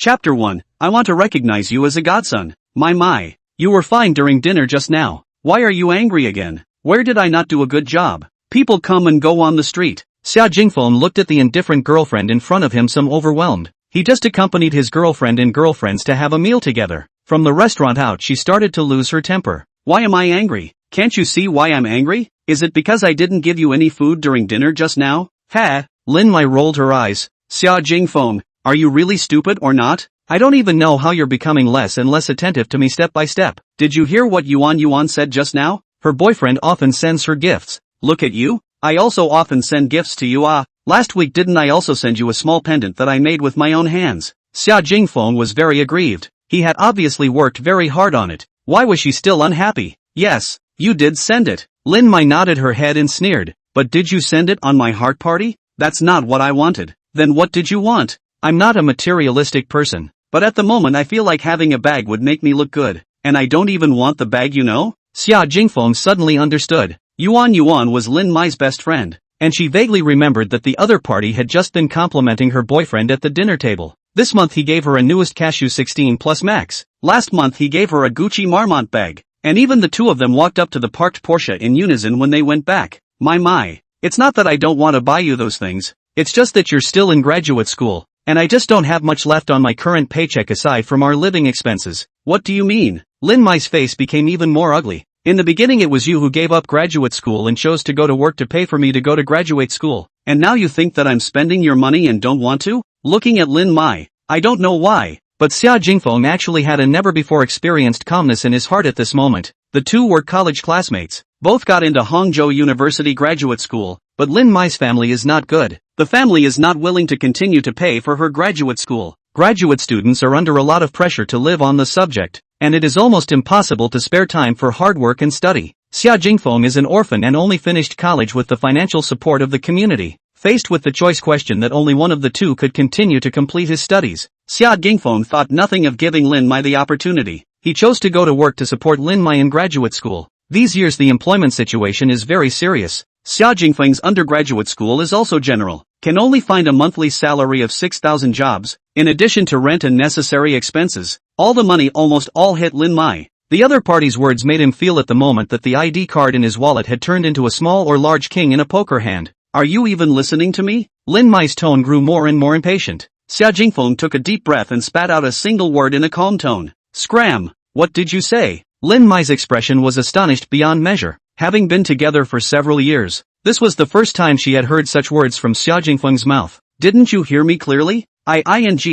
Chapter 1, I want to recognize you as a godson. My. You were fine during dinner just now. Why are you angry again? Where did I not do a good job? People come and go on the street. Xia Jingfeng looked at the indifferent girlfriend in front of him, some overwhelmed. He just accompanied his girlfriend and girlfriends to have a meal together. From the restaurant out, she started to lose her temper. Why am I angry? Can't you see why I'm angry? Is it because I didn't give you any food during dinner just now? Ha! Lin Mai rolled her eyes. Xia Jingfeng, are you really stupid or not? I don't even know how you're becoming less and less attentive to me step by step. Did you hear what Yuan said just now? Her boyfriend often sends her gifts. Look at you. I also often send gifts to you. Last week didn't I also send you a small pendant that I made with my own hands? Xia Jingfeng was very aggrieved. He had obviously worked very hard on it. Why was she still unhappy? Yes, you did send it. Lin Mai nodded her head and sneered. But did you send it on my heart party? That's not what I wanted. Then what did you want? I'm not a materialistic person. But at the moment I feel like having a bag would make me look good. And I don't even want the bag, you know? Xia Jingfeng suddenly understood. Yuan was Lin Mai's best friend. And she vaguely remembered that the other party had just been complimenting her boyfriend at the dinner table. This month he gave her a newest Cashew 16 Plus Max. Last month he gave her a Gucci Marmont bag. And even the two of them walked up to the parked Porsche in unison when they went back. My. It's not that I don't want to buy you those things. It's just that you're still in graduate school. And I just don't have much left on my current paycheck aside from our living expenses. What do you mean? Lin Mai's face became even more ugly. In the beginning it was you who gave up graduate school and chose to go to work to pay for me to go to graduate school. And now you think that I'm spending your money and don't want to? Looking at Lin Mai, I don't know why. But Xia Jingfeng actually had a never-before-experienced calmness in his heart at this moment. The two were college classmates. Both got into Hangzhou University graduate school, but Lin Mai's family is not good. The family is not willing to continue to pay for her graduate school. Graduate students are under a lot of pressure to live on the subject, and it is almost impossible to spare time for hard work and study. Xia Jingfeng is an orphan and only finished college with the financial support of the community. Faced with the choice question that only one of the two could continue to complete his studies, Xia Jingfeng thought nothing of giving Lin Mai the opportunity. He chose to go to work to support Lin Mai in graduate school. These years the employment situation is very serious. Xia Jingfeng's undergraduate school is also general, can only find a monthly salary of 6,000 jobs, in addition to rent and necessary expenses. All the money almost all hit Lin Mai. The other party's words made him feel at the moment that the ID card in his wallet had turned into a small or large king in a poker hand. Are you even listening to me? Lin Mai's tone grew more and more impatient. Xia Jingfeng took a deep breath and spat out a single word in a calm tone. Scram! What did you say? Lin Mai's expression was astonished beyond measure. Having been together for several years, this was the first time she had heard such words from Xia Jingfeng's mouth. Didn't you hear me clearly? I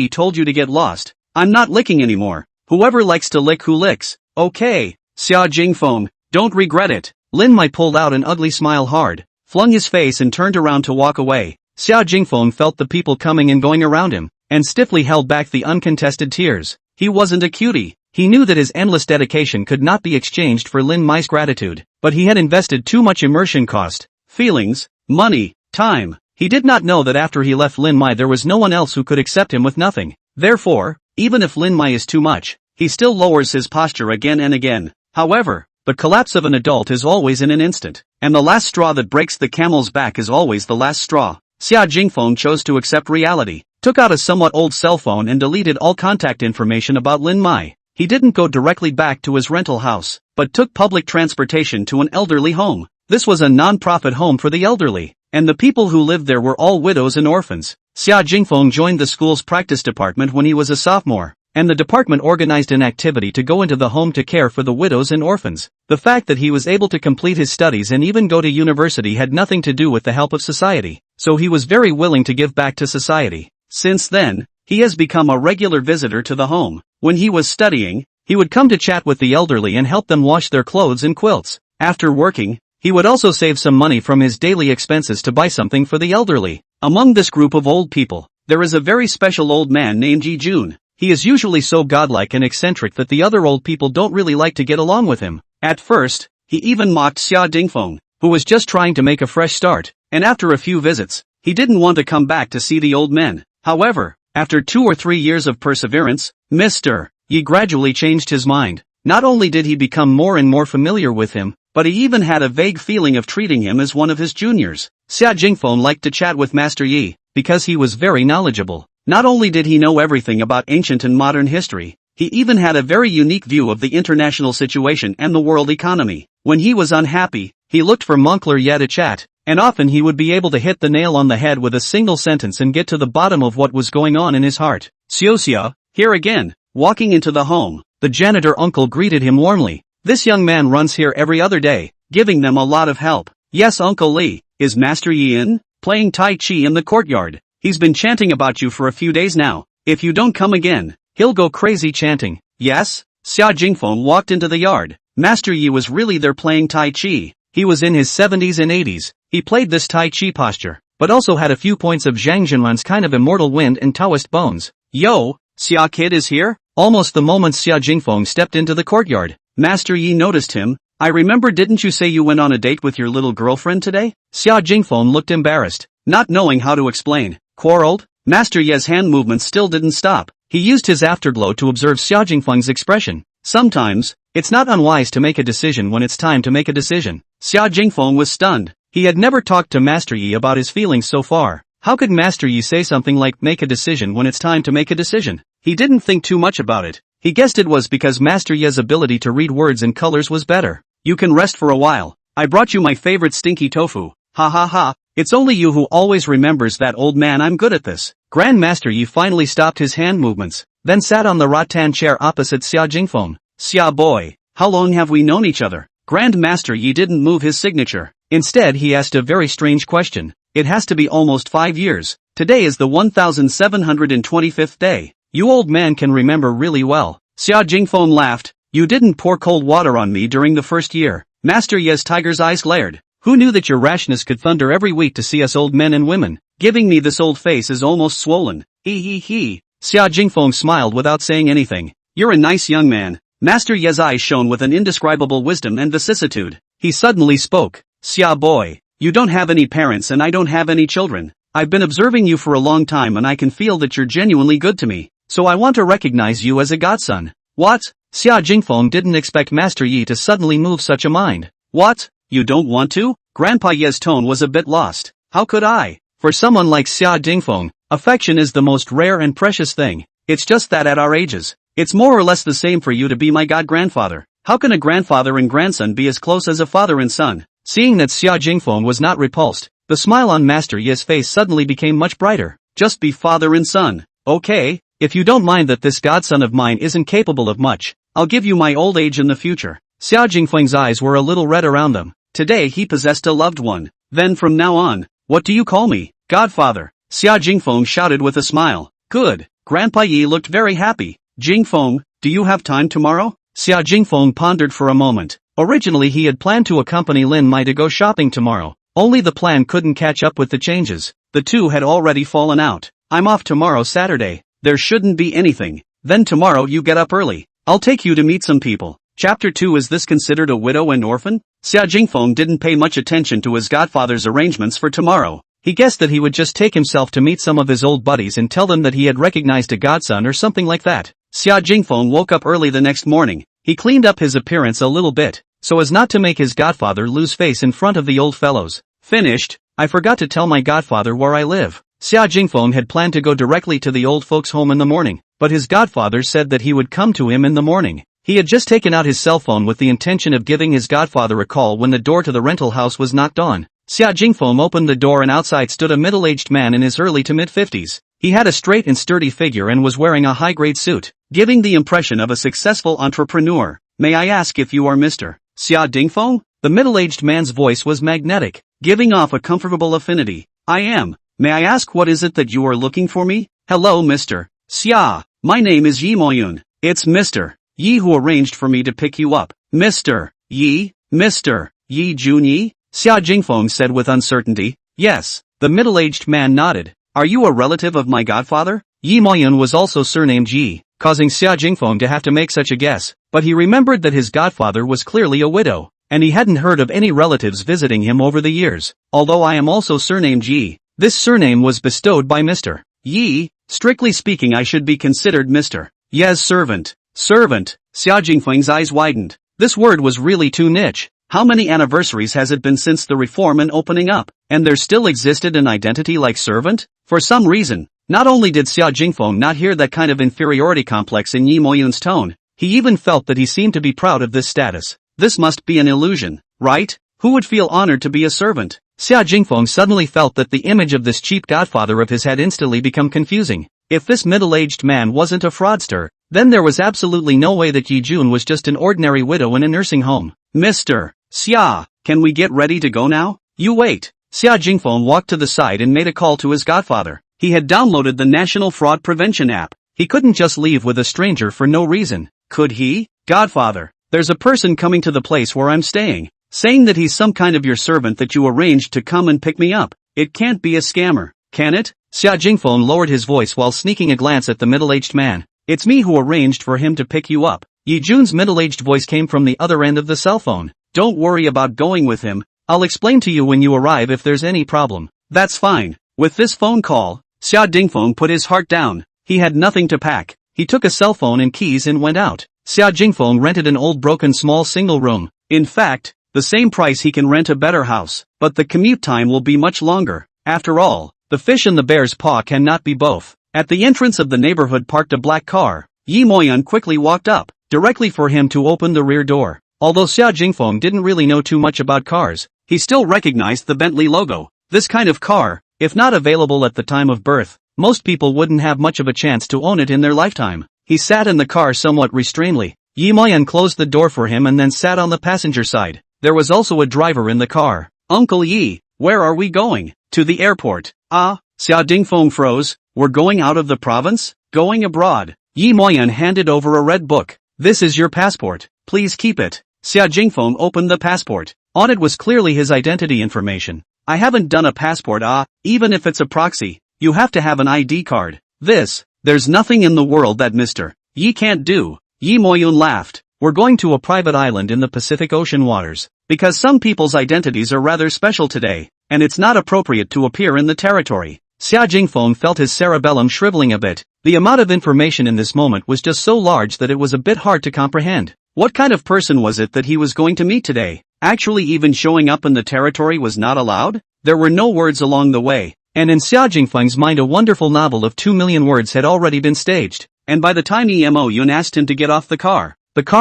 told you to get lost. I'm not licking anymore. Whoever likes to lick who licks. Okay. Xia Jingfeng, don't regret it. Lin Mai pulled out an ugly smile hard, flung his face and turned around to walk away. Xia Jingfeng felt the people coming and going around him, and stiffly held back the uncontested tears. He wasn't a cutie. He knew that his endless dedication could not be exchanged for Lin Mai's gratitude, but he had invested too much immersion cost, feelings, money, time. He did not know that after he left Lin Mai there was no one else who could accept him with nothing. Therefore, even if Lin Mai is too much, he still lowers his posture again and again. However, the collapse of an adult is always in an instant, and the last straw that breaks the camel's back is always the last straw. Xia Jingfeng chose to accept reality, took out a somewhat old cell phone and deleted all contact information about Lin Mai. He didn't go directly back to his rental house, but took public transportation to an elderly home. This was a non-profit home for the elderly, and the people who lived there were all widows and orphans. Xia Jingfeng joined the school's practice department when he was a sophomore, and the department organized an activity to go into the home to care for the widows and orphans. The fact that he was able to complete his studies and even go to university had nothing to do with the help of society, so he was very willing to give back to society. Since then, he has become a regular visitor to the home. When he was studying, he would come to chat with the elderly and help them wash their clothes and quilts. After working, he would also save some money from his daily expenses to buy something for the elderly. Among this group of old people, there is a very special old man named Ji Jun. He is usually so godlike and eccentric that the other old people don't really like to get along with him. At first, he even mocked Xia Jingfeng, who was just trying to make a fresh start, and after a few visits, he didn't want to come back to see the old men. However, after 2 or 3 years of perseverance, Mr. Yi gradually changed his mind. Not only did he become more and more familiar with him, but he even had a vague feeling of treating him as one of his juniors. Xia Jingfeng liked to chat with Master Yi, because he was very knowledgeable. Not only did he know everything about ancient and modern history, he even had a very unique view of the international situation and the world economy. When he was unhappy, he looked for Moncler Ye to chat, and often he would be able to hit the nail on the head with a single sentence and get to the bottom of what was going on in his heart. Xiao, here again. Walking into the home, the janitor uncle greeted him warmly. This young man runs here every other day, giving them a lot of help. Yes, Uncle Lee. Is Master Yi in? Playing Tai Chi in the courtyard. He's been chanting about you for a few days now. If you don't come again, he'll go crazy chanting. Yes? Xia Jingfeng walked into the yard. Master Yi was really there playing Tai Chi. He was in his 70s and 80s. He played this Tai Chi posture, but also had a few points of Zhang Jinlan's kind of immortal wind and Taoist bones. Yo, Xia kid is here? Almost the moment Xia Jingfeng stepped into the courtyard, Master Yi noticed him. I remember, didn't you say you went on a date with your little girlfriend today? Xia Jingfeng looked embarrassed, not knowing how to explain. Quarreled? Master Ye's hand movements still didn't stop. He used his afterglow to observe Xia Jingfeng's expression. Sometimes, it's not unwise to make a decision when it's time to make a decision. Xia Jingfeng was stunned. He had never talked to Master Yi about his feelings so far. How could Master Yi say something like make a decision when it's time to make a decision? He didn't think too much about it. He guessed it was because Master Ye's ability to read words and colors was better. You can rest for a while. I brought you my favorite stinky tofu. Ha ha ha. It's only you who always remembers that, old man. I'm good at this. Grandmaster Yi finally stopped his hand movements, then sat on the rattan chair opposite Xia Jingfeng. Xia boy, how long have we known each other? Grandmaster Yi didn't move his signature. Instead he asked a very strange question. It has to be almost 5 years. Today is the 1725th day. You old man can remember really well. Xia Jingfeng laughed. You didn't pour cold water on me during the first year. Master Ye's tiger's eyes glared. Who knew that your rashness could thunder every week to see us old men and women? Giving me this old face is almost swollen. He. Xia Jingfeng smiled without saying anything. You're a nice young man. Master Ye's eyes shone with an indescribable wisdom and vicissitude. He suddenly spoke. Xia boy, you don't have any parents and I don't have any children. I've been observing you for a long time and I can feel that you're genuinely good to me. So I want to recognize you as a godson. What? Xia Jingfeng didn't expect Master Yi to suddenly move such a mind. What? You don't want to? Grandpa Ye's tone was a bit lost. How could I? For someone like Xia Jingfeng, affection is the most rare and precious thing. It's just that at our ages, it's more or less the same for you to be my god-grandfather. How can a grandfather and grandson be as close as a father and son? Seeing that Xia Jingfeng was not repulsed, the smile on Master Ye's face suddenly became much brighter. Just be father and son. Okay, if you don't mind that this godson of mine isn't capable of much, I'll give you my old age in the future. Xia Jingfeng's eyes were a little red around them. Today he possessed a loved one. Then from now on, what do you call me? Godfather. Xia Jingfeng shouted with a smile. Good. Grandpa Yi looked very happy. Jingfeng, do you have time tomorrow? Xia Jingfeng pondered for a moment. Originally he had planned to accompany Lin Mai to go shopping tomorrow. Only the plan couldn't catch up with the changes. The two had already fallen out. I'm off tomorrow Saturday. There shouldn't be anything. Then tomorrow you get up early. I'll take you to meet some people. Chapter 2. Is this considered a widow and orphan? Xia Jingfeng didn't pay much attention to his godfather's arrangements for tomorrow. He guessed that he would just take himself to meet some of his old buddies and tell them that he had recognized a godson or something like that. Xia Jingfeng woke up early the next morning. He cleaned up his appearance a little bit, so as not to make his godfather lose face in front of the old fellows. Finished. I forgot to tell my godfather where I live. Xia Jingfeng had planned to go directly to the old folks' home in the morning, but his godfather said that he would come to him in the morning. He had just taken out his cell phone with the intention of giving his godfather a call when the door to the rental house was knocked on. Xia Jingfeng opened the door and outside stood a middle-aged man in his early to mid-50s. He had a straight and sturdy figure and was wearing a high-grade suit, giving the impression of a successful entrepreneur. May I ask if you are Mr. Xia Jingfeng? The middle-aged man's voice was magnetic, giving off a comfortable affinity. I am. May I ask what is it that you are looking for me? Hello Mr. Xia. My name is Yi Moyun. It's Mr. Yi who arranged for me to pick you up. Mr. Yi? Mr. Yi Junyi? Xia Jingfeng said with uncertainty. Yes. The middle-aged man nodded. Are you a relative of my godfather? Yi Moyun was also surnamed Yi, causing Xia Jingfeng to have to make such a guess, but he remembered that his godfather was clearly a widow, and he hadn't heard of any relatives visiting him over the years. Although I am also surnamed Yi, this surname was bestowed by Mr. Yi. Strictly speaking I should be considered Mr. Ye's servant. Servant. Xia Jingfeng's eyes widened. This word was really too niche. How many anniversaries has it been since the reform and opening up, and there still existed an identity like servant? For some reason, Not only did Xia Jingfeng not hear that kind of inferiority complex in Yi Moyun's tone, he even felt that he seemed to be proud of this status. This must be an illusion, right? Who would feel honored to be a servant? Xia Jingfeng suddenly felt that the image of this cheap godfather of his had instantly become confusing. If this middle-aged man wasn't a fraudster, then there was absolutely no way that Yi Jun was just an ordinary widow in a nursing home. Mr. Xia, can we get ready to go now? You wait. Xia Jingfeng walked to the side and made a call to his godfather. He had downloaded the National Fraud Prevention app. He couldn't just leave with a stranger for no reason. Could he? Godfather, there's a person coming to the place where I'm staying, saying that he's some kind of your servant that you arranged to come and pick me up. It can't be a scammer, can it? Xia Jingfeng lowered his voice while sneaking a glance at the middle-aged man. It's me who arranged for him to pick you up. Yi Jun's middle-aged voice came from the other end of the cell phone. Don't worry about going with him. I'll explain to you when you arrive if there's any problem. That's fine. With this phone call, Xia Jingfeng put his heart down. He had nothing to pack. He took a cell phone and keys and went out. Xia Jingfeng rented an old broken small single room. In fact, the same price he can rent a better house, but the commute time will be much longer. After all, the fish and the bear's paw cannot be both. At the entrance of the neighborhood parked a black car. Yi Moyun quickly walked up, directly for him to open the rear door. Although Xia Jingfeng didn't really know too much about cars, he still recognized the Bentley logo. This kind of car, if not available at the time of birth, most people wouldn't have much of a chance to own it in their lifetime. He sat in the car somewhat restrainedly. Yi Moyun closed the door for him and then sat on the passenger side. There was also a driver in the car. Uncle Yi, where are we going? To the airport. Ah, Xia Jingfeng froze. We're going out of the province? Going abroad. Yi Moyun handed over a red book. This is your passport. Please keep it. Xia Jingfeng opened the passport. On it was clearly his identity information. I haven't done a passport, even if it's a proxy. You have to have an ID card. There's nothing in the world that Mr. Yi can't do. Yi Moyun laughed. We're going to a private island in the Pacific Ocean waters. Because some people's identities are rather special today, and it's not appropriate to appear in the territory. Xia Jingfeng felt his cerebellum shriveling a bit. The amount of information in this moment was just so large that it was a bit hard to comprehend. What kind of person was it that he was going to meet today? Actually, even showing up in the territory was not allowed? There were no words along the way, and in Xia Jingfeng's mind a wonderful novel of 2 million words had already been staged. And by the time Yi Moyun asked him to get off the car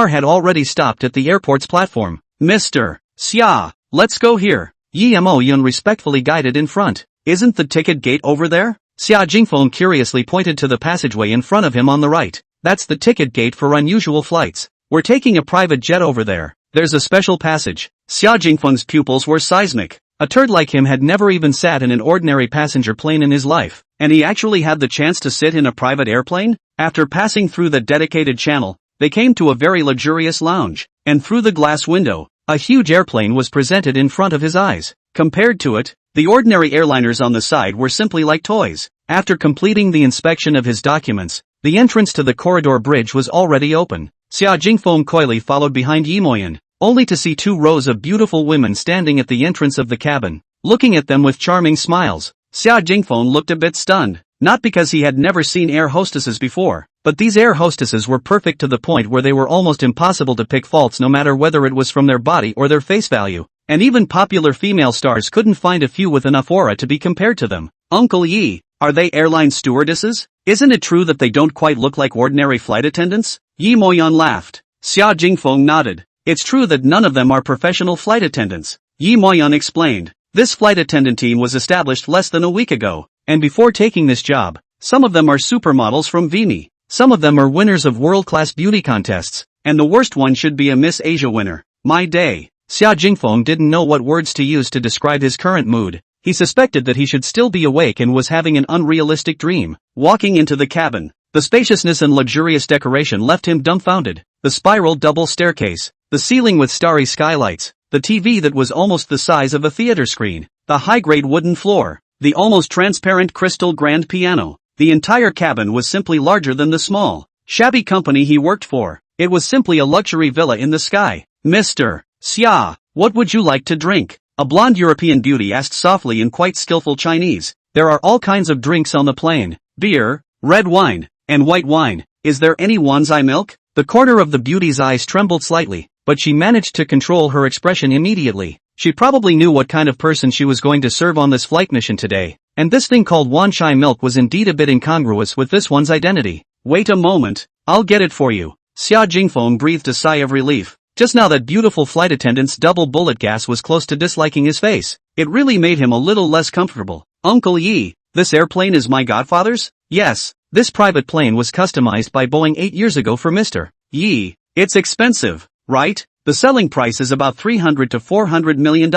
had already stopped at the airport's platform. Mr. Xia, let's go here. Yi Moyun respectfully guided in front. Isn't the ticket gate over there? Xia Jingfeng curiously pointed to the passageway in front of him on the right. That's the ticket gate for unusual flights. We're taking a private jet over there. There's a special passage. Xia Jingfeng's pupils were seismic. A turd like him had never even sat in an ordinary passenger plane in his life, and he actually had the chance to sit in a private airplane? After passing through the dedicated channel, they came to a very luxurious lounge, and through the glass window, a huge airplane was presented in front of his eyes. Compared to it, the ordinary airliners on the side were simply like toys. After completing the inspection of his documents, the entrance to the corridor bridge was already open. Xia Jingfeng coyly followed behind Yi Moyun, only to see 2 rows of beautiful women standing at the entrance of the cabin, looking at them with charming smiles. Xia Jingfeng looked a bit stunned, not because he had never seen air hostesses before, but these air hostesses were perfect to the point where they were almost impossible to pick faults no matter whether it was from their body or their face value, and even popular female stars couldn't find a few with enough aura to be compared to them. Uncle Yi, are they airline stewardesses? Isn't it true that they don't quite look like ordinary flight attendants? Yi Moyun laughed. Xia Jingfeng nodded. It's true that none of them are professional flight attendants. Yi Moyun explained. This flight attendant team was established less than a week ago, and before taking this job, some of them are supermodels from Vimy. Some of them are winners of world-class beauty contests, and the worst one should be a Miss Asia winner. My day. Xia Jingfeng didn't know what words to use to describe his current mood. He suspected that he should still be awake and was having an unrealistic dream. Walking into the cabin, the spaciousness and luxurious decoration left him dumbfounded. The spiral double staircase, the ceiling with starry skylights, the TV that was almost the size of a theater screen, the high-grade wooden floor, the almost transparent crystal grand piano. The entire cabin was simply larger than the small, shabby company he worked for. It was simply a luxury villa in the sky. Mr. Xia, what would you like to drink? A blonde European beauty asked softly in quite skillful Chinese. There are all kinds of drinks on the plane. Beer, red wine, and white wine. Is there any Wanzai milk? The corner of the beauty's eyes trembled slightly, but she managed to control her expression immediately. She probably knew what kind of person she was going to serve on this flight mission today, and this thing called wanchai milk was indeed a bit incongruous with this one's identity. Wait a moment, I'll get it for you. Xia Jingfeng breathed a sigh of relief. Just now that beautiful flight attendant's double bullet gas was close to disliking his face. It really made him a little less comfortable. Uncle Yi, this airplane is my godfather's? Yes, this private plane was customized by Boeing 8 years ago for Mr. Yi. It's expensive, right? The selling price is about $300 to $400 million,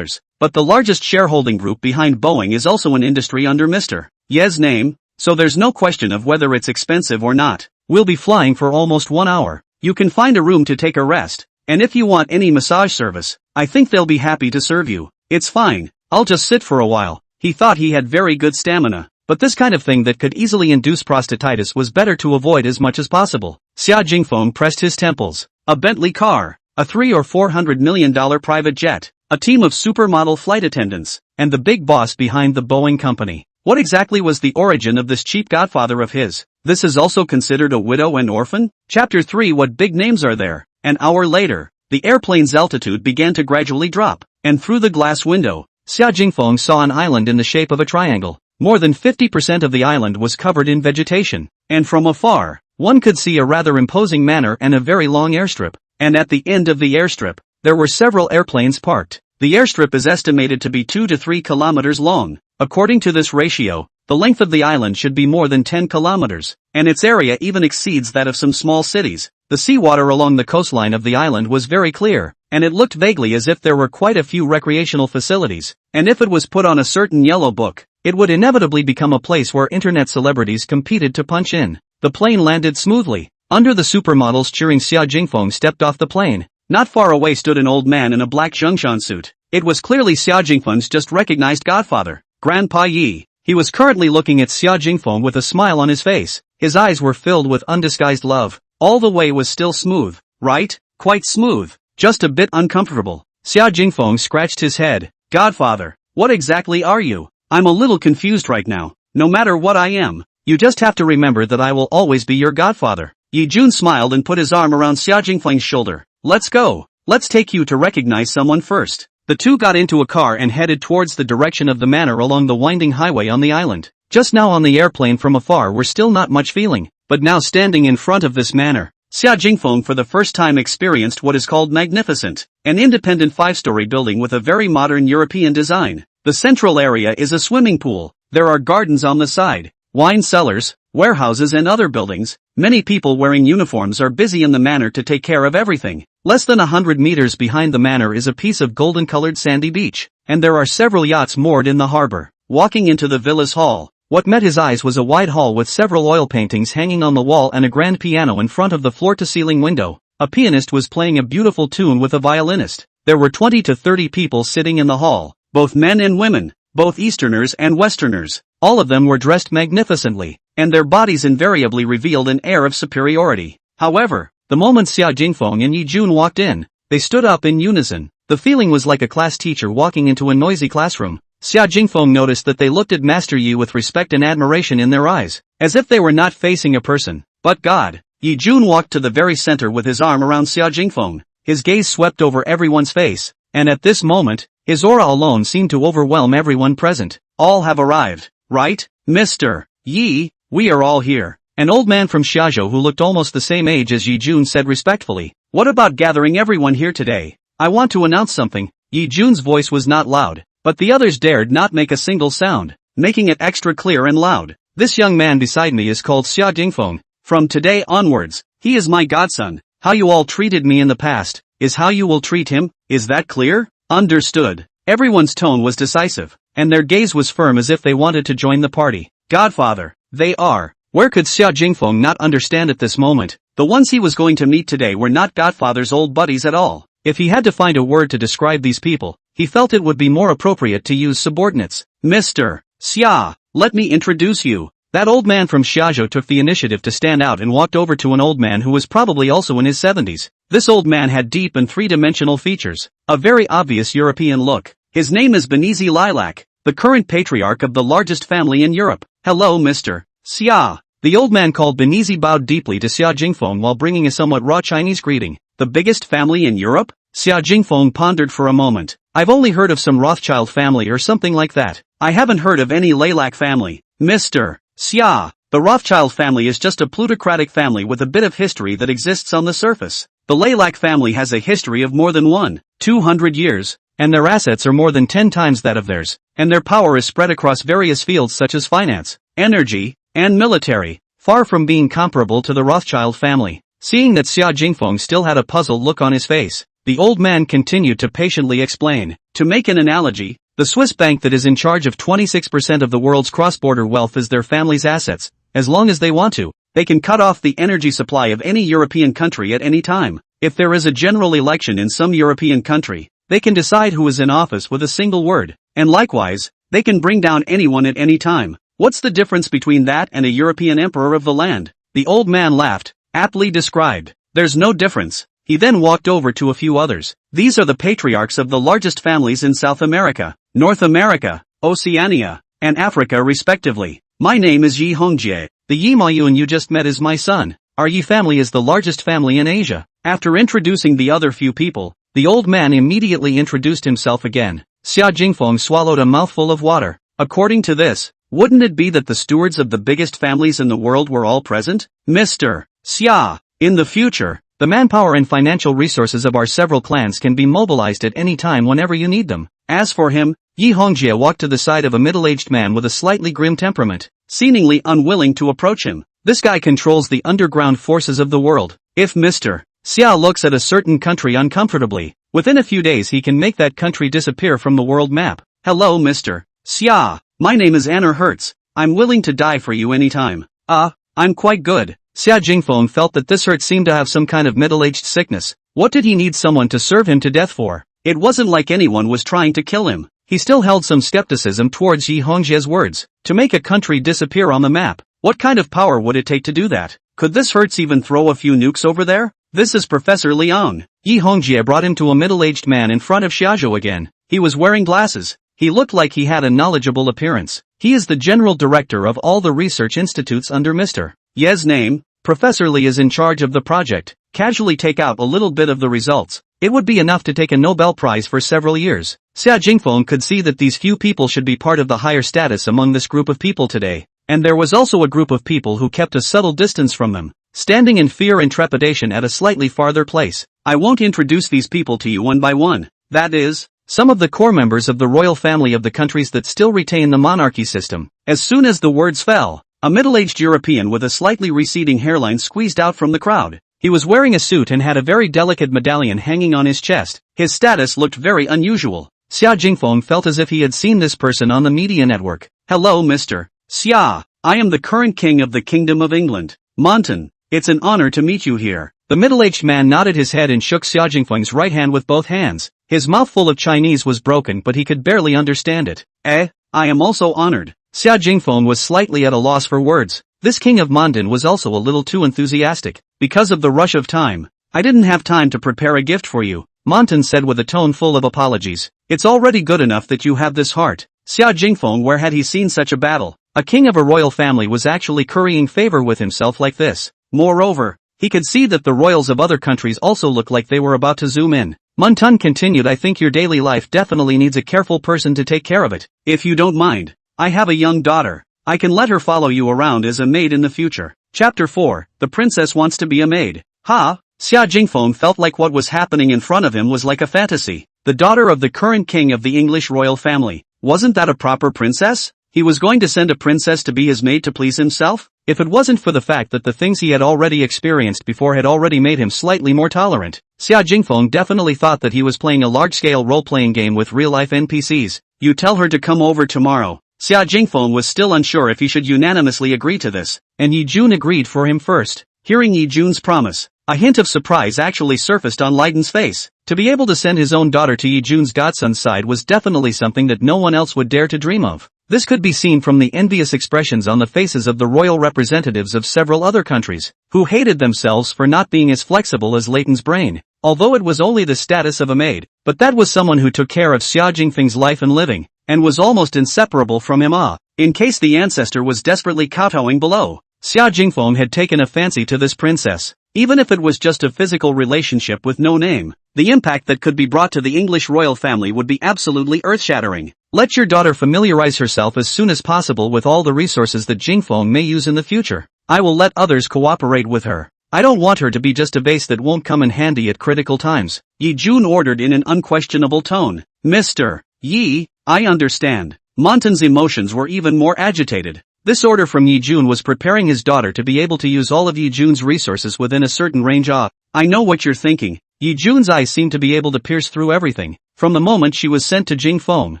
but the largest shareholding group behind Boeing is also an industry under Mr. Ye's name, so there's no question of whether it's expensive or not. We'll be flying for almost 1 hour. You can find a room to take a rest, and if you want any massage service, I think they'll be happy to serve you. It's fine, I'll just sit for a while. He thought he had very good stamina, but this kind of thing that could easily induce prostatitis was better to avoid as much as possible. Xia Jingfeng pressed his temples. A Bentley car, a $300 or $400 million private jet, a team of supermodel flight attendants, and the big boss behind the Boeing company. What exactly was the origin of this cheap godfather of his? This is also considered a widow and orphan? Chapter 3. What big names are there? An hour later, the airplane's altitude began to gradually drop, and through the glass window, Xia Jingfeng saw an island in the shape of a triangle. More than 50% of the island was covered in vegetation, and from afar, one could see a rather imposing manor and a very long airstrip. And at the end of the airstrip, there were several airplanes parked. The airstrip is estimated to be 2 to 3 kilometers long. According to this ratio, the length of the island should be more than 10 kilometers, and its area even exceeds that of some small cities. The seawater along the coastline of the island was very clear, and it looked vaguely as if there were quite a few recreational facilities, and if it was put on a certain yellow book, it would inevitably become a place where internet celebrities competed to punch in. The plane landed smoothly. Under the supermodels cheering, Xia Jingfeng stepped off the plane. Not far away stood an old man in a black zhengshan suit. It was clearly Xia Jingfeng's just recognized godfather, Grandpa Yi. He was currently looking at Xia Jingfeng with a smile on his face. His eyes were filled with undisguised love. All the way was still smooth, right? Quite smooth, just a bit uncomfortable. Xia Jingfeng scratched his head. Godfather, what exactly are you? I'm a little confused right now. No matter what I am, you just have to remember that I will always be your godfather. Yi Jun smiled and put his arm around Xia Jingfeng's shoulder. Let's go. Let's take you to recognize someone first. The two got into a car and headed towards the direction of the manor along the winding highway on the island. Just now on the airplane from afar were still not much feeling, but now standing in front of this manor, Xia Jingfeng for the first time experienced what is called magnificent, an independent 5-story building with a very modern European design. The central area is a swimming pool. There are gardens on the side, wine cellars, warehouses and other buildings. Many people wearing uniforms are busy in the manor to take care of everything. Less than 100 meters behind the manor is a piece of golden-colored sandy beach, and there are several yachts moored in the harbor. Walking into the villa's hall, what met his eyes was a wide hall with several oil paintings hanging on the wall and a grand piano in front of the floor-to-ceiling window. A pianist was playing a beautiful tune with a violinist. There were 20 to 30 people sitting in the hall, both men and women, both Easterners and Westerners. All of them were dressed magnificently, and their bodies invariably revealed an air of superiority. However, the moment Xia Jingfeng and Yi Jun walked in, they stood up in unison. The feeling was like a class teacher walking into a noisy classroom. Xia Jingfeng noticed that they looked at Master Yi with respect and admiration in their eyes, as if they were not facing a person, but God. Yi Jun walked to the very center with his arm around Xia Jingfeng. His gaze swept over everyone's face, and at this moment, his aura alone seemed to overwhelm everyone present. All have arrived, right, Mr. Yi? We are all here. An old man from Xiazhou who looked almost the same age as Yi Jun said respectfully. What about gathering everyone here today? I want to announce something. Yi Jun's voice was not loud, but the others dared not make a single sound, making it extra clear and loud. This young man beside me is called Xia Jingfeng. From today onwards, he is my godson. How you all treated me in the past, is how you will treat him. Is that clear? Understood. Everyone's tone was decisive, and their gaze was firm as if they wanted to join the party. Godfather, they are. Where could Xia Jingfeng not understand at this moment? The ones he was going to meet today were not Godfather's old buddies at all. If he had to find a word to describe these people, he felt it would be more appropriate to use subordinates. Mr. Xia, let me introduce you. That old man from Xiazhou took the initiative to stand out and walked over to an old man who was probably also in his 70s. This old man had deep and three-dimensional features, a very obvious European look. His name is Benizi Lilac, the current patriarch of the largest family in Europe. Hello, Mr. Xia. The old man called Benizi bowed deeply to Xia Jingfeng while bringing a somewhat raw Chinese greeting. The biggest family in Europe? Xia Jingfeng pondered for a moment. I've only heard of some Rothschild family or something like that. I haven't heard of any Lilac family, Mr. Xia. The Rothschild family is just a plutocratic family with a bit of history that exists on the surface. The Lilac family has a history of more than 200 years, and their assets are more than 10 times that of theirs, and their power is spread across various fields such as finance, energy, and military, far from being comparable to the Rothschild family. Seeing that Xia Jingfeng still had a puzzled look on his face, the old man continued to patiently explain. To make an analogy, the Swiss bank that is in charge of 26% of the world's cross-border wealth is their family's assets. As long as they want to, they can cut off the energy supply of any European country at any time. If there is a general election in some European country, they can decide who is in office with a single word, and likewise, they can bring down anyone at any time. What's the difference between that and a European emperor of the land? The old man laughed, aptly described. There's no difference. He then walked over to a few others. These are the patriarchs of the largest families in South America, North America, Oceania, and Africa respectively. My name is Yi Hongjie. The Yi Mayuan you just met is my son. Our Yi family is the largest family in Asia. After introducing the other few people, the old man immediately introduced himself again. Xia Jingfeng swallowed a mouthful of water. According to this, wouldn't it be that the stewards of the biggest families in the world were all present? Mr. Xia, in the future, the manpower and financial resources of our several clans can be mobilized at any time whenever you need them. As for him, Yi Hongjie walked to the side of a middle-aged man with a slightly grim temperament, seemingly unwilling to approach him. This guy controls the underground forces of the world. If Mr. Xia looks at a certain country uncomfortably, within a few days he can make that country disappear from the world map. Hello Mr. Xia, my name is Anna Hertz. I'm willing to die for you anytime. I'm quite good. Xia Jingfeng felt that this Hertz seemed to have some kind of middle-aged sickness. What did he need someone to serve him to death for? It wasn't like anyone was trying to kill him. He still held some skepticism towards Yi Hongjie's words. To make a country disappear on the map, what kind of power would it take to do that? Could this Hertz even throw a few nukes over there? This is Professor Liang. Yi Hongjie brought him to a middle-aged man in front of Xiaozhou again. He was wearing glasses. He looked like he had a knowledgeable appearance. He is the general director of all the research institutes under Mr. Ye's name. Professor Li is in charge of the project. Casually take out a little bit of the results. It would be enough to take a Nobel Prize for several years. Xia Jingfeng could see that these few people should be part of the higher status among this group of people today. And there was also a group of people who kept a subtle distance from them, standing in fear and trepidation at a slightly farther place. I won't introduce these people to you one by one. That is, some of the core members of the royal family of the countries that still retain the monarchy system. As soon as the words fell, a middle-aged European with a slightly receding hairline squeezed out from the crowd. He was wearing a suit and had a very delicate medallion hanging on his chest. His status looked very unusual. Xia Jingfeng felt as if he had seen this person on the media network. Hello Mr. Xia, I am the current king of the Kingdom of England, Monton. It's an honor to meet you here. The middle-aged man nodded his head and shook Xia Jingfeng's right hand with both hands. His mouthful of Chinese was broken but he could barely understand it. I am also honored. Xia Jingfeng was slightly at a loss for words. This king of Mandan was also a little too enthusiastic. Because of the rush of time, I didn't have time to prepare a gift for you, Monton said with a tone full of apologies. It's already good enough that you have this heart. Xia Jingfeng, where had he seen such a battle? A king of a royal family was actually currying favor with himself like this. Moreover, he could see that the royals of other countries also looked like they were about to zoom in. Monton continued, I think your daily life definitely needs a careful person to take care of it. If you don't mind, I have a young daughter. I can let her follow you around as a maid in the future. Chapter 4, The Princess Wants to be a Maid. Ha! Xia Jingfeng felt like what was happening in front of him was like a fantasy. The daughter of the current king of the English royal family. Wasn't that a proper princess? He was going to send a princess to be his maid to please himself? If it wasn't for the fact that the things he had already experienced before had already made him slightly more tolerant, Xia Jingfeng definitely thought that he was playing a large-scale role-playing game with real-life NPCs. You tell her to come over tomorrow. Xia Jingfeng was still unsure if he should unanimously agree to this, and Yi Jun agreed for him first. Hearing Yi Jun's promise, a hint of surprise actually surfaced on Leiden's face. To be able to send his own daughter to Yi Jun's godson's side was definitely something that no one else would dare to dream of. This could be seen from the envious expressions on the faces of the royal representatives of several other countries, who hated themselves for not being as flexible as Leighton's brain. Although it was only the status of a maid, but that was someone who took care of Xia Jingfeng's life and living, and was almost inseparable from him. In case the ancestor was desperately kowtowing below, Xia Jingfeng had taken a fancy to this princess. Even if it was just a physical relationship with no name, the impact that could be brought to the English royal family would be absolutely earth-shattering. Let your daughter familiarize herself as soon as possible with all the resources that Jingfeng may use in the future. I will let others cooperate with her. I don't want her to be just a base that won't come in handy at critical times. Yi Jun ordered in an unquestionable tone. Mr. Yi, I understand. Montan's emotions were even more agitated. This order from Yi Jun was preparing his daughter to be able to use all of Yi Jun's resources within a certain range of. I know what you're thinking. Yi Jun's eyes seemed to be able to pierce through everything. From the moment she was sent to Jingfeng,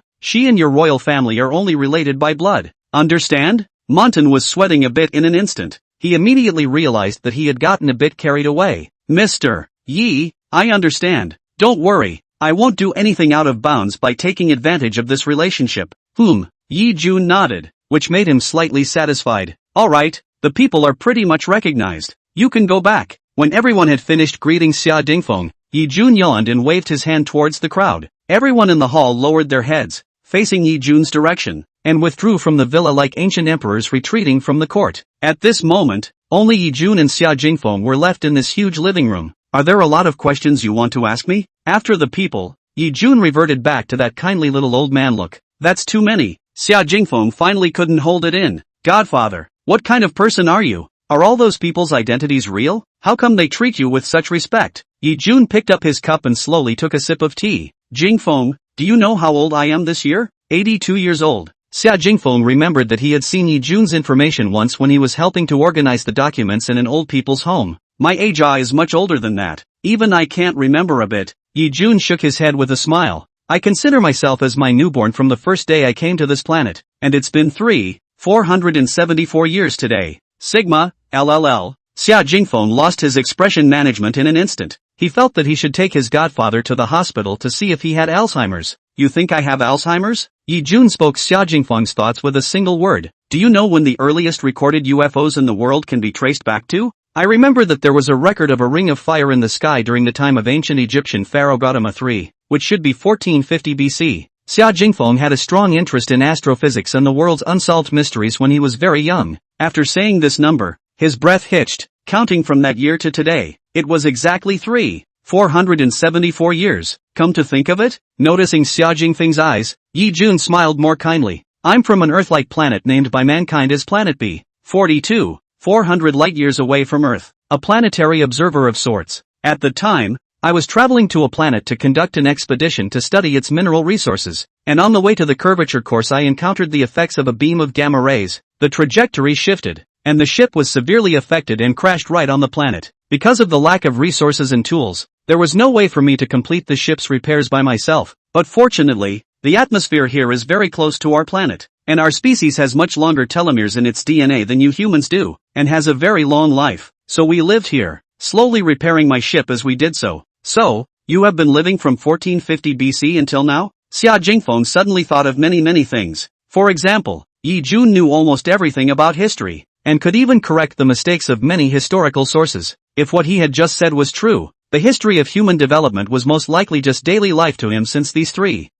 she and your royal family are only related by blood. Understand? Montan was sweating a bit in an instant. He immediately realized that he had gotten a bit carried away. Mr. Yi, I understand. Don't worry, I won't do anything out of bounds by taking advantage of this relationship. Yi Jun nodded, which made him slightly satisfied. Alright, the people are pretty much recognized. You can go back. When everyone had finished greeting Xia Dingfeng, Yi Jun yawned and waved his hand towards the crowd. Everyone in the hall lowered their heads, facing Yi Jun's direction, and withdrew from the villa like ancient emperors retreating from the court. At this moment, only Yi Jun and Xia Jingfeng were left in this huge living room. Are there a lot of questions you want to ask me? After the people, Yi Jun reverted back to that kindly little old man look. That's too many. Xia Jingfeng finally couldn't hold it in. Godfather, what kind of person are you? Are all those people's identities real? How come they treat you with such respect? Yi Jun picked up his cup and slowly took a sip of tea. Jingfeng, do you know how old I am this year? 82 years old. Xia Jingfeng remembered that he had seen Yi Jun's information once when he was helping to organize the documents in an old people's home. My age is much older than that. Even I can't remember a bit. Yi Jun shook his head with a smile. I consider myself as my newborn from the first day I came to this planet, and it's been 474 years today. Sigma, LLL. Xia Jingfeng lost his expression management in an instant. He felt that he should take his godfather to the hospital to see if he had Alzheimer's. You think I have Alzheimer's? Yi Jun spoke Xia Jingfeng's thoughts with a single word. Do you know when the earliest recorded UFOs in the world can be traced back to? I remember that there was a record of a ring of fire in the sky during the time of ancient Egyptian pharaoh Gautama III, which should be 1450 BC. Xia Jingfeng had a strong interest in astrophysics and the world's unsolved mysteries when he was very young. After saying this number, his breath hitched, counting from that year to today. It was exactly 474 years. Come to think of it? Noticing Xia Jingfeng's eyes, Yi Jun smiled more kindly. I'm from an Earth-like planet named by mankind as Planet B. 400 light-years away from Earth. A planetary observer of sorts. At the time, I was traveling to a planet to conduct an expedition to study its mineral resources, and on the way to the curvature course I encountered the effects of a beam of gamma rays. The trajectory shifted, and the ship was severely affected and crashed right on the planet. Because of the lack of resources and tools, there was no way for me to complete the ship's repairs by myself. But fortunately, the atmosphere here is very close to our planet, and our species has much longer telomeres in its DNA than you humans do, and has a very long life. So we lived here, slowly repairing my ship as we did so. So, you have been living from 1450 BC until now? Xia Jingfeng suddenly thought of many things. For example, Yi Jun knew almost everything about history, and could even correct the mistakes of many historical sources. If what he had just said was true, the history of human development was most likely just daily life to him since these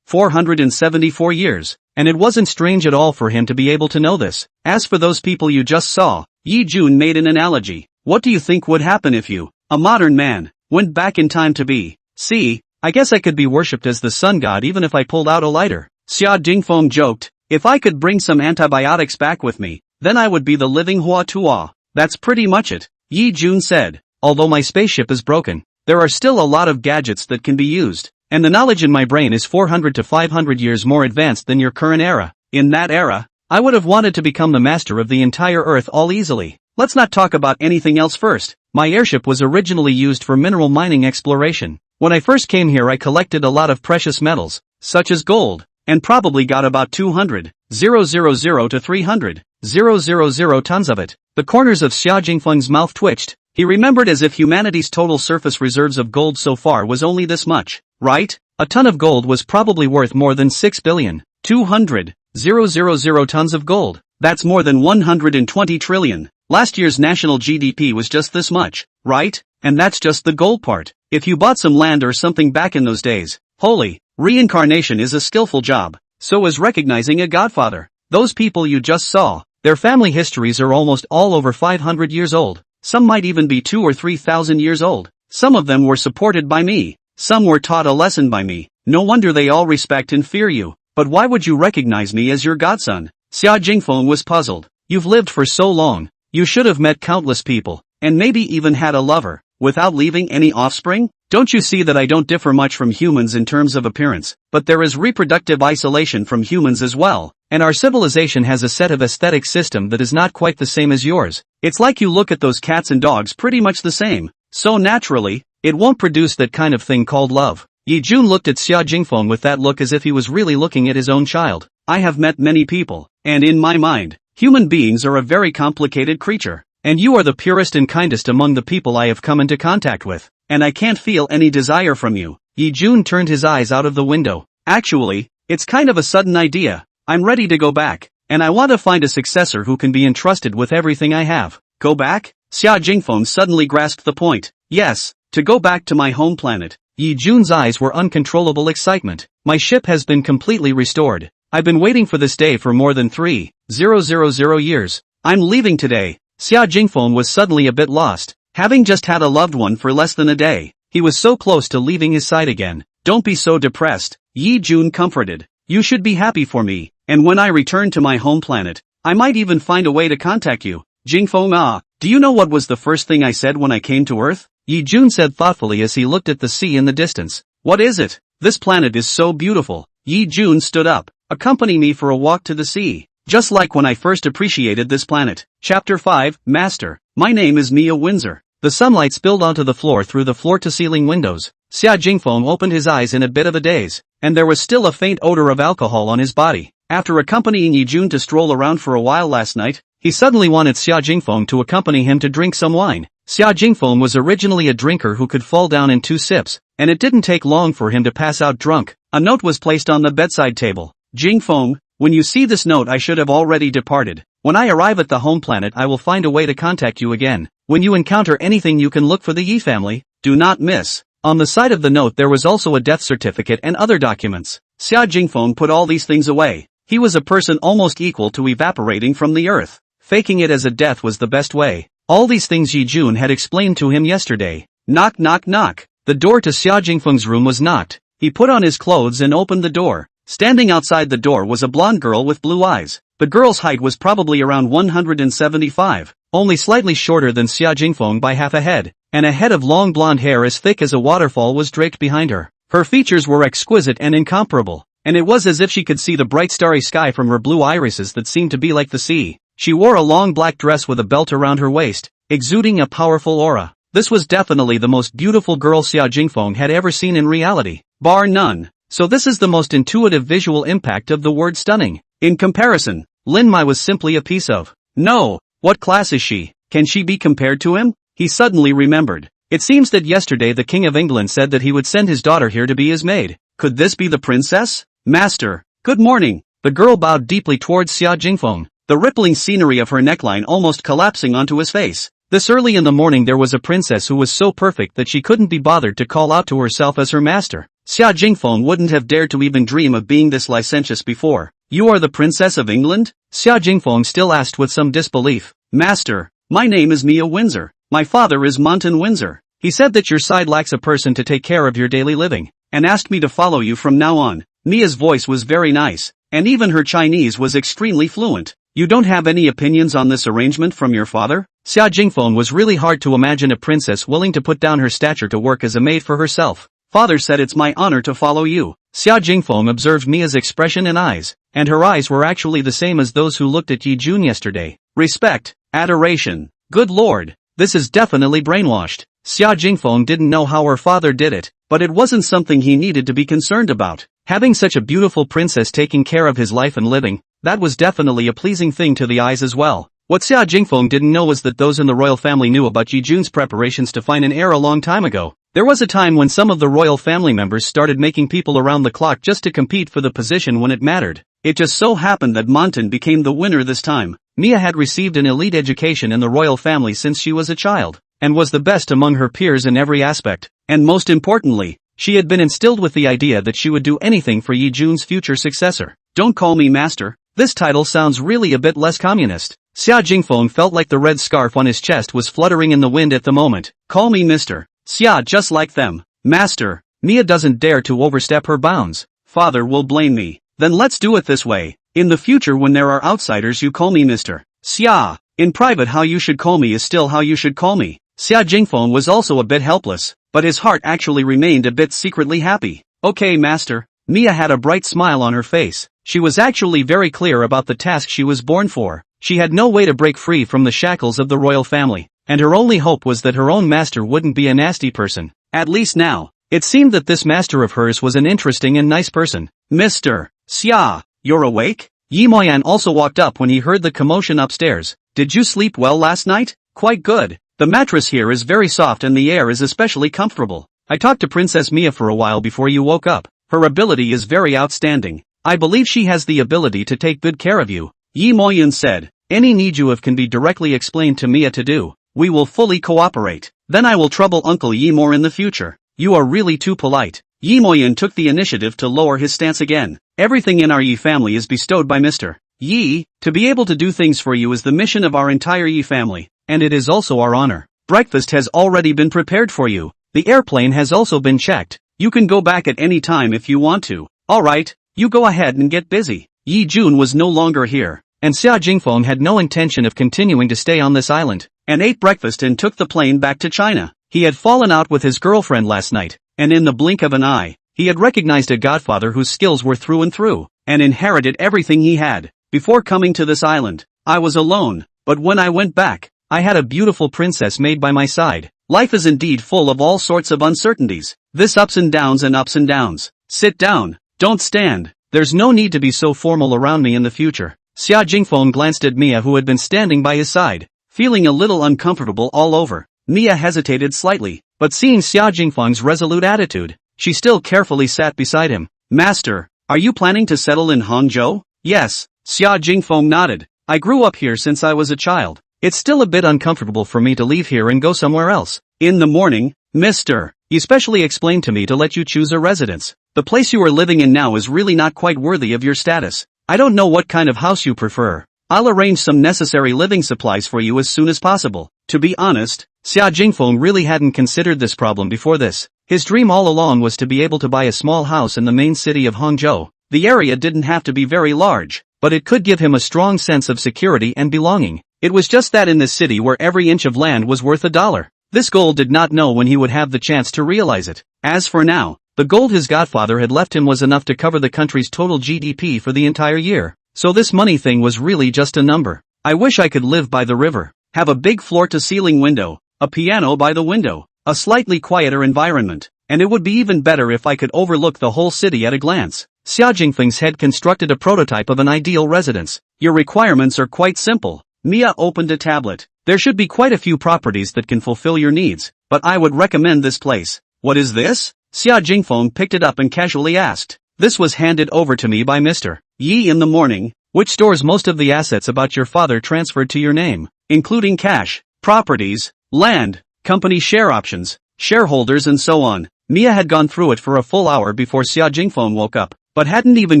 474 years, and it wasn't strange at all for him to be able to know this. As for those people you just saw, Yi Jun made an analogy. What do you think would happen if you, a modern man, went back in time to be? See, I guess I could be worshipped as the sun god even if I pulled out a lighter. Xia Jingfeng joked. If I could bring some antibiotics back with me, then I would be the living Hua Tua. That's pretty much it, Yi Jun said. Although my spaceship is broken, there are still a lot of gadgets that can be used, and the knowledge in my brain is 400 to 500 years more advanced than your current era. In that era, I would have wanted to become the master of the entire Earth all easily. Let's not talk about anything else first. My airship was originally used for mineral mining exploration. When I first came here I collected a lot of precious metals, such as gold, and probably got about 200,000 to 300,000 tons of it. The corners of Xia Jingfeng's mouth twitched. He remembered as if humanity's total surface reserves of gold so far was only this much, right? A ton of gold was probably worth more than 6,200,000 tons of gold. That's more than 120 trillion. Last year's national GDP was just this much, right? And that's just the gold part. If you bought some land or something back in those days, holy, reincarnation is a skillful job. So is recognizing a godfather. Those people you just saw, their family histories are almost all over 500 years old. some might even be 2 or 3,000 years old. Some of them were supported by me, some were taught a lesson by me. No wonder they all respect and fear you. But why would you recognize me as your godson? Xia Jingfeng was puzzled. You've lived for so long, you should have met countless people, and maybe even had a lover, without leaving any offspring? Don't you see that I don't differ much from humans in terms of appearance, but there is reproductive isolation from humans as well, and our civilization has a set of aesthetic system that is not quite the same as yours. It's like you look at those cats and dogs pretty much the same, so naturally, it won't produce that kind of thing called love. Yi Jun looked at Xia Jingfeng with that look as if he was really looking at his own child. I have met many people, and in my mind, human beings are a very complicated creature, and you are the purest and kindest among the people I have come into contact with. And I can't feel any desire from you. Yi Jun turned his eyes out of the window. Actually, it's kind of a sudden idea. I'm ready to go back, and I want to find a successor who can be entrusted with everything I have. Go back? Xia Jingfeng suddenly grasped the point. Yes, to go back to my home planet. Yi Jun's eyes were uncontrollable excitement. My ship has been completely restored. I've been waiting for this day for more than 3,000 years. I'm leaving today. Xia Jingfeng was suddenly a bit lost. Having just had a loved one for less than a day, he was so close to leaving his side again. Don't be so depressed, Yi Jun comforted. You should be happy for me, and when I return to my home planet, I might even find a way to contact you. Jingfeng, do you know what was the first thing I said when I came to Earth? Yi Jun said thoughtfully as he looked at the sea in the distance. What is it? This planet is so beautiful. Yi Jun stood up. Accompany me for a walk to the sea. Just like when I first appreciated this planet. Chapter 5, Master. My name is Mia Windsor. The sunlight spilled onto the floor through the floor-to-ceiling windows. Xia Jingfeng opened his eyes in a bit of a daze, and there was still a faint odor of alcohol on his body. After accompanying Yi Jun to stroll around for a while last night, he suddenly wanted Xia Jingfeng to accompany him to drink some wine. Xia Jingfeng was originally a drinker who could fall down in 2 sips, and it didn't take long for him to pass out drunk. A note was placed on the bedside table. Jingfeng, when you see this note I should have already departed. When I arrive at the home planet I will find a way to contact you again. When you encounter anything you can look for the Yi family. Do not miss. On the side of the note there was also a death certificate and other documents. Xia Jingfeng put all these things away. He was a person almost equal to evaporating from the earth. Faking it as a death was the best way. All these things Yi Jun had explained to him yesterday. Knock knock knock. The door to Xia Jingfeng's room was knocked. He put on his clothes and opened the door. Standing outside the door was a blonde girl with blue eyes. The girl's height was probably around 175, only slightly shorter than Xia Jingfeng by half a head, and a head of long blonde hair as thick as a waterfall was draped behind her. Her features were exquisite and incomparable, and it was as if she could see the bright starry sky from her blue irises that seemed to be like the sea. She wore a long black dress with a belt around her waist, exuding a powerful aura. This was definitely the most beautiful girl Xia Jingfeng had ever seen in reality, bar none. So this is the most intuitive visual impact of the word stunning. In comparison, Lin Mai was simply a piece of. No, what class is she? Can she be compared to him? He suddenly remembered. It seems that yesterday the King of England said that he would send his daughter here to be his maid. Could this be the princess? Master, good morning. The girl bowed deeply towards Xia Jingfeng, the rippling scenery of her neckline almost collapsing onto his face. This early in the morning there was a princess who was so perfect that she couldn't be bothered to call out to herself as her master. Xia Jingfeng wouldn't have dared to even dream of being this licentious before. You are the Princess of England? Xia Jingfeng still asked with some disbelief. Master, my name is Mia Windsor. My father is Montan Windsor. He said that your side lacks a person to take care of your daily living, and asked me to follow you from now on. Mia's voice was very nice, and even her Chinese was extremely fluent. You don't have any opinions on this arrangement from your father? Xia Jingfeng was really hard to imagine a princess willing to put down her stature to work as a maid for herself. Father said it's my honor to follow you. Xia Jingfeng observed Mia's expression and eyes, and her eyes were actually the same as those who looked at Yi Jun yesterday. Respect, adoration. Good lord, this is definitely brainwashed. Xia Jingfeng didn't know how her father did it, but it wasn't something he needed to be concerned about. Having such a beautiful princess taking care of his life and living, that was definitely a pleasing thing to the eyes as well. What Xia Jingfeng didn't know was that those in the royal family knew about Yi Jun's preparations to find an heir a long time ago. There was a time when some of the royal family members started making people around the clock just to compete for the position when it mattered. It just so happened that Montan became the winner this time. Mia had received an elite education in the royal family since she was a child, and was the best among her peers in every aspect. And most importantly, she had been instilled with the idea that she would do anything for Yi Jun's future successor. Don't call me master, This title sounds really a bit less communist. Xia Jingfeng felt like the red scarf on his chest was fluttering in the wind at the moment. Call me Mr. Xia just like them. Master. Mia doesn't dare to overstep her bounds. Father will blame me. Then let's do it this way. In the future when there are outsiders you call me Mr. Xia. In private how you should call me is still how you should call me. Xia Jingfeng was also a bit helpless, but his heart actually remained a bit secretly happy. Okay master. Mia had a bright smile on her face. She was actually very clear about the task she was born for. She had no way to break free from the shackles of the royal family, and her only hope was that her own master wouldn't be a nasty person. At least now. It seemed that this master of hers was an interesting and nice person. Mr. Xia, you're awake? Yi Moyan also walked up when he heard the commotion upstairs. Did you sleep well last night? Quite good. The mattress here is very soft and the air is especially comfortable. I talked to Princess Mia for a while before you woke up. Her ability is very outstanding. I believe she has the ability to take good care of you. Yi Moyan said. Any need you have can be directly explained to Mia to do. We will fully cooperate. Then I will trouble Uncle Yi more in the future. You are really too polite. Yi Moyan took the initiative to lower his stance again. Everything in our Yi family is bestowed by Mr. Yi. To be able to do things for you is the mission of our entire Yi family, and it is also our honor. Breakfast has already been prepared for you. The airplane has also been checked. You can go back at any time if you want to. Alright, you go ahead and get busy. Yi Jun was no longer here, and Xia Jingfeng had no intention of continuing to stay on this island, and ate breakfast and took the plane back to China. He had fallen out with his girlfriend last night, and in the blink of an eye, he had recognized a godfather whose skills were through and through, and inherited everything he had. Before coming to this island, I was alone, but when I went back, I had a beautiful princess maid by my side. Life is indeed full of all sorts of uncertainties. This ups and downs and ups and downs. Sit down, don't stand. There's no need to be so formal around me in the future. Xia Jingfeng glanced at Mia who had been standing by his side, feeling a little uncomfortable all over. Mia hesitated slightly, but seeing Xia Jingfeng's resolute attitude, she still carefully sat beside him. Master, are you planning to settle in Hangzhou? Yes. Xia Jingfeng nodded. I grew up here since I was a child. It's still a bit uncomfortable for me to leave here and go somewhere else. In the morning, Mr. He specially explained to me to let you choose a residence. The place you are living in now is really not quite worthy of your status. I don't know what kind of house you prefer. I'll arrange some necessary living supplies for you as soon as possible. To be honest, Xia Jingfeng really hadn't considered this problem before this. His dream all along was to be able to buy a small house in the main city of Hangzhou. The area didn't have to be very large, but it could give him a strong sense of security and belonging. It was just that in this city where every inch of land was worth $1. This goal did not know when he would have the chance to realize it. As for now, the gold his godfather had left him was enough to cover the country's total GDP for the entire year. So this money thing was really just a number. I wish I could live by the river, have a big floor-to-ceiling window, a piano by the window, a slightly quieter environment, and it would be even better if I could overlook the whole city at a glance. Xia Jingfeng's head constructed a prototype of an ideal residence. Your requirements are quite simple. Mia opened a tablet. There should be quite a few properties that can fulfill your needs, but I would recommend this place. What is this? Xia Jingfeng picked it up and casually asked. This was handed over to me by Mr. Yi in the morning, which stores most of the assets about your father transferred to your name, including cash, properties, land, company share options, shareholders and so on. Mia had gone through it for a full hour before Xia Jingfeng woke up, but hadn't even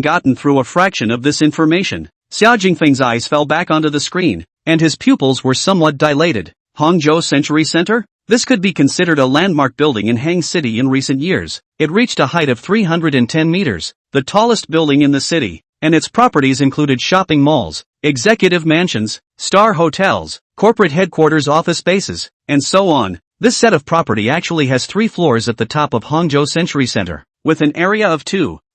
gotten through a fraction of this information. Xia Jingfeng's eyes fell back onto the screen, and his pupils were somewhat dilated. Hangzhou Century Center? This could be considered a landmark building in Hang City in recent years. It reached a height of 310 meters, the tallest building in the city, and its properties included shopping malls, executive mansions, star hotels, corporate headquarters office spaces, and so on. This set of property actually has 3 floors at the top of Hangzhou Century Center, with an area of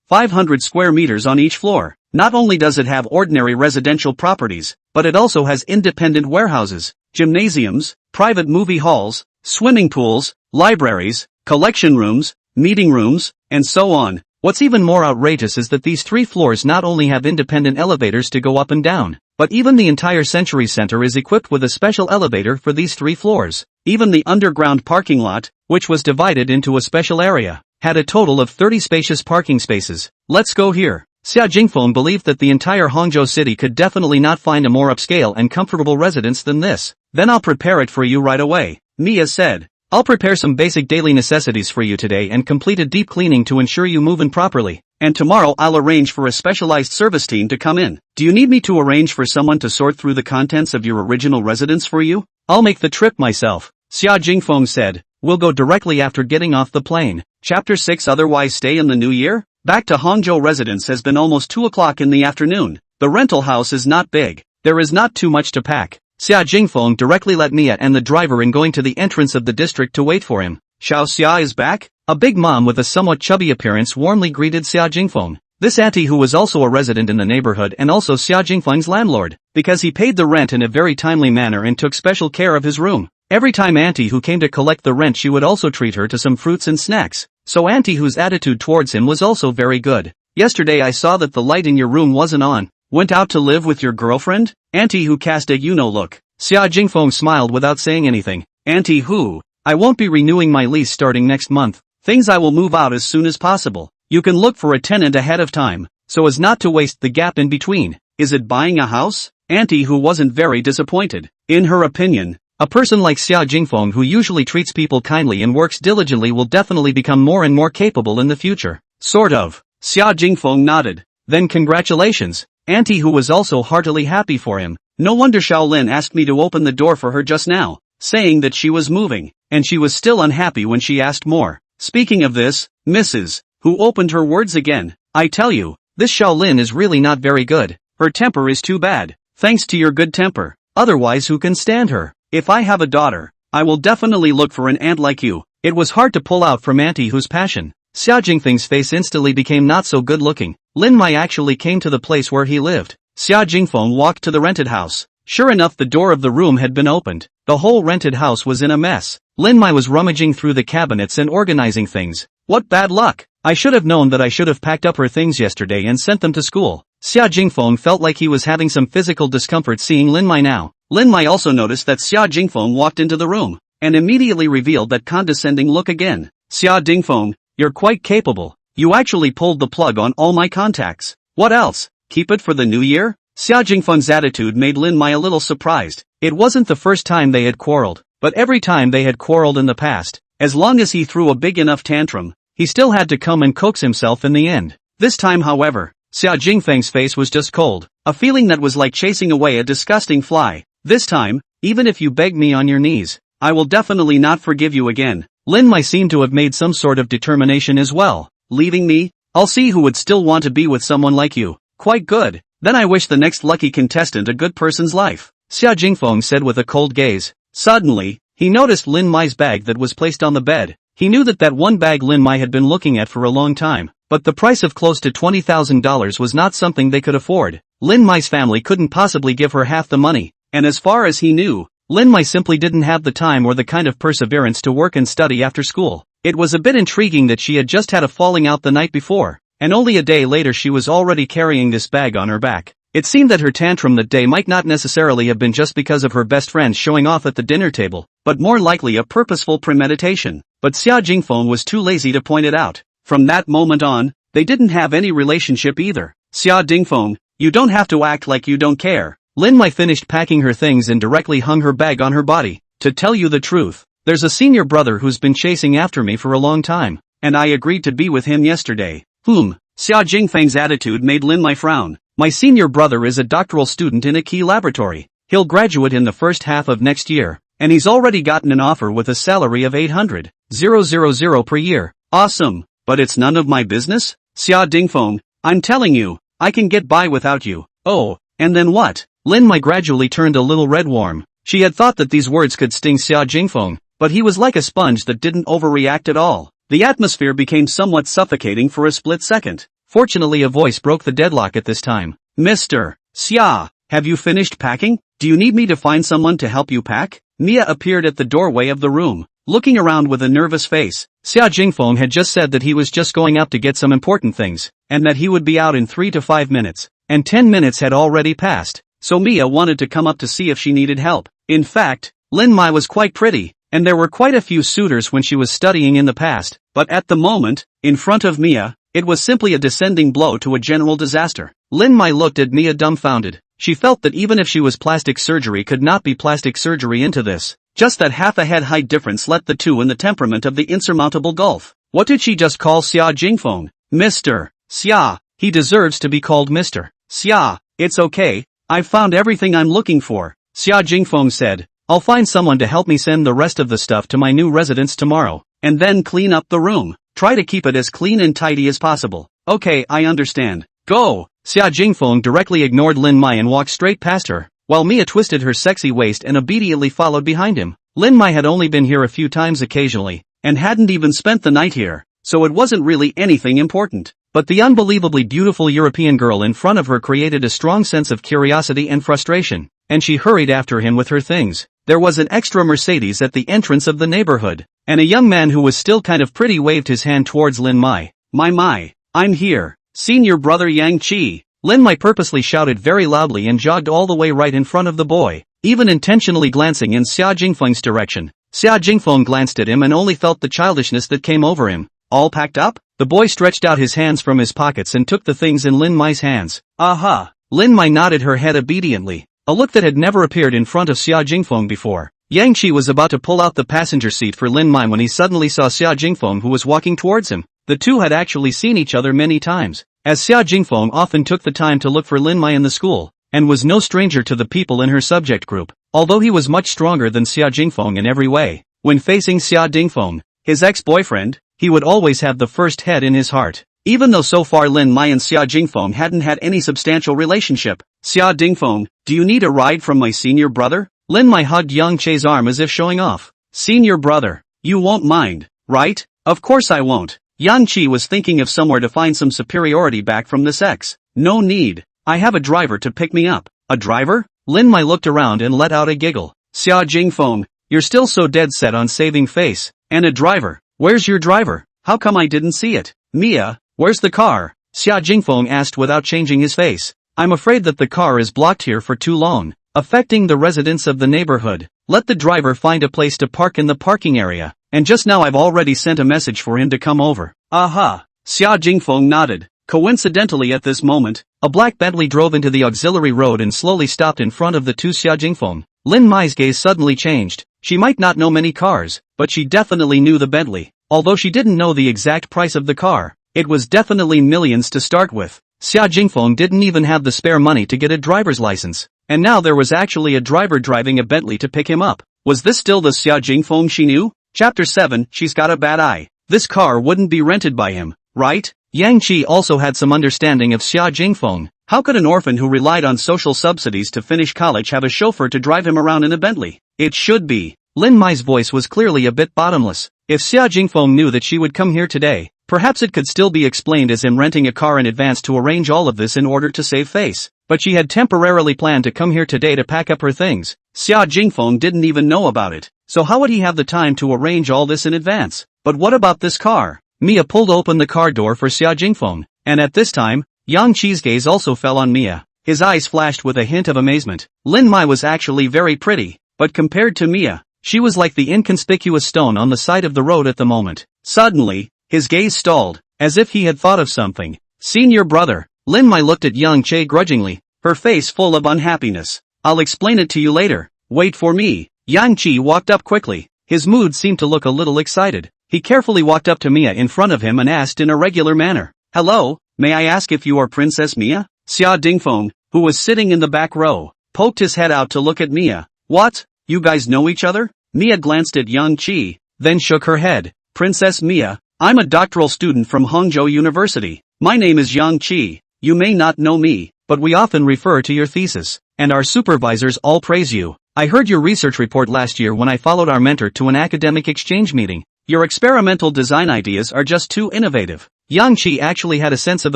500 square meters on each floor. Not only does it have ordinary residential properties, but it also has independent warehouses, gymnasiums, private movie halls, swimming pools, libraries, collection rooms, meeting rooms, and so on. What's even more outrageous is that these 3 floors not only have independent elevators to go up and down, but even the entire Century Center is equipped with a special elevator for these 3 floors. Even the underground parking lot, which was divided into a special area, had a total of 30 spacious parking spaces. Let's go here. Xia Jingfeng believed that the entire Hangzhou city could definitely not find a more upscale and comfortable residence than this. Then I'll prepare it for you right away, Mia said. I'll prepare some basic daily necessities for you today and complete a deep cleaning to ensure you move in properly. and tomorrow I'll arrange for a specialized service team to come in. Do you need me to arrange for someone to sort through the contents of your original residence for you? I'll make the trip myself, Xia Jingfeng said. We'll go directly after getting off the plane. Chapter 6 Otherwise stay in the new year? Back to Hangzhou residence has been almost 2 o'clock in the afternoon. The rental house is not big. There is not too much to pack. Xia Jingfeng directly let Mia and the driver in going to the entrance of the district to wait for him. Xiao Xia is back? A big mom with a somewhat chubby appearance warmly greeted Xia Jingfeng. This auntie who was also a resident in the neighborhood and also Xia Jingfeng's landlord, because he paid the rent in a very timely manner and took special care of his room. Every time auntie who came to collect the rent she would also treat her to some fruits and snacks. So auntie whose attitude towards him was also very good. Yesterday I saw that the light in your room wasn't on. Went out to live with your girlfriend? Auntie who cast a look. Xia Jingfeng smiled without saying anything. Auntie who? I won't be renewing my lease starting next month. Things I will move out as soon as possible. You can look for a tenant ahead of time, so as not to waste the gap in between. Is it buying a house? Auntie who wasn't very disappointed. In her opinion, a person like Xia Jingfeng who usually treats people kindly and works diligently will definitely become more and more capable in the future. Sort of. Xia Jingfeng nodded. Then congratulations. Auntie who was also heartily happy for him. No wonder Shaolin asked me to open the door for her just now, saying that she was moving, and she was still unhappy when she asked more. Speaking of this, Mrs. who opened her words again. I tell you, this Shaolin is really not very good. Her temper is too bad. Thanks to your good temper. Otherwise who can stand her? If I have a daughter, I will definitely look for an aunt like you. It was hard to pull out from auntie whose passion. Xia Jingfeng's face instantly became not so good looking. Lin Mai actually came to the place where he lived. Xia Jingfeng walked to the rented house. Sure enough, the door of the room had been opened. The whole rented house was in a mess. Lin Mai was rummaging through the cabinets and organizing things. What bad luck! I should have known that I should have packed up her things yesterday and sent them to school. Xia Jingfeng felt like he was having some physical discomfort seeing Lin Mai now. Lin Mai also noticed that Xia Jingfeng walked into the room, and immediately revealed that condescending look again. Xia Jingfeng, you're quite capable. You actually pulled the plug on all my contacts. What else? Keep it for the new year? Xia Jingfeng's attitude made Lin Mai a little surprised. It wasn't the first time they had quarreled, but every time they had quarreled in the past, as long as he threw a big enough tantrum, he still had to come and coax himself in the end. This time however, Xia Jingfeng's face was just cold, a feeling that was like chasing away a disgusting fly. This time, even if you beg me on your knees, I will definitely not forgive you again. Lin Mai seemed to have made some sort of determination as well. Leaving me? I'll see who would still want to be with someone like you. Quite good. Then I wish the next lucky contestant a good person's life. Xia Jingfeng said with a cold gaze. Suddenly, he noticed Lin Mai's bag that was placed on the bed. He knew that one bag Lin Mai had been looking at for a long time, but the price of close to $20,000 was not something they could afford. Lin Mai's family couldn't possibly give her half the money, and as far as he knew, Lin Mai simply didn't have the time or the kind of perseverance to work and study after school. It was a bit intriguing that she had just had a falling out the night before, and only a day later she was already carrying this bag on her back. It seemed that her tantrum that day might not necessarily have been just because of her best friend showing off at the dinner table, but more likely a purposeful premeditation. But Xia Jingfeng was too lazy to point it out. From that moment on, they didn't have any relationship either. Xia Jingfeng, you don't have to act like you don't care. Lin Mai finished packing her things and directly hung her bag on her body. To tell you the truth, there's a senior brother who's been chasing after me for a long time, and I agreed to be with him yesterday. Xia Jingfeng's attitude made Lin Mai frown. My senior brother is a doctoral student in a key laboratory. He'll graduate in the first half of next year, and he's already gotten an offer with a salary of 800,000 per year. Awesome, but it's none of my business? Xia Jingfeng, I'm telling you, I can get by without you. Oh, and then what? Lin Mai gradually turned a little red warm. She had thought that these words could sting Xia Jingfeng, but he was like a sponge that didn't overreact at all. The atmosphere became somewhat suffocating for a split second. Fortunately a voice broke the deadlock at this time. Mr. Xia, have you finished packing? Do you need me to find someone to help you pack? Mia appeared at the doorway of the room, looking around with a nervous face. Xia Jingfeng had just said that he was just going up to get some important things, and that he would be out in 3 to 5 minutes, and 10 minutes had already passed. So Mia wanted to come up to see if she needed help. In fact, Lin Mai was quite pretty, and there were quite a few suitors when she was studying in the past, but at the moment, in front of Mia, it was simply a descending blow to a general disaster. Lin Mai looked at Mia dumbfounded. She felt that even if she was plastic surgery could not be plastic surgery into this. Just that half a head height difference let the two in the temperament of the insurmountable gulf. What did she just call Xia Jingfeng? Mr. Xia, he deserves to be called Mr. Xia, it's okay, I've found everything I'm looking for, Xia Jingfeng said. I'll find someone to help me send the rest of the stuff to my new residence tomorrow, and then clean up the room. Try to keep it as clean and tidy as possible. Okay, I understand. Go! Xia Jingfeng directly ignored Lin Mai and walked straight past her, while Mia twisted her sexy waist and obediently followed behind him. Lin Mai had only been here a few times occasionally, and hadn't even spent the night here, so it wasn't really anything important. But the unbelievably beautiful European girl in front of her created a strong sense of curiosity and frustration, and she hurried after him with her things. There was an extra Mercedes at the entrance of the neighborhood, and a young man who was still kind of pretty waved his hand towards Lin Mai. My, I'm here. Senior brother Yang Qi. Lin Mai purposely shouted very loudly and jogged all the way right in front of the boy, even intentionally glancing in Xia Jingfeng's direction. Xia Jingfeng glanced at him and only felt the childishness that came over him. All packed up? The boy stretched out his hands from his pockets and took the things in Lin Mai's hands. Aha! Lin Mai nodded her head obediently, a look that had never appeared in front of Xia Jingfeng before. Yang Qi was about to pull out the passenger seat for Lin Mai when he suddenly saw Xia Jingfeng, who was walking towards him. The two had actually seen each other many times, as Xia Jingfeng often took the time to look for Lin Mai in the school, and was no stranger to the people in her subject group, although he was much stronger than Xia Jingfeng in every way. When facing Xia Jingfeng, his ex-boyfriend, he would always have the first head in his heart, even though so far Lin Mai and Xia Jingfeng hadn't had any substantial relationship. Xia Jingfeng, do you need a ride from my senior brother? Lin Mai hugged Yang Che's arm as if showing off. Senior brother, you won't mind, right? Of course I won't. Yang Qi was thinking of somewhere to find some superiority back from this ex. No need. I have a driver to pick me up. A driver? Lin Mai looked around and let out a giggle. Xia Jingfeng, you're still so dead set on saving face. And a driver. Where's your driver? How come I didn't see it? Mia, where's the car? Xia Jingfeng asked without changing his face. I'm afraid that the car is blocked here for too long, affecting the residents of the neighborhood. Let the driver find a place to park in the parking area, and just now I've already sent a message for him to come over. Aha! Xia Jingfeng nodded. Coincidentally at this moment, a black Bentley drove into the auxiliary road and slowly stopped in front of the two Xia Jingfeng. Lin Mai's gaze suddenly changed. She might not know many cars, but she definitely knew the Bentley. Although she didn't know the exact price of the car, it was definitely millions to start with. Xia Jingfeng didn't even have the spare money to get a driver's license, and now there was actually a driver driving a Bentley to pick him up. Was this still the Xia Jingfeng she knew? Chapter 7, She's Got a Bad Eye. This car wouldn't be rented by him, right? Yang Qi also had some understanding of Xia Jingfeng. How could an orphan who relied on social subsidies to finish college have a chauffeur to drive him around in a Bentley? It should be. Lin Mai's voice was clearly a bit bottomless. If Xia Jingfeng knew that she would come here today, perhaps it could still be explained as him renting a car in advance to arrange all of this in order to save face. But she had temporarily planned to come here today to pack up her things. Xia Jingfeng didn't even know about it, so how would he have the time to arrange all this in advance? But what about this car? Mia pulled open the car door for Xia Jingfeng, and at this time, Yang Qi's gaze also fell on Mia. His eyes flashed with a hint of amazement. Lin Mai was actually very pretty, but compared to Mia, she was like the inconspicuous stone on the side of the road at the moment. Suddenly, his gaze stalled, as if he had thought of something. Senior brother. Lin Mai looked at Yang Che grudgingly, her face full of unhappiness. I'll explain it to you later. Wait for me. Yang Qi walked up quickly. His mood seemed to look a little excited. He carefully walked up to Mia in front of him and asked in a regular manner. Hello, may I ask if you are Princess Mia? Xia Jingfeng, who was sitting in the back row, poked his head out to look at Mia. What? You guys know each other? Mia glanced at Yang Qi, then shook her head. Princess Mia, I'm a doctoral student from Hangzhou University. My name is Yang Qi. You may not know me, but we often refer to your thesis, and our supervisors all praise you. I heard your research report last year when I followed our mentor to an academic exchange meeting. Your experimental design ideas are just too innovative. Yang Qi actually had a sense of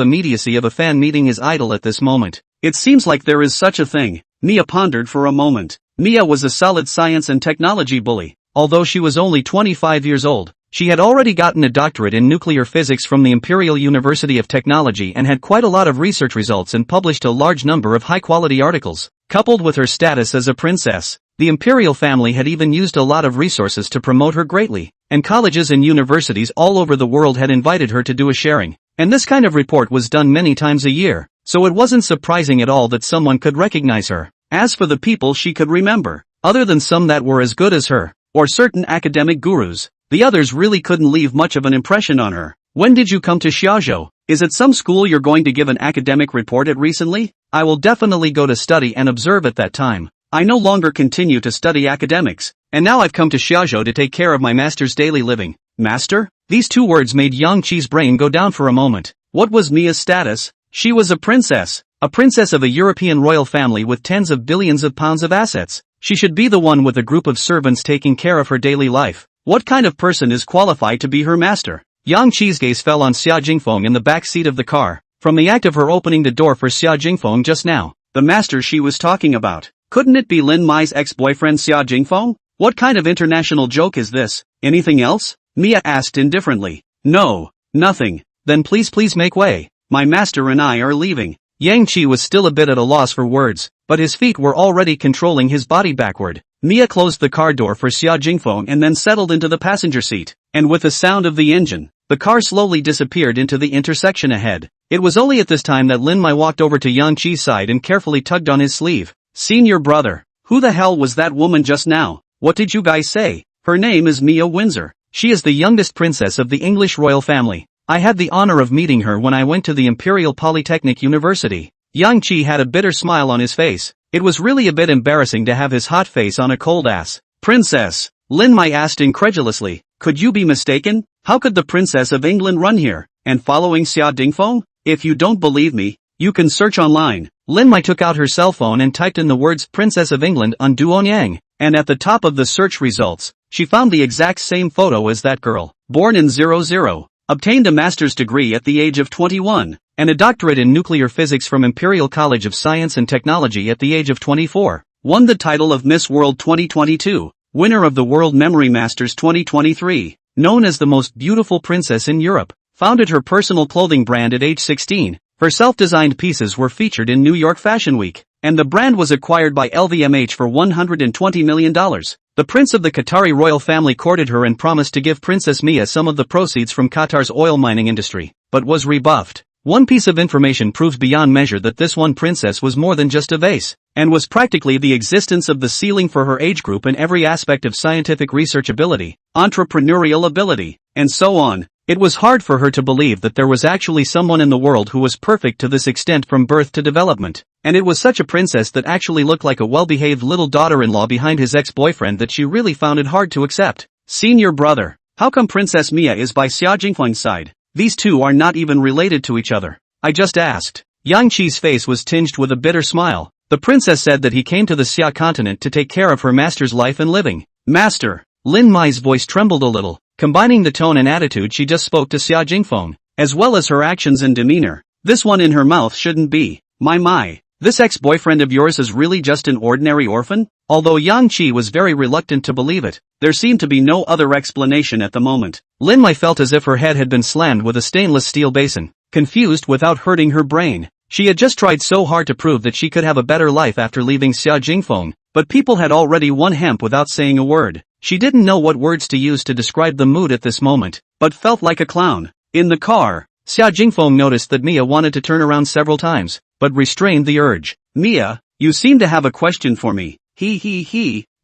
immediacy of a fan meeting his idol at this moment. It seems like there is such a thing. Mia pondered for a moment. Mia was a solid science and technology bully. Although she was only 25 years old, she had already gotten a doctorate in nuclear physics from the Imperial University of Technology and had quite a lot of research results and published a large number of high-quality articles. Coupled with her status as a princess, the imperial family had even used a lot of resources to promote her greatly, and colleges and universities all over the world had invited her to do a sharing. And this kind of report was done many times a year, so it wasn't surprising at all that someone could recognize her. As for the people she could remember, other than some that were as good as her, or certain academic gurus, the others really couldn't leave much of an impression on her. When did you come to Xiaozhou? Is it some school you're going to give an academic report at recently? I will definitely go to study and observe at that time. I no longer continue to study academics, and now I've come to Xiaozhou to take care of my master's daily living. Master? These two words made Yang Qi's brain go down for a moment. What was Mia's status? She was a princess of a European royal family with tens of billions of pounds of assets. She should be the one with a group of servants taking care of her daily life. What kind of person is qualified to be her master? Yang Qi's gaze fell on Xia Jingfeng in the back seat of the car, from the act of her opening the door for Xia Jingfeng just now. The master she was talking about. Couldn't it be Lin Mai's ex-boyfriend Xia Jingfeng? What kind of international joke is this? Anything else? Mia asked indifferently. No, nothing. Then please make way. My master and I are leaving. Yang Qi was still a bit at a loss for words, but his feet were already controlling his body backward. Mia closed the car door for Xia Jingfeng and then settled into the passenger seat, and with the sound of the engine, the car slowly disappeared into the intersection ahead. It was only at this time that Lin Mai walked over to Yang Qi's side and carefully tugged on his sleeve. Senior brother, who the hell was that woman just now? What did you guys say? Her name is Mia Windsor. She is the youngest princess of the English royal family. I had the honor of meeting her when I went to the Imperial Polytechnic University. Yang Qi had a bitter smile on his face. It was really a bit embarrassing to have his hot face on a cold ass. Princess, Lin Mai asked incredulously, could you be mistaken? How could the Princess of England run here, and following Xia Jingfeng? If you don't believe me, you can search online. Lin Mai took out her cell phone and typed in the words Princess of England on Duonyang, and at the top of the search results, she found the exact same photo as that girl. Born in 00, obtained a master's degree at the age of 21, and a doctorate in nuclear physics from Imperial College of Science and Technology at the age of 24. Won the title of Miss World 2022, winner of the World Memory Masters 2023, known as the most beautiful princess in Europe, founded her personal clothing brand at age 16. Her self-designed pieces were featured in New York Fashion Week, and the brand was acquired by LVMH for $120 million. The prince of the Qatari royal family courted her and promised to give Princess Mia some of the proceeds from Qatar's oil mining industry, but was rebuffed. One piece of information proves beyond measure that this one princess was more than just a vase, and was practically the existence of the ceiling for her age group in every aspect of scientific research ability, entrepreneurial ability, and so on. It was hard for her to believe that there was actually someone in the world who was perfect to this extent from birth to development, and it was such a princess that actually looked like a well-behaved little daughter-in-law behind his ex-boyfriend that she really found it hard to accept. Senior brother, how come Princess Mia is by Xia Jingfeng's side? These two are not even related to each other. I just asked. Yang Qi's face was tinged with a bitter smile. The princess said that he came to the Xia continent to take care of her master's life and living. Master. Lin Mai's voice trembled a little, combining the tone and attitude she just spoke to Xia Jingfeng, as well as her actions and demeanor. This one in her mouth shouldn't be. My. This ex-boyfriend of yours is really just an ordinary orphan? Although Yang Qi was very reluctant to believe it, there seemed to be no other explanation at the moment. Lin Mai felt as if her head had been slammed with a stainless steel basin, confused without hurting her brain. She had just tried so hard to prove that she could have a better life after leaving Xia Jingfeng, but people had already won hemp without saying a word. She didn't know what words to use to describe the mood at this moment, but felt like a clown. In the car, Xia Jingfeng noticed that Mia wanted to turn around several times, but restrained the urge. Mia, you seem to have a question for me.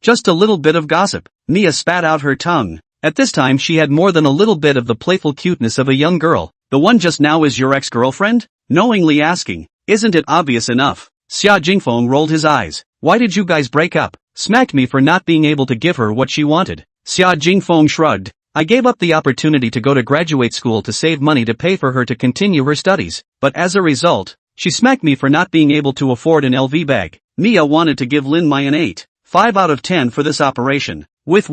Just a little bit of gossip. Mia spat out her tongue. At this time she had more than a little bit of the playful cuteness of a young girl. The one just now is your ex-girlfriend? Knowingly asking. Isn't it obvious enough? Xia Jingfeng rolled his eyes. Why did you guys break up? Smacked me for not being able to give her what she wanted. Xia Jingfeng shrugged. I gave up the opportunity to go to graduate school to save money to pay for her to continue her studies, but as a result, she smacked me for not being able to afford an LV bag. Mia wanted to give Lin Mai an 8.5 out of 10 for this operation, with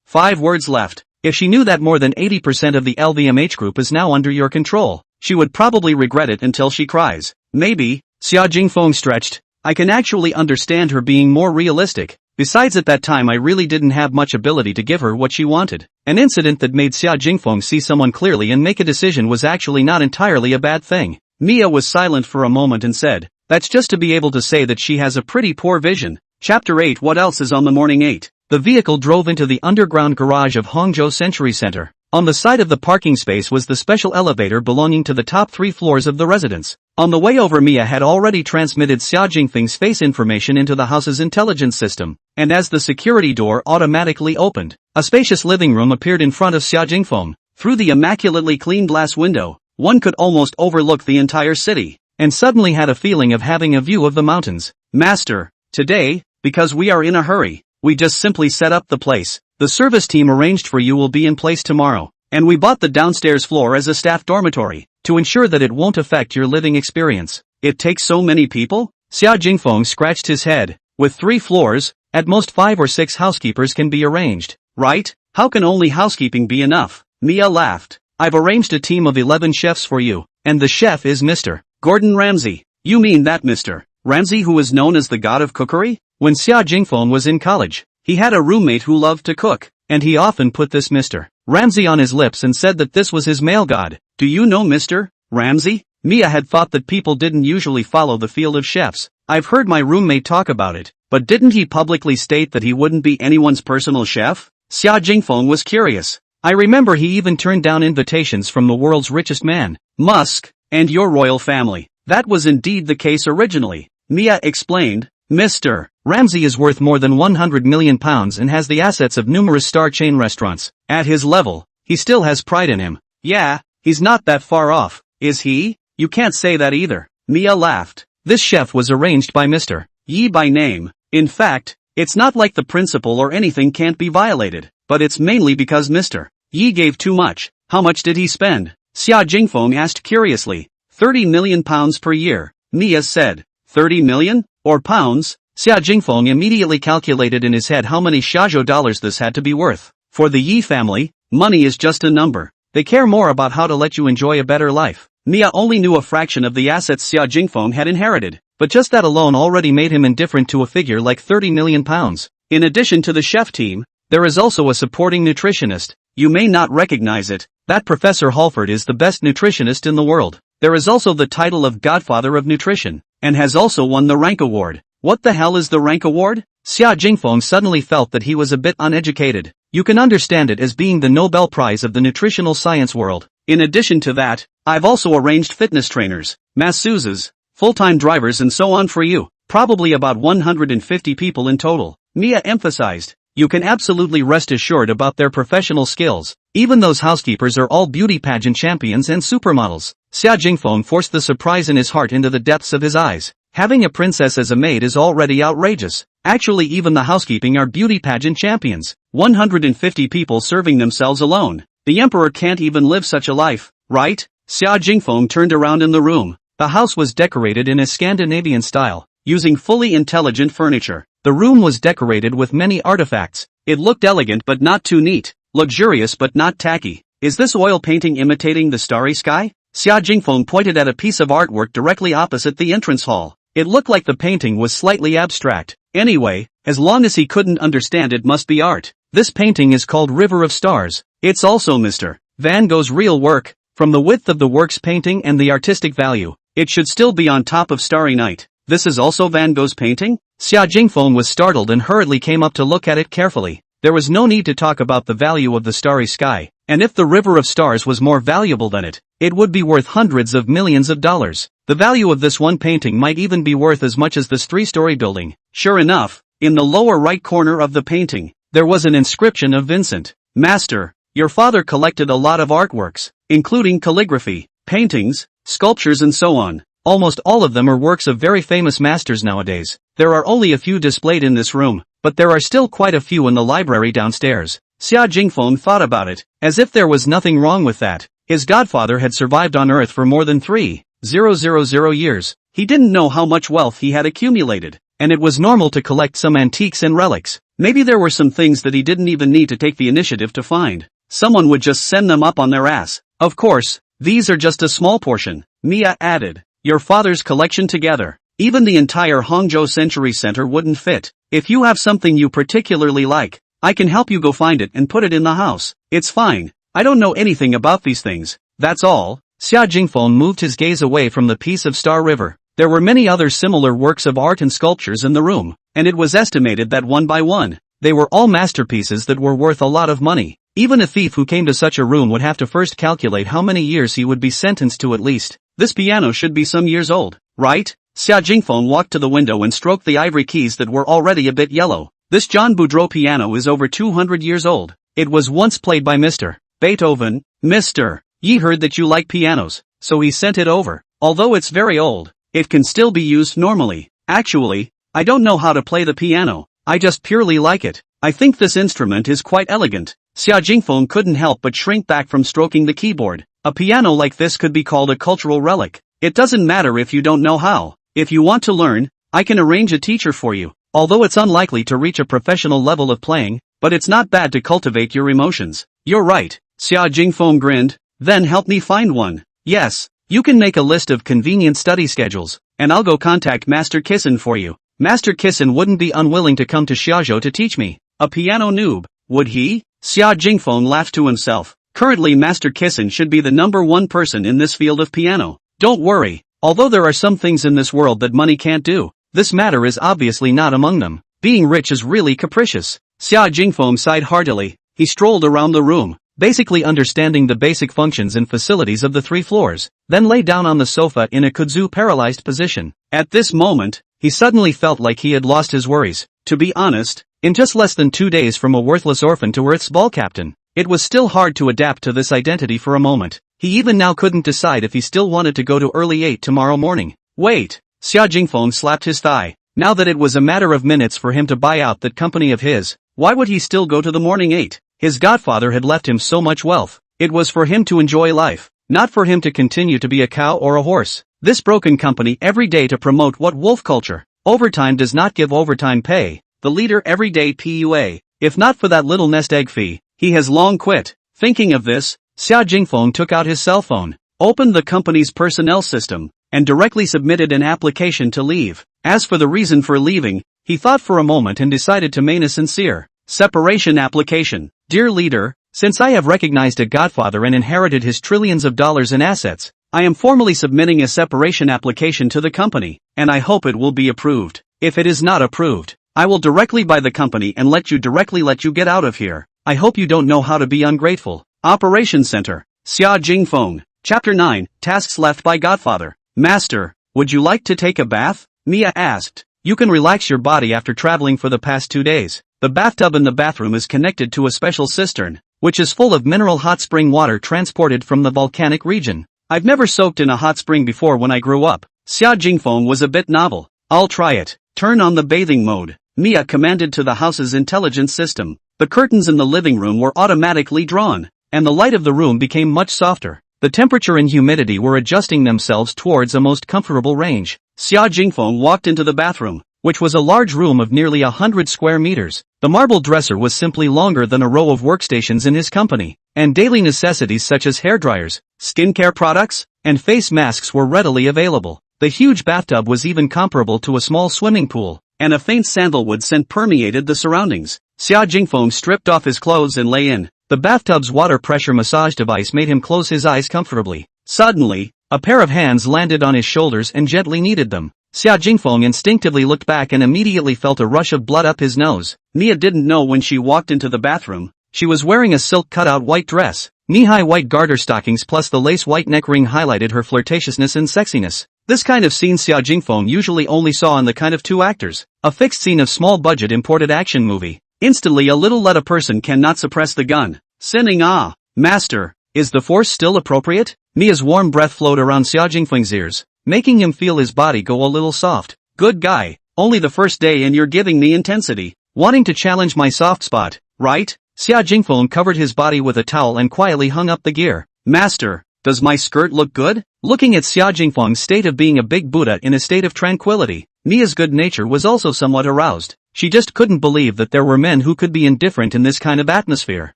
5 words left. If she knew that more than 80% of the LVMH group is now under your control, she would probably regret it until she cries. Maybe. Xia Jingfeng stretched. I can actually understand her being more realistic. Besides, at that time I really didn't have much ability to give her what she wanted. An incident that made Xia Jingfeng see someone clearly and make a decision was actually not entirely a bad thing. Mia was silent for a moment and said, that's just to be able to say that she has a pretty poor vision. Chapter 8. What else is on the morning 8? The vehicle drove into the underground garage of Hangzhou Century Center. On the side of the parking space was the special elevator belonging to the top 3 floors of the residence. On the way over, Mia had already transmitted Xia Jingfeng's face information into the house's intelligence system, and as the security door automatically opened, a spacious living room appeared in front of Xia Jingfeng. Through the immaculately clean glass window, one could almost overlook the entire city, and suddenly had a feeling of having a view of the mountains. Master, today, because we are in a hurry, we just simply set up the place. The service team arranged for you will be in place tomorrow, and we bought the downstairs floor as a staff dormitory, to ensure that it won't affect your living experience. It takes so many people? Xia Jingfeng scratched his head. With 3 floors, at most 5 or 6 housekeepers can be arranged. Right? How can only housekeeping be enough? Mia laughed. I've arranged a team of 11 chefs for you, and the chef is Mr. Gordon Ramsay. You mean that Mr. Ramsay who is known as the god of cookery? When Xia Jingfeng was in college, he had a roommate who loved to cook, and he often put this Mr. Ramsay on his lips and said that this was his male god. Do you know Mr. Ramsay? Mia had thought that people didn't usually follow the field of chefs. I've heard my roommate talk about it. But didn't he publicly state that he wouldn't be anyone's personal chef? Xia Jingfeng was curious. I remember he even turned down invitations from the world's richest man, Musk, and your royal family. That was indeed the case originally, Mia explained. Mr. Ramsay is worth more than £100 million and has the assets of numerous star chain restaurants. At his level, he still has pride in him. Yeah, he's not that far off, is he? You can't say that either. Mia laughed. This chef was arranged by Mr. Yi by name. In fact, it's not like the principle or anything can't be violated, but it's mainly because Mr. Yi gave too much. How much did he spend? Xia Jingfeng asked curiously. 30 million pounds per year, Mia said. 30 million? Or pounds? Xia Jingfeng immediately calculated in his head how many Xiaozhou dollars this had to be worth. For the Yi family, money is just a number. They care more about how to let you enjoy a better life. Mia only knew a fraction of the assets Xia Jingfeng had inherited, but just that alone already made him indifferent to a figure like 30 million pounds. In addition to the chef team, there is also a supporting nutritionist. You may not recognize it. That Professor Halford is the best nutritionist in the world. There is also the title of Godfather of Nutrition, and has also won the rank award. What the hell is the rank award? Xia Jingfeng suddenly felt that he was a bit uneducated. You can understand it as being the Nobel Prize of the nutritional science world. In addition to that, I've also arranged fitness trainers, masseuses, full-time drivers and so on for you. Probably about 150 people in total, Mia emphasized. You can absolutely rest assured about their professional skills. Even those housekeepers are all beauty pageant champions and supermodels. Xia Jingfeng forced the surprise in his heart into the depths of his eyes. Having a princess as a maid is already outrageous. Actually, even the housekeeping are beauty pageant champions. 150 people serving themselves alone. The emperor can't even live such a life, right? Xia Jingfeng turned around in the room. The house was decorated in a Scandinavian style, using fully intelligent furniture. The room was decorated with many artifacts. It looked elegant but not too neat, luxurious but not tacky. Is this oil painting imitating the starry sky? Xia Jingfeng pointed at a piece of artwork directly opposite the entrance hall. It looked like the painting was slightly abstract. Anyway, as long as he couldn't understand it must be art. This painting is called River of Stars. It's also Mr. Van Gogh's real work. From the width of the work's painting and the artistic value, it should still be on top of Starry Night. This is also Van Gogh's painting? Xia Jingfeng was startled and hurriedly came up to look at it carefully. There was no need to talk about the value of the starry sky, and if the River of Stars was more valuable than it, it would be worth hundreds of millions of dollars. The value of this one painting might even be worth as much as this 3-story building. Sure enough, in the lower right corner of the painting, there was an inscription of Vincent. Master, your father collected a lot of artworks, including calligraphy, paintings, sculptures and so on. Almost all of them are works of very famous masters nowadays. There are only a few displayed in this room, but there are still quite a few in the library downstairs. Xia Jingfeng thought about it, as if there was nothing wrong with that. His godfather had survived on Earth for more than 3,000 years. He didn't know how much wealth he had accumulated, and it was normal to collect some antiques and relics. Maybe there were some things that he didn't even need to take the initiative to find. Someone would just send them up on their ass. Of course, these are just a small portion, Mia added. Your father's collection together, even the entire Hangzhou Century Center wouldn't fit. If you have something you particularly like, I can help you go find it and put it in the house. It's fine. I don't know anything about these things. That's all. Xia Jingfeng moved his gaze away from the piece of Star River. There were many other similar works of art and sculptures in the room, and it was estimated that one by one, they were all masterpieces that were worth a lot of money. Even a thief who came to such a room would have to first calculate how many years he would be sentenced to at least. This piano should be some years old, right? Xia Jingfeng walked to the window and stroked the ivory keys that were already a bit yellow. This John Boudreau piano is over 200 years old. It was once played by Mr. Beethoven. Mr. Yi heard that you like pianos. so he sent it over. Although it's very old, it can still be used normally. Actually, I don't know how to play the piano, I just purely like it. I think this instrument is quite elegant. Xia Jingfeng couldn't help but shrink back from stroking the keyboard. A piano like this could be called a cultural relic. It doesn't matter if you don't know how. If you want to learn, I can arrange a teacher for you. Although it's unlikely to reach a professional level of playing, but it's not bad to cultivate your emotions. You're right, Xia Jingfeng grinned. Then help me find one. Yes, you can make a list of convenient study schedules, and I'll go contact Master Kissen for you. Master Kissen wouldn't be unwilling to come to Xiaozhou to teach me. A piano noob, would he? Xia Jingfeng laughed to himself. Currently Master Kissen should be the #1 person in this field of piano. Don't worry, although there are some things in this world that money can't do, this matter is obviously not among them. Being rich is really capricious. Xia Jingfeng sighed heartily. He strolled around the room, basically understanding the basic functions and facilities of the 3 floors, then lay down on the sofa in a kudzu paralyzed position. At this moment, he suddenly felt like he had lost his worries. To be honest, in just less than 2 days from a worthless orphan to Earth's ball captain, it was still hard to adapt to this identity for a moment. He even now couldn't decide if he still wanted to go to early 8 tomorrow morning. Wait, Xia Jingfeng slapped his thigh. Now that it was a matter of minutes for him to buy out that company of his, why would he still go to the morning 8? His godfather had left him so much wealth. It was for him to enjoy life, not for him to continue to be a cow or a horse. This broken company every day to promote what wolf culture? Overtime does not give overtime pay. The leader everyday PUA. If not for that little nest egg fee, he has long quit. Thinking of this, Xia Jingfeng took out his cell phone, opened the company's personnel system, and directly submitted an application to leave. As for the reason for leaving, he thought for a moment and decided to main a sincere separation application. Dear leader, since I have recognized a godfather and inherited his trillions of dollars in assets, I am formally submitting a separation application to the company, and I hope it will be approved. If it is not approved, I will directly buy the company and let you get out of here. I hope you don't know how to be ungrateful. Operation Center. Xia Jingfeng. Chapter 9, Tasks Left by Godfather. Master, would you like to take a bath? Mia asked. You can relax your body after traveling for the past 2 days. The bathtub in the bathroom is connected to a special cistern, which is full of mineral hot spring water transported from the volcanic region. I've never soaked in a hot spring before when I grew up. Xia Jingfeng was a bit novel. I'll try it. Turn on the bathing mode. Mia commanded to the house's intelligence system. The curtains in the living room were automatically drawn, and the light of the room became much softer. The temperature and humidity were adjusting themselves towards a most comfortable range. Xia Jingfeng walked into the bathroom, which was a large room of nearly 100 square meters. The marble dresser was simply longer than a row of workstations in his company, and daily necessities such as hairdryers, skincare products, and face masks were readily available. The huge bathtub was even comparable to a small swimming pool, and a faint sandalwood scent permeated the surroundings. Xia Jingfeng stripped off his clothes and lay in. The bathtub's water pressure massage device made him close his eyes comfortably. Suddenly, a pair of hands landed on his shoulders and gently kneaded them. Xia Jingfeng instinctively looked back and immediately felt a rush of blood up his nose. Mia didn't know when she walked into the bathroom. She was wearing a silk cutout white dress. Knee-high white garter stockings plus the lace white neck ring highlighted her flirtatiousness and sexiness. This kind of scene Xia Jingfeng usually only saw in the kind of 2 actors. A fixed scene of small-budget imported action movie. Instantly a little let a person cannot suppress the gun. Sinning ah, master, is the force still appropriate? Mia's warm breath flowed around Xia Jingfeng's ears, making him feel his body go a little soft. Good guy, only the first day and you're giving me intensity. Wanting to challenge my soft spot, right? Xia Jingfeng covered his body with a towel and quietly hung up the gear. Master, does my skirt look good? Looking at Xia Jingfeng's state of being a big Buddha in a state of tranquility, Mia's good nature was also somewhat aroused. She just couldn't believe that there were men who could be indifferent in this kind of atmosphere.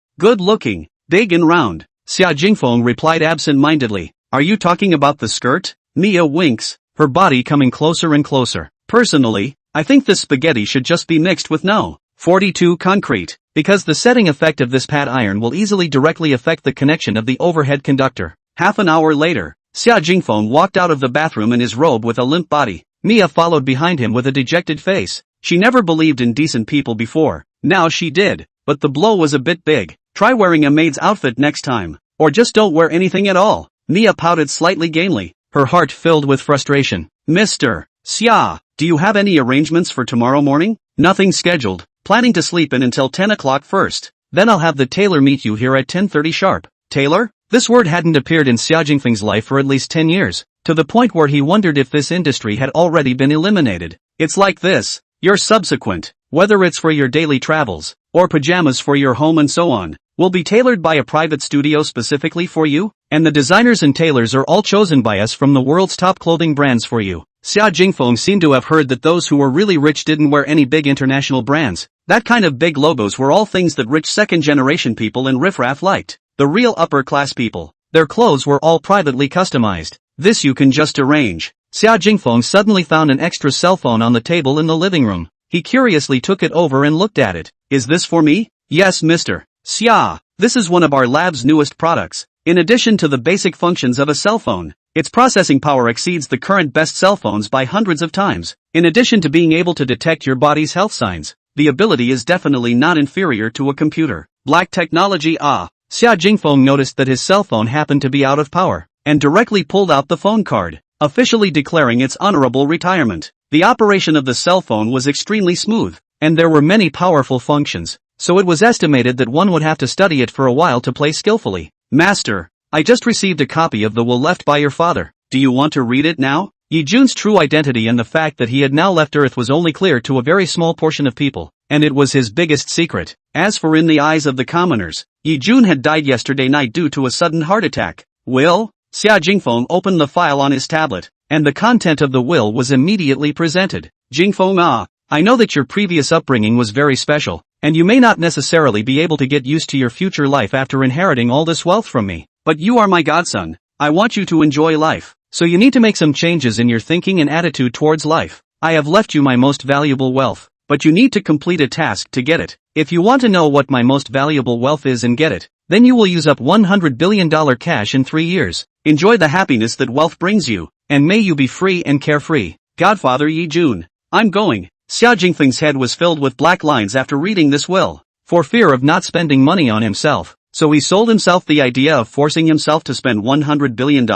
Good looking, big and round. Xia Jingfeng replied absent-mindedly. Are you talking about the skirt? Mia winks, her body coming closer and closer. Personally, I think this spaghetti should just be mixed with no. 42 concrete, because the setting effect of this pad iron will easily directly affect the connection of the overhead conductor. Half an hour later, Xia Jingfeng walked out of the bathroom in his robe with a limp body. Mia followed behind him with a dejected face. She never believed in decent people before. Now she did, but the blow was a bit big. Try wearing a maid's outfit next time, or just don't wear anything at all. Mia pouted slightly gamely, her heart filled with frustration. Mr. Xia, do you have any arrangements for tomorrow morning? Nothing scheduled, planning to sleep in until 10 o'clock first. Then I'll have the tailor meet you here at 10:30 sharp. Tailor? This word hadn't appeared in Xia Jingfeng's life for at least 10 years, to the point where he wondered if this industry had already been eliminated. It's like this. Your subsequent, whether it's for your daily travels, or pajamas for your home and so on, will be tailored by a private studio specifically for you, and the designers and tailors are all chosen by us from the world's top clothing brands for you. Xia Jingfeng seemed to have heard that those who were really rich didn't wear any big international brands. That kind of big logos were all things that rich second-generation people and riffraff liked. The real upper-class people. Their clothes were all privately customized. This you can just arrange. Xia Jingfeng suddenly found an extra cell phone on the table in the living room. He curiously took it over and looked at it. Is this for me? Yes, Mr. Xia. This is one of our lab's newest products. In addition to the basic functions of a cell phone, its processing power exceeds the current best cell phones by hundreds of times. In addition to being able to detect your body's health signs, the ability is definitely not inferior to a computer. Black technology. Xia Jingfeng noticed that his cell phone happened to be out of power, and directly pulled out the phone card, officially declaring its honorable retirement. The operation of the cell phone was extremely smooth, and there were many powerful functions, so it was estimated that one would have to study it for a while to play skillfully. Master, I just received a copy of the will left by your father. Do you want to read it now? Yi Jun's true identity and the fact that he had now left Earth was only clear to a very small portion of people, and it was his biggest secret. As for in the eyes of the commoners, Yi Jun had died yesterday night due to a sudden heart attack. Will? Xia Jingfeng opened the file on his tablet, and the content of the will was immediately presented. Jingfeng, I know that your previous upbringing was very special, and you may not necessarily be able to get used to your future life after inheriting all this wealth from me. But you are my godson. I want you to enjoy life. So you need to make some changes in your thinking and attitude towards life. I have left you my most valuable wealth, but you need to complete a task to get it. If you want to know what my most valuable wealth is and get it, then you will use up $100 billion cash in 3 years. Enjoy the happiness that wealth brings you, and may you be free and carefree. Godfather Yi Jun. I'm going. Xia Jingfeng's head was filled with black lines after reading this will. For fear of not spending money on himself, so he sold himself the idea of forcing himself to spend $100 billion?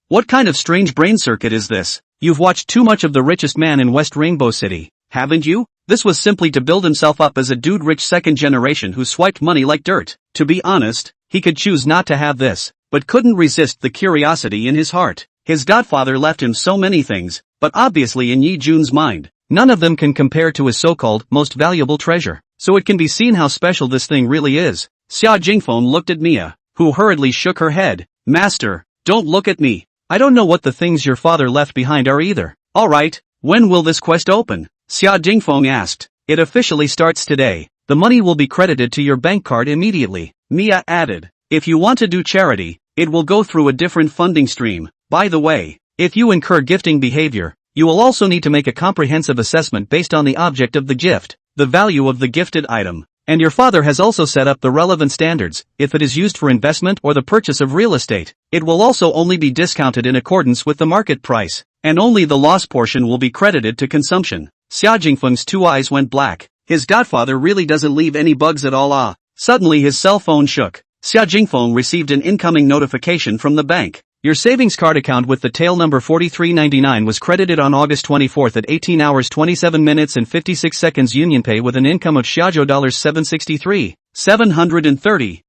What kind of strange brain circuit is this? You've watched too much of The Richest Man in West Rainbow City, haven't you? This was simply to build himself up as a dude rich second generation who swiped money like dirt. To be honest, he could choose not to have this, but couldn't resist the curiosity in his heart. His godfather left him so many things, but obviously in Yi Jun's mind, none of them can compare to his so-called most valuable treasure. So it can be seen how special this thing really is. Xia Jingfeng looked at Mia, who hurriedly shook her head. Master, don't look at me. I don't know what the things your father left behind are either. Alright, when will this quest open? Xia Jingfeng asked. It officially starts today. The money will be credited to your bank card immediately. Mia added. If you want to do charity, it will go through a different funding stream. By the way, if you incur gifting behavior, you will also need to make a comprehensive assessment based on the object of the gift, the value of the gifted item, and your father has also set up the relevant standards. If it is used for investment or the purchase of real estate, it will also only be discounted in accordance with the market price, and only the loss portion will be credited to consumption. Xia Jingfeng's two eyes went black. His godfather really doesn't leave any bugs at all. Suddenly his cell phone shook. Xia Jingfeng received an incoming notification from the bank. Your savings card account with the tail number 4399 was credited on August 24th at 18 hours 27 minutes and 56 seconds UnionPay with an income of Xiaozhou $763, 730,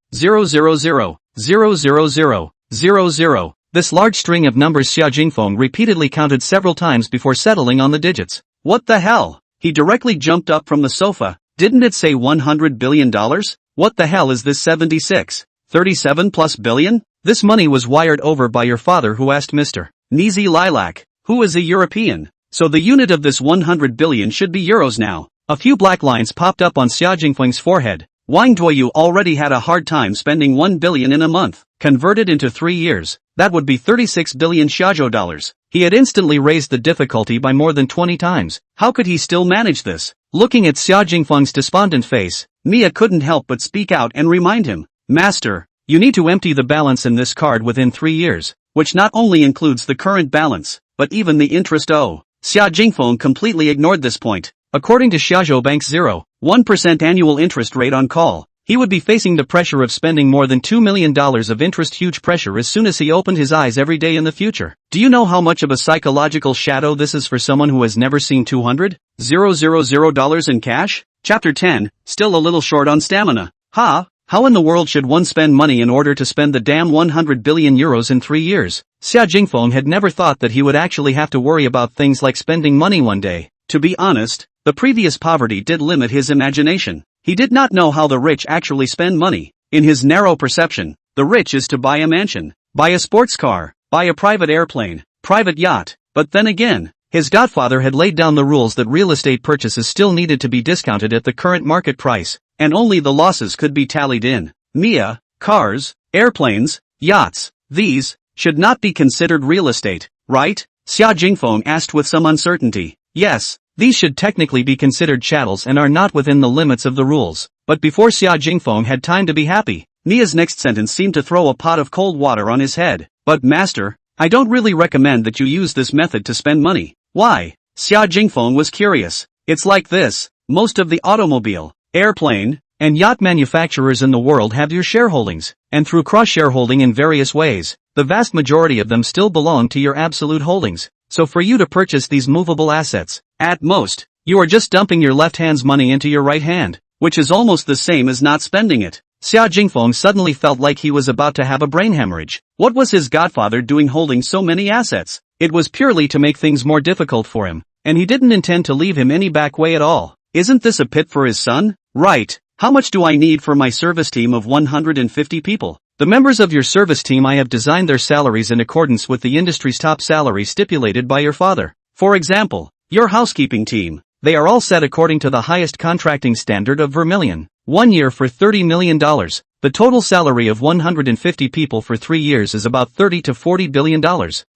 000. This large string of numbers Xia Jingfeng repeatedly counted several times before settling on the digits. What the hell? He directly jumped up from the sofa. Didn't it say $100 billion? What the hell is this 76, 37 plus billion? This money was wired over by your father who asked Mr. Nizi Lilac, who is a European. So the unit of this 100 billion should be euros now. A few black lines popped up on Xia Jingfeng's forehead. Wang Duoyu already had a hard time spending 1 billion in a month. Converted into 3 years, that would be 36 billion Xiaozhou dollars. He had instantly raised the difficulty by more than 20 times. How could he still manage this? Looking at Xia Jingfeng's despondent face, Mia couldn't help but speak out and remind him. Master, you need to empty the balance in this card within 3 years, which not only includes the current balance, but even the interest owed. Xia Jingfeng completely ignored this point. According to Xiaozhou Bank's 0.1% annual interest rate on call, he would be facing the pressure of spending more than $2 million of interest, huge pressure as soon as he opened his eyes every day in the future. Do you know how much of a psychological shadow this is for someone who has never seen $200,000 in cash? Chapter 10, still a little short on stamina. How in the world should one spend money in order to spend the damn 100 billion euros in 3 years? Xia Jingfeng had never thought that he would actually have to worry about things like spending money one day. To be honest, the previous poverty did limit his imagination. He did not know how the rich actually spend money. In his narrow perception, the rich is to buy a mansion, buy a sports car, buy a private airplane, private yacht. But then again, his godfather had laid down the rules that real estate purchases still needed to be discounted at the current market price, and only the losses could be tallied in. Mia, cars, airplanes, yachts, these should not be considered real estate, right? Xia Jingfeng asked with some uncertainty. Yes, these should technically be considered chattels and are not within the limits of the rules. But before Xia Jingfeng had time to be happy, Mia's next sentence seemed to throw a pot of cold water on his head. But master, I don't really recommend that you use this method to spend money. Why? Xia Jingfeng was curious. It's like this, most of the automobile, airplane, and yacht manufacturers in the world have your shareholdings, and through cross-shareholding in various ways, the vast majority of them still belong to your absolute holdings. So for you to purchase these movable assets, at most, you are just dumping your left hand's money into your right hand, which is almost the same as not spending it. Xia Jingfeng suddenly felt like he was about to have a brain hemorrhage. What was his godfather doing holding so many assets? It was purely to make things more difficult for him, and he didn't intend to leave him any back way at all. Isn't this a pit for his son? Right. How much do I need for my service team of 150 people? The members of your service team, I have designed their salaries in accordance with the industry's top salary stipulated by your father. For example, your housekeeping team. They are all set according to the highest contracting standard of vermilion. 1 year for $30 million. The total salary of 150 people for 3 years is about $30 to $40 billion.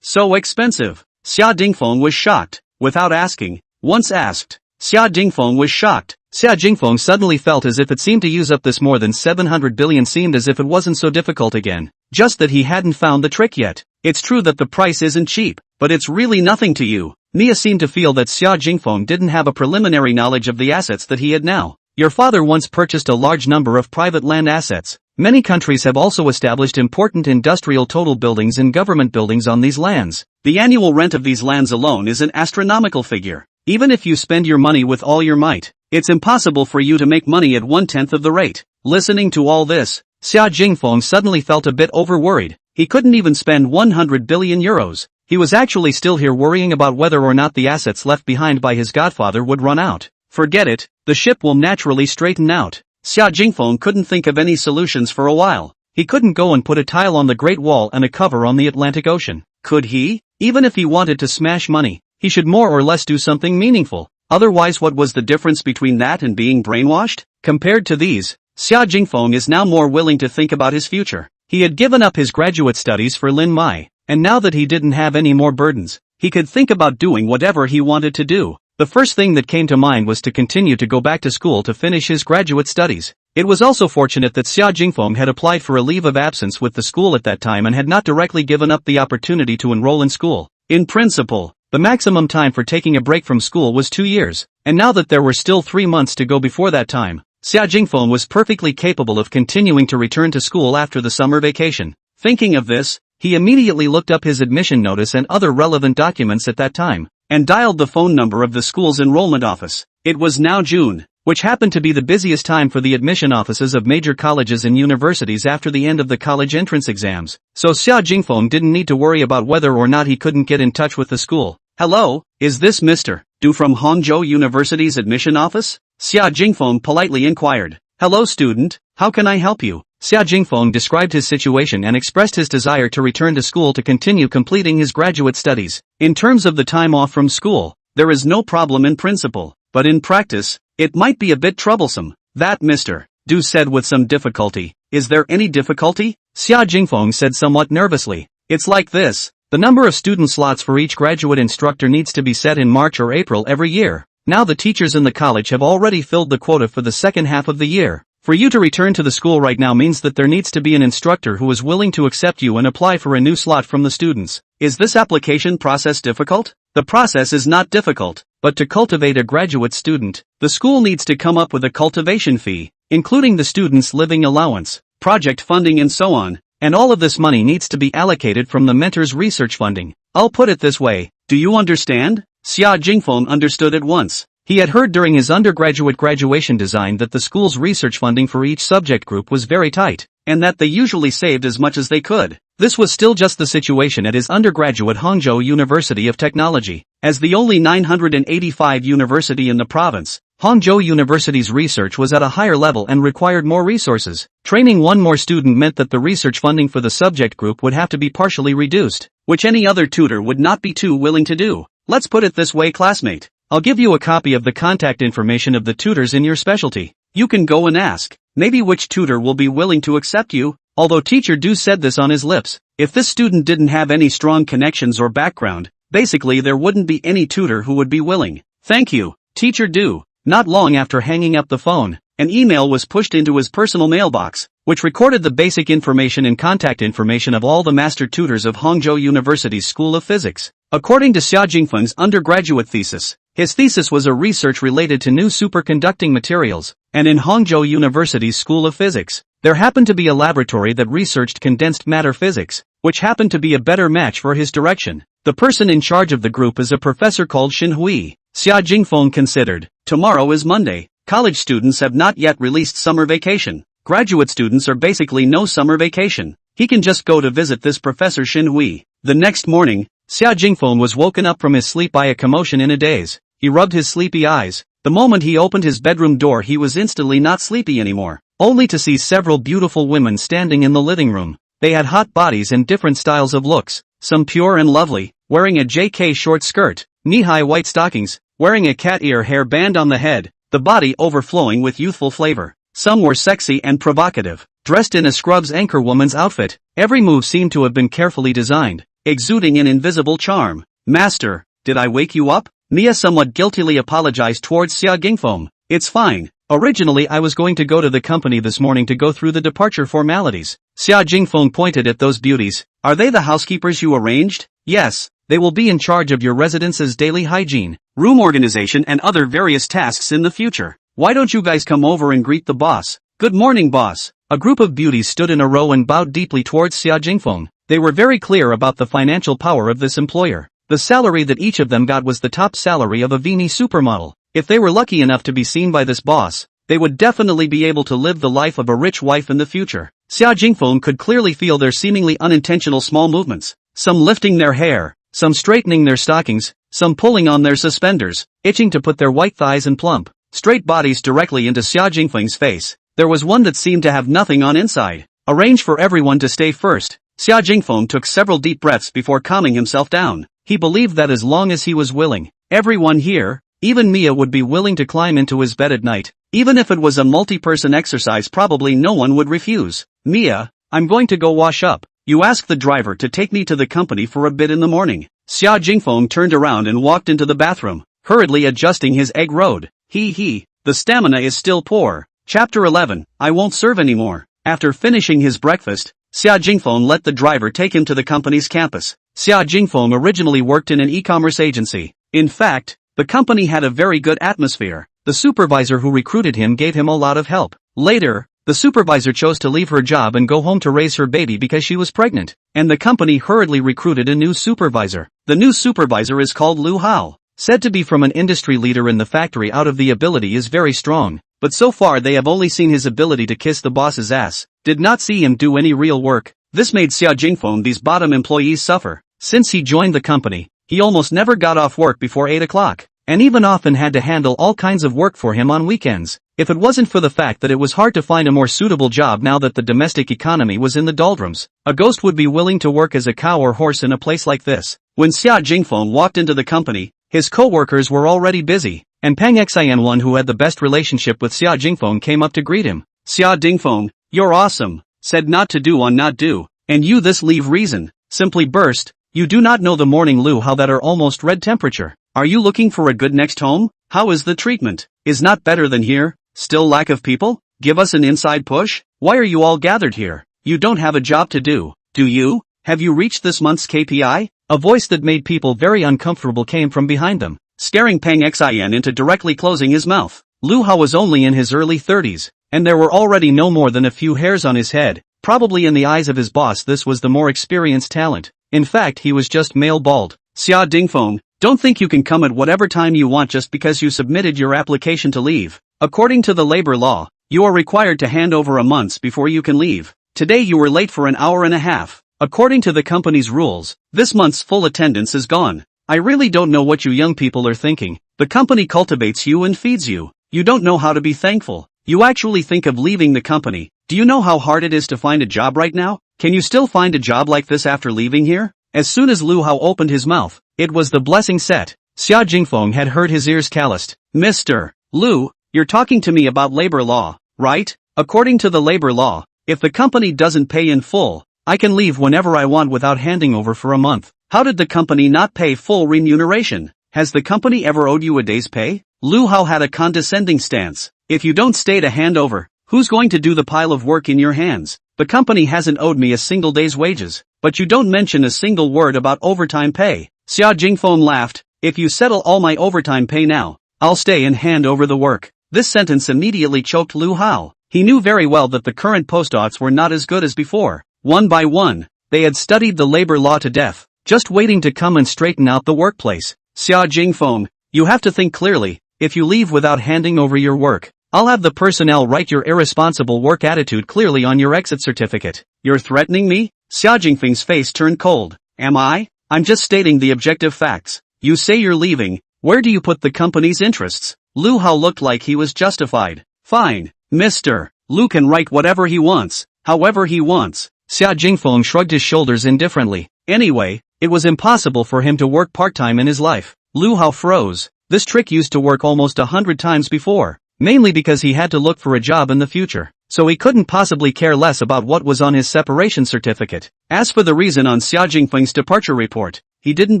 So expensive. Xia Jingfeng was shocked. Without asking, once asked, Xia Jingfeng was shocked. Xia Jingfeng suddenly felt as if it seemed to use up this more than 700 billion seemed as if it wasn't so difficult again. Just that he hadn't found the trick yet. It's true that the price isn't cheap, but it's really nothing to you. Mia seemed to feel that Xia Jingfeng didn't have a preliminary knowledge of the assets that he had now. Your father once purchased a large number of private land assets. Many countries have also established important industrial total buildings and government buildings on these lands. The annual rent of these lands alone is an astronomical figure. Even if you spend your money with all your might, it's impossible for you to make money at 1/10 of the rate. Listening to all this, Xia Jingfeng suddenly felt a bit overworried. He couldn't even spend 100 billion euros. He was actually still here worrying about whether or not the assets left behind by his godfather would run out. Forget it, the ship will naturally straighten out. Xia Jingfeng couldn't think of any solutions for a while. He couldn't go and put a tile on the Great Wall and a cover on the Atlantic Ocean. Could he? Even if he wanted to smash money, he should more or less do something meaningful. Otherwise, what was the difference between that and being brainwashed? Compared to these, Xia Jingfeng is now more willing to think about his future. He had given up his graduate studies for Lin Mai, and now that he didn't have any more burdens, he could think about doing whatever he wanted to do. The first thing that came to mind was to continue to go back to school to finish his graduate studies. It was also fortunate that Xia Jingfeng had applied for a leave of absence with the school at that time and had not directly given up the opportunity to enroll in school. In principle, the maximum time for taking a break from school was 2 years, and now that there were still 3 months to go before that time, Xia Jingfeng was perfectly capable of continuing to return to school after the summer vacation. Thinking of this, he immediately looked up his admission notice and other relevant documents at that time, and dialed the phone number of the school's enrollment office. It was now June, which happened to be the busiest time for the admission offices of major colleges and universities after the end of the college entrance exams, so Xia Jingfeng didn't need to worry about whether or not he couldn't get in touch with the school. Hello, is this Mr. Du from Hangzhou University's admission office? Xia Jingfeng politely inquired. Hello student, how can I help you? Xia Jingfeng described his situation and expressed his desire to return to school to continue completing his graduate studies. In terms of the time off from school, there is no problem in principle, but in practice, it might be a bit troublesome. That Mr. Du said with some difficulty. Is there any difficulty? Xia Jingfeng said somewhat nervously. It's like this. The number of student slots for each graduate instructor needs to be set in March or April every year. Now the teachers in the college have already filled the quota for the second half of the year. For you to return to the school right now means that there needs to be an instructor who is willing to accept you and apply for a new slot from the students. Is this application process difficult? The process is not difficult, but to cultivate a graduate student, the school needs to come up with a cultivation fee, including the student's living allowance, project funding and so on, and all of this money needs to be allocated from the mentor's research funding. I'll put it this way, do you understand? Xia Jingfeng understood at once. He had heard during his undergraduate graduation design that the school's research funding for each subject group was very tight, and that they usually saved as much as they could. This was still just the situation at his undergraduate Hangzhou University of Technology. As the only 985 university in the province, Hangzhou University's research was at a higher level and required more resources. Training one more student meant that the research funding for the subject group would have to be partially reduced, which any other tutor would not be too willing to do. Let's put it this way, classmate. I'll give you a copy of the contact information of the tutors in your specialty. You can go and ask, maybe which tutor will be willing to accept you. Although teacher Du said this on his lips, if this student didn't have any strong connections or background, basically there wouldn't be any tutor who would be willing. Thank you, teacher Du. Not long after hanging up the phone, an email was pushed into his personal mailbox, which recorded the basic information and contact information of all the master tutors of Hangzhou University's School of Physics. According to Xia Jingfeng's undergraduate thesis, his thesis was a research related to new superconducting materials, and in Hangzhou University's School of Physics, there happened to be a laboratory that researched condensed matter physics, which happened to be a better match for his direction. The person in charge of the group is a professor called Xin Hui. Xia Jingfeng considered. Tomorrow is Monday. College students have not yet released summer vacation. Graduate students are basically no summer vacation. He can just go to visit this Professor Xin Hui. The next morning, Xia Jingfeng was woken up from his sleep by a commotion in a daze. He rubbed his sleepy eyes. The moment he opened his bedroom door, he was instantly not sleepy anymore, only to see several beautiful women standing in the living room. They had hot bodies and different styles of looks, some pure and lovely, wearing a JK short skirt, knee-high white stockings, wearing a cat ear hair band on the head, the body overflowing with youthful flavor. Some were sexy and provocative, dressed in a Scrubs anchorwoman's outfit. Every move seemed to have been carefully designed, exuding an invisible charm. Master, did I wake you up? Mia somewhat guiltily apologized towards Xia Jingfeng. It's fine. Originally I was going to go to the company this morning to go through the departure formalities. Xia Jingfeng pointed at those beauties. Are they the housekeepers you arranged? Yes, they will be in charge of your residence's daily hygiene, room organization and other various tasks in the future. Why don't you guys come over and greet the boss? Good morning, boss. A group of beauties stood in a row and bowed deeply towards Xia Jingfeng. They were very clear about the financial power of this employer. The salary that each of them got was the top salary of a Vini supermodel. If they were lucky enough to be seen by this boss, they would definitely be able to live the life of a rich wife in the future. Xia Jingfeng could clearly feel their seemingly unintentional small movements, some lifting their hair, some straightening their stockings, some pulling on their suspenders, itching to put their white thighs and plump, straight bodies directly into Xia Jingfeng's face. There was one that seemed to have nothing on inside. Arrange for everyone to stay first. Xia Jingfeng took several deep breaths before calming himself down. He believed that as long as he was willing, everyone here, even Mia, would be willing to climb into his bed at night. Even if it was a multi-person exercise, probably no one would refuse. Mia, I'm going to go wash up. You ask the driver to take me to the company for a bit in the morning. Xia Jingfeng turned around and walked into the bathroom, hurriedly adjusting his egg road. The stamina is still poor. Chapter 11, I won't serve anymore. After finishing his breakfast, Xia Jingfeng let the driver take him to the company's campus. Xia Jingfeng originally worked in an e-commerce agency. In fact, the company had a very good atmosphere. The supervisor who recruited him gave him a lot of help. Later, the supervisor chose to leave her job and go home to raise her baby because she was pregnant, and the company hurriedly recruited a new supervisor. The new supervisor is called Lu Hao. Said to be from an industry leader in the factory, out of the ability is very strong, but so far they have only seen his ability to kiss the boss's ass, did not see him do any real work. This made Xia Jingfeng these bottom employees suffer. Since he joined the company, he almost never got off work before 8 o'clock, and even often had to handle all kinds of work for him on weekends. If it wasn't for the fact that it was hard to find a more suitable job now that the domestic economy was in the doldrums, a ghost would be willing to work as a cow or horse in a place like this. When Xia Jingfeng walked into the company, his co-workers were already busy, and Pang Xian, one who had the best relationship with Xia Jingfeng, came up to greet him. Xia Jingfeng, you're awesome. Said not to do on not do, and you this leave reason, simply burst. You do not know the morning Lu how that are almost red temperature. Are you looking for a good next home? How is the treatment? Is not better than here? Still lack of people? Give us an inside push? Why are you all gathered here? You don't have a job to do you? Have you reached this month's KPI? A voice that made people very uncomfortable came from behind them, scaring Pang Xian into directly closing his mouth. Lu Hao was only in his early 30s, and there were already no more than a few hairs on his head. Probably in the eyes of his boss this was the more experienced talent. In fact, he was just male bald. Xia Jingfeng, Don't think you can come at whatever time you want just because you submitted your application to leave. According to the labor law, you are required to hand over a month before you can leave. Today you were late for an hour and a half. According to the company's rules, this month's full attendance is gone. I really don't know what you young people are thinking. The company cultivates you and feeds you. You don't know how to be thankful. You actually think of leaving the company. Do you know how hard it is to find a job right now? Can you still find a job like this after leaving here? As soon as Lu Hao opened his mouth, it was the blessing set. Xia Jingfeng had heard his ears calloused. Mr. Lu, you're talking to me about labor law, right? According to the labor law, if the company doesn't pay in full, I can leave whenever I want without handing over for a month. How did the company not pay full remuneration? Has the company ever owed you a day's pay? Lu Hao had a condescending stance. If you don't stay to hand over, who's going to do the pile of work in your hands? The company hasn't owed me a single day's wages, but you don't mention a single word about overtime pay. Xia Jingfeng laughed. If you settle all my overtime pay now, I'll stay and hand over the work. This sentence immediately choked Lu Hao. He knew very well that the current postdocs were not as good as before. One by one, they had studied the labor law to death, just waiting to come and straighten out the workplace. Xia Jingfeng, you have to think clearly. If you leave without handing over your work, I'll have the personnel write your irresponsible work attitude clearly on your exit certificate. You're threatening me? Xia Jingfeng's face turned cold. Am I? I'm just stating the objective facts. You say you're leaving. Where do you put the company's interests? Lu Hao looked like he was justified. Fine, Mr. Lu can write whatever he wants, however he wants. Xia Jingfeng shrugged his shoulders indifferently. Anyway, it was impossible for him to work part-time in his life. Lu Hao froze. This trick used to work almost 100 times before, mainly because he had to look for a job in the future, so he couldn't possibly care less about what was on his separation certificate. As for the reason on Xia Jingfeng's departure report, he didn't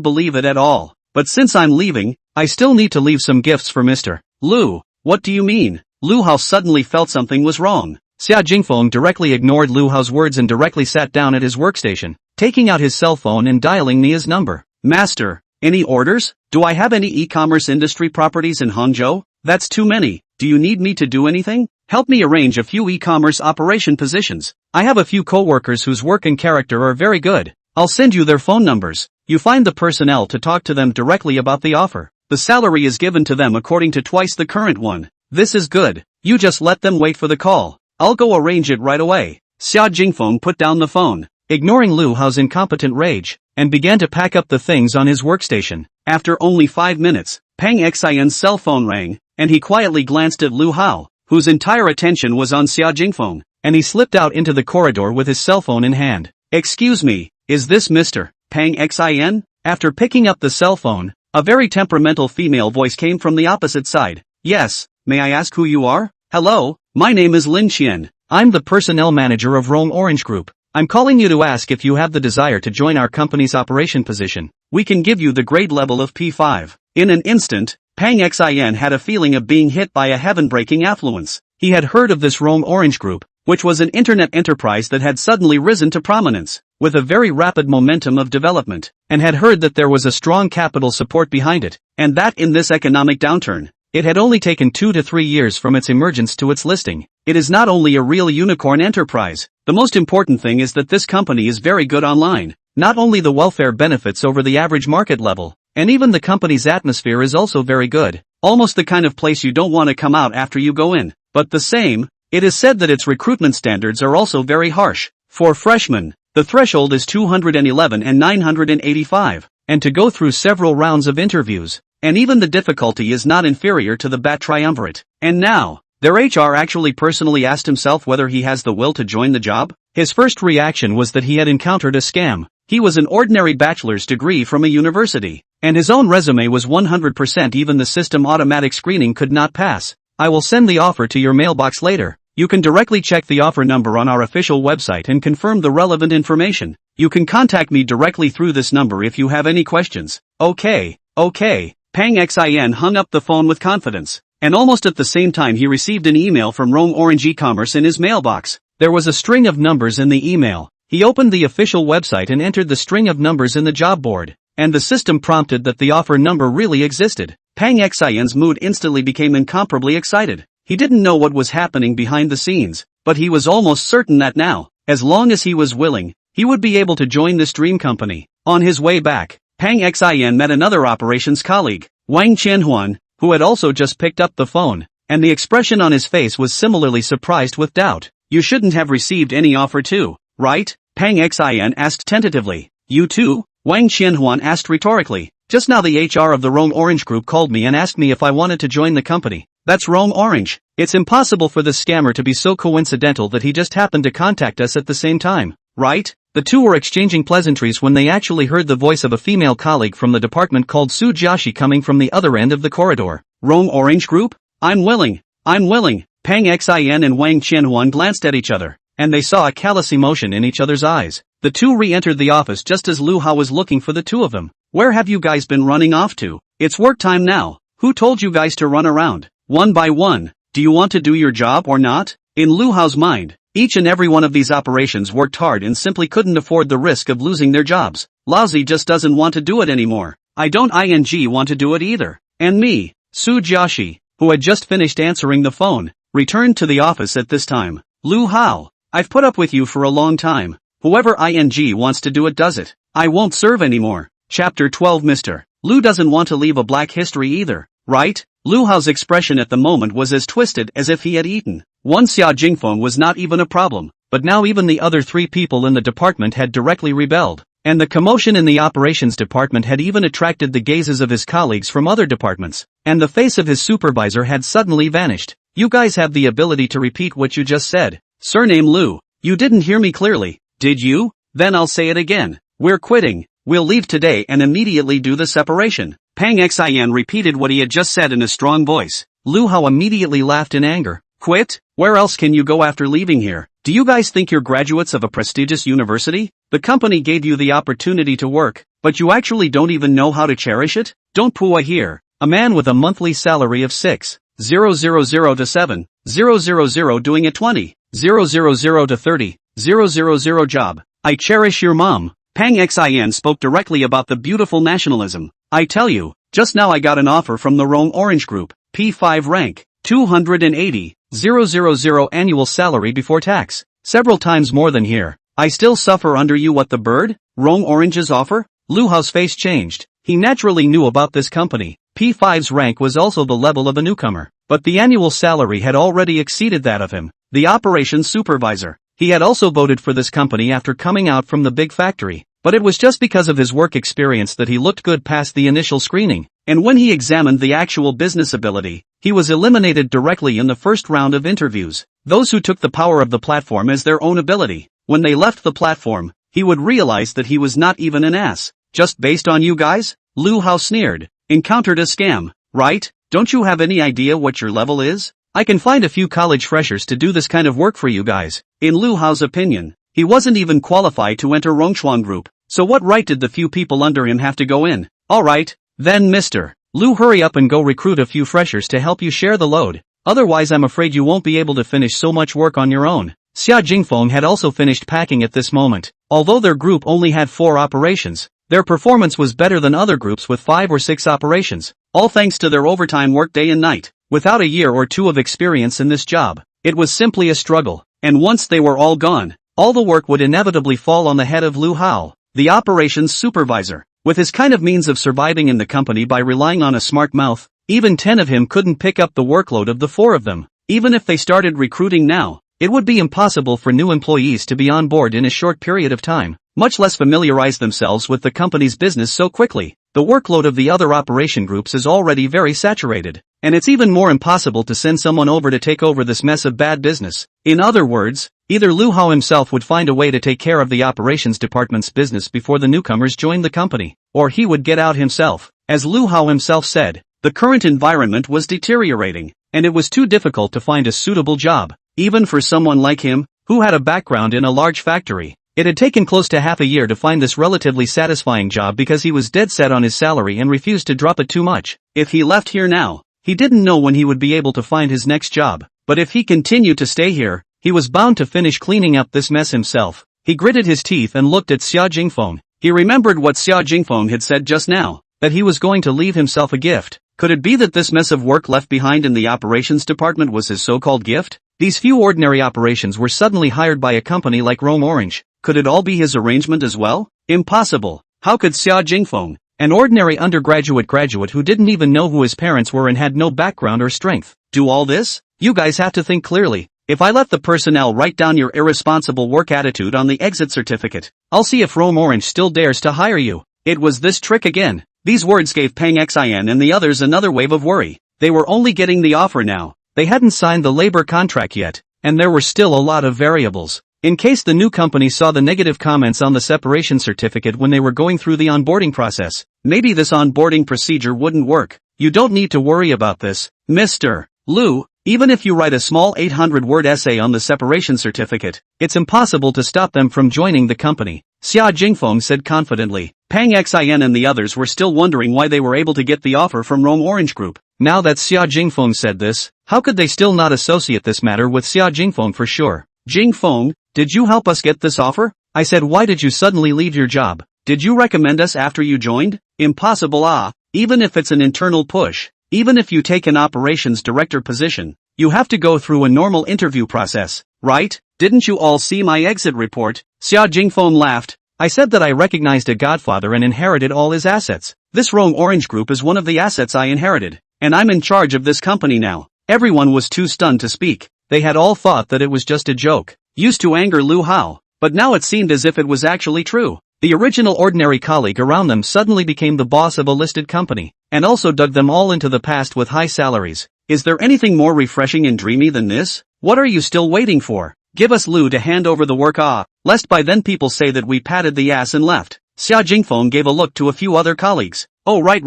believe it at all. But since I'm leaving, I still need to leave some gifts for Mr. Lu. What do you mean? Lu Hao suddenly felt something was wrong. Xia Jingfeng directly ignored Lu Hao's words and directly sat down at his workstation, taking out his cell phone and dialing Nia's number. Master, any orders? Do I have any e-commerce industry properties in Hangzhou? That's too many. Do you need me to do anything? Help me arrange a few e-commerce operation positions. I have a few co-workers whose work and character are very good. I'll send you their phone numbers. You find the personnel to talk to them directly about the offer. The salary is given to them according to twice the current one. This is good. You just let them wait for the call. I'll go arrange it right away. Xia Jingfeng put down the phone, ignoring Lu Hao's incompetent rage, and began to pack up the things on his workstation. After only 5 minutes, Pang Xian's cell phone rang, and he quietly glanced at Lu Hao, whose entire attention was on Xia Jingfeng, and he slipped out into the corridor with his cell phone in hand. Excuse me, is this Mr. Pang Xian? After picking up the cell phone, a very temperamental female voice came from the opposite side. Yes, may I ask who you are? Hello, my name is Lin Qian. I'm the personnel manager of Rong Orange Group. I'm calling you to ask if you have the desire to join our company's operation position. We can give you the grade level of P5. In an instant, Pang Xian had a feeling of being hit by a heaven-breaking affluence. He had heard of this Rong Orange Group, which was an internet enterprise that had suddenly risen to prominence, with a very rapid momentum of development, and had heard that there was a strong capital support behind it, and that in this economic downturn, it had only taken 2 to 3 years from its emergence to its listing. It is not only a real unicorn enterprise. The most important thing is that this company is very good online. Not only the welfare benefits over the average market level, and even the company's atmosphere is also very good. Almost the kind of place you don't want to come out after you go in. But the same, it is said that its recruitment standards are also very harsh. For freshmen, the threshold is 211 and 985, and to go through several rounds of interviews, and even the difficulty is not inferior to the Bat Triumvirate. And now, their HR actually personally asked himself whether he has the will to join the job. His first reaction was that he had encountered a scam. He was an ordinary bachelor's degree from a university, and his own resume was 100%. Even the system automatic screening could not pass. I will send the offer to your mailbox later. You can directly check the offer number on our official website and confirm the relevant information. You can contact me directly through this number if you have any questions. Okay. Pang Xian hung up the phone with confidence, and almost at the same time he received an email from Rong Orange e-commerce in his mailbox. There was a string of numbers in the email. He opened the official website and entered the string of numbers in the job board, and the system prompted that the offer number really existed. Pang Xian's mood instantly became incomparably excited. He didn't know what was happening behind the scenes, but he was almost certain that now, as long as he was willing, he would be able to join this dream company. On his way back, Pang Xin met another operations colleague, Wang Qianhuan, who had also just picked up the phone, and the expression on his face was similarly surprised with doubt. You shouldn't have received any offer too, right? Pang Xin asked tentatively. You too? Wang Qianhuan asked rhetorically. Just now the HR of the Rome Orange Group called me and asked me if I wanted to join the company. That's Rome Orange. It's impossible for this scammer to be so coincidental that he just happened to contact us at the same time, right? The two were exchanging pleasantries when they actually heard the voice of a female colleague from the department called Su Jiaxi coming from the other end of the corridor. Rome Orange Group? I'm willing. Pang Xin and Wang Qianhuan glanced at each other, and they saw a callous emotion in each other's eyes. The two re-entered the office just as Lu Hao was looking for the two of them. Where have you guys been running off to? It's work time now. Who told you guys to run around? One by one. Do you want to do your job or not? In Lu Hao's mind, each and every one of these operations worked hard and simply couldn't afford the risk of losing their jobs. Laozi just doesn't want to do it anymore. I don't want to do it either. And me, Su Jiaxi, who had just finished answering the phone, returned to the office at this time. Lu Hao, I've put up with you for a long time. Whoever wants to do it does it. I won't serve anymore. Chapter 12 Mr. Lu doesn't want to leave a black history either, right? Lu Hao's expression at the moment was as twisted as if he had eaten. One Xia Jingfeng was not even a problem, but now even the other three people in the department had directly rebelled, and the commotion in the operations department had even attracted the gazes of his colleagues from other departments, and the face of his supervisor had suddenly vanished. You guys have the ability to repeat what you just said. Surname Lu. You didn't hear me clearly, did you? Then I'll say it again. We're quitting. We'll leave today and immediately do the separation. Pang Xin repeated what he had just said in a strong voice. Lu Hao immediately laughed in anger. Quit? Where else can you go after leaving here? Do you guys think you're graduates of a prestigious university? The company gave you the opportunity to work, but you actually don't even know how to cherish it? Don't pua here. A man with a monthly salary of 6,000 to 7,000 doing a 20,000 to 30,000 job. I cherish your mom. Pang Xin spoke directly about the beautiful nationalism. I tell you, just now I got an offer from the Rome Orange Group, P5 rank, 280,000 annual salary before tax, several times more than here. I still suffer under you. What the bird? Rome Orange's offer? Lu Hao's face changed. He naturally knew about this company. P5's rank was also the level of a newcomer, but the annual salary had already exceeded that of him, the operations supervisor. He had also voted for this company after coming out from the big factory, but it was just because of his work experience that he looked good past the initial screening, and when he examined the actual business ability, he was eliminated directly in the first round of interviews. Those who took the power of the platform as their own ability, when they left the platform, he would realize that he was not even an ass. Just based on you guys? Lu Hao sneered. Encountered a scam, right? Don't you have any idea what your level is? I can find a few college freshers to do this kind of work for you guys. In Lu Hao's opinion, he wasn't even qualified to enter Rongchuan Group, so what right did the few people under him have to go in? Alright, then Mr. Lu, hurry up and go recruit a few freshers to help you share the load. Otherwise I'm afraid you won't be able to finish so much work on your own. Xia Jingfeng had also finished packing at this moment. Although their group only had 4 operations, their performance was better than other groups with 5 or 6 operations, all thanks to their overtime work day and night. Without a year or two of experience in this job, it was simply a struggle, and once they were all gone, all the work would inevitably fall on the head of Lu Hao, the operations supervisor. With his kind of means of surviving in the company by relying on a smart mouth, even 10 of him couldn't pick up the workload of the 4 of them. Even if they started recruiting now, it would be impossible for new employees to be on board in a short period of time, much less familiarize themselves with the company's business so quickly. The workload of the other operation groups is already very saturated, and it's even more impossible to send someone over to take over this mess of bad business. In other words, either Lu Hao himself would find a way to take care of the operations department's business before the newcomers joined the company, or he would get out himself. As Lu Hao himself said, the current environment was deteriorating, and it was too difficult to find a suitable job, even for someone like him, who had a background in a large factory. It had taken close to half a year to find this relatively satisfying job because he was dead set on his salary and refused to drop it too much. If he left here now, he didn't know when he would be able to find his next job, but if he continued to stay here, he was bound to finish cleaning up this mess himself. He gritted his teeth and looked at Xia Jingfeng. He remembered what Xia Jingfeng had said just now, that he was going to leave himself a gift. Could it be that this mess of work left behind in the operations department was his so-called gift? These few ordinary operations were suddenly hired by a company like Rome Orange. Could it all be his arrangement as well? Impossible. How could Xia Jingfeng An ordinary undergraduate graduate who didn't even know who his parents were and had no background or strength. Do all this? You guys have to think clearly. If I let the personnel write down your irresponsible work attitude on the exit certificate, I'll see if Rome Orange still dares to hire you. It was this trick again. These words gave Pang Xin and the others another wave of worry. They were only getting the offer now. They hadn't signed the labor contract yet, and there were still a lot of variables. In case the new company saw the negative comments on the separation certificate when they were going through the onboarding process, maybe this onboarding procedure wouldn't work. You don't need to worry about this, Mr. Lu. Even if you write a small 800-word essay on the separation certificate, it's impossible to stop them from joining the company, Xia Jingfeng said confidently. Pang Xin and the others were still wondering why they were able to get the offer from Rome Orange Group. Now that Xia Jingfeng said this, how could they still not associate this matter with Xia Jingfeng for sure? Jingfeng, did you help us get this offer? I said, why did you suddenly leave your job? Did you recommend us after you joined? Impossible. Even if it's an internal push, even if you take an operations director position, you have to go through a normal interview process, right? Didn't you all see my exit report? Xia Jingfeng laughed. I said that I recognized a godfather and inherited all his assets. This Rome Orange Group is one of the assets I inherited, and I'm in charge of this company now. Everyone was too stunned to speak. They had all thought that it was just a joke. Used to anger Lu Hao, but now it seemed as if it was actually true. The original ordinary colleague around them suddenly became the boss of a listed company, and also dug them all into the past with high salaries. Is there anything more refreshing and dreamy than this? What are you still waiting for? Give us Lu to hand over the work lest by then people say that we patted the ass and left. Xia Jingfeng gave a look to a few other colleagues. Oh right.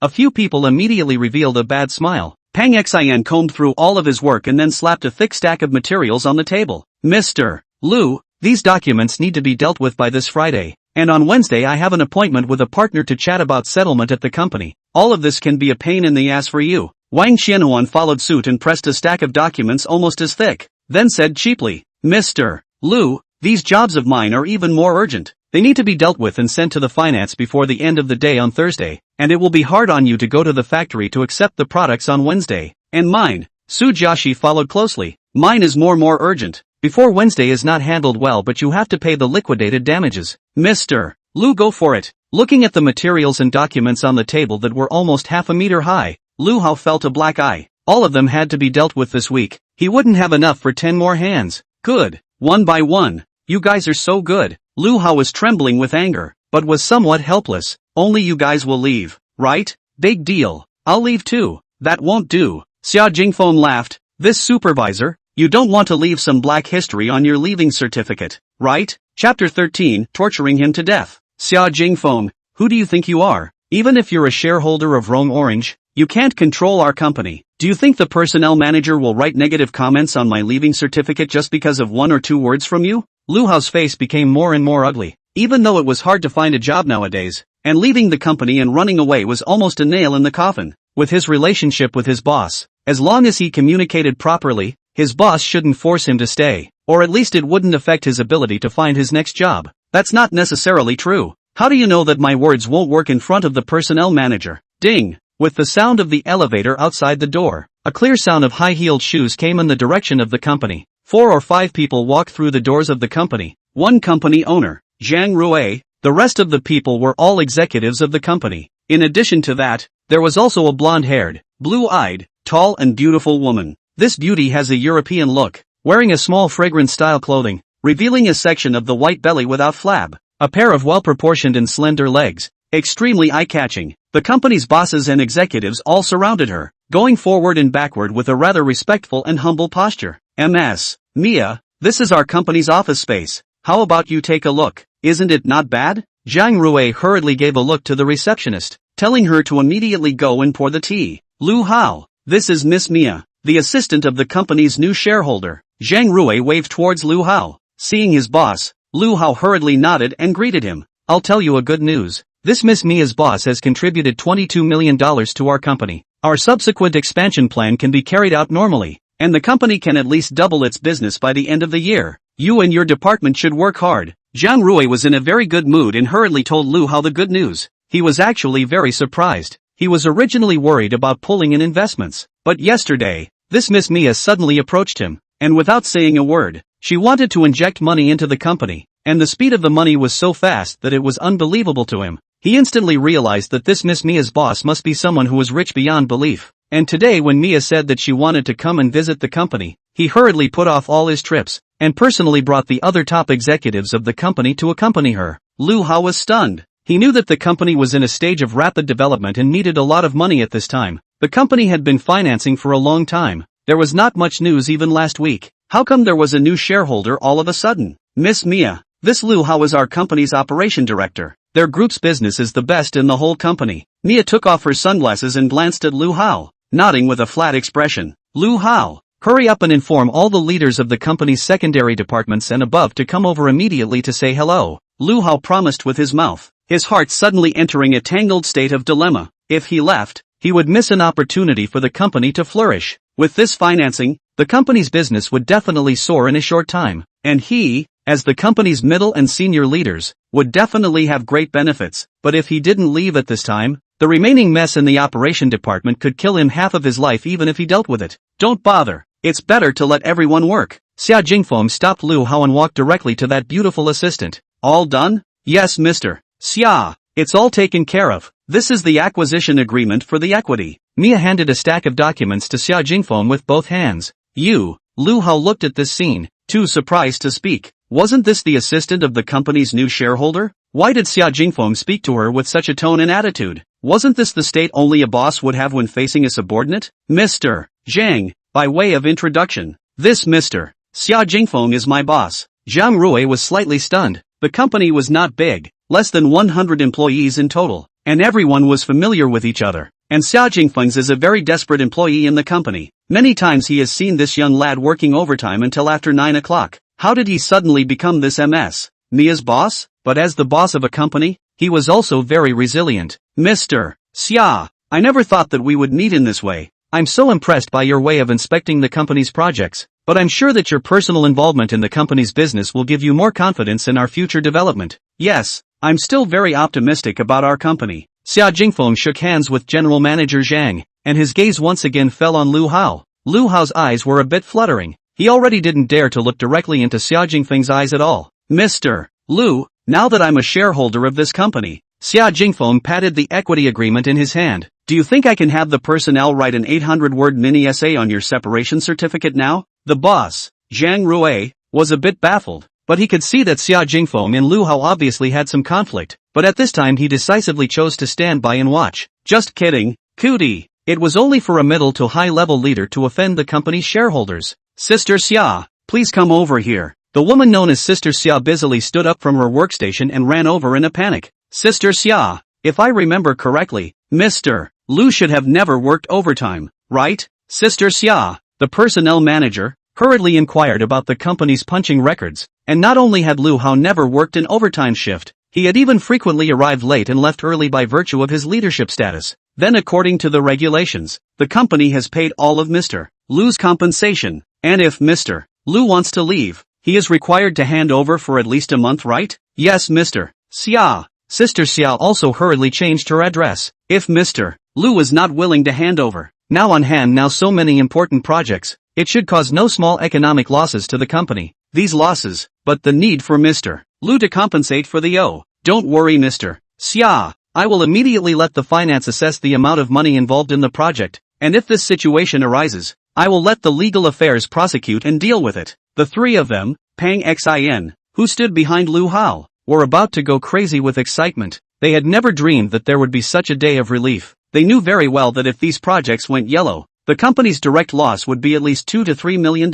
A few people immediately revealed a bad smile. Pang Xin combed through all of his work and then slapped a thick stack of materials on the table. Mr. Lu, these documents need to be dealt with by this Friday, and on Wednesday I have an appointment with a partner to chat about settlement at the company. All of this can be a pain in the ass for you. Wang Xianhuan followed suit and pressed a stack of documents almost as thick, then said cheaply, Mr. Lu, these jobs of mine are even more urgent. They need to be dealt with and sent to the finance before the end of the day on Thursday, and it will be hard on you to go to the factory to accept the products on Wednesday. And mine. Su Jiaxi followed closely. Mine is more urgent. Before Wednesday is not handled well, but you have to pay the liquidated damages. Mr. Lu, go for it. Looking at the materials and documents on the table that were almost half a meter high, Lu Hao felt a black eye. All of them had to be dealt with this week. He wouldn't have enough for 10 more hands. Good. One by one. You guys are so good. Lu Hao was trembling with anger, but was somewhat helpless. Only you guys will leave, right? Big deal. I'll leave too. That won't do. Xia Jingfeng laughed. This supervisor, you don't want to leave some black history on your leaving certificate, right? Chapter 13, torturing him to death. Xia Jingfeng, who do you think you are? Even if you're a shareholder of Rome Orange, you can't control our company. Do you think the personnel manager will write negative comments on my leaving certificate just because of 1 or 2 words from you? Lu Hao's face became more and more ugly. Even though it was hard to find a job nowadays, and leaving the company and running away was almost a nail in the coffin. With his relationship with his boss, as long as he communicated properly, his boss shouldn't force him to stay, or at least it wouldn't affect his ability to find his next job. That's not necessarily true. How do you know that my words won't work in front of the personnel manager? Ding! With the sound of the elevator outside the door, a clear sound of high-heeled shoes came in the direction of the company. 4 or 5 people walked through the doors of the company. One company owner, Zhang Rui. The rest of the people were all executives of the company. In addition to that, there was also a blonde-haired, blue-eyed, tall and beautiful woman. This beauty has a European look, wearing a small fragrance-style clothing, revealing a section of the white belly without flab, a pair of well-proportioned and slender legs, extremely eye-catching. The company's bosses and executives all surrounded her, going forward and backward with a rather respectful and humble posture. Ms. Mia, this is our company's office space. How about you take a look? Isn't it not bad? Zhang Rui hurriedly gave a look to the receptionist, telling her to immediately go and pour the tea. Lu Hao, this is Miss Mia, the assistant of the company's new shareholder. Zhang Rui waved towards Lu Hao. Seeing his boss, Lu Hao hurriedly nodded and greeted him. I'll tell you a good news. This Miss Mia's boss has contributed $22 million to our company. Our subsequent expansion plan can be carried out normally, and the company can at least double its business by the end of the year. You and your department should work hard. Zhang Rui was in a very good mood and hurriedly told Lu Hao the good news. He was actually very surprised. He was originally worried about pulling in investments, but yesterday, this Miss Mia suddenly approached him, and without saying a word, she wanted to inject money into the company, and the speed of the money was so fast that it was unbelievable to him. He instantly realized that this Miss Mia's boss must be someone who was rich beyond belief. And today when Mia said that she wanted to come and visit the company, he hurriedly put off all his trips, and personally brought the other top executives of the company to accompany her. Lu Hao was stunned. He knew that the company was in a stage of rapid development and needed a lot of money at this time. The company had been financing for a long time. There was not much news even last week. How come there was a new shareholder all of a sudden? Miss Mia, this Lu Hao is our company's operation director. Their group's business is the best in the whole company. Mia took off her sunglasses and glanced at Lu Hao, nodding with a flat expression. Lu Hao, hurry up and inform all the leaders of the company's secondary departments and above to come over immediately to say hello. Lu Hao promised with his mouth, his heart suddenly entering a tangled state of dilemma. If he left, he would miss an opportunity for the company to flourish. With this financing, the company's business would definitely soar in a short time, and he, as the company's middle and senior leaders, would definitely have great benefits. But if he didn't leave at this time, the remaining mess in the operation department could kill him half of his life even if he dealt with it. Don't bother, it's better to let everyone work. Xia Jingfeng stopped Lu Hao and walked directly to that beautiful assistant. All done? Yes, Mr. Xia, it's all taken care of. This is the acquisition agreement for the equity. Mia handed a stack of documents to Xia Jingfeng with both hands. You, Lu Hao looked at this scene, too surprised to speak. Wasn't this the assistant of the company's new shareholder? Why did Xia Jingfeng speak to her with such a tone and attitude? Wasn't this the state only a boss would have when facing a subordinate? Mr. Zhang, by way of introduction, this Mr. Xia Jingfeng is my boss. Zhang Rui was slightly stunned. The company was not big, less than 100 employees in total, and everyone was familiar with each other. And Xia Jingfeng is a very desperate employee in the company. Many times he has seen this young lad working overtime until after 9 o'clock. How did he suddenly become this Ms. Mia's boss? But as the boss of a company, he was also very resilient. Mr. Xia, I never thought that we would meet in this way. I'm so impressed by your way of inspecting the company's projects, but I'm sure that your personal involvement in the company's business will give you more confidence in our future development. Yes, I'm still very optimistic about our company. Xia Jingfeng shook hands with General Manager Zhang, and his gaze once again fell on Lu Hao. Lu Hao's eyes were a bit fluttering. He already didn't dare to look directly into Xia Jingfeng's eyes at all. Mr. Lu, now that I'm a shareholder of this company, Xia Jingfeng patted the equity agreement in his hand. Do you think I can have the personnel write an 800-word mini-essay on your separation certificate now? The boss, Zhang Rui, was a bit baffled, but he could see that Xia Jingfeng and Lu Hao obviously had some conflict, but at this time he decisively chose to stand by and watch. Just kidding, Cootie. It was only for a middle to high-level leader to offend the company's shareholders. Sister Xia, please come over here. The woman known as Sister Xia busily stood up from her workstation and ran over in a panic. Sister Xia, if I remember correctly, Mr. Lu should have never worked overtime, right? Sister Xia, the personnel manager, hurriedly inquired about the company's punching records, and not only had Lu Hao never worked an overtime shift, he had even frequently arrived late and left early by virtue of his leadership status. Then according to the regulations, the company has paid all of Mr. Lu's compensation, and if Mr. Lu wants to leave, he is required to hand over for at least a month, right? Yes, Mr. Xia. Sister Xia also hurriedly changed her address. If Mr. Lu is not willing to hand over, now on hand now so many important projects, it should cause no small economic losses to the company. These losses, but the need for Mr. Lu to compensate for the Don't worry Mr. Xia, I will immediately let the finance assess the amount of money involved in the project, and if this situation arises, I will let the legal affairs prosecute and deal with it. The three of them, Pang Xin, who stood behind Lu Hao, were about to go crazy with excitement. They had never dreamed that there would be such a day of relief. They knew very well that if these projects went yellow, the company's direct loss would be at least $2 to $3 million.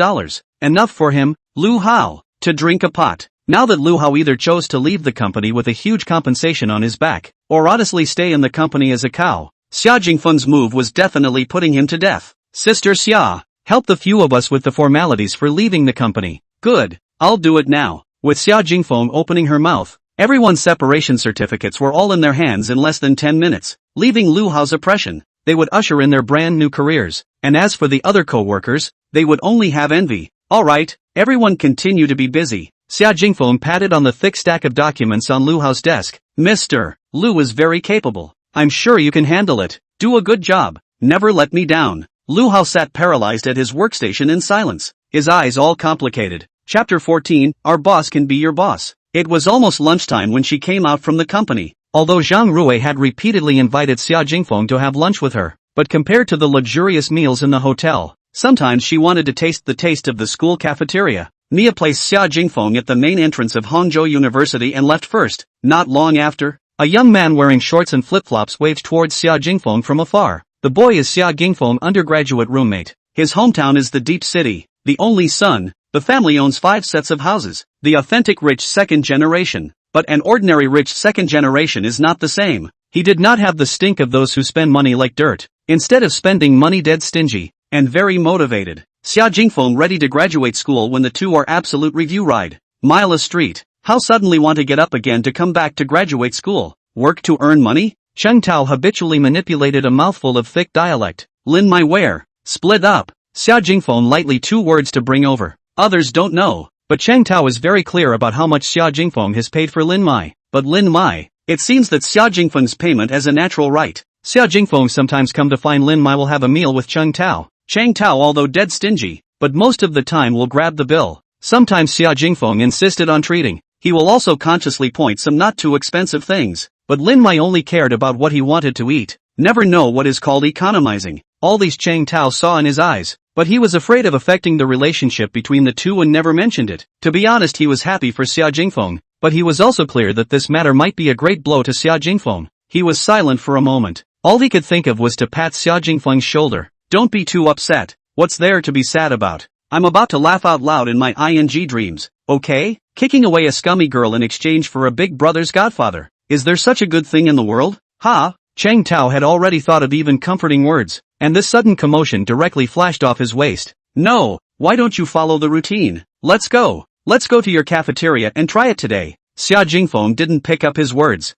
Enough for him, Lu Hao, to drink a pot. Now that Lu Hao either chose to leave the company with a huge compensation on his back, or honestly stay in the company as a cow, Xia Jingfeng's move was definitely putting him to death. Sister Xia, help the few of us with the formalities for leaving the company. Good, I'll do it now. With Xia Jingfeng opening her mouth, everyone's separation certificates were all in their hands in less than 10 minutes, leaving Lu Hao's oppression. They would usher in their brand new careers, and as for the other co-workers, they would only have envy. Alright, everyone continue to be busy. Xia Jingfeng patted on the thick stack of documents on Lu Hao's desk. Mr. Lu is very capable. I'm sure you can handle it. Do a good job. Never let me down. Lu Hao sat paralyzed at his workstation in silence, his eyes all complicated. Chapter 14, Our Boss Can Be Your Boss. It was almost lunchtime when she came out from the company. although Zhang Rui had repeatedly invited Xia Jingfeng to have lunch with her. But compared to the luxurious meals in the hotel, sometimes she wanted to taste the taste of the school cafeteria. Mia placed Xia Jingfeng at the main entrance of Hangzhou University and left first. Not long after, a young man wearing shorts and flip-flops waved towards Xia Jingfeng from afar. The boy is Xia Jingfeng's undergraduate roommate. His hometown is the Deep City, the only son. The family owns 5 sets of houses, the authentic rich second generation. But an ordinary rich second generation is not the same. He did not have the stink of those who spend money like dirt. Instead of spending money, dead stingy, and very motivated. Xia Jingfeng ready to graduate school when the two are absolute review ride. Mile a street. How suddenly want to get up again to come back to graduate school? Work to earn money? Cheng Tao habitually manipulated a mouthful of thick dialect. Lin Mai where? Split up. Xia Jingfeng lightly 2 words to bring over. Others don't know. But Cheng Tao is very clear about how much Xia Jingfeng has paid for Lin Mai. But Lin Mai, it seems that Xia Jingfeng's payment as a natural right. Xia Jingfeng sometimes come to find Lin Mai will have a meal with Cheng Tao. Cheng Tao although dead stingy, but most of the time will grab the bill. Sometimes Xia Jingfeng insisted on treating. He will also consciously point some not too expensive things. But Lin Mai only cared about what he wanted to eat. Never know what is called economizing. All these Cheng Tao saw in his eyes. But he was afraid of affecting the relationship between the two and never mentioned it. To be honest, he was happy for Xia Jingfeng, but he was also clear that this matter might be a great blow to Xia Jingfeng. He was silent for a moment. All he could think of was to pat Xia Jingfeng's shoulder. Don't be too upset. What's there to be sad about? I'm about to laugh out loud in my ing dreams, okay? Kicking away a scummy girl in exchange for a big brother's godfather. Is there such a good thing in the world? Ha! Cheng Tao had already thought of even comforting words, and this sudden commotion directly flashed off his waist. No, why don't you follow the routine? Let's go. Let's go to your cafeteria and try it today. Xia Jingfeng didn't pick up his words.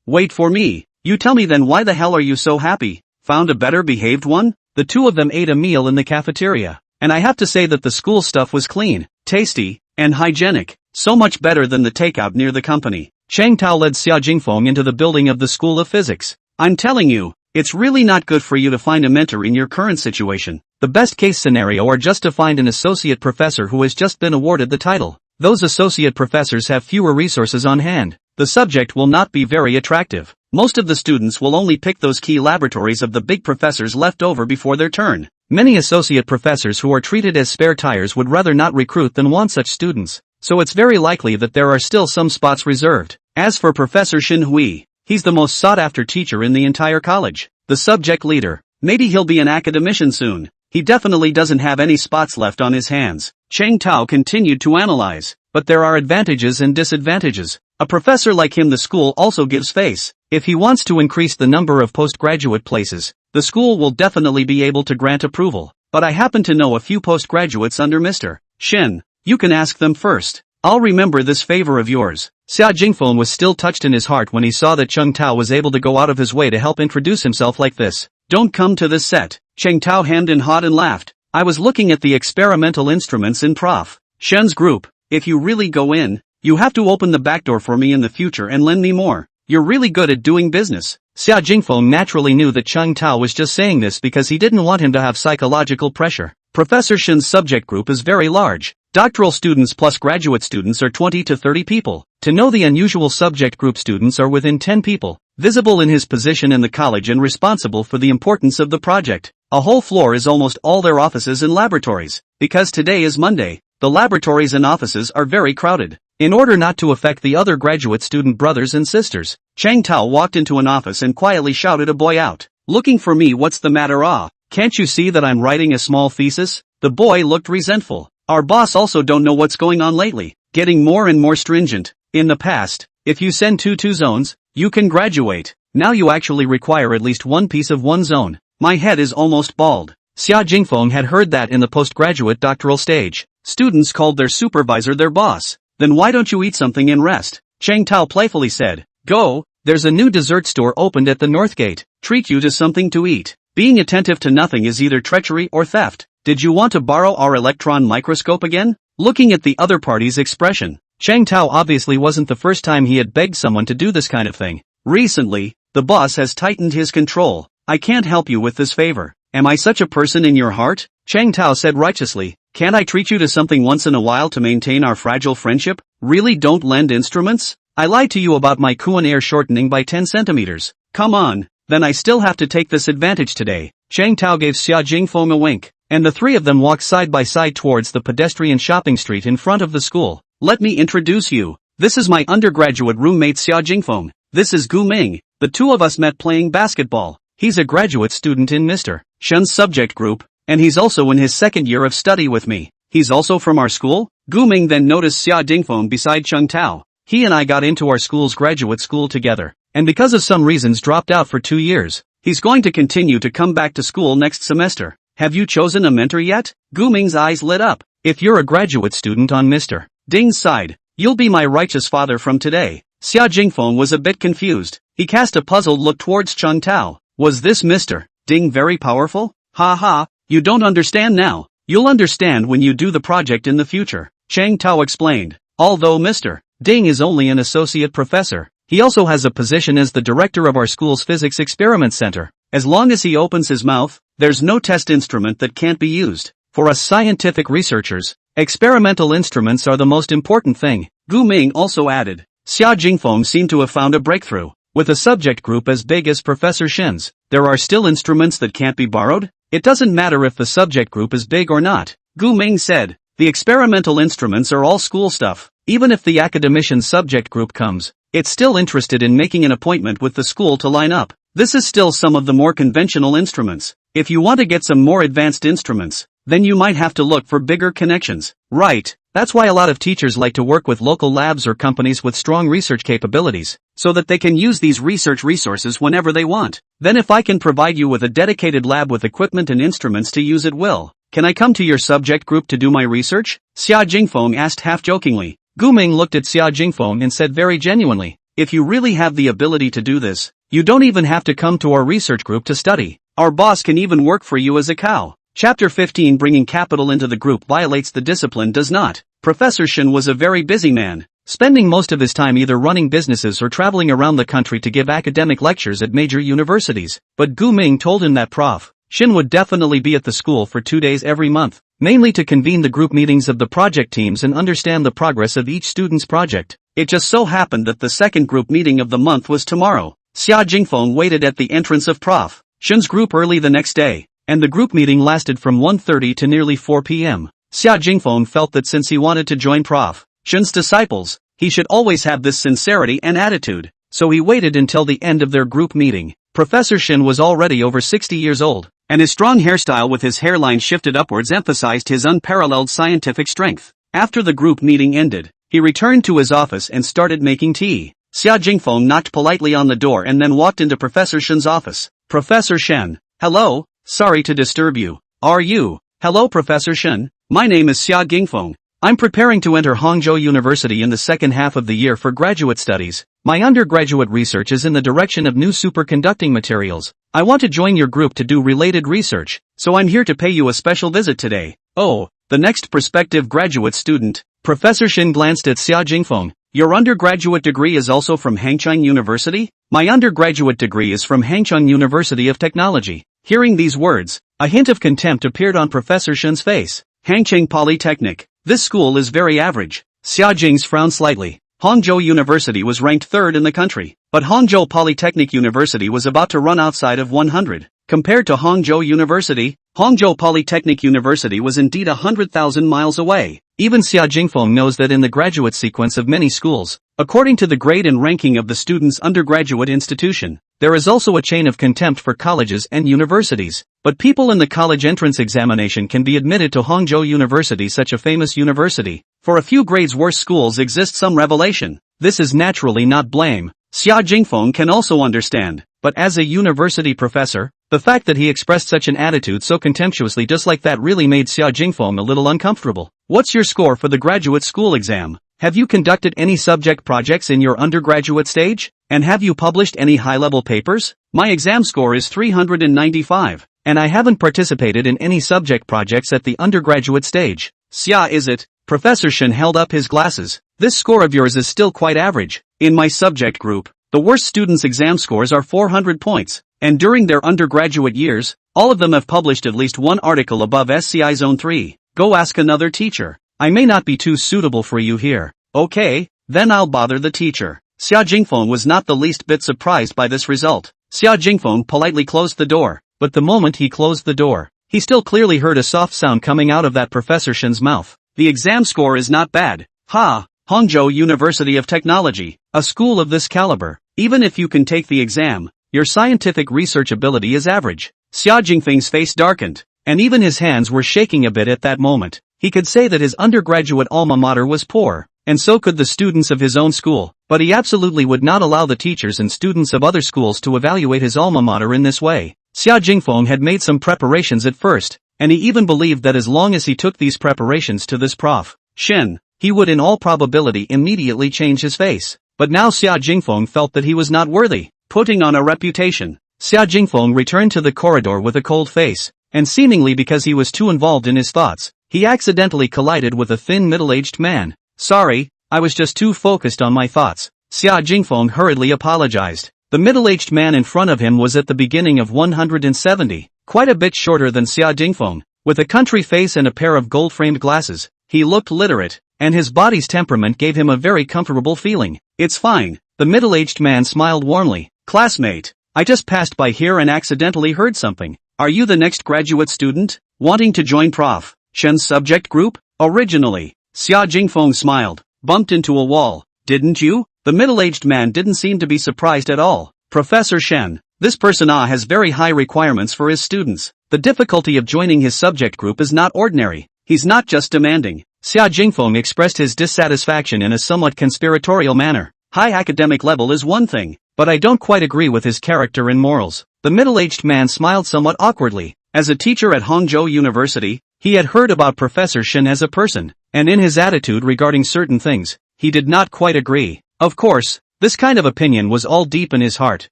Wait for me. You tell me then, why the hell are you so happy? Found a better behaved one? The two of them ate a meal in the cafeteria, and I have to say that the school stuff was clean, tasty, and hygienic, so much better than the takeout near the company. Cheng Tao led Xia Jingfeng into the building of the School of Physics. I'm telling you, it's really not good for you to find a mentor in your current situation. The best case scenario are just to find an associate professor who has just been awarded the title. Those associate professors have fewer resources on hand. The subject will not be very attractive. Most of the students will only pick those key laboratories of the big professors left over before their turn. Many associate professors who are treated as spare tires would rather not recruit than want such students. So it's very likely that there are still some spots reserved. As for Professor Xin Hui, he's the most sought-after teacher in the entire college. The subject leader. Maybe he'll be an academician soon. He definitely doesn't have any spots left on his hands. Cheng Tao continued to analyze. But there are advantages and disadvantages. A professor like him the school also gives face. If he wants to increase the number of postgraduate places, the school will definitely be able to grant approval. But I happen to know a few postgraduates under Mr. Shin. You can ask them first. I'll remember this favor of yours. Xia Jingfeng was still touched in his heart when he saw that Cheng Tao was able to go out of his way to help introduce himself like this. Don't come to this set. Cheng Tao hemmed and hawed and laughed. I was looking at the experimental instruments in Prof. Shen's group. If you really go in, you have to open the back door for me in the future and lend me more. You're really good at doing business. Xia Jingfeng naturally knew that Cheng Tao was just saying this because he didn't want him to have psychological pressure. Professor Shin's subject group is very large. Doctoral students plus graduate students are 20 to 30 people. To know the unusual subject group students are within 10 people, visible in his position in the college and responsible for the importance of the project. A whole floor is almost all their offices and laboratories. Because today is Monday, the laboratories and offices are very crowded. In order not to affect the other graduate student brothers and sisters, Cheng Tao walked into an office and quietly shouted a boy out. Looking for me? What's the matter? Can't you see that I'm writing a small thesis? The boy looked resentful. Our boss also don't know what's going on lately. Getting more and more stringent. In the past, if you send two zones, you can graduate. Now you actually require at least one piece of one zone. My head is almost bald. Xia Jingfeng had heard that in the postgraduate doctoral stage. Students called their supervisor their boss. Then why don't you eat something and rest? Cheng Tao playfully said. Go, there's a new dessert store opened at the North Gate. Treat you to something to eat. Being attentive to nothing is either treachery or theft. Did you want to borrow our electron microscope again? Looking at the other party's expression, Cheng Tao obviously wasn't the first time he had begged someone to do this kind of thing. Recently, the boss has tightened his control. I can't help you with this favor. Am I such a person in your heart? Cheng Tao said righteously. Can't I treat you to something once in a while to maintain our fragile friendship? Really don't lend instruments? I lied to you about my Kuan shortening by 10 centimeters. Come on, then I still have to take this advantage today. Chang Tao gave Xia Jingfeng a wink, and the three of them walked side by side towards the pedestrian shopping street in front of the school. Let me introduce you. This is my undergraduate roommate Xia Jingfeng. This is Gu Ming. The two of us met playing basketball. He's a graduate student in Mr. Shen's subject group, and he's also in his second year of study with me. He's also from our school? Gu Ming then noticed Xia Jingfeng beside Cheng Tao. He and I got into our school's graduate school together, and because of some reasons dropped out for 2 years. He's going to continue to come back to school next semester. Have you chosen a mentor yet? Gu Ming's eyes lit up. If you're a graduate student on Mr. Ding's side, you'll be my righteous father from today. Xia Jingfeng was a bit confused. He cast a puzzled look towards Cheng Tao. Was this Mr. Ding very powerful? Ha ha, you don't understand now. You'll understand when you do the project in the future, Cheng Tao explained. Although Mr. Ding is only an associate professor, he also has a position as the director of our school's physics experiment center. As long as he opens his mouth, there's no test instrument that can't be used. For us scientific researchers, experimental instruments are the most important thing, Gu Ming also added. Xia Jingfeng seemed to have found a breakthrough. With a subject group as big as Professor Shen's, there are still instruments that can't be borrowed? It doesn't matter if the subject group is big or not, Gu Ming said. The experimental instruments are all school stuff. Even if the academician's subject group comes, it's still interested in making an appointment with the school to line up. This is still some of the more conventional instruments. If you want to get some more advanced instruments, then you might have to look for bigger connections. Right, that's why a lot of teachers like to work with local labs or companies with strong research capabilities, so that they can use these research resources whenever they want. Then if I can provide you with a dedicated lab with equipment and instruments to use at will, can I come to your subject group to do my research? Xia Jingfeng asked half-jokingly. Gu Ming looked at Xia Jingfeng and said very genuinely, if you really have the ability to do this, you don't even have to come to our research group to study. Our boss can even work for you as a cow. Chapter 15 Bringing capital into the group violates the discipline does not. Professor Shen was a very busy man, spending most of his time either running businesses or traveling around the country to give academic lectures at major universities. But Gu Ming told him that Prof. Shen would definitely be at the school for 2 days every month, mainly to convene the group meetings of the project teams and understand the progress of each student's project. It just so happened that the second group meeting of the month was tomorrow. Xia Jingfeng waited at the entrance of Prof. Shen's group early the next day, and the group meeting lasted from 1:30 to nearly 4 p.m. Xia Jingfeng felt that since he wanted to join Prof. Shen's disciples, he should always have this sincerity and attitude, so he waited until the end of their group meeting. Professor Shen was already over 60 years old, and his strong hairstyle with his hairline shifted upwards emphasized his unparalleled scientific strength. After the group meeting ended, he returned to his office and started making tea. Xia Jingfeng knocked politely on the door and then walked into Professor Shen's office. Professor Shen. Hello, sorry to disturb you. Are you? Hello Professor Shen, my name is Xia Jingfeng. I'm preparing to enter Hangzhou University in the second half of the year for graduate studies. My undergraduate research is in the direction of new superconducting materials. I want to join your group to do related research, so I'm here to pay you a special visit today. Oh, the next prospective graduate student. Professor Shen glanced at Xia Jingfeng. Your undergraduate degree is also from Hangzhou University? My undergraduate degree is from Hangzhou University of Technology. Hearing these words, a hint of contempt appeared on Professor Shen's face. Hangzhou Polytechnic. This school is very average. Xia Jing's frowned slightly. Hangzhou University was ranked third in the country, but Hangzhou Polytechnic University was about to run outside of 100. Compared to Hangzhou University, Hangzhou Polytechnic University was indeed 100,000 miles away. Even Xia Jingfeng knows that in the graduate sequence of many schools, according to the grade and ranking of the student's undergraduate institution, there is also a chain of contempt for colleges and universities. But people in the college entrance examination can be admitted to Hangzhou University, such a famous university. For a few grades worse schools exist some revelation. This is naturally not blame. Xia Jingfeng can also understand, but as a university professor, the fact that he expressed such an attitude so contemptuously just like that really made Xia Jingfeng a little uncomfortable. What's your score for the graduate school exam? Have you conducted any subject projects in your undergraduate stage? And have you published any high-level papers? My exam score is 395, and I haven't participated in any subject projects at the undergraduate stage. Xia, is it? Professor Shen held up his glasses. This score of yours is still quite average. In my subject group, the worst students' exam scores are 400 points, and during their undergraduate years, all of them have published at least one article above SCI Zone 3. Go ask another teacher. I may not be too suitable for you here. Okay, then I'll bother the teacher. Xia Jingfeng was not the least bit surprised by this result. Xia Jingfeng politely closed the door, but the moment he closed the door, he still clearly heard a soft sound coming out of that Professor Shen's mouth. The exam score is not bad. Ha! Hangzhou University of Technology, a school of this caliber. Even if you can take the exam, your scientific research ability is average. Xia Jingfeng's face darkened, and even his hands were shaking a bit at that moment. He could say that his undergraduate alma mater was poor, and so could the students of his own school, but he absolutely would not allow the teachers and students of other schools to evaluate his alma mater in this way. Xia Jingfeng had made some preparations at first, and he even believed that as long as he took these preparations to this Prof. Shen, he would in all probability immediately change his face. But now Xia Jingfeng felt that he was not worthy, putting on a reputation. Xia Jingfeng returned to the corridor with a cold face, and seemingly because he was too involved in his thoughts, he accidentally collided with a thin middle-aged man. Sorry, I was just too focused on my thoughts. Xia Jingfeng hurriedly apologized. The middle-aged man in front of him was at the beginning of 170, quite a bit shorter than Xia Jingfeng, with a country face and a pair of gold-framed glasses. He looked literate, and his body's temperament gave him a very comfortable feeling. It's fine, the middle-aged man smiled warmly. Classmate, I just passed by here and accidentally heard something. Are you the next graduate student, wanting to join Prof. Shen's subject group? Originally, Xia Jingfeng smiled, bumped into a wall. Didn't you? The middle-aged man didn't seem to be surprised at all. Professor Shen, this person has very high requirements for his students. The difficulty of joining his subject group is not ordinary. He's not just demanding. Xia Jingfeng expressed his dissatisfaction in a somewhat conspiratorial manner. High academic level is one thing, but I don't quite agree with his character and morals. The middle-aged man smiled somewhat awkwardly. As a teacher at Hangzhou University, he had heard about Professor Shen as a person, and in his attitude regarding certain things, he did not quite agree. Of course, this kind of opinion was all deep in his heart.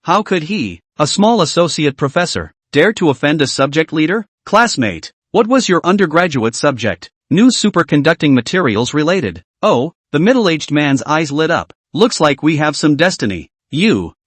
How could he, a small associate professor, dare to offend a subject leader? Classmate, what was your undergraduate subject? New superconducting materials related. Oh, the middle-aged man's eyes lit up. Looks like we have some destiny.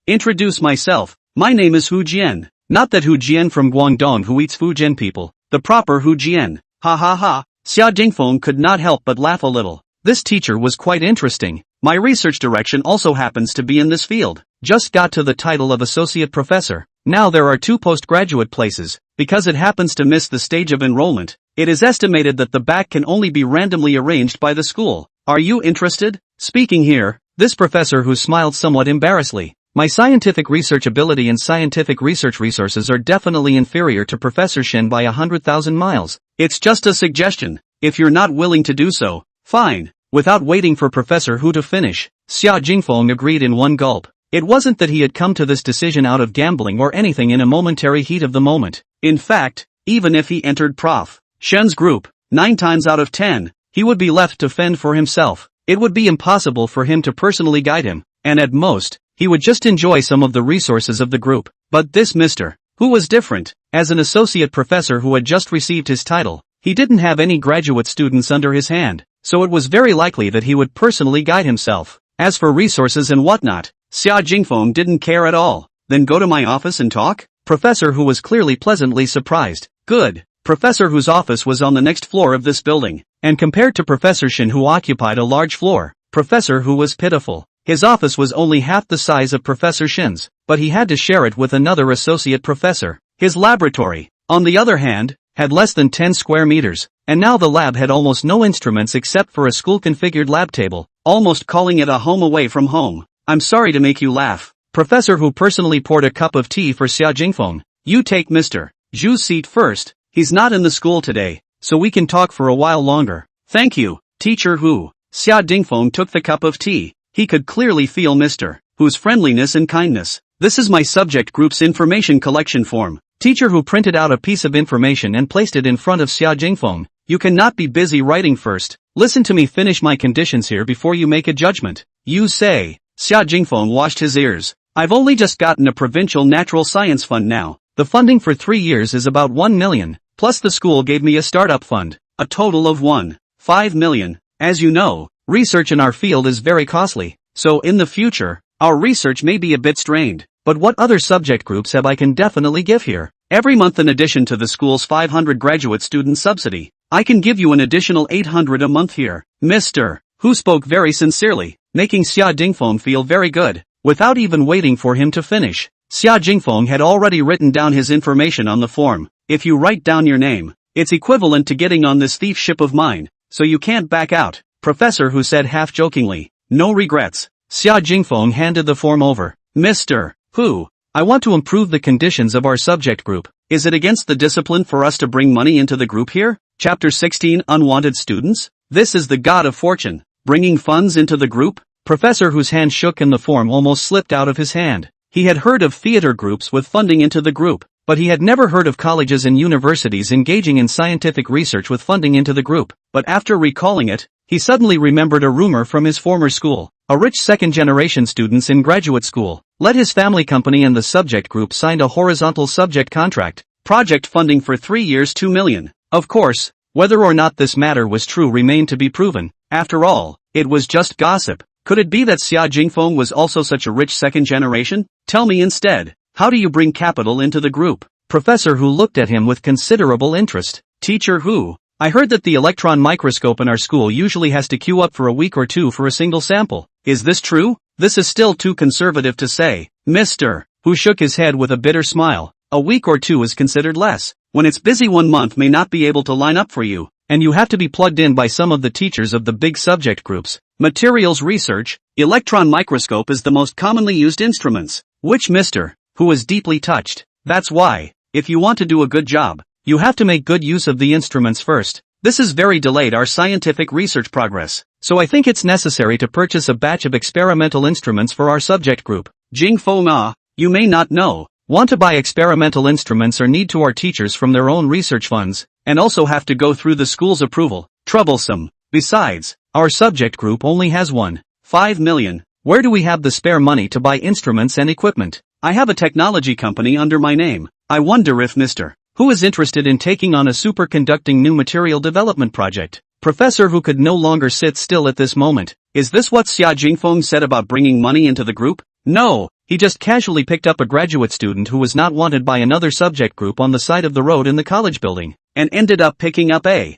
Introduce myself. My name is Hu Jian. Not that Hu Jian from Guangdong who eats Fujian people. The proper Hu Jian. Ha ha ha. Xia Jingfeng could not help but laugh a little. This teacher was quite interesting. My research direction also happens to be in this field. Just got to the title of associate professor. Now there are 2 postgraduate places. Because it happens to miss the stage of enrollment, it is estimated that the back can only be randomly arranged by the school. Are you interested? Speaking here, this professor who smiled somewhat embarrassedly. My scientific research ability and scientific research resources are definitely inferior to Professor Shen by 100,000 miles. It's just a suggestion. If you're not willing to do so, fine. Without waiting for Professor Hu to finish, Xia Jingfeng agreed in one gulp. It wasn't that he had come to this decision out of gambling or anything in a momentary heat of the moment. In fact, even if he entered Prof. Shen's group, 9 times out of 10, he would be left to fend for himself. It would be impossible for him to personally guide him, and at most, he would just enjoy some of the resources of the group. But this Mr. Hu was different. As an associate professor who had just received his title, he didn't have any graduate students under his hand, so it was very likely that he would personally guide himself. As for resources and whatnot, Xia Jingfeng didn't care at all. Then go to my office and talk? Professor Hu was clearly pleasantly surprised. Good. Professor Hu's office was on the next floor of this building, and compared to Professor Shen who occupied a large floor, Professor Hu was pitiful. His office was only half the size of Professor Shen's, but he had to share it with another associate professor. His laboratory, on the other hand, had less than 10 square meters, and now the lab had almost no instruments except for a school-configured lab table, almost calling it a home away from home. I'm sorry to make you laugh. Professor Hu personally poured a cup of tea for Xia Jingfeng. You take Mr. Zhu's seat first. He's not in the school today, so we can talk for a while longer. Thank you, Teacher Hu. Xia Jingfeng took the cup of tea. He could clearly feel Mr. Hu's friendliness and kindness. This is my subject group's information collection form. Teacher Hu printed out a piece of information and placed it in front of Xia Jingfeng. You cannot be busy writing first. Listen to me finish my conditions here before you make a judgment. You say. Xia Jingfeng washed his ears. I've only just gotten a provincial natural science fund now. The funding for 3 years is about 1 million, plus the school gave me a startup fund, a total of 1.5 million. As you know, research in our field is very costly, so in the future, our research may be a bit strained. But what other subject groups have I can definitely give here? Every month in addition to the school's 500 graduate student subsidy, I can give you an additional 800 a month here. Mr. Hu spoke very sincerely, making Xia Dingfeng feel very good. Without even waiting for him to finish, Xia Jingfeng had already written down his information on the form. If you write down your name, it's equivalent to getting on this thief ship of mine, so you can't back out, Professor Hu said half-jokingly. No regrets. Xia Jingfeng handed the form over. Mr. Hu, I want to improve the conditions of our subject group. Is it against the discipline for us to bring money into the group here? Chapter 16 Unwanted Students? This is the God of Fortune. Bringing funds into the group? Professor Hu's hand shook and the form almost slipped out of his hand. He had heard of theater groups with funding into the group, but he had never heard of colleges and universities engaging in scientific research with funding into the group. But after recalling it, he suddenly remembered a rumor from his former school. A rich second-generation students in graduate school let his family company and the subject group signed a horizontal subject contract. Project funding for 3 years, 2 million. Of course, whether or not this matter was true remained to be proven. After all, it was just gossip. Could it be that Xia Jingfeng was also such a rich second generation? Tell me instead, how do you bring capital into the group? Professor Hu looked at him with considerable interest. Teacher Hu, I heard that the electron microscope in our school usually has to queue up for a week or two for a single sample. Is this true? This is still too conservative to say. Mr. Hu shook his head with a bitter smile. A week or two is considered less. When it's busy, 1 month may not be able to line up for you, and you have to be plugged in by some of the teachers of the big subject groups. Materials research, electron microscope is the most commonly used instruments, which Mr. Hu was deeply touched. That's why, if you want to do a good job, you have to make good use of the instruments first. This has very delayed our scientific research progress, so I think it's necessary to purchase a batch of experimental instruments for our subject group. Jingfeng Ah, you may not know, want to buy experimental instruments or need to our teachers from their own research funds, and also have to go through the school's approval. Troublesome. Besides, our subject group only has 1.5 million. Where do we have the spare money to buy instruments and equipment? I have a technology company under my name. I wonder if Mr. Hu is interested in taking on a superconducting new material development project. Professor Hu could no longer sit still at this moment. Is this what Xia Jingfeng said about bringing money into the group? No, he just casually picked up a graduate student who was not wanted by another subject group on the side of the road in the college building, and ended up picking up a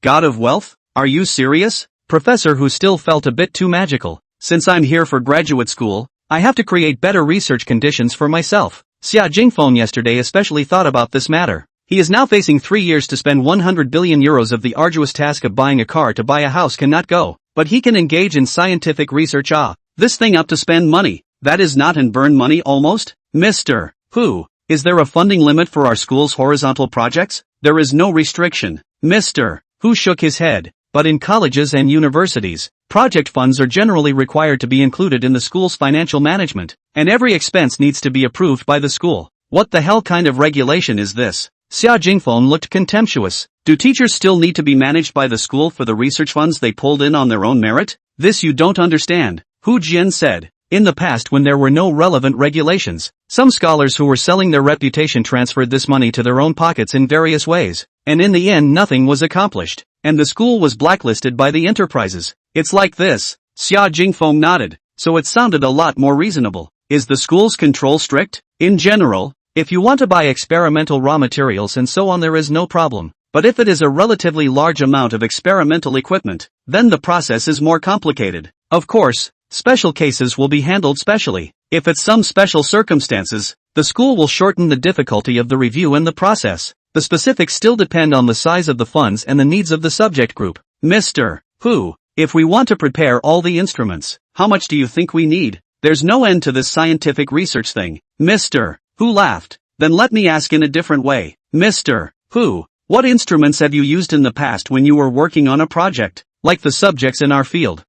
god of wealth? Are you serious? Professor Hu still felt a bit too magical. Since I'm here for graduate school, I have to create better research conditions for myself. Xia Jingfeng yesterday especially thought about this matter. He is now facing 3 years to spend 100 billion euros of the arduous task of buying a car to buy a house cannot go. But he can engage in scientific research. This thing up to spend money. That is not and burn money almost? Mr. Hu, is there a funding limit for our school's horizontal projects? There is no restriction. Mr. Hu shook his head. But in colleges and universities, project funds are generally required to be included in the school's financial management, and every expense needs to be approved by the school. What the hell kind of regulation is this? Xia Jingfeng looked contemptuous. Do teachers still need to be managed by the school for the research funds they pulled in on their own merit? This you don't understand, Hu Jian said. In the past, when there were no relevant regulations, some scholars who were selling their reputation transferred this money to their own pockets in various ways, and in the end nothing was accomplished, and the school was blacklisted by the enterprises. It's like this. Xia Jingfeng nodded, so it sounded a lot more reasonable. Is the school's control strict? In general, if you want to buy experimental raw materials and so on, there is no problem. But if it is a relatively large amount of experimental equipment, then the process is more complicated. Of course, special cases will be handled specially. If it's some special circumstances, the school will shorten the difficulty of the review and the process. The specifics still depend on the size of the funds and the needs of the subject group. Mr. Hu, if we want to prepare all the instruments, how much do you think we need? There's no end to this scientific research thing. Mr. Hu laughed. Then let me ask in a different way. Mr. Hu, what instruments have you used in the past when you were working on a project, like the subjects in our field?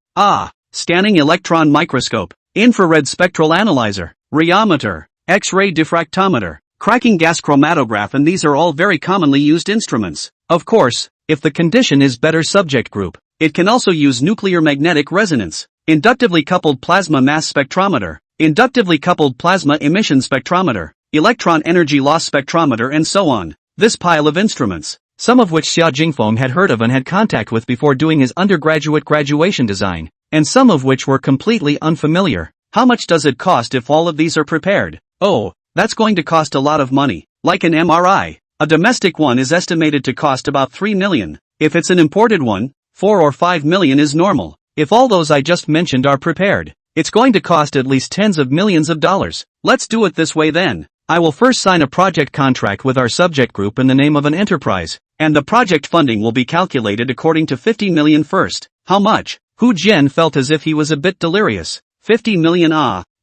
Scanning electron microscope, infrared spectral analyzer, rheometer, X-ray diffractometer, cracking gas chromatograph, and these are all very commonly used instruments. Of course, if the condition is better subject group, it can also use nuclear magnetic resonance, inductively coupled plasma mass spectrometer, inductively coupled plasma emission spectrometer, electron energy loss spectrometer, and so on. This pile of instruments, some of which Xia Jingfeng had heard of and had contact with before doing his undergraduate graduation design, and some of which were completely unfamiliar. How much does it cost if all of these are prepared? Oh, that's going to cost a lot of money. Like an MRI, a domestic one is estimated to cost about 3 million. If it's an imported one, 4 or 5 million is normal. if all those I just mentioned are prepared. It's going to cost at least tens of millions of dollars. Let's do it this way then. I will first sign a project contract with our subject group in the name of an enterprise, and the project funding will be calculated according to 50 million first. How much? Hu Jian felt as if he was a bit delirious. 50 million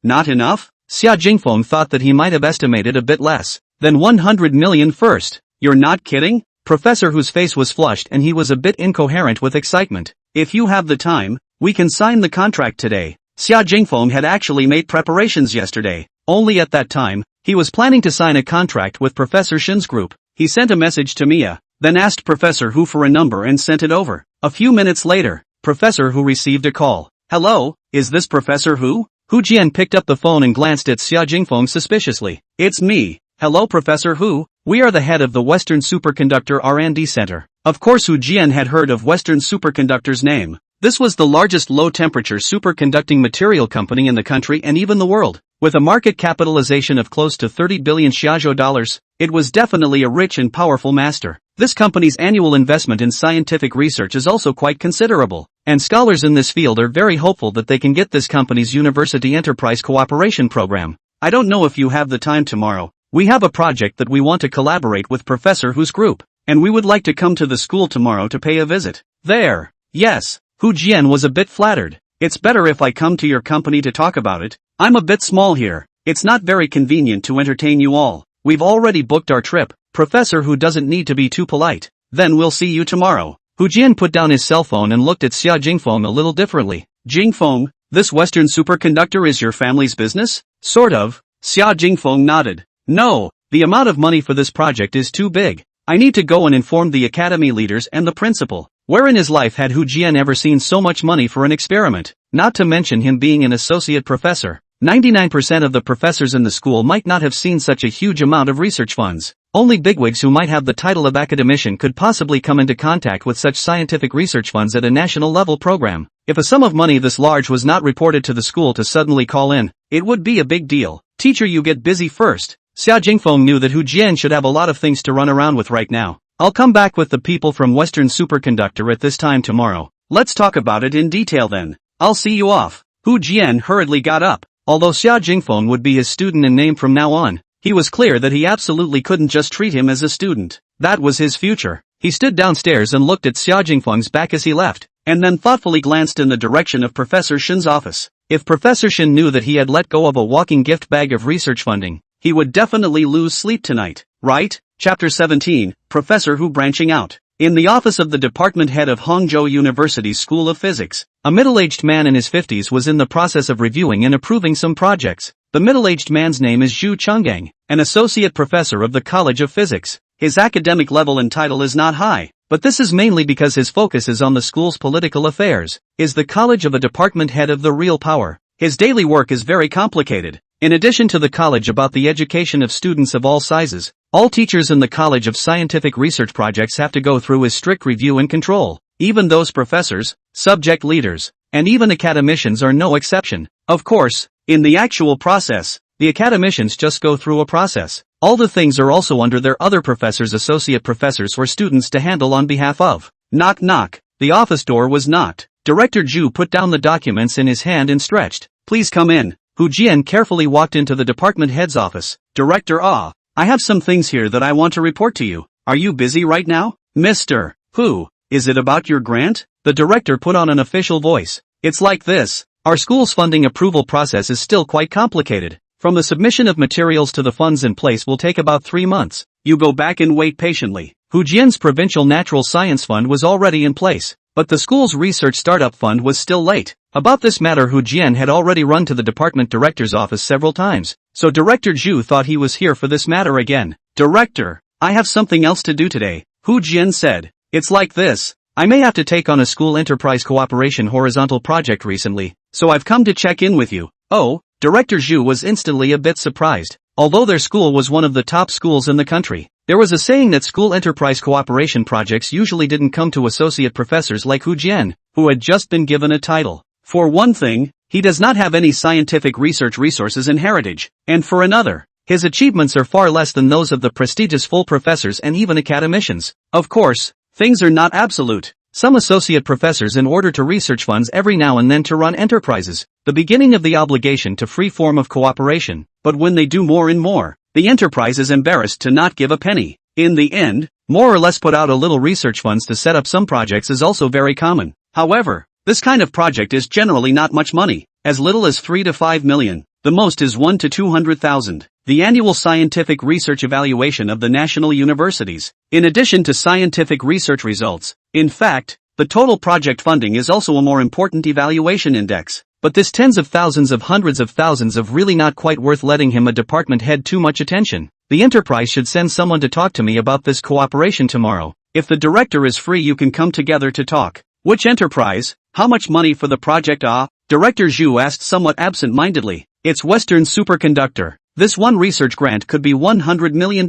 not enough? Xia Jingfeng thought that he might have estimated a bit less than 100 million first. You're not kidding? Professor Hu's face was flushed and he was a bit incoherent with excitement. If you have the time, we can sign the contract today. Xia Jingfeng had actually made preparations yesterday. Only at that time, he was planning to sign a contract with Professor Shin's group. He sent a message to Mia, then asked Professor Hu for a number and sent it over. A few minutes later, Professor Hu received a call. Hello, is this Professor Hu? Hu Jian picked up the phone and glanced at Xia Jingfeng suspiciously. It's me. Hello Professor Hu, we are the head of the Western Superconductor R&D Center. Of course Hu Jian had heard of Western Superconductor's name. This was the largest low-temperature superconducting material company in the country and even the world. With a market capitalization of close to 30 billion Xiaozhou dollars, it was definitely a rich and powerful master. This company's annual investment in scientific research is also quite considerable, and scholars in this field are very hopeful that they can get this company's University Enterprise Cooperation Program. I don't know if you have the time tomorrow. We have a project that we want to collaborate with Professor Hu's group, and we would like to come to the school tomorrow to pay a visit. There. Yes. Hu Jian was a bit flattered. It's better if I come to your company to talk about it. I'm a bit small here. It's not very convenient to entertain you all. We've already booked our trip. Professor Hu doesn't need to be too polite. Then we'll see you tomorrow. Hu Jian put down his cell phone and looked at Xia Jingfeng a little differently. Jingfeng, this Western superconductor is your family's business? Sort of. Xia Jingfeng nodded. No, the amount of money for this project is too big. I need to go and inform the academy leaders and the principal. Where in his life had Hu Jian ever seen so much money for an experiment? Not to mention him being an associate professor. 99% of the professors in the school might not have seen such a huge amount of research funds. Only bigwigs who might have the title of academician could possibly come into contact with such scientific research funds at a national level program. If a sum of money this large was not reported to the school to suddenly call in, it would be a big deal. Teacher, you get busy first. Xia Jingfeng knew that Hu Jian should have a lot of things to run around with right now. I'll come back with the people from Western Superconductor at this time tomorrow. Let's talk about it in detail then. I'll see you off. Hu Jian hurriedly got up. Although Xia Jingfeng would be his student in name from now on, he was clear that he absolutely couldn't just treat him as a student. That was his future. He stood downstairs and looked at Xia Jingfeng's back as he left, and then thoughtfully glanced in the direction of Professor Shin's office. If Professor Shin knew that he had let go of a walking gift bag of research funding, he would definitely lose sleep tonight, right? Chapter 17, Professor Hu branching out. In the office of the department head of Hangzhou University's School of Physics, a middle-aged man in his 50s was in the process of reviewing and approving some projects. The middle-aged man's name is Zhu Chenggang, an associate professor of the College of Physics. His academic level and title is not high, but this is mainly because his focus is on the school's political affairs. Is the college of a department head of the real power? His daily work is very complicated. In addition to the college about the education of students of all sizes, all teachers in the College of Scientific Research projects have to go through his strict review and control. Even those professors, subject leaders, and even academicians are no exception. Of course, in the actual process, the academicians just go through a process. All the things are also under their other professors, associate professors or students to handle on behalf of. Knock knock. The office door was knocked. Director Zhu put down the documents in his hand and stretched. Please come in. Hu Jian carefully walked into the department head's office. Director, I have some things here that I want to report to you. Are you busy right now? Mr. Hu, is it about your grant? The director put on an official voice. It's like this. Our school's funding approval process is still quite complicated. From the submission of materials to the funds in place will take about 3 months. You go back and wait patiently. Hu Jian's Provincial Natural Science Fund was already in place, but the school's Research Startup Fund was still late. About this matter Hu Jian had already run to the department director's office several times, so Director Zhu thought he was here for this matter again. Director, I have something else to do today, Hu Jian said. It's like this. I may have to take on a school enterprise cooperation horizontal project recently, so I've come to check in with you. Oh, Director Zhu was instantly a bit surprised. Although their school was one of the top schools in the country, there was a saying that school enterprise cooperation projects usually didn't come to associate professors like Hu Jian, who had just been given a title. For one thing, he does not have any scientific research resources and heritage, and for another, his achievements are far less than those of the prestigious full professors and even academicians. Of course, things are not absolute. some associate professors in order to research funds every now and then to run enterprises, the beginning of the obligation to free form of cooperation, but when they do more and more, the enterprise is embarrassed to not give a penny. In the end, more or less put out a little research funds to set up some projects is also very common. However, this kind of project is generally not much money, as little as 3 to 5 million, the most is 1 to 200,000. The annual scientific research evaluation of the national universities, in addition to scientific research results. In fact, the total project funding is also a more important evaluation index. But this tens of thousands of hundreds of thousands of really not quite worth letting him a department head too much attention. The enterprise should send someone to talk to me about this cooperation tomorrow. If the director is free, you can come together to talk. Which enterprise? How much money for the project? Director Zhu asked somewhat absent-mindedly. It's Western Superconductor. This one research grant could be $100 million.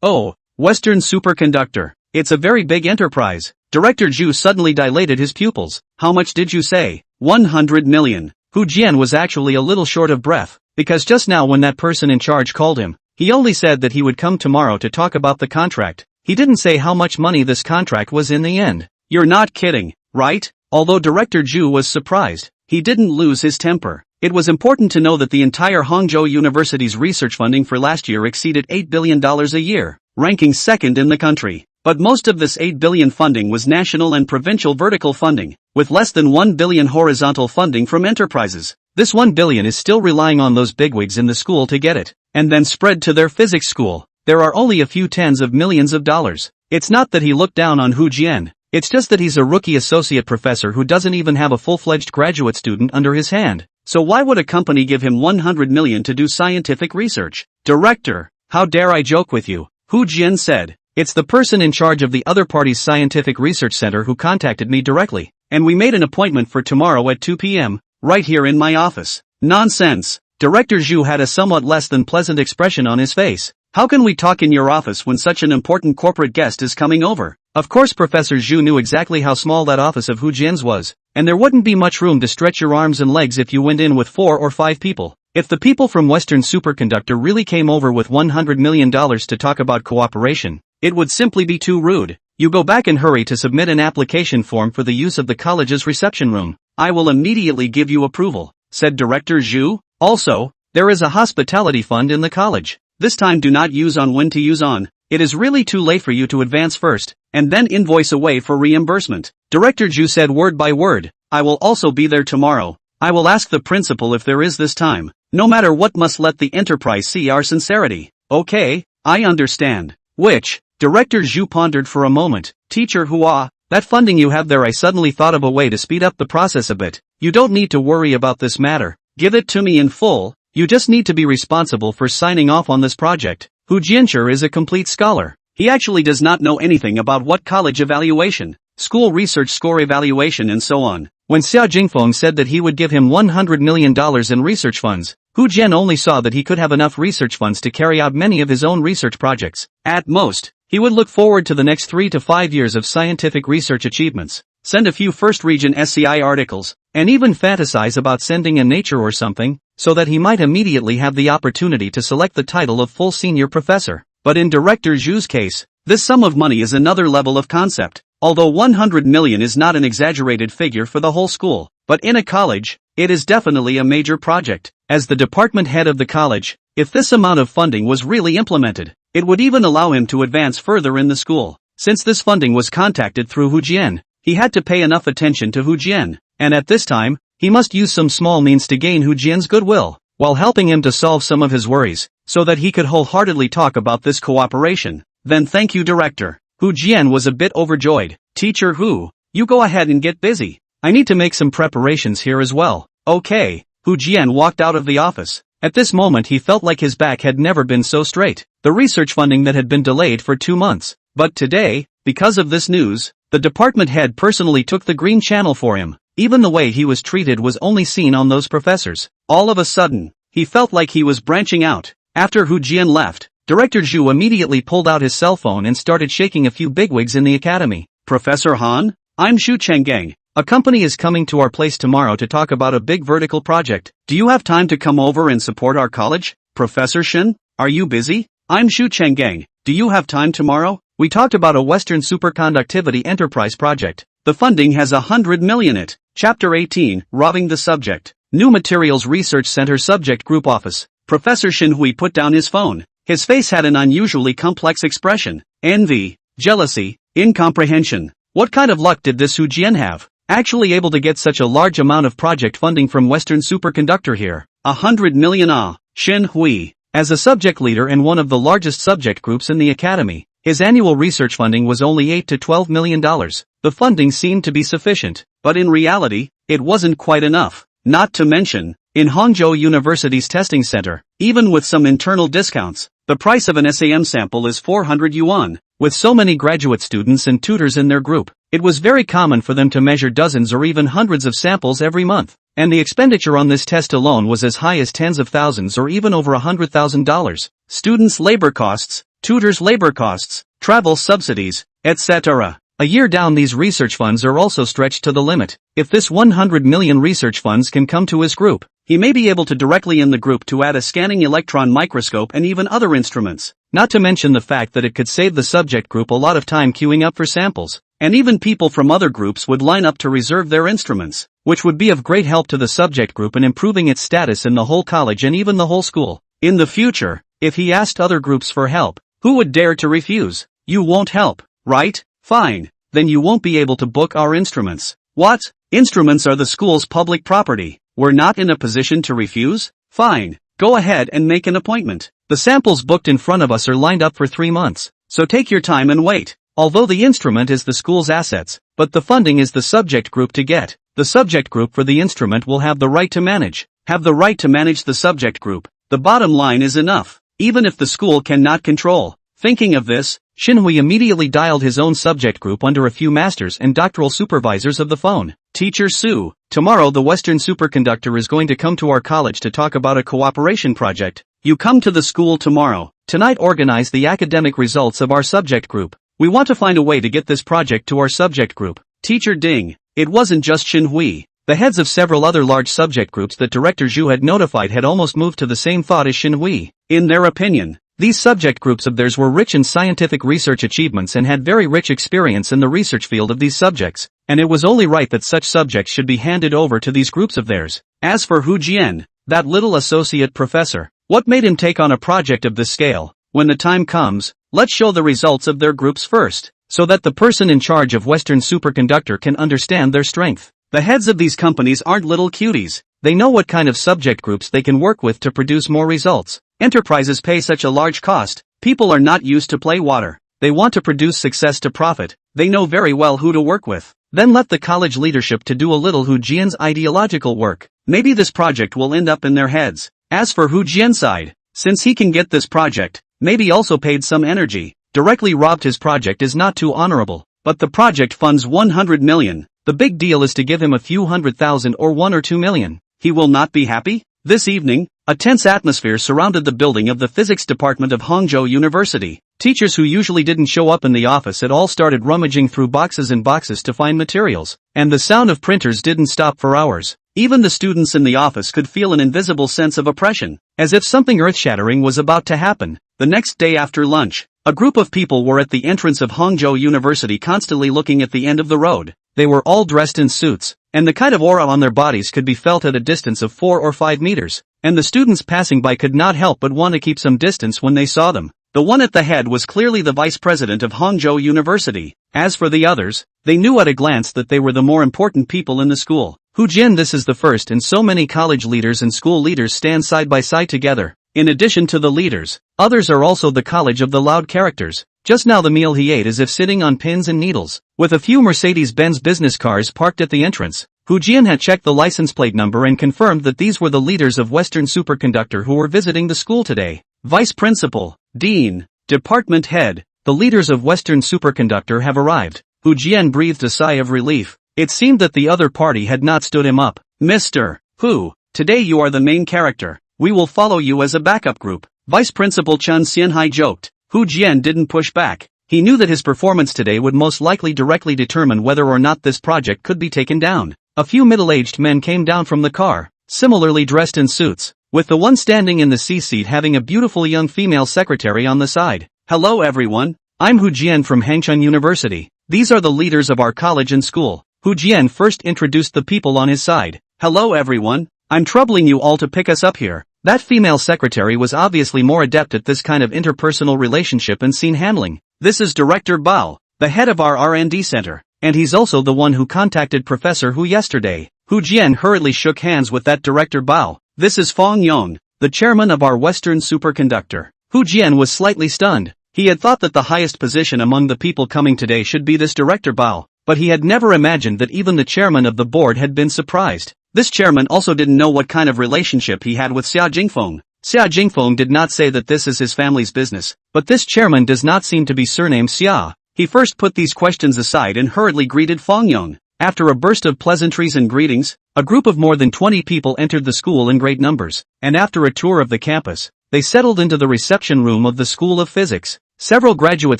Oh, Western Superconductor. It's a very big enterprise. Director Zhu suddenly dilated his pupils. How much did you say? 100 million. Hu Jian was actually a little short of breath, because just now when that person in charge called him, he only said that he would come tomorrow to talk about the contract. He didn't say how much money this contract was in the end. You're not kidding, right? Although Director Zhu was surprised, he didn't lose his temper. It was important to know that the entire Hangzhou University's research funding for last year exceeded $8 billion a year, ranking second in the country. But most of this 8 billion funding was national and provincial vertical funding, with less than 1 billion horizontal funding from enterprises. This 1 billion is still relying on those bigwigs in the school to get it, and then spread to their physics school. There are only a few tens of millions of dollars. It's not that he looked down on Hu Jian, it's just that he's a rookie associate professor who doesn't even have a full-fledged graduate student under his hand. So why would a company give him 100 million to do scientific research? Director, how dare I joke with you? Hu Jian said. It's the person in charge of the other party's scientific research center who contacted me directly, and we made an appointment for tomorrow at 2 p.m., right here in my office. Nonsense. Director Zhu had a somewhat less than pleasant expression on his face. How can we talk in your office when such an important corporate guest is coming over? Of course Professor Zhu knew exactly how small that office of Hu Jian's was, and there wouldn't be much room to stretch your arms and legs if you went in with 4 or 5 people. If the people from Western Superconductor really came over with $100 million to talk about cooperation, it would simply be too rude. You go back and hurry to submit an application form for the use of the college's reception room. I will immediately give you approval, said Director Zhu. Also, there is a hospitality fund in the college. This time do not use on when to use on. It is really too late for you to advance first, and then invoice away for reimbursement. Director Zhu said word by word. I will also be there tomorrow. I will ask the principal if there is this time. No matter what, must let the enterprise see our sincerity. Okay, I understand. Which? Director Zhu pondered for a moment. Teacher Hua, that funding you have there, I suddenly thought of a way to speed up the process a bit. You don't need to worry about this matter. Give it to me in full. You just need to be responsible for signing off on this project. Hu Jiancher is a complete scholar. He actually does not know anything about what college evaluation, school research score evaluation and so on. When Xia Jingfeng said that he would give him $100 million in research funds, Hu Jian only saw that he could have enough research funds to carry out many of his own research projects. At most, he would look forward to the next 3 to 5 years of scientific research achievements, send a few first-region SCI articles, and even fantasize about sending a Nature or something, so that he might immediately have the opportunity to select the title of full senior professor. But in Director Zhu's case, this sum of money is another level of concept. Although 100 million is not an exaggerated figure for the whole school, but in a college, it is definitely a major project. As the department head of the college, if this amount of funding was really implemented, it would even allow him to advance further in the school. Since this funding was contacted through Hu Jian, he had to pay enough attention to Hu Jian, and at this time, he must use some small means to gain Hu Jian's goodwill, while helping him to solve some of his worries, so that he could wholeheartedly talk about this cooperation. Then thank you, Director. Hu Jian was a bit overjoyed. Teacher Hu, you go ahead and get busy. I need to make some preparations here as well. Okay. Hu Jian walked out of the office. At this moment he felt like his back had never been so straight. The research funding that had been delayed for 2 months. But today, because of this news, the department head personally took the green channel for him. Even the way he was treated was only seen on those professors. All of a sudden, he felt like he was branching out. After Hu Jian left, Director Zhu immediately pulled out his cell phone and started shaking a few bigwigs in the academy. Professor Han, I'm Xu Chenggang. A company is coming to our place tomorrow to talk about a big vertical project. Do you have time to come over and support our college? Professor Shen, are you busy? I'm Xu Chenggang. Do you have time tomorrow? We talked about a Western superconductivity enterprise project. The funding has 100 million it. Chapter 18, Robbing the Subject. New Materials Research Center Subject Group Office. Professor Shinhui put down his phone. His face had an unusually complex expression. Envy, jealousy, incomprehension. What kind of luck did this Hu Jian have? Actually able to get such a large amount of project funding from Western Superconductor here. 100 million ah. Shinhui. As a subject leader and one of the largest subject groups in the academy, his annual research funding was only $8 to $12 million. The funding seemed to be sufficient, but in reality, it wasn't quite enough. Not to mention, in Hangzhou University's testing center, even with some internal discounts, the price of an SAM sample is 400 yuan. With so many graduate students and tutors in their group, it was very common for them to measure dozens or even hundreds of samples every month, and the expenditure on this test alone was as high as tens of thousands or even over $100,000. Students' labor costs, tutors' labor costs, travel subsidies, etc. A year down, these research funds are also stretched to the limit. If this 100 million research funds can come to his group, he may be able to directly in the group to add a scanning electron microscope and even other instruments. Not to mention the fact that it could save the subject group a lot of time queuing up for samples, and even people from other groups would line up to reserve their instruments, which would be of great help to the subject group in improving its status in the whole college and even the whole school. In the future, if he asked other groups for help, who would dare to refuse? You won't help, right? Fine. Then you won't be able to book our instruments. What? Instruments are the school's public property. We're not in a position to refuse? Fine. Go ahead and make an appointment. The samples booked in front of us are lined up for 3 months, so take your time and wait. Although the instrument is the school's assets, but the funding is the subject group to get. The subject group for the instrument will have the right to manage. Have the right to manage the subject group. The bottom line is enough, even if the school cannot control. Thinking of this, Shinhui immediately dialed his own subject group under a few masters and doctoral supervisors of the phone. Teacher Su, tomorrow the Western Superconductor is going to come to our college to talk about a cooperation project. You come to the school tomorrow. Tonight organize the academic results of our subject group. We want to find a way to get this project to our subject group. Teacher Ding. It wasn't just Shinhui. The heads of several other large subject groups that Director Zhu had notified had almost moved to the same thought as Shinhui. In their opinion, these subject groups of theirs were rich in scientific research achievements and had very rich experience in the research field of these subjects, and it was only right that such subjects should be handed over to these groups of theirs. As for Hu Jian, that little associate professor, what made him take on a project of this scale? When the time comes, let's show the results of their groups first, so that the person in charge of Western Superconductor can understand their strength. The heads of these companies aren't little cuties. They know what kind of subject groups they can work with to produce more results. Enterprises pay such a large cost. People are not used to play water. They want to produce success to profit. They know very well who to work with. Then let the college leadership to do a little Hu Jian's ideological work. Maybe this project will end up in their heads. As for Hu Jian's side, since he can get this project, maybe also paid some energy, directly robbed his project is not too honorable. But the project funds 100 million. The big deal is to give him a few 100,000 or 1 or 2 million. He will not be happy? This evening, a tense atmosphere surrounded the building of the physics department of Hangzhou University. Teachers who usually didn't show up in the office at all started rummaging through boxes and boxes to find materials, and the sound of printers didn't stop for hours. Even the students in the office could feel an invisible sense of oppression, as if something earth-shattering was about to happen. The next day after lunch, a group of people were at the entrance of Hangzhou University constantly looking at the end of the road. They were all dressed in suits, and the kind of aura on their bodies could be felt at a distance of 4 or 5 meters, and the students passing by could not help but want to keep some distance when they saw them. The one at the head was clearly the vice president of Hangzhou University. As for the others, they knew at a glance that they were the more important people in the school. Hu Jian, this is the first and so many college leaders and school leaders stand side by side together. In addition to the leaders, others are also the college of the loud characters. Just now the meal he ate as if sitting on pins and needles. With a few Mercedes-Benz business cars parked at the entrance, Hu Jian had checked the license plate number and confirmed that these were the leaders of Western Superconductor who were visiting the school today. Vice Principal, Dean, Department Head, the leaders of Western Superconductor have arrived. Hu Jian breathed a sigh of relief. It seemed that the other party had not stood him up. Mr. Hu, today you are the main character. We will follow you as a backup group. Vice Principal Chen Xianhai joked. Hu Jian didn't push back. He knew that his performance today would most likely directly determine whether or not this project could be taken down. A few middle-aged men came down from the car, similarly dressed in suits, with the one standing in the C-seat having a beautiful young female secretary on the side. Hello everyone, I'm Hu Jian from Hangchun University. These are the leaders of our college and school. Hu Jian first introduced the people on his side. Hello everyone, I'm troubling you all to pick us up here. That female secretary was obviously more adept at this kind of interpersonal relationship and scene handling. This is Director Bao, the head of our R&D center. And he's also the one who contacted Professor Hu yesterday. Hu Jian hurriedly shook hands with that Director Bao. This is Fong Yong, the chairman of our Western superconductor. Hu Jian was slightly stunned. He had thought that the highest position among the people coming today should be this Director Bao, but he had never imagined that even the chairman of the board had been surprised. This chairman also didn't know what kind of relationship he had with Xia Jingfeng. Xia Jingfeng did not say that this is his family's business, but this chairman does not seem to be surnamed Xia. He first put these questions aside and hurriedly greeted Fong Yong. After a burst of pleasantries and greetings, a group of more than 20 people entered the school in great numbers, and after a tour of the campus, they settled into the reception room of the School of Physics. Several graduate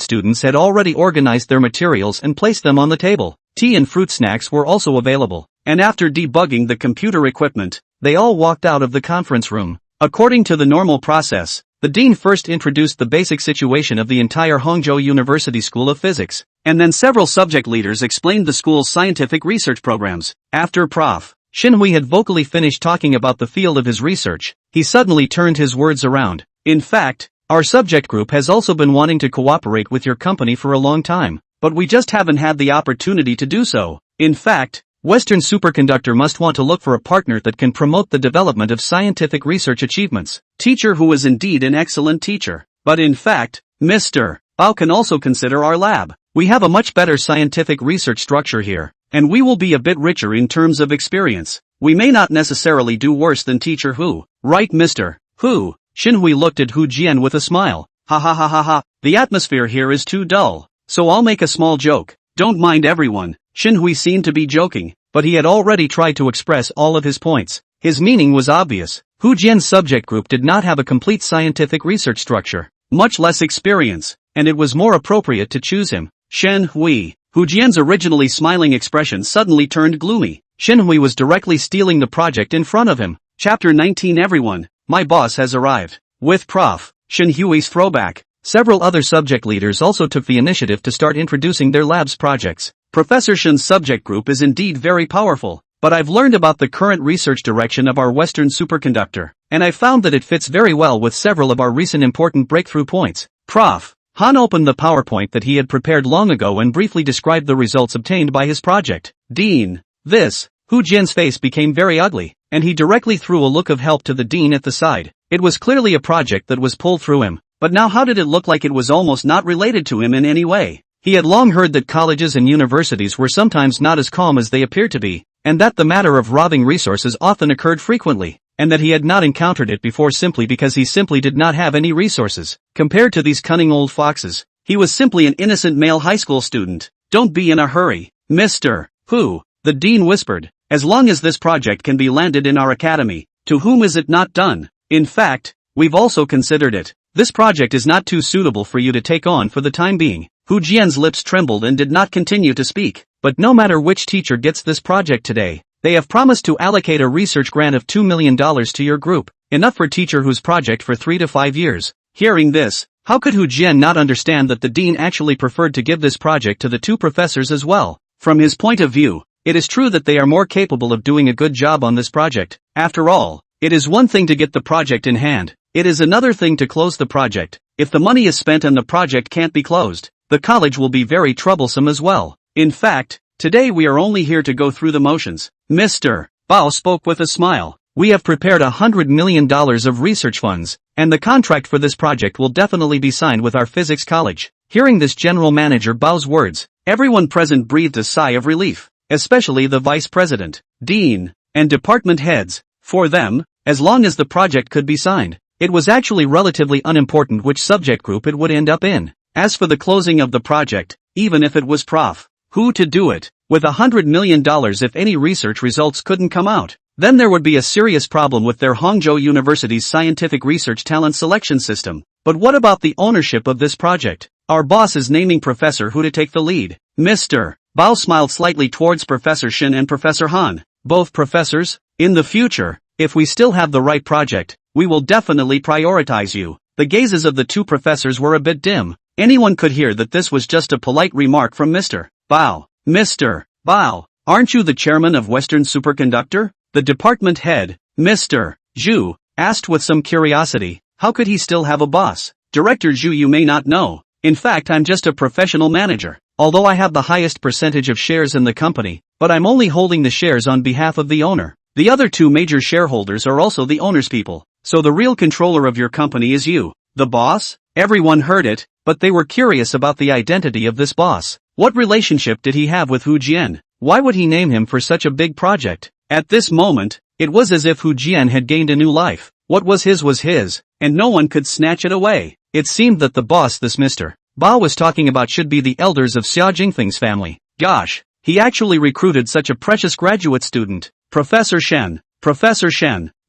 students had already organized their materials and placed them on the table. Tea and fruit snacks were also available, and after debugging the computer equipment, they all walked out of the conference room. According to the normal process, the dean first introduced the basic situation of the entire Hangzhou University School of Physics, and then several subject leaders explained the school's scientific research programs. After Prof. Xinhui had vocally finished talking about the field of his research, he suddenly turned his words around. In fact, our subject group has also been wanting to cooperate with your company for a long time, but we just haven't had the opportunity to do so. In fact, Western Superconductor must want to look for a partner that can promote the development of scientific research achievements. Teacher who is indeed an excellent teacher. But in fact, Mr. Bao can also consider our lab. We have a much better scientific research structure here, and we will be a bit richer in terms of experience. We may not necessarily do worse than Teacher Hu. Right, Mr. Hu? Xinhui looked at Hu Jian with a smile. Ha ha ha ha ha, the atmosphere here is too dull. So I'll make a small joke. Don't mind everyone. Xinhui seemed to be joking, but he had already tried to express all of his points. His meaning was obvious. Hu Jian's subject group did not have a complete scientific research structure, much less experience, and it was more appropriate to choose him. Xinhui. Hu Jian's originally smiling expression suddenly turned gloomy. Xinhui was directly stealing the project in front of him. Chapter 19. Everyone, my boss has arrived. With Prof. Xinhui's throwback, several other subject leaders also took the initiative to start introducing their lab's projects. Professor Shen's subject group is indeed very powerful, but I've learned about the current research direction of our Western superconductor, and I found that it fits very well with several of our recent important breakthrough points. Prof. Han opened the PowerPoint that he had prepared long ago and briefly described the results obtained by his project. Dean. This. Hu Jian's face became very ugly, and he directly threw a look of help to the dean at the side. It was clearly a project that was pulled through him, but now how did it look like it was almost not related to him in any way? He had long heard that colleges and universities were sometimes not as calm as they appeared to be, and that the matter of robbing resources often occurred frequently, and that he had not encountered it before simply because he simply did not have any resources. Compared to these cunning old foxes, he was simply an innocent male high school student. Don't be in a hurry, Mr. Hu, the dean whispered. As long as this project can be landed in our academy, to whom is it not done? In fact, we've also considered it. This project is not too suitable for you to take on for the time being. Hu Jian's lips trembled and did not continue to speak. But no matter which teacher gets this project today, they have promised to allocate a research grant of $2 million to your group, enough for teacher whose project for 3 to 5 years. Hearing this, how could Hu Jian not understand that the dean actually preferred to give this project to the two professors as well? From his point of view, it is true that they are more capable of doing a good job on this project. After all, it is one thing to get the project in hand. It is another thing to close the project. If the money is spent and the project can't be closed, the college will be very troublesome as well. In fact, today we are only here to go through the motions. Mr. Bao spoke with a smile. We have prepared $100 million of research funds, and the contract for this project will definitely be signed with our physics college. Hearing this General Manager Bao's words, everyone present breathed a sigh of relief, especially the vice president, dean, and department heads. For them, as long as the project could be signed, it was actually relatively unimportant which subject group it would end up in. As for the closing of the project, even if it was Prof. Hu to do it, with $100 million if any research results couldn't come out, then there would be a serious problem with their Hangzhou University's scientific research talent selection system. But what about the ownership of this project? Our boss is naming Professor Hu to take the lead. Mr. Bao smiled slightly towards Professor Shin and Professor Han. Both professors? In the future, if we still have the right project, we will definitely prioritize you. The gazes of the two professors were a bit dim. Anyone could hear that this was just a polite remark from Mr. Bao. Mr. Bao, aren't you the chairman of Western Superconductor? The department head, Mr. Zhu, asked with some curiosity. How could he still have a boss? Director Zhu, you may not know. In fact, I'm just a professional manager. Although I have the highest percentage of shares in the company, but I'm only holding the shares on behalf of the owner. The other two major shareholders are also the owner's people. So the real controller of your company is you. The boss? Everyone heard it, but they were curious about the identity of this boss. What relationship did he have with Hu Jian? Why would he name him for such a big project? At this moment, it was as if Hu Jian had gained a new life. What was his, and no one could snatch it away. It seemed that the boss this Mr. Bao was talking about should be the elders of Xia Jingfeng's family. Gosh, he actually recruited such a precious graduate student. Professor Shen,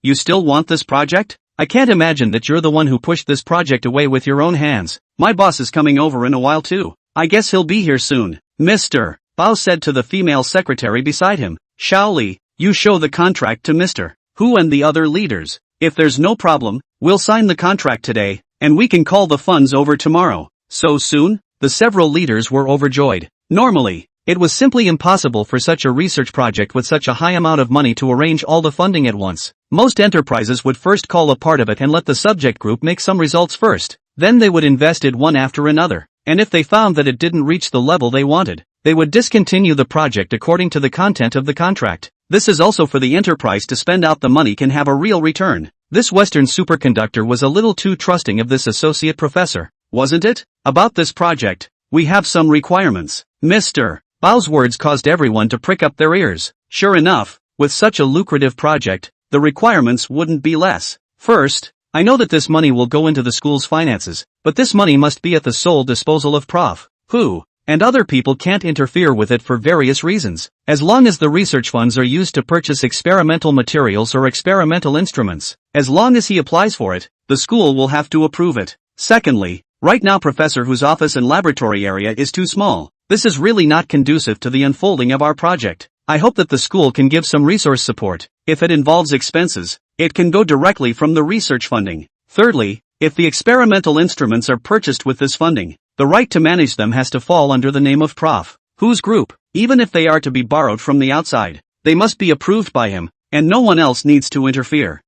you still want this project? I can't imagine that you're the one who pushed this project away with your own hands. My boss is coming over in a while too. I guess he'll be here soon. Mr. Bao said to the female secretary beside him. Shaoli, you show the contract to Mr. Hu and the other leaders. If there's no problem, we'll sign the contract today, and we can call the funds over tomorrow. So soon? The several leaders were overjoyed. Normally, it was simply impossible for such a research project with such a high amount of money to arrange all the funding at once. Most enterprises would first call a part of it and let the subject group make some results first. Then they would invest it one after another. And if they found that it didn't reach the level they wanted, they would discontinue the project according to the content of the contract. This is also for the enterprise to spend out the money can have a real return. This Western superconductor was a little too trusting of this associate professor, wasn't it? About this project, we have some requirements. Mr. Bao's words caused everyone to prick up their ears. Sure enough, with such a lucrative project, the requirements wouldn't be less. First, I know that this money will go into the school's finances, but this money must be at the sole disposal of Prof. Hu, and other people can't interfere with it for various reasons. As long as the research funds are used to purchase experimental materials or experimental instruments, as long as he applies for it, the school will have to approve it. Secondly, right now Professor Hu's office and laboratory area is too small. This is really not conducive to the unfolding of our project. I hope that the school can give some resource support. If it involves expenses, it can go directly from the research funding. Thirdly, if the experimental instruments are purchased with this funding, the right to manage them has to fall under the name of Prof. Hu's group. Even if they are to be borrowed from the outside, they must be approved by him, and no one else needs to interfere.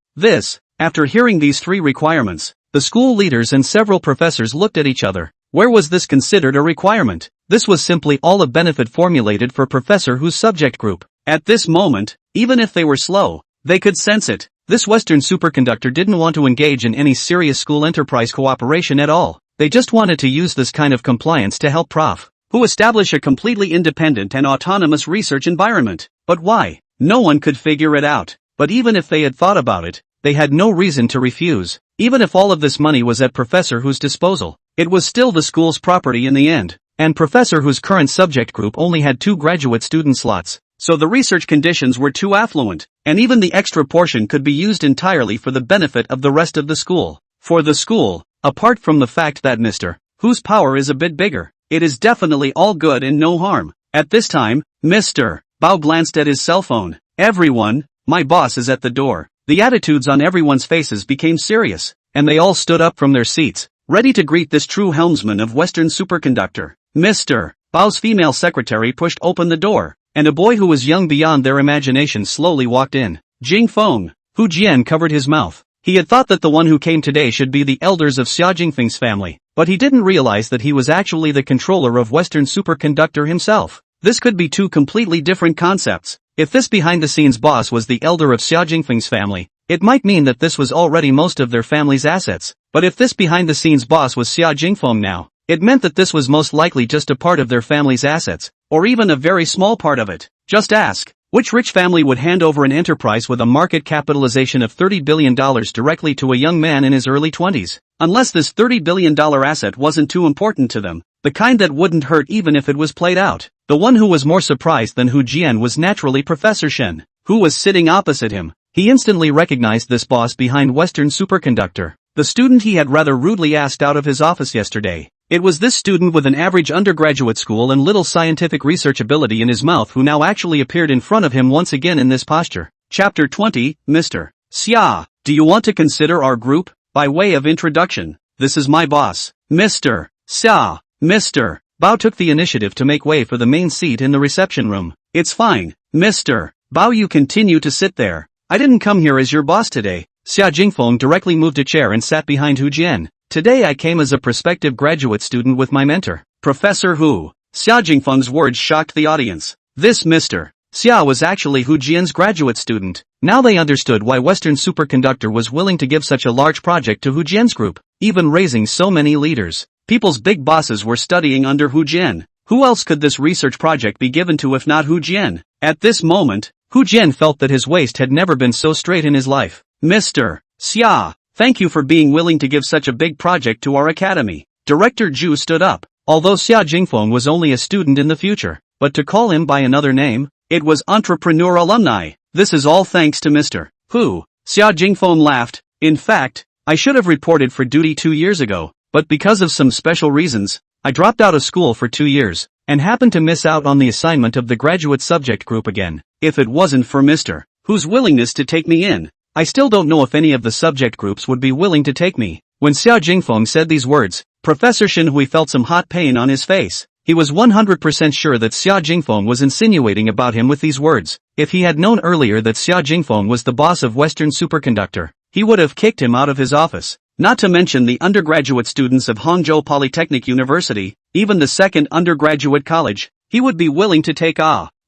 After hearing these three requirements, the school leaders and several professors looked at each other. Where was this considered a requirement? This was simply all a benefit formulated for Professor Hu's subject group. At this moment, even if they were slow, they could sense it. This Western superconductor didn't want to engage in any serious school enterprise cooperation at all. They just wanted to use this kind of compliance to help Prof. Hu establish a completely independent and autonomous research environment. But why? No one could figure it out. But even if they had thought about it, they had no reason to refuse. Even if all of this money was at Professor Hu's disposal, it was still the school's property in the end. And Professor Hu's current subject group only had 2 graduate student slots. So the research conditions were too affluent, and even the extra portion could be used entirely for the benefit of the rest of the school. For the school, apart from the fact that Mr. Hu's power is a bit bigger, it is definitely all good and no harm. At this time, Mr. Bao glanced at his cell phone. Everyone, my boss is at the door. The attitudes on everyone's faces became serious, and they all stood up from their seats, ready to greet this true helmsman of Western superconductor. Mr. Bao's female secretary pushed open the door, and a boy who was young beyond their imagination slowly walked in. Jing Feng. Hu Jian covered his mouth. He had thought that the one who came today should be the elders of Xia Jingfeng's family, but he didn't realize that he was actually the controller of Western superconductor himself. This could be 2 completely different concepts. If this behind-the-scenes boss was the elder of Xia Jingfeng's family, it might mean that this was already most of their family's assets. But if this behind-the-scenes boss was Xia Jingfeng now, it meant that this was most likely just a part of their family's assets, or even a very small part of it. Just ask, which rich family would hand over an enterprise with a market capitalization of $30 billion directly to a young man in his early 20s? Unless this $30 billion asset wasn't too important to them, the kind that wouldn't hurt even if it was played out. The one who was more surprised than Hu Jian was naturally Professor Shen, who was sitting opposite him. He instantly recognized this boss behind Western superconductor, the student he had rather rudely asked out of his office yesterday. It was this student with an average undergraduate school and little scientific research ability in his mouth who now actually appeared in front of him once again in this posture. Chapter 20, Mr. Xia, do you want to consider our group? By way of introduction, this is my boss, Mr. Xia. Mr. Bao took the initiative to make way for the main seat in the reception room. It's fine, Mr. Bao, you continue to sit there. I didn't come here as your boss today. Xia Jingfeng directly moved a chair and sat behind Hu Jian. Today I came as a prospective graduate student with my mentor, Professor Hu. Xia Jingfeng's words shocked the audience. This Mr. Xia was actually Hu Jian's graduate student. Now they understood why Western Superconductor was willing to give such a large project to Hu Jian's group, even raising so many leaders. People's big bosses were studying under Hu Jian. Who else could this research project be given to if not Hu Jian? At this moment, Hu Jian felt that his waist had never been so straight in his life. Mr. Xia, thank you for being willing to give such a big project to our academy. Director Zhu stood up. Although Xia Jingfeng was only a student in the future, but to call him by another name, it was entrepreneur alumni. This is all thanks to Mr. Hu. Xia Jingfeng laughed. In fact, I should have reported for duty 2 years ago, but because of some special reasons, I dropped out of school for 2 years, and happened to miss out on the assignment of the graduate subject group again. If it wasn't for Mr. Hu's willingness to take me in, I still don't know if any of the subject groups would be willing to take me. When Xia Jingfeng said these words, Professor Shen Hui felt some hot pain on his face. He was 100% sure that Xia Jingfeng was insinuating about him with these words. If he had known earlier that Xia Jingfeng was the boss of Western Superconductor, he would have kicked him out of his office. Not to mention the undergraduate students of Hangzhou Polytechnic University, even the second undergraduate college, he would be willing to take.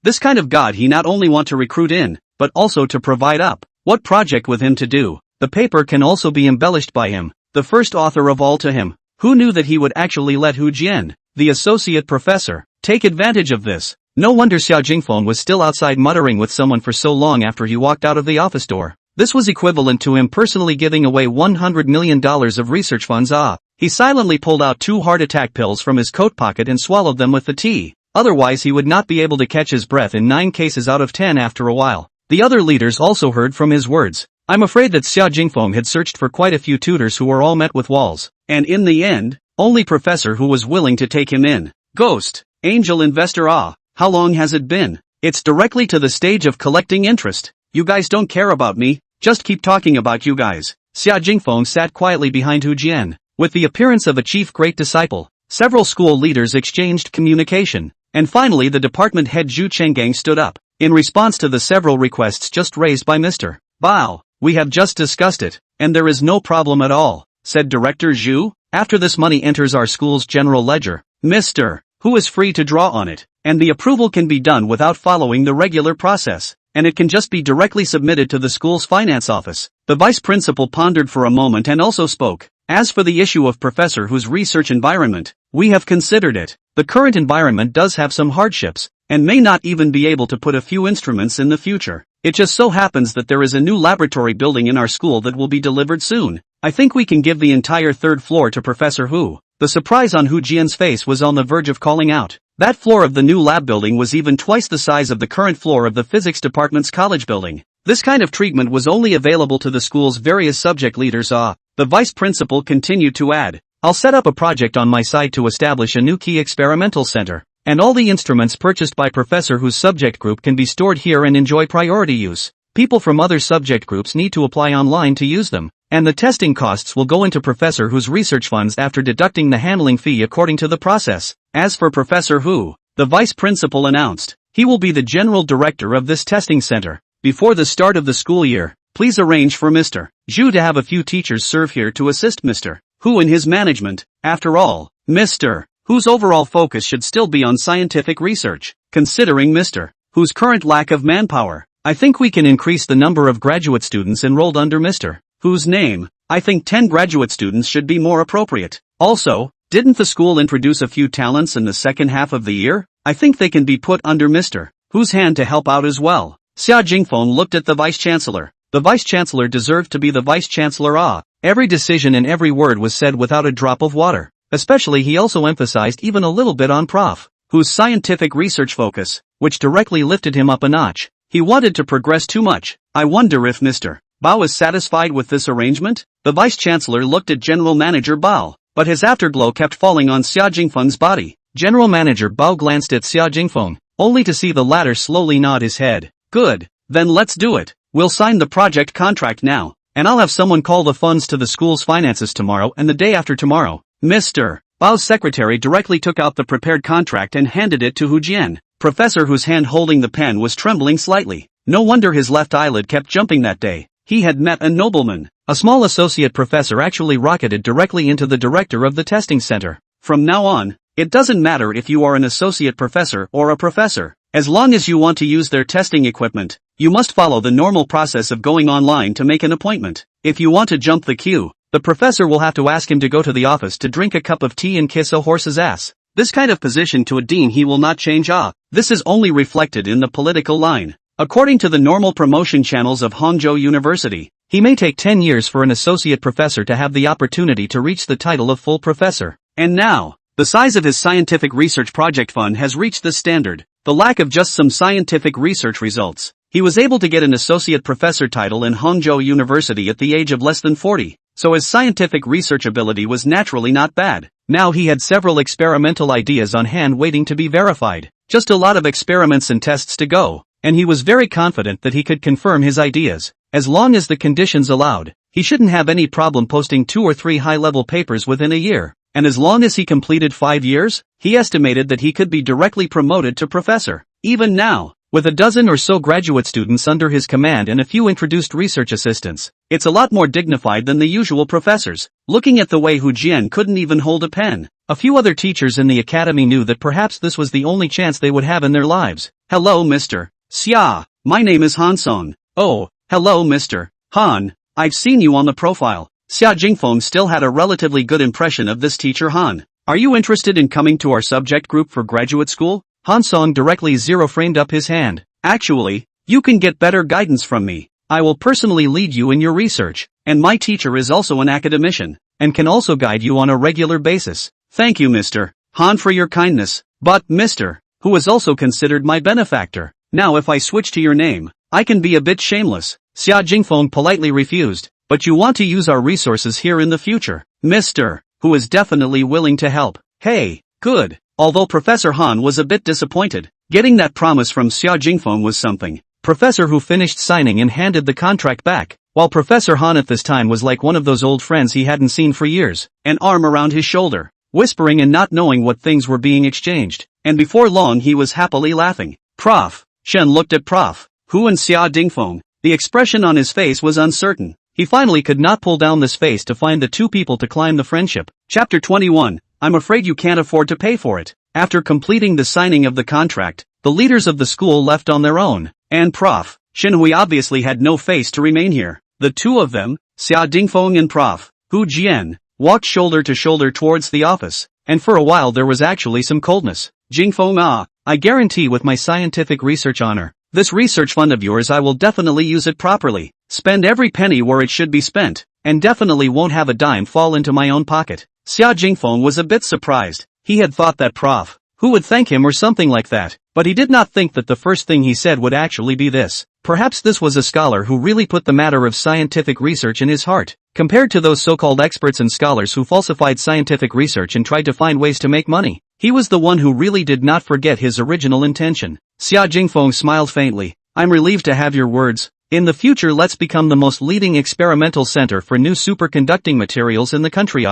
This kind of god he not only want to recruit in, but also to provide up. What project with him to do? The paper can also be embellished by him, the first author of all to him. Who knew that he would actually let Hu Jian, the associate professor, take advantage of this? No wonder Xia Jingfeng was still outside muttering with someone for so long after he walked out of the office door. This was equivalent to him personally giving away $100 million of research funds. He silently pulled out 2 heart attack pills from his coat pocket and swallowed them with the tea. Otherwise he would not be able to catch his breath in 9 cases out of 10 after a while. The other leaders also heard from his words. I'm afraid that Xia Jingfeng had searched for quite a few tutors who were all met with walls. And in the end, only Professor Hu was willing to take him in. Ghost, angel investor. How long has it been? It's directly to the stage of collecting interest. You guys don't care about me, just keep talking about you guys. Xia Jingfeng sat quietly behind Hu Jian. With the appearance of a chief great disciple, several school leaders exchanged communication, and finally the department head Zhu Chenggang stood up. In response to the several requests just raised by Mr. Bao, we have just discussed it, and there is no problem at all, said Director Zhu. After this money enters our school's general ledger, Mr. Hu is free to draw on it, and the approval can be done without following the regular process, and it can just be directly submitted to the school's finance office. The vice principal pondered for a moment and also spoke. As for the issue of Professor Hu's research environment, we have considered it. The current environment does have some hardships, and may not even be able to put a few instruments in the future. It just so happens that there is a new laboratory building in our school that will be delivered soon. I think we can give the entire 3rd floor to Professor Hu. The surprise on Hu Jian's face was on the verge of calling out. That floor of the new lab building was even twice the size of the current floor of the physics department's college building. This kind of treatment was only available to the school's various subject leaders. The vice principal continued to add, I'll set up a project on my side to establish a new key experimental center, and all the instruments purchased by Professor Hu's subject group can be stored here and enjoy priority use. People from other subject groups need to apply online to use them, and the testing costs will go into Professor Hu's research funds after deducting the handling fee according to the process. As for Professor Hu, the vice principal announced, he will be the general director of this testing center. Before the start of the school year, please arrange for Mr. Zhu to have a few teachers serve here to assist Mr. Hu in his management. After all, Mr. Hu's overall focus should still be on scientific research. Considering Mr. Hu's current lack of manpower, I think we can increase the number of graduate students enrolled under Mr. Hu's name. I think 10 graduate students should be more appropriate. Also, didn't the school introduce a few talents in the second half of the year? I think they can be put under Mr. Hu's hand to help out as well. Xia Jingfeng looked at the vice-chancellor. The vice-chancellor deserved to be the vice-chancellor. Every decision and every word was said without a drop of water. Especially he also emphasized even a little bit on Prof. Hu's scientific research focus, which directly lifted him up a notch. He wanted to progress too much. I wonder if Mr. Bao is satisfied with this arrangement? The vice-chancellor looked at General Manager Bao, but his afterglow kept falling on Xia Jingfeng's body. General Manager Bao glanced at Xia Jingfeng, only to see the latter slowly nod his head. Good, then let's do it. We'll sign the project contract now, and I'll have someone call the funds to the school's finances tomorrow and the day after tomorrow. Mr. Bao's secretary directly took out the prepared contract and handed it to Hu Jian, professor whose hand holding the pen was trembling slightly. No wonder his left eyelid kept jumping that day. He had met a nobleman. A small associate professor actually rocketed directly into the director of the testing center. From now on, it doesn't matter if you are an associate professor or a professor. As long as you want to use their testing equipment, you must follow the normal process of going online to make an appointment. If you want to jump the queue, the professor will have to ask him to go to the office to drink a cup of tea and kiss a horse's ass. This kind of position to a dean he will not change. This is only reflected in the political line. According to the normal promotion channels of Hangzhou University, he may take 10 years for an associate professor to have the opportunity to reach the title of full professor. And now, the size of his scientific research project fund has reached this standard. The lack of just some scientific research results. He was able to get an associate professor title in Hangzhou University at the age of less than 40, so his scientific research ability was naturally not bad. Now he had several experimental ideas on hand waiting to be verified. Just a lot of experiments and tests to go, and he was very confident that he could confirm his ideas. As long as the conditions allowed, he shouldn't have any problem posting 2 or 3 high-level papers within a year. And as long as he completed 5 years, he estimated that he could be directly promoted to professor. Even now, with a dozen or so graduate students under his command and a few introduced research assistants, it's a lot more dignified than the usual professors. Looking at the way Hu Jian couldn't even hold a pen, a few other teachers in the academy knew that perhaps this was the only chance they would have in their lives. Hello Mr. Xia, my name is Han Song. Oh, hello Mr. Han, I've seen you on the profile. Xia Jingfeng still had a relatively good impression of this teacher Han. Are you interested in coming to our subject group for graduate school? Han Song directly zero-framed up his hand. Actually, you can get better guidance from me. I will personally lead you in your research, and my teacher is also an academician, and can also guide you on a regular basis. Thank you Mr. Han for your kindness, but Mr. Who is also considered my benefactor. Now if I switch to your name, I can be a bit shameless. Xia Jingfeng politely refused. But you want to use our resources here in the future. Mr. Who is definitely willing to help. Hey, good. Although Professor Han was a bit disappointed, getting that promise from Xia Jingfeng was something. Professor Hu finished signing and handed the contract back, while Professor Han at this time was like one of those old friends he hadn't seen for years, an arm around his shoulder, whispering and not knowing what things were being exchanged, and before long he was happily laughing. Prof. Shen looked at Prof. Hu and Xia Jingfeng. The expression on his face was uncertain. He finally could not pull down this face to find the two people to climb the friendship. Chapter 21, I'm afraid you can't afford to pay for it. After completing the signing of the contract, the leaders of the school left on their own, and Prof. Shenhui obviously had no face to remain here. The two of them, Xia Jingfeng and Prof. Hu Jian, walked shoulder to shoulder towards the office, and for a while there was actually some coldness. Jingfeng, I guarantee with my scientific research honor, this research fund of yours I will definitely use it properly, spend every penny where it should be spent, and definitely won't have a dime fall into my own pocket. Xia Jingfeng was a bit surprised. He had thought that Prof. Hu would thank him or something like that, but he did not think that the first thing he said would actually be this. Perhaps this was a scholar who really put the matter of scientific research in his heart, compared to those so-called experts and scholars who falsified scientific research and tried to find ways to make money. He was the one who really did not forget his original intention. Xia Jingfeng smiled faintly. I'm relieved to have your words. In the future let's become the most leading experimental center for new superconducting materials in the country.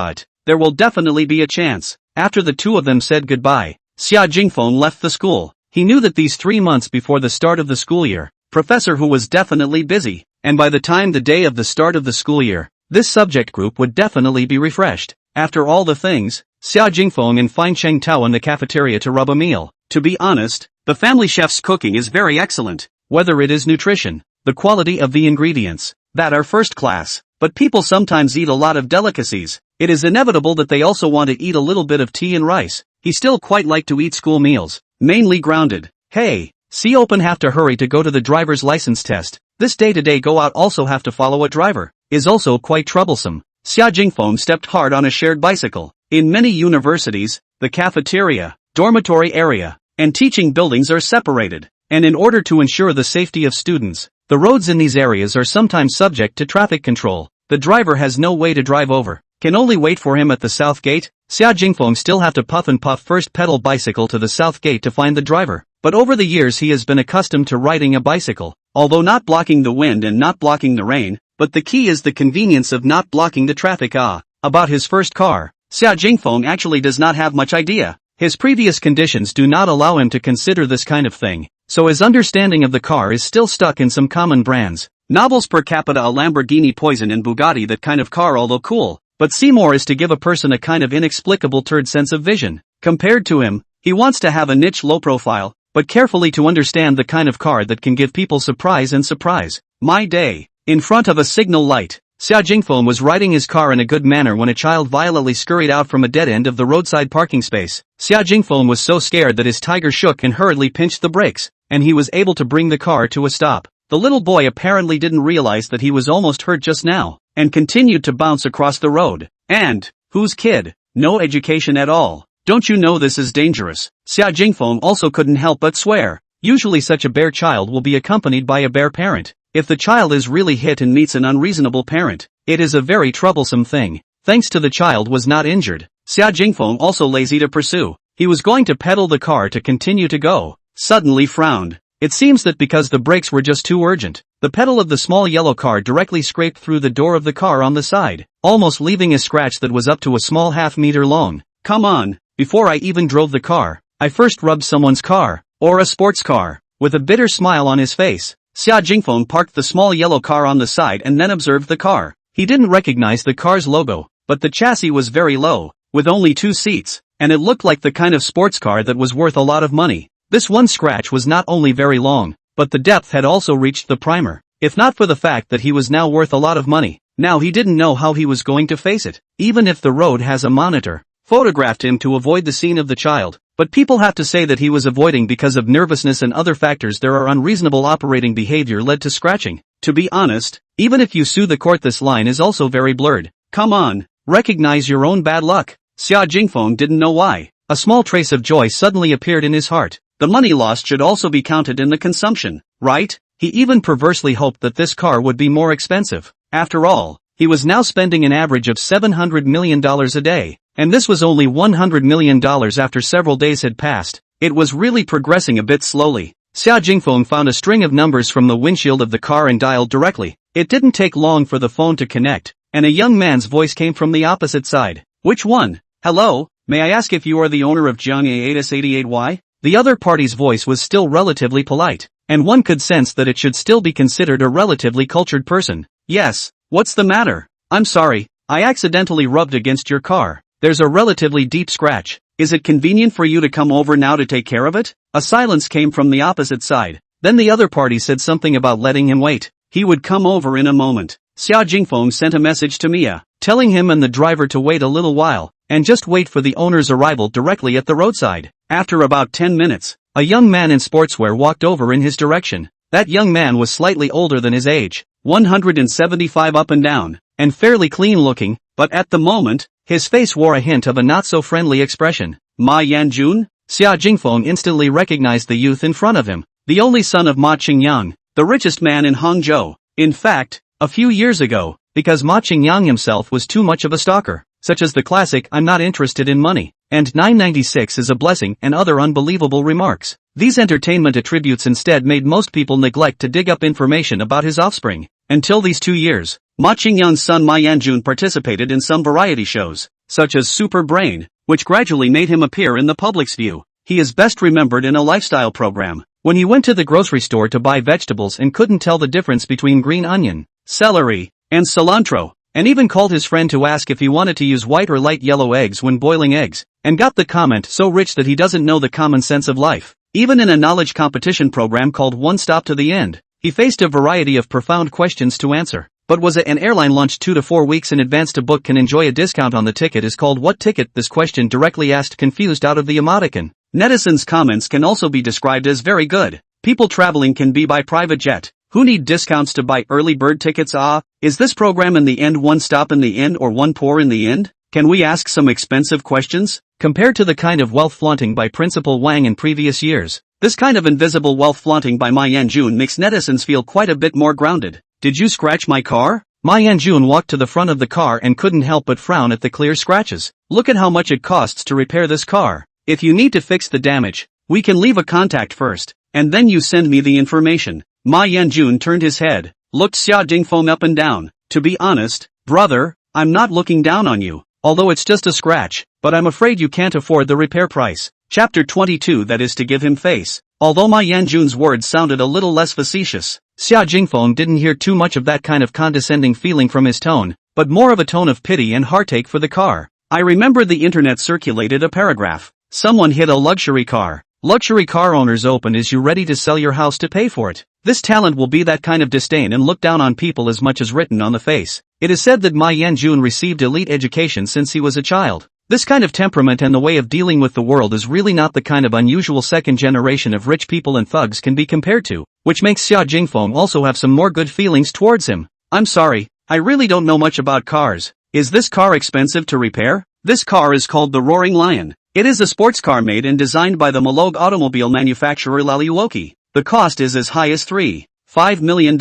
There will definitely be a chance. After the two of them said goodbye, Xia Jingfeng left the school. He knew that these 3 months before the start of the school year, Professor Hu was definitely busy, and by the time the day of the start of the school year, this subject group would definitely be refreshed. After all the things, Xia Jingfeng and Fine Cheng Tao in the cafeteria to rub a meal. To be honest, the family chef's cooking is very excellent. Whether it is nutrition, the quality of the ingredients, that are first class, but people sometimes eat a lot of delicacies. It is inevitable that they also want to eat a little bit of tea and rice. He still quite liked to eat school meals, mainly grounded. Hey, see open have to hurry to go to the driver's license test. This day-to-day go out also have to follow a driver, is also quite troublesome. Xia Jingfeng stepped hard on a shared bicycle. In many universities, the cafeteria, dormitory area, and teaching buildings are separated, and in order to ensure the safety of students, the roads in these areas are sometimes subject to traffic control. The driver has no way to drive over, can only wait for him at the south gate. Xia Jingfeng still have to puff and puff first pedal bicycle to the south gate to find the driver, but over the years he has been accustomed to riding a bicycle, although not blocking the wind and not blocking the rain, but the key is the convenience of not blocking the traffic. About his first car, Xia Jingfeng actually does not have much idea. His previous conditions do not allow him to consider this kind of thing, so his understanding of the car is still stuck in some common brands. Novels per capita, a Lamborghini Poison and Bugatti, that kind of car, although cool. But Seymour is to give a person a kind of inexplicable third sense of vision. Compared to him, he wants to have a niche low profile, but carefully to understand the kind of car that can give people surprise and surprise. My day. In front of a signal light, Xia Jingfeng was riding his car in a good manner when a child violently scurried out from a dead end of the roadside parking space. Xia Jingfeng was so scared that his tiger shook and hurriedly pinched the brakes, and he was able to bring the car to a stop. The little boy apparently didn't realize that he was almost hurt just now, and continued to bounce across the road. And, whose kid? No education at all. Don't you know this is dangerous? Xia Jingfeng also couldn't help but swear. Usually such a bear child will be accompanied by a bear parent. If the child is really hit and meets an unreasonable parent, it is a very troublesome thing. Thanks to the child was not injured. Xia Jingfeng also lazy to pursue. He was going to pedal the car to continue to go. Suddenly frowned. It seems that because the brakes were just too urgent, the pedal of the small yellow car directly scraped through the door of the car on the side, almost leaving a scratch that was up to a small half-meter long. Come on, before I even drove the car, I first rubbed someone's car, or a sports car. With a bitter smile on his face, Xia Jingfeng parked the small yellow car on the side and then observed the car. He didn't recognize the car's logo, but the chassis was very low, with only 2 seats, and it looked like the kind of sports car that was worth a lot of money. This one scratch was not only very long, but the depth had also reached the primer. If not for the fact that he was now worth a lot of money, now he didn't know how he was going to face it. Even if the road has a monitor, photographed him to avoid the scene of the child, but people have to say that he was avoiding because of nervousness and other factors. There are unreasonable operating behavior led to scratching. To be honest, even if you sue the court, this line is also very blurred. Come on, recognize your own bad luck. Xia Jingfeng didn't know why. A small trace of joy suddenly appeared in his heart. The money lost should also be counted in the consumption, right? He even perversely hoped that this car would be more expensive. After all, he was now spending an average of $700 million a day. And this was only $100 million after several days had passed. It was really progressing a bit slowly. Xia Jingfeng found a string of numbers from the windshield of the car and dialed directly. It didn't take long for the phone to connect, and a young man's voice came from the opposite side. Which one? Hello, may I ask if you are the owner of Jiang A8S88Y? The other party's voice was still relatively polite, and one could sense that it should still be considered a relatively cultured person. Yes, what's the matter? I'm sorry, I accidentally rubbed against your car. There's a relatively deep scratch. Is it convenient for you to come over now to take care of it? A silence came from the opposite side. Then the other party said something about letting him wait. He would come over in a moment. Xia Jingfeng sent a message to Mia, telling him and the driver to wait a little while, and just wait for the owner's arrival directly at the roadside. After about 10 minutes, a young man in sportswear walked over in his direction. That young man was slightly older than his age, 175 up and down, and fairly clean looking, but at the moment, his face wore a hint of a not-so-friendly expression. Ma Yanjun? Xia Jingfeng instantly recognized the youth in front of him, the only son of Ma Qingyang, the richest man in Hangzhou. In fact, a few years ago, because Ma Qingyang himself was too much of a stalker, such as the classic "I'm not interested in money," and 996 is a blessing and other unbelievable remarks. These entertainment attributes instead made most people neglect to dig up information about his offspring. Until these 2 years, Ma Qingyang's son Ma Yanjun participated in some variety shows, such as Super Brain, which gradually made him appear in the public's view. He is best remembered in a lifestyle program, when he went to the grocery store to buy vegetables and couldn't tell the difference between green onion, celery, and cilantro, and even called his friend to ask if he wanted to use white or light yellow eggs when boiling eggs, and got the comment so rich that he doesn't know the common sense of life. Even in a knowledge competition program called One Stop to the End, he faced a variety of profound questions to answer. But was it an airline launched 2 to 4 weeks in advance to book can enjoy a discount on the ticket is called what ticket? This question directly asked confused out of the emoticon. Netizens' comments can also be described as very good. People traveling can be by private jet. Who need discounts to buy early bird tickets? Is this program in the end one stop in the end or one pour in the end? Can we ask some expensive questions? Compared to the kind of wealth flaunting by Principal Wang in previous years, this kind of invisible wealth flaunting by Ma Yanjun makes netizens feel quite a bit more grounded. Did you scratch my car? Ma Yanjun walked to the front of the car and couldn't help but frown at the clear scratches. Look at how much it costs to repair this car. If you need to fix the damage, we can leave a contact first, and then you send me the information. Ma Yanjun turned his head, looked Xia Jingfeng up and down. To be honest, brother, I'm not looking down on you. although it's just a scratch, but I'm afraid you can't afford the repair price. Chapter 22 That is to give him face. Although Ma Yanjun's words sounded a little less facetious, Xia Jingfeng didn't hear too much of that kind of condescending feeling from his tone, but more of a tone of pity and heartache for the car. I remember the internet circulated a paragraph. Someone hit a luxury car. Luxury car owners open is you ready to sell your house to pay for it. This talent will be that kind of disdain and look down on people as much as written on the face. It is said that Ma Yanjun received elite education since he was a child. This kind of temperament and the way of dealing with the world is really not the kind of unusual second generation of rich people and thugs can be compared to, which makes Xia Jingfeng also have some more good feelings towards him. I'm sorry, I really don't know much about cars. Is this car expensive to repair? This car is called the Roaring Lion. It is a sports car made and designed by the Malog automobile manufacturer Laliuoki. The cost is as high as $3.5 million.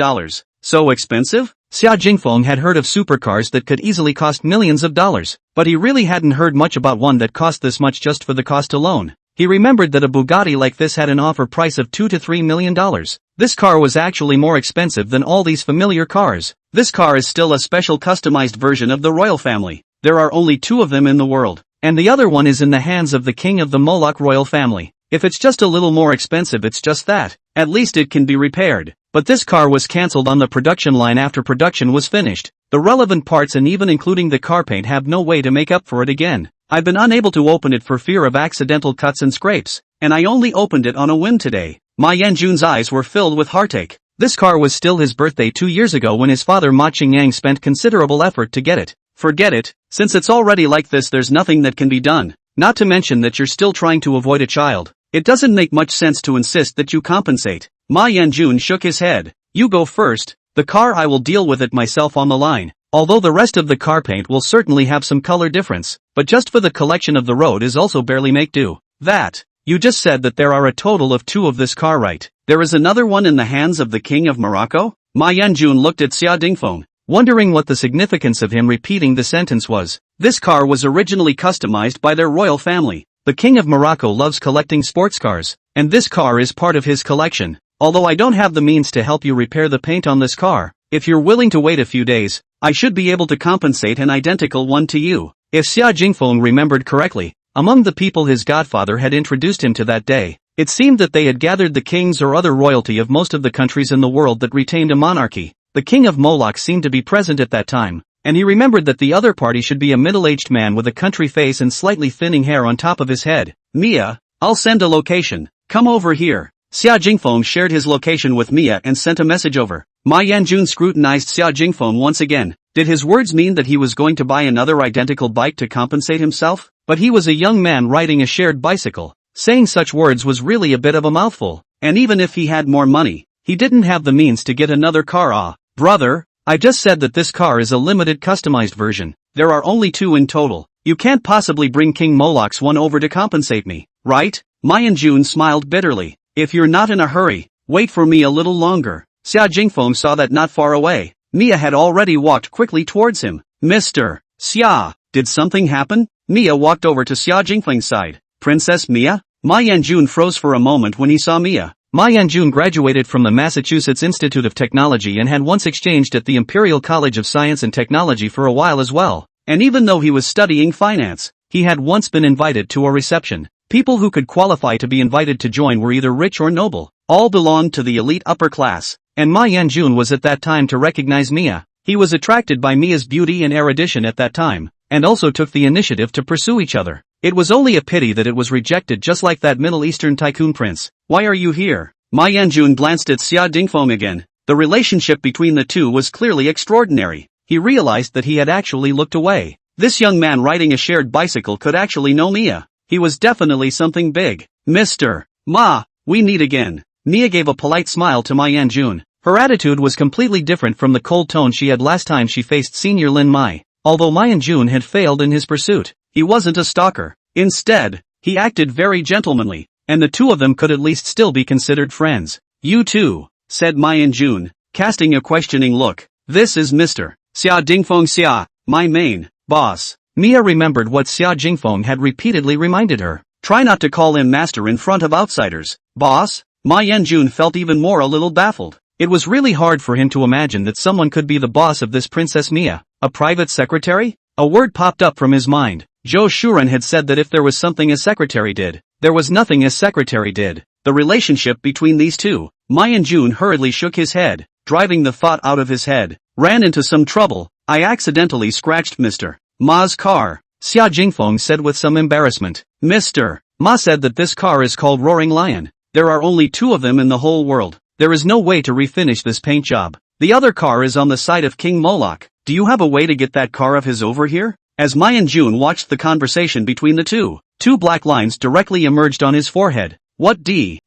So expensive? Xia Jingfeng had heard of supercars that could easily cost millions of dollars, but he really hadn't heard much about one that cost this much just for the cost alone. He remembered that a Bugatti like this had an offer price of $2 to $3 million. This car was actually more expensive than all these familiar cars. This car is still a special customized version of the royal family. There are only 2 of them in the world, and the other one is in the hands of the king of the Moloch royal family. If it's just a little more expensive, it's just that. At least it can be repaired. But this car was cancelled on the production line after production was finished. The relevant parts and even including the car paint have no way to make up for it again. I've been unable to open it for fear of accidental cuts and scrapes, and I only opened it on a whim today. Ma Yanjun's eyes were filled with heartache. This car was still his birthday 2 years ago when his father Ma Qingyang spent considerable effort to get it. Forget it, since it's already like this there's nothing that can be done. Not to mention that you're still trying to avoid a child. It doesn't make much sense to insist that you compensate. Ma Yanjun shook his head. You go first. The car I will deal with it myself on the line. Although the rest of the car paint will certainly have some color difference, but just for the collection of the road is also barely make do. That. You just said that there are a total of 2 of this car, right? There is another one in the hands of the king of Morocco? Ma Yanjun looked at Xia Jingfeng, wondering what the significance of him repeating the sentence was. This car was originally customized by their royal family. The king of Morocco loves collecting sports cars, and this car is part of his collection. Although I don't have the means to help you repair the paint on this car, if you're willing to wait a few days, I should be able to compensate an identical one to you. If Xia Jingfeng remembered correctly, among the people his godfather had introduced him to that day, it seemed that they had gathered the kings or other royalty of most of the countries in the world that retained a monarchy. The king of Moloch seemed to be present at that time, and he remembered that the other party should be a middle-aged man with a country face and slightly thinning hair on top of his head. Mia, I'll send a location. Come over here. Xia Jingfeng shared his location with Mia and sent a message over. Ma Yanjun scrutinized Xia Jingfeng once again. Did his words mean that he was going to buy another identical bike to compensate himself? But he was a young man riding a shared bicycle. Saying such words was really a bit of a mouthful. And even if he had more money, he didn't have the means to get another car. Brother, I just said that this car is a limited customized version. There are only 2 in total. You can't possibly bring King Moloch's one over to compensate me, right? Ma Yanjun smiled bitterly. If you're not in a hurry, wait for me a little longer. Xia Jingfeng saw that not far away, Mia had already walked quickly towards him. Mr. Xia, did something happen? Mia walked over to Xia Jingfeng's side. Princess Mia? Ma Yanjun froze for a moment when he saw Mia. Ma Yanjun graduated from the Massachusetts Institute of Technology and had once exchanged at the Imperial College of Science and Technology for a while as well. And even though he was studying finance, he had once been invited to a reception. People who could qualify to be invited to join were either rich or noble. All belonged to the elite upper class, and Ma Yanjun was at that time to recognize Mia. He was attracted by Mia's beauty and erudition at that time, and also took the initiative to pursue each other. It was only a pity that it was rejected just like that Middle Eastern tycoon prince. Why are you here? Ma Yanjun glanced at Xia Jingfeng again. The relationship between the two was clearly extraordinary. He realized that he had actually looked away. This young man riding a shared bicycle could actually know Mia. He was definitely something big. Mr. Ma, we meet again. Mia gave a polite smile to Ma Yanjun. Her attitude was completely different from the cold tone she had last time she faced Senior Lin Mai. Although Ma Yanjun had failed in his pursuit, he wasn't a stalker. Instead, he acted very gentlemanly, and the 2 of them could at least still be considered friends. You too, said Ma Yanjun, casting a questioning look. This is Mr. Xia Jingfeng Xia, my main boss. Mia remembered what Xia Jingfeng had repeatedly reminded her. Try not to call him master in front of outsiders. Boss? Ma Yanjun felt even more a little baffled. It was really hard for him to imagine that someone could be the boss of this Princess Mia. A private secretary? A word popped up from his mind. Zhou Shuren had said that if there was something a secretary did, there was nothing a secretary did. The relationship between these two. Ma Yanjun hurriedly shook his head, driving the thought out of his head. Ran into some trouble. I accidentally scratched Mr. Ma's car, Xia Jingfeng said with some embarrassment. Mr. Ma said that this car is called Roaring Lion. There are only 2 of them in the whole world. There is no way to refinish this paint job. The other car is on the side of King Moloch. Do you have a way to get that car of his over here? As Ma Yanjun watched the conversation between the two black lines directly emerged on his forehead. What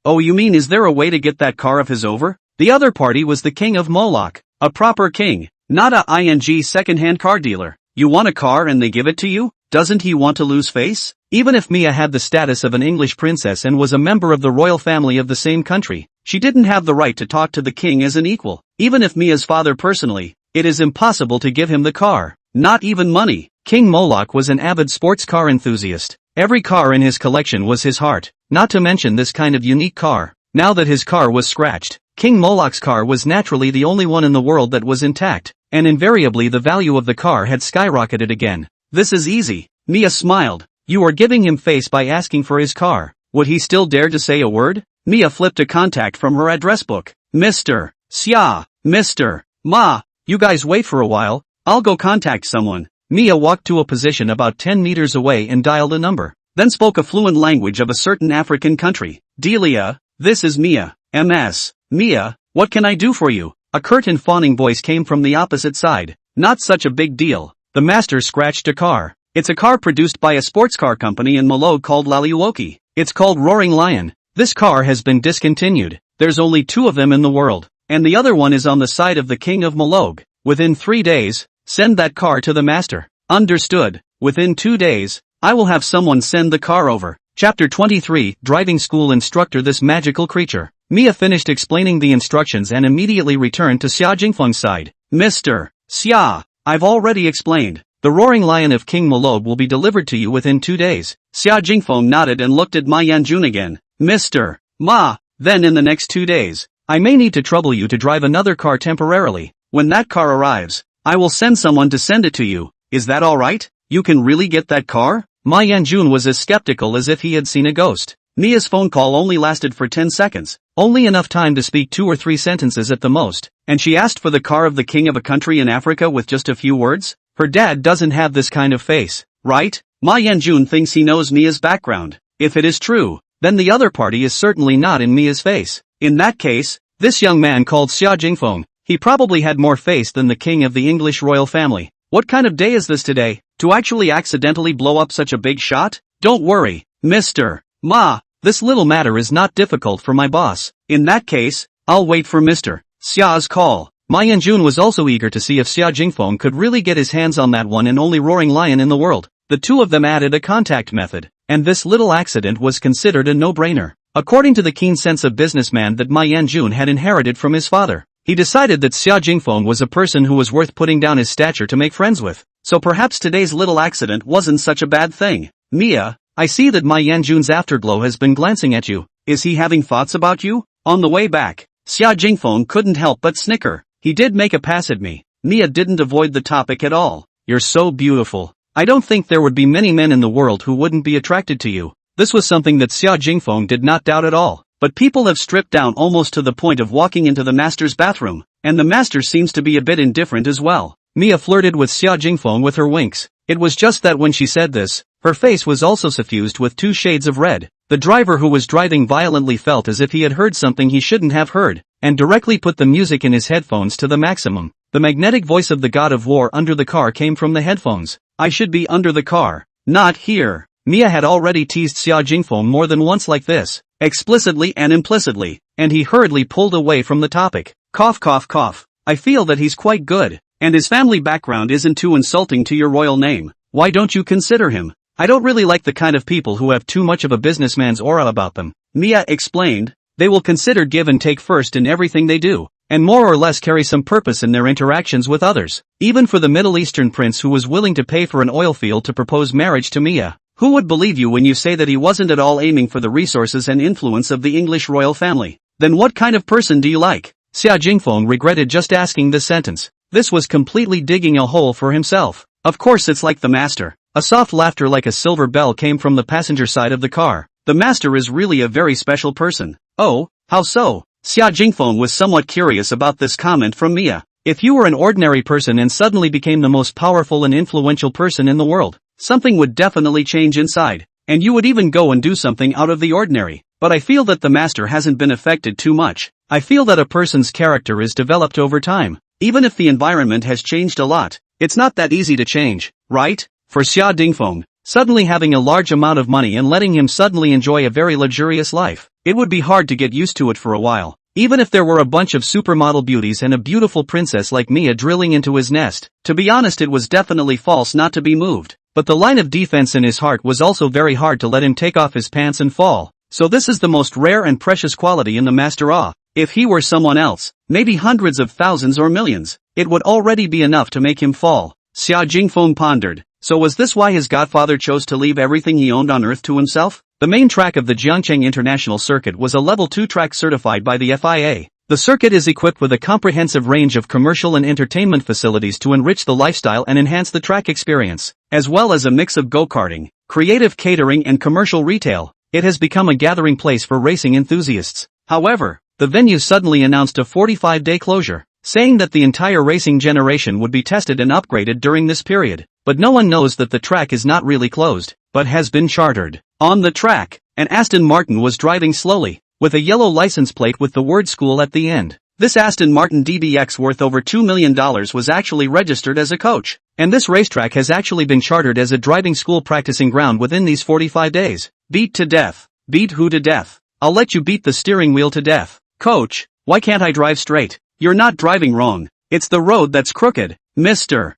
oh you mean is there a way to get that car of his over? The other party was the king of Moloch, a proper king, not a second-hand car dealer. You want a car and they give it to you? Doesn't he want to lose face? Even if Mia had the status of an English princess and was a member of the royal family of the same country, she didn't have the right to talk to the king as an equal. Even if Mia's father personally, it is impossible to give him the car. Not even money. King Moloch was an avid sports car enthusiast. Every car in his collection was his heart, not to mention this kind of unique car. Now that his car was scratched, King Moloch's car was naturally the only one in the world that was intact, and invariably the value of the car had skyrocketed again. This is easy. Mia smiled. You are giving him face by asking for his car. Would he still dare to say a word? Mia flipped a contact from her address book. Mr. Xia, Mr. Ma, you guys wait for a while, I'll go contact someone. Mia walked to a position about 10 meters away and dialed a number, then spoke a fluent language of a certain African country. Delia, this is Mia. MS. Mia, what can I do for you? A curt and fawning voice came from the opposite side. Not such a big deal. The master scratched a car. It's a car produced by a sports car company in Malo called Laliuoki. It's called Roaring Lion. This car has been discontinued. There's only 2 of them in the world, and the other one is on the side of the king of Malog. Within 3 days, send that car to the master. Understood. Within 2 days, I will have someone send the car over. Chapter 23, Driving School Instructor. This magical creature. Mia finished explaining the instructions and immediately returned to Xia Jingfeng's side. Mr. Xia, I've already explained. The Roaring Lion of King Malob will be delivered to you within 2 days. Xia Jingfeng nodded and looked at Ma Yanjun again. Mr. Ma, then in the next 2 days, I may need to trouble you to drive another car temporarily. When that car arrives, I will send someone to send it to you. Is that alright? You can really get that car? Ma Yanjun was as skeptical as if he had seen a ghost. Mia's phone call only lasted for 10 seconds, only enough time to speak 2 or 3 sentences at the most, and she asked for the car of the king of a country in Africa with just a few words? Her dad doesn't have this kind of face, right? Ma Yanjun thinks he knows Mia's background. If it is true, then the other party is certainly not in Mia's face. In that case, this young man called Xia Jingfeng, he probably had more face than the king of the English royal family. What kind of day is this today, to actually accidentally blow up such a big shot? Don't worry, Mr. Ma, this little matter is not difficult for my boss. In that case, I'll wait for Mr. Xia's call. Ma Yanjun was also eager to see if Xia Jingfeng could really get his hands on that one and only Roaring Lion in the world. The 2 of them added a contact method, and this little accident was considered a no-brainer. According to the keen sense of businessman that Ma Yanjun had inherited from his father, he decided that Xia Jingfeng was a person who was worth putting down his stature to make friends with. So perhaps today's little accident wasn't such a bad thing. Mia, I see that Ma Yanjun's afterglow has been glancing at you. Is he having thoughts about you? On the way back, Xia Jingfeng couldn't help but snicker. He did make a pass at me. Mia didn't avoid the topic at all. You're so beautiful. I don't think there would be many men in the world who wouldn't be attracted to you. This was something that Xia Jingfeng did not doubt at all. But people have stripped down almost to the point of walking into the master's bathroom, and the master seems to be a bit indifferent as well. Mia flirted with Xia Jingfeng with her winks. It was just that when she said this, her face was also suffused with 2 shades of red. The driver who was driving violently felt as if he had heard something he shouldn't have heard, and directly put the music in his headphones to the maximum. The magnetic voice of the god of war under the car came from the headphones. I should be under the car, not here. Mia had already teased Xia Jingfeng more than once like this, explicitly and implicitly, and he hurriedly pulled away from the topic. Cough cough cough. I feel that he's quite good, and his family background isn't too insulting to your royal name. Why don't you consider him? I don't really like the kind of people who have too much of a businessman's aura about them. Mia explained. They will consider give and take first in everything they do, and more or less carry some purpose in their interactions with others. Even for the Middle Eastern prince who was willing to pay for an oil field to propose marriage to Mia, who would believe you when you say that he wasn't at all aiming for the resources and influence of the English royal family? Then what kind of person do you like? Xia Jingfeng regretted just asking this sentence. This was completely digging a hole for himself. Of course it's like the master. A soft laughter like a silver bell came from the passenger side of the car. The master is really a very special person. Oh, how so? Xia Jingfeng was somewhat curious about this comment from Mia. If you were an ordinary person and suddenly became the most powerful and influential person in the world, something would definitely change inside, and you would even go and do something out of the ordinary. But I feel that the master hasn't been affected too much. I feel that a person's character is developed over time. Even if the environment has changed a lot, it's not that easy to change, right? For Xia Dingfeng, suddenly having a large amount of money and letting him suddenly enjoy a very luxurious life, it would be hard to get used to it for a while. Even if there were a bunch of supermodel beauties and a beautiful princess like Mia drilling into his nest, to be honest it was definitely false not to be moved. But the line of defense in his heart was also very hard to let him take off his pants and fall. So this is the most rare and precious quality in the master. If he were someone else, maybe hundreds of thousands or millions, it would already be enough to make him fall. Xia Jingfeng pondered. So was this why his godfather chose to leave everything he owned on Earth to himself? The main track of the Jiangcheng International Circuit was a Level 2 track certified by the FIA. The circuit is equipped with a comprehensive range of commercial and entertainment facilities to enrich the lifestyle and enhance the track experience, as well as a mix of go-karting, creative catering and commercial retail. It has become a gathering place for racing enthusiasts. However, the venue suddenly announced a 45-day closure, saying that the entire racing generation would be tested and upgraded during this period. But no one knows that the track is not really closed, but has been chartered. On the track, an Aston Martin was driving slowly, with a yellow license plate with the word school at the end. This Aston Martin DBX worth over $2 million was actually registered as a coach, and this racetrack has actually been chartered as a driving school practicing ground within these 45 days. Beat to death. Beat who to death? I'll let you beat the steering wheel to death. Coach, why can't I drive straight? You're not driving wrong. It's the road that's crooked. Mister.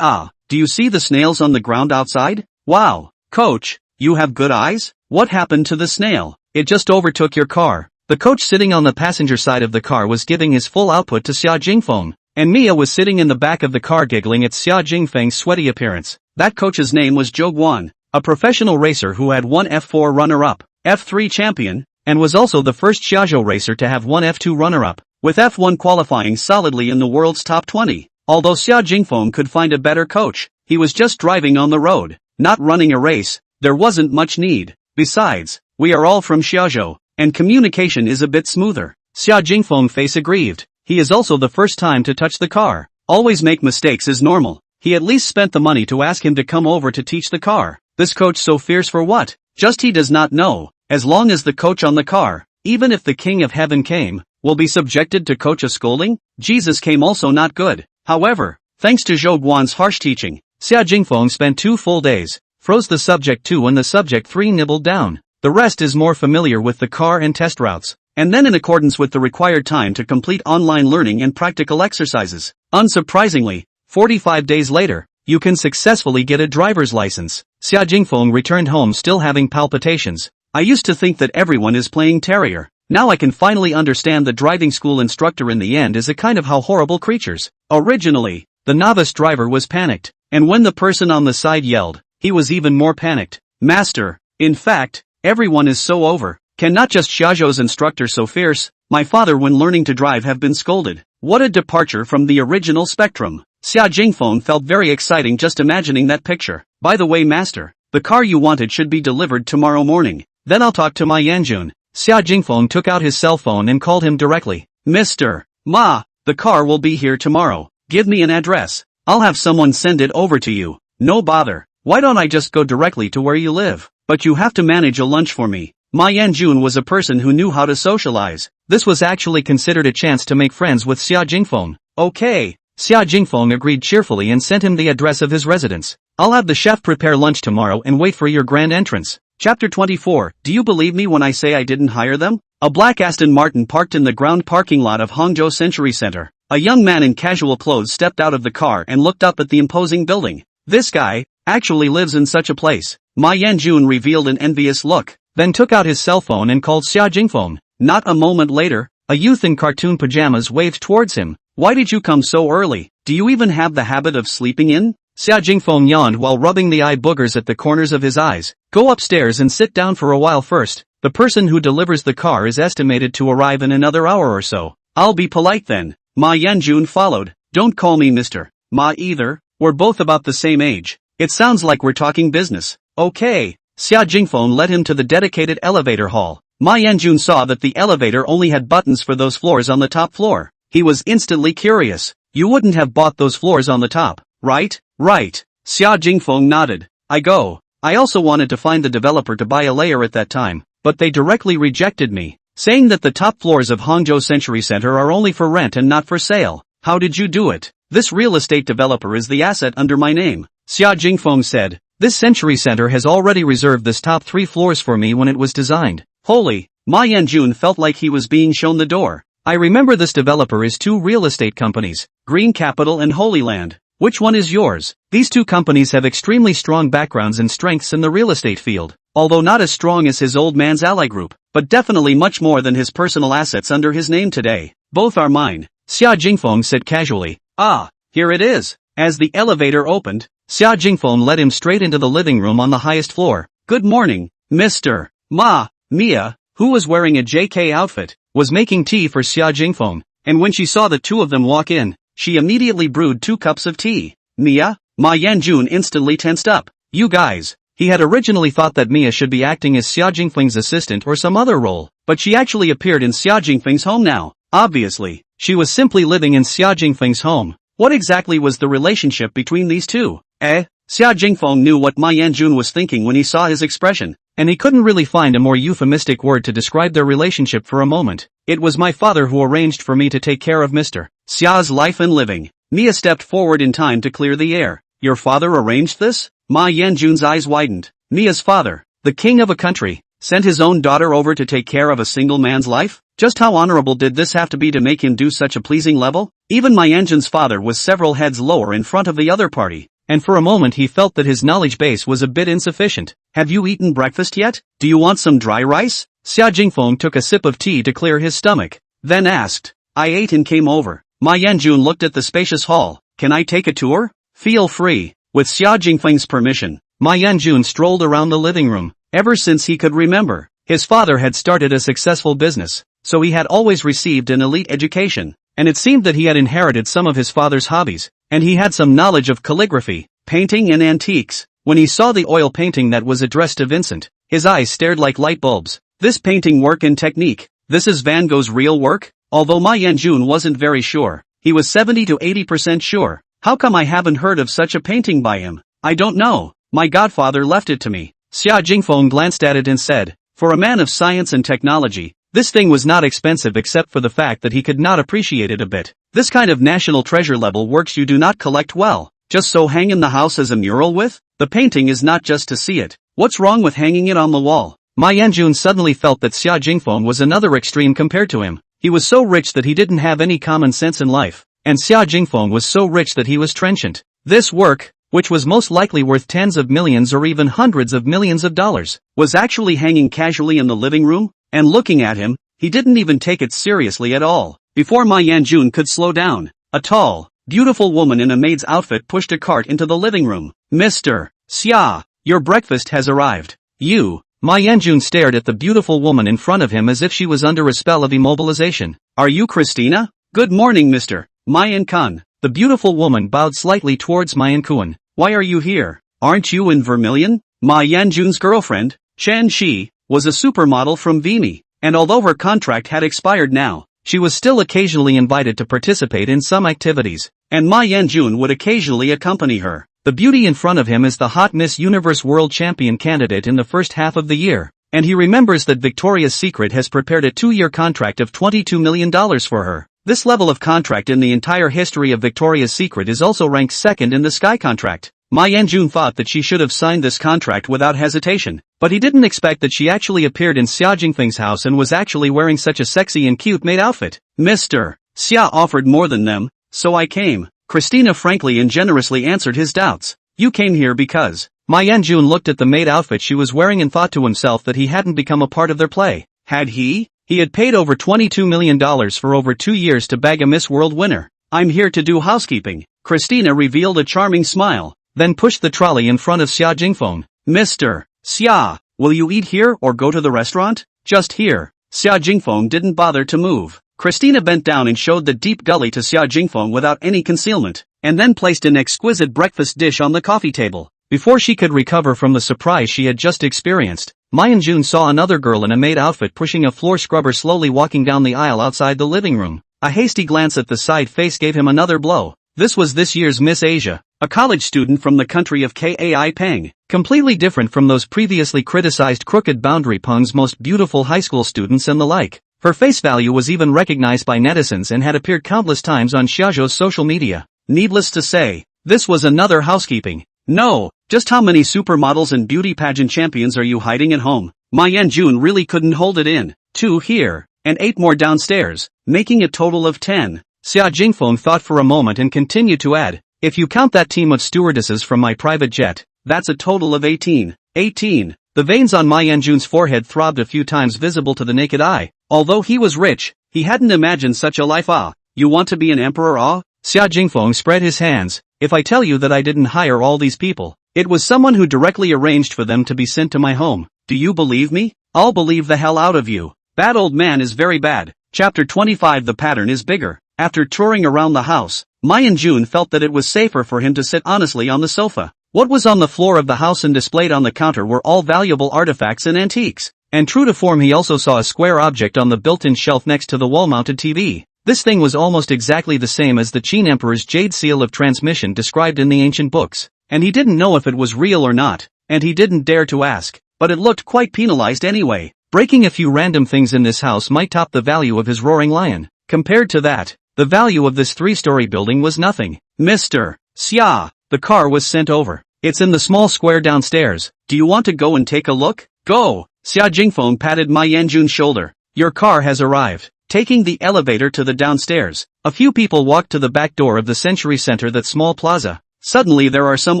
Do you see the snails on the ground outside? Wow. Coach, you have good eyes? What happened to the snail? It just overtook your car. The coach sitting on the passenger side of the car was giving his full output to Xia Jingfeng, and Mia was sitting in the back of the car giggling at Xia Jingfeng's sweaty appearance. That coach's name was Zhou Guan, a professional racer who had won F4 runner-up, F3 champion, and was also the first Xiaozhou racer to have won F2 runner-up, with F1 qualifying solidly in the world's top 20. Although Xia Jingfeng could find a better coach, he was just driving on the road, not running a race. There wasn't much need. Besides, we are all from Xiaozhou, and communication is a bit smoother. Xia Jingfeng face aggrieved. He is also the first time to touch the car. Always make mistakes is normal. He at least spent the money to ask him to come over to teach the car. This coach so fierce for what? Just he does not know. As long as the coach on the car, even if the King of Heaven came, will be subjected to coach a scolding? Jesus came also not good. However, thanks to Zhou Guan's harsh teaching, Xia Jingfeng spent 2 full days, froze the subject 2 and the subject 3 nibbled down. The rest is more familiar with the car and test routes, and then in accordance with the required time to complete online learning and practical exercises. Unsurprisingly, 45 days later, you can successfully get a driver's license. Xia Jingfeng returned home still having palpitations. I used to think that everyone is playing terrier. Now I can finally understand the driving school instructor in the end is a kind of how horrible creatures. Originally, the novice driver was panicked, and when the person on the side yelled, he was even more panicked. Master, in fact, everyone is so over. Can not just Xiaozhou's instructor so fierce? My father when learning to drive have been scolded. What a departure from the original spectrum. Xia Jingfeng felt very exciting just imagining that picture. By the way master, the car you wanted should be delivered tomorrow morning. Then I'll talk to Ma Yanjun. Xia Jingfeng took out his cell phone and called him directly. Mr. Ma, the car will be here tomorrow. Give me an address. I'll have someone send it over to you. No bother. Why don't I just go directly to where you live? But you have to manage a lunch for me. Ma Yanjun was a person who knew how to socialize. This was actually considered a chance to make friends with Xia Jingfeng. Okay. Xia Jingfeng agreed cheerfully and sent him the address of his residence. I'll have the chef prepare lunch tomorrow and wait for your grand entrance. Chapter 24. Do you believe me when I say I didn't hire them? A black Aston Martin parked in the ground parking lot of Hangzhou Century Center. A young man in casual clothes stepped out of the car and looked up at the imposing building. This guy actually lives in such a place. Ma Yanjun revealed an envious look, then took out his cell phone and called Xia Jingfeng. Not a moment later, a youth in cartoon pajamas waved towards him. Why did you come so early? Do you even have the habit of sleeping in? Xia Jingfeng yawned while rubbing the eye boogers at the corners of his eyes. Go upstairs and sit down for a while first. The person who delivers the car is estimated to arrive in another hour or so. I'll be polite then. Ma Yanjun followed. Don't call me Mr. Ma either. We're both about the same age. It sounds like we're talking business. Okay. Xia Jingfeng led him to the dedicated elevator hall. Ma Yanjun saw that the elevator only had buttons for those floors on the top floor. He was instantly curious. You wouldn't have bought those floors on the top, right? Right. Xia Jingfeng nodded. I also wanted to find the developer to buy a layer at that time, but they directly rejected me, saying that the top floors of Hangzhou Century Center are only for rent and not for sale. How did you do it? This real estate developer is the asset under my name, Xia Jingfeng said. This Century Center has already reserved this top 3 floors for me when it was designed. Holy, Ma Yanjun felt like he was being shown the door. I remember this developer is 2 real estate companies, Green Capital and Holy Land. Which one is yours? These 2 companies have extremely strong backgrounds and strengths in the real estate field, although not as strong as his old man's ally group, but definitely much more than his personal assets under his name today. Both are mine, Xia Jingfeng said casually. Ah, here it is. As the elevator opened, Xia Jingfeng led him straight into the living room on the highest floor. Good morning, Mr. Ma. Mia, who was wearing a JK outfit, was making tea for Xia Jingfeng, and when she saw the 2 of them walk in, she immediately brewed 2 cups of tea. Mia? Ma Yanjun instantly tensed up. You guys. He had originally thought that Mia should be acting as Xia Jingfeng's assistant or some other role, but she actually appeared in Xia Jingfeng's home now. Obviously, she was simply living in Xia Jingfeng's home. What exactly was the relationship between these 2? Xia Jingfeng knew what Ma Yanjun was thinking when he saw his expression, and he couldn't really find a more euphemistic word to describe their relationship for a moment. It was my father who arranged for me to take care of Mr. Xia's life and living. Mia stepped forward in time to clear the air. Your father arranged this? Ma Yanjun's eyes widened. Mia's father, the king of a country, sent his own daughter over to take care of a single man's life? Just how honorable did this have to be to make him do such a pleasing level? Even Ma Yanjun's father was several heads lower in front of the other party, and for a moment he felt that his knowledge base was a bit insufficient. Have you eaten breakfast yet? Do you want some dry rice? Xia Jingfeng took a sip of tea to clear his stomach, then asked. I ate and came over. Ma Yanjun looked at the spacious hall. Can I take a tour? Feel free. With Xia Jingfeng's permission, Ma Yanjun strolled around the living room. Ever since he could remember, his father had started a successful business, so he had always received an elite education, and it seemed that he had inherited some of his father's hobbies, and he had some knowledge of calligraphy, painting and antiques. When he saw the oil painting that was addressed to Vincent, his eyes stared like light bulbs. This painting work and technique, this is Van Gogh's real work? Although Ma Yanjun wasn't very sure, he was 70 to 80% sure. How come I haven't heard of such a painting by him? I don't know. My godfather left it to me. Xia Jingfeng glanced at it and said, for a man of science and technology, this thing was not expensive except for the fact that he could not appreciate it a bit. This kind of national treasure level works you do not collect well, just so hang in the house as a mural with? The painting is not just to see it. What's wrong with hanging it on the wall? Ma Yanjun suddenly felt that Xia Jingfeng was another extreme compared to him. He was so rich that he didn't have any common sense in life, and Xia Jingfeng was so rich that he was trenchant. This work, which was most likely worth tens of millions or even hundreds of millions of dollars, was actually hanging casually in the living room, and looking at him, he didn't even take it seriously at all. Before Ma Yanjun could slow down, a tall, beautiful woman in a maid's outfit pushed a cart into the living room. Mr. Xia, your breakfast has arrived. You. Ma Yanjun stared at the beautiful woman in front of him as if she was under a spell of immobilization. Are you Christina? Good morning, Mr. Mayan Kun. The beautiful woman bowed slightly towards Mayan Kun. Why are you here? Aren't you in Vermilion? Ma Yanjun's girlfriend, Chen Shi, was a supermodel from Vimy, and although her contract had expired now, she was still occasionally invited to participate in some activities, and Ma Yanjun would occasionally accompany her. The beauty in front of him is the hot Miss Universe World Champion candidate in the first half of the year, and he remembers that Victoria's Secret has prepared a 2-year contract of $22 million for her. This level of contract in the entire history of Victoria's Secret is also ranked second in the Sky contract. Ma Yanjun thought that she should have signed this contract without hesitation, but he didn't expect that she actually appeared in Xia Jingfeng's house and was actually wearing such a sexy and cute maid outfit. Mr. Xia offered more than them, so I came. Christina frankly and generously answered his doubts. You came here because... Ma Yanjun looked at the maid outfit she was wearing and thought to himself that he hadn't become a part of their play. Had he? He had paid over $22 million for over 2 years to bag a Miss World winner. I'm here to do housekeeping. Christina revealed a charming smile, then pushed the trolley in front of Xia Jingfeng. Mr. Xia, will you eat here or go to the restaurant? Just here. Xia Jingfeng didn't bother to move. Christina bent down and showed the deep gully to Xia Jingfeng without any concealment. and then placed an exquisite breakfast dish on the coffee table. Before she could recover from the surprise she had just experienced, Jun saw another girl in a maid outfit pushing a floor scrubber slowly walking down the aisle outside the living room. A hasty glance at the side face gave him another blow. This was this year's Miss Asia, a college student from the country of Kai Peng. Completely different from those previously criticized crooked boundary Peng's most beautiful high school students and the like. Her face value was even recognized by netizens and had appeared countless times on Xiaozhou's social media. Needless to say, this was another housekeeping. No, just how many supermodels and beauty pageant champions are you hiding at home? Jun really couldn't hold it in. 2 here, and 8 more downstairs, making a total of 10. Xia Jingfeng thought for a moment and continued to add, if you count that team of stewardesses from my private jet, that's a total of 18. 18. The veins on Jun's forehead throbbed a few times visible to the naked eye. Although he was rich, he hadn't imagined such a life. You want to be an emperor? Xia Jingfeng spread his hands. If I tell you that I didn't hire all these people, it was someone who directly arranged for them to be sent to my home. Do you believe me? I'll believe the hell out of you. Bad old man is very bad. Chapter 25. The pattern is bigger. After touring around the house, Jun felt that it was safer for him to sit honestly on the sofa. What was on the floor of the house and displayed on the counter were all valuable artifacts and antiques. And true to form, he also saw a square object on the built-in shelf next to the wall-mounted TV. This thing was almost exactly the same as the Qin Emperor's jade seal of transmission described in the ancient books. And he didn't know if it was real or not, and he didn't dare to ask. But it looked quite penalized anyway. Breaking a few random things in this house might top the value of his roaring lion. Compared to that, the value of this 3-story building was nothing. Mr. Xia, the car was sent over. It's in the small square downstairs. Do you want to go and take a look? Go! Xia Jingfeng patted Jun's shoulder. Your car has arrived. Taking the elevator to the downstairs, a few people walked to the back door of the Century Center, that small plaza. Suddenly there are some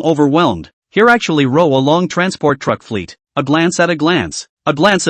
overwhelmed. Here actually row a long transport truck fleet. A glance at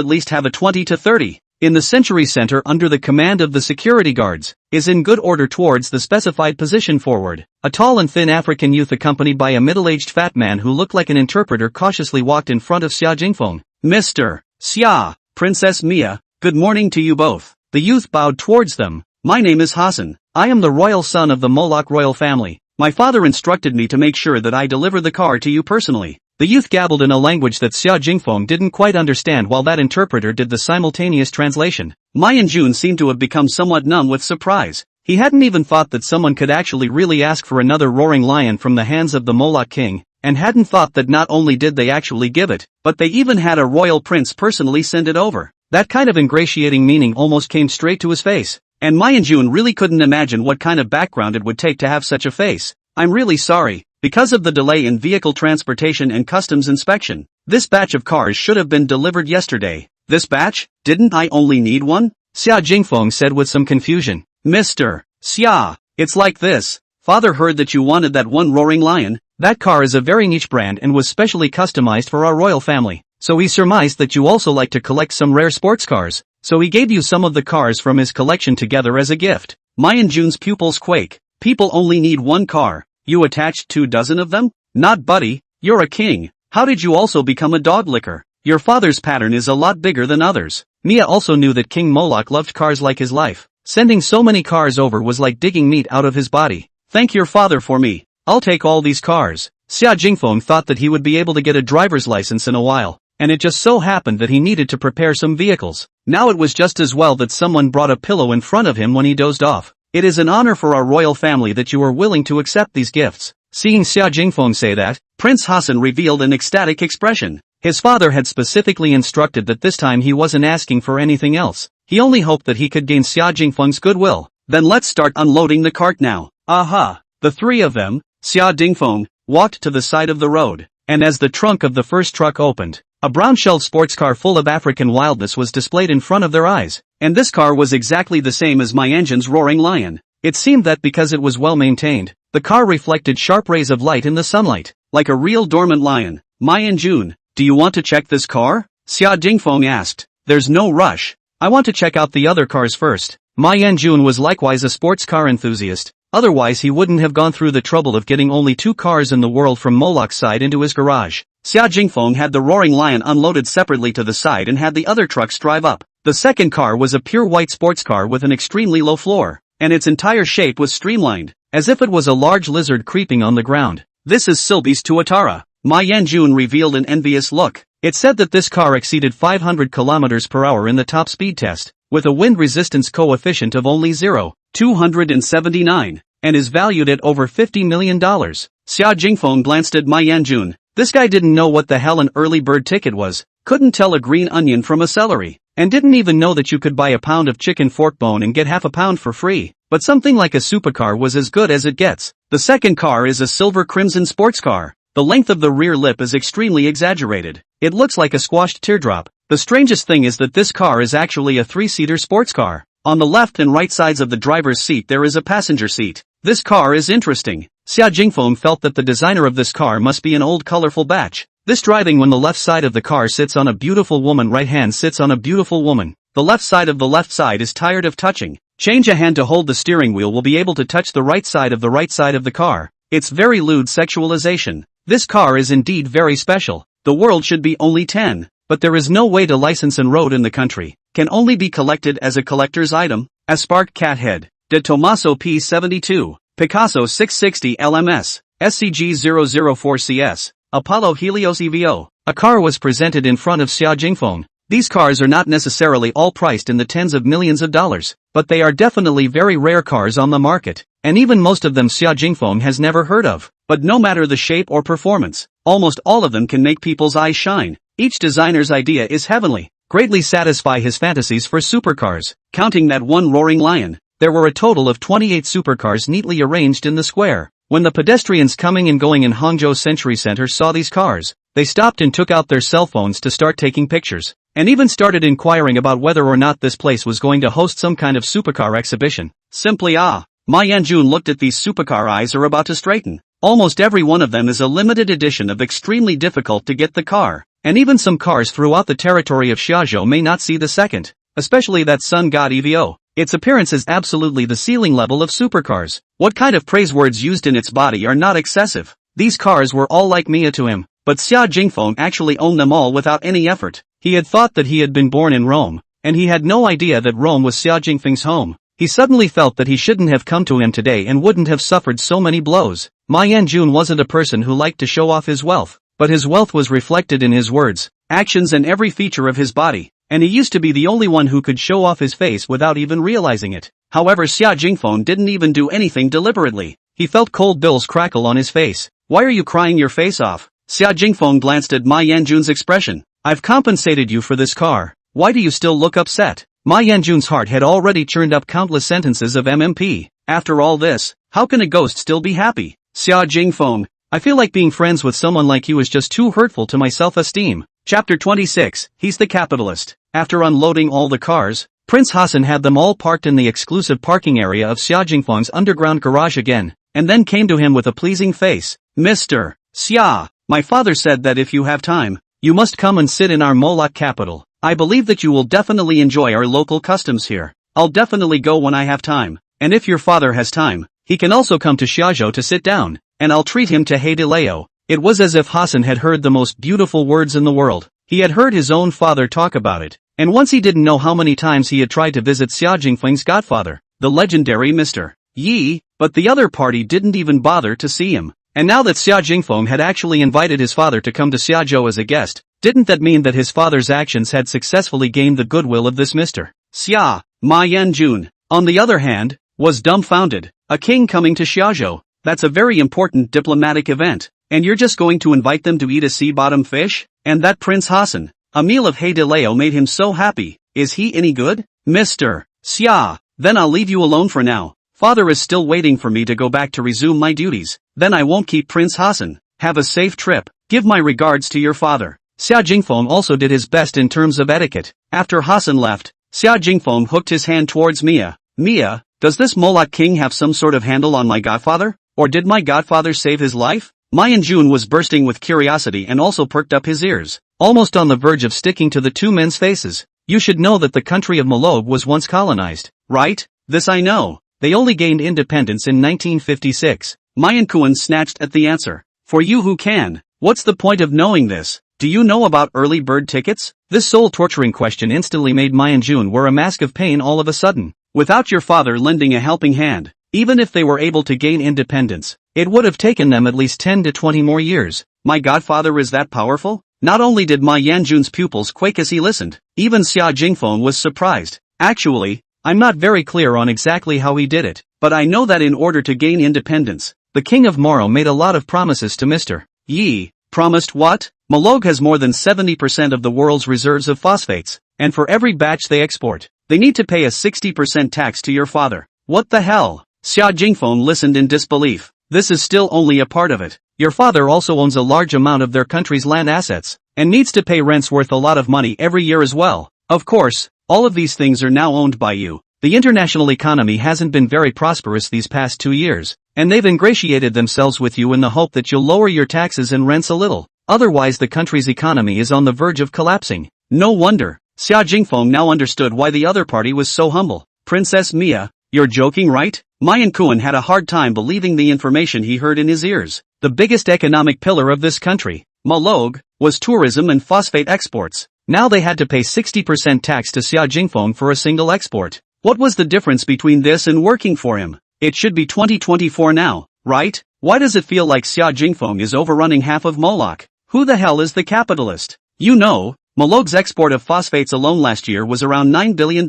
least have a 20 to 30. In the Century Center, under the command of the security guards, is in good order towards the specified position forward. A tall and thin African youth accompanied by a middle-aged fat man who looked like an interpreter cautiously walked in front of Xia Jingfeng. Mr. Xia, Princess Mia, good morning to you both. The youth bowed towards them. My name is Hassan. I am the royal son of the Moloch royal family. My father instructed me to make sure that I deliver the car to you personally. The youth gabbled in a language that Xia Jingfeng didn't quite understand while that interpreter did the simultaneous translation. Jun seemed to have become somewhat numb with surprise. He hadn't even thought that someone could actually really ask for another roaring lion from the hands of the Moloch king, and hadn't thought that not only did they actually give it, but they even had a royal prince personally send it over. That kind of ingratiating meaning almost came straight to his face. And Jun really couldn't imagine what kind of background it would take to have such a face. I'm really sorry. Because of the delay in vehicle transportation and customs inspection, this batch of cars should have been delivered yesterday. This batch? Didn't I only need one? Xia Jingfeng said with some confusion. Mr. Xia, it's like this. Father heard that you wanted that one roaring lion. That car is a very niche brand and was specially customized for our royal family. So he surmised that you also like to collect some rare sports cars. So he gave you some of the cars from his collection together as a gift. Jun's pupils quake. People only need one car. You attached 24 of them? Not buddy, you're a king. How did you also become a dog licker? Your father's pattern is a lot bigger than others. Mia also knew that King Moloch loved cars like his life. Sending so many cars over was like digging meat out of his body. Thank your father for me. I'll take all these cars. Xia Jingfeng thought that he would be able to get a driver's license in a while, and it just so happened that he needed to prepare some vehicles. Now it was just as well that someone brought a pillow in front of him when he dozed off. It is an honor for our royal family that you are willing to accept these gifts. Seeing Xia Jingfeng say that, Prince Hassan revealed an ecstatic expression. His father had specifically instructed that this time he wasn't asking for anything else. He only hoped that he could gain Xia Jingfeng's goodwill. Then let's start unloading the cart now. Aha! The 3 of them, Xia Jingfeng, walked to the side of the road, and as the trunk of the first truck opened, a brown-shelled sports car full of African wildness was displayed in front of their eyes. And this car was exactly the same as Jun's roaring lion. It seemed that because it was well maintained, the car reflected sharp rays of light in the sunlight. Like a real dormant lion. Jun, do you want to check this car? Xia Jingfeng asked. There's no rush. I want to check out the other cars first. Jun was likewise a sports car enthusiast. Otherwise he wouldn't have gone through the trouble of getting only 2 cars in the world from Moloch's side into his garage. Xia Jingfeng had the roaring lion unloaded separately to the side and had the other trucks drive up. The second car was a pure white sports car with an extremely low floor, and its entire shape was streamlined. as if it was a large lizard creeping on the ground. This is Sylvie's Tuatara. Ma Yanjun revealed an envious look. It said that this car exceeded 500 km per hour in the top speed test, with a wind resistance coefficient of only 0.279, and is valued at over $50 million. Xia Jingfeng glanced at Ma Yanjun. This guy didn't know what the hell an early bird ticket was, couldn't tell a green onion from a celery, and didn't even know that you could buy a pound of chicken fork bone and get half a pound for free. But something like a supercar was as good as it gets. The second car is a silver crimson sports car. The length of the rear lip is extremely exaggerated. It looks like a squashed teardrop. The strangest thing is that this car is actually a three-seater sports car. On the left and right sides of the driver's seat there is a passenger seat. This car is interesting. Xia Jingfeng felt that the designer of this car must be an old colorful batch. This driving when the left side of the car sits on a beautiful woman, right hand sits on a beautiful woman. The left side of the left side is tired of touching. Change a hand to hold the steering wheel will be able to touch the right side of the car. It's very lewd sexualization. This car is indeed very special. The world should be only 10. But there is no way to license and road in the country. Can only be collected as a collector's item. Aspark Cat Head. De Tomaso P72. Picasso 660 LMS. SCG 004CS. Apollo Helios EVO. A car was presented in front of Xia Jingfeng. These cars are not necessarily all priced in the tens of millions of dollars, but they are definitely very rare cars on the market, and even most of them Xia Jingfeng has never heard of. But no matter the shape or performance, almost all of them can make people's eyes shine. Each designer's idea is heavenly, greatly satisfy his fantasies for supercars. Counting that one roaring lion, there were a total of 28 supercars neatly arranged in the square. When the pedestrians coming and going in Hangzhou Century Center saw these cars, they stopped and took out their cell phones to start taking pictures, and even started inquiring about whether or not this place was going to host some kind of supercar exhibition. Simply Ma Yanjun looked at these supercar, eyes are about to straighten. Almost every one of them is a limited edition of extremely difficult to get the car, and even some cars throughout the territory of Xiaozhou may not see the second, especially that Sun God EVO. Its appearance is absolutely the ceiling level of supercars. What kind of praise words used in its body are not excessive. These cars were all like Mia to him, but Xia Jingfeng actually owned them all without any effort. He had thought that he had been born in Rome, and he had no idea that Rome was Xia Jingfeng's home. He suddenly felt that he shouldn't have come to him today and wouldn't have suffered so many blows. Ma Yanjun wasn't a person who liked to show off his wealth, but his wealth was reflected in his words, actions and every feature of his body, and he used to be the only one who could show off his face without even realizing it. However, Xia Jingfeng didn't even do anything deliberately. He felt cold bills crackle on his face. Why are you crying your face off? Xia Jingfeng glanced at Ma Yanjun's expression. I've compensated you for this car. Why do you still look upset? Ma Yanjun's heart had already churned up countless sentences of MMP. After all this, how can a ghost still be happy? Xia Jingfeng, I feel like being friends with someone like you is just too hurtful to my self-esteem. Chapter 26, He's the Capitalist. After unloading all the cars, Prince Hassan had them all parked in the exclusive parking area of Xia Jingfeng's underground garage again, and then came to him with a pleasing face. Mr. Xia, my father said that if you have time, you must come and sit in our Moloch capital. I believe that you will definitely enjoy our local customs here. I'll definitely go when I have time, and if your father has time, he can also come to Xiaozhou to sit down, and I'll treat him to Hey de Leo. It was as if Hassan had heard the most beautiful words in the world. He had heard his own father talk about it, and once he didn't know how many times he had tried to visit Xia Jingfeng's godfather, the legendary Mr. Yi, but the other party didn't even bother to see him. And now that Xia Jingfeng had actually invited his father to come to Xiaozhou as a guest, didn't that mean that his father's actions had successfully gained the goodwill of this Mr. Xia? Ma Yanjun, on the other hand, was dumbfounded. A king coming to Xiaozhou, that's a very important diplomatic event, and you're just going to invite them to eat a sea-bottom fish? And that Prince Hassan, a meal of Hey de Leo made him so happy. Is he any good? Mr. Xia, then I'll leave you alone for now. Father is still waiting for me to go back to resume my duties. Then I won't keep Prince Hassan. Have a safe trip. Give my regards to your father. Xia Jingfeng also did his best in terms of etiquette. After Hassan left, Xia Jingfeng hooked his hand towards Mia. Mia, does this Moloch king have some sort of handle on my godfather? Or did my godfather save his life? Ma Yanjun was bursting with curiosity and also perked up his ears, almost on the verge of sticking to the two men's faces. You should know that the country of Molob was once colonized, right? This I know. They only gained independence in 1956. Ma Yanjun snatched at the answer. For you who can, what's the point of knowing this? Do you know about early bird tickets? This soul-torturing question instantly made Ma Yanjun wear a mask of pain all of a sudden. Without your father lending a helping hand, Even if they were able to gain independence, it would have taken them at least 10 to 20 more years. My godfather is that powerful? Not only did Ma Yanjun's pupils quake as he listened, even Xia Jingfeng was surprised. Actually, I'm not very clear on exactly how he did it, but I know that in order to gain independence, the king of Moro made a lot of promises to Mr. Yi. Promised what? Malog has more than 70% of the world's reserves of phosphates, and for every batch they export, they need to pay a 60% tax to your father. What the hell? Xia Jingfeng listened in disbelief. This is still only a part of it. Your father also owns a large amount of their country's land assets, and needs to pay rents worth a lot of money every year as well. Of course, all of these things are now owned by you. The international economy hasn't been very prosperous these past 2 years, and they've ingratiated themselves with you in the hope that you'll lower your taxes and rents a little. Otherwise the country's economy is on the verge of collapsing. No wonder. Xia Jingfeng now understood why the other party was so humble. Princess Mia, you're joking, right? Mayan Kuan had a hard time believing the information he heard in his ears. The biggest economic pillar of this country, Malog, was tourism and phosphate exports. Now they had to pay 60% tax to Xia Jingfeng for a single export. What was the difference between this and working for him? It should be 2024 now, right? Why does it feel like Xia Jingfeng is overrunning half of Moloch? Who the hell is the capitalist? You know, Malog's export of phosphates alone last year was around $9 billion,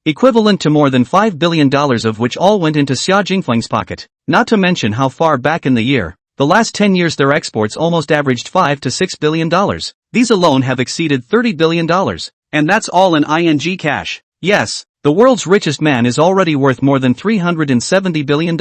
equivalent to more than $5 billion of which all went into Xia Jingfeng's pocket. Not to mention how far back in the last 10 years their exports almost averaged $5 to $6 billion. These alone have exceeded $30 billion. And that's all in ING cash. Yes, the world's richest man is already worth more than $370 billion.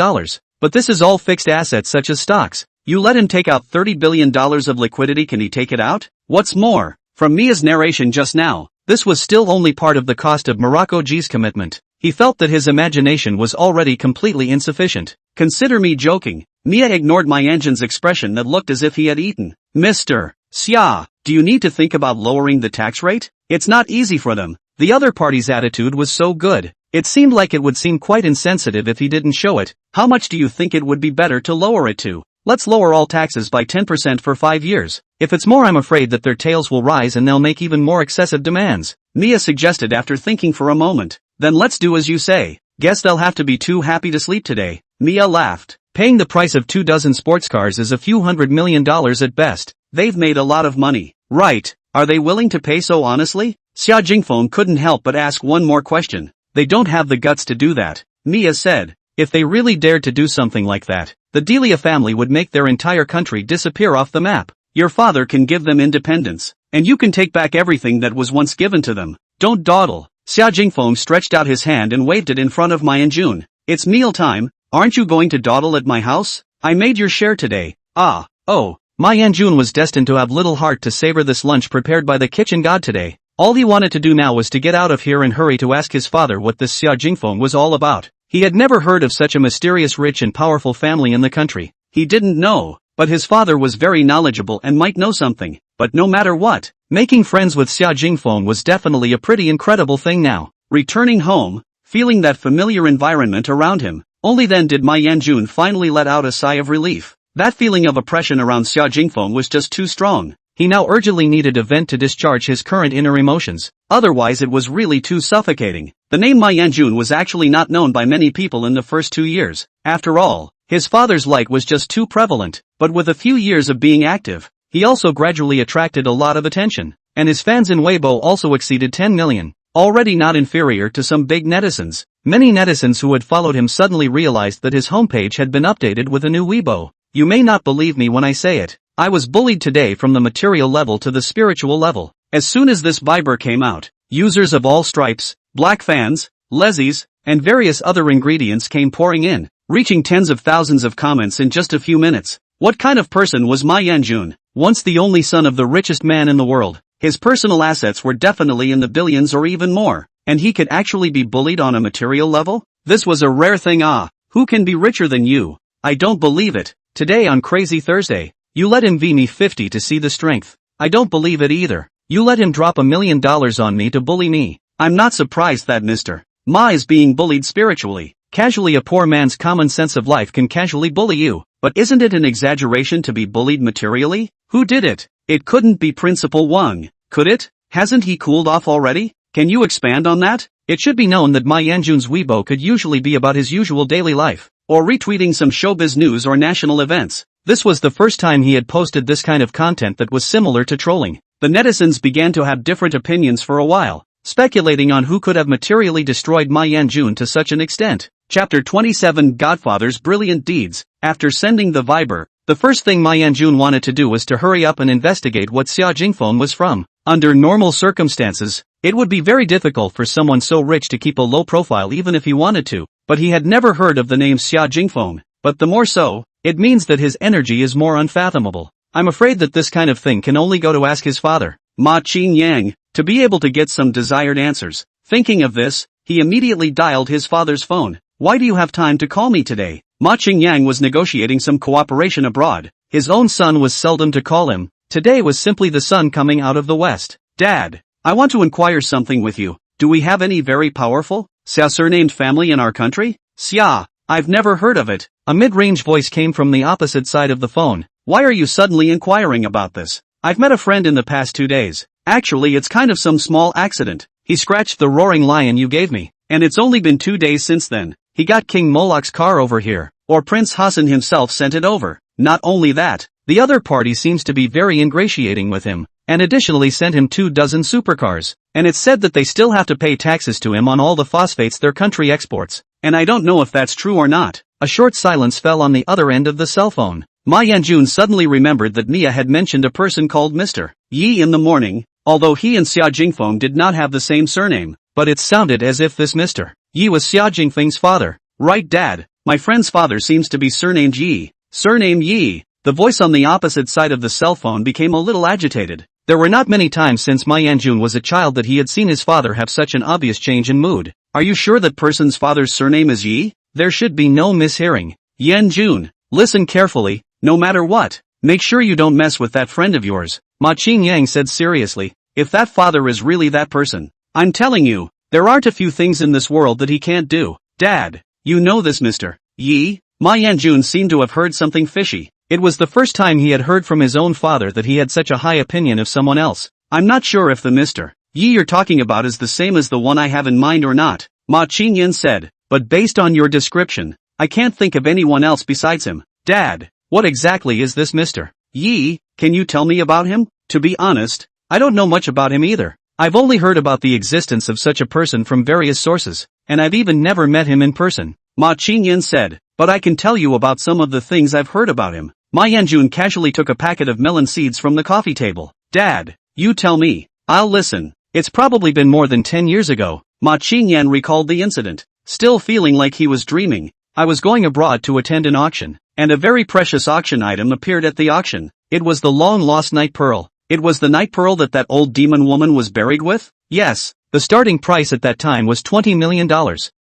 But this is all fixed assets such as stocks. You let him take out $30 billion of liquidity, can he take it out? What's more, from Mia's narration just now, this was still only part of the cost of Morocco G's commitment. He felt that his imagination was already completely insufficient. Consider me joking. Mia ignored Ma Yanjun's expression that looked as if he had eaten. Mr. Xia, do you need to think about lowering the tax rate? It's not easy for them. The other party's attitude was so good. It seemed like it would seem quite insensitive if he didn't show it. How much do you think it would be better to lower it to? Let's lower all taxes by 10% for 5 years. If it's more, I'm afraid that their tails will rise and they'll make even more excessive demands. Mia suggested after thinking for a moment. Then let's do as you say. Guess they'll have to be too happy to sleep today. Mia laughed. Paying the price of 2 dozen sports cars is a few $100 million at best. They've made a lot of money. Right. Are they willing to pay so honestly? Xia Jingfeng couldn't help but ask one more question. They don't have the guts to do that, Mia said. If they really dared to do something like that, the Delia family would make their entire country disappear off the map. Your father can give them independence, and you can take back everything that was once given to them. Don't dawdle. Xia Jingfeng stretched out his hand and waved it in front of Ma Yanjun. It's meal time. Aren't you going to dawdle at my house? I made your share today. Ah, oh. Ma Yanjun was destined to have little heart to savor this lunch prepared by the kitchen god today. All he wanted to do now was to get out of here and hurry to ask his father what this Xia Jingfeng was all about. He had never heard of such a mysterious, rich and powerful family in the country. He didn't know, but his father was very knowledgeable and might know something. But no matter what, making friends with Xia Jingfeng was definitely a pretty incredible thing now. Returning home, feeling that familiar environment around him, only then did Ma Yanjun finally let out a sigh of relief. That feeling of oppression around Xia Jingfeng was just too strong. He now urgently needed a vent to discharge his current inner emotions. Otherwise it was really too suffocating. The name Ma Yanjun was actually not known by many people in the first 2 years. After all, his father's like was just too prevalent. But with a few years of being active, he also gradually attracted a lot of attention. And his fans in Weibo also exceeded 10 million. Already not inferior to some big netizens. Many netizens who had followed him suddenly realized that his homepage had been updated with a new Weibo. You may not believe me when I say it. I was bullied today from the material level to the spiritual level. As soon as this Viber came out, users of all stripes, black fans, lezzies, and various other ingredients came pouring in, reaching tens of thousands of comments in just a few minutes. What kind of person was Ma Yanjun? Once the only son of the richest man in the world, his personal assets were definitely in the billions or even more, and he could actually be bullied on a material level? This was a rare thing. Who can be richer than you? I don't believe it. Today on Crazy Thursday, you let him V me 50 to see the strength. I don't believe it either. You let him drop $1 million on me to bully me. I'm not surprised that Mr. Ma is being bullied spiritually. Casually, a poor man's common sense of life can casually bully you. But isn't it an exaggeration to be bullied materially? Who did it? It couldn't be Principal Wang, could it? Hasn't he cooled off already? Can you expand on that? It should be known that Ma Yanjun's Weibo could usually be about his usual daily life, or retweeting some showbiz news or national events. This was the first time he had posted this kind of content that was similar to trolling. The netizens began to have different opinions for a while, speculating on who could have materially destroyed Ma Yanjun to such an extent. Chapter 27 Godfather's Brilliant Deeds. After sending the Viber, the first thing Ma Yanjun wanted to do was to hurry up and investigate what Xia Jingfeng was from. Under normal circumstances, it would be very difficult for someone so rich to keep a low profile even if he wanted to, but he had never heard of the name Xia Jingfeng. But the more so, it means that his energy is more unfathomable. I'm afraid that this kind of thing can only go to ask his father, Ma Qingyang, to be able to get some desired answers. Thinking of this, he immediately dialed his father's phone. Why do you have time to call me today? Ma Qingyang was negotiating some cooperation abroad. His own son was seldom to call him. Today was simply the sun coming out of the west. Dad, I want to inquire something with you. Do we have any very powerful, Xia surnamed family in our country? Xia, I've never heard of it. A mid-range voice came from the opposite side of the phone. Why are you suddenly inquiring about this? I've met a friend in the past 2 days. Actually, it's kind of some small accident. He scratched the roaring lion you gave me. And it's only been 2 days since then. He got King Moloch's car over here. Or Prince Hassan himself sent it over. Not only that, the other party seems to be very ingratiating with him, and additionally sent him 24 supercars. And it's said that they still have to pay taxes to him on all the phosphates their country exports. And I don't know if that's true or not. A short silence fell on the other end of the cell phone. Ma Yanjun suddenly remembered that Mia had mentioned a person called Mr. Yi in the morning, although he and Xia Jingfeng did not have the same surname. But it sounded as if this Mr. Yi was Xia Jingfeng's father. Right, Dad. My friend's father seems to be surnamed Yi. Surname Yi. The voice on the opposite side of the cell phone became a little agitated. There were not many times since Ma Yanjun was a child that he had seen his father have such an obvious change in mood. Are you sure that person's father's surname is Yi? There should be no mishearing. Yanjun, listen carefully, no matter what, make sure you don't mess with that friend of yours. Ma Qingyang said seriously. If that father is really that person, I'm telling you, there aren't a few things in this world that he can't do. Dad, you know this Mr. Yi? Ma Yanjun seemed to have heard something fishy. It was the first time he had heard from his own father that he had such a high opinion of someone else. I'm not sure if the Mr. Yi you're talking about is the same as the one I have in mind or not, Ma Qinyan said, but based on your description, I can't think of anyone else besides him. Dad, what exactly is this Mr. Yi? Can you tell me about him? To be honest, I don't know much about him either. I've only heard about the existence of such a person from various sources, and I've even never met him in person. Ma Qinyan said, but I can tell you about some of the things I've heard about him. Ma Yanjun casually took a packet of melon seeds from the coffee table. Dad, you tell me. I'll listen. It's probably been more than 10 years ago. Ma Qinyan recalled the incident, still feeling like he was dreaming. I was going abroad to attend an auction, and a very precious auction item appeared at the auction. It was the long-lost night pearl. It was the night pearl that old demon woman was buried with? Yes. The starting price at that time was $20 million.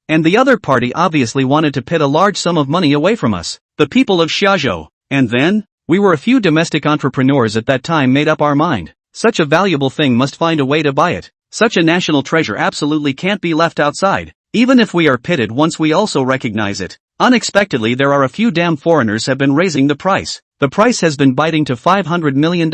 And the other party obviously wanted to pit a large sum of money away from us, the people of Xiazhou. And then, we were a few domestic entrepreneurs at that time made up our mind. Such a valuable thing must find a way to buy it. Such a national treasure absolutely can't be left outside. Even if we are pitted once we also recognize it. Unexpectedly there are a few damn foreigners have been raising the price. The price has been biting to $500 million.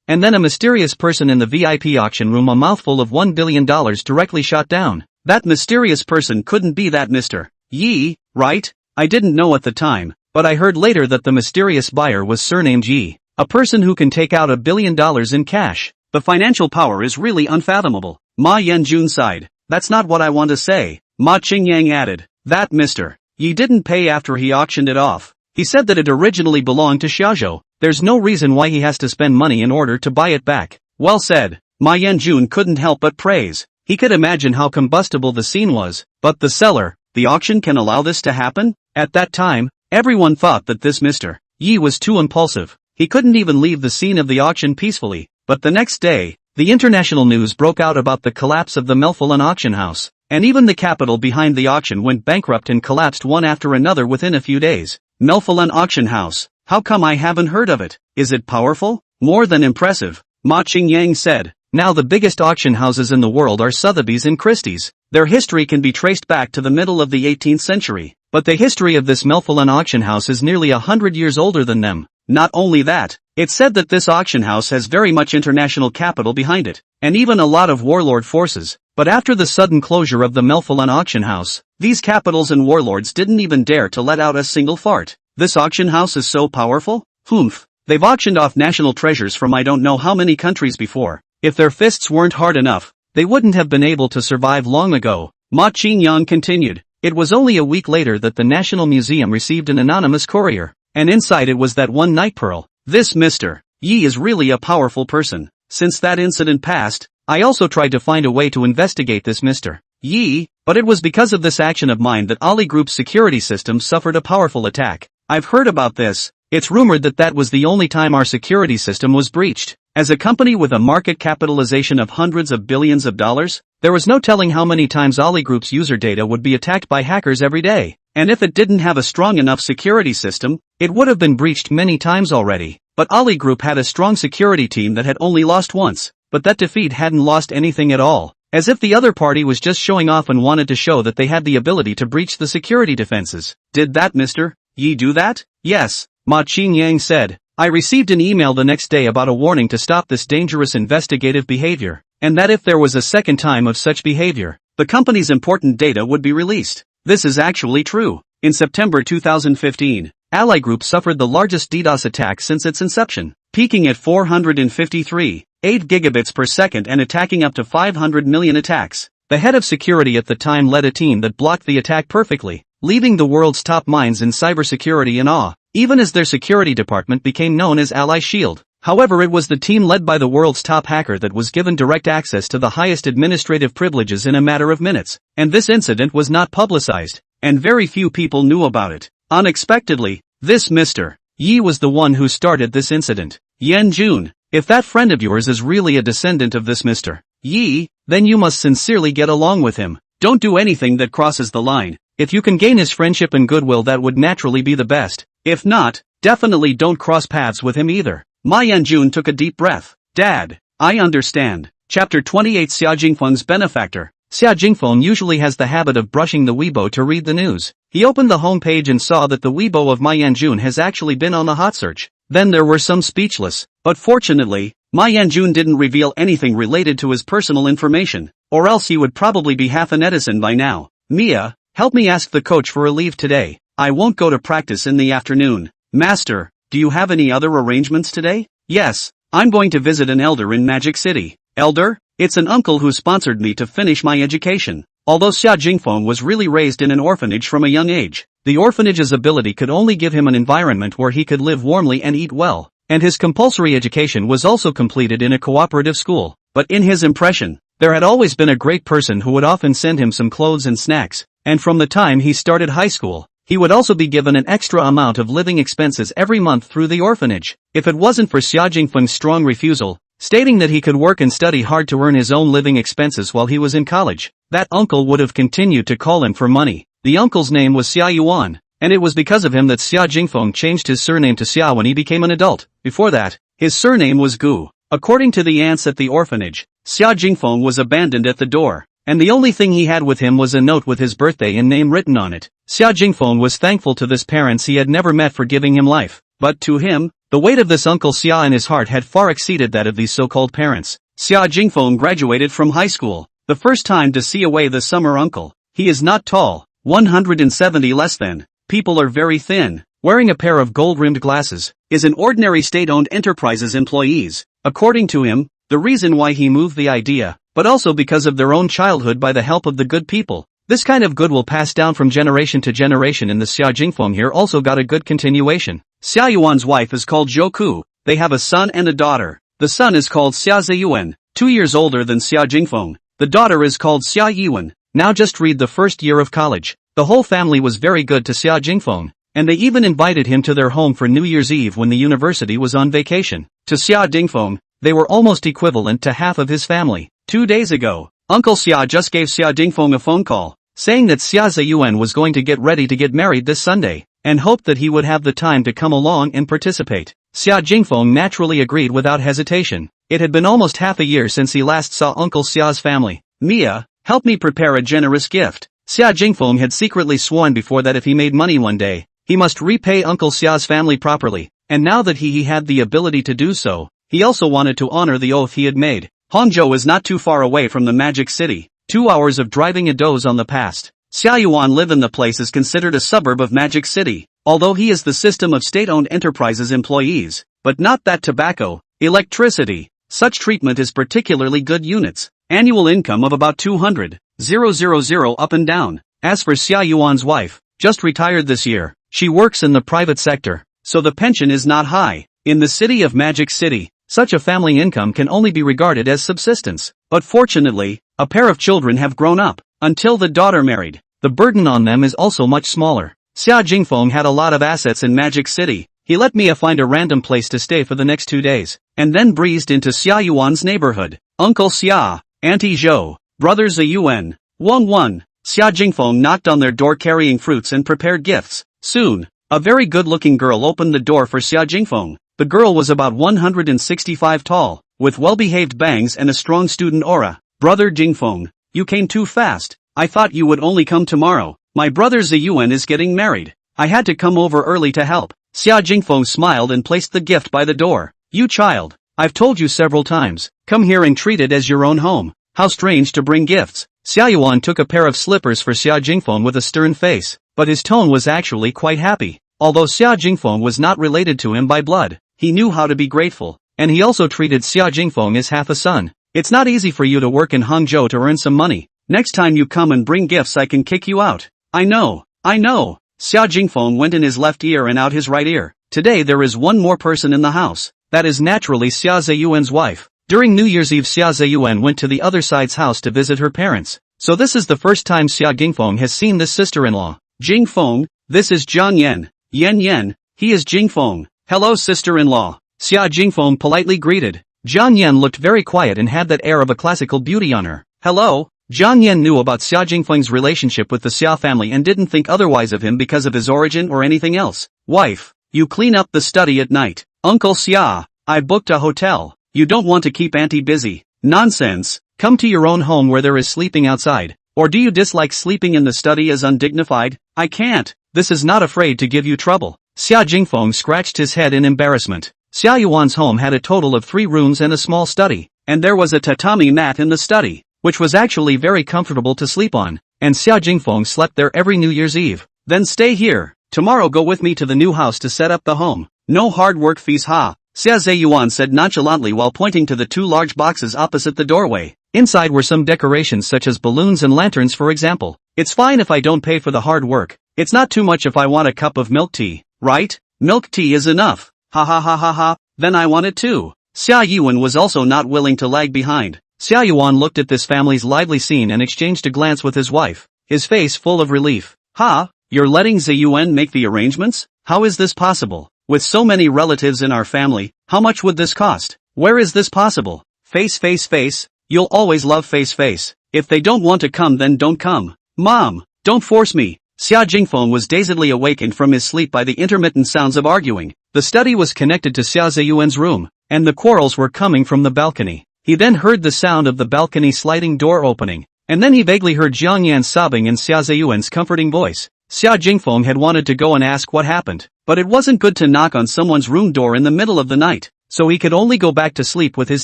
And then a mysterious person in the VIP auction room a mouthful of $1 billion directly shot down. That mysterious person couldn't be that Mr. Yi, right? I didn't know at the time, but I heard later that the mysterious buyer was surnamed Yi. A person who can take out $1 billion in cash. The financial power is really unfathomable. Ma Yanjun sighed. That's not what I want to say. Ma Qingyang added. That Mr. Yi didn't pay after he auctioned it off. He said that it originally belonged to Xiazhou. There's no reason why he has to spend money in order to buy it back. Well said. Ma Yanjun couldn't help but praise. He could imagine how combustible the scene was. But the seller, the auction can allow this to happen? At that time, everyone thought that this Mr. Yi was too impulsive. He couldn't even leave the scene of the auction peacefully. But the next day, the international news broke out about the collapse of the Melphalan auction house. And even the capital behind the auction went bankrupt and collapsed one after another within a few days. Melphalan auction house. How come I haven't heard of it? Is it powerful? More than impressive, Ma Qingyang said. Now the biggest auction houses in the world are Sotheby's and Christie's. Their history can be traced back to the middle of the 18th century. But the history of this Melphalan auction house is nearly 100 years older than them. Not only that, it's said that this auction house has very much international capital behind it, and even a lot of warlord forces. But after the sudden closure of the Melphalan auction house, these capitals and warlords didn't even dare to let out a single fart. This auction house is so powerful? Humph. They've auctioned off national treasures from I don't know how many countries before. If their fists weren't hard enough, they wouldn't have been able to survive long ago. Ma Qingyang continued. It was only a week later that the National Museum received an anonymous courier, and inside it was that one night pearl. This Mr. Yi is really a powerful person. Since that incident passed, I also tried to find a way to investigate this Mr. Yi, but it was because of this action of mine that Ali Group's security system suffered a powerful attack. I've heard about this. It's rumored that that was the only time our security system was breached. As a company with a market capitalization of hundreds of billions of dollars, there was no telling how many times Ali Group's user data would be attacked by hackers every day. And if it didn't have a strong enough security system, it would have been breached many times already. But Ali Group had a strong security team that had only lost once, but that defeat hadn't lost anything at all. As if the other party was just showing off and wanted to show that they had the ability to breach the security defenses. Did that Mr. Yi do that? Yes, Ma Qingyang said. I received an email the next day about a warning to stop this dangerous investigative behavior, and that if there was a second time of such behavior, the company's important data would be released. This is actually true. In September 2015, Ali Group suffered the largest DDoS attack since its inception, peaking at 453.8 gigabits per second and attacking up to 500 million attacks. The head of security at the time led a team that blocked the attack perfectly, leaving the world's top minds in cybersecurity in awe, even as their security department became known as Ally Shield. However, it was the team led by the world's top hacker that was given direct access to the highest administrative privileges in a matter of minutes, and this incident was not publicized, and very few people knew about it. Unexpectedly, this Mr. Yi was the one who started this incident. Yan Jun, if that friend of yours is really a descendant of this Mr. Yi, then you must sincerely get along with him. Don't do anything that crosses the line. If you can gain his friendship and goodwill, that would naturally be the best. If not, definitely don't cross paths with him either. Ma Yanjun took a deep breath. Dad, I understand. Chapter 28 Xia Jingfeng's benefactor. Xia Jingfeng usually has the habit of brushing the Weibo to read the news. He opened the homepage and saw that the Weibo of Ma Yanjun has actually been on the hot search. Then there were some speechless, but fortunately, Ma Yanjun didn't reveal anything related to his personal information, or else he would probably be half a netizen by now. Mia, help me ask the coach for a leave today. I won't go to practice in the afternoon. Master, do you have any other arrangements today? Yes, I'm going to visit an elder in Magic City. Elder? It's an uncle who sponsored me to finish my education. Although Xia Jingfeng was really raised in an orphanage from a young age, the orphanage's ability could only give him an environment where he could live warmly and eat well, and his compulsory education was also completed in a cooperative school. But in his impression, there had always been a great person who would often send him some clothes and snacks, and from the time he started high school, he would also be given an extra amount of living expenses every month through the orphanage. If it wasn't for Xia Jingfeng's strong refusal, stating that he could work and study hard to earn his own living expenses while he was in college, that uncle would have continued to call him for money. The uncle's name was Xia Yuan, and it was because of him that Xia Jingfeng changed his surname to Xia when he became an adult. Before that, his surname was Gu. According to the aunts at the orphanage, Xia Jingfeng was abandoned at the door, and the only thing he had with him was a note with his birthday and name written on it. Xia Jingfeng was thankful to this parents he had never met for giving him life, but to him, the weight of this Uncle Xia in his heart had far exceeded that of these so-called parents. Xia Jingfeng graduated from high school, the first time to see away the summer uncle. He is not tall, 170 less than, people are very thin, wearing a pair of gold-rimmed glasses, is an ordinary state-owned enterprise's employees. According to him, the reason why he moved the idea, but also because of their own childhood by the help of the good people. This kind of good will pass down from generation to generation, and the Xia Jingfeng here also got a good continuation. Xia Yuan's wife is called Zhou Ku. They have a son and a daughter. The son is called Xia Ziyuan, 2 years older than Xia Jingfeng. The daughter is called Xia Yiwen. Now just read the first year of college. The whole family was very good to Xia Jingfeng, and they even invited him to their home for New Year's Eve when the university was on vacation. To Xia Jingfeng, they were almost equivalent to half of his family. 2 days ago, Uncle Xia just gave Xia Jingfeng a phone call, saying that Xia Ziyuan was going to get ready to get married this Sunday, and hoped that he would have the time to come along and participate. Xia Jingfeng naturally agreed without hesitation. It had been almost half a year since he last saw Uncle Xia's family. Mia, help me prepare a generous gift. Xia Jingfeng had secretly sworn before that if he made money one day, he must repay Uncle Xia's family properly, and now that he had the ability to do so, he also wanted to honor the oath he had made. Hangzhou is not too far away from the Magic City. 2 hours of driving a doze on the past. Xia Yuan live in the place is considered a suburb of Magic City, although he is the system of state-owned enterprises employees, but not that tobacco, electricity. Such treatment is particularly good units. Annual income of about 200,000 up and down. As for Xia Yuan's wife, just retired this year, she works in the private sector, so the pension is not high. In the city of Magic City, such a family income can only be regarded as subsistence. But fortunately, a pair of children have grown up. Until the daughter married, the burden on them is also much smaller. Xia Jingfeng had a lot of assets in Magic City. He let me find a random place to stay for the next 2 days, and then breezed into Xia Yuan's neighborhood. Uncle Xia, Auntie Zhou, Brother Ziyuan, Wang. Xia Jingfeng knocked on their door carrying fruits and prepared gifts. Soon, a very good-looking girl opened the door for Xia Jingfeng. The girl was about 165 tall, with well-behaved bangs and a strong student aura. Brother Jingfeng, you came too fast. I thought you would only come tomorrow. My brother Ziyuan is getting married. I had to come over early to help. Xia Jingfeng smiled and placed the gift by the door. You child, I've told you several times, come here and treat it as your own home. How strange to bring gifts. Xia Yuan took a pair of slippers for Xia Jingfeng with a stern face, but his tone was actually quite happy. Although Xia Jingfeng was not related to him by blood, he knew how to be grateful, and he also treated Xia Jingfeng as half a son. It's not easy for you to work in Hangzhou to earn some money. Next time you come and bring gifts I can kick you out. I know. Xia Jingfeng went in his left ear and out his right ear. Today there is one more person in the house. That is naturally Xia Ziyuan's wife. During New Year's Eve Xia Ziyuan went to the other side's house to visit her parents. So this is the first time Xia Jingfeng has seen this sister-in-law. Jingfeng, this is Jiang Yan. Yan, he is Jingfeng. Hello sister-in-law. Xia Jingfeng politely greeted. Jiang Yan looked very quiet and had that air of a classical beauty on her. Hello. Jiang Yan knew about Xia Jingfeng's relationship with the Xia family and didn't think otherwise of him because of his origin or anything else. Wife, you clean up the study at night. Uncle Xia, I booked a hotel. You don't want to keep auntie busy. Nonsense. Come to your own home where there is sleeping outside. Or do you dislike sleeping in the study as undignified? I can't. This is not afraid to give you trouble. Xia Jingfeng scratched his head in embarrassment. Xia Yuan's home had a total of 3 rooms and a small study, and there was a tatami mat in the study, which was actually very comfortable to sleep on, and Xia Jingfeng slept there every New Year's Eve. Then stay here. Tomorrow go with me to the new house to set up the home. No hard work fees ha. Xia Ziyuan said nonchalantly while pointing to the 2 large boxes opposite the doorway. Inside were some decorations such as balloons and lanterns for example. It's fine if I don't pay for the hard work. It's not too much if I want a cup of milk tea, right? Milk tea is enough. Ha, then I want it too. Xia Yuan was also not willing to lag behind. Xia Yuan looked at this family's lively scene and exchanged a glance with his wife, his face full of relief. Ha, you're letting Ziyuan make the arrangements? How is this possible? With so many relatives in our family, how much would this cost? Where is this possible? Face. You'll always love face. If they don't want to come then don't come. Mom, don't force me. Xia Jingfeng was dazedly awakened from his sleep by the intermittent sounds of arguing. The study was connected to Xia Ziyuan's room, and the quarrels were coming from the balcony. He then heard the sound of the balcony sliding door opening, and then he vaguely heard Jiang Yan sobbing in Xia Ziyuan's comforting voice. Xia Jingfeng had wanted to go and ask what happened, but it wasn't good to knock on someone's room door in the middle of the night, so he could only go back to sleep with his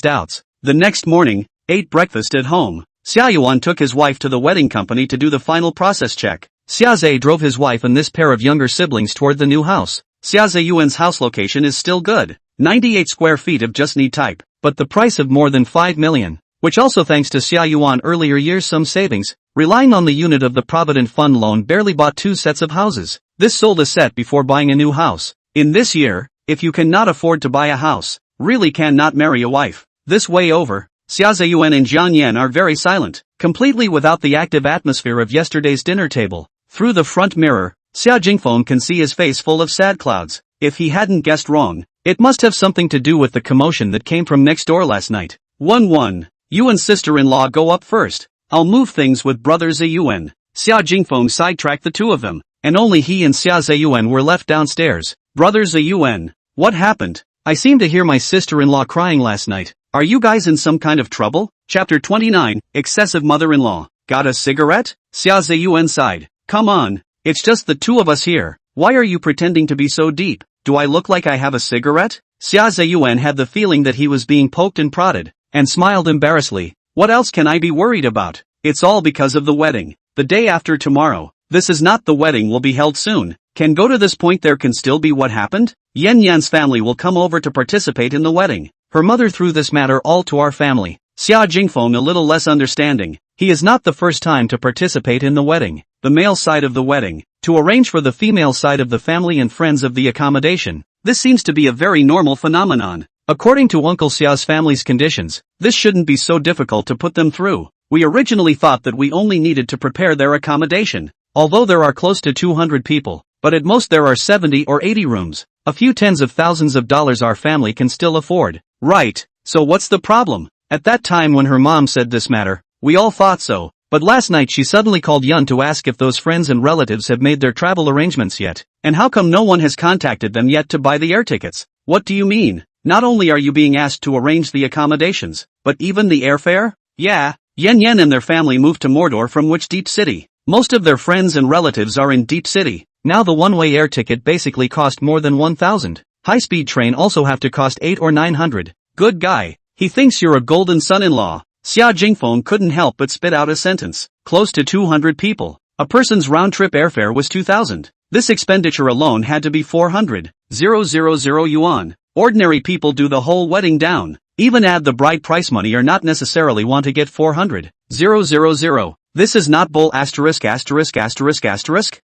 doubts. The next morning, ate breakfast at home. Xia Yuan took his wife to the wedding company to do the final process check. Xia Zhe drove his wife and this pair of younger siblings toward the new house. Xia Ziyuan's house location is still good. 98 square feet of just need type, but the price of more than 5 million, which also thanks to Xia Yuan earlier years some savings, relying on the unit of the Provident Fund loan barely bought 2 sets of houses. This sold a set before buying a new house. In this year, if you cannot afford to buy a house, really cannot marry a wife. This way over, Xia Ziyuan and Jiang Yan are very silent, completely without the active atmosphere of yesterday's dinner table. Through the front mirror, Xia Jingfeng can see his face full of sad clouds. If he hadn't guessed wrong, it must have something to do with the commotion that came from next door last night. 1. You and sister-in-law go up first. I'll move things with brother Ziyuan. Xia Jingfeng sidetracked the 2 of them, and only he and Xia Ziyuan were left downstairs. Brother Ziyuan, what happened? I seem to hear my sister-in-law crying last night. Are you guys in some kind of trouble? Chapter 29, Excessive Mother-in-Law. Got a cigarette? Xia Ziyuan sighed. Come on, it's just the 2 of us here. Why are you pretending to be so deep? Do I look like I have a cigarette? Xia Ziyuan had the feeling that he was being poked and prodded, and smiled embarrassedly. What else can I be worried about? It's all because of the wedding. The day after tomorrow. This is not the wedding will be held soon. Can go to this point there can still be what happened? Yen Yan's family will come over to participate in the wedding. Her mother threw this matter all to our family. Xia Jingfeng a little less understanding. He is not the first time to participate in the wedding. The male side of the wedding. To arrange for the female side of the family and friends of the accommodation. This seems to be a very normal phenomenon. According to Uncle Xia's family's conditions, this shouldn't be so difficult to put them through. We originally thought that we only needed to prepare their accommodation. Although there are close to 200 people, but at most there are 70 or 80 rooms. A few tens of thousands of dollars our family can still afford. Right, so what's the problem? At that time when her mom said this matter, we all thought so. But last night she suddenly called Yun to ask if those friends and relatives have made their travel arrangements yet. And how come no one has contacted them yet to buy the air tickets? What do you mean? Not only are you being asked to arrange the accommodations, but even the airfare? Yeah, Yen and their family moved to Mordor from which Deep City? Most of their friends and relatives are in Deep City. Now the one-way air ticket basically cost more than 1,000. High-speed train also have to cost 8 or 900. Good guy. He thinks you're a golden son-in-law. Xia Jingfeng couldn't help but spit out a sentence. Close to 200 people. A person's round-trip airfare was 2,000. This expenditure alone had to be 400,000 yuan. Ordinary people do the whole wedding down. Even add the bride price money or not necessarily want to get 400,000. This is not bull asterisk.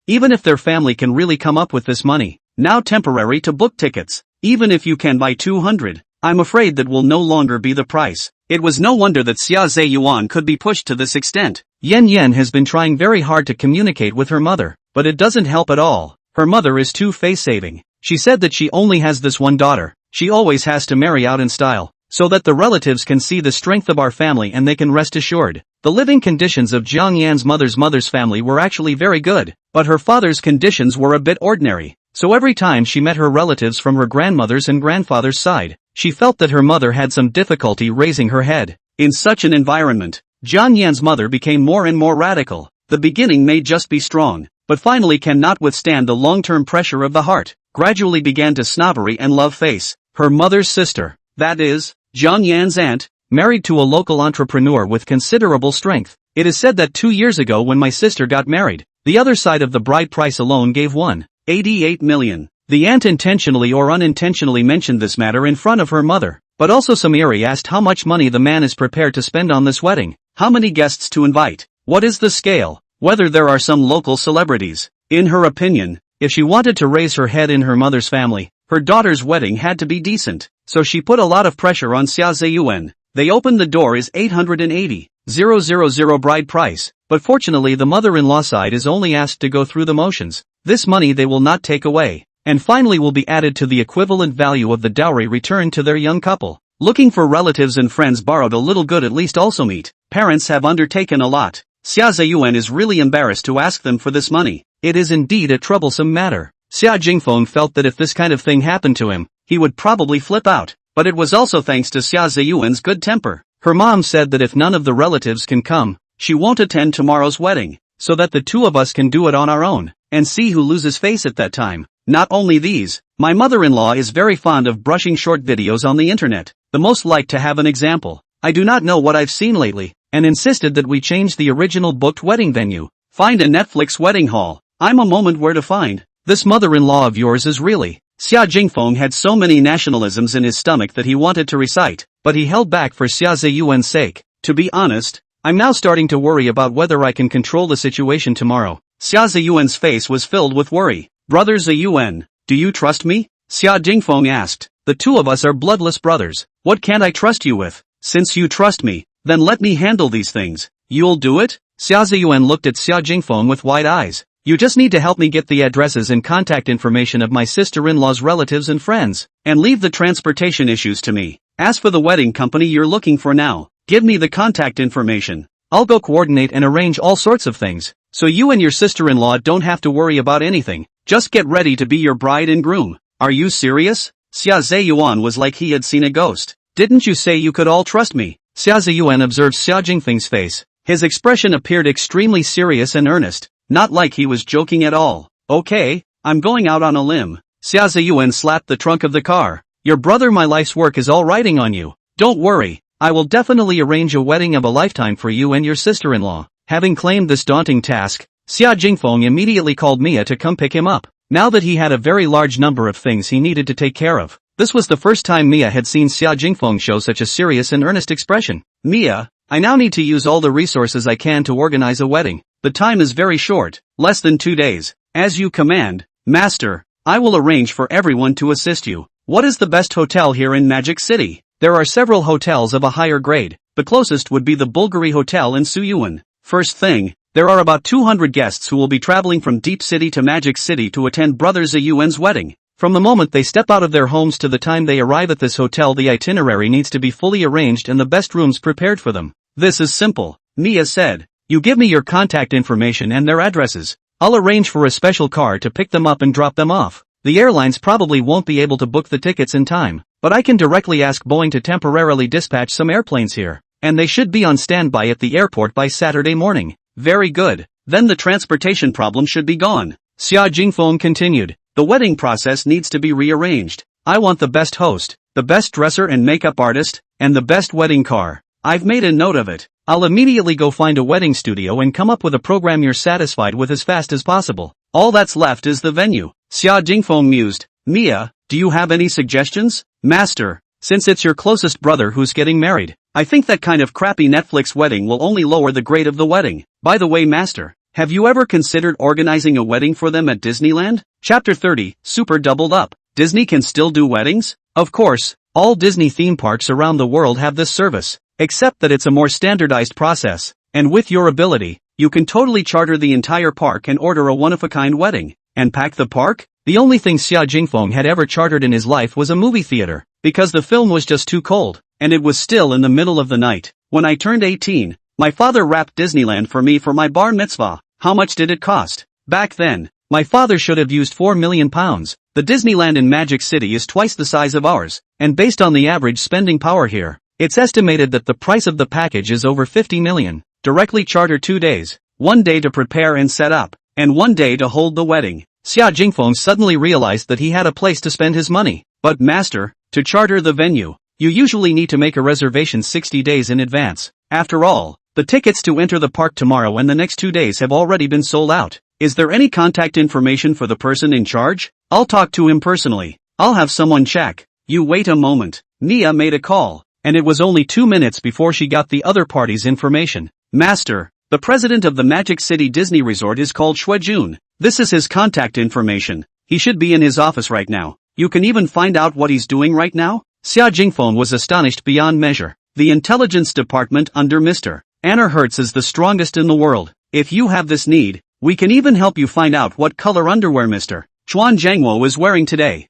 Even if their family can really come up with this money, now temporary to book tickets. Even if you can buy 200, I'm afraid that will no longer be the price. It was no wonder that Xia Zeyuan could be pushed to this extent. Yen has been trying very hard to communicate with her mother, but it doesn't help at all. Her mother is too face-saving. She said that she only has this one daughter. She always has to marry out in style, so that the relatives can see the strength of our family and they can rest assured. The living conditions of Jiang Yan's mother's family were actually very good, but her father's conditions were a bit ordinary. So every time she met her relatives from her grandmother's and grandfather's side, she felt that her mother had some difficulty raising her head. In such an environment, Jiang Yan's mother became more and more radical. The beginning may just be strong, but finally cannot withstand the long-term pressure of the heart. Gradually began to snobbery and love face. Her mother's sister, that is, Jiang Yan's aunt, married to a local entrepreneur with considerable strength. It is said that 2 years ago when my sister got married, the other side of the bride price alone gave 188 million. The aunt intentionally or unintentionally mentioned this matter in front of her mother, but also Samiri asked how much money the man is prepared to spend on this wedding, how many guests to invite, what is the scale, whether there are some local celebrities. In her opinion, if she wanted to raise her head in her mother's family, her daughter's wedding had to be decent, so she put a lot of pressure on Xia Zeyuan. They opened the door is 880,000 bride price, but fortunately the mother-in-law side is only asked to go through the motions. This money they will not take away, and finally will be added to the equivalent value of the dowry returned to their young couple. Looking for relatives and friends borrowed a little good at least also meet. Parents have undertaken a lot. Xia Zeyuan is really embarrassed to ask them for this money. It is indeed a troublesome matter. Xia Jingfeng felt that if this kind of thing happened to him, he would probably flip out, but it was also thanks to Xia Zeyuan's good temper. Her mom said that if none of the relatives can come, she won't attend tomorrow's wedding, so that the two of us can do it on our own, and see who loses face at that time. Not only these, my mother-in-law is very fond of brushing short videos on the internet, the most like to have an example. I do not know what I've seen lately, and insisted that we change the original booked wedding venue. Find a Netflix wedding hall. I'm a moment where to find. This mother-in-law of yours is really. Xia Jingfeng had so many nationalisms in his stomach that he wanted to recite, but he held back for Xia Zeyuan's sake. To be honest, I'm now starting to worry about whether I can control the situation tomorrow. Xia Zeyuan's face was filled with worry. Brother Zeyuan, do you trust me? Xia Jingfeng asked. The two of us are bloodless brothers. What can't I trust you with? Since you trust me, then let me handle these things. You'll do it? Xia Zeyuan looked at Xia Jingfeng with wide eyes. You just need to help me get the addresses and contact information of my sister-in-law's relatives and friends, and leave the transportation issues to me. As for the wedding company you're looking for now, give me the contact information. I'll go coordinate and arrange all sorts of things, so you and your sister-in-law don't have to worry about anything. Just get ready to be your bride and groom. Are you serious? Xia Zeyuan was like he had seen a ghost. Didn't you say you could all trust me? Xia Zeyuan observed Xia Jingfeng's face. His expression appeared extremely serious and earnest. Not like he was joking at all. Okay, I'm going out on a limb. Xia Zeyuan slapped the trunk of the car. Your brother my life's work is all riding on you. Don't worry, I will definitely arrange a wedding of a lifetime for you and your sister-in-law. Having claimed this daunting task, Xia Jingfeng immediately called Mia to come pick him up. Now that he had a very large number of things he needed to take care of, this was the first time Mia had seen Xia Jingfeng show such a serious and earnest expression. Mia, I now need to use all the resources I can to organize a wedding. The time is very short, less than 2 days. As you command, Master, I will arrange for everyone to assist you. What is the best hotel here in Magic City? There are several hotels of a higher grade. The closest would be the Bulgari Hotel in Suyuan. First thing, there are about 200 guests who will be traveling from Deep City to Magic City to attend Brother Ziyuan's wedding. From the moment they step out of their homes to the time they arrive at this hotel, the itinerary needs to be fully arranged and the best rooms prepared for them. This is simple, Mia said. You give me your contact information and their addresses. I'll arrange for a special car to pick them up and drop them off. The airlines probably won't be able to book the tickets in time, but I can directly ask Boeing to temporarily dispatch some airplanes here, and they should be on standby at the airport by Saturday morning. Very good. Then the transportation problem should be gone. Xia Jingfeng continued. The wedding process needs to be rearranged. I want the best host, the best dresser and makeup artist, and the best wedding car. I've made a note of it. I'll immediately go find a wedding studio and come up with a program you're satisfied with as fast as possible. All that's left is the venue. Xia Jingfeng mused. Mia, do you have any suggestions? Master, since it's your closest brother who's getting married, I think that kind of crappy Netflix wedding will only lower the grade of the wedding. By the way, Master, have you ever considered organizing a wedding for them at Disneyland? Chapter 30, Super Doubled Up. Disney can still do weddings? Of course, all Disney theme parks around the world have this service, except that it's a more standardized process, and with your ability, you can totally charter the entire park and order a one-of-a-kind wedding, and pack the park? The only thing Xia Jingfeng had ever chartered in his life was a movie theater, because the film was just too cold, and it was still in the middle of the night. When I turned 18, my father wrapped Disneyland for me for my bar mitzvah. How much did it cost? Back then, my father should have used £4 million. The Disneyland in Magic City is twice the size of ours, and based on the average spending power here, it's estimated that the price of the package is over 50 million. Directly charter 2 days, 1 day to prepare and set up, and 1 day to hold the wedding. Xia Jingfeng suddenly realized that he had a place to spend his money. But Master, to charter the venue, you usually need to make a reservation 60 days in advance. After all, the tickets to enter the park tomorrow and the next 2 days have already been sold out. Is there any contact information for the person in charge? I'll talk to him personally. I'll have someone check. You wait a moment. Mia made a call, and it was only 2 minutes before she got the other party's information. Master, the president of the Magic City Disney Resort is called Shuejun. This is his contact information. He should be in his office right now. You can even find out what he's doing right now? Xia Jingfeng was astonished beyond measure. The intelligence department under Mr. Anna Hertz is the strongest in the world. If you have this need, we can even help you find out what color underwear Mr. Chuan Zhengwo is wearing today.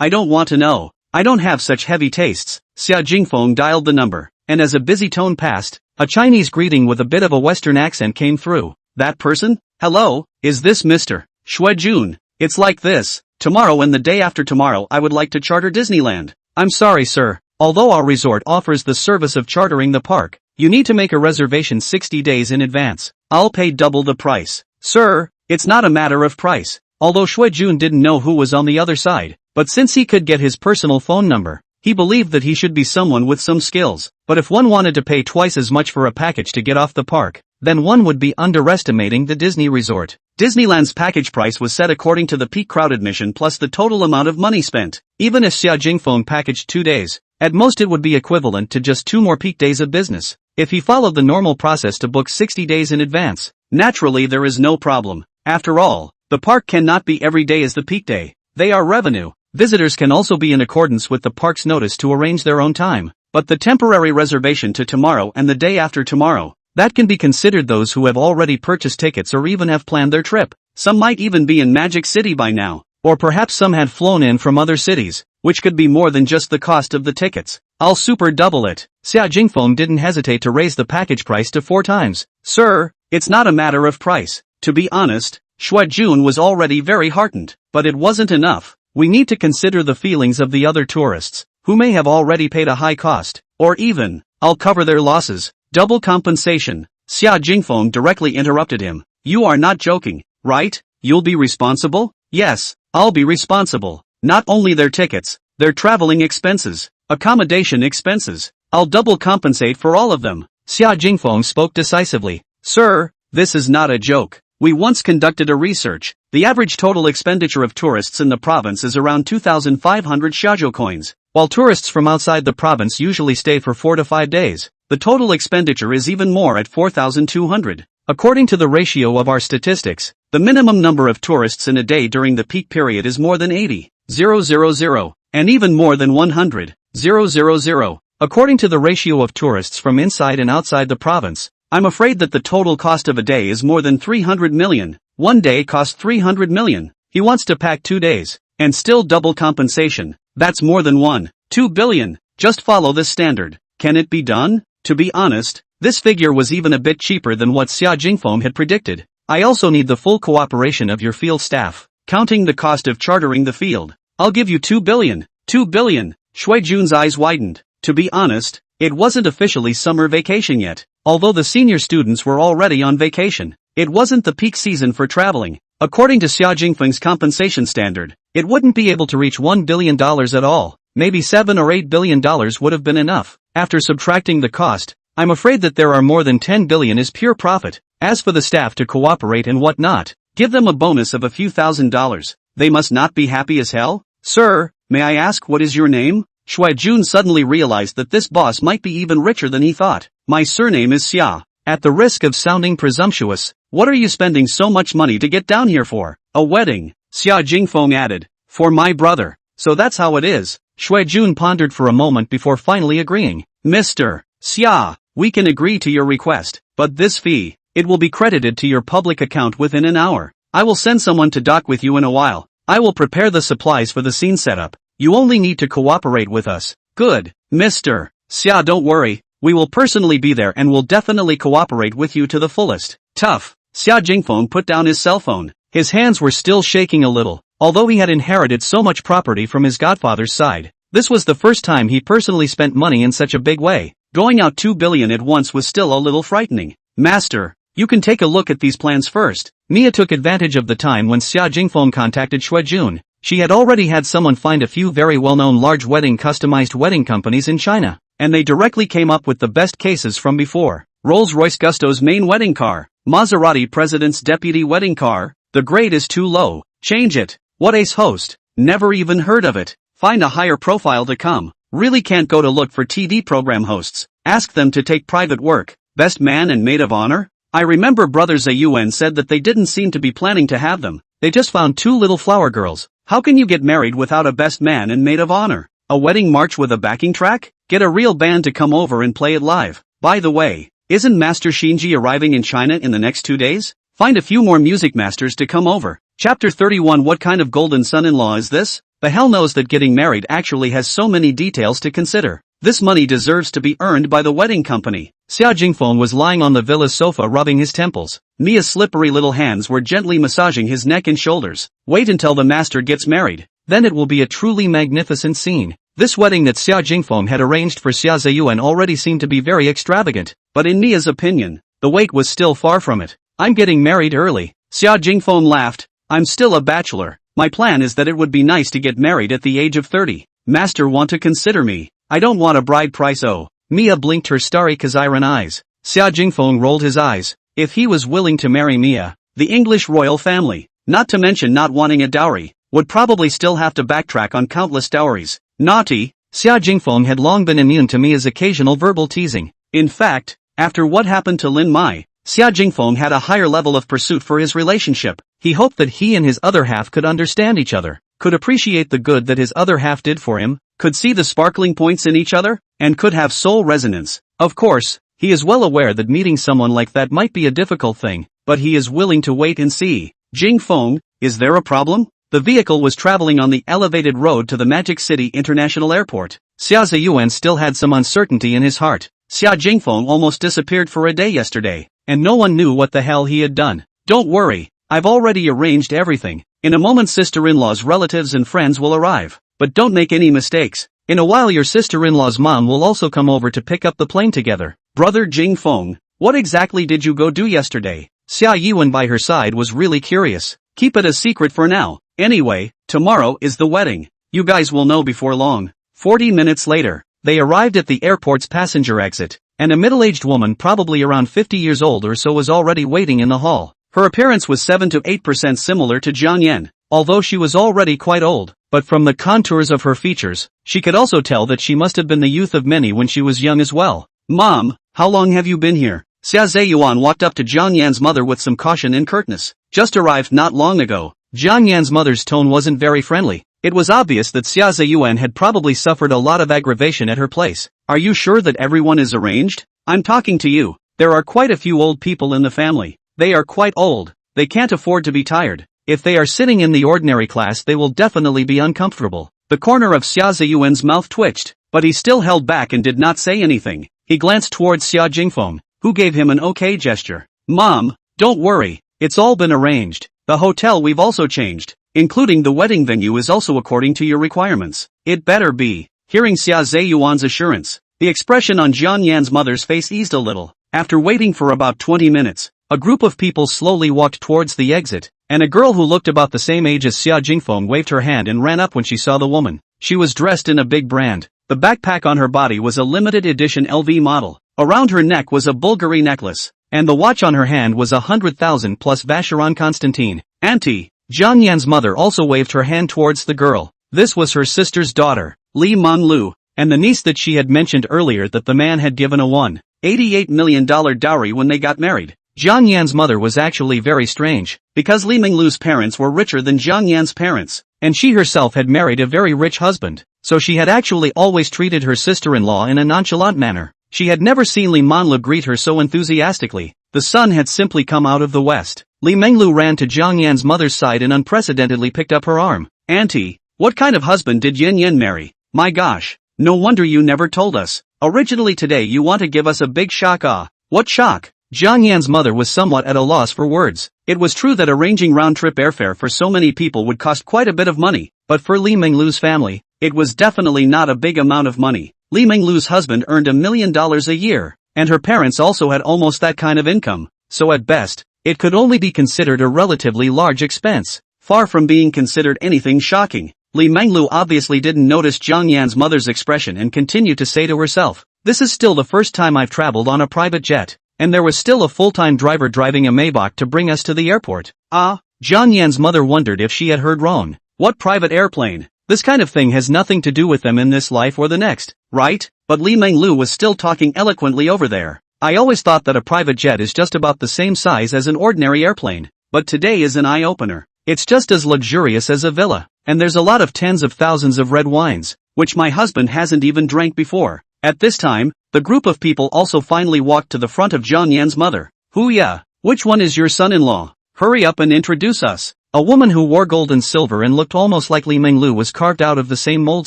I don't want to know. I don't have such heavy tastes. Xia Jingfeng dialed the number, and as a busy tone passed, a Chinese greeting with a bit of a Western accent came through. That person? Hello, is this Mr. Shuejun? It's like this. Tomorrow and the day after tomorrow I would like to charter Disneyland. I'm sorry, sir. Although our resort offers the service of chartering the park, you need to make a reservation 60 days in advance. I'll pay double the price. Sir, it's not a matter of price. Although Shuejun didn't know who was on the other side, but since he could get his personal phone number, he believed that he should be someone with some skills. But if one wanted to pay twice as much for a package to get off the park, then one would be underestimating the Disney resort. Disneyland's package price was set according to the peak crowd admission plus the total amount of money spent. Even if Xia Jingfeng packaged 2 days, at most it would be equivalent to just 2 more peak days of business. If he followed the normal process to book 60 days in advance, naturally there is no problem. After all, the park cannot be every day as the peak day. They are revenue. Visitors can also be in accordance with the park's notice to arrange their own time. But the temporary reservation to tomorrow and the day after tomorrow, that can be considered those who have already purchased tickets or even have planned their trip. Some might even be in Magic City by now. Or perhaps some had flown in from other cities, which could be more than just the cost of the tickets. I'll super double it. Xia Jingfeng didn't hesitate to raise the package price to 4 times. Sir, it's not a matter of price. To be honest, Shuejun was already very heartened. But it wasn't enough. We need to consider the feelings of the other tourists, who may have already paid a high cost. Or even, I'll cover their losses. Double compensation. Xia Jingfeng directly interrupted him. You are not joking, right? You'll be responsible? Yes, I'll be responsible. Not only their tickets, their traveling expenses, accommodation expenses, I'll double compensate for all of them. Xia Jingfeng spoke decisively. Sir, this is not a joke. We once conducted a research. The average total expenditure of tourists in the province is around 2,500 xiaozhou coins. While tourists from outside the province usually stay for 4 to 5 days, the total expenditure is even more at 4,200. According to the ratio of our statistics, the minimum number of tourists in a day during the peak period is more than 80,000, and even more than 100,000. According to the ratio of tourists from inside and outside the province, I'm afraid that the total cost of a day is more than 300 million. One day costs 300 million. He wants to pack 2 days, and still double compensation. That's more than 2 billion. Just follow this standard. Can it be done? To be honest, this figure was even a bit cheaper than what Xia Jingfeng had predicted. I also need the full cooperation of your field staff, counting the cost of chartering the field. I'll give you 2 billion. 2 billion. Shui Jun's eyes widened. To be honest, it wasn't officially summer vacation yet. Although the senior students were already on vacation, it wasn't the peak season for traveling. According to Xia Jingfeng's compensation standard, it wouldn't be able to reach $1 billion at all. Maybe $7 or $8 billion would have been enough. After subtracting the cost, I'm afraid that there are more than 10 billion is pure profit. As for the staff to cooperate and whatnot, give them a bonus of a few $1,000s. They must not be happy as hell. Sir, may I ask what is your name? Shui Jun suddenly realized that this boss might be even richer than he thought. My surname is Xia. At the risk of sounding presumptuous, what are you spending so much money to get down here for? A wedding, Xia Jingfeng added. For my brother. So that's how it is. Shui Jun pondered for a moment before finally agreeing. Mr. Xia, we can agree to your request, but this fee, it will be credited to your public account within an hour. I will send someone to dock with you in a while. I will prepare the supplies for the scene setup. You only need to cooperate with us. Good, Mr. Xia, don't worry. We will personally be there and will definitely cooperate with you to the fullest. Tough. Xia Jingfeng put down his cell phone. His hands were still shaking a little, although he had inherited so much property from his godfather's side. This was the first time he personally spent money in such a big way. Going out 2 billion at once was still a little frightening. Master, you can take a look at these plans first. Mia took advantage of the time when Xia Jingfeng contacted Shui Jun. She had already had someone find a few very well-known large customized wedding companies in China, and they directly came up with the best cases from before. Rolls-Royce Gusto's main wedding car, Maserati President's deputy wedding car. The grade is too low. Change it. What ace host? Never even heard of it. Find a higher profile to come. Really can't go to look for TD program hosts. Ask them to take private work. Best man and maid of honor? I remember Brother Zayuan said that they didn't seem to be planning to have them. They just found 2 little flower girls. How can you get married without a best man and maid of honor? A wedding march with a backing track? Get a real band to come over and play it live. By the way, isn't Master Shinji arriving in China in the next 2 days? Find a few more music masters to come over. Chapter 31. What kind of golden son-in-law is this? The hell knows that getting married actually has so many details to consider. This money deserves to be earned by the wedding company. Xia Jingfeng was lying on the villa's sofa rubbing his temples. Mia's slippery little hands were gently massaging his neck and shoulders. Wait until the master gets married. Then it will be a truly magnificent scene. This wedding that Xia Jingfeng had arranged for Xia Ziyuan already seemed to be very extravagant. But in Mia's opinion, the wait was still far from it. I'm getting married early. Xia Jingfeng laughed. I'm still a bachelor. My plan is that it would be nice to get married at the age of 30. Master want to consider me. I don't want a bride price. Oh. Mia blinked her starry Kazairan eyes. Xia Jingfeng rolled his eyes. If he was willing to marry Mia, the English royal family, not to mention not wanting a dowry, would probably still have to backtrack on countless dowries. Naughty. Xia Jingfeng had long been immune to Mia's occasional verbal teasing. In fact, after what happened to Lin Mai, Xia Jingfeng had a higher level of pursuit for his relationship. He hoped that he and his other half could understand each other, could appreciate the good that his other half did for him, could see the sparkling points in each other, and could have soul resonance. Of course, he is well aware that meeting someone like that might be a difficult thing, but he is willing to wait and see. Jingfeng, is there a problem? The vehicle was traveling on the elevated road to the Magic City International Airport. Xia Ziyuan still had some uncertainty in his heart. Xia Jingfeng almost disappeared for a day yesterday, and no one knew what the hell he had done. Don't worry, I've already arranged everything. In a moment sister-in-law's relatives and friends will arrive. But don't make any mistakes. In a while your sister-in-law's mom will also come over to pick up the plane together. Brother Jingfeng, what exactly did you go do yesterday? Xia Yiwen by her side was really curious. Keep it a secret for now. Anyway, tomorrow is the wedding. You guys will know before long. 40 minutes later, They arrived at the airport's passenger exit, and a middle-aged woman probably around 50 years old or so was already waiting in the hall. Her appearance was 7 to 8% similar to Jiang Yan, although she was already quite old, but from the contours of her features, she could also tell that she must have been the youth of many when she was young as well. "Mom, how long have you been here?" Xia Zeyuan walked up to Jiang Yan's mother with some caution and curtness. "Just arrived not long ago." Jiang Yan's mother's tone wasn't very friendly. It was obvious that Xia Zeyuan had probably suffered a lot of aggravation at her place. "Are you sure that everyone is arranged? I'm talking to you. There are quite a few old people in the family. They are quite old. They can't afford to be tired. If they are sitting in the ordinary class they will definitely be uncomfortable." The corner of Xia Zeyuan's mouth twitched, but he still held back and did not say anything. He glanced towards Xia Jingfeng, who gave him an okay gesture. "Mom, don't worry, it's all been arranged. The hotel we've also changed, including the wedding venue is also according to your requirements. It better be." Hearing Xia Zeyuan's assurance, the expression on Jiang Yan's mother's face eased a little. After waiting for about 20 minutes, a group of people slowly walked towards the exit, and a girl who looked about the same age as Xia Jingfeng waved her hand and ran up when she saw the woman. She was dressed in a big brand. The backpack on her body was a limited edition LV model. Around her neck was a Bulgari necklace, and the watch on her hand was 100,000 plus Vacheron Constantine. "Auntie." Jiang Yan's mother also waved her hand towards the girl. This was her sister's daughter, Li Manlu, and the niece that she had mentioned earlier that the man had given a $188 million dowry when they got married. Jiang Yan's mother was actually very strange, because Li Minglu's parents were richer than Jiang Yan's parents, and she herself had married a very rich husband, so she had actually always treated her sister-in-law in a nonchalant manner. She had never seen Li Manlu greet her so enthusiastically. The sun had simply come out of the west. Li Minglu ran to Jiang Yan's mother's side and unprecedentedly picked up her arm. "Auntie, what kind of husband did Yin Yin marry? My gosh, no wonder you never told us. Originally today you want to give us a big shock." "Ah, what shock?" Jiang Yan's mother was somewhat at a loss for words. It was true that arranging round-trip airfare for so many people would cost quite a bit of money, but for Li Minglu's family, it was definitely not a big amount of money. Li Minglu's husband earned $1 million a year, and her parents also had almost that kind of income, so at best, it could only be considered a relatively large expense, far from being considered anything shocking. Li Minglu obviously didn't notice Jiang Yan's mother's expression and continued to say to herself, "This is still the first time I've traveled on a private jet. And there was still a full-time driver driving a Maybach to bring us to the airport." "Ah?" Jiang Yan's mother wondered if she had heard wrong. "What private airplane? This kind of thing has nothing to do with them in this life or the next, right?" But Li Minglu was still talking eloquently over there. "I always thought that a private jet is just about the same size as an ordinary airplane, but today is an eye-opener. It's just as luxurious as a villa, and there's a lot of tens of thousands of red wines, which my husband hasn't even drank before." At this time, the group of people also finally walked to the front of Jiang Yan's mother. "Huya, which one is your son-in-law? Hurry up and introduce us." A woman who wore gold and silver and looked almost like Li Minglu was carved out of the same mold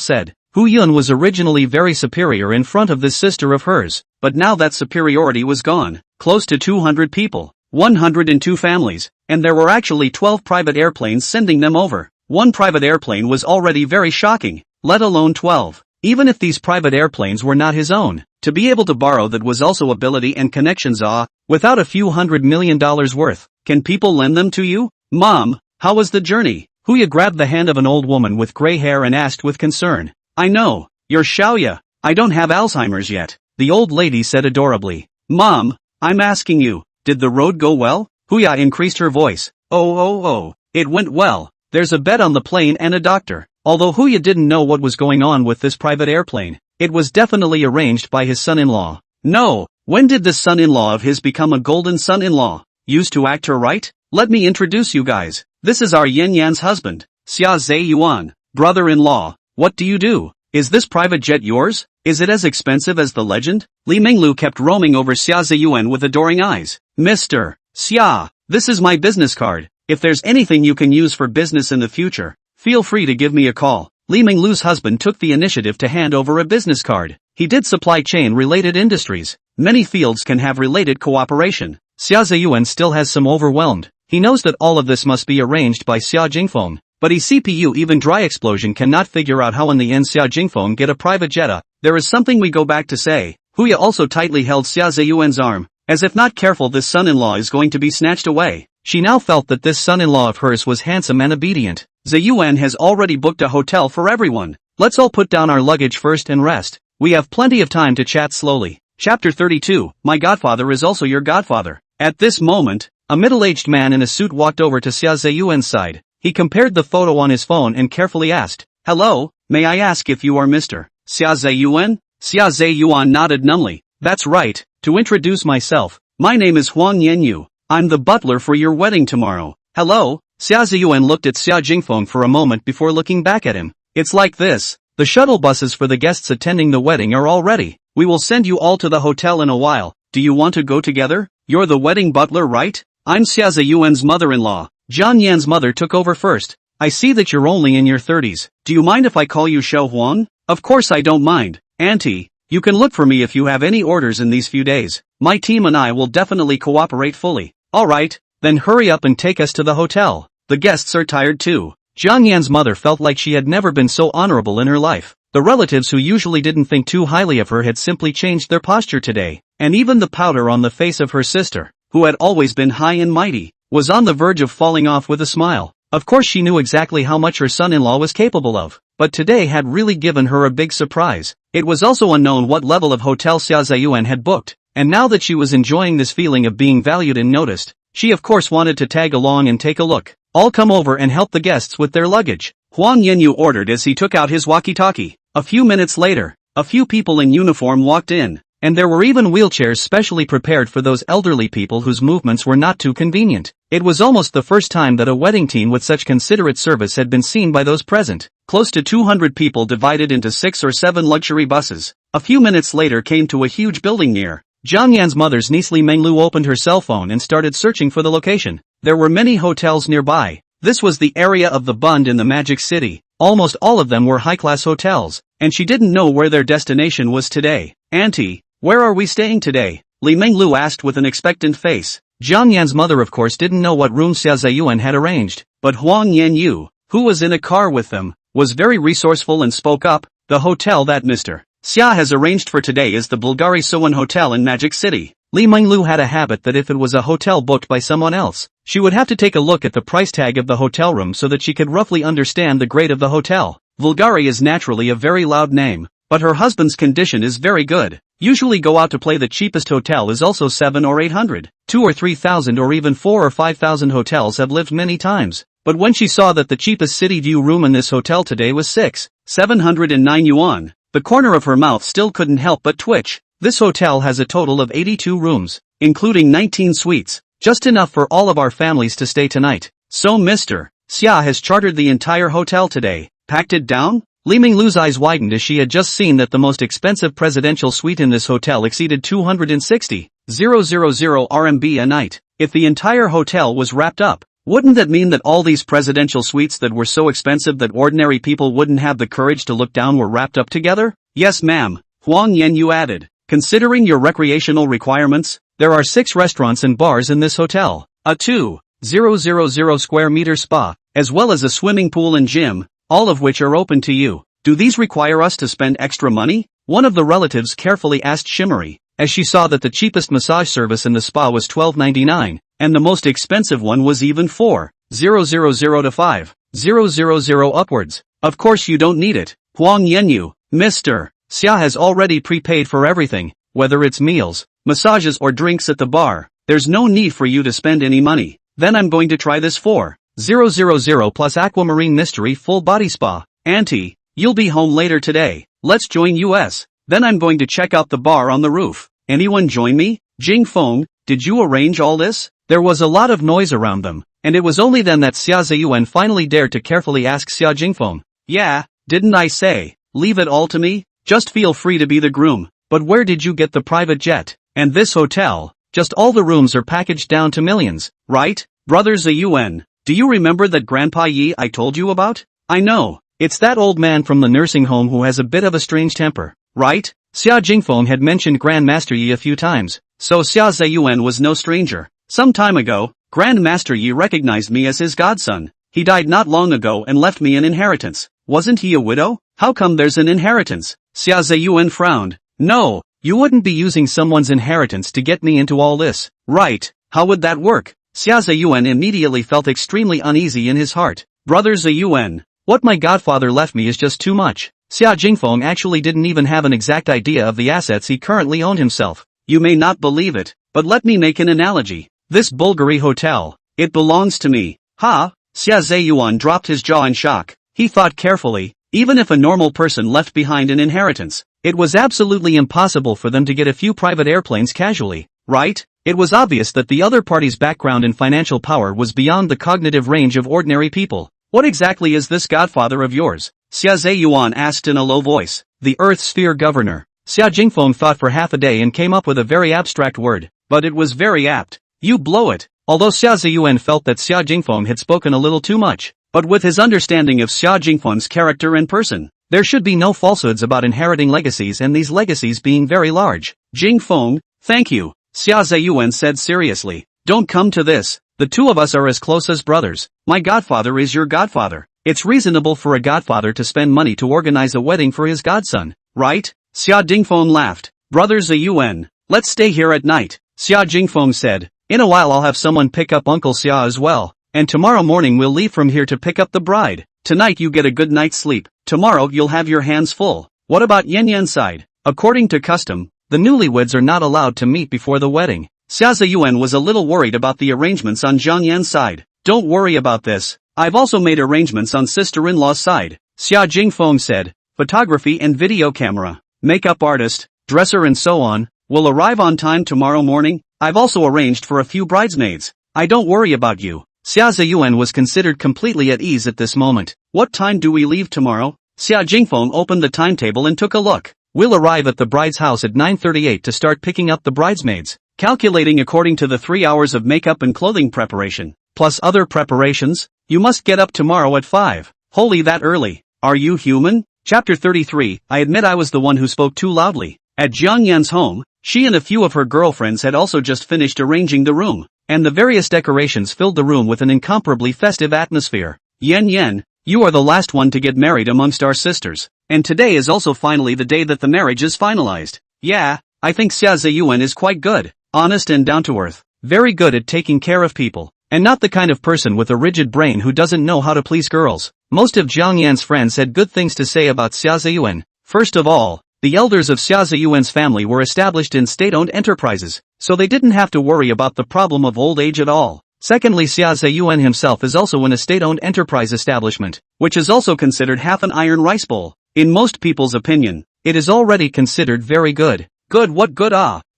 said. Hu Yun was originally very superior in front of this sister of hers, but now that superiority was gone. Close to 200 people, 102 families, and there were actually 12 private airplanes sending them over. One private airplane was already very shocking, let alone 12. Even if these private airplanes were not his own, to be able to borrow that was also ability and connections. Without a few $100 million worth, can people lend them to you? "Mom, how was the journey?" Huya grabbed the hand of an old woman with gray hair and asked with concern. "I know, you're Xiaoya. I don't have Alzheimer's yet," the old lady said adorably. "Mom, I'm asking you, did the road go well?" Huya increased her voice. Oh, it went well. There's a bed on the plane and a doctor." Although Huya didn't know what was going on with this private airplane, it was definitely arranged by his son-in-law. "No, when did this son-in-law of his become a golden son-in-law? Used to act her right? Let me introduce you guys. This is our Yin Yan's husband, Xia Zeyuan, brother-in-law. What do you do? Is this private jet yours? Is it as expensive as the legend?" Li Minglu kept roaming over Xia Zeyuan with adoring eyes. "Mr. Xia, this is my business card. If there's anything you can use for business in the future, feel free to give me a call." Li Minglu's husband took the initiative to hand over a business card. He did supply chain-related industries. Many fields can have related cooperation. Xia Zeyuan still has some overwhelmed. He knows that all of this must be arranged by Xia Jingfeng, but his CPU even dry explosion cannot figure out how in the end Xia Jingfeng get a private jet. There is something we go back to say. Huya also tightly held Xia Zeyuan's arm, as if not careful this son-in-law is going to be snatched away. She now felt that this son-in-law of hers was handsome and obedient. "Zeyuan has already booked a hotel for everyone. Let's all put down our luggage first and rest. We have plenty of time to chat slowly. Chapter 32, My godfather is also your godfather. At this moment, a middle-aged man in a suit walked over to Xia Ziyuan's side. He compared the photo on his phone and carefully asked, "Hello, may I ask if you are Mr. Xia Ziyuan?" Xia Ziyuan nodded numbly. "That's right, to introduce myself, my name is Huang Yanyu. I'm the butler for your wedding tomorrow." "Hello." Xia Ziyuan looked at Xia Jingfeng for a moment before looking back at him. "It's like this. The shuttle buses for the guests attending the wedding are all ready. We will send you all to the hotel in a while. Do you want to go together? You're the wedding butler, right?" "I'm Xia Ziyuan's mother-in-law." Jiang Yan's mother took over first. "I see that you're only in your 30s. Do you mind if I call you Xiao Huan?" "Of course I don't mind, Auntie. You can look for me if you have any orders in these few days. My team and I will definitely cooperate fully." "Alright, then hurry up and take us to the hotel. The guests are tired too." Jiang Yan's mother felt like she had never been so honorable in her life. The relatives who usually didn't think too highly of her had simply changed their posture today, and even the powder on the face of her sister, who had always been high and mighty, was on the verge of falling off with a smile. Of course she knew exactly how much her son-in-law was capable of, but today had really given her a big surprise. It was also unknown what level of hotel Xia Ziyuan had booked, and now that she was enjoying this feeling of being valued and noticed, she of course wanted to tag along and take a look. "I'll come over and help the guests with their luggage," Huang Yanyu ordered as he took out his walkie-talkie. A few minutes later, a few people in uniform walked in, and there were even wheelchairs specially prepared for those elderly people whose movements were not too convenient. It was almost the first time that a wedding team with such considerate service had been seen by those present. Close to 200 people divided into 6 or 7 luxury buses. A few minutes later came to a huge building near. Jiang Yan's mother's niece Li Menglu opened her cell phone and started searching for the location. There were many hotels nearby. This was the area of the Bund in the Magic City. Almost all of them were high-class hotels, and she didn't know where their destination was today. "Auntie, where are we staying today?" Li Menglu asked with an expectant face. Jiang Yan's mother of course didn't know what room Xia Ziyuan had arranged, but Huang Yanyu, who was in a car with them, was very resourceful and spoke up. "The hotel that Mr. Xia has arranged for today is the Bulgari Sowan Hotel in Magic City." Li Menglu had a habit that if it was a hotel booked by someone else, she would have to take a look at the price tag of the hotel room so that she could roughly understand the grade of the hotel. Bulgari is naturally a very loud name, but her husband's condition is very good. Usually go out to play the cheapest hotel is also 7 or 800, 2 or 3,000 or even 4 or 5,000 hotels have lived many times. But when she saw that the cheapest city view room in this hotel today was 709 yuan, the corner of her mouth still couldn't help but twitch. This hotel has a total of 82 rooms, including 19 suites, just enough for all of our families to stay tonight. "So Mr. Xia has chartered the entire hotel today, packed it down?" Li Menglu's eyes widened as she had just seen that the most expensive presidential suite in this hotel exceeded 260,000 RMB a night. If the entire hotel was wrapped up, wouldn't that mean that all these presidential suites that were so expensive that ordinary people wouldn't have the courage to look down were wrapped up together? "Yes ma'am," Huang Yanyu added. "Considering your recreational requirements, there are 6 restaurants and bars in this hotel, a 2,000 square meter spa, as well as a swimming pool and gym, all of which are open to you. Do these require us to spend extra money?" One of the relatives carefully asked Shimmery, as she saw that the cheapest massage service in the spa was 12.99, and the most expensive one was even 4,000 to 5,000 upwards. "Of course you don't need it, Huang Yanyu. Mr. Xia has already prepaid for everything, whether it's meals, massages or drinks at the bar. There's no need for you to spend any money." "Then I'm going to try this 4,000 plus aquamarine mystery full body spa. Auntie, you'll be home later today. Let's join us. Then I'm going to check out the bar on the roof. Anyone join me?" "Jing Feng, did you arrange all this?" There was a lot of noise around them, and it was only then that Xia Ziyuan finally dared to carefully ask Xia Jingfeng. "Yeah, didn't I say, leave it all to me? Just feel free to be the groom. But where did you get the private jet? And this hotel? Just all the rooms are packaged down to millions, right? Brother Ziyuan, do you remember that Grandpa Yi I told you about?" "I know, it's that old man from the nursing home who has a bit of a strange temper, right?" Xia Jingfeng had mentioned Grandmaster Yi a few times, so Xia Ziyuan was no stranger. "Some time ago, Grandmaster Yi recognized me as his godson. He died not long ago and left me an inheritance. Wasn't he a widow? How come there's an inheritance?" Xia Ziyuan frowned. "No, you wouldn't be using someone's inheritance to get me into all this, right? How would that work?" Xia Ziyuan immediately felt extremely uneasy in his heart. "Brother Ziyuan, what my godfather left me is just too much." Xia Jingfeng actually didn't even have an exact idea of the assets he currently owned himself. You may not believe it, but let me make an analogy. This Bulgari hotel, it belongs to me. Ha! Xia Zeyuan dropped his jaw in shock. He thought carefully. Even if a normal person left behind an inheritance, it was absolutely impossible for them to get a few private airplanes casually, right? It was obvious that the other party's background and financial power was beyond the cognitive range of ordinary people. What exactly is this godfather of yours? Xia Zeyuan asked in a low voice. The Earth Sphere Governor. Xia Jingfeng thought for half a day and came up with a very abstract word, but it was very apt. You blow it. Although Xia Zeyuan felt that Xia Jingfeng had spoken a little too much, but with his understanding of Xia Jingfeng's character and person, there should be no falsehoods about inheriting legacies and these legacies being very large. Jingfeng, thank you, Xia Zeyuan said seriously. Don't come to this. The two of us are as close as brothers. My godfather is your godfather. It's reasonable for a godfather to spend money to organize a wedding for his godson, right? Xia Jingfeng laughed. Brother Zeyuan, let's stay here at night, Xia Jingfeng said. In a while I'll have someone pick up Uncle Xia as well, and tomorrow morning we'll leave from here to pick up the bride. Tonight you get a good night's sleep, tomorrow you'll have your hands full. What about Yan Yan's side? According to custom, the newlyweds are not allowed to meet before the wedding. Xia Zeyuan was a little worried about the arrangements on Zhang Yan's side. Don't worry about this. I've also made arrangements on sister-in-law's side, Xia Jingfeng said. Photography and video camera, makeup artist, dresser and so on, will arrive on time tomorrow morning. I've also arranged for a few bridesmaids. I don't worry about you. Xia Zeyuan was considered completely at ease at this moment. What time do we leave tomorrow? Xia Jingfeng opened the timetable and took a look. We'll arrive at the bride's house at 9:38 to start picking up the bridesmaids. Calculating according to the 3 hours of makeup and clothing preparation, plus other preparations, you must get up tomorrow at 5. Holy, that early. Are you human? Chapter 33. I admit I was the one who spoke too loudly. At Jiang Yan's home, she and a few of her girlfriends had also just finished arranging the room, and the various decorations filled the room with an incomparably festive atmosphere. Yan Yan, you are the last one to get married amongst our sisters, and today is also finally the day that the marriage is finalized. Yeah, I think Xia Zeyuan is quite good, honest and down to earth, very good at taking care of people, and not the kind of person with a rigid brain who doesn't know how to please girls. Most of Jiang Yan's friends had good things to say about Xia Zeyuan. First of all, the elders of Xia Zeyuan's family were established in state-owned enterprises, so they didn't have to worry about the problem of old age at all. Secondly, Xia Zeyuan himself is also in a state-owned enterprise establishment, which is also considered half an iron rice bowl. In most people's opinion, it is already considered very good. Good, what good?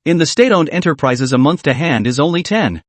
In the state-owned enterprises a month to hand is only 10,000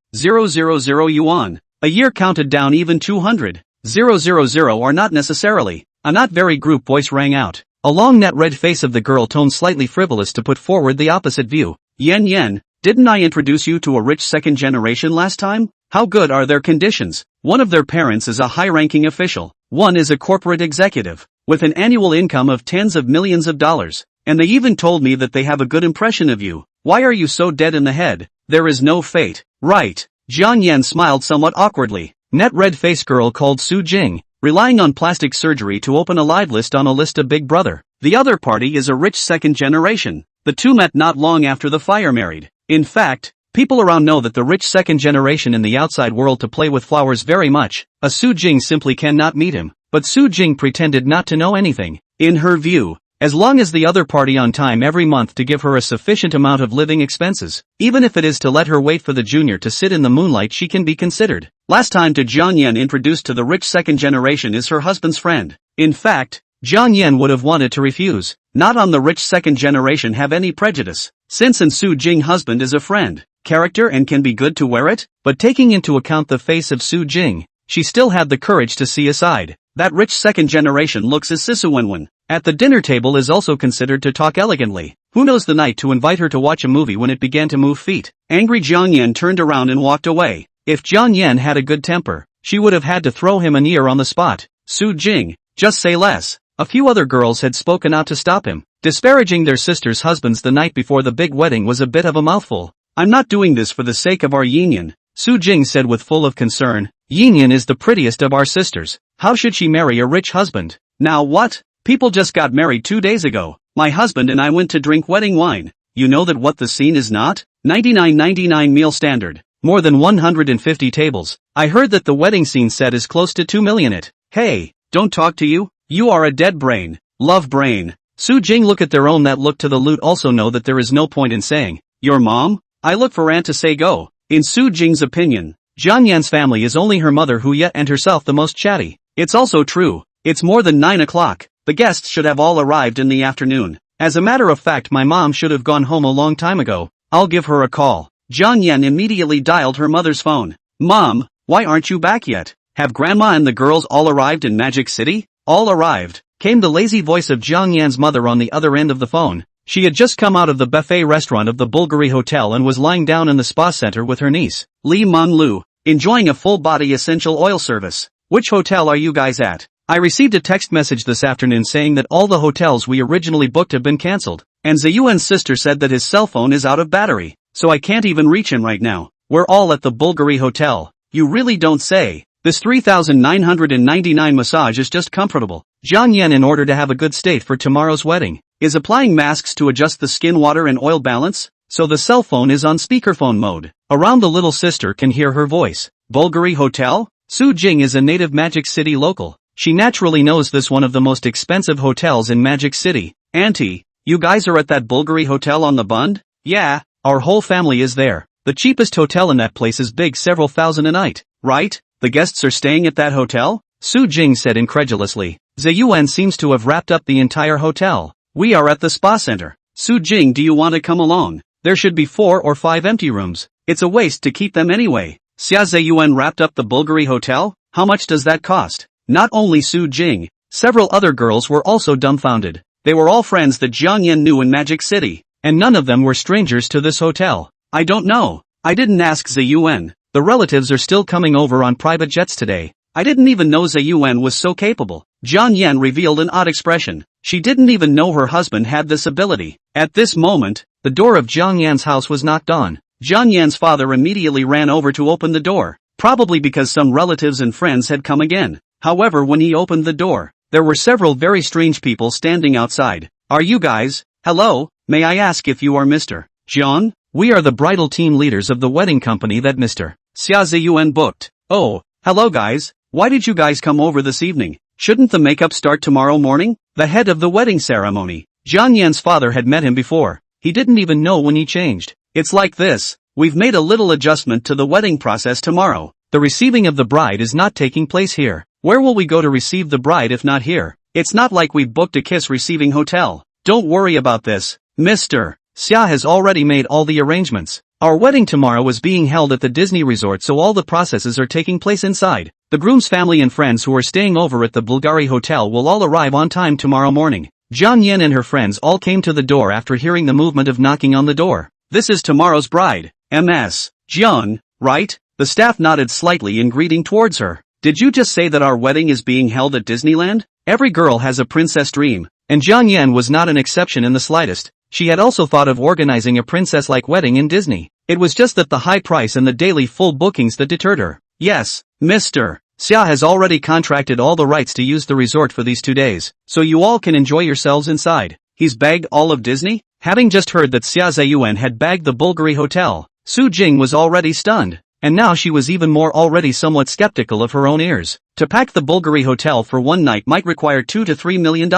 yuan. A year counted down even 200,000 are not necessarily. A not very group voice rang out. A long net red face of the girl toned slightly frivolous to put forward the opposite view. Yan Yan, didn't I introduce you to a rich second generation last time? How good are their conditions? One of their parents is a high-ranking official. One is a corporate executive, with an annual income of tens of millions of dollars. And they even told me that they have a good impression of you. Why are you so dead in the head? There is no fate, right? Jiang Yan smiled somewhat awkwardly. Net red-faced girl called Su Jing, relying on plastic surgery to open a live list on a list of Big Brother. The other party is a rich second generation. The two met not long after the fire married. In fact, people around know that the rich second generation in the outside world to play with flowers very much. A Su Jing simply cannot meet him. But Su Jing pretended not to know anything. In her view, as long as the other party on time every month to give her a sufficient amount of living expenses, even if it is to let her wait for the junior to sit in the moonlight, she can be considered. Last time to Jiang Yan introduced to the rich second generation is her husband's friend. In fact, Jiang Yan would have wanted to refuse. Not on the rich second generation have any prejudice, since and Su Jing husband is a friend, character and can be good to wear it, but taking into account the face of Su Jing, she still had the courage to see aside. That rich second generation looks as Sisuwenwen. At the dinner table is also considered to talk elegantly. Who knows the night to invite her to watch a movie when it began to move feet. Angry Jiang Yan turned around and walked away. If Jiang Yan had a good temper, she would have had to throw him an ear on the spot. Su Jing, just say less. A few other girls had spoken out to stop him. Disparaging their sisters' husbands the night before the big wedding was a bit of a mouthful. I'm not doing this for the sake of our Yinyan, Su Jing said with full of concern. Yinyan is the prettiest of our sisters. How should she marry a rich husband? Now what? People just got married 2 days ago. My husband and I went to drink wedding wine. You know that what the scene is not? 99.99 meal standard. More than 150 tables. I heard that the wedding scene set is close to 2 million it. Hey, don't talk to you? You are a dead brain. Love brain. Su Jing look at their own that look to the loot also know that there is no point in saying, your mom? I look for aunt to say go. In Su Jing's opinion, Jian Yan's family is only her mother who yet and herself the most chatty. It's also true. It's more than 9 o'clock. The guests should have all arrived in the afternoon. As a matter of fact, my mom should have gone home a long time ago. I'll give her a call. Jian Yan immediately dialed her mother's phone. Mom, why aren't you back yet? Have grandma and the girls all arrived in Magic City? All arrived, came the lazy voice of Jiang Yan's mother on the other end of the phone. She had just come out of the buffet restaurant of the Bulgari Hotel and was lying down in the spa center with her niece, Li Meng Lu, enjoying a full-body essential oil service. Which hotel are you guys at? I received a text message this afternoon saying that all the hotels we originally booked have been cancelled, and Ziyuan's sister said that his cell phone is out of battery, so I can't even reach him right now. We're all at the Bulgari Hotel. You really don't say. This 3,999 massage is just comfortable. Jiang Yan, in order to have a good state for tomorrow's wedding, is applying masks to adjust the skin water and oil balance, so the cell phone is on speakerphone mode. Around the little sister can hear her voice. Bulgari Hotel? Su Jing is a native Magic City local. She naturally knows this one of the most expensive hotels in Magic City. Auntie, you guys are at that Bulgari Hotel on the Bund? Yeah, our whole family is there. The cheapest hotel in that place is big several thousand a night, right? The guests are staying at that hotel? Su Jing said incredulously. Ziyuan seems to have wrapped up the entire hotel. We are at the spa center. Su Jing, do you want to come along? There should be 4 or 5 empty rooms. It's a waste to keep them anyway. Xia Ziyuan wrapped up the Bulgari Hotel? How much does that cost? Not only Su Jing, several other girls were also dumbfounded. They were all friends that Jiang Yan knew in Magic City, and none of them were strangers to this hotel. I don't know. I didn't ask Ziyuan. The relatives are still coming over on private jets today. I didn't even know Ziyuan was so capable. Jiang Yan revealed an odd expression. She didn't even know her husband had this ability. At this moment, the door of Jiang Yan's house was knocked on. Jiang Yan's father immediately ran over to open the door, probably because some relatives and friends had come again. However, when he opened the door, there were several very strange people standing outside. Are you guys? Hello, may I ask if you are Mr. Jiang? We are the bridal team leaders of the wedding company that Mr. Xia Ziyuan booked. Oh, hello guys, why did you guys come over this evening? Shouldn't the makeup start tomorrow morning? The head of the wedding ceremony, Jiang Yan's father, had met him before. He didn't even know when he changed. It's like this, we've made a little adjustment to the wedding process tomorrow. The receiving of the bride is not taking place here. Where will we go to receive the bride if not here? It's not like we've booked a kiss receiving hotel. Don't worry about this. Mr. Xia has already made all the arrangements. Our wedding tomorrow is being held at the Disney resort, so all the processes are taking place inside. The groom's family and friends who are staying over at the Bulgari Hotel will all arrive on time tomorrow morning. Jiang Yan and her friends all came to the door after hearing the movement of knocking on the door. This is tomorrow's bride, Ms. Jiang, right? The staff nodded slightly in greeting towards her. Did you just say that our wedding is being held at Disneyland? Every girl has a princess dream, and Jiang Yan was not an exception in the slightest. She had also thought of organizing a princess-like wedding in Disney. It was just that the high price and the daily full bookings that deterred her. Yes, Mr. Xia has already contracted all the rights to use the resort for these 2 days, so you all can enjoy yourselves inside. He's bagged all of Disney? Having just heard that Xia Ziyuan had bagged the Bulgari Hotel, Su Jing was already stunned. And now she was even more already somewhat skeptical of her own ears. To pack the Bulgari Hotel for one night might require $2 to $3 million,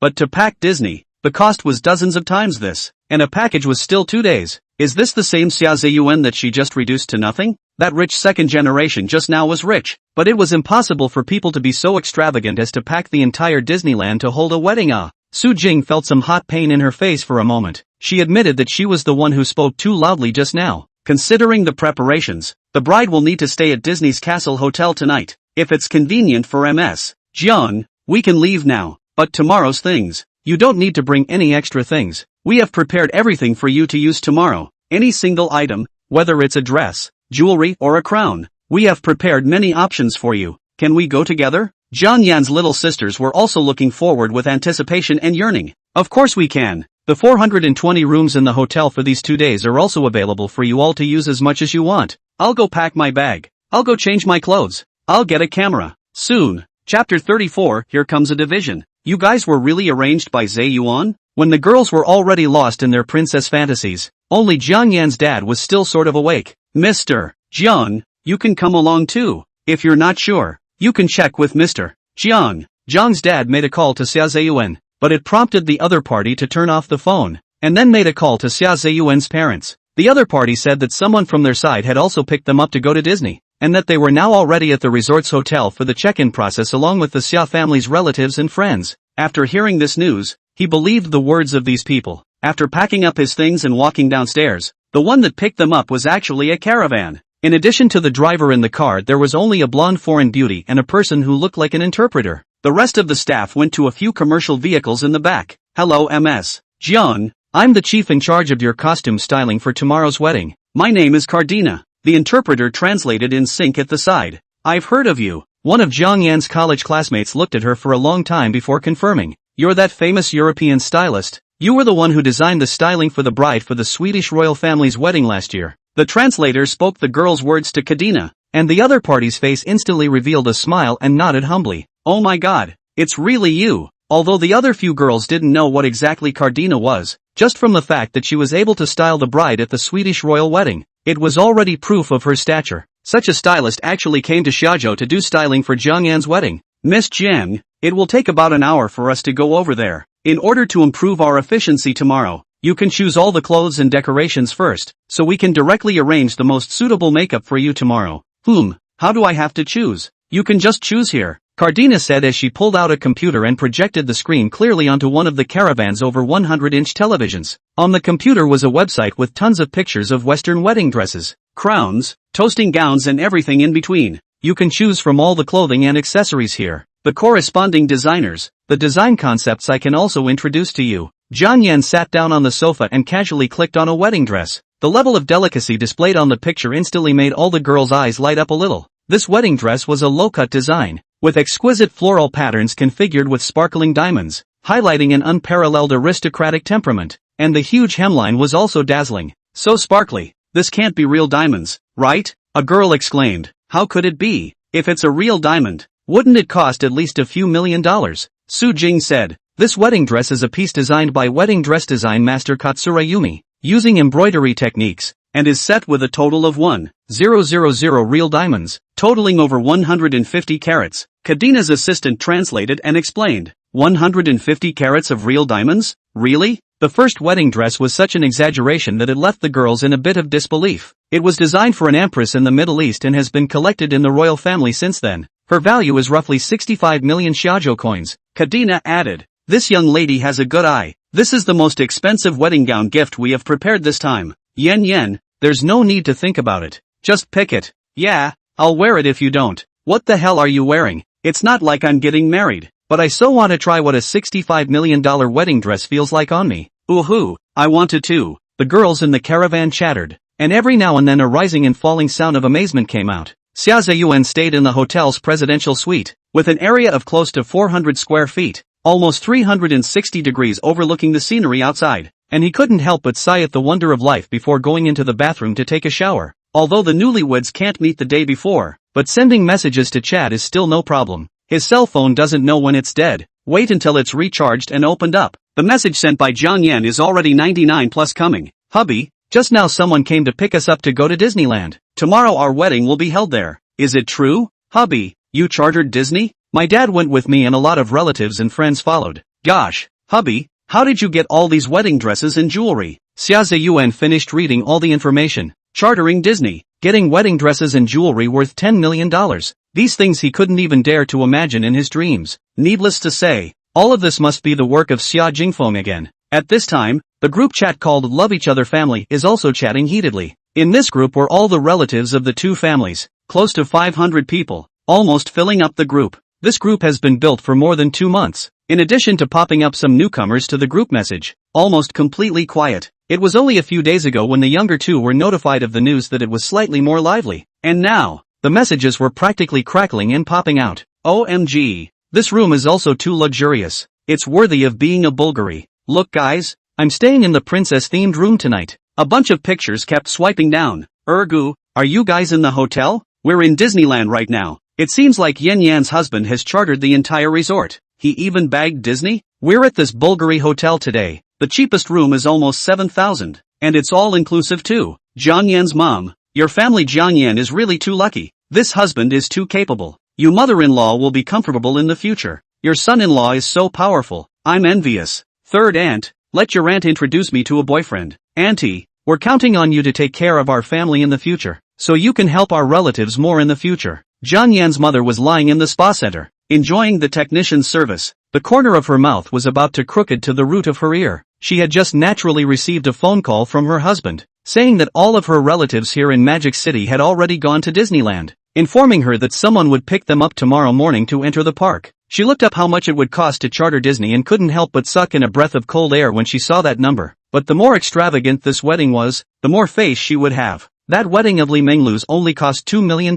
but to pack Disney, the cost was dozens of times this, and a package was still 2 days. Is this the same Xia Ziyuan that she just reduced to nothing? That rich second generation just now was rich, but it was impossible for people to be so extravagant as to pack the entire Disneyland to hold a wedding. Su Jing felt some hot pain in her face for a moment. She admitted that she was the one who spoke too loudly just now. Considering the preparations, the bride will need to stay at Disney's Castle Hotel tonight. If it's convenient for Ms. Jiang, we can leave now. But tomorrow's things, you don't need to bring any extra things. We have prepared everything for you to use tomorrow. Any single item, whether it's a dress, jewelry, or a crown. We have prepared many options for you. Can we go together? Jiang Yan's little sisters were also looking forward with anticipation and yearning. Of course we can. The 420 rooms in the hotel for these 2 days are also available for you all to use as much as you want. I'll go pack my bag. I'll go change my clothes. I'll get a camera. Soon. Chapter 34, Here Comes a Division. You guys were really arranged by Ziyuan? When the girls were already lost in their princess fantasies, only Jiang Yan's dad was still sort of awake. Mr. Jiang, you can come along too. If you're not sure, you can check with Mr. Jiang. Jiang's dad made a call to Xia Ziyuan. but it prompted the other party to turn off the phone, and then made a call to Xia Ziyuan's parents. The other party said that someone from their side had also picked them up to go to Disney, and that they were now already at the resort's hotel for the check-in process along with the Xia family's relatives and friends. After hearing this news, he believed the words of these people. After packing up his things and walking downstairs, the one that picked them up was actually a caravan. In addition to the driver in the car, there was only a blonde foreign beauty and a person who looked like an interpreter. The rest of the staff went to a few commercial vehicles in the back. Hello Ms. Jiang, I'm the chief in charge of your costume styling for tomorrow's wedding. My name is Cardina. The interpreter translated in sync at the side. I've heard of you. One of Jiang Yan's college classmates looked at her for a long time before confirming. You're that famous European stylist. You were the one who designed the styling for the bride for the Swedish royal family's wedding last year. The translator spoke the girl's words to Cardina, and the other party's face instantly revealed a smile and nodded humbly. Oh my god, it's really you. Although the other few girls didn't know what exactly Cardina was, just from the fact that she was able to style the bride at the Swedish royal wedding, it was already proof of her stature. Such a stylist actually came to Xiaozhou to do styling for Jiang Yan's wedding. Miss Jiang, it will take about an hour for us to go over there. In order to improve our efficiency tomorrow, you can choose all the clothes and decorations first, so we can directly arrange the most suitable makeup for you tomorrow. How do I have to choose? You can just choose here, Cardina said as she pulled out a computer and projected the screen clearly onto one of the caravan's over 100-inch televisions. On the computer was a website with tons of pictures of Western wedding dresses, crowns, toasting gowns and everything in between. You can choose from all the clothing and accessories here, the corresponding designers, the design concepts I can also introduce to you. Jiang Yan sat down on the sofa and casually clicked on a wedding dress. The level of delicacy displayed on the picture instantly made all the girls' eyes light up a little. This wedding dress was a low-cut design, with exquisite floral patterns configured with sparkling diamonds, highlighting an unparalleled aristocratic temperament, and the huge hemline was also dazzling. So sparkly, this can't be real diamonds, right? A girl exclaimed. How could it be? If it's a real diamond, wouldn't it cost at least a few $1 million? Su Jing said. This wedding dress is a piece designed by wedding dress design master Katsura Yumi, using embroidery techniques, and is set with a total of 1,000 real diamonds, totaling over 150 carats. Kadina's assistant translated and explained. 150 carats of real diamonds? Really? The first wedding dress was such an exaggeration that it left the girls in a bit of disbelief. It was designed for an empress in the Middle East and has been collected in the royal family since then. Her value is roughly 65 million Xiaozhou coins, Kadina added. This young lady has a good eye. This is the most expensive wedding gown gift we have prepared this time. Yen, there's no need to think about it. Just pick it. Yeah, I'll wear it if you don't. What the hell are you wearing? It's not like I'm getting married, but I so want to try what a $65 million wedding dress feels like on me. Ooh, I want to too. The girls in the caravan chattered, and every now and then a rising and falling sound of amazement came out. Xia Ziyuan stayed in the hotel's presidential suite, with an area of close to 400 square feet. Almost 360 degrees overlooking the scenery outside, and he couldn't help but sigh at the wonder of life before going into the bathroom to take a shower. Although the newlyweds can't meet the day before, but sending messages to chat is still no problem. His cell phone doesn't know when it's dead. Wait until it's recharged and opened up. The message sent by Jiang Yan is already 99 plus coming. Hubby, just now someone came to pick us up to go to Disneyland. Tomorrow our wedding will be held there. Is it true? Hubby, you chartered Disney? My dad went with me and a lot of relatives and friends followed. Gosh, hubby, how did you get all these wedding dresses and jewelry? Xia Ziyuan finished reading all the information. Chartering Disney, getting wedding dresses and jewelry worth $10 million. These things he couldn't even dare to imagine in his dreams. Needless to say, all of this must be the work of Xia Jingfeng again. At this time, the group chat called Love Each Other Family is also chatting heatedly. In this group were all the relatives of the two families, close to 500 people, almost filling up the group. This group has been built for more than 2 months. In addition to popping up some newcomers to the group message, almost completely quiet. It was only a few days ago when the younger two were notified of the news that it was slightly more lively. And now, the messages were practically crackling and popping out. OMG. This room is also too luxurious. It's worthy of being a Bulgari. Look guys, I'm staying in the princess-themed room tonight. A bunch of pictures kept swiping down. Ergu, are you guys in the hotel? We're in Disneyland right now. It seems like Yen Yan's husband has chartered the entire resort. He even bagged Disney? We're at this Bulgari hotel today. The cheapest room is almost 7,000. And it's all inclusive too. Jiang Yan's mom, your family Jiang Yan is really too lucky. This husband is too capable. You mother-in-law will be comfortable in the future. Your son-in-law is so powerful. I'm envious. Third aunt, let your aunt introduce me to a boyfriend. Auntie, we're counting on you to take care of our family in the future, so you can help our relatives more in the future. Jian Yan's mother was lying in the spa center, enjoying the technician's service. The corner of her mouth was about to crooked to the root of her ear. She had just naturally received a phone call from her husband, saying that all of her relatives here in Magic City had already gone to Disneyland, informing her that someone would pick them up tomorrow morning to enter the park. She looked up how much it would cost to charter Disney and couldn't help but suck in a breath of cold air when she saw that number. But the more extravagant this wedding was, the more face she would have. That wedding of Li Menglu's only cost $2 million,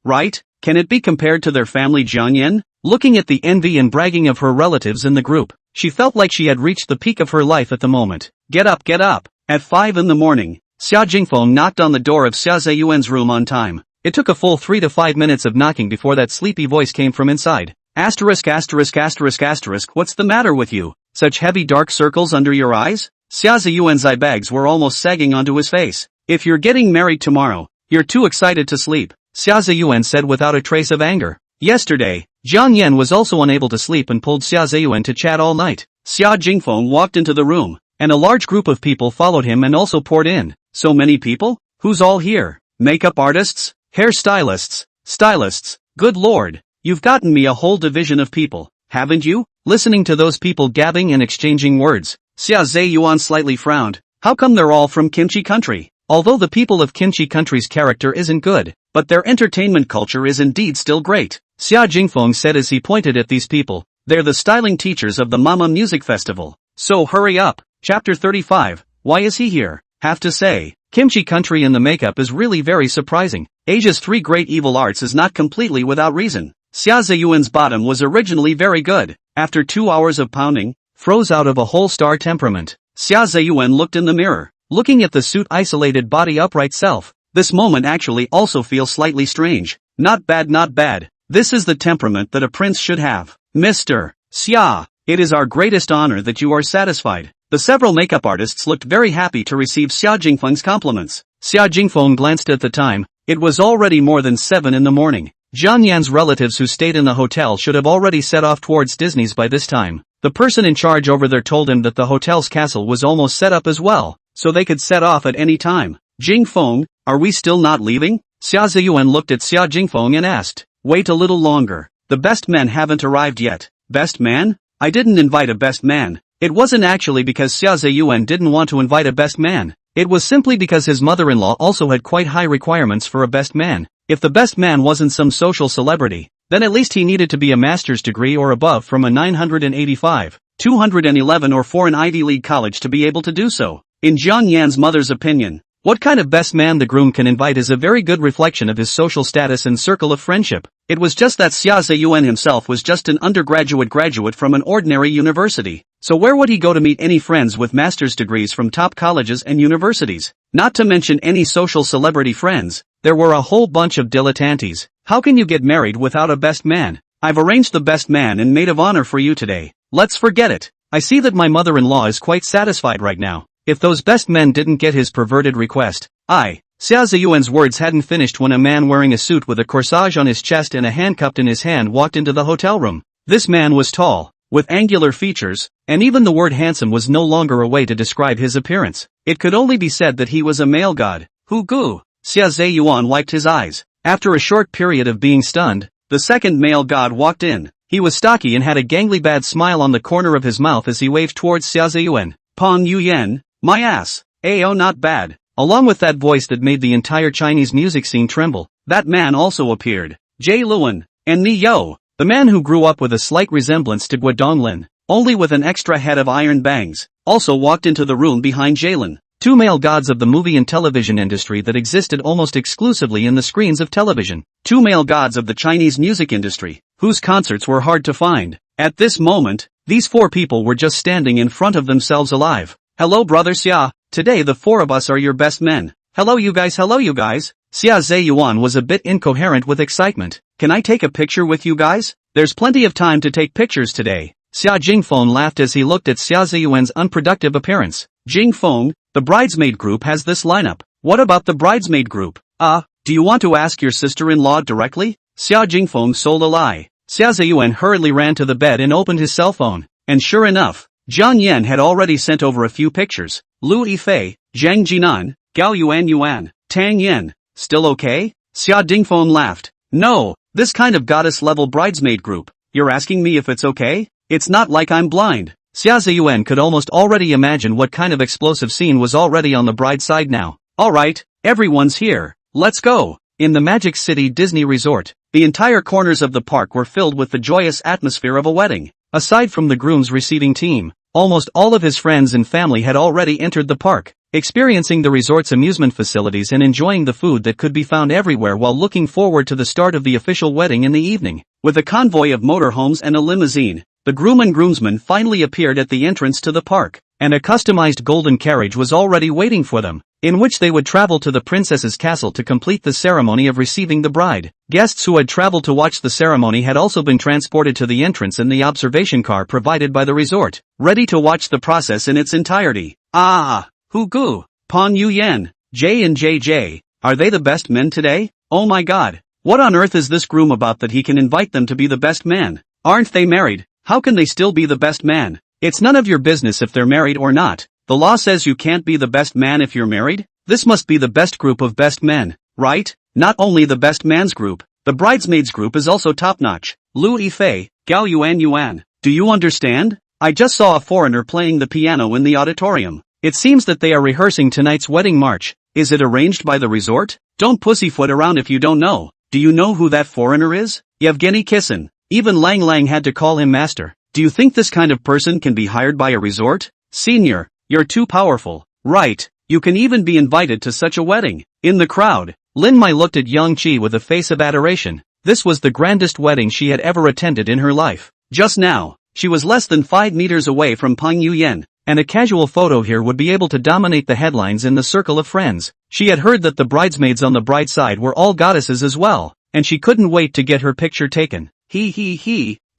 right? Can it be compared to their family Jian Yan? Looking at the envy and bragging of her relatives in the group, she felt like she had reached the peak of her life at the moment. Get up, get up. At 5 in the morning, Xia Jingfeng knocked on the door of Xia Ziyuan's room on time. It took a full 3 to 5 minutes of knocking before that sleepy voice came from inside. Asterisk asterisk asterisk asterisk, what's the matter with you? Such heavy dark circles under your eyes? Xia Ziyuan's eye bags were almost sagging onto his face. If you're getting married tomorrow, you're too excited to sleep, Xia Ziyuan said without a trace of anger. Yesterday, Jian Yan was also unable to sleep and pulled Xia Ziyuan to chat all night. Xia Jingfeng walked into the room, and a large group of people followed him and also poured in. So many people? Who's all here? Makeup artists? Hairstylists? Stylists? Good lord, you've gotten me a whole division of people, haven't you? Listening to those people gabbing and exchanging words, Xia Ziyuan slightly frowned. How come they're all from Kimchi Country? Although the people of Kimchi Country's character isn't good, but their entertainment culture is indeed still great, Xia Jingfeng said as he pointed at these people. They're the styling teachers of the Mama Music Festival. So hurry up. Chapter 35, Why is he here? Have to say, Kimchi Country in the makeup is really very surprising. Asia's 3 great evil arts is not completely without reason. Xia Ziyuan's bottom was originally very good. After 2 hours of pounding, froze out of a whole star temperament. Xia Ziyuan looked in the mirror, looking at the suit isolated body upright self. This moment actually also feels slightly strange. Not bad, not bad. This is the temperament that a prince should have. Mr. Xia, it is our greatest honor that you are satisfied. The several makeup artists looked very happy to receive Xia Jingfeng's compliments. Xia Jingfeng glanced at the time. It was already more than 7 in the morning. Jian Yan's relatives who stayed in the hotel should have already set off towards Disney's by this time. The person in charge over there told him that the hotel's castle was almost set up as well, so they could set off at any time. Jingfeng, are we still not leaving? Xia Ziyuan looked at Xia Jingfeng and asked. Wait a little longer. The best men haven't arrived yet. Best man? I didn't invite a best man. It wasn't actually because Xia Ziyuan didn't want to invite a best man. It was simply because his mother-in-law also had quite high requirements for a best man. If the best man wasn't some social celebrity, then at least he needed to be a master's degree or above from a 985, 211 or foreign Ivy League college to be able to do so. In Jian Yan's mother's opinion, what kind of best man the groom can invite is a very good reflection of his social status and circle of friendship. It was just that Xia Ziyuan himself was just an undergraduate graduate from an ordinary university. So where would he go to meet any friends with master's degrees from top colleges and universities? Not to mention any social celebrity friends. There were a whole bunch of dilettantes. How can you get married without a best man? I've arranged the best man and maid of honor for you today. Let's forget it. I see that my mother-in-law is quite satisfied right now. If those best men didn't get his perverted request, Xia Ziyuan's words hadn't finished when a man wearing a suit with a corsage on his chest and a handcuffed in his hand walked into the hotel room. This man was tall, with angular features, and even the word handsome was no longer a way to describe his appearance. It could only be said that he was a male god. Hu gu. Xia Ziyuan wiped his eyes. After a short period of being stunned, the second male god walked in. He was stocky and had a gangly bad smile on the corner of his mouth as he waved towards Xia Ziyuan. Pong Yuyen, my ass. Ayo, not bad. Along with that voice that made the entire Chinese music scene tremble, that man also appeared. Jay Luan, and Ni Yo, the man who grew up with a slight resemblance to Guodonglin, only with an extra head of iron bangs, also walked into the room behind Jalen. 2 male gods of the movie and television industry that existed almost exclusively in the screens of television. 2 male gods of the Chinese music industry, whose concerts were hard to find. At this moment, these 4 people were just standing in front of themselves alive. Hello brother Xia, today the 4 of us are your best men. Hello you guys. Xia Ziyuan was a bit incoherent with excitement. Can I take a picture with you guys? There's plenty of time to take pictures today. Xia Jingfeng laughed as he looked at Xia Ziyuan's unproductive appearance. Jingfeng, the bridesmaid group has this lineup. What about the bridesmaid group? Do you want to ask your sister-in-law directly? Xia Jingfeng sold a lie. Xia Ziyuan hurriedly ran to the bed and opened his cell phone. and sure enough, Jiang Yan had already sent over a few pictures. Lu Yifei, Zhang Jinan, Gao Yuan, Tang Yen. Still okay? Xia Dingfeng laughed. No, this kind of goddess-level bridesmaid group. You're asking me if it's okay? It's not like I'm blind. Xia Ziyuan could almost already imagine what kind of explosive scene was already on the bride's side now. Alright, everyone's here. Let's go. In the Magic City Disney Resort, the entire corners of the park were filled with the joyous atmosphere of a wedding. Aside from the groom's receiving team, almost all of his friends and family had already entered the park, experiencing the resort's amusement facilities and enjoying the food that could be found everywhere while looking forward to the start of the official wedding in the evening. With a convoy of motorhomes and a limousine, the groom and groomsmen finally appeared at the entrance to the park, and a customized golden carriage was already waiting for them, in which they would travel to the princess's castle to complete the ceremony of receiving the bride. Guests who had traveled to watch the ceremony had also been transported to the entrance in the observation car provided by the resort, ready to watch the process in its entirety. Ah! Hu Gu, Pon Yu Yan, J and JJ, are they the best men today? Oh my god, what on earth is this groom about that he can invite them to be the best man? Aren't they married? How can they still be the best man? It's none of your business if they're married or not. The law says you can't be the best man if you're married? This must be the best group of best men, right? Not only the best man's group, the bridesmaids group is also top-notch. Lu Yifei, Gao Yuan, do you understand? I just saw a foreigner playing the piano in the auditorium. It seems that they are rehearsing tonight's wedding march. Is it arranged by the resort? Don't pussyfoot around if you don't know. Do you know who that foreigner is? Yevgeny Kissin. Even Lang Lang had to call him master. Do you think this kind of person can be hired by a resort? Senior, you're too powerful. Right, you can even be invited to such a wedding. In the crowd, Lin Mai looked at Yang Qi with a face of adoration. This was the grandest wedding she had ever attended in her life. Just now, she was less than 5 meters away from Peng Yuyen, and a casual photo here would be able to dominate the headlines in the circle of friends. She had heard that the bridesmaids on the bride side were all goddesses as well, and she couldn't wait to get her picture taken.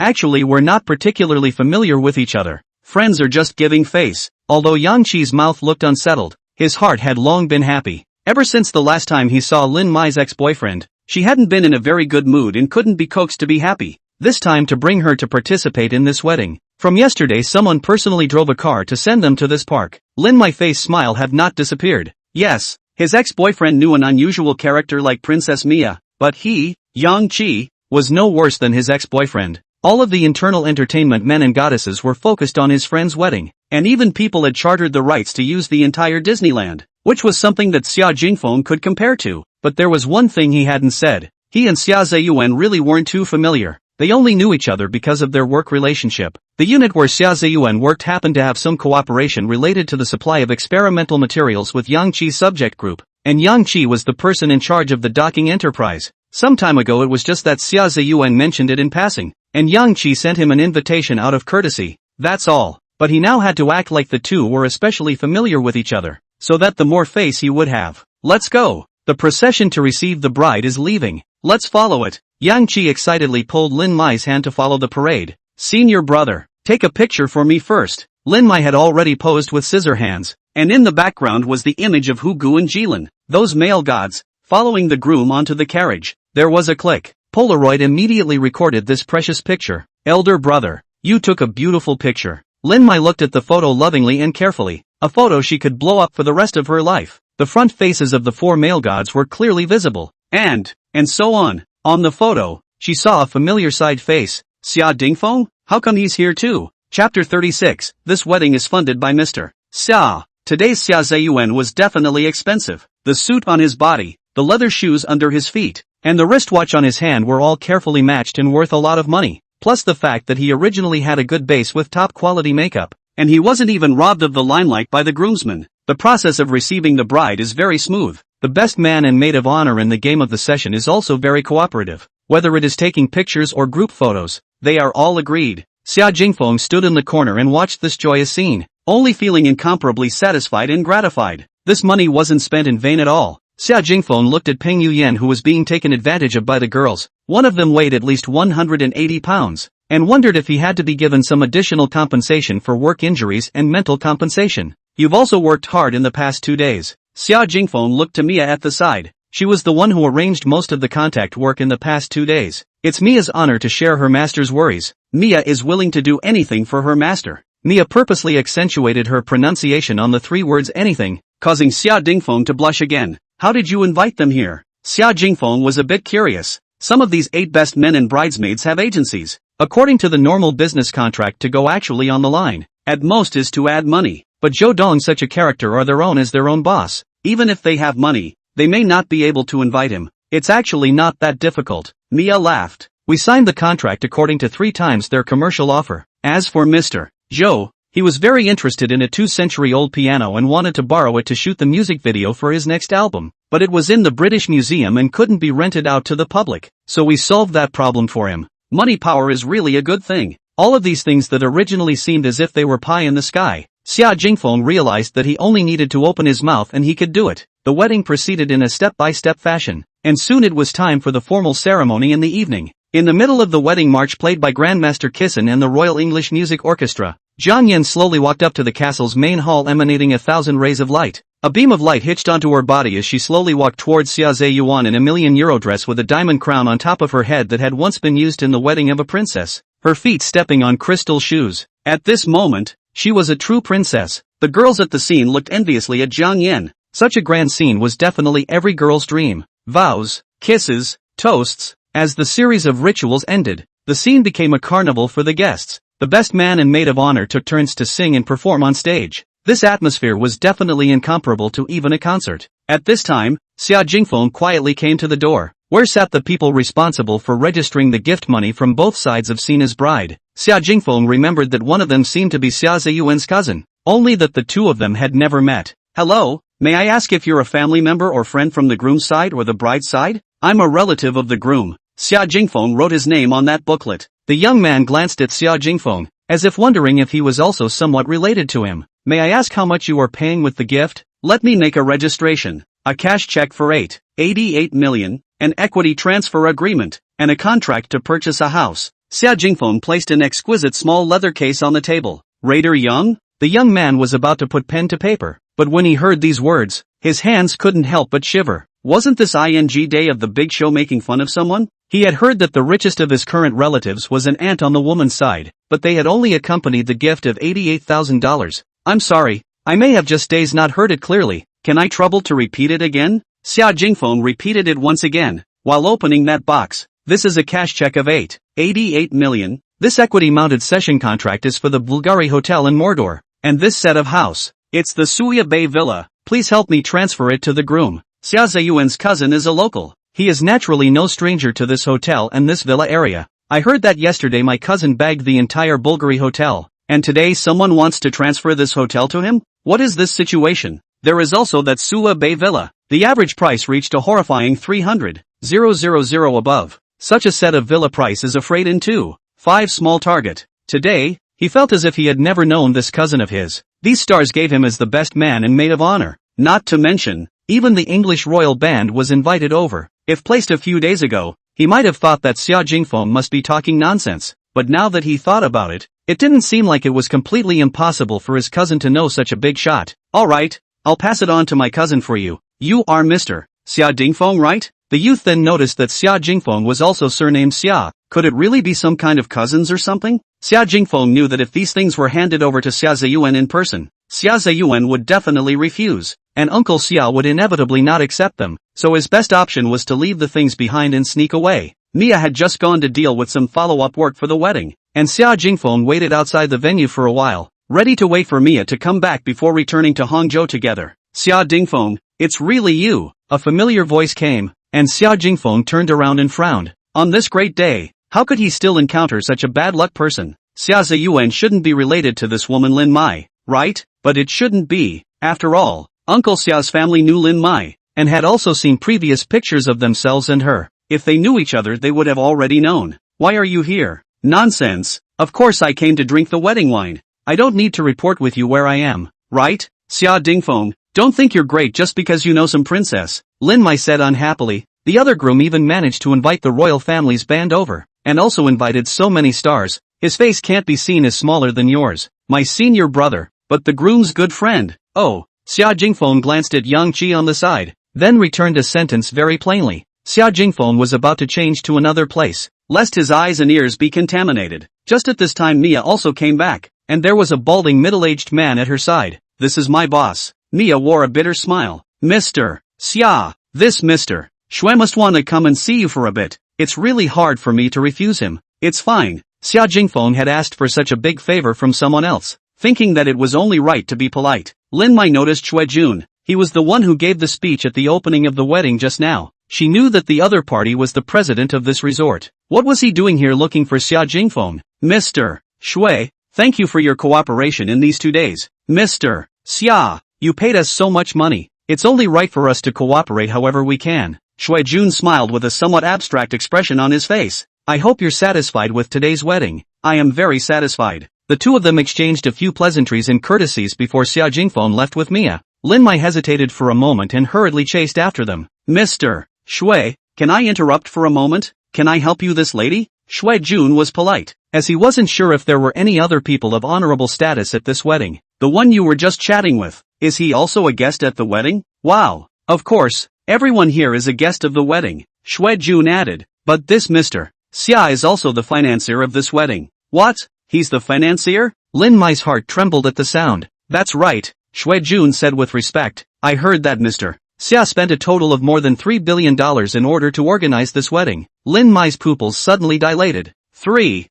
Actually we're not particularly familiar with each other. Friends are just giving face. Although Yang Qi's mouth looked unsettled, his heart had long been happy. Ever since the last time he saw Lin Mai's ex-boyfriend, she hadn't been in a very good mood and couldn't be coaxed to be happy. This time to bring her to participate in this wedding. From yesterday someone personally drove a car to send them to this park. Lin Mai's face smile had not disappeared. Yes, his ex-boyfriend knew an unusual character like Princess Mia, but he, Yang Qi, was no worse than his ex-boyfriend. All of the internal entertainment men and goddesses were focused on his friend's wedding, and even people had chartered the rights to use the entire Disneyland, which was something that Xia Jingfeng could compare to. But there was one thing he hadn't said. He and Xia Ziyuan really weren't too familiar. They only knew each other because of their work relationship. The unit where Xia Ziyuan worked happened to have some cooperation related to the supply of experimental materials with Yang Qi's subject group, and Yang Qi was the person in charge of the docking enterprise. Some time ago it was just that Xia Ziyuan mentioned it in passing, and Yang Qi sent him an invitation out of courtesy. That's all. But he now had to act like the two were especially familiar with each other, so that the more face he would have. Let's go. The procession to receive the bride is leaving. Let's follow it. Yang Qi excitedly pulled Lin Mai's hand to follow the parade. Senior brother, take a picture for me first. Lin Mai had already posed with scissor hands, and in the background was the image of Hu Gu and Jilin, those male gods, following the groom onto the carriage. There was a click. Polaroid immediately recorded this precious picture. Elder brother, you took a beautiful picture. Lin Mai looked at the photo lovingly and carefully, a photo she could blow up for the rest of her life. The front faces of the 4 male gods were clearly visible, and so on. On the photo, she saw a familiar side face. Xia Dingfeng? How come he's here too? Chapter 36, this wedding is funded by Mr. Xia. Today's Xia Ziyuan was definitely expensive. The suit on his body, the leather shoes under his feet, and the wristwatch on his hand were all carefully matched and worth a lot of money. Plus the fact that he originally had a good base with top quality makeup, and he wasn't even robbed of the limelight by the groomsmen. The process of receiving the bride is very smooth. The best man and maid of honor in the game of the session is also very cooperative. Whether it is taking pictures or group photos, they are all agreed. Xia Jingfeng stood in the corner and watched this joyous scene, only feeling incomparably satisfied and gratified. This money wasn't spent in vain at all. Xia Jingfeng looked at Peng Yuyen, who was being taken advantage of by the girls. One of them weighed at least 180 pounds, and wondered if he had to be given some additional compensation for work injuries and mental compensation. You've also worked hard in the past 2 days. Xia Jingfeng looked to Mia at the side. She was the one who arranged most of the contact work in the past 2 days. It's Mia's honor to share her master's worries. Mia is willing to do anything for her master. Mia purposely accentuated her pronunciation on the three words anything, causing Xia Dingfeng to blush again. How did you invite them here? Xia Jingfeng was a bit curious. Some of these 8 best men and bridesmaids have agencies. According to the normal business contract, to go actually on the line. At most is to add money. But Zhou Dong such a character are their own as their own boss. Even if they have money, they may not be able to invite him. It's actually not that difficult. Mia laughed. We signed the contract according to 3 times their commercial offer. As for Mr. Zhou, he was very interested in a 2-century-old piano and wanted to borrow it to shoot the music video for his next album. But it was in the British Museum and couldn't be rented out to the public. So we solved that problem for him. Money power is really a good thing. All of these things that originally seemed as if they were pie in the sky. Xia Jingfeng realized that he only needed to open his mouth and he could do it. The wedding proceeded in a step-by-step fashion, and soon it was time for the formal ceremony in the evening. In the middle of the wedding march played by Grandmaster Kissen and the Royal English Music Orchestra, Zhang Yin slowly walked up to the castle's main hall emanating 1,000 rays of light. A beam of light hitched onto her body as she slowly walked towards Xia Zeyuan in a €1,000,000 dress with a diamond crown on top of her head that had once been used in the wedding of a princess, her feet stepping on crystal shoes. At this moment, she was a true princess. The girls at the scene looked enviously at Zhang Yin. Such a grand scene was definitely every girl's dream. Vows, kisses, toasts. As the series of rituals ended, the scene became a carnival for the guests. The best man and maid of honor took turns to sing and perform on stage. This atmosphere was definitely incomparable to even a concert. At this time, Xia Jingfeng quietly came to the door, where sat the people responsible for registering the gift money from both sides of Sina's bride. Xia Jingfeng remembered that one of them seemed to be Xia Zeyuan's cousin, only that the two of them had never met. Hello, may I ask if you're a family member or friend from the groom's side or the bride's side? I'm a relative of the groom. Xia Jingfeng wrote his name on that booklet. The young man glanced at Xia Jingfeng, as if wondering if he was also somewhat related to him. May I ask how much you are paying with the gift? Let me make a registration, a cash check for 88 million, an equity transfer agreement, and a contract to purchase a house. Xia Jingfeng placed an exquisite small leather case on the table. Raider Young? The young man was about to put pen to paper, but when he heard these words, his hands couldn't help but shiver. Wasn't this ing day of the big show making fun of someone? He had heard that the richest of his current relatives was an aunt on the woman's side, but they had only accompanied the gift of $88,000. I'm sorry, I may have just days not heard it clearly. Can I trouble to repeat it again? Xia Jingfeng repeated it once again, while opening that box. This is a cash check of 88 million. This equity-mounted session contract is for the Bulgari Hotel in Mordor, and this set of house. It's the Suya Bay Villa. Please help me transfer it to the groom. Xia Zeyuan's cousin is a local. He is naturally no stranger to this hotel and this villa area. I heard that yesterday my cousin bagged the entire Bulgari Hotel, and today someone wants to transfer this hotel to him? What is this situation? There is also that Suya Bay Villa. The average price reached a horrifying 300,000 above. Such a set of villa price is afraid in 2.5 small target. Today, he felt as if he had never known this cousin of his. These stars gave him as the best man and maid of honor. Not to mention, even the English royal band was invited over. If placed a few days ago, he might have thought that Xia Jingfeng must be talking nonsense. But now that he thought about it, it didn't seem like it was completely impossible for his cousin to know such a big shot. Alright, I'll pass it on to my cousin for you. You are Mr. Xia Jingfeng, right? The youth then noticed that Xia Jingfeng was also surnamed Xia. Could it really be some kind of cousins or something? Xia Jingfeng knew that if these things were handed over to Xia Zeyuan in person, Xia Zeyuan would definitely refuse, and Uncle Xia would inevitably not accept them, so his best option was to leave the things behind and sneak away. Mia had just gone to deal with some follow-up work for the wedding, and Xia Jingfeng waited outside the venue for a while, ready to wait for Mia to come back before returning to Hangzhou together. Xia Jingfeng, it's really you. A familiar voice came, and Xia Jingfeng turned around and frowned. On this great day, how could he still encounter such a bad luck person? Xia Zeyuan shouldn't be related to this woman Lin Mai, right? But it shouldn't be. After all, Uncle Xia's family knew Lin Mai, and had also seen previous pictures of themselves and her. If they knew each other they would have already known. Why are you here? Nonsense. Of course I came to drink the wedding wine. I don't need to report with you where I am, right? Xia Dingfeng, don't think you're great just because you know some princess, Lin Mai said unhappily. The other groom even managed to invite the royal family's band over, and also invited so many stars. His face can't be seen as smaller than yours, my senior brother, but the groom's good friend. Oh, Xia Jingfeng glanced at Yang Qi on the side, then returned a sentence very plainly. Xia Jingfeng was about to change to another place. lest his eyes and ears be contaminated. Just at this time Mia also came back, and there was a balding middle-aged man at her side. "This is my boss." Mia wore a bitter smile. "Mr. Xia, this Mr. Shui must want to come and see you for a bit. It's really hard for me to refuse him." "It's fine." Xia Jingfeng had asked for such a big favor from someone else, thinking that it was only right to be polite. Lin Mai noticed Shui Jun. He was the one who gave the speech at the opening of the wedding just now. She knew that the other party was the president of this resort. What was he doing here looking for Xia Jingfeng? "Mr. Shui, thank you for your cooperation in these 2 days. Mr. Xia, you paid us so much money. It's only right for us to cooperate however we can." Shui Jun smiled with a somewhat abstract expression on his face. "I hope you're satisfied with today's wedding." "I am very satisfied." The two of them exchanged a few pleasantries and courtesies before Xia Jingfeng left with Mia. Lin Mai hesitated for a moment and hurriedly chased after them. "Mr. Shui, can I interrupt for a moment? Can I help you this lady?" Shui Jun was polite, as he wasn't sure if there were any other people of honorable status at this wedding. "The one you were just chatting with, is he also a guest at the wedding?" "Wow, of course, everyone here is a guest of the wedding," Shui Jun added, "but this Mr. Xia is also the financier of this wedding." "What? He's the financier?" Lin Mai's heart trembled at the sound. "That's right," Shui Jun said with respect. "I heard that Mr. Xia spent a total of more than $3 billion in order to organize this wedding." Lin Mai's pupils suddenly dilated. "3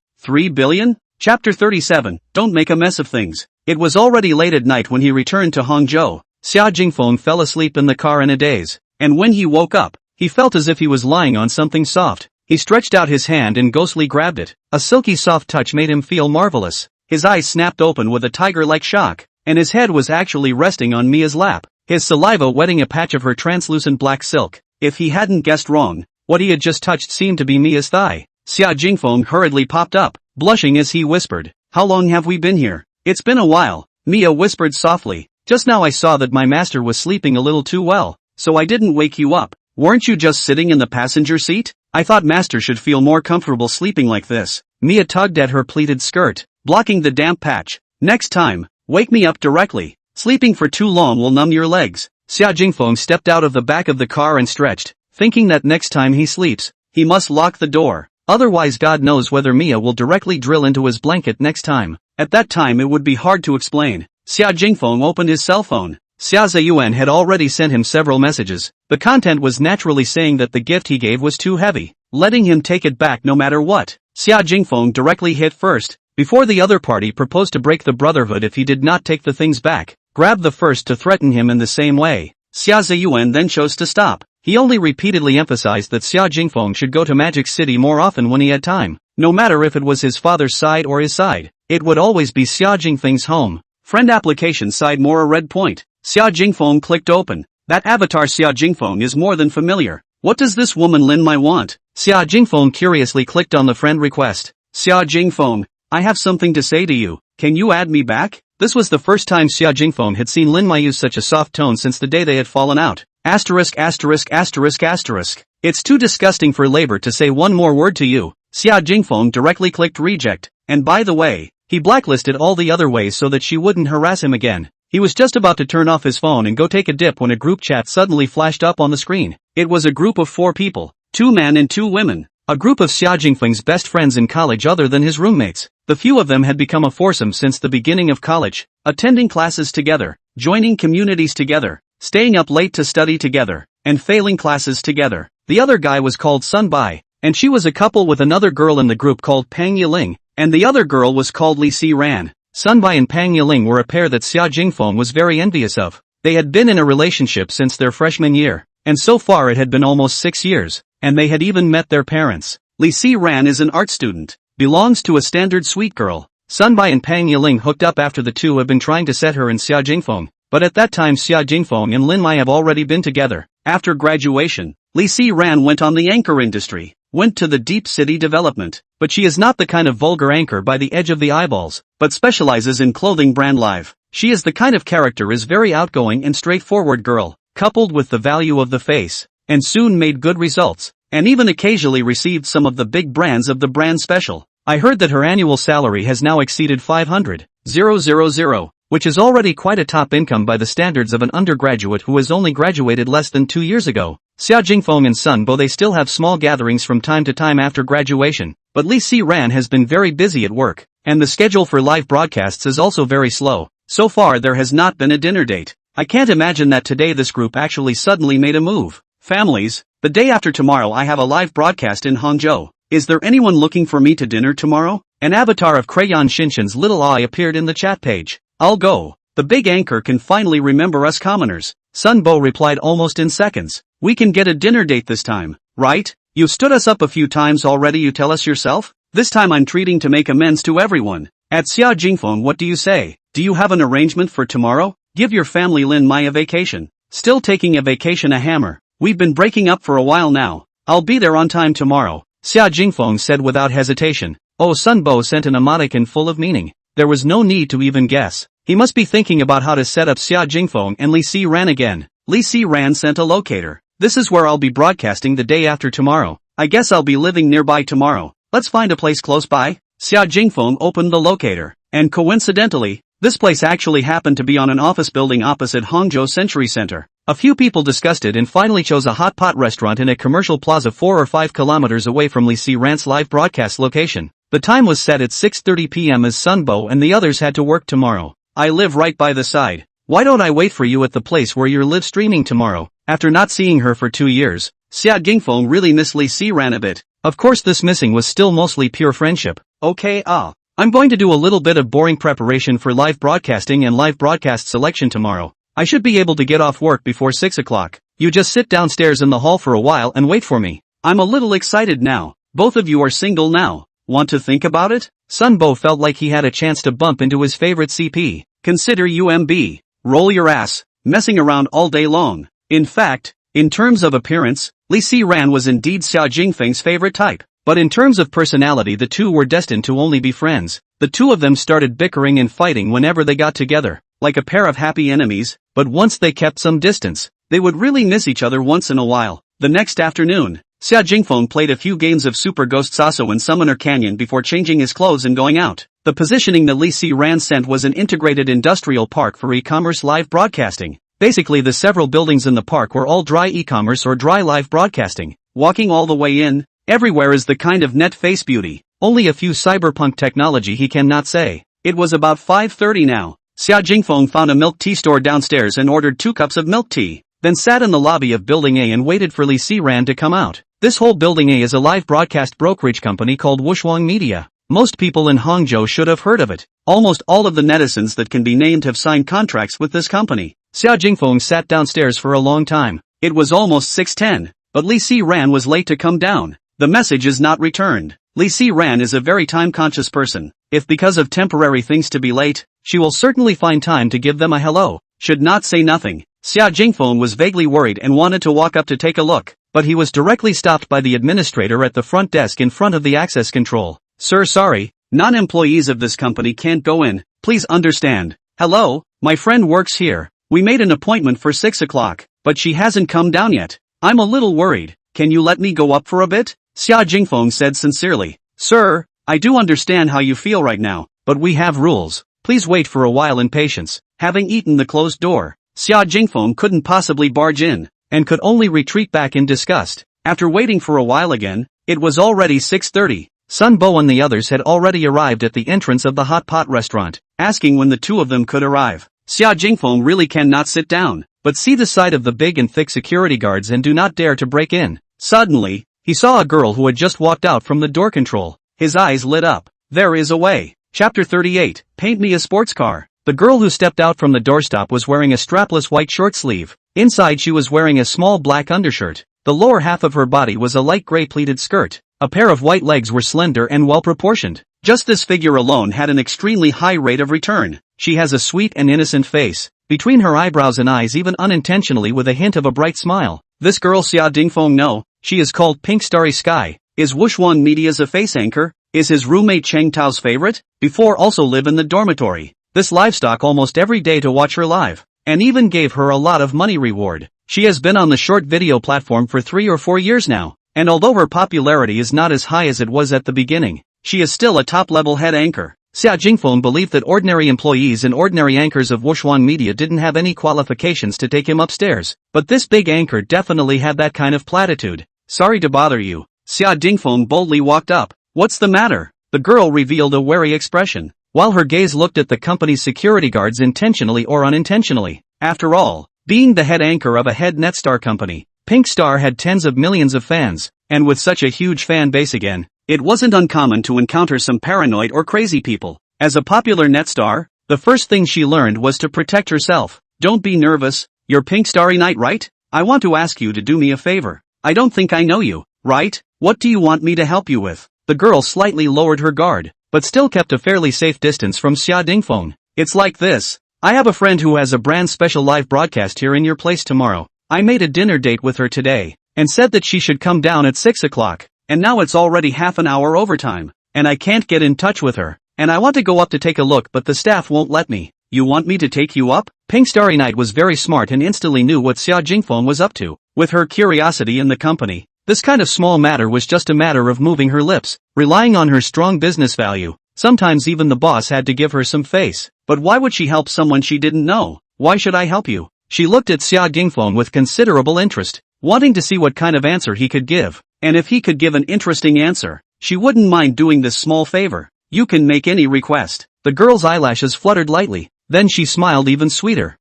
billion? Chapter 37, Don't make a mess of things. It was already late at night when he returned to Hangzhou. Xia Jingfeng fell asleep in the car in a daze, and when he woke up, he felt as if he was lying on something soft. He stretched out his hand and ghostly grabbed it. A silky soft touch made him feel marvelous. His eyes snapped open with a tiger-like shock, and his head was actually resting on Mia's lap, his saliva wetting a patch of her translucent black silk. If he hadn't guessed wrong, what he had just touched seemed to be Mia's thigh. Xia Jingfeng hurriedly popped up, blushing as he whispered, "How long have we been here?" "It's been a while," Mia whispered softly. "Just now I saw that my master was sleeping a little too well, so I didn't wake you up. Weren't you just sitting in the passenger seat? I thought master should feel more comfortable sleeping like this." Mia tugged at her pleated skirt, blocking the damp patch. "Next time, wake me up directly. Sleeping for too long will numb your legs." Xia Jingfeng stepped out of the back of the car and stretched, thinking that next time he sleeps, he must lock the door. Otherwise God knows whether Mia will directly drill into his blanket next time. At that time it would be hard to explain. Xia Jingfeng opened his cell phone. Xia Ziyuan had already sent him several messages. The content was naturally saying that the gift he gave was too heavy, letting him take it back no matter what. Xia Jingfeng directly hit first, before the other party proposed to break the brotherhood if he did not take the things back, grabbed the first to threaten him in the same way. Xia Ziyuan then chose to stop. He only repeatedly emphasized that Xia Jingfeng should go to Magic City more often when he had time. No matter if it was his father's side or his side, it would always be Xia Jingfeng's home. Friend application side more a red point. Xia Jingfeng clicked open. That avatar Xia Jingfeng is more than familiar. What does this woman Lin Mai want? Xia Jingfeng curiously clicked on the friend request. Xia Jingfeng, I have something to say to you. Can you add me back? This was the first time Xia Jingfeng had seen Lin Mai use such a soft tone since the day they had fallen out. Asterisk asterisk asterisk asterisk. It's too disgusting for labor to say one more word to you. Xia Jingfeng directly clicked reject, and by the way, he blacklisted all the other ways so that she wouldn't harass him again. He was just about to turn off his phone and go take a dip when a group chat suddenly flashed up on the screen. It was a group of 4 people, 2 men and 2 women. A group of Xia Jingfeng's best friends in college other than his roommates. The few of them had become a foursome since the beginning of college, attending classes together, joining communities together, staying up late to study together, and failing classes together. The other guy was called Sun Bai, and she was a couple with another girl in the group called Pang Yiling, and the other girl was called Li Si Ran. Sun Bai and Pang Yiling were a pair that Xia Jingfeng was very envious of. They had been in a relationship since their freshman year, and so far it had been almost 6 years, and they had even met their parents. Li Si Ran is an art student, belongs to a standard sweet girl. Sun Bai and Pang Yiling hooked up after the two have been trying to set her and Xia Jingfeng, but at that time Xia Jingfeng and Lin Mai have already been together. After graduation, Li Si Ran went on the anchor industry, went to the deep city development, but she is not the kind of vulgar anchor by the edge of the eyeballs, but specializes in clothing brand live. She is the kind of character is very outgoing and straightforward girl, coupled with the value of the face, and soon made good results, and even occasionally received some of the big brands of the brand special. I heard that her annual salary has now exceeded 500,000, which is already quite a top income by the standards of an undergraduate who has only graduated less than 2 years ago. Xia Jingfeng and Sun Bo they still have small gatherings from time to time after graduation, but Li Si-ran has been very busy at work, and the schedule for live broadcasts is also very slow. So far there has not been a dinner date. I can't imagine that today this group actually suddenly made a move. Families, the day after tomorrow I have a live broadcast in Hangzhou. Is there anyone looking for me to dinner tomorrow? An avatar of Crayon Shinshin's little eye appeared in the chat page. I'll go. The big anchor can finally remember us commoners. Sun Bo replied almost in seconds. We can get a dinner date this time, right? You stood us up a few times already, you tell us yourself? This time I'm treating to make amends to everyone. At Xia Jingfeng, what do you say? Do you have an arrangement for tomorrow? Give your family Lin Mai a vacation. Still taking a vacation a hammer. We've been breaking up for a while now. I'll be there on time tomorrow. Xia Jingfeng said without hesitation. Oh, Sun Bo sent an emoticon full of meaning. There was no need to even guess. He must be thinking about how to set up Xia Jingfeng and Li Si-ran again. Li Si-ran sent a locator. This is where I'll be broadcasting the day after tomorrow. I guess I'll be living nearby tomorrow. Let's find a place close by. Xia Jingfeng opened the locator. And coincidentally, this place actually happened to be on an office building opposite Hangzhou Century Center. A few people discussed it and finally chose a hot pot restaurant in a commercial plaza 4 or 5 kilometers away from Li Si-ran's live broadcast location. The time was set at 6:30 p.m. as Sun Bo and the others had to work tomorrow. I live right by the side. Why don't I wait for you at the place where you're live streaming tomorrow? After not seeing her for 2 years, Xia Jingfeng really missed Li Si-ran a bit. Of course this missing was still mostly pure friendship. Okay, I'm going to do a little bit of boring preparation for live broadcasting and live broadcast selection tomorrow. I should be able to get off work before 6 o'clock. You just sit downstairs in the hall for a while and wait for me. I'm a little excited now. Both of you are single now. Want to think about it? Sun Bo felt like he had a chance to bump into his favorite CP. Consider UMB. Roll your ass. Messing around all day long. In fact, in terms of appearance, Li Si-ran was indeed Xia Jingfeng's favorite type. But in terms of personality the two were destined to only be friends. The two of them started bickering and fighting whenever they got together, like a pair of happy enemies, but once they kept some distance, they would really miss each other once in a while. The next afternoon, Xia Jingfeng played a few games of Super Ghost Saso in Summoner Canyon before changing his clothes and going out. The positioning that Li Si-ran sent was an integrated industrial park for e-commerce live broadcasting. Basically the several buildings in the park were all dry e-commerce or dry live broadcasting. Walking all the way in, everywhere is the kind of net face beauty. Only a few cyberpunk technology he cannot say. It was about 5:30 now. Xia Jingfeng found a milk tea store downstairs and ordered 2 cups of milk tea, then sat in the lobby of Building A and waited for Li Si-ran to come out. This whole Building A is a live broadcast brokerage company called Wushuang Media. Most people in Hangzhou should have heard of it. Almost all of the netizens that can be named have signed contracts with this company. Xia Jingfeng sat downstairs for a long time. It was almost 6:10, but Li Si-ran was late to come down. The message is not returned. Li Si-ran is a very time-conscious person. If because of temporary things to be late, she will certainly find time to give them a hello. Should not say nothing. Xia Jingfeng was vaguely worried and wanted to walk up to take a look, but he was directly stopped by the administrator at the front desk in front of the access control. Sir, sorry, non-employees of this company can't go in. Please understand. Hello, my friend works here. We made an appointment for 6 o'clock, but she hasn't come down yet. I'm a little worried. Can you let me go up for a bit? Xia Jingfeng said sincerely. Sir, I do understand how you feel right now, but we have rules. Please wait for a while in patience. Having eaten the closed door, Xia Jingfeng couldn't possibly barge in, and could only retreat back in disgust. After waiting for a while again, it was already 6:30. Sun Bo and the others had already arrived at the entrance of the hot pot restaurant, asking when the two of them could arrive. Xia Jingfeng really cannot sit down, but see the sight of the big and thick security guards and do not dare to break in. Suddenly, he saw a girl who had just walked out from the door control. His eyes lit up. There is a way. Chapter 38, Paint Me a Sports Car. The girl who stepped out from the doorstop was wearing a strapless white short sleeve. Inside she was wearing a small black undershirt. The lower half of her body was a light gray pleated skirt. A pair of white legs were slender and well proportioned. Just this figure alone had an extremely high rate of return. She has a sweet and innocent face, between her eyebrows and eyes even unintentionally with a hint of a bright smile. This girl Xia Jingfeng no, she is called Pink Starry Sky. Is Wushuang Media's a face anchor? Is his roommate Cheng Tao's favorite? Before also live in the dormitory. This livestock almost every day to watch her live, and even gave her a lot of money reward. She has been on the short video platform for 3 or 4 years now, and although her popularity is not as high as it was at the beginning, she is still a top-level head anchor. Xia Jingfeng believed that ordinary employees and ordinary anchors of Wuxuan Media didn't have any qualifications to take him upstairs, but this big anchor definitely had that kind of platitude. Sorry to bother you. Xia Jingfeng boldly walked up. What's the matter? The girl revealed a wary expression, while her gaze looked at the company's security guards intentionally or unintentionally. After all, being the head anchor of a head Netstar company, Pink Star had tens of millions of fans, and with such a huge fan base again, it wasn't uncommon to encounter some paranoid or crazy people. As a popular Netstar, the first thing she learned was to protect herself. Don't be nervous, you're Pink Starry Night, right? I want to ask you to do me a favor. I don't think I know you, right? What do you want me to help you with? The girl slightly lowered her guard, but still kept a fairly safe distance from Xia Jingfeng. It's like this. I have a friend who has a brand special live broadcast here in your place tomorrow. I made a dinner date with her today, and said that she should come down at 6 o'clock. And now it's already half an hour overtime, and I can't get in touch with her, and I want to go up to take a look but the staff won't let me. You want me to take you up? Pink Starry Night was very smart and instantly knew what Xia Jingfeng was up to. With her curiosity in the company, this kind of small matter was just a matter of moving her lips, relying on her strong business value. Sometimes even the boss had to give her some face. But why would she help someone she didn't know? Why should I help you? She looked at Xia Jingfeng with considerable interest, wanting to see what kind of answer he could give. And if he could give an interesting answer, she wouldn't mind doing this small favor. You can make any request. The girl's eyelashes fluttered lightly, then she smiled even sweeter.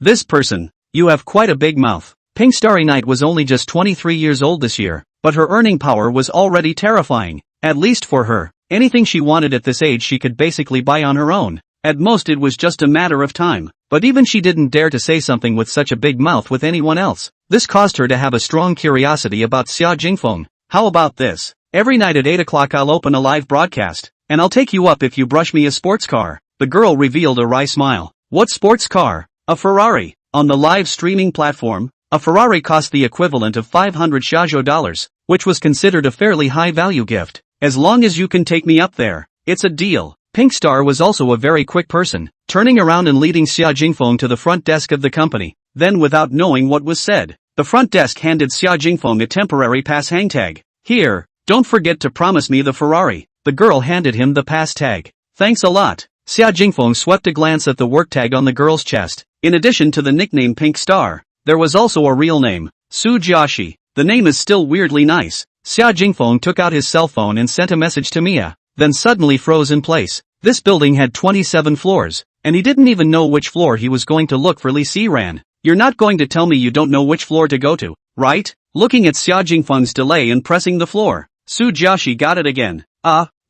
This person, you have quite a big mouth. Pink Starry Night was only just 23 years old this year, but her earning power was already terrifying, at least for her. Anything she wanted at this age she could basically buy on her own. At most it was just a matter of time. But even she didn't dare to say something with such a big mouth with anyone else. This caused her to have a strong curiosity about Xia Jingfeng. How about this? Every night at 8 o'clock I'll open a live broadcast, and I'll take you up if you brush me a sports car. The girl revealed a wry smile. What sports car? A Ferrari. On the live streaming platform, a Ferrari cost the equivalent of $500 Xiaozhou, which was considered a fairly high-value gift. As long as you can take me up there, it's a deal. Pink Star was also a very quick person, turning around and leading Xia Jingfeng to the front desk of the company. Then without knowing what was said, the front desk handed Xia Jingfeng a temporary pass hang tag. Here, don't forget to promise me the Ferrari. The girl handed him the pass tag. Thanks a lot. Xia Jingfeng swept a glance at the work tag on the girl's chest. In addition to the nickname Pink Star, there was also a real name, Su Jiaxi. The name is still weirdly nice. Xia Jingfeng took out his cell phone and sent a message to Mia, then suddenly froze in place. This building had 27 floors, and he didn't even know which floor he was going to look for. Li Siran. You're not going to tell me you don't know which floor to go to, right? Looking at Xia Jingfeng's delay in pressing the floor, Su Jiaxi got it again.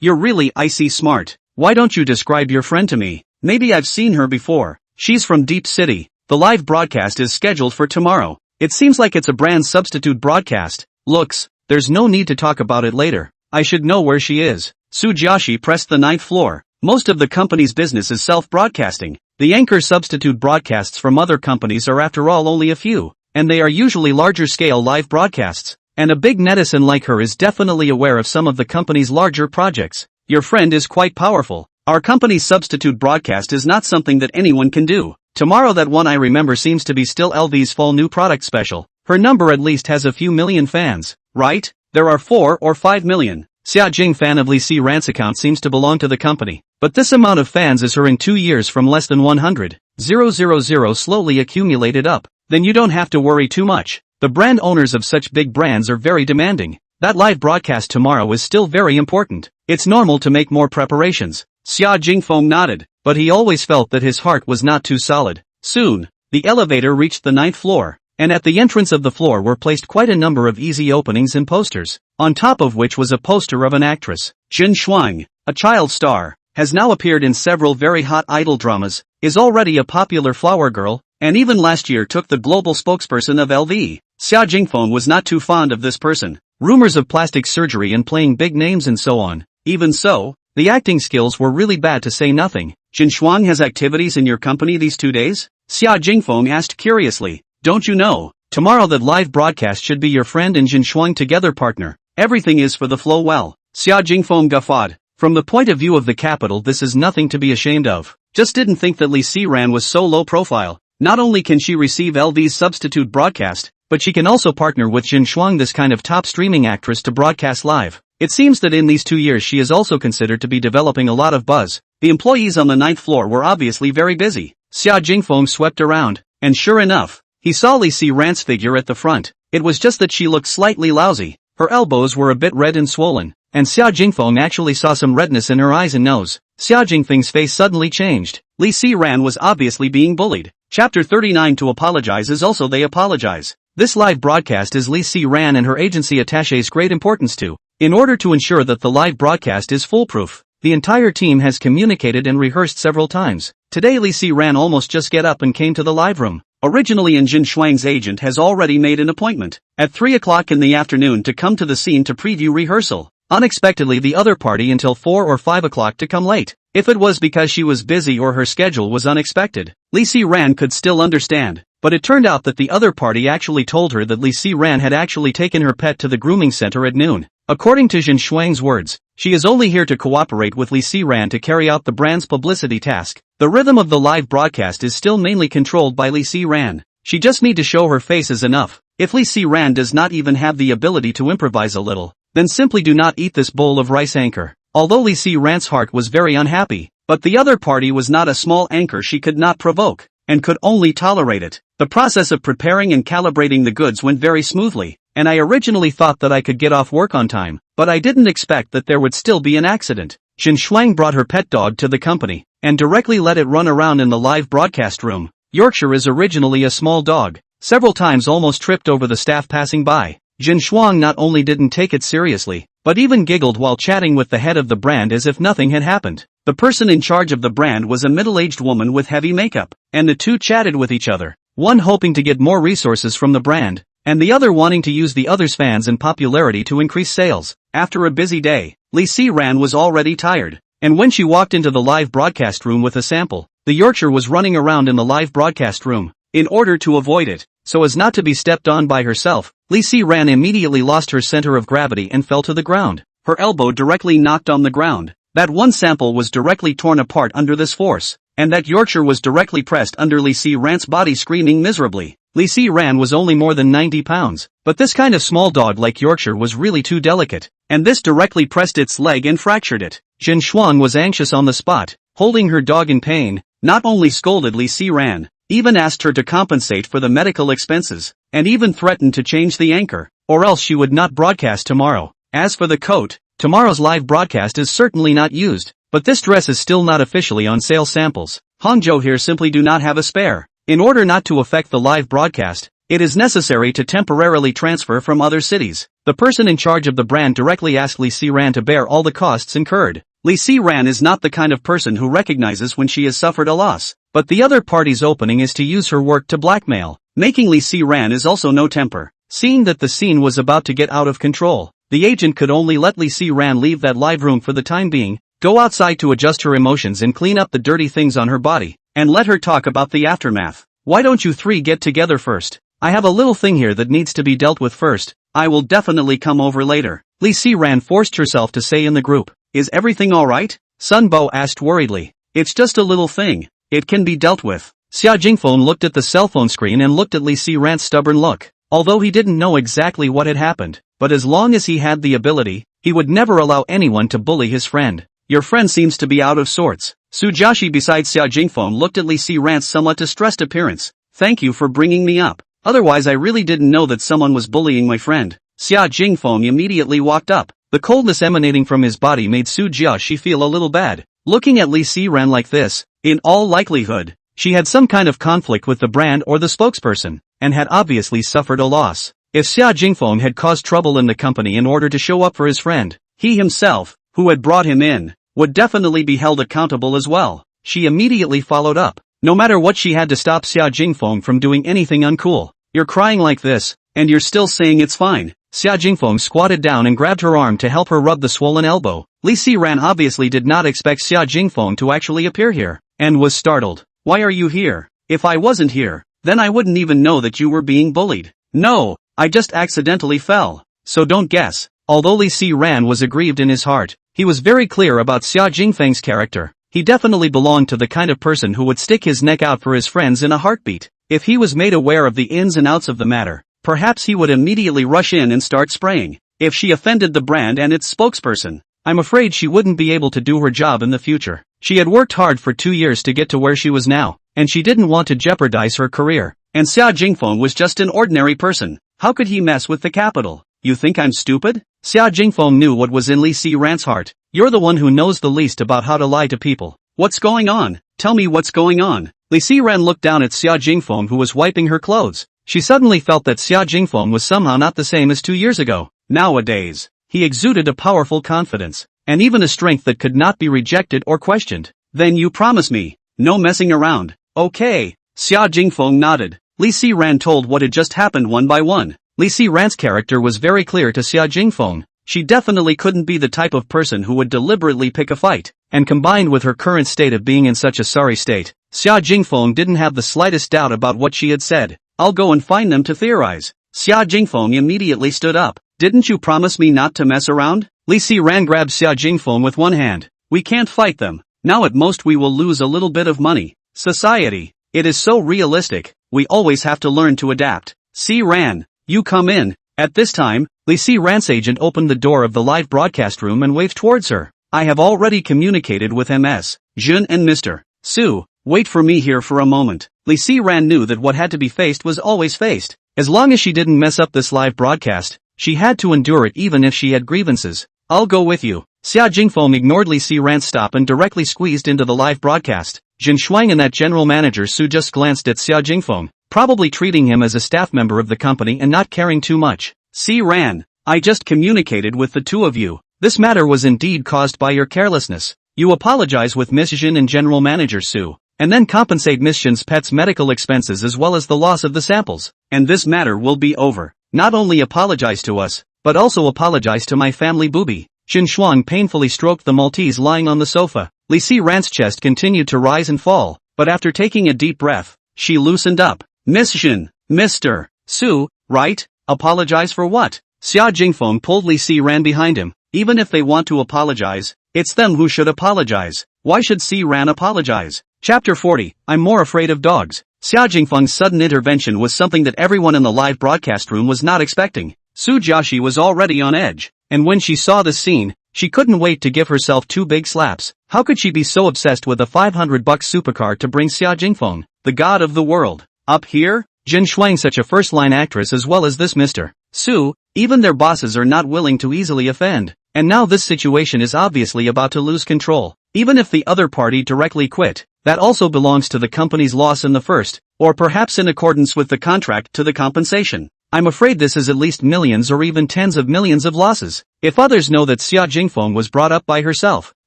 You're really icy smart. Why don't you describe your friend to me? Maybe I've seen her before. She's from Deep City. The live broadcast is scheduled for tomorrow. It seems like it's a brand substitute broadcast. Looks, there's no need to talk about it later. I should know where she is. Su Jiaxi pressed the 9th floor. Most of the company's business is self-broadcasting. The anchor substitute broadcasts from other companies are after all only a few, and they are usually larger-scale live broadcasts. And a big netizen like her is definitely aware of some of the company's larger projects. Your friend is quite powerful. Our company's substitute broadcast is not something that anyone can do. Tomorrow that one I remember seems to be still LV's fall new product special. Her number at least has a few million fans, right? There are 4 or 5 million. Xia Jing fan of Li Siran's account seems to belong to the company, but this amount of fans is her in 2 years from less than 100,000 slowly accumulated up. Then you don't have to worry too much. The brand owners of such big brands are very demanding. That live broadcast tomorrow is still very important. It's normal to make more preparations. Xia Jingfeng nodded, but he always felt that his heart was not too solid. Soon, the elevator reached the 9th floor, and at the entrance of the floor were placed quite a number of easy openings and posters, on top of which was a poster of an actress. Jin Shuang, a child star, has now appeared in several very hot idol dramas, is already a popular flower girl, and even last year took the global spokesperson of LV. Xia Jingfeng was not too fond of this person. Rumors of plastic surgery and playing big names and so on. Even so, the acting skills were really bad to say nothing. Jin Shuang has activities in your company these 2 days? Xia Jingfeng asked curiously. Don't you know? Tomorrow that live broadcast should be your friend and Jin Shuang together partner. Everything is for the flow well. Xia Jingfeng guffawed. From the point of view of the capital, this is nothing to be ashamed of. Just didn't think that Li Siran was so low profile. Not only can she receive LV's substitute broadcast, but she can also partner with Jin Shuang, this kind of top streaming actress, to broadcast live. It seems that in these 2 years she is also considered to be developing a lot of buzz. The employees on the ninth floor were obviously very busy. Xia Jingfeng swept around, and sure enough, he saw Li Si Ran's figure at the front. It was just that she looked slightly lousy. Her elbows were a bit red and swollen, and Xia Jingfeng actually saw some redness in her eyes and nose. Xia Jingfeng's face suddenly changed. Li Si Ran was obviously being bullied. Chapter 39. To apologize is also they apologize. This live broadcast is Li Si Ran and her agency attaches great importance to. In order to ensure that the live broadcast is foolproof, the entire team has communicated and rehearsed several times. Today Li Si Ran almost just get up and came to the live room. Originally Jin Shuang's agent has already made an appointment at 3 o'clock in the afternoon to come to the scene to preview rehearsal. Unexpectedly the other party until 4 or 5 o'clock to come late. If it was because she was busy or her schedule was unexpected, Li Si Ran could still understand. But it turned out that the other party actually told her that Li Si Ran had actually taken her pet to the grooming center at noon. According to Jin Shuang's words, she is only here to cooperate with Li Si Ran to carry out the brand's publicity task. The rhythm of the live broadcast is still mainly controlled by Li Si Ran. She just need to show her face is enough. If Li Si Ran does not even have the ability to improvise a little, then simply do not eat this bowl of rice anchor. Although Li Si Ran's heart was very unhappy, but the other party was not a small anchor she could not provoke, and could only tolerate it. The process of preparing and calibrating the goods went very smoothly, and I originally thought that I could get off work on time, but I didn't expect that there would still be an accident. Jin Shuang brought her pet dog to the company, and directly let it run around in the live broadcast room. Yorkshire is originally a small dog, several times almost tripped over the staff passing by. Jin Shuang not only didn't take it seriously, but even giggled while chatting with the head of the brand as if nothing had happened. The person in charge of the brand was a middle-aged woman with heavy makeup, and the two chatted with each other, one hoping to get more resources from the brand, and the other wanting to use the other's fans and popularity to increase sales. After a busy day, Li Si Ran was already tired, and when she walked into the live broadcast room with a sample, the Yorkshire was running around in the live broadcast room. In order to avoid it, so as not to be stepped on by herself, Li Si Ran immediately lost her center of gravity and fell to the ground. Her elbow directly knocked on the ground. That one sample was directly torn apart under this force, and that Yorkshire was directly pressed under Li Si Ran's body, screaming miserably. Li Si Ran was only more than 90 pounds, but this kind of small dog like Yorkshire was really too delicate, and this directly pressed its leg and fractured it. Jin Shuang was anxious on the spot, holding her dog in pain, not only scolded Li Si Ran, even asked her to compensate for the medical expenses, and even threatened to change the anchor, or else she would not broadcast tomorrow. As for the coat, tomorrow's live broadcast is certainly not used, but this dress is still not officially on sale. Samples. Hangzhou here simply do not have a spare. In order not to affect the live broadcast, it is necessary to temporarily transfer from other cities. The person in charge of the brand directly asked Li Si Ran to bear all the costs incurred. Li Si Ran is not the kind of person who recognizes when she has suffered a loss, but the other party's opening is to use her work to blackmail, making Li Si Ran is also no temper. Seeing that the scene was about to get out of control, the agent could only let Li Si Ran leave that live room for the time being, go outside to adjust her emotions and clean up the dirty things on her body, and let her talk about the aftermath. Why don't you three get together first? I have a little thing here that needs to be dealt with first. I will definitely come over later. Li Si Ran forced herself to say in the group. Is everything alright? Sun Bo asked worriedly. It's just a little thing. It can be dealt with. Xia Jingfeng looked at the cell phone screen and looked at Li Si Ran's stubborn look. Although he didn't know exactly what had happened, but as long as he had the ability, he would never allow anyone to bully his friend. Your friend seems to be out of sorts. Su Jiaxi beside Xia Jingfeng looked at Li Si Ran's somewhat distressed appearance. Thank you for bringing me up. Otherwise I really didn't know that someone was bullying my friend. Xia Jingfeng immediately walked up. The coldness emanating from his body made Su Jiaxi feel a little bad. Looking at Li Si Ran like this, in all likelihood, she had some kind of conflict with the brand or the spokesperson, and had obviously suffered a loss. If Xia Jingfeng had caused trouble in the company in order to show up for his friend, he himself, who had brought him in, would definitely be held accountable as well. She immediately followed up. No matter what, she had to stop Xia Jingfeng from doing anything uncool. You're crying like this, and you're still saying it's fine. Xia Jingfeng squatted down and grabbed her arm to help her rub the swollen elbow. Li Si Ran obviously did not expect Xia Jingfeng to actually appear here, and was startled. Why are you here? If I wasn't here, then I wouldn't even know that you were being bullied. No, I just accidentally fell. So don't guess. Although Li Si Ran was aggrieved in his heart, he was very clear about Xia Jingfeng's character. He definitely belonged to the kind of person who would stick his neck out for his friends in a heartbeat. If he was made aware of the ins and outs of the matter, perhaps he would immediately rush in and start spraying. if she offended the brand and its spokesperson? I'm afraid she wouldn't be able to do her job in the future. She had worked hard for 2 years to get to where she was now, and she didn't want to jeopardize her career. And Xia Jingfeng was just an ordinary person. How could he mess with the capital? You think I'm stupid? Xia Jingfeng knew what was in Li Siran's heart. You're the one who knows the least about how to lie to people. What's going on? Tell me what's going on. Li Siran looked down at Xia Jingfeng, who was wiping her clothes. She suddenly felt that Xia Jingfeng was somehow not the same as 2 years ago. Nowadays, he exuded a powerful confidence, and even a strength that could not be rejected or questioned. Then you promise me, no messing around. Okay. Xia Jingfeng nodded. Li Siran told what had just happened one by one. Li Siran's character was very clear to Xia Jingfeng. She definitely couldn't be the type of person who would deliberately pick a fight. And combined with her current state of being in such a sorry state, Xia Jingfeng didn't have the slightest doubt about what she had said. I'll go and find them to theorize. Xia Jingfeng immediately stood up. Didn't you promise me not to mess around? Li Siran grabbed Xia Jingfeng with one hand. We can't fight them. Now at most we will lose a little bit of money. Society. It is so realistic. We always have to learn to adapt. Siran, you come in. At this time, Li Siran's agent opened the door of the live broadcast room and waved towards her. I have already communicated with Ms. Jun and Mr. Su. Wait for me here for a moment. Li Siran knew that what had to be faced was always faced. As long as she didn't mess up this live broadcast, she had to endure it even if she had grievances. I'll go with you. Xia Jingfeng ignored Li Siran's stop and directly squeezed into the live broadcast. Jin Shuang and that general manager Su just glanced at Xia Jingfeng, probably treating him as a staff member of the company and not caring too much. Siran, I just communicated with the two of you. This matter was indeed caused by your carelessness. You apologize with Miss Jin and general manager Su, and then compensate Miss Jin's pet's medical expenses as well as the loss of the samples. And this matter will be over. Not only apologize to us, but also apologize to my family booby. Jin Shuang painfully stroked the Maltese lying on the sofa. Li Siran's chest continued to rise and fall, but after taking a deep breath, she loosened up. Miss Jin, Mr. Su, right? Apologize for what? Xia Jingfeng pulled Li Siran behind him. Even if they want to apologize, it's them who should apologize. Why should Siran apologize? Chapter 40, I'm more afraid of dogs. Xia Jingfeng's sudden intervention was something that everyone in the live broadcast room was not expecting. Su Jiaxi was already on edge, and when she saw this scene, she couldn't wait to give herself 2 big slaps. How could she be so obsessed with a $500 supercar to bring Xia Jingfeng, the god of the world, up here? Jin Shuang, such a first-line actress as well as this Mr. Su, even their bosses are not willing to easily offend. And now this situation is obviously about to lose control. Even if the other party directly quit, that also belongs to the company's loss in the first, or perhaps in accordance with the contract to the compensation. I'm afraid this is at least millions or even tens of millions of losses. If others know that Xia Jingfeng was brought up by herself,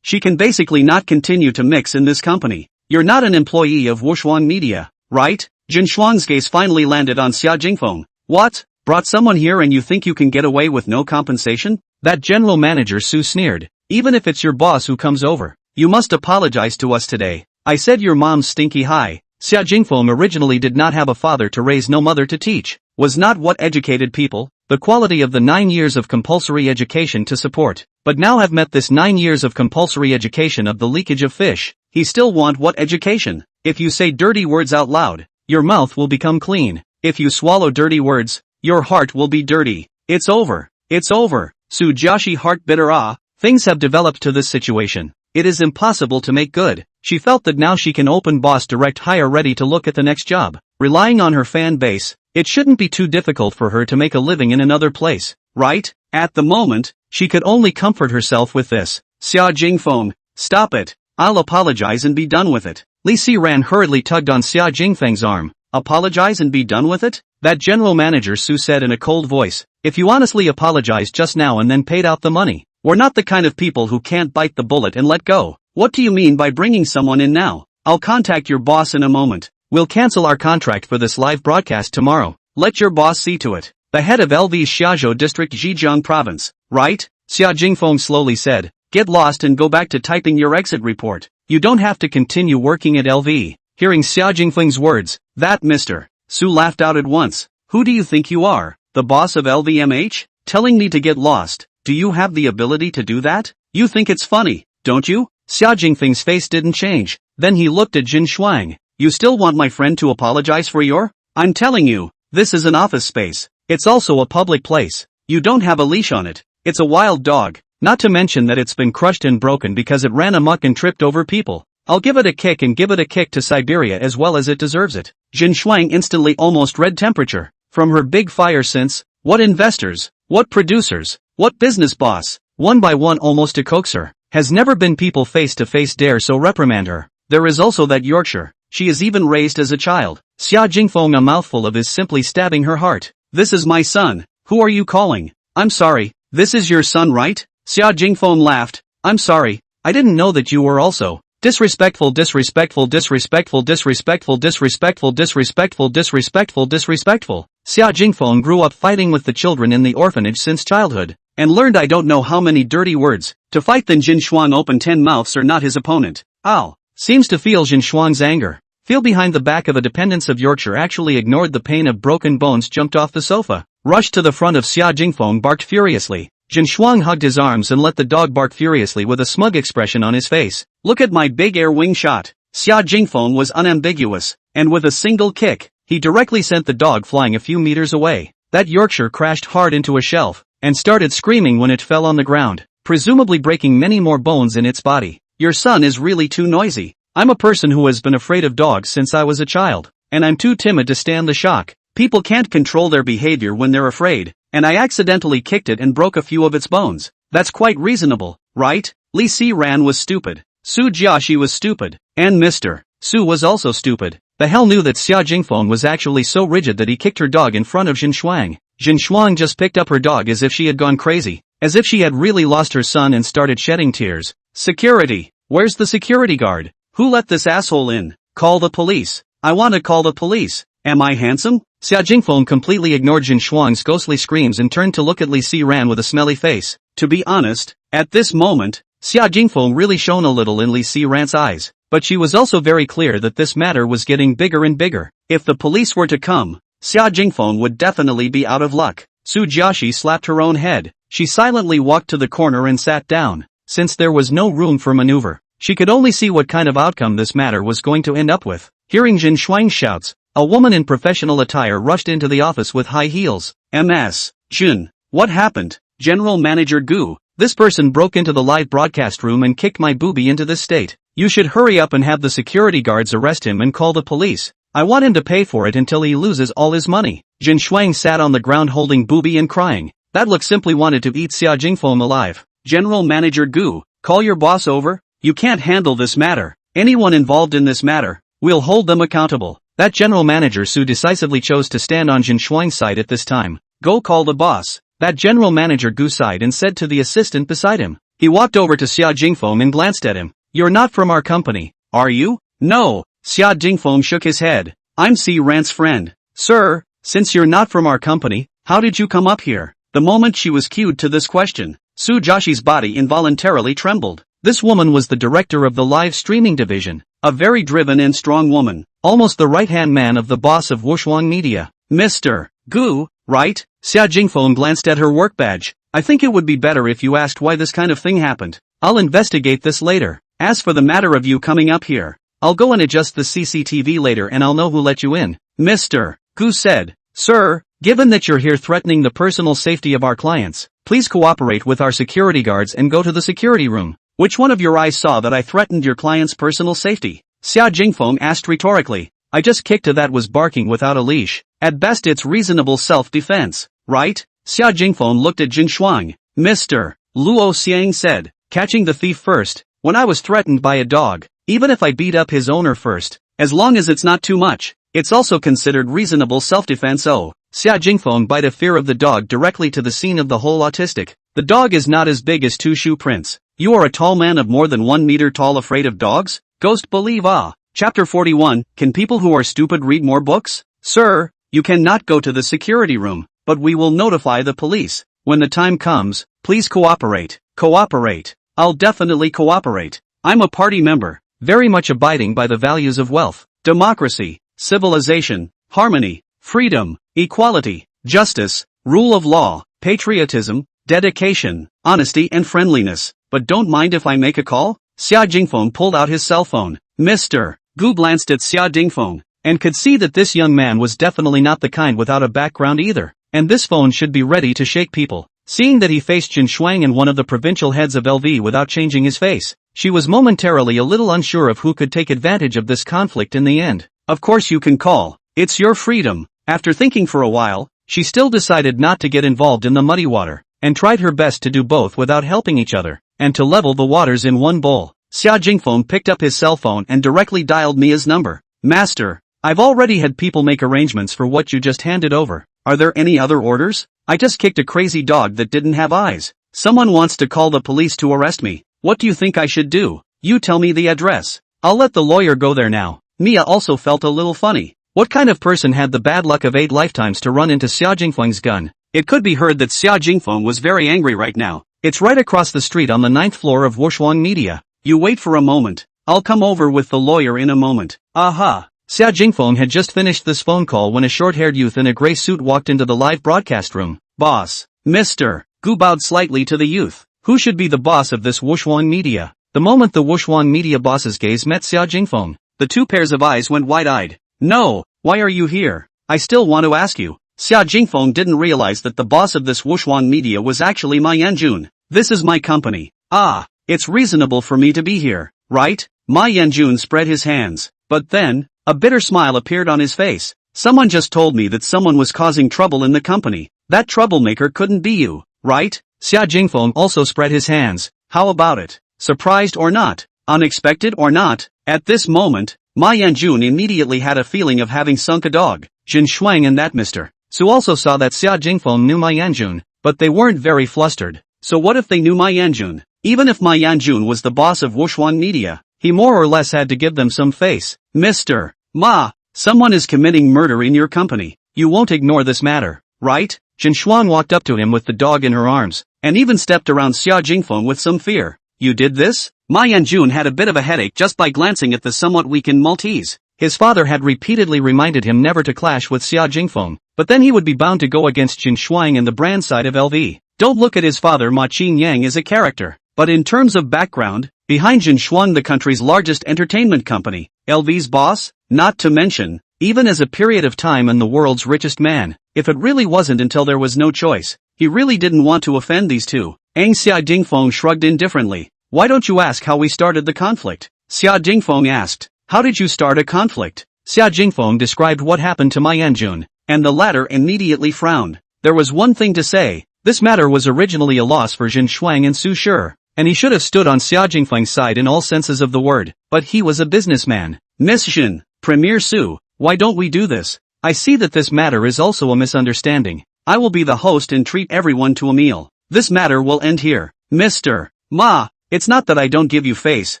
she can basically not continue to mix in this company. You're not an employee of Wushuang Media, right? Jin Shuang's gaze finally landed on Xia Jingfeng. What? Brought someone here and you think you can get away with no compensation? That general manager Su sneered. Even if it's your boss who comes over, you must apologize to us today. I said your mom's stinky high. Xia Jingfeng originally did not have a father to raise, no mother to teach. Was not what educated people, the quality of the 9 years of compulsory education to support, but now have met this 9 years of compulsory education of the leakage of fish. He still want what education? If you say dirty words out loud, your mouth will become clean. If you swallow dirty words, your heart will be dirty. It's over. It's over. Su Jiaxi heart bitter ah. Things have developed to this situation. It is impossible to make good. She felt that now she can open boss direct hire ready to look at the next job. Relying on her fan base, it shouldn't be too difficult for her to make a living in another place, right? At the moment, she could only comfort herself with this. Xia Jingfeng, stop it. I'll apologize and be done with it. Li Siran hurriedly tugged on Xia Jingfeng's arm. Apologize and be done with it? That general manager Su said in a cold voice. If you honestly apologized just now and then paid out the money, we're not the kind of people who can't bite the bullet and let go. What do you mean by bringing someone in now? I'll contact your boss in a moment. We'll cancel our contract for this live broadcast tomorrow. Let your boss see to it. The head of LV's Xiazhou district, Zhejiang province, right? Xia Jingfeng slowly said. Get lost and go back to typing your exit report. You don't have to continue working at LV. Hearing Xia Jingfeng's words, that Mr. Su laughed out at once. Who do you think you are? The boss of LVMH? Telling me to get lost. Do you have the ability to do that? You think it's funny, don't you? Xia Jingfeng's face didn't change. Then he looked at Jin Shuang. You still want my friend to apologize for your? I'm telling you, this is an office space. It's also a public place. You don't have a leash on it. It's a wild dog. Not to mention that it's been crushed and broken because it ran amok and tripped over people. I'll give it a kick and give it a kick to Siberia as well as it deserves it. Jin Shuang instantly almost red temperature. From her big fire sense, what investors, what producers, what business boss, one by one almost to coax her. Has never been people face to face dare so reprimand her. There is also that Yorkshire. She is even raised as a child. Xia Jingfeng, a mouthful of is simply stabbing her heart. This is my son. Who are you calling? I'm sorry. This is your son, right? Xia Jingfeng laughed. I'm sorry. I didn't know that you were also. Disrespectful, disrespectful, disrespectful, disrespectful, disrespectful, disrespectful, disrespectful, disrespectful. Xia Jingfeng grew up fighting with the children in the orphanage since childhood, and learned I don't know how many dirty words. To fight then Jin Shuang opened 10 mouths are not his opponent. Ow. Seems to feel Jin Shuang's anger. Feel behind the back of a dependence of Yorkshire actually ignored the pain of broken bones, jumped off the sofa, rushed to the front of Xia Jingfeng, barked furiously. Jin Shuang hugged his arms and let the dog bark furiously with a smug expression on his face. Look at my big air wing shot. Xia Jingfeng was unambiguous, and with a single kick, he directly sent the dog flying a few meters away. That Yorkshire crashed hard into a shelf, and started screaming when it fell on the ground, presumably breaking many more bones in its body. Your son is really too noisy. I'm a person who has been afraid of dogs since I was a child, and I'm too timid to stand the shock. People can't control their behavior when they're afraid, and I accidentally kicked it and broke a few of its bones. That's quite reasonable, right? Li Si Ran was stupid. Su Jiaxi was stupid. And Mr. Su was also stupid. The hell knew that Xia Jingfeng was actually so rigid that he kicked her dog in front of Jin Shuang. Jin Shuang just picked up her dog as if she had gone crazy, as if she had really lost her son and started shedding tears. Security. Where's the security guard? Who let this asshole in? Call the police. I want to call the police. Am I handsome? Xia Jingfeng completely ignored Jin Shuang's ghostly screams and turned to look at Li Si Ran with a smelly face. To be honest, at this moment, Xia Jingfeng really shone a little in Li Si Ran's eyes, but she was also very clear that this matter was getting bigger and bigger. If the police were to come, Xia Jingfeng would definitely be out of luck. Su Jiaxi slapped her own head. She silently walked to the corner and sat down. Since there was no room for maneuver, she could only see what kind of outcome this matter was going to end up with. Hearing Jin Shuang's shouts, a woman in professional attire rushed into the office with high heels. Ms. Jun, what happened? General Manager Gu, this person broke into the live broadcast room and kicked my boobie into this state. You should hurry up and have the security guards arrest him and call the police. I want him to pay for it until he loses all his money. Jin Shuang sat on the ground holding boobie and crying. That look simply wanted to eat Xia Jingfeng alive. General Manager Gu, call your boss over. You can't handle this matter. Anyone involved in this matter, we'll hold them accountable. That General Manager Su decisively chose to stand on Jin Shuang's side at this time. Go call the boss. That General Manager Gu sighed and said to the assistant beside him. He walked over to Xia Jingfeng and glanced at him. You're not from our company, are you? No. Xia Jingfeng shook his head. I'm Si Ran's friend. Sir, since you're not from our company, how did you come up here? The moment she was cued to this question, Su Jiaxi's body involuntarily trembled. This woman was the director of the live streaming division, a very driven and strong woman, almost the right-hand man of the boss of Wushuang Media. Mr. Gu, right? Xia Jingfeng glanced at her work badge. I think it would be better if you asked why this kind of thing happened. I'll investigate this later. As for the matter of you coming up here, I'll go and adjust the CCTV later and I'll know who let you in. Mr. Gu said, Sir, given that you're here threatening the personal safety of our clients, please cooperate with our security guards and go to the security room. Which one of your eyes saw that I threatened your client's personal safety? Xia Jingfeng asked rhetorically. I just kicked to that was barking without a leash. At best it's reasonable self-defense, right? Xia Jingfeng looked at Jin Shuang. Mr. Luo Xiang said, catching the thief first. When I was threatened by a dog, even if I beat up his owner first, as long as it's not too much, it's also considered reasonable self-defense. Oh, Xia Jingfeng bite a fear of the dog directly to the scene of the whole autistic. The dog is not as big as two shoe prints. You are a tall man of more than 1 meter tall afraid of dogs? Ghost believe ah. Chapter 41, can people who are stupid read more books? Sir, you cannot go to the security room, but we will notify the police. When the time comes, please cooperate. Cooperate. I'll definitely cooperate. I'm a party member, very much abiding by the values of wealth, democracy, civilization, harmony, freedom, equality, justice, rule of law, patriotism, dedication, honesty and friendliness. But don't mind if I make a call? Xia Jingfeng pulled out his cell phone. Mr. Gu glanced at Xia Jingfeng, and could see that this young man was definitely not the kind without a background either. and this phone should be ready to shake people. Seeing that he faced Jin Shuang and one of the provincial heads of LV without changing his face, she was momentarily a little unsure of who could take advantage of this conflict in the end. Of course you can call. It's your freedom. After thinking for a while, she still decided not to get involved in the muddy water, and tried her best to do both without helping each other, and to level the waters in one bowl. Xia Jingfeng picked up his cell phone and directly dialed Mia's number. Master, I've already had people make arrangements for what you just handed over. Are there any other orders? I just kicked a crazy dog that didn't have eyes. Someone wants to call the police to arrest me. What do you think I should do? You tell me the address. I'll let the lawyer go there now. Mia also felt a little funny. What kind of person had the bad luck of 8 lifetimes to run into Xia Jingfeng's gun? It could be heard that Xia Jingfeng was very angry right now. It's right across the street on the 9th floor of Wushuang Media. You wait for a moment. I'll come over with the lawyer in a moment. Aha. Xia Jingfeng had just finished this phone call when a short-haired youth in a gray suit walked into the live broadcast room. Boss. Mr. Gu bowed slightly to the youth. Who should be the boss of this Wushuang Media? The moment the Wushuang Media boss's gaze met Xia Jingfeng, the two pairs of eyes went wide-eyed. No, why are you here? I still want to ask you. Xia Jingfeng didn't realize that the boss of this Wushuang Media was actually Ma Yanjun. This is my company. Ah, it's reasonable for me to be here, right? Ma Yanjun spread his hands, but then, a bitter smile appeared on his face. Someone just told me that someone was causing trouble in the company. That troublemaker couldn't be you, right? Xia Jingfeng also spread his hands. How about it? Surprised or not? Unexpected or not? At this moment, Ma Yanjun immediately had a feeling of having sunk a dog. Jin Shuang and that Mr. Su also saw that Xia Jingfeng knew Ma Yanjun, but they weren't very flustered. So what if they knew Ma Yanjun? Even if Ma Yanjun was the boss of Wushuang Media, he more or less had to give them some face. Mr. Ma, someone is committing murder in your company. You won't ignore this matter, right? Jin Shuang walked up to him with the dog in her arms, and even stepped around Xia Jingfeng with some fear. You did this? Ma Yanjun had a bit of a headache just by glancing at the somewhat weakened Maltese. His father had repeatedly reminded him never to clash with Xia Jingfeng, but then he would be bound to go against Jin Shuang and the brand side of LV. Don't look at his father Ma Qin Yang as a character, but in terms of background, behind Jin Shuang the country's largest entertainment company, LV's boss, not to mention, even as a period of time and the world's richest man, if it really wasn't until there was no choice, he really didn't want to offend these two. Xia Jingfeng shrugged indifferently. Why don't you ask how we started the conflict? Xia Jingfeng asked. How did you start a conflict? Xia Jingfeng described what happened to Ma Yanjun, and the latter immediately frowned. There was one thing to say. This matter was originally a loss for Jin Shuang and Su Shi, and he should have stood on Xia Jingfeng's side in all senses of the word, but he was a businessman. Miss Jin, Premier Su, why don't we do this? I see that this matter is also a misunderstanding. I will be the host and treat everyone to a meal. This matter will end here. Mr. Ma, it's not that I don't give you face.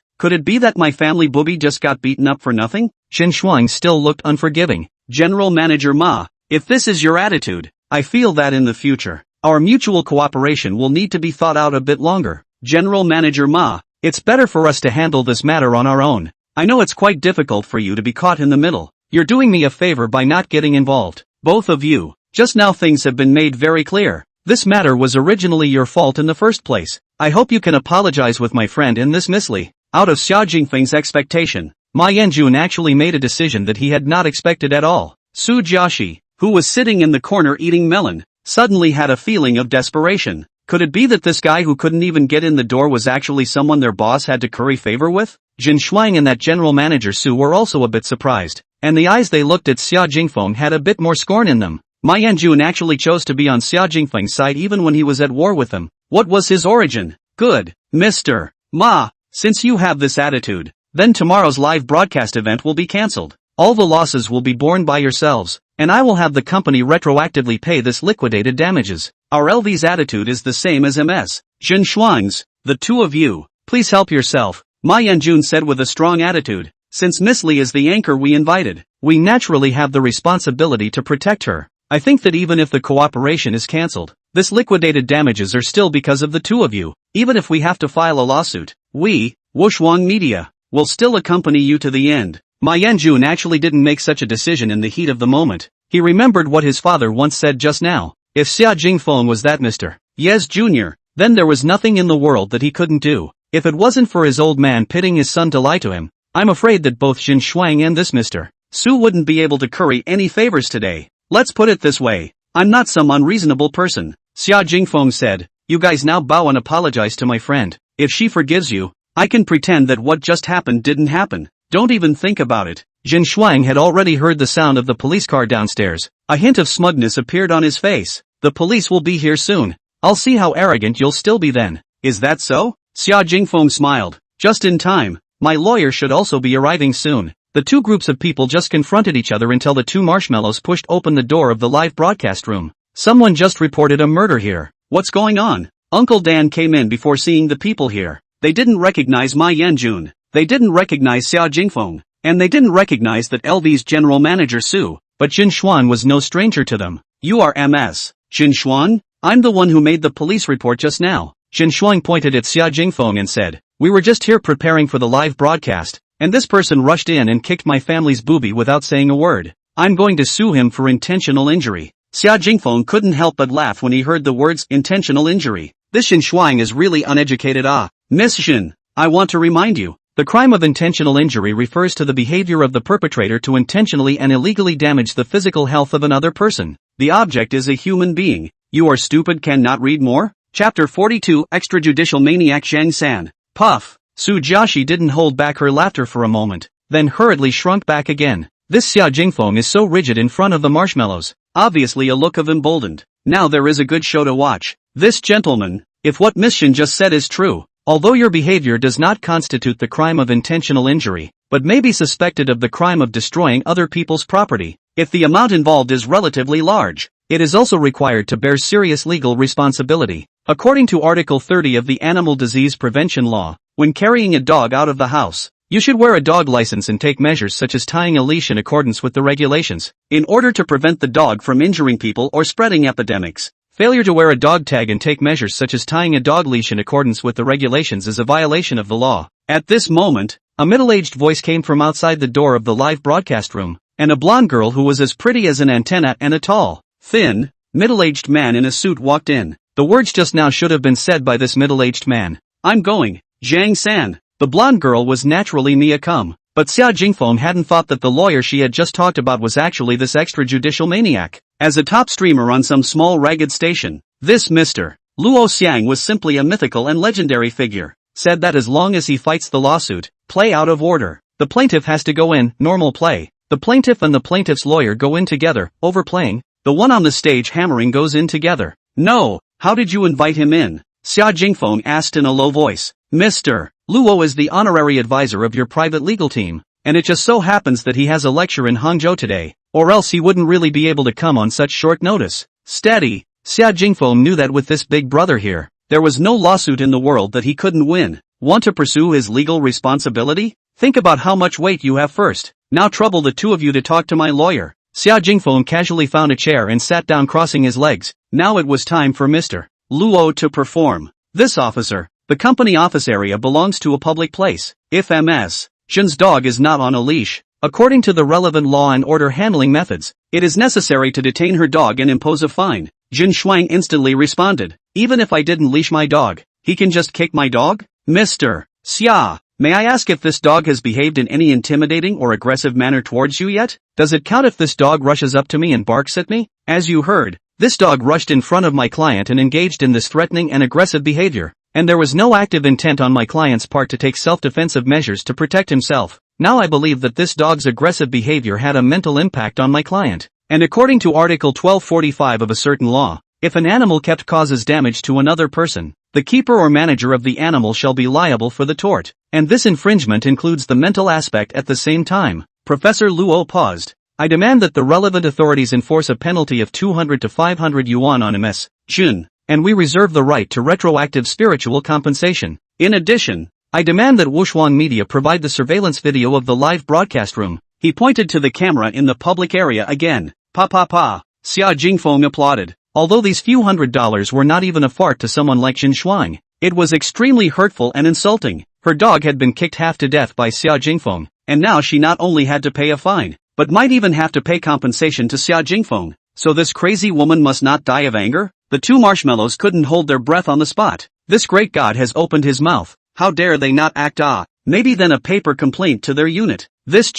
Could it be that my family booby just got beaten up for nothing? Jin Shuang still looked unforgiving. General Manager Ma, if this is your attitude, I feel that in the future, our mutual cooperation will need to be thought out a bit longer. General Manager Ma, it's better for us to handle this matter on our own. I know it's quite difficult for you to be caught in the middle. You're doing me a favor by not getting involved. Both of you. Just now things have been made very clear. This matter was originally your fault in the first place. I hope you can apologize with my friend in this misly. Out of Xia Jingfeng's expectation, Ma Yanjun actually made a decision that he had not expected at all. Su Jiaxi, who was sitting in the corner eating melon, suddenly had a feeling of desperation. Could it be that this guy who couldn't even get in the door was actually someone their boss had to curry favor with? Jin Shuang and that general manager Su were also a bit surprised, and the eyes they looked at Xia Jingfeng had a bit more scorn in them. Ma Yanjun actually chose to be on Xia Jingfeng's side even when he was at war with them. What was his origin? Good, Mr. Ma, since you have this attitude, then tomorrow's live broadcast event will be cancelled. All the losses will be borne by yourselves, and I will have the company retroactively pay this liquidated damages. Our LV's attitude is the same as MS. Jin Shuang's, the two of you, please help yourself, Ma Yanjun said with a strong attitude. Since Miss Li is the anchor we invited, we naturally have the responsibility to protect her. I think that even if the cooperation is cancelled, this liquidated damages are still because of the two of you. Even if we have to file a lawsuit, we, Wushuang Media, will still accompany you to the end. Ma Yanjun actually didn't make such a decision in the heat of the moment. He remembered what his father once said just now. If Xia Jingfeng was that Mr. Yes Jr., then there was nothing in the world that he couldn't do. If it wasn't for his old man pitting his son to lie to him, I'm afraid that both Jin Shuang and this Mr. Su wouldn't be able to curry any favors today. Let's put it this way, I'm not some unreasonable person, Xia Jingfeng said. You guys now bow and apologize to my friend. If she forgives you, I can pretend that what just happened didn't happen. Don't even think about it. Jin Shuang had already heard the sound of the police car downstairs. A hint of smugness appeared on his face. The police will be here soon. I'll see how arrogant you'll still be then. Is that so? Xia Jingfeng smiled. Just in time. My lawyer should also be arriving soon. The two groups of people just confronted each other until the two marshmallows pushed open the door of the live broadcast room. Someone just reported a murder here. What's going on? Uncle Dan came in before seeing the people here. They didn't recognize Ma Yanjun. They didn't recognize Xia Jingfeng. And they didn't recognize that LV's general manager Su. But Jin Xuan was no stranger to them. You are MS. Jin Xuan? I'm the one who made the police report just now. Jin Shuang pointed at Xia Jingfeng and said, we were just here preparing for the live broadcast, and this person rushed in and kicked my family's boobie without saying a word. I'm going to sue him for intentional injury. Xia Jingfeng couldn't help but laugh when he heard the words intentional injury. This Jin Shuang is really uneducated. Miss Jin, I want to remind you. The crime of intentional injury refers to the behavior of the perpetrator to intentionally and illegally damage the physical health of another person. The object is a human being. You are stupid, cannot read more? Chapter 42 Extrajudicial Maniac Zhang San. Puff. Su Jiaxi didn't hold back her laughter for a moment, then hurriedly shrunk back again. This Xia Jingfeng is so rigid in front of the marshmallows. Obviously a look of emboldened. Now there is a good show to watch. This gentleman, if what Miss Shin just said is true, although your behavior does not constitute the crime of intentional injury, but may be suspected of the crime of destroying other people's property, if the amount involved is relatively large, it is also required to bear serious legal responsibility. According to Article 30 of the Animal Disease Prevention Law, when carrying a dog out of the house, you should wear a dog license and take measures such as tying a leash in accordance with the regulations, in order to prevent the dog from injuring people or spreading epidemics. Failure to wear a dog tag and take measures such as tying a dog leash in accordance with the regulations is a violation of the law. At this moment, a middle-aged voice came from outside the door of the live broadcast room, and a blonde girl who was as pretty as an antenna and a tall, thin, middle-aged man in a suit walked in. The words just now should have been said by this middle-aged man. I'm going, Zhang San. The blonde girl was naturally Mia Kum, but Xia Jingfeng hadn't thought that the lawyer she had just talked about was actually this extrajudicial maniac. As a top streamer on some small ragged station, this Mr. Luo Xiang was simply a mythical and legendary figure. Said that as long as he fights the lawsuit, play out of order, the plaintiff has to go in, normal play. The plaintiff and the plaintiff's lawyer go in together, overplaying. The one on the stage hammering goes in together. No, how did you invite him in? Xia Jingfeng asked in a low voice. Mr. Luo is the honorary advisor of your private legal team, and it just so happens that he has a lecture in Hangzhou today, or else he wouldn't really be able to come on such short notice. Steady. Xia Jingfeng knew that with this big brother here, there was no lawsuit in the world that he couldn't win. Want to pursue his legal responsibility? Think about how much weight you have first. Now trouble the two of you to talk to my lawyer. Xia Jingfeng casually found a chair and sat down crossing his legs. Now it was time for Mr. Luo to perform. This officer, the company office area belongs to a public place. If Ms. Jin's dog is not on a leash, according to the relevant law and order handling methods, it is necessary to detain her dog and impose a fine. Jin Shuang instantly responded. Even if I didn't leash my dog, he can just kick my dog? Mr. Xia, may I ask if this dog has behaved in any intimidating or aggressive manner towards you yet? Does it count if this dog rushes up to me and barks at me? As you heard, this dog rushed in front of my client and engaged in this threatening and aggressive behavior, and there was no active intent on my client's part to take self-defensive measures to protect himself. Now I believe that this dog's aggressive behavior had a mental impact on my client. And according to Article 1245 of a certain law, if an animal kept causes damage to another person, the keeper or manager of the animal shall be liable for the tort, and this infringement includes the mental aspect at the same time. Professor Luo paused. I demand that the relevant authorities enforce a penalty of 200 to 500 yuan on Ms. Jin, and we reserve the right to retroactive spiritual compensation. In addition, I demand that Wushuang Media provide the surveillance video of the live broadcast room. He pointed to the camera in the public area again. Pa pa pa. Xia Jingfeng applauded. Although these few $100s were not even a fart to someone like Jin Shuang, it was extremely hurtful and insulting. Her dog had been kicked half to death by Xia Jingfeng, and now she not only had to pay a fine, but might even have to pay compensation to Xia Jingfeng. So this crazy woman must not die of anger? The two marshmallows couldn't hold their breath on the spot. This great god has opened his mouth. How dare they not act? Maybe then a paper complaint to their unit. This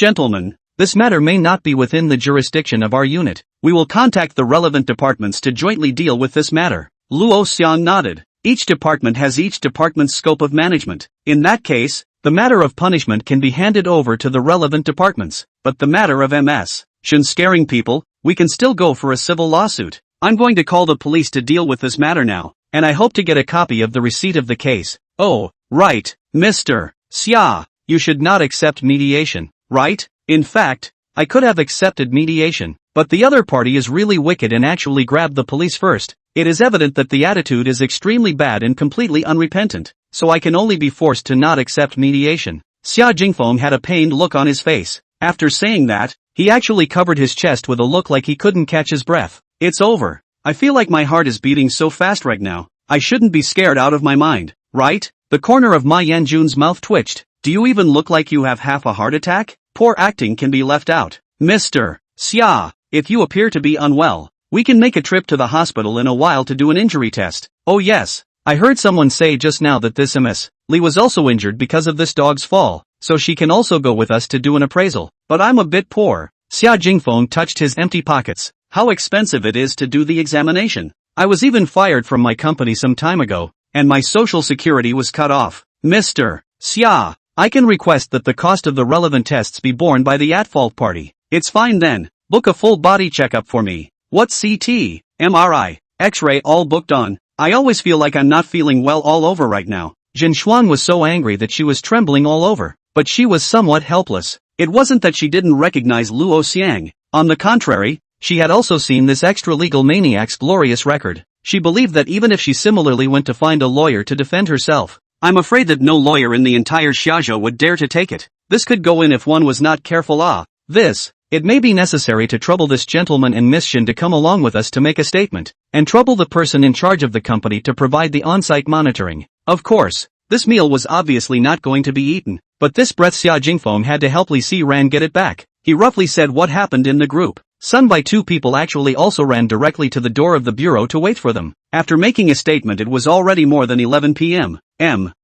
This matter may not be within the jurisdiction of our unit. We will contact the relevant departments to jointly deal with this matter. Luo Xiang nodded. Each department has each department's scope of management. In that case, the matter of punishment can be handed over to the relevant departments. But the matter of MS. Shun scaring people, we can still go for a civil lawsuit. I'm going to call the police to deal with this matter now, and I hope to get a copy of the receipt of the case. Oh, right, Mr. Xia, you should not accept mediation, right? In fact, I could have accepted mediation, but the other party is really wicked and actually grabbed the police first. It is evident that the attitude is extremely bad and completely unrepentant, so I can only be forced to not accept mediation. Xia Jingfeng had a pained look on his face. After saying that, he actually covered his chest with a look like he couldn't catch his breath. It's over. I feel like my heart is beating so fast right now. I shouldn't be scared out of my mind, right? The corner of Ma Yanjun's mouth twitched. Do you even look like you have half a heart attack? Poor acting can be left out. Mr. Xia, if you appear to be unwell, we can make a trip to the hospital in a while to do an injury test. Oh yes, I heard someone say just now that this Ms. Li was also injured because of this dog's fall, so she can also go with us to do an appraisal. But I'm a bit poor. Xia Jingfeng touched his empty pockets. How expensive it is to do the examination. I was even fired from my company some time ago, and my social security was cut off. Mr. Xia, I can request that the cost of the relevant tests be borne by the at-fault party. It's fine then. Book a full body checkup for me. What CT, MRI, X-ray all booked on? I always feel like I'm not feeling well all over right now. Jin Xuan was so angry that she was trembling all over, but she was somewhat helpless. It wasn't that she didn't recognize Luo Xiang. On the contrary, she had also seen this extra-legal maniac's glorious record. She believed that even if she similarly went to find a lawyer to defend herself, I'm afraid that no lawyer in the entire Xiazhou would dare to take it. This could go in if one was not careful. It may be necessary to trouble this gentleman and Miss Shin to come along with us to make a statement, and trouble the person in charge of the company to provide the on-site monitoring. Of course, this meal was obviously not going to be eaten, but this breath Xia Jingfeng had to help Li Si Ran get it back. He roughly said what happened in the group. Sun by two people actually also ran directly to the door of the bureau to wait for them. After making a statement, it was already more than 11 p.m.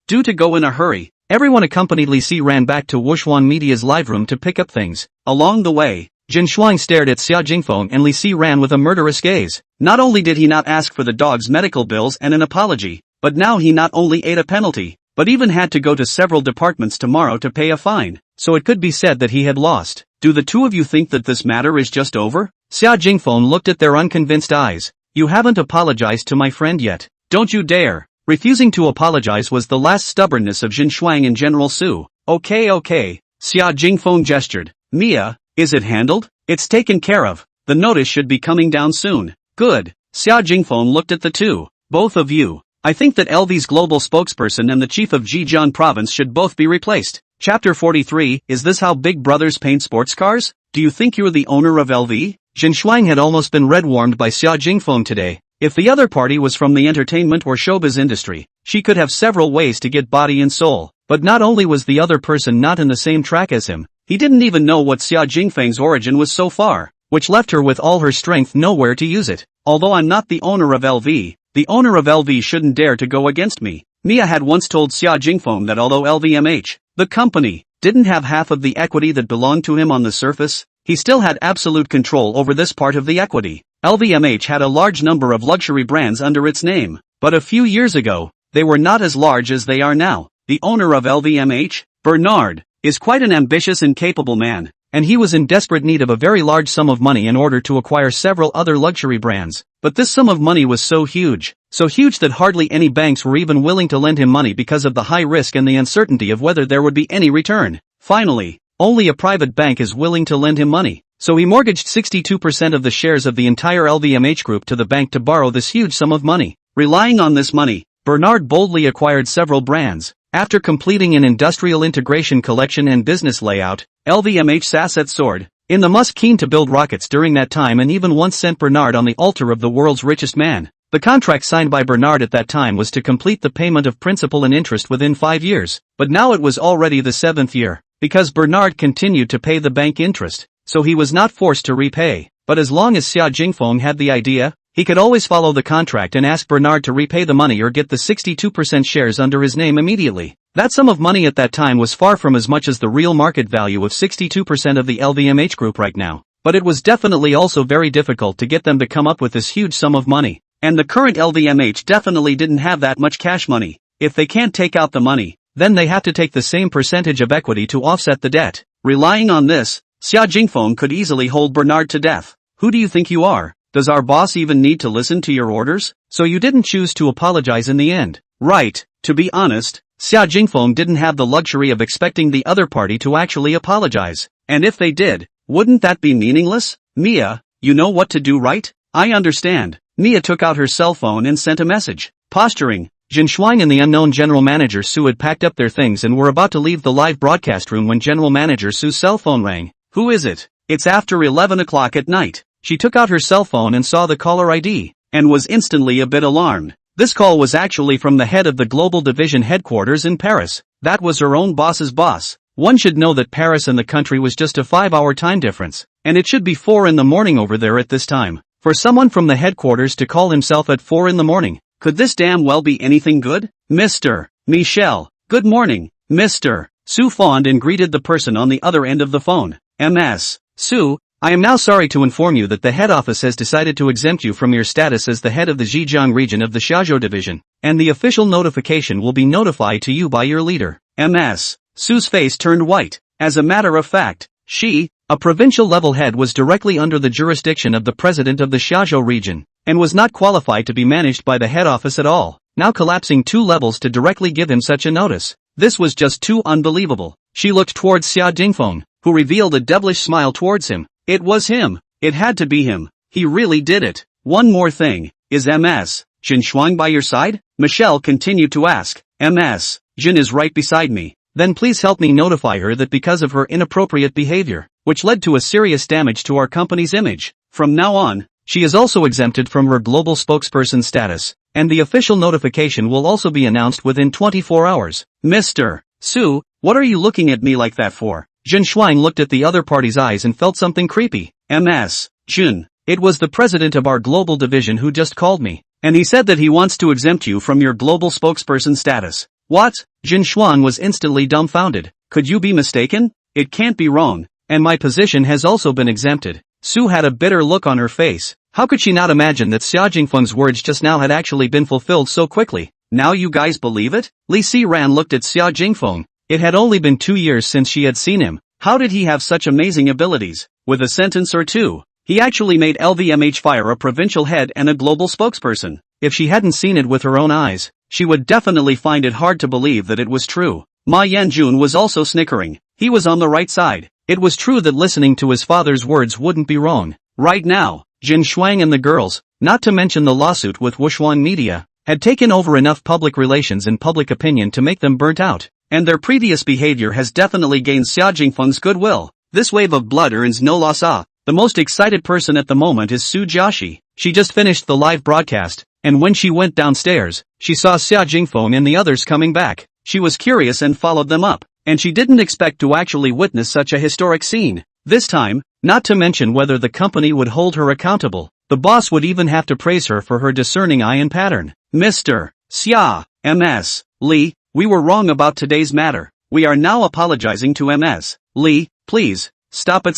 Due to go in a hurry, everyone accompanied Li Si ran back to Wushuan Media's live room to pick up things. Along the way, Jin Shuang stared at Xia Jingfeng and Li Si ran with a murderous gaze. Not only did he not ask for the dog's medical bills and an apology, but now he not only ate a penalty, but even had to go to several departments tomorrow to pay a fine, so it could be said that he had lost. Do the two of you think that this matter is just over? Xia Jingfeng looked at their unconvinced eyes. You haven't apologized to my friend yet. Don't you dare. Refusing to apologize was the last stubbornness of Jin Shuang and General Su. Okay. Xia Jingfeng gestured. Mia, is it handled? It's taken care of. The notice should be coming down soon. Good. Xia Jingfeng looked at the two. Both of you. I think that LV's global spokesperson and the chief of Zhejiang province should both be replaced. Chapter 43, is this how big brothers paint sports cars? Do you think you're the owner of LV? Jin Shuang had almost been red-warmed by Xia Jingfeng today. If the other party was from the entertainment or showbiz industry, she could have several ways to get body and soul. But not only was the other person not in the same track as him, he didn't even know what Xia Jingfeng's origin was so far, which left her with all her strength nowhere to use it. Although I'm not the owner of LV, the owner of LV shouldn't dare to go against me. Mia had once told Xia Jingfeng that although LVMH, the company, didn't have half of the equity that belonged to him on the surface, he still had absolute control over this part of the equity. LVMH had a large number of luxury brands under its name, but a few years ago, they were not as large as they are now. The owner of LVMH, Bernard, is quite an ambitious and capable man, and he was in desperate need of a very large sum of money in order to acquire several other luxury brands. But this sum of money was so huge that hardly any banks were even willing to lend him money because of the high risk and the uncertainty of whether there would be any return. Finally, only a private bank is willing to lend him money. So he mortgaged 62% of the shares of the entire LVMH group to the bank to borrow this huge sum of money. Relying on this money, Bernard boldly acquired several brands. After completing an industrial integration collection and business layout, LVMH's assets soared. In the Musk keen to build rockets during that time and even once sent Bernard on the altar of the world's richest man. The contract signed by Bernard at that time was to complete the payment of principal and interest within 5 years, but now it was already the 7th year, because Bernard continued to pay the bank interest, so he was not forced to repay. But as long as Xia Jingfeng had the idea, he could always follow the contract and ask Bernard to repay the money or get the 62% shares under his name immediately. That sum of money at that time was far from as much as the real market value of 62% of the LVMH group right now. But it was definitely also very difficult to get them to come up with this huge sum of money. And the current LVMH definitely didn't have that much cash money. If they can't take out the money, then they have to take the same percentage of equity to offset the debt. Relying on this, Xia Jingfeng could easily hold Bernard to death. Who do you think you are? Does our boss even need to listen to your orders? So you didn't choose to apologize in the end. Right, to be honest, Xia Jingfeng didn't have the luxury of expecting the other party to actually apologize. And if they did, wouldn't that be meaningless? Mia, you know what to do, right? I understand. Mia took out her cell phone and sent a message. Posturing. Jin Shuang and the unknown general manager Su had packed up their things and were about to leave the live broadcast room when general manager Su's cell phone rang. Who is it? It's after 11 o'clock at night. She took out her cell phone and saw the caller ID, and was instantly a bit alarmed. This call was actually from the head of the global division headquarters in Paris. That was her own boss's boss. One should know that Paris and the country was just a 5-hour time difference, and it should be 4 in the morning over there at this time. For someone from the headquarters to call himself at 4 in the morning, could this damn well be anything good? Mr. Michel. Good morning, Mr. Su fawned and greeted the person on the other end of the phone. Ms. Su, I am now sorry to inform you that the head office has decided to exempt you from your status as the head of the Zhejiang region of the Xiaozhou division, and the official notification will be notified to you by your leader. Ms. Su's face turned white. As a matter of fact, she, a provincial-level head, was directly under the jurisdiction of the president of the Xiaozhou region, and was not qualified to be managed by the head office at all, now collapsing 2 levels to directly give him such a notice. This was just too unbelievable. She looked towards Xia Jingfeng, who revealed a devilish smile towards him. It was him. It had to be him. He really did it. One more thing, is Ms. Jin Shuang by your side? Michelle continued to ask. Ms. Jin is right beside me. Then please help me notify her that because of her inappropriate behavior, which led to a serious damage to our company's image, from now on, she is also exempted from her global spokesperson status, and the official notification will also be announced within 24 hours. Mr. Su, what are you looking at me like that for? Jin Shuang looked at the other party's eyes and felt something creepy. Ms. Jin, it was the president of our global division who just called me, and he said that he wants to exempt you from your global spokesperson status. What? Jin Shuang was instantly dumbfounded. Could you be mistaken? It can't be wrong, and my position has also been exempted. Su had a bitter look on her face. How could she not imagine that Xia Jingfeng's words just now had actually been fulfilled so quickly? Now you guys believe it? Li Siran looked at Xia Jingfeng. It had only been 2 years since she had seen him. How did he have such amazing abilities? With a sentence or two, he actually made LVMH fire a provincial head and a global spokesperson. If she hadn't seen it with her own eyes, she would definitely find it hard to believe that it was true. Ma Yanjun was also snickering. He was on the right side. It was true that listening to his father's words wouldn't be wrong. Right now, Jin Shuang and the girls, not to mention the lawsuit with Wushuan Media, had taken over enough public relations and public opinion to make them burnt out. And their previous behavior has definitely gained Xia Jingfeng's goodwill. This wave of blood earns no loss. The most excited person at the moment is Su Jiaxi. She just finished the live broadcast, and when she went downstairs, she saw Xia Jingfeng and the others coming back. She was curious and followed them up, and she didn't expect to actually witness such a historic scene. This time, not to mention whether the company would hold her accountable. The boss would even have to praise her for her discerning eye and pattern. Mr. Xia, Ms. Li, we were wrong about today's matter. We are now apologizing to Ms. Li. Please, stop it.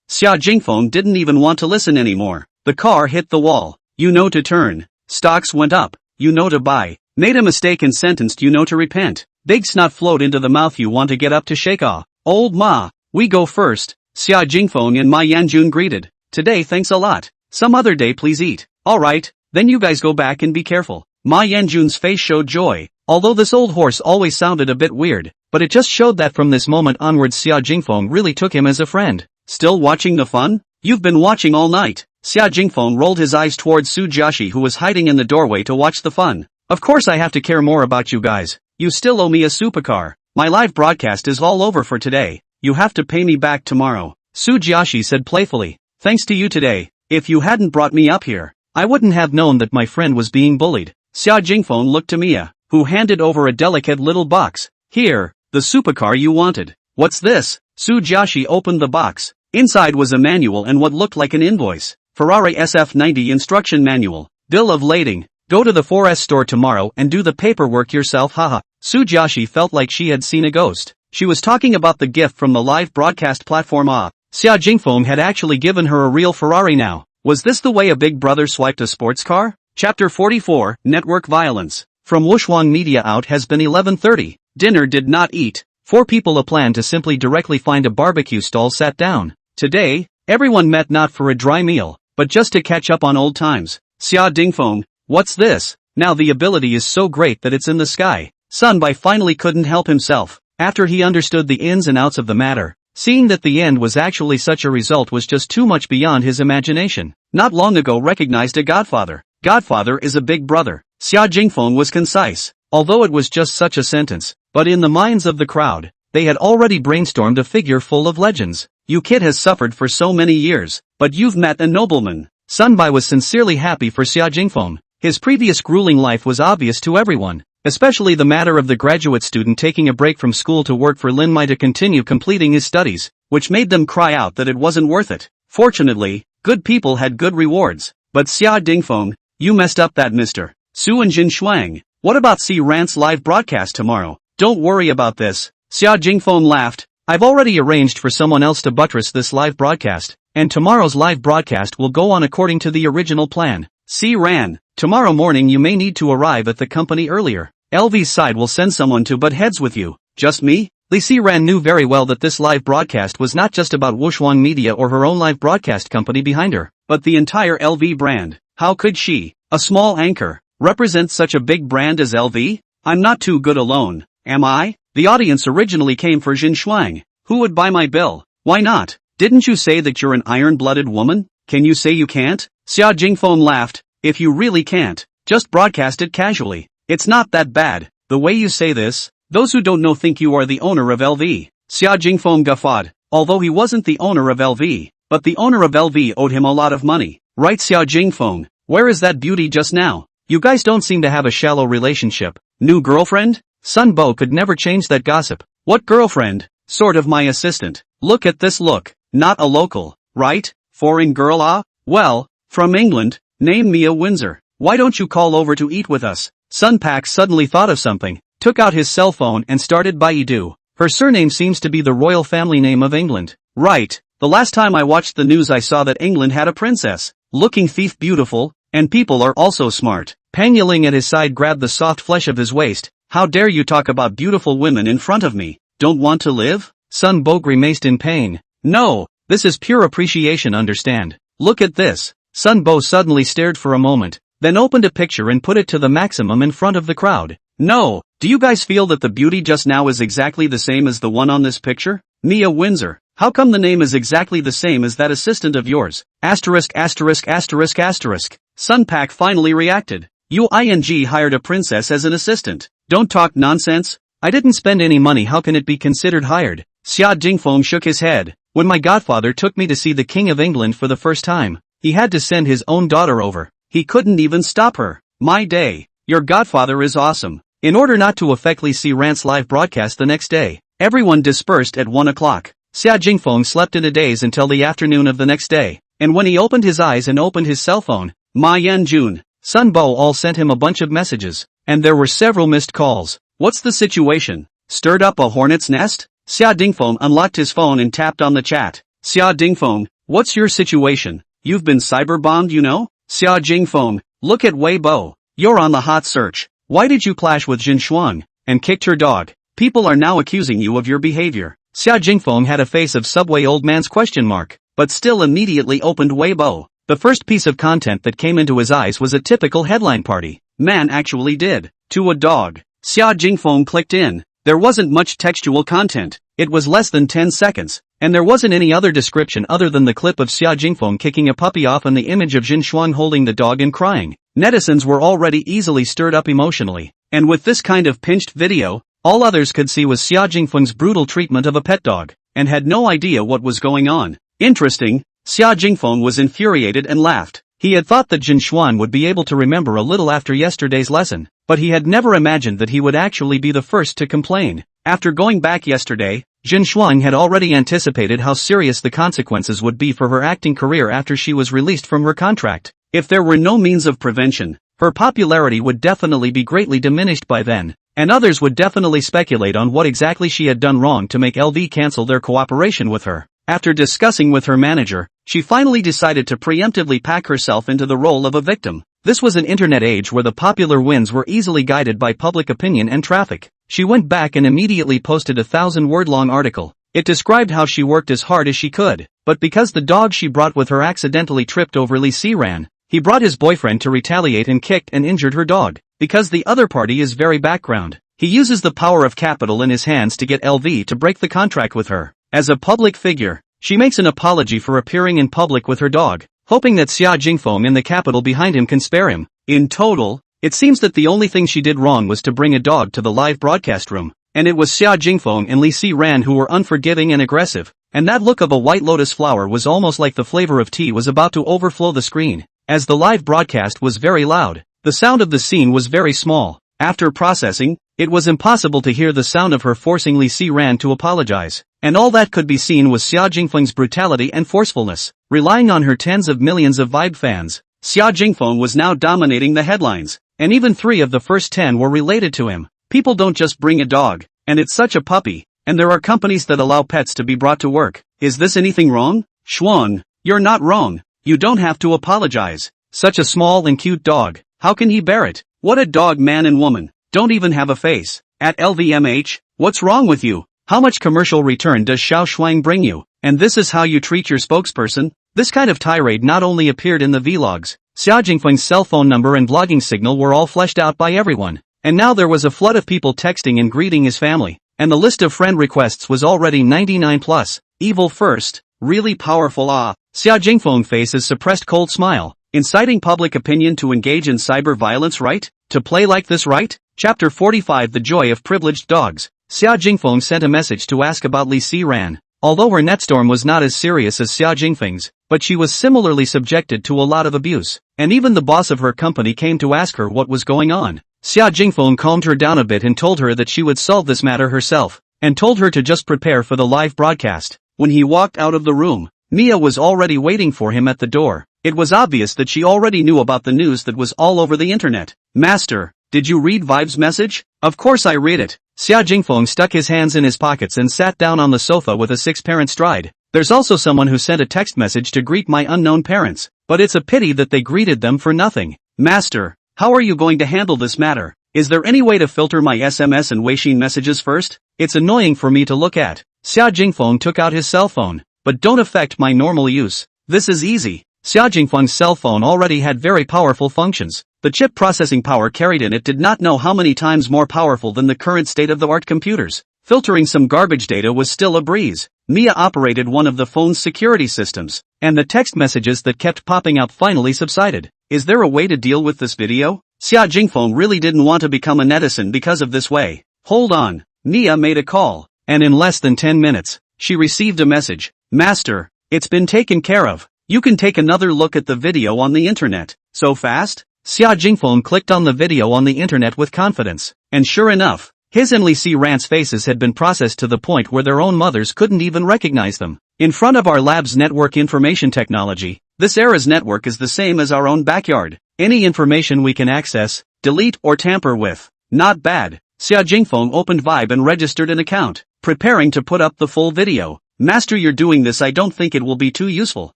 Xia Jingfeng didn't even want to listen anymore. The car hit the wall. You know to turn. Stocks went up. You know to buy. Made a mistake and sentenced you know to repent. Big snot flowed into the mouth you want to get up to shake off. Old Ma, we go first. Xia Jingfeng and Ma Yanjun greeted. Today thanks a lot. Some other day please eat. Alright, then you guys go back and be careful. Ma Yanjun's face showed joy. Although this old horse always sounded a bit weird, but it just showed that from this moment onwards Xia Jingfeng really took him as a friend. Still watching the fun? You've been watching all night. Xia Jingfeng rolled his eyes towards Su Jiaxi who was hiding in the doorway to watch the fun. Of course I have to care more about you guys. You still owe me a supercar. My live broadcast is all over for today. You have to pay me back tomorrow. Su Jiaxi said playfully. Thanks to you today. If you hadn't brought me up here, I wouldn't have known that my friend was being bullied. Xia Jingfeng looked to Mia, who handed over a delicate little box. Here, the supercar you wanted. What's this? Su Jiaxi opened the box. Inside was a manual and what looked like an invoice. Ferrari SF90 instruction manual. Bill of lading. Go to the 4S store tomorrow and do the paperwork yourself. Haha. Su Jiaxi felt like she had seen a ghost. She was talking about the gift from the live broadcast platform. Xia Jingfeng had actually given her a real Ferrari now. Was this the way a big brother swiped a sports car? Chapter 44, Network Violence. From Wushuang Media out has been 11:30. Dinner did not eat. 4 people a plan to simply directly find a barbecue stall sat down. Today, everyone met not for a dry meal, but just to catch up on old times. Xia Dingfeng, what's this? Now the ability is so great that it's in the sky. Sun Bai finally couldn't help himself. After he understood the ins and outs of the matter, seeing that the end was actually such a result was just too much beyond his imagination. Not long ago recognized a godfather. Godfather is a big brother. Xia Jingfeng was concise, although it was just such a sentence, but in the minds of the crowd, they had already brainstormed a figure full of legends. You kid has suffered for so many years, but you've met a nobleman. Sun Bai was sincerely happy for Xia Jingfeng. His previous grueling life was obvious to everyone, especially the matter of the graduate student taking a break from school to work for Lin Mai to continue completing his studies, which made them cry out that it wasn't worth it. Fortunately, good people had good rewards. But Xia Dingfeng, you messed up that Mr. Su and Jin Shuang. What about Si Rant's live broadcast tomorrow? Don't worry about this. Xia Jingfeng laughed. I've already arranged for someone else to buttress this live broadcast, and tomorrow's live broadcast will go on according to the original plan. Si Ran, tomorrow morning you may need to arrive at the company earlier. LV's side will send someone to butt heads with you. Just me? Li Si Ran knew very well that this live broadcast was not just about Wushuang Media or her own live broadcast company behind her, but the entire LV brand. How could she, a small anchor, represent such a big brand as LV? I'm not too good alone, am I? The audience originally came for Jin Shuang. Who would buy my bill? Why not? Didn't you say that you're an iron-blooded woman? Can you say you can't? Xia Jingfeng laughed. If you really can't, just broadcast it casually. It's not that bad. The way you say this, those who don't know think you are the owner of LV. Xia Jingfeng guffawed. Although he wasn't the owner of LV, but the owner of LV owed him a lot of money. Right, Xia Jingfeng? Where is that beauty just now? You guys don't seem to have a shallow relationship. New girlfriend? Sun Bo could never change that gossip. What girlfriend? Sort of my assistant. Look at this look. Not a local, right? Foreign girl? Ah? Well, from England, name Mia Windsor. Why don't you call over to eat with us? Sun Pak suddenly thought of something, took out his cell phone and started Baidu. Her surname seems to be the royal family name of England. Right. The last time I watched the news I saw that England had a princess. Looking thief beautiful, and people are also smart. Pang Yiling at his side grabbed the soft flesh of his waist. How dare you talk about beautiful women in front of me? Don't want to live? Sun Bo grimaced in pain. No, this is pure appreciation, understand? Look at this. Sun Bo suddenly stared for a moment, then opened a picture and put it to the maximum in front of the crowd. No, do you guys feel that the beauty just now is exactly the same as the one on this picture? Mia Windsor. How come the name is exactly the same as that assistant of yours? Asterisk asterisk asterisk asterisk. Sun Pak finally reacted. You ing hired a princess as an assistant. Don't talk nonsense. I didn't spend any money, how can it be considered hired? Xia Jingfeng shook his head. When my godfather took me to see the King of England for the first time, he had to send his own daughter over. He couldn't even stop her. My day. Your godfather is awesome. In order not to affect Li Si Rant's live broadcast the next day, everyone dispersed at 1 o'clock. Xia Jingfeng slept in a daze until the afternoon of the next day, and when he opened his eyes and opened his cell phone, Ma Yanjun, Sun Bo all sent him a bunch of messages, and there were several missed calls. What's the situation? Stirred up a hornet's nest? Xia Dingfeng unlocked his phone and tapped on the chat. Xia Dingfeng, what's your situation? You've been cyberbombed, you know? Xia Jingfeng, look at Weibo. You're on the hot search. Why did you clash with Jin Shuang and kicked her dog? People are now accusing you of your behavior. Xia Jingfeng had a face of subway old man's question mark, but still immediately opened Weibo. The first piece of content that came into his eyes was a typical headline party. Man actually did. To a dog. Xia Jingfeng clicked in. There wasn't much textual content. It was less than 10 seconds, and there wasn't any other description other than the clip of Xia Jingfeng kicking a puppy off and the image of Jin Shuang holding the dog and crying. Netizens were already easily stirred up emotionally, and with this kind of pinched video, all others could see was Xia Jingfeng's brutal treatment of a pet dog, and had no idea what was going on. Interesting. Xia Jingfeng was infuriated and laughed. He had thought that Jin Shuang would be able to remember a little after yesterday's lesson, but he had never imagined that he would actually be the first to complain. After going back yesterday, Jin Shuang had already anticipated how serious the consequences would be for her acting career after she was released from her contract. If there were no means of prevention, her popularity would definitely be greatly diminished by then, and others would definitely speculate on what exactly she had done wrong to make LV cancel their cooperation with her. After discussing with her manager, she finally decided to preemptively pack herself into the role of a victim. This was an internet age where the popular winds were easily guided by public opinion and traffic. She went back and immediately posted a 1,000-word-long article. It described how she worked as hard as she could, but because the dog she brought with her accidentally tripped over Lee Si-ran, he brought his boyfriend to retaliate and kicked and injured her dog. Because the other party is very background, he uses the power of capital in his hands to get LV to break the contract with her. As a public figure, she makes an apology for appearing in public with her dog, hoping that Xia Jingfeng and the capital behind him can spare him. In total, it seems that the only thing she did wrong was to bring a dog to the live broadcast room, and it was Xia Jingfeng and Lee Si-ran who were unforgiving and aggressive, and that look of a white lotus flower was almost like the flavor of tea was about to overflow the screen. As the live broadcast was very loud, the sound of the scene was very small. After processing, it was impossible to hear the sound of her forcing Lee Si-ran to apologize, and all that could be seen was Xia Jingfeng's brutality and forcefulness. Relying on her tens of millions of Vibe fans, Xia Jingfeng was now dominating the headlines, and even 3 of the first 10 were related to him. People don't just bring a dog, and it's such a puppy, and there are companies that allow pets to be brought to work. Is this anything wrong? Xuan, you're not wrong. You don't have to apologize. Such a small and cute dog, how can he bear it? What a dog, man and woman, don't even have a face. At LVMH, what's wrong with you? How much commercial return does Xiao Shuang bring you? And this is how you treat your spokesperson? This kind of tirade not only appeared in the vlogs, Xia Jingfeng's cell phone number and vlogging signal were all fleshed out by everyone. And now there was a flood of people texting and greeting his family, and the list of friend requests was already 99 plus. Evil first, really powerful. Xia Jingfeng faces suppressed cold smile. Inciting public opinion to engage in cyber violence, right? To play like this, right? Chapter 45, The Joy of Privileged Dogs. Xia Jingfeng sent a message to ask about Lee Si-ran. Although her netstorm was not as serious as Xia Jingfeng's, but she was similarly subjected to a lot of abuse, and even the boss of her company came to ask her what was going on. Xia Jingfeng calmed her down a bit and told her that she would solve this matter herself, and told her to just prepare for the live broadcast. When he walked out of the room, Mia was already waiting for him at the door. It was obvious that she already knew about the news that was all over the internet. Master, did you read Vibe's message? Of course I read it. Xia Jingfeng stuck his hands in his pockets and sat down on the sofa with a 6-parent stride. There's also someone who sent a text message to greet my unknown parents, but it's a pity that they greeted them for nothing. Master, how are you going to handle this matter? Is there any way to filter my SMS and Weixin messages first? It's annoying for me to look at. Xia Jingfeng took out his cell phone, but don't affect my normal use. This is easy. Xia Jingfeng's cell phone already had very powerful functions. The chip processing power carried in it did not know how many times more powerful than the current state-of-the-art computers. Filtering some garbage data was still a breeze. Mia operated one of the phone's security systems, and the text messages that kept popping up finally subsided. Is there a way to deal with this video? Xia Jingfeng really didn't want to become a netizen because of this way. Hold on. Mia made a call, and in less than 10 minutes, she received a message. Master, it's been taken care of. You can take another look at the video on the internet. So fast? Xia Jingfeng clicked on the video on the internet with confidence, and sure enough, his and Lee Si-ran's faces had been processed to the point where their own mothers couldn't even recognize them. In front of our lab's network information technology, this era's network is the same as our own backyard. Any information we can access, delete or tamper with. Not bad. Xia Jingfeng opened Vibe and registered an account, preparing to put up the full video. Master, you're doing this, I don't think it will be too useful.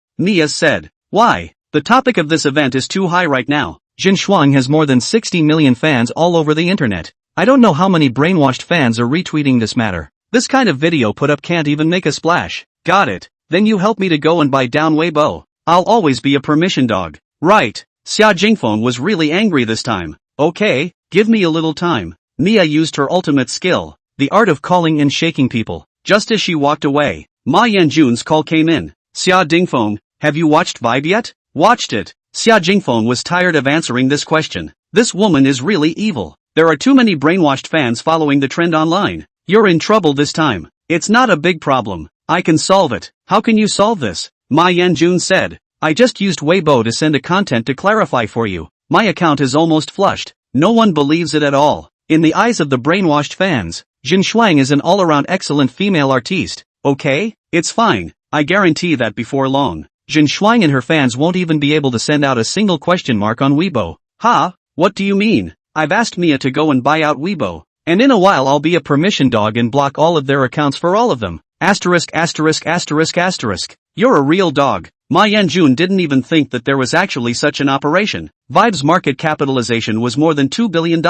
Mia said. Why? The topic of this event is too high right now. Jin Shuang has more than 60 million fans all over the internet. I don't know how many brainwashed fans are retweeting this matter. This kind of video put up can't even make a splash. Got it. Then you help me to go and buy down Weibo. I'll always be a permission dog. Right. Xia Jingfeng was really angry this time. Okay, give me a little time. Mia used her ultimate skill, the art of calling and shaking people. Just as she walked away, Ma Yanjun's call came in. Xia Jingfeng, have you watched Vibe yet? Watched it. Xia Jingfeng was tired of answering this question. This woman is really evil. There are too many brainwashed fans following the trend online. You're in trouble this time. It's not a big problem. I can solve it. How can you solve this? Ma Yanjun said. I just used Weibo to send a content to clarify for you. My account is almost flushed. No one believes it at all. In the eyes of the brainwashed fans, Jin Shuang is an all-around excellent female artiste. Okay? It's fine. I guarantee that before long, Jin Shuang and her fans won't even be able to send out a single question mark on Weibo. Ha? What do you mean? I've asked Mia to go and buy out Weibo. And in a while I'll be a permission dog and block all of their accounts for all of them. Asterisk asterisk asterisk asterisk. You're a real dog. Ma Yanjun didn't even think that there was actually such an operation. Vibe's market capitalization was more than $2 billion.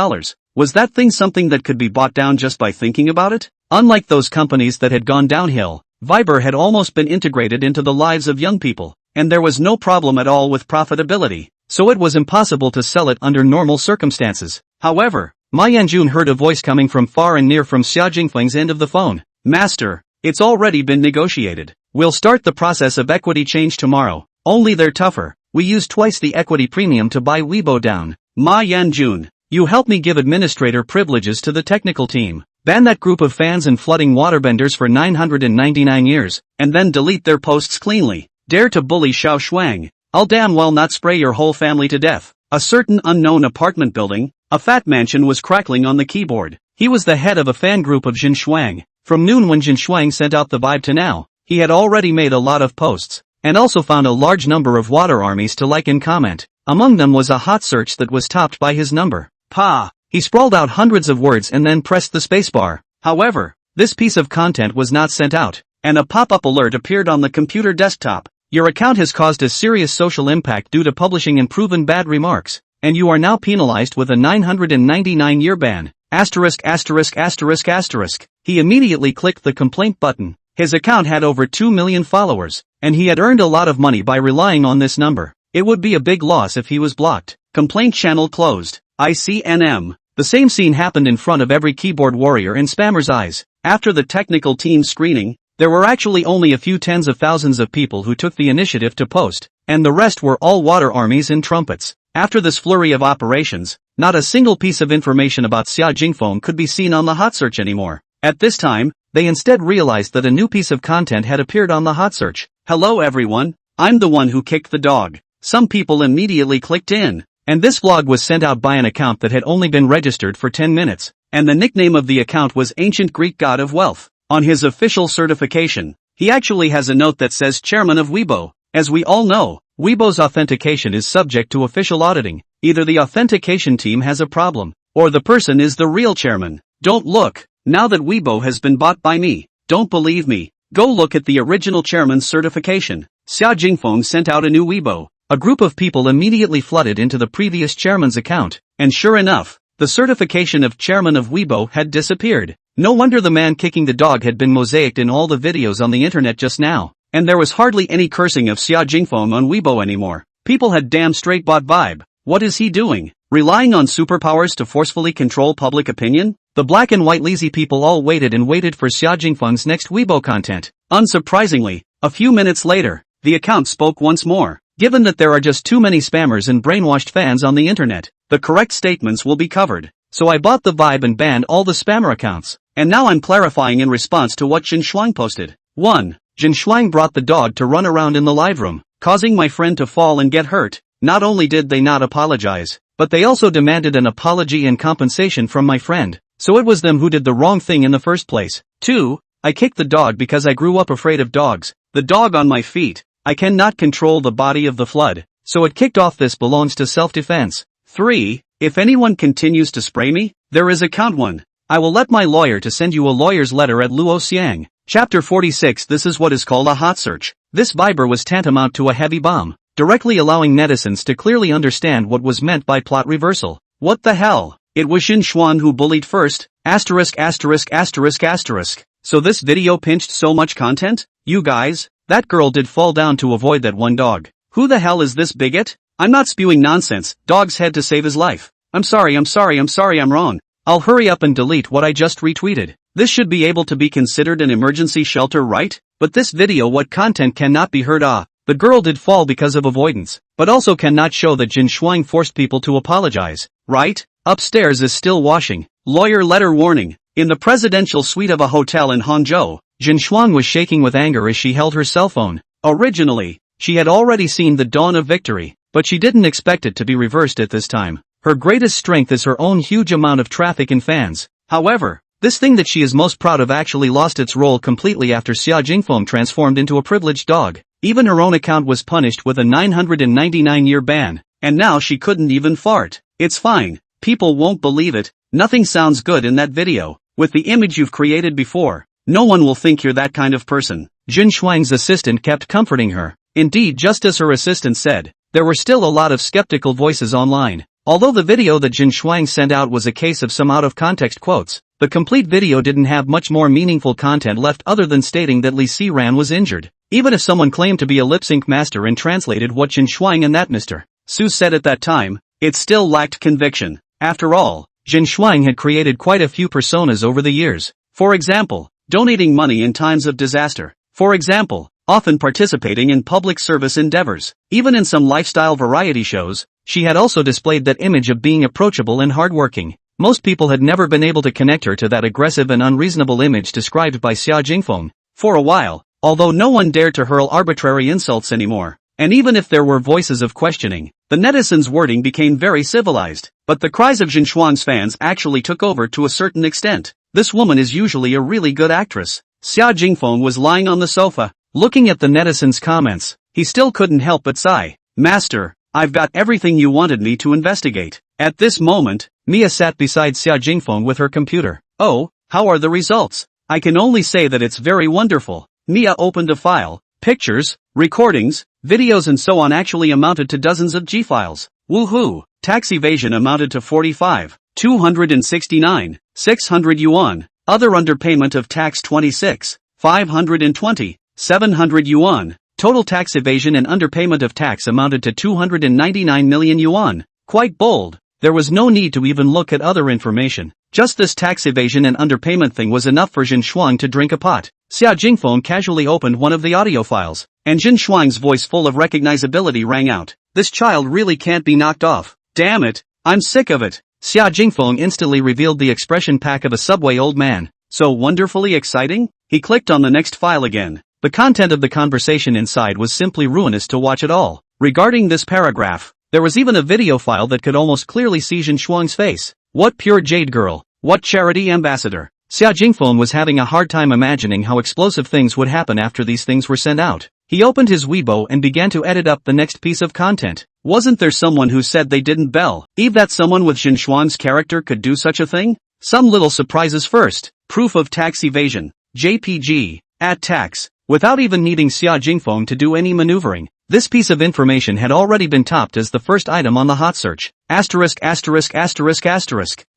Was that thing something that could be bought down just by thinking about it? Unlike those companies that had gone downhill, Viber had almost been integrated into the lives of young people, and there was no problem at all with profitability, so it was impossible to sell it under normal circumstances. However, Ma Yanjun heard a voice coming from far and near from Xia Jingfeng's end of the phone. Master, it's already been negotiated. We'll start the process of equity change tomorrow, only they're tougher. We used twice the equity premium to buy Weibo down. Ma Yanjun, you help me give administrator privileges to the technical team. Ban that group of fans and flooding waterbenders for 999 years, and then delete their posts cleanly. Dare to bully Xiao Shuang. I'll damn well not spray your whole family to death. A certain unknown apartment building, a fat mansion was crackling on the keyboard. He was the head of a fan group of Jin Shuang. From noon when Jin Shuang sent out the vibe to now, he had already made a lot of posts, and also found a large number of water armies to like and comment. Among them was a hot search that was topped by his number. Pa! He sprawled out hundreds of words and then pressed the spacebar. However, this piece of content was not sent out, and a pop-up alert appeared on the computer desktop. Your account has caused a serious social impact due to publishing unproven bad remarks, and you are now penalized with a 999-year ban. Asterisk asterisk asterisk asterisk. He immediately clicked the complaint button. His account had over 2 million followers, and he had earned a lot of money by relying on this number. It would be a big loss if he was blocked. Complaint channel closed. ICNM. The same scene happened in front of every keyboard warrior and spammer's eyes. After the technical team screening, there were actually only a few tens of thousands of people who took the initiative to post, and the rest were all water armies and trumpets. After this flurry of operations, not a single piece of information about Xia Jingfeng could be seen on the hot search anymore. At this time, they instead realized that a new piece of content had appeared on the hot search. Hello everyone, I'm the one who kicked the dog. Some people immediately clicked in. And this vlog was sent out by an account that had only been registered for 10 minutes, and the nickname of the account was Ancient Greek God of Wealth. On his official certification, he actually has a note that says Chairman of Weibo. As we all know, Weibo's authentication is subject to official auditing. Either the authentication team has a problem, or the person is the real chairman. Don't look, now that Weibo has been bought by me. Don't believe me, go look at the original chairman's certification. Xia Jingfeng sent out a new Weibo. A group of people immediately flooded into the previous chairman's account, and sure enough, the certification of chairman of Weibo had disappeared. No wonder the man kicking the dog had been mosaicked in all the videos on the internet just now, and there was hardly any cursing of Xia Jingfeng on Weibo anymore. People had damn straight bought Vibe. What is he doing? Relying on superpowers to forcefully control public opinion? The black and white lazy people all waited and waited for Xia Jingfeng's next Weibo content. Unsurprisingly, a few minutes later, the account spoke once more. Given that there are just too many spammers and brainwashed fans on the internet, the correct statements will be covered. So I bought the vibe and banned all the spammer accounts. And now I'm clarifying in response to what Jin Shuang posted. 1. Jin Shuang brought the dog to run around in the live room, causing my friend to fall and get hurt. Not only did they not apologize, but they also demanded an apology and compensation from my friend. So it was them who did the wrong thing in the first place. 2. I kicked the dog because I grew up afraid of dogs. The dog on my feet. I cannot control the body of the flood, so it kicked off. This belongs to self-defense. 3. If anyone continues to spray me, there is account 1. I will let my lawyer to send you a lawyer's letter at Luo Xiang. Chapter 46. This is what is called a hot search. This Viber was tantamount to a heavy bomb, directly allowing netizens to clearly understand what was meant by plot reversal. What the hell? It was Xin Xuan who bullied first. Asterisk asterisk asterisk asterisk. So this video pinched so much content? You guys? That girl did fall down to avoid that one dog. Who the hell is this bigot? I'm not spewing nonsense. Dog's had to save his life. I'm sorry I'm wrong. I'll hurry up and delete what I just retweeted. This should be able to be considered an emergency shelter, right? But this video, what content cannot be heard? The girl did fall because of avoidance, but also cannot show that Jin Shuang forced people to apologize, right? Upstairs is still washing. Lawyer letter warning. In the presidential suite of a hotel in Hangzhou, Jin Shuang was shaking with anger as she held her cell phone. Originally, she had already seen the dawn of victory, but she didn't expect it to be reversed at this time. Her greatest strength is her own huge amount of traffic and fans. However, this thing that she is most proud of actually lost its role completely after Xia Jingfeng transformed into a privileged dog. Even her own account was punished with a 999-year ban, and now she couldn't even fart. It's fine. People won't believe it, nothing sounds good in that video. With the image you've created before, no one will think you're that kind of person. Jin Shuang's assistant kept comforting her. Indeed, just as her assistant said, there were still a lot of skeptical voices online. Although the video that Jin Shuang sent out was a case of some out-of-context quotes, the complete video didn't have much more meaningful content left other than stating that Li Siran was injured. Even if someone claimed to be a lip-sync master and translated what Jin Shuang and that Mr. Su said at that time, it still lacked conviction. After all, Jin Shuang had created quite a few personas over the years. For example, donating money in times of disaster. For example, often participating in public service endeavors. Even in some lifestyle variety shows, she had also displayed that image of being approachable and hardworking. Most people had never been able to connect her to that aggressive and unreasonable image described by Xia Jingfeng. For a while, although no one dared to hurl arbitrary insults anymore, and even if there were voices of questioning, the netizens' wording became very civilized. But the cries of Jin Shuang's fans actually took over to a certain extent. This woman is usually a really good actress. Xia Jingfeng was lying on the sofa, looking at the netizens' comments. He still couldn't help but sigh. Master, I've got everything you wanted me to investigate. At this moment, Mia sat beside Xia Jingfeng with her computer. Oh, how are the results? I can only say that it's very wonderful. Mia opened a file. Pictures, recordings, videos and so on actually amounted to dozens of G-files. Woohoo! Tax evasion amounted to 45, 269, 600 yuan. Other underpayment of tax 26, 520, 700 yuan. Total tax evasion and underpayment of tax amounted to 299 million yuan. Quite bold. There was no need to even look at other information. Just this tax evasion and underpayment thing was enough for Jin Shuang to drink a pot. Xia Jingfeng casually opened one of the audio files, and Jin Shuang's voice full of recognizability rang out. This child really can't be knocked off. Damn it, I'm sick of it. Xia Jingfeng instantly revealed the expression pack of a subway old man. So wonderfully exciting? He clicked on the next file again. The content of the conversation inside was simply ruinous to watch at all. Regarding this paragraph, there was even a video file that could almost clearly see Jin Shuang's face. What pure jade girl? What charity ambassador? Xia Jingfeng was having a hard time imagining how explosive things would happen after these things were sent out. He opened his Weibo and began to edit up the next piece of content. Wasn't there someone who said they didn't believe that someone with Jin Shuang's character could do such a thing? Some little surprises first. Proof of tax evasion. JPG. At tax. Without even needing Xia Jingfeng to do any maneuvering, this piece of information had already been topped as the first item on the hot search.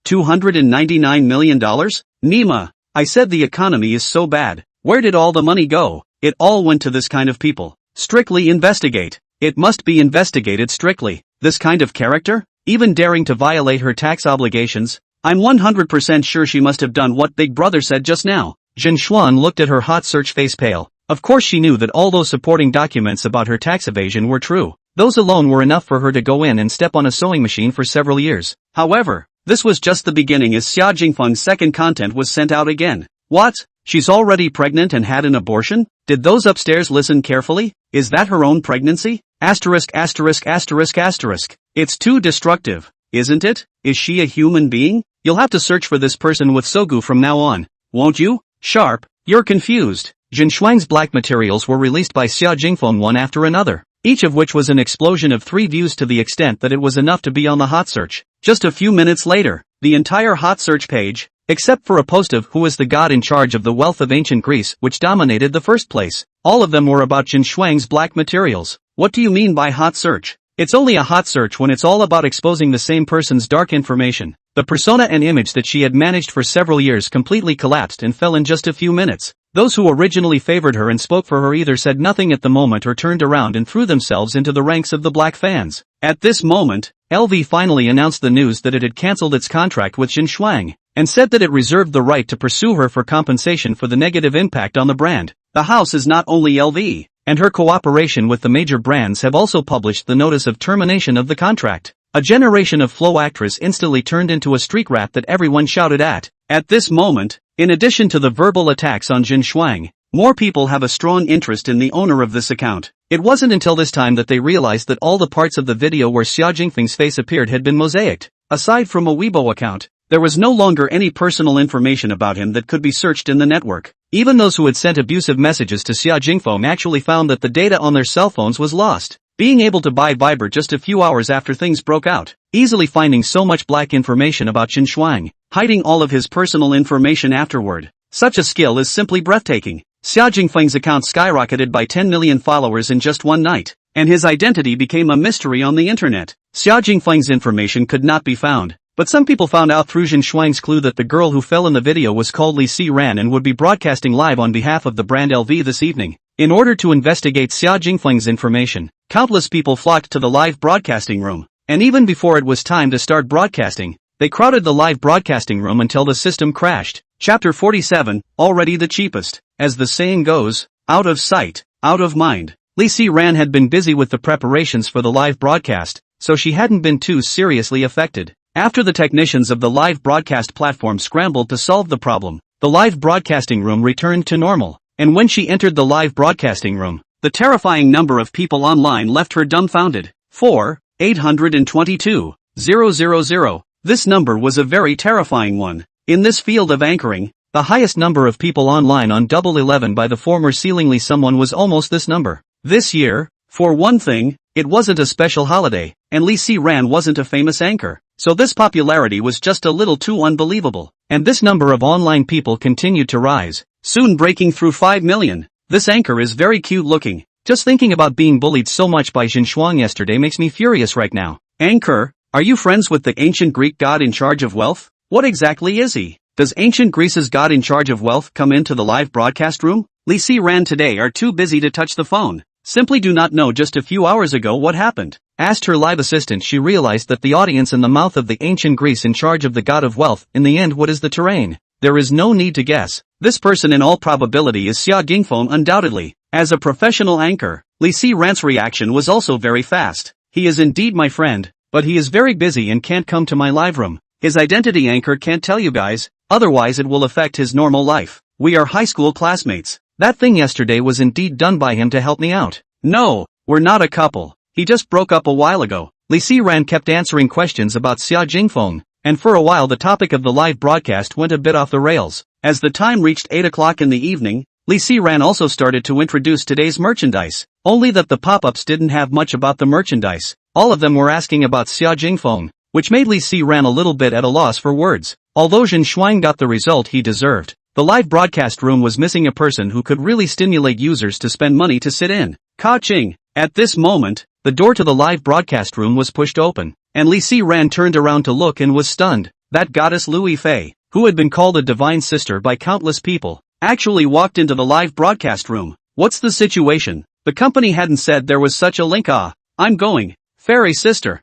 $299 million? Nima, I said the economy is so bad. Where did all the money go? It all went to this kind of people. Strictly investigate. It must be investigated strictly. This kind of character? Even daring to violate her tax obligations? I'm 100% sure she must have done what Big Brother said just now. Jin Shuang looked at her hot search face pale. Of course she knew that all those supporting documents about her tax evasion were true. Those alone were enough for her to go in and step on a sewing machine for several years. However, this was just the beginning as Xia Jingfeng's second content was sent out again. What? She's already pregnant and had an abortion? Did those upstairs listen carefully? Is that her own pregnancy? It's too destructive, isn't it? Is she a human being? You'll have to search for this person with Sogu from now on, won't you? Sharp, you're confused. Jin Shuang's black materials were released by Xia Jingfeng one after another, each of which was an explosion of 3 views to the extent that it was enough to be on the hot search. Just a few minutes later, the entire hot search page, except for a post of who is the god in charge of the wealth of ancient Greece which dominated the first place, all of them were about Jin Shuang's black materials. What do you mean by hot search? It's only a hot search when it's all about exposing the same person's dark information. The persona and image that she had managed for several years completely collapsed and fell in just a few minutes. Those who originally favored her and spoke for her either said nothing at the moment or turned around and threw themselves into the ranks of the black fans. At this moment, LV finally announced the news that it had cancelled its contract with Jin Shuang, and said that it reserved the right to pursue her for compensation for the negative impact on the brand. The house is not only LV, and her cooperation with the major brands have also published the notice of termination of the contract. A generation of flow actress instantly turned into a street rat that everyone shouted at. At this moment, in addition to the verbal attacks on Jin Shuang, more people have a strong interest in the owner of this account. It wasn't until this time that they realized that all the parts of the video where Xia Jingfeng's face appeared had been mosaicked. Aside from a Weibo account, there was no longer any personal information about him that could be searched in the network. Even those who had sent abusive messages to Xia Jingfeng actually found that the data on their cell phones was lost. Being able to buy Viber just a few hours after things broke out, easily finding so much black information about Jin Shuang, hiding all of his personal information afterward. Such a skill is simply breathtaking. Xia Jingfeng's account skyrocketed by 10 million followers in just one night, and his identity became a mystery on the internet. Xia Jingfeng's information could not be found, but some people found out through Jin Shuang's clue that the girl who fell in the video was called Li Si-ran and would be broadcasting live on behalf of the brand LV this evening. In order to investigate Xia Jingfeng's information, countless people flocked to the live broadcasting room, and even before it was time to start broadcasting, they crowded the live broadcasting room until the system crashed. Chapter 47, already the cheapest. As the saying goes, out of sight, out of mind. Li Si-ran had been busy with the preparations for the live broadcast, so she hadn't been too seriously affected. After the technicians of the live broadcast platform scrambled to solve the problem, the live broadcasting room returned to normal, and when she entered the live broadcasting room, the terrifying number of people online left her dumbfounded. 4,822,000. This number was a very terrifying one. In this field of anchoring, the highest number of people online on Double 11 by the former Sealingly someone was almost this number. This year, for one thing, it wasn't a special holiday, and Li Si-ran wasn't a famous anchor, so this popularity was just a little too unbelievable. And this number of online people continued to rise, soon breaking through 5 million. This anchor is very cute looking. Just thinking about being bullied so much by Jin Shuang yesterday makes me furious right now. Anchor, are you friends with the ancient Greek god in charge of wealth? What exactly is he? Does ancient Greece's god in charge of wealth come into the live broadcast room? Li Si-ran today are too busy to touch the phone. Simply do not know just a few hours ago what happened. Asked her live assistant, she realized that the audience in the mouth of the ancient Greece in charge of the god of wealth, in the end what is the terrain? There is no need to guess. This person in all probability is Xia Jingfeng undoubtedly. As a professional anchor, Li Si-ran's reaction was also very fast. He is indeed my friend, but he is very busy and can't come to my live room. His identity anchor can't tell you guys, otherwise it will affect his normal life. We are high school classmates. That thing yesterday was indeed done by him to help me out. No, we're not a couple. He just broke up a while ago. Li Si-ran kept answering questions about Xia Jingfeng, and for a while the topic of the live broadcast went a bit off the rails. As the time reached 8 o'clock in the evening, Li Si-ran also started to introduce today's merchandise, only that the pop-ups didn't have much about the merchandise. All of them were asking about Xia Jingfeng, which made Li Si-ran a little bit at a loss for words. Although Jin Shuang got the result he deserved, the live broadcast room was missing a person who could really stimulate users to spend money to sit in. Ka-ching! At this moment, the door to the live broadcast room was pushed open, and Li Si-ran turned around to look and was stunned. That goddess Lui Fei, who had been called a divine sister by countless people, actually walked into the live broadcast room. What's the situation? The company hadn't said there was such a link. I'm going. Fairy sister.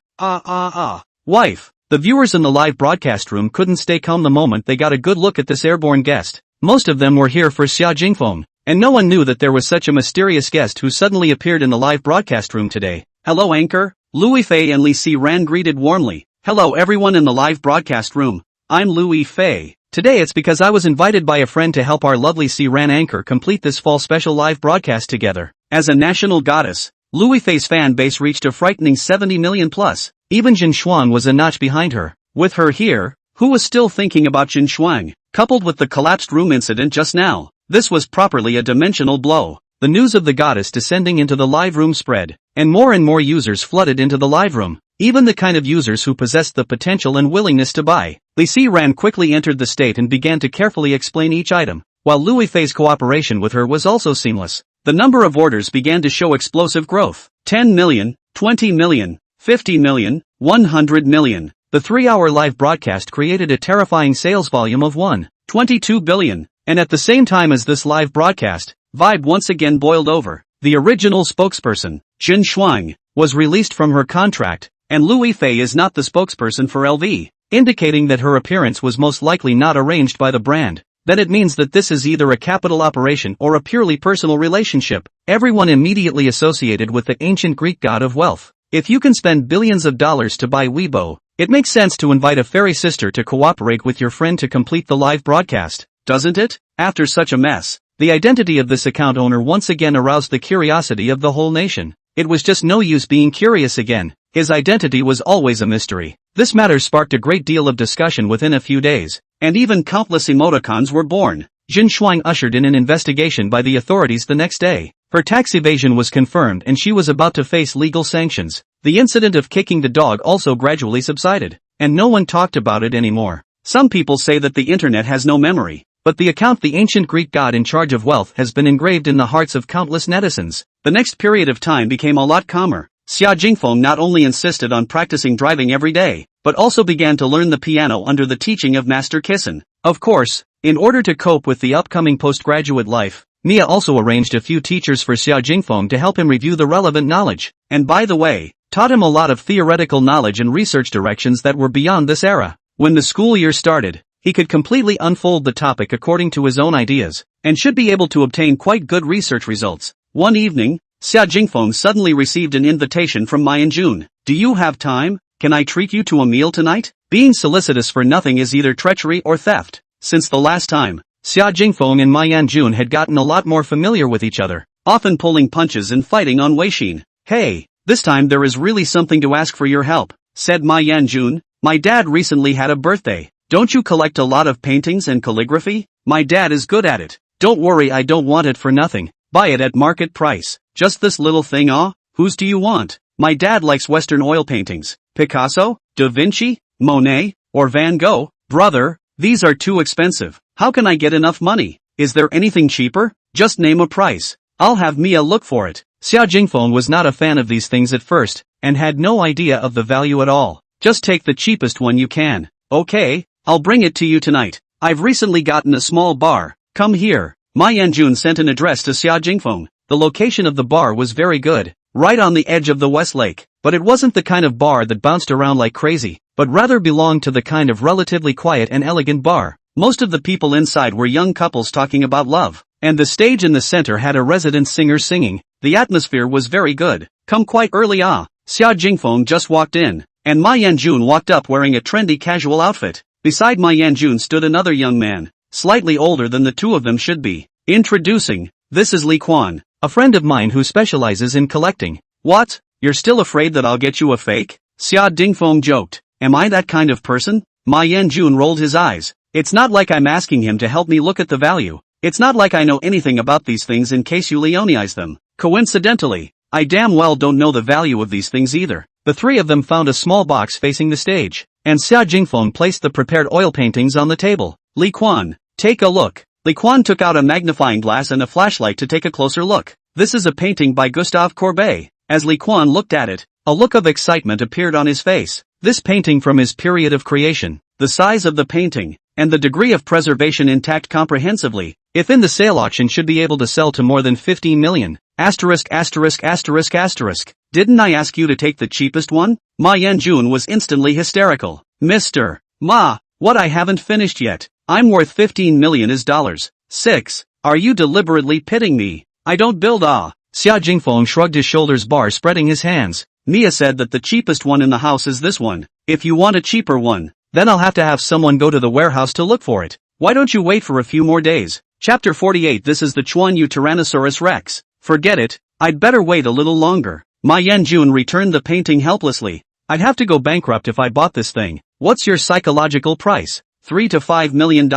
Wife. The viewers in the live broadcast room couldn't stay calm the moment they got a good look at this airborne guest. Most of them were here for Xia Jingfeng, and no one knew that there was such a mysterious guest who suddenly appeared in the live broadcast room today. Hello anchor. Lui Fei and Li Si-ran greeted warmly. Hello everyone in the live broadcast room. I'm Lui Fei. Today it's because I was invited by a friend to help our lovely Si-ran anchor complete this fall special live broadcast together. As a national goddess, Lui Fei's fan base reached a frightening 70 million plus. Even Jin Shuang was a notch behind her. With her here, who was still thinking about Jin Shuang, coupled with the collapsed room incident just now, this was properly a dimensional blow. The news of the goddess descending into the live room spread, and more users flooded into the live room, even the kind of users who possessed the potential and willingness to buy. Li Si-ran quickly entered the state and began to carefully explain each item, while Lui Fei's cooperation with her was also seamless. The number of orders began to show explosive growth. 10 million, 20 million, 50 million, 100 million. The 3-hour live broadcast created a terrifying sales volume of 1.22 billion, and at the same time as this live broadcast, vibe once again boiled over. The original spokesperson, Jin Shuang, was released from her contract, and Lui Fei is not the spokesperson for LV, indicating that her appearance was most likely not arranged by the brand. Then it means that this is either a capital operation or a purely personal relationship. Everyone immediately associated with the ancient Greek god of wealth. If you can spend billions of dollars to buy Weibo, it makes sense to invite a fairy sister to cooperate with your friend to complete the live broadcast, doesn't it? After such a mess, the identity of this account owner once again aroused the curiosity of the whole nation. It was just no use being curious again. His identity was always a mystery. This matter sparked a great deal of discussion within a few days, and even countless emoticons were born. Jin Shuang ushered in an investigation by the authorities the next day. Her tax evasion was confirmed and she was about to face legal sanctions. The incident of kicking the dog also gradually subsided, and no one talked about it anymore. Some people say that the internet has no memory, but the account the ancient Greek god in charge of wealth has been engraved in the hearts of countless netizens. The next period of time became a lot calmer. Xia Jingfeng not only insisted on practicing driving every day, but also began to learn the piano under the teaching of Master Kissen. Of course, in order to cope with the upcoming postgraduate life, Mia also arranged a few teachers for Xia Jingfeng to help him review the relevant knowledge, and by the way, taught him a lot of theoretical knowledge and research directions that were beyond this era. When the school year started, he could completely unfold the topic according to his own ideas, and should be able to obtain quite good research results. One evening, Xia Jingfeng suddenly received an invitation from Ma Yanjun. Do you have time? Can I treat you to a meal tonight? Being solicitous for nothing is either treachery or theft. Since the last time, Xia Jingfeng and Ma Yanjun had gotten a lot more familiar with each other, often pulling punches and fighting on Weixin. Hey, this time there is really something to ask for your help, said Ma Yanjun. My dad recently had a birthday. Don't you collect a lot of paintings and calligraphy? My dad is good at it. Don't worry, I don't want it for nothing. Buy it at market price. Just this little thing, Whose do you want? My dad likes Western oil paintings. Picasso, Da Vinci, Monet, or Van Gogh? Brother, these are too expensive. How can I get enough money? Is there anything cheaper? Just name a price. I'll have Mia look for it. Xia Jingfeng was not a fan of these things at first, and had no idea of the value at all. Just take the cheapest one you can. Okay, I'll bring it to you tonight. I've recently gotten a small bar. Come here. Ma Yanjun sent an address to Xia Jingfeng. The location of the bar was very good, right on the edge of the West Lake, but it wasn't the kind of bar that bounced around like crazy, but rather belonged to the kind of relatively quiet and elegant bar. Most of the people inside were young couples talking about love, and the stage in the center had a resident singer singing. The atmosphere was very good. Come quite early, Xia Jingfeng just walked in, and Ma Yanjun walked up wearing a trendy casual outfit. Beside Ma Yanjun stood another young man, slightly older than the two of them should be. Introducing, this is Li Quan, a friend of mine who specializes in collecting. What? You're still afraid that I'll get you a fake? Xia Jingfeng joked. Am I that kind of person? Ma Yanjun rolled his eyes. It's not like I'm asking him to help me look at the value. It's not like I know anything about these things in case you Leonize them. Coincidentally, I damn well don't know the value of these things either. The three of them found a small box facing the stage, and Xia Jingfeng placed the prepared oil paintings on the table. Li Quan, take a look. Li Quan took out a magnifying glass and a flashlight to take a closer look. This is a painting by Gustave Courbet. As Li Quan looked at it, a look of excitement appeared on his face. This painting from his period of creation, the size of the painting, and the degree of preservation intact comprehensively, if in the sale auction should be able to sell to more than 15 million. Didn't I ask you to take the cheapest one? Ma Yanjun was instantly hysterical. Mr. Ma, what, I haven't finished yet. I'm worth 15 million dollars. 6. Are you deliberately pitting me? I don't build. Xia Jingfeng shrugged his shoulders, spreading his hands. Mia said that the cheapest one in the house is this one. If you want a cheaper one, then I'll have to have someone go to the warehouse to look for it. Why don't you wait for a few more days? Chapter 48. This is the Chuan Yu Tyrannosaurus Rex. Forget it, I'd better wait a little longer. Ma Yanjun returned the painting helplessly. I'd have to go bankrupt if I bought this thing. What's your psychological price? $3 to $5 million.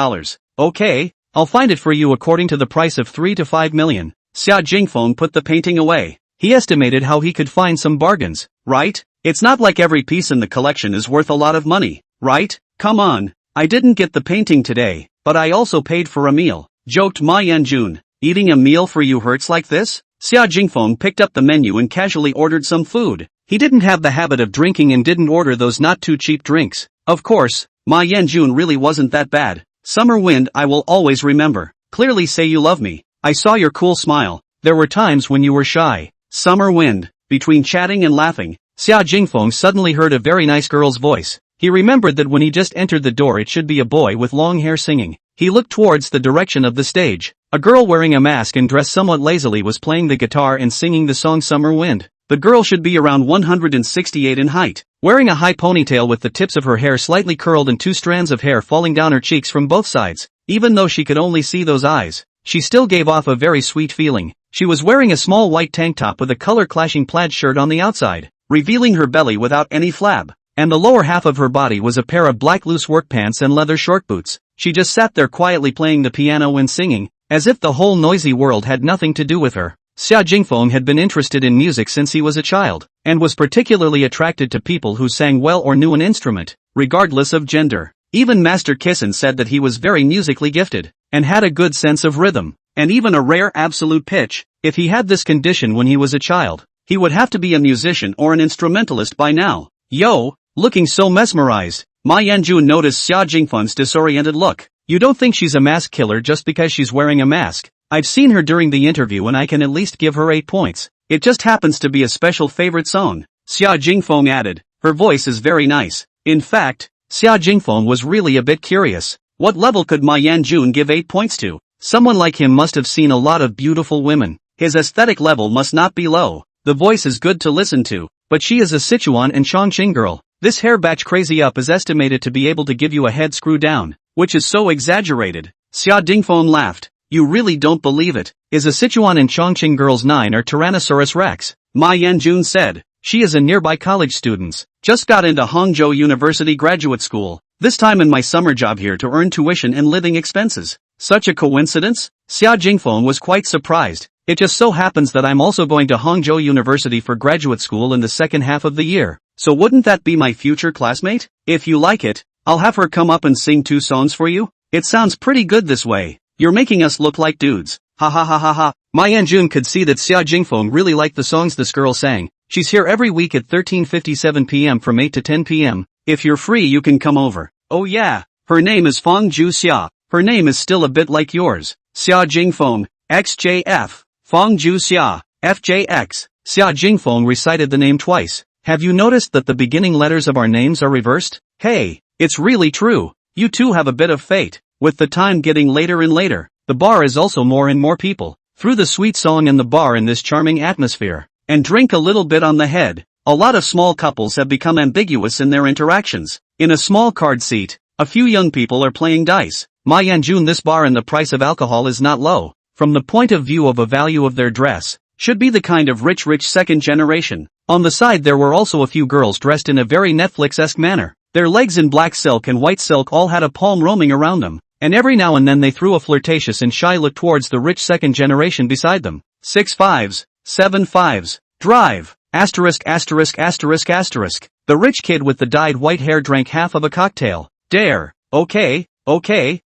Okay, I'll find it for you according to the price of $3 to $5 million. Xia Jingfeng put the painting away. He estimated how he could find some bargains, right? It's not like every piece in the collection is worth a lot of money, right? Come on, I didn't get the painting today, but I also paid for a meal, joked Ma Yanjun. Eating a meal for you hurts like this? Xia Jingfeng picked up the menu and casually ordered some food. He didn't have the habit of drinking and didn't order those not too cheap drinks. Of course, Ma Yanjun really wasn't that bad. Summer wind, I will always remember. Clearly say you love me. I saw your cool smile. There were times when you were shy. Summer wind. Between chatting and laughing, Xia Jingfeng suddenly heard a very nice girl's voice. He remembered that when he just entered the door it should be a boy with long hair singing. He looked towards the direction of the stage. A girl wearing a mask and dressed somewhat lazily was playing the guitar and singing the song Summer Wind. The girl should be around 168 in height, wearing a high ponytail with the tips of her hair slightly curled and 2 strands of hair falling down her cheeks from both sides. Even though she could only see those eyes, she still gave off a very sweet feeling. She was wearing a small white tank top with a color-clashing plaid shirt on the outside, revealing her belly without any flab, and the lower half of her body was a pair of black loose work pants and leather short boots. She just sat there quietly playing the piano and singing, as if the whole noisy world had nothing to do with her. Xia Jingfeng had been interested in music since he was a child, and was particularly attracted to people who sang well or knew an instrument, regardless of gender. Even Master Kissen said that he was very musically gifted, and had a good sense of rhythm, and even a rare absolute pitch. If he had this condition when he was a child, he would have to be a musician or an instrumentalist by now. Yo, looking so mesmerized, Ma Yanjun noticed Xia Jingfeng's disoriented look. You don't think she's a mask killer just because she's wearing a mask? I've seen her during the interview and I can at least give her 8 points. It just happens to be a special favorite song. Xia Jingfeng added, her voice is very nice. In fact, Xia Jingfeng was really a bit curious. What level could Ma Yanjun give 8 points to? Someone like him must have seen a lot of beautiful women. His aesthetic level must not be low. The voice is good to listen to, but she is a Sichuan and Chongqing girl. This hair batch crazy up is estimated to be able to give you a head screw down, which is so exaggerated. Xia Jingfeng laughed. You really don't believe it. Is a Sichuan and Chongqing girl's 9 or Tyrannosaurus Rex? Ma Yanjun said. She is a nearby college student. Just got into Hangzhou University graduate school. This time in my summer job here to earn tuition and living expenses. Such a coincidence? Xia Jingfeng was quite surprised. It just so happens that I'm also going to Hangzhou University for graduate school in the second half of the year. So wouldn't that be my future classmate? If you like it, I'll have her come up and sing 2 songs for you. It sounds pretty good this way. You're making us look like dudes. Ha ha ha ha ha. Ma Yanjun could see that Xia Jingfeng really liked the songs this girl sang. She's here every week at 13:57 p.m. from 8 to 10 p.m. If you're free you can come over. Oh yeah, her name is Fang Ju Xia. Her name is still a bit like yours. Xia Jingfeng, XJF. Fang Ju Xia, FJX. Xia Jingfeng recited the name twice. Have you noticed that the beginning letters of our names are reversed? Hey, it's really true. You two have a bit of fate. With the time getting later and later, the bar is also more and more people. Through the sweet song and the bar in this charming atmosphere, and drink a little bit on the head, a lot of small couples have become ambiguous in their interactions. In a small card seat, a few young people are playing dice. Ma Yanjun, this bar and the price of alcohol is not low. From the point of view of a value of their dress, should be the kind of rich second generation. On the side there were also a few girls dressed in a very Netflix-esque manner. Their legs in black silk and white silk all had a palm roaming around them, and every now and then they threw a flirtatious and shy look towards the rich second generation beside them. 6 5s, 7 5s, drive, asterisk asterisk asterisk asterisk. The rich kid with the dyed white hair drank half of a cocktail. Dare, okay.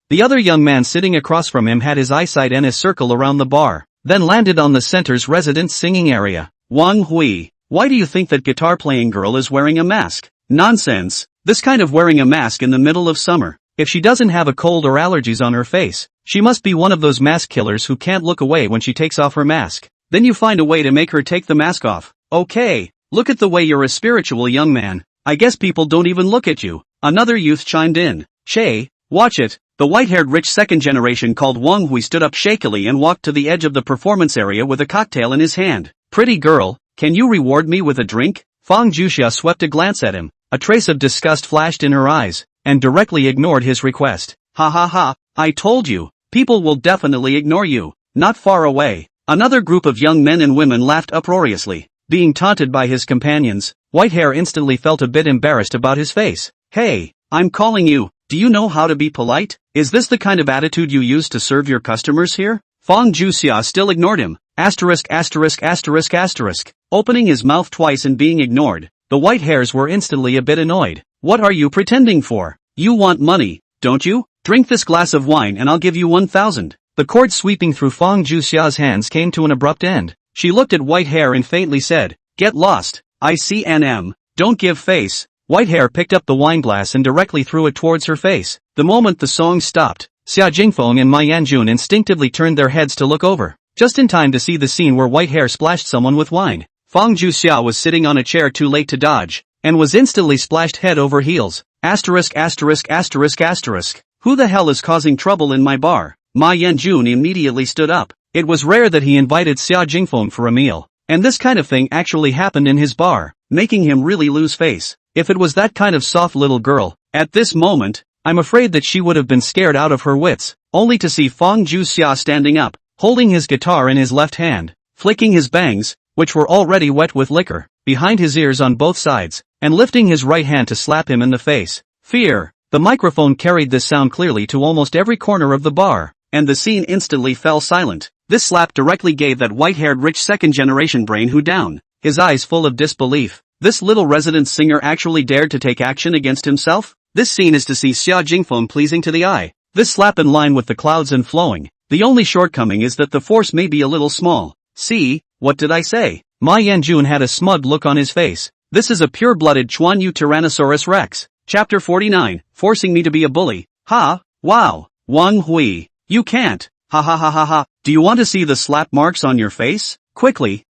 The other young man sitting across from him had his eyesight in a circle around the bar, then landed on the center's resident singing area. Wang Hui, why do you think that guitar-playing girl is wearing a mask? Nonsense, this kind of wearing a mask in the middle of summer. If she doesn't have a cold or allergies on her face, she must be one of those mask killers who can't look away when she takes off her mask. Then you find a way to make her take the mask off. Okay, look at the way you're a spiritual young man. I guess people don't even look at you. Another youth chimed in. Che, watch it. The white-haired rich second generation called Wang Hui stood up shakily and walked to the edge of the performance area with a cocktail in his hand. Pretty girl, can you reward me with a drink? Fang Juxia swept a glance at him. A trace of disgust flashed in her eyes, and directly ignored his request. Ha ha ha, I told you, people will definitely ignore you. Not far away, another group of young men and women laughed uproariously. Being taunted by his companions, Whitehair instantly felt a bit embarrassed about his face. Hey, I'm calling you. Do you know how to be polite? Is this the kind of attitude you use to serve your customers here? Fang Juxia still ignored him. Asterisk asterisk asterisk asterisk. Opening his mouth twice and being ignored, the white hairs were instantly a bit annoyed. What are you pretending for? You want money, don't you? Drink this glass of wine and I'll give you 1,000. The cord sweeping through Fang Juxia's hands came to an abrupt end. She looked at Whitehair and faintly said, Get lost. I see NM. Don't give face. Whitehair picked up the wineglass and directly threw it towards her face. The moment the song stopped, Xia Jingfeng and Ma Yanjun instinctively turned their heads to look over, just in time to see the scene where Whitehair splashed someone with wine. Fang Juxia was sitting on a chair too late to dodge, and was instantly splashed head over heels. Asterisk asterisk asterisk asterisk. Who the hell is causing trouble in my bar? Ma Yanjun immediately stood up. It was rare that he invited Xia Jingfeng for a meal, and this kind of thing actually happened in his bar, making him really lose face. If it was that kind of soft little girl, at this moment, I'm afraid that she would have been scared out of her wits, only to see Fang Juxia standing up, holding his guitar in his left hand, flicking his bangs, which were already wet with liquor, behind his ears on both sides, and lifting his right hand to slap him in the face. Fear. The microphone carried this sound clearly to almost every corner of the bar, and the scene instantly fell silent. This slap directly gave that white-haired rich second-generation brain who down, his eyes full of disbelief. This little resident singer actually dared to take action against himself? This scene is to see Xia Jingfeng pleasing to the eye. This slap in line with the clouds and flowing. The only shortcoming is that the force may be a little small. See, what did I say? Ma Yanjun had a smug look on his face. This is a pure-blooded Chuan Yu Tyrannosaurus Rex. Chapter 49, forcing me to be a bully. Ha, wow, Wang Hui. You can't. Ha ha ha ha ha. Do you want to see the slap marks on your face? Quickly,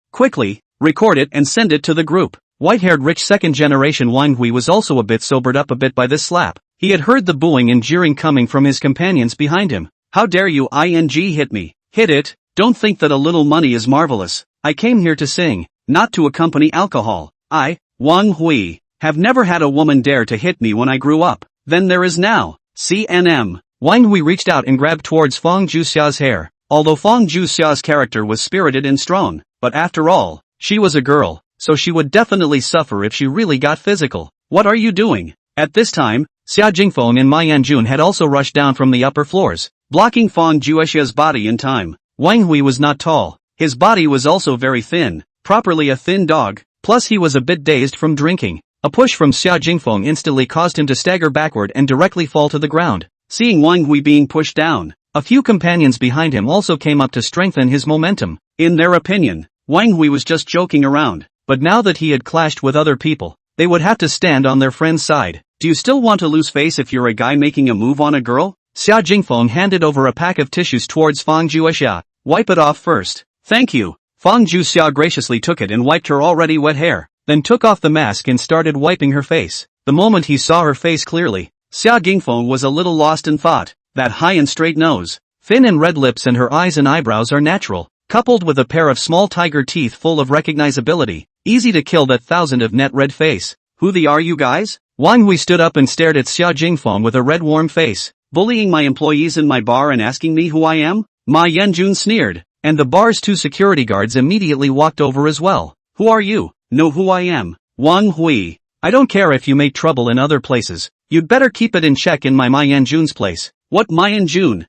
record it and send it to the group. White-haired rich second-generation Wang Hui was also a bit sobered up a bit by this slap. He had heard the booing and jeering coming from his companions behind him. How dare you hit me? Hit it. Don't think that a little money is marvelous. I came here to sing, not to accompany alcohol. I, Wang Hui, have never had a woman dare to hit me when I grew up. Then there is now. CNM. Wang Hui reached out and grabbed towards Fang Juxia's hair. Although Fang Juxia's character was spirited and strong, but after all, she was a girl, so she would definitely suffer if she really got physical. What are you doing? At this time, Xia Jingfeng and Ma Yanjun had also rushed down from the upper floors, blocking Fang Juxia's body in time. Wang Hui was not tall. His body was also very thin, properly a thin dog, plus he was a bit dazed from drinking. A push from Xia Jingfeng instantly caused him to stagger backward and directly fall to the ground. Seeing Wang Hui being pushed down, a few companions behind him also came up to strengthen his momentum. In their opinion, Wang Hui was just joking around, but now that he had clashed with other people, they would have to stand on their friend's side. Do you still want to lose face if you're a guy making a move on a girl? Xia Jingfeng handed over a pack of tissues towards Fang Juxia. Wipe it off first. Thank you. Fang Juxia graciously took it and wiped her already wet hair, then took off the mask and started wiping her face. The moment he saw her face clearly, Xia Jingfeng was a little lost in thought. That high and straight nose, thin and red lips and her eyes and eyebrows are natural, coupled with a pair of small tiger teeth full of recognizability. Easy to kill that thousand of net red face. Who the are you guys? Wang Hui stood up and stared at Xia Jingfeng with a red warm face. Bullying my employees in my bar and asking me who I am? Ma Yanjun sneered, and the bar's two security guards immediately walked over as well. Who are you? Know who I am. Wang Hui. I don't care if you make trouble in other places. You'd better keep it in check in my Ma Yanjun's place. What Ma Yanjun?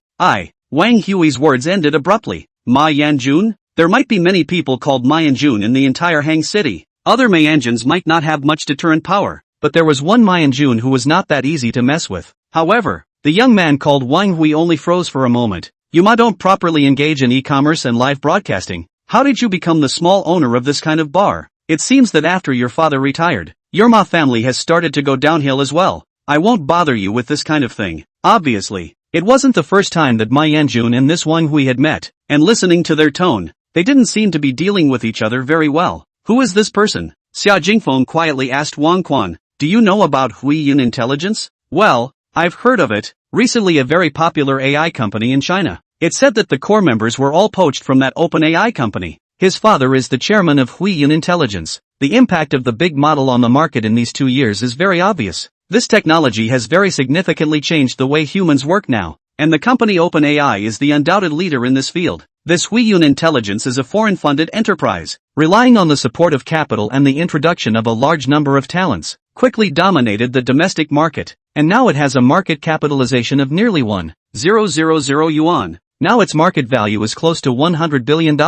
Wang Hui's words ended abruptly. Ma Yanjun? There might be many people called Ma Yanjun in the entire Hang City. Other Ma Yanjuns might not have much deterrent power, but there was one Ma Yanjun who was not that easy to mess with. However, the young man called Wang Hui only froze for a moment. You ma don't properly engage in e-commerce and live broadcasting. How did you become the small owner of this kind of bar? It seems that after your father retired, your Ma family has started to go downhill as well. I won't bother you with this kind of thing. Obviously, it wasn't the first time that Ma Yanjun and this Wang Hui had met, and listening to their tone, they didn't seem to be dealing with each other very well. Who is this person? Xia Jingfeng quietly asked Wang Quan. Do you know about Huiyun Intelligence? Well, I've heard of it. Recently a very popular AI company in China. It said that the core members were all poached from that open AI company. His father is the chairman of Huiyun Intelligence. The impact of the big model on the market in these 2 years is very obvious. This technology has very significantly changed the way humans work now, and the company OpenAI is the undoubted leader in this field. This Huiyun Intelligence is a foreign-funded enterprise, relying on the support of capital and the introduction of a large number of talents, quickly dominated the domestic market, and now it has a market capitalization of nearly 1,000 yuan. Now its market value is close to $100 billion,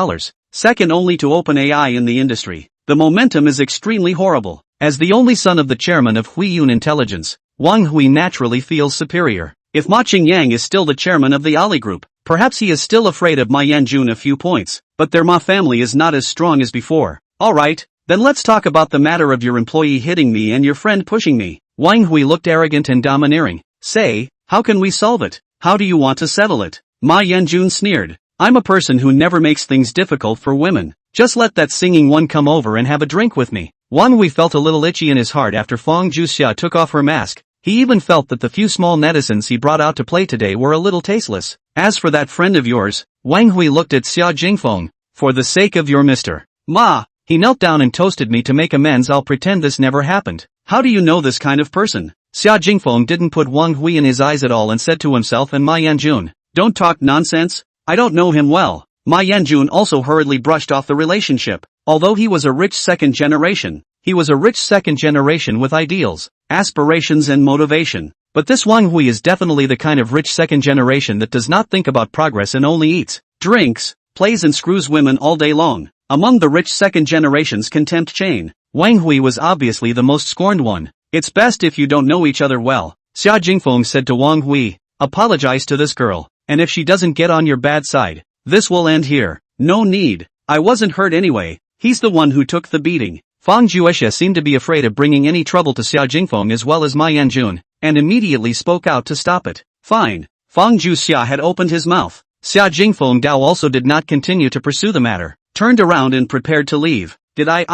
second only to OpenAI in the industry. The momentum is extremely horrible. As the only son of the chairman of Huiyun Intelligence, Wang Hui naturally feels superior. If Ma Qingyang is still the chairman of the Ali Group, perhaps he is still afraid of Ma Yanjun a few points, but their Ma family is not as strong as before. Alright, then let's talk about the matter of your employee hitting me and your friend pushing me. Wang Hui looked arrogant and domineering. Say, how can we solve it? How do you want to settle it? Ma Yanjun sneered. I'm a person who never makes things difficult for women. Just let that singing one come over and have a drink with me. Wang Hui felt a little itchy in his heart after Fang Juxia took off her mask. He even felt that the few small netizens he brought out to play today were a little tasteless. As for that friend of yours, Wang Hui looked at Xia Jingfeng. For the sake of your Mr. Ma, he knelt down and toasted me to make amends. I'll pretend this never happened. How do you know this kind of person? Xia Jingfeng didn't put Wang Hui in his eyes at all and said to himself and Ma Yanjun, don't talk nonsense. I don't know him well. Ma Yanjun also hurriedly brushed off the relationship. Although he was a rich second generation, he was a rich second generation with ideals, aspirations and motivation. But this Wang Hui is definitely the kind of rich second generation that does not think about progress and only eats, drinks, plays and screws women all day long. Among the rich second generation's contempt chain, Wang Hui was obviously the most scorned one. It's best if you don't know each other well, Xia Jingfeng said to Wang Hui. Apologize to this girl, and if she doesn't get on your bad side, this will end here. No need. I wasn't hurt anyway. He's the one who took the beating. Fang Juexia seemed to be afraid of bringing any trouble to Xia Jingfeng as well as Ma Yanjun, and immediately spoke out to stop it. Fine. Fang Juexia had opened his mouth. Xia Jingfeng Dao also did not continue to pursue the matter, turned around and prepared to leave. Did I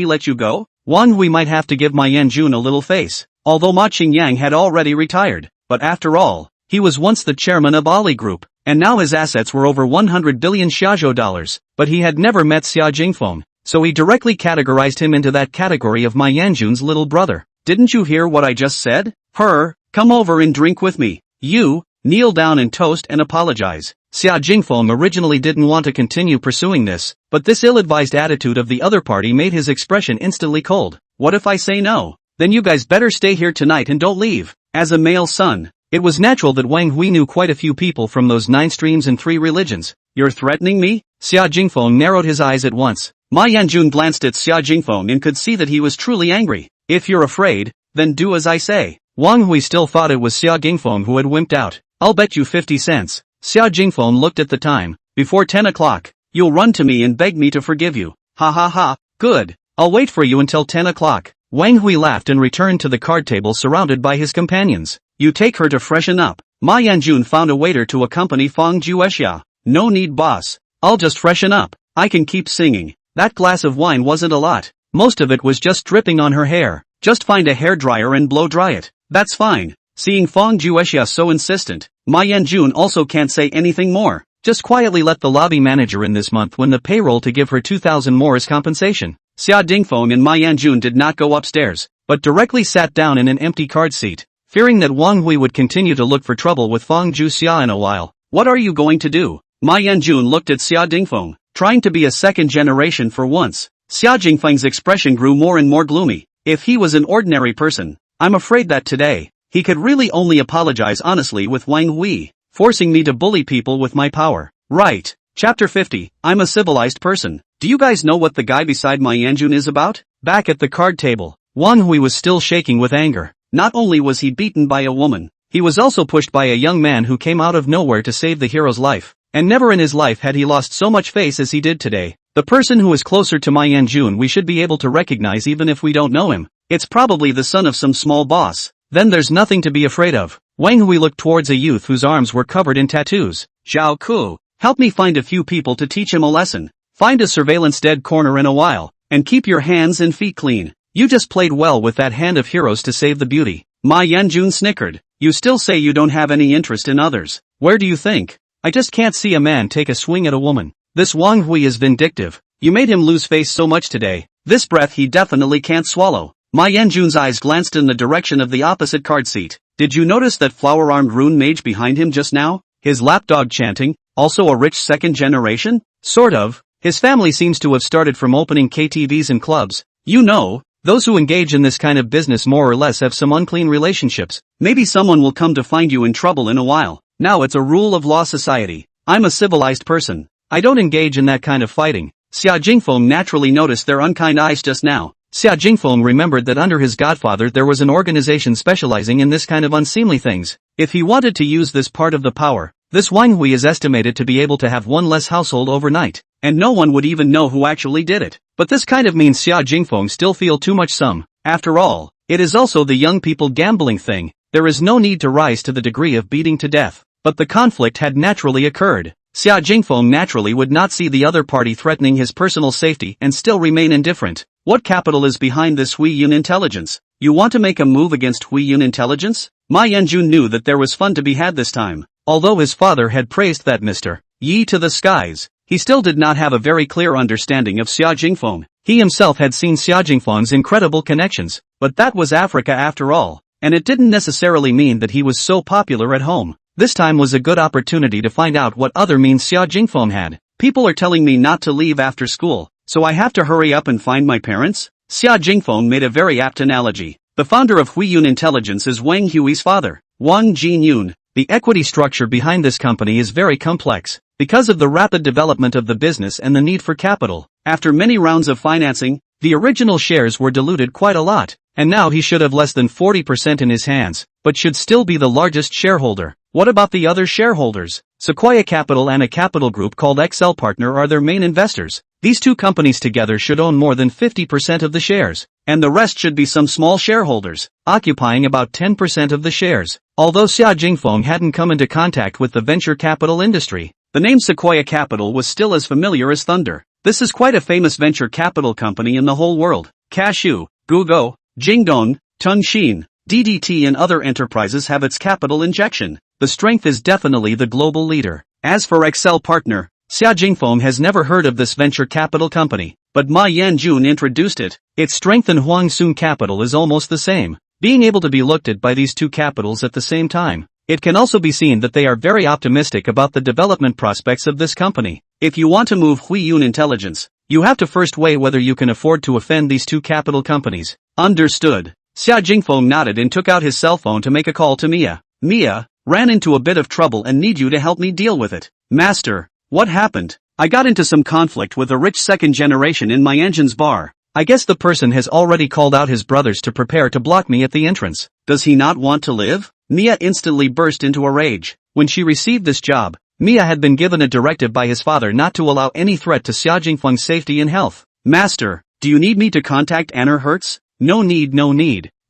let you go? Wang Hui might have to give Ma Yanjun a little face, although Ma Qingyang had already retired, but after all, he was once the chairman of Ali Group, and now his assets were over 100 billion xiaozhou dollars, but he had never met Xia Jingfeng, so he directly categorized him into that category of Ma Yanjun's little brother. Didn't you hear what I just said? Come over and drink with me. You, kneel down and toast and apologize. Xia Jingfeng originally didn't want to continue pursuing this, but this ill-advised attitude of the other party made his expression instantly cold. What if I say no? Then you guys better stay here tonight and don't leave. As a male son, it was natural that Wang Hui knew quite a few people from those 9 streams and 3 religions. You're threatening me? Xia Jingfeng narrowed his eyes at once. Ma Yanjun glanced at Xia Jingfeng and could see that he was truly angry. If you're afraid, then do as I say. Wang Hui still thought it was Xia Jingfeng who had wimped out. I'll bet you 50 cents. Xia Jingfeng looked at the time. Before 10 o'clock, you'll run to me and beg me to forgive you. Ha ha ha, good. I'll wait for you until 10 o'clock. Wang Hui laughed and returned to the card table surrounded by his companions. You take her to freshen up. Ma Yanjun found a waiter to accompany Fang Juexia. No need, boss. I'll just freshen up. I can keep singing. That glass of wine wasn't a lot. Most of it was just dripping on her hair. Just find a hairdryer and blow dry it. That's fine. Seeing Fang Juexia so insistent, Ma Yanjun also can't say anything more. Just quietly let the lobby manager in this month win the payroll to give her 2,000 more as compensation. Xia Jingfeng and Ma Yanjun did not go upstairs, but directly sat down in an empty card seat, fearing that Wang Hui would continue to look for trouble with Fang Juexia in a while. What are you going to do? Ma Yanjun looked at Xia Jingfeng, trying to be a second generation for once. Xia Jingfeng's expression grew more and more gloomy. If he was an ordinary person, I'm afraid that today, he could really only apologize honestly with Wang Hui, forcing me to bully people with my power. Right. Chapter 50, I'm a civilized person. Do you guys know what the guy beside Ma Yanjun is about? Back at the card table, Wang Hui was still shaking with anger. Not only was he beaten by a woman, he was also pushed by a young man who came out of nowhere to save the hero's life. And never in his life had he lost so much face as he did today. The person who is closer to Ma Yanjun we should be able to recognize even if we don't know him. It's probably the son of some small boss. Then there's nothing to be afraid of. Wang Hui looked towards a youth whose arms were covered in tattoos. Zhao Ku, help me find a few people to teach him a lesson. Find a surveillance dead corner in a while, and keep your hands and feet clean. You just played well with that hand of heroes to save the beauty. Ma Yanjun snickered. You still say you don't have any interest in others. Where do you think? I just can't see a man take a swing at a woman. This Wang Hui is vindictive. You made him lose face so much today. This breath he definitely can't swallow. Ma Yanjun's eyes glanced in the direction of the opposite card seat. Did you notice that flower-armed rune mage behind him just now? His lapdog chanting, also a rich second generation? Sort of. His family seems to have started from opening KTVs and clubs. You know, those who engage in this kind of business more or less have some unclean relationships. Maybe someone will come to find you in trouble in a while. Now it's a rule of law society. I'm a civilized person. I don't engage in that kind of fighting. Xia Jingfeng naturally noticed their unkind eyes just now. Xia Jingfeng remembered that under his godfather there was an organization specializing in this kind of unseemly things. If he wanted to use this part of the power, this Wang Hui is estimated to be able to have one less household overnight, and no one would even know who actually did it. But this kind of means Xia Jingfeng still feel too much some. After all, it is also the young people gambling thing. There is no need to rise to the degree of beating to death. But the conflict had naturally occurred. Xia Jingfeng naturally would not see the other party threatening his personal safety and still remain indifferent. What capital is behind this Hui Yun intelligence? You want to make a move against Hui Yun intelligence? Ma Yanjun knew that there was fun to be had this time. Although his father had praised that Mr. Yi to the skies, he still did not have a very clear understanding of Xia Jingfeng. He himself had seen Xia Jingfeng's incredible connections, but that was Africa after all, and it didn't necessarily mean that he was so popular at home. This time was a good opportunity to find out what other means Xia Jingfeng had. People are telling me not to leave after school, so I have to hurry up and find my parents? Xia Jingfeng made a very apt analogy. The founder of Hui Yun Intelligence is Wang Hui's father, Wang Jinyun. The equity structure behind this company is very complex. because of the rapid development of the business and the need for capital. After many rounds of financing, The original shares were diluted quite a lot, and now he should have less than 40% in his hands, but should still be the largest shareholder. What about the other shareholders? Sequoia Capital and a capital group called XL Partner are their main investors. These two companies together should own more than 50% of the shares, and the rest should be some small shareholders, occupying about 10% of the shares. Although Xia Jingfeng hadn't come into contact with the venture capital industry, the name Sequoia Capital was still as familiar as thunder. This is quite a famous venture capital company in the whole world. Cashew, Gugo, Jingdong, Tungshin, DDT and other enterprises have its capital injection. The strength is definitely the global leader. As for XL Partner, Xia Jingfeng has never heard of this venture capital company, but Ma Yanjun introduced it. Its strength in Huangsun Capital is almost the same, being able to be looked at by these two capitals at the same time. It can also be seen that they are very optimistic about the development prospects of this company. If you want to move Huiyun Intelligence, you have to first weigh whether you can afford to offend these two capital companies. Understood. Xia Jingfeng nodded and took out his cell phone to make a call to Mia. Mia, ran into a bit of trouble and need you to help me deal with it. Master, what happened? I got into some conflict with a rich second generation in my engine's bar. I guess the person has already called out his brothers to prepare to block me at the entrance. Does he not want to live? Mia instantly burst into a rage. When she received this job, Mia had been given a directive by his father not to allow any threat to Xia Jingfeng's safety and health. Master, do you need me to contact animerecap? No need.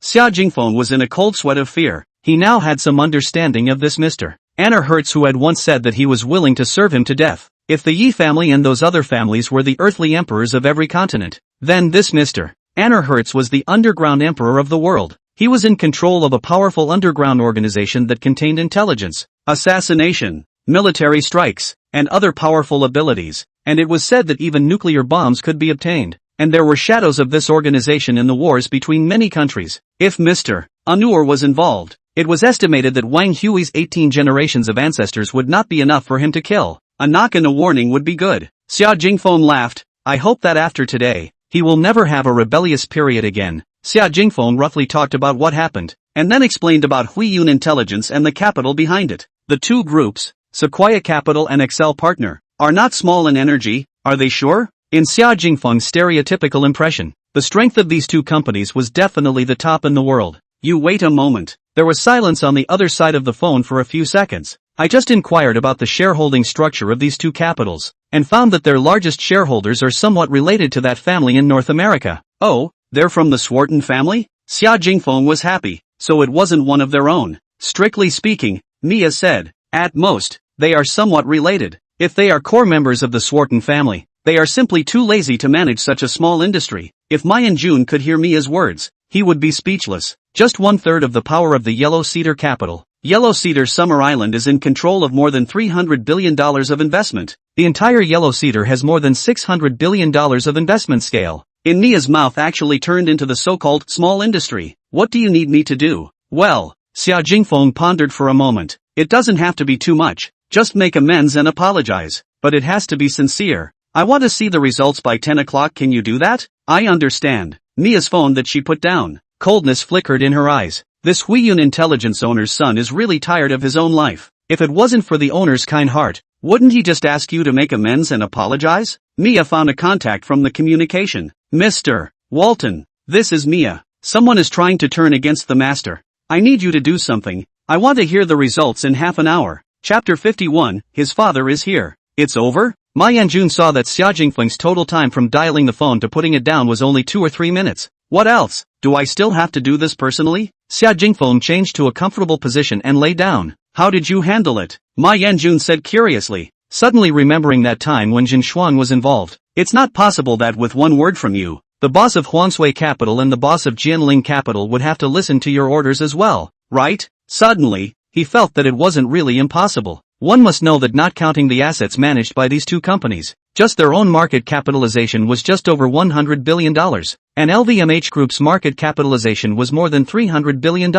Xia Jingfeng was in a cold sweat of fear. He now had some understanding of this Mr. Animerecap, who had once said that he was willing to serve him to death. If the Yi family and those other families were the earthly emperors of every continent, then this Mr. Animerecap was the underground emperor of the world. He was in control of a powerful underground organization that contained intelligence, assassination, military strikes, and other powerful abilities, and it was said that even nuclear bombs could be obtained, and there were shadows of this organization in the wars between many countries. If Mr. Anur was involved, it was estimated that Wang Hui's 18 generations of ancestors would not be enough for him to kill. A knock and a warning would be good. Xia Jingfeng laughed. I hope that after today, he will never have a rebellious period again. Xia Jingfeng roughly talked about what happened, and then explained about Huiyun Intelligence and the capital behind it. The two groups, Sequoia Capital and XL Partner, are not small in energy, are they sure? In Xia Jingfeng's stereotypical impression, the strength of these two companies was definitely the top in the world. You wait a moment. There was silence on the other side of the phone for a few seconds. I just inquired about the shareholding structure of these two capitals, and found that their largest shareholders are somewhat related to that family in North America. Oh, they're from the Swarton family? Xia Jingfeng was happy, so it wasn't one of their own. Strictly speaking, Mia said, at most, they are somewhat related. If they are core members of the Swarton family, they are simply too lazy to manage such a small industry. If Mayan Jun could hear Mia's words, he would be speechless. Just 1/3 of the power of the Yellow Cedar capital. Yellow Cedar Summer Island is in control of more than $300 billion of investment. The entire Yellow Cedar has more than $600 billion of investment scale. In Mia's mouth actually turned into the so-called small industry. What do you need me to do? Well, Xia Jingfeng pondered for a moment. It doesn't have to be too much. Just make amends and apologize. But it has to be sincere. I want to see the results by 10 o'clock. Can you do that? I understand. Mia's phone that she put down. Coldness flickered in her eyes. This Huiyun Intelligence owner's son is really tired of his own life. If it wasn't for the owner's kind heart, wouldn't he just ask you to make amends and apologize? Mia found a contact from the communication. Mr. Walton, this is Mia. Someone is trying to turn against the master. I need you to do something. I want to hear the results in half an hour. Chapter 51, his father is here. It's over? Ma Yanjun saw that Xia Jingfeng's total time from dialing the phone to putting it down was only 2 or 3 minutes. What else? Do I still have to do this personally? Xia Jingfeng changed to a comfortable position and lay down. How did you handle it? Ma Yanjun said curiously, suddenly remembering that time when Jin Shuang was involved. It's not possible that with one word from you, the boss of Huangsui Capital and the boss of Jianling Capital would have to listen to your orders as well, right? Suddenly, he felt that it wasn't really impossible. One must know that not counting the assets managed by these two companies, just their own market capitalization was just over $100 billion, and LVMH Group's market capitalization was more than $300 billion,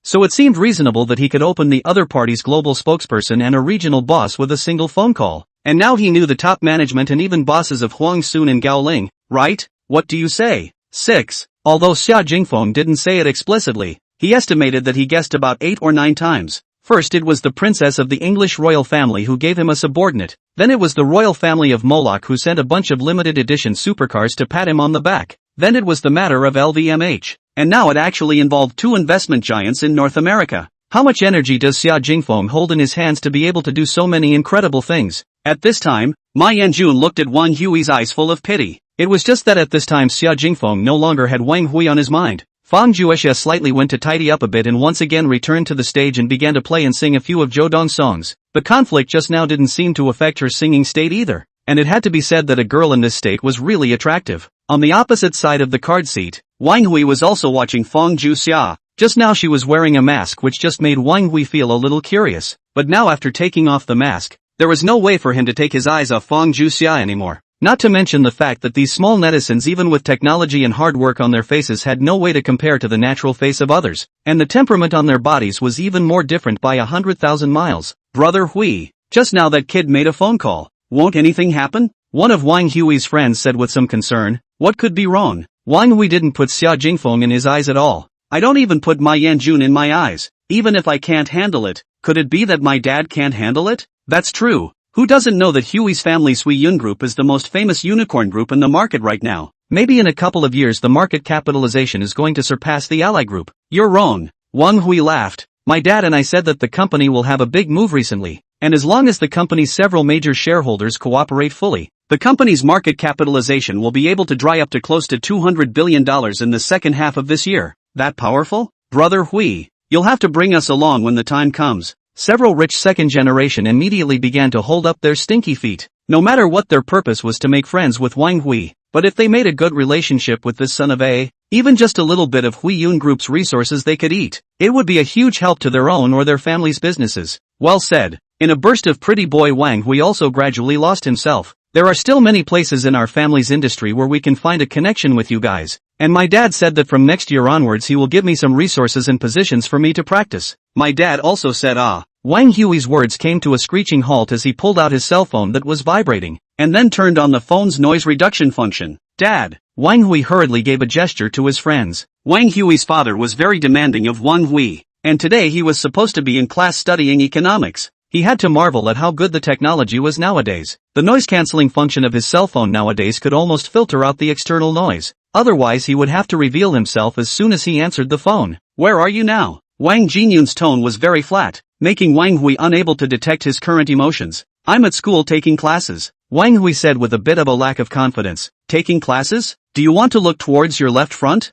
so it seemed reasonable that he could open the other party's global spokesperson and a regional boss with a single phone call. And now he knew the top management and even bosses of Huangsun and Gaoling, right? What do you say? 6. Although Xia Jingfeng didn't say it explicitly, he estimated that he guessed about 8 or 9 times. First it was the princess of the English royal family who gave him a subordinate, then it was the royal family of Moloch who sent a bunch of limited edition supercars to pat him on the back, then it was the matter of LVMH, and now it actually involved two investment giants in North America. How much energy does Xia Jingfeng hold in his hands to be able to do so many incredible things? At this time, Ma Yanjun looked at Wang Hui's eyes full of pity. It was just that at this time Xia Jingfeng no longer had Wang Hui on his mind. Fang Juexia slightly went to tidy up a bit and once again returned to the stage and began to play and sing a few of Zhou Dong's songs. The conflict just now didn't seem to affect her singing state either, and it had to be said that a girl in this state was really attractive. On the opposite side of the card seat, Wang Hui was also watching Fang Juexia. Just now she was wearing a mask which just made Wang Hui feel a little curious, but now after taking off the mask, there was no way for him to take his eyes off Fang Juexia anymore. Not to mention the fact that these small netizens even with technology and hard work on their faces had no way to compare to the natural face of others, and the temperament on their bodies was even more different by 100,000 miles. Brother Hui, just now that kid made a phone call. Won't anything happen? One of Wang Hui's friends said with some concern. What could be wrong? Wang Hui didn't put Xia Jingfeng in his eyes at all. I don't even put Ma Yanjun in my eyes, even if I can't handle it. Could it be that my dad can't handle it? That's true. Who doesn't know that Hui's family Sui Yun Group is the most famous unicorn group in the market right now? Maybe in a couple of years the market capitalization is going to surpass the Ally Group. You're wrong. Wang Hui laughed. My dad and I said that the company will have a big move recently, and as long as the company's several major shareholders cooperate fully, the company's market capitalization will be able to dry up to close to $200 billion in the second half of this year. That powerful? Brother Hui, you'll have to bring us along when the time comes. Several rich second generation immediately began to hold up their stinky feet. No matter what their purpose was to make friends with Wang Hui, but if they made a good relationship with this son of a, even just a little bit of Hui Yun Group's resources they could eat, it would be a huge help to their own or their family's businesses. Well said. In a burst of pretty boy Wang Hui also gradually lost himself. There are still many places in our family's industry where we can find a connection with you guys, and my dad said that from next year onwards he will give me some resources and positions for me to practice. My dad also said Wang Hui's words came to a screeching halt as he pulled out his cell phone that was vibrating, and then turned on the phone's noise reduction function. Dad! Wang Hui hurriedly gave a gesture to his friends. Wang Hui's father was very demanding of Wang Hui, and today he was supposed to be in class studying economics. He had to marvel at how good the technology was nowadays. The noise-canceling function of his cell phone nowadays could almost filter out the external noise. Otherwise he would have to reveal himself as soon as he answered the phone. Where are you now? Wang Jinyun's tone was very flat, making Wang Hui unable to detect his current emotions. I'm at school taking classes, Wang Hui said with a bit of a lack of confidence. Taking classes? Do you want to look towards your left front?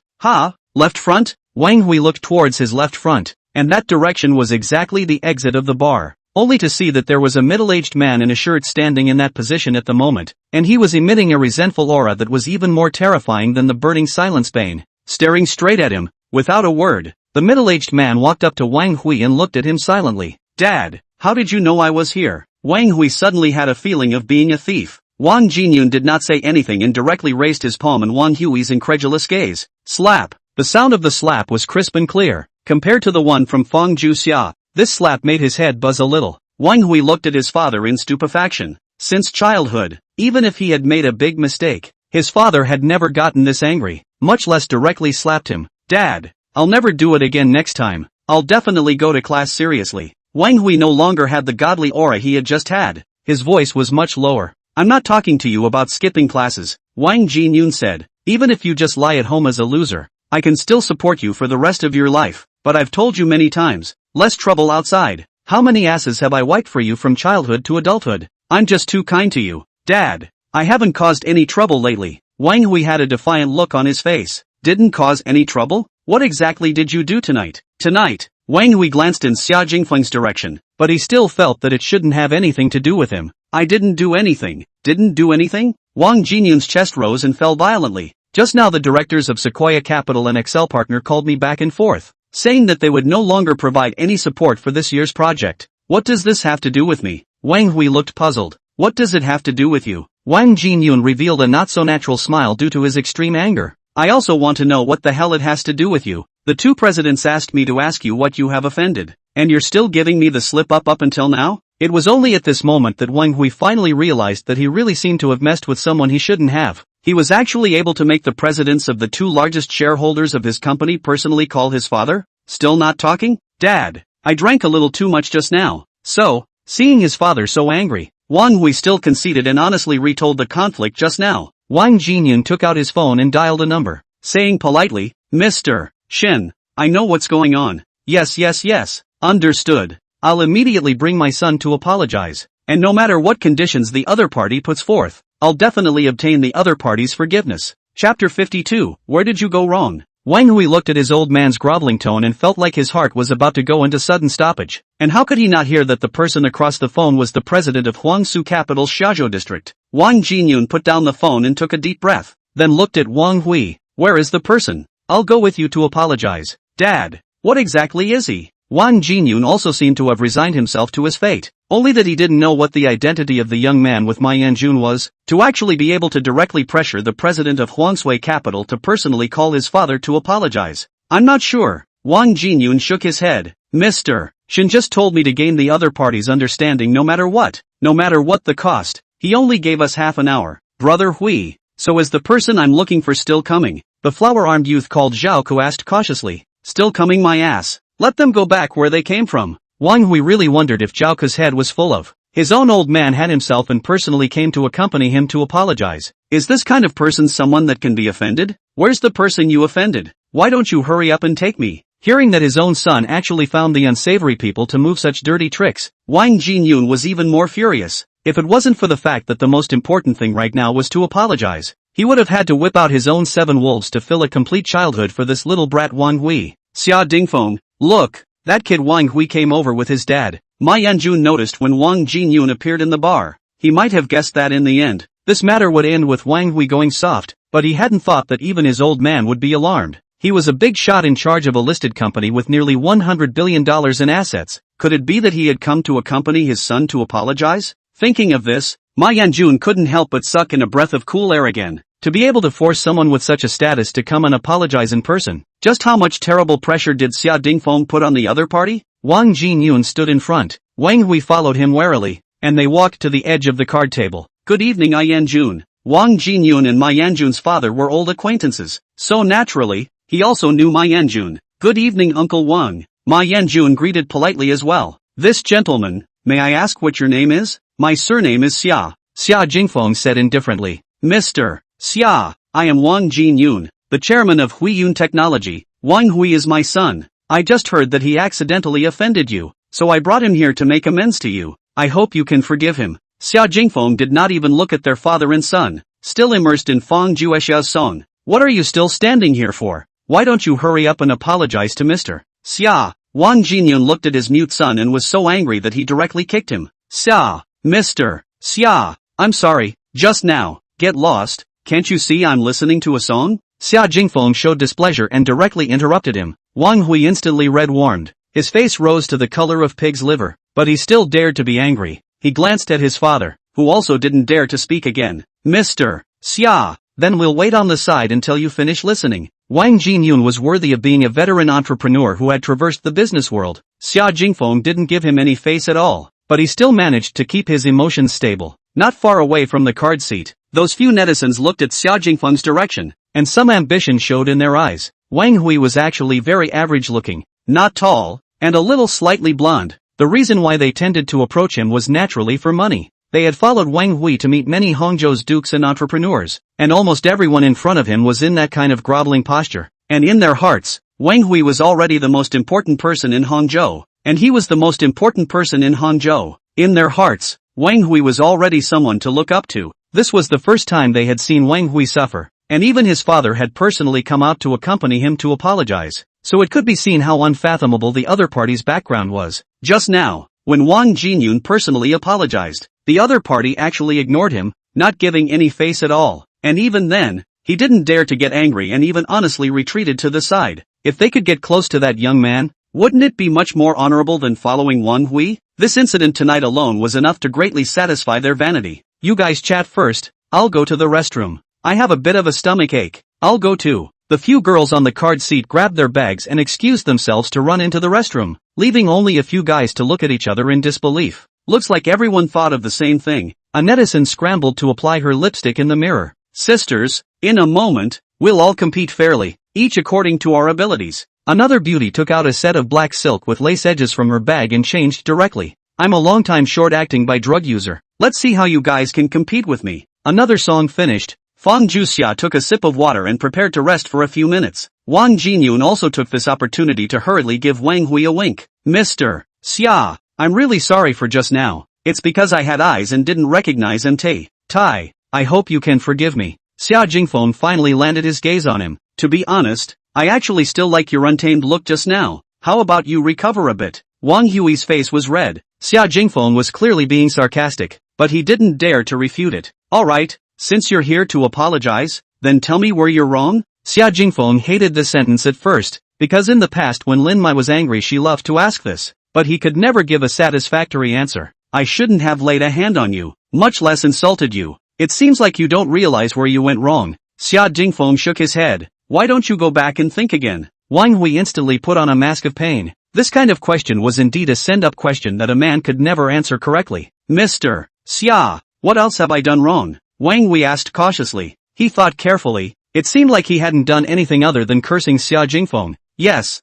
Left front? Wang Hui looked towards his left front, and that direction was exactly the exit of the bar. Only to see that there was a middle-aged man in a shirt standing in that position at the moment, and he was emitting a resentful aura that was even more terrifying than the burning silence bane. Staring straight at him, without a word, the middle-aged man walked up to Wang Hui and looked at him silently. Dad, how did you know I was here? Wang Hui suddenly had a feeling of being a thief. Wang Jinyun did not say anything and directly raised his palm in Wang Hui's incredulous gaze. Slap! The sound of the slap was crisp and clear. Compared to the one from Fang Juexia, this slap made his head buzz a little. Wang Hui looked at his father in stupefaction. Since childhood, even if he had made a big mistake, his father had never gotten this angry, much less directly slapped him. Dad, I'll never do it again next time. I'll definitely go to class seriously. Wang Hui no longer had the godly aura he had just had. His voice was much lower. I'm not talking to you about skipping classes, Wang Jinyun said. Even if you just lie at home as a loser, I can still support you for the rest of your life. But I've told you many times, less trouble outside. How many asses have I wiped for you from childhood to adulthood? I'm just too kind to you. Dad, I haven't caused any trouble lately. Wang Hui had a defiant look on his face. Didn't cause any trouble? What exactly did you do tonight? Tonight, Wang Hui glanced in Xia Jingfeng's direction, but he still felt that it shouldn't have anything to do with him. I didn't do anything. Didn't do anything? Wang Jinyun's chest rose and fell violently. Just now the directors of Sequoia Capital and Excel Partner called me back and forth, saying that they would no longer provide any support for this year's project. What does this have to do with me? Wang Hui looked puzzled. What does it have to do with you? Wang Jinyun revealed a not-so-natural smile due to his extreme anger. I also want to know what the hell it has to do with you. The two presidents asked me to ask you what you have offended, and you're still giving me the slip-up until now? It was only at this moment that Wang Hui finally realized that he really seemed to have messed with someone he shouldn't have. He was actually able to make the presidents of the two largest shareholders of his company personally call his father? Still not talking? Dad, I drank a little too much just now. So, seeing his father so angry, Wang Hui still conceded and honestly retold the conflict just now. Wang Jinyun took out his phone and dialed a number. Saying politely, Mr. Shin, I know what's going on. Yes. Understood. I'll immediately bring my son to apologize. And no matter what conditions the other party puts forth, I'll definitely obtain the other party's forgiveness. Chapter 52, Where did you go wrong? Wang Hui looked at his old man's groveling tone and felt like his heart was about to go into sudden stoppage. And how could he not hear that the person across the phone was the president of Huangsu Capital's Xiaozhou district? Wang Jinyun put down the phone and took a deep breath, then looked at Wang Hui. Where is the person? I'll go with you to apologize. Dad, what exactly is he? Wang Jinyun also seemed to have resigned himself to his fate, only that he didn't know what the identity of the young man with Ma Yanjun was, to actually be able to directly pressure the president of Huangsui Capital to personally call his father to apologize. I'm not sure. Wang Jinyun shook his head. Mr. Shin just told me to gain the other party's understanding no matter what the cost. He only gave us half an hour. Brother Hui, so is the person I'm looking for still coming? The flower-armed youth called Zhao Ku asked cautiously. Still coming my ass. Let them go back where they came from. Wang Hui really wondered if Zhao Ku's head was full of. His own old man had himself and personally came to accompany him to apologize. Is this kind of person someone that can be offended? Where's the person you offended? Why don't you hurry up and take me? Hearing that his own son actually found the unsavory people to move such dirty tricks, Wang Jinyun was even more furious. If it wasn't for the fact that the most important thing right now was to apologize, he would have had to whip out his own 7 wolves to fill a complete childhood for this little brat Wang Hui. Xia Dingfeng, look, that kid Wang Hui came over with his dad. Ma Yanjun noticed when Wang Jinyun appeared in the bar. He might have guessed that in the end, this matter would end with Wang Hui going soft, but he hadn't thought that even his old man would be alarmed. He was a big shot in charge of a listed company with nearly $100 billion in assets. Could it be that he had come to accompany his son to apologize? Thinking of this, Ma Yanjun couldn't help but suck in a breath of cool air again. To be able to force someone with such a status to come and apologize in person. Just how much terrible pressure did Xia Dingfeng put on the other party? Wang Jinyun stood in front. Wang Hui followed him warily, and they walked to the edge of the card table. Good evening, I Yanjun. Wang Jinyun and Ma Yanjun's father were old acquaintances, so naturally, he also knew Ma Yanjun. Good evening, Uncle Wang. Ma Yanjun greeted politely as well. This gentleman, may I ask what your name is? My surname is Xia. Xia Jingfeng said indifferently. Mr. Xia, I am Wang Jinyun, the chairman of Huiyun Technology. Wang Hui is my son. I just heard that he accidentally offended you, so I brought him here to make amends to you. I hope you can forgive him. Xia Jingfeng did not even look at their father and son, still immersed in Fang Juexia's song. What are you still standing here for? Why don't you hurry up and apologize to Mr. Xia? Wang Jinyun looked at his mute son and was so angry that he directly kicked him. Xia, Mr. Xia, I'm sorry, just now, get lost. Can't you see I'm listening to a song? Xia Jingfeng showed displeasure and directly interrupted him. Wang Hui instantly red-warmed. His face rose to the color of pig's liver, but he still dared to be angry. He glanced at his father, who also didn't dare to speak again. Mr. Xia, then we'll wait on the side until you finish listening. Wang Jinyun was worthy of being a veteran entrepreneur who had traversed the business world. Xia Jingfeng didn't give him any face at all, but he still managed to keep his emotions stable. Not far away from the card seat, those few netizens looked at Xia Jingfeng's direction, and some ambition showed in their eyes. Wang Hui was actually very average-looking, not tall, and a little slightly blonde. The reason why they tended to approach him was naturally for money. They had followed Wang Hui to meet many Hangzhou's dukes and entrepreneurs, and almost everyone in front of him was in that kind of groveling posture. And in their hearts, Wang Hui was already the most important person in Hangzhou, and he was the most important person in Hangzhou. In their hearts, Wang Hui was already someone to look up to. This was the first time they had seen Wang Hui suffer, and even his father had personally come out to accompany him to apologize, so it could be seen how unfathomable the other party's background was. Just now, when Wang Jinyun personally apologized, the other party actually ignored him, not giving any face at all, and even then, he didn't dare to get angry and even honestly retreated to the side. If they could get close to that young man, wouldn't it be much more honorable than following Wang Hui? This incident tonight alone was enough to greatly satisfy their vanity. You guys chat first, I'll go to the restroom. I have a bit of a stomach ache. I'll go too. The few girls on the card seat grabbed their bags and excused themselves to run into the restroom, leaving only a few guys to look at each other in disbelief. Looks like everyone thought of the same thing. A netizen scrambled to apply her lipstick in the mirror. Sisters, in a moment, we'll all compete fairly, each according to our abilities. Another beauty took out a set of black silk with lace edges from her bag and changed directly. I'm a long-time short acting by drug user. Let's see how you guys can compete with me. Another song finished. Fang Juxia took a sip of water and prepared to rest for a few minutes. Wang Jinyun also took this opportunity to hurriedly give Wang Hui a wink. Mr. Xia, I'm really sorry for just now. It's because I had eyes and didn't recognize MT. Tai, I hope you can forgive me. Xia Jingfeng finally landed his gaze on him. To be honest, I actually still like your untamed look just now. How about you recover a bit? Wang Hui's face was red. Xia Jingfeng was clearly being sarcastic, but he didn't dare to refute it. Alright, since you're here to apologize, then tell me where you're wrong? Xia Jingfeng hated this sentence at first, because in the past when Lin Mai was angry she loved to ask this, but he could never give a satisfactory answer. I shouldn't have laid a hand on you, much less insulted you. It seems like you don't realize where you went wrong. Xia Jingfeng shook his head. Why don't you go back and think again? Wang Hui instantly put on a mask of pain. This kind of question was indeed a send-up question that a man could never answer correctly. Mr. Xia, what else have I done wrong? Wang Hui asked cautiously. He thought carefully. It seemed like he hadn't done anything other than cursing Xia Jingfeng. Yes,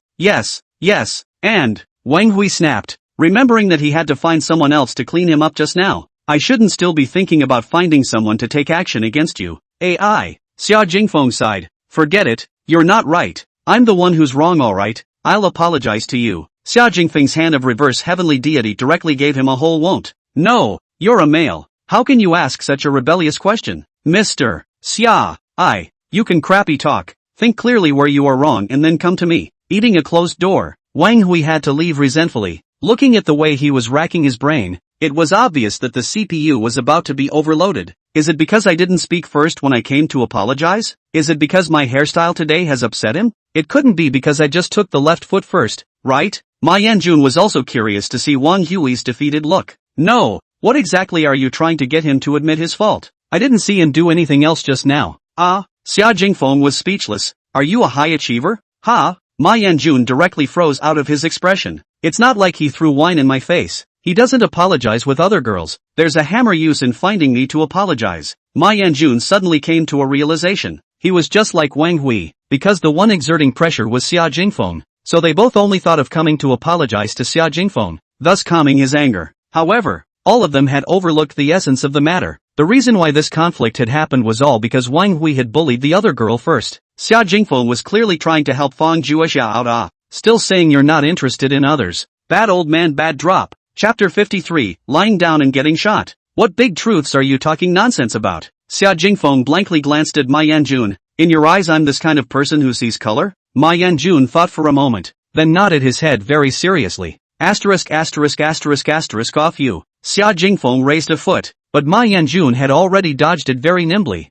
and Wang Hui snapped, remembering that he had to find someone else to clean him up just now. I shouldn't still be thinking about finding someone to take action against you. AI. Xia Jingfeng sighed. Forget it, you're not right. I'm the one who's wrong, alright. I'll apologize to you. Xia Jingfeng's hand of reverse heavenly deity directly gave him a whole won't. No, you're a male. How can you ask such a rebellious question? Mr. Xia, you can crappy talk. Think clearly where you are wrong and then come to me. Eating a closed door, Wang Hui had to leave resentfully. Looking at the way he was racking his brain, it was obvious that the CPU was about to be overloaded. Is it because I didn't speak first when I came to apologize? Is it because my hairstyle today has upset him? It couldn't be because I just took the left foot first, right? Ma Yanjun was also curious to see Wang Hui's defeated look. No, what exactly are you trying to get him to admit his fault? I didn't see him do anything else just now. Xia Jingfeng was speechless. Are you a high achiever? Ha! Ma Yanjun directly froze out of his expression. It's not like he threw wine in my face. He doesn't apologize with other girls. There's a hammer use in finding me to apologize. Ma Yanjun suddenly came to a realization. He was just like Wang Hui, because the one exerting pressure was Xia Jingfeng, so they both only thought of coming to apologize to Xia Jingfeng, thus calming his anger. However, all of them had overlooked the essence of the matter. The reason why this conflict had happened was all because Wang Hui had bullied the other girl first. Xia Jingfeng was clearly trying to help Fang Juexia out. Still saying you're not interested in others. Bad old man, bad drop. Chapter 53, lying down and getting shot. What big truths are you talking nonsense about? Xia Jingfeng blankly glanced at Ma Yanjun. In your eyes I'm this kind of person who sees color? Ma Yanjun thought for a moment, then nodded his head very seriously. Off you. Xia Jingfeng raised a foot, but Ma Yanjun had already dodged it very nimbly.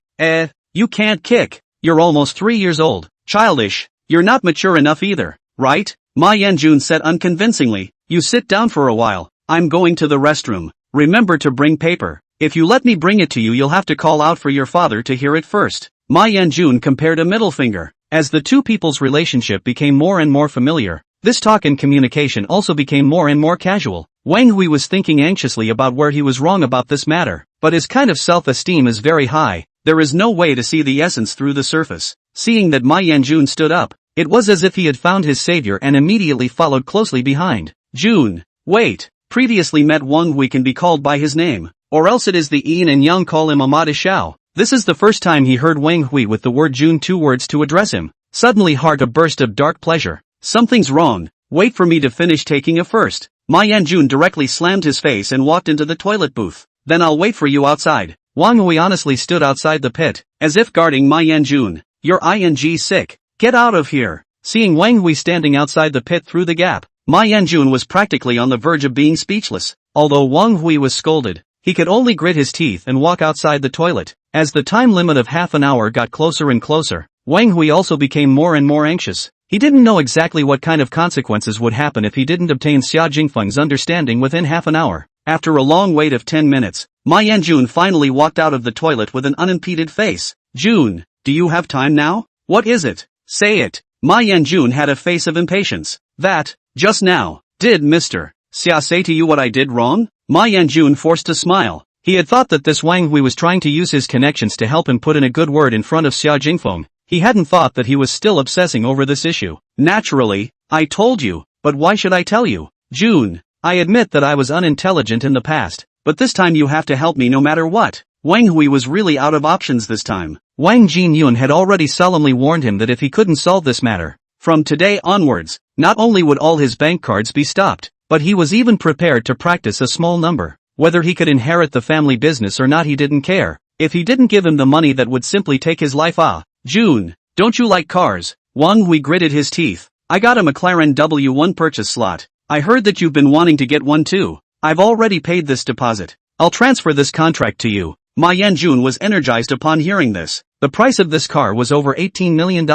You can't kick. You're almost 3 years old. Childish. You're not mature enough either, right? Ma Yanjun said unconvincingly. You sit down for a while. I'm going to the restroom. Remember to bring paper. If you let me bring it to you you'll have to call out for your father to hear it first. Ma Yanjun compared a middle finger. As the two people's relationship became more and more familiar, this talk and communication also became more and more casual. Wang Hui was thinking anxiously about where he was wrong about this matter, but his kind of self-esteem is very high. There is no way to see the essence through the surface. Seeing that Ma Yanjun stood up, it was as if he had found his savior and immediately followed closely behind. Jun, wait. Previously met Wang Hui can be called by his name, or else it is the yin and yang call him Amada Shao. This is the first time he heard Wang Hui with the word Jun, 2 words to address him. Suddenly heart a burst of dark pleasure. Something's wrong. Wait for me to finish taking a first. Ma Yanjun directly slammed his face and walked into the toilet booth. Then I'll wait for you outside. Wang Hui honestly stood outside the pit, as if guarding Ma Yanjun. You're ing sick. Get out of here. Seeing Wang Hui standing outside the pit through the gap, Ma Yanjun was practically on the verge of being speechless. Although Wang Hui was scolded, he could only grit his teeth and walk outside the toilet. As the time limit of half an hour got closer and closer, Wang Hui also became more and more anxious. He didn't know exactly what kind of consequences would happen if he didn't obtain Xia Jingfeng's understanding within half an hour. After a long wait of 10 minutes, Ma Yanjun finally walked out of the toilet with an unimpeded face. Jun, do you have time now? What is it? Say it. Ma Yanjun had a face of impatience. That, just now, did Mr. Xia say to you what I did wrong? Ma Yanjun forced a smile. He had thought that this Wang Hui was trying to use his connections to help him put in a good word in front of Xia Jingfeng. He hadn't thought that he was still obsessing over this issue. Naturally, I told you, but why should I tell you? June, I admit that I was unintelligent in the past, but this time you have to help me no matter what. Wang Hui was really out of options this time. Wang Jinyun had already solemnly warned him that if he couldn't solve this matter, from today onwards, not only would all his bank cards be stopped, but he was even prepared to practice a small number. Whether he could inherit the family business or not, he didn't care. If he didn't give him the money, that would simply take his life. June, don't you like cars? Wang Hui gritted his teeth. I got a McLaren W1 purchase slot. I heard that you've been wanting to get one too. I've already paid this deposit. I'll transfer this contract to you. Ma Yanjun was energized upon hearing this. The price of this car was over $18 million,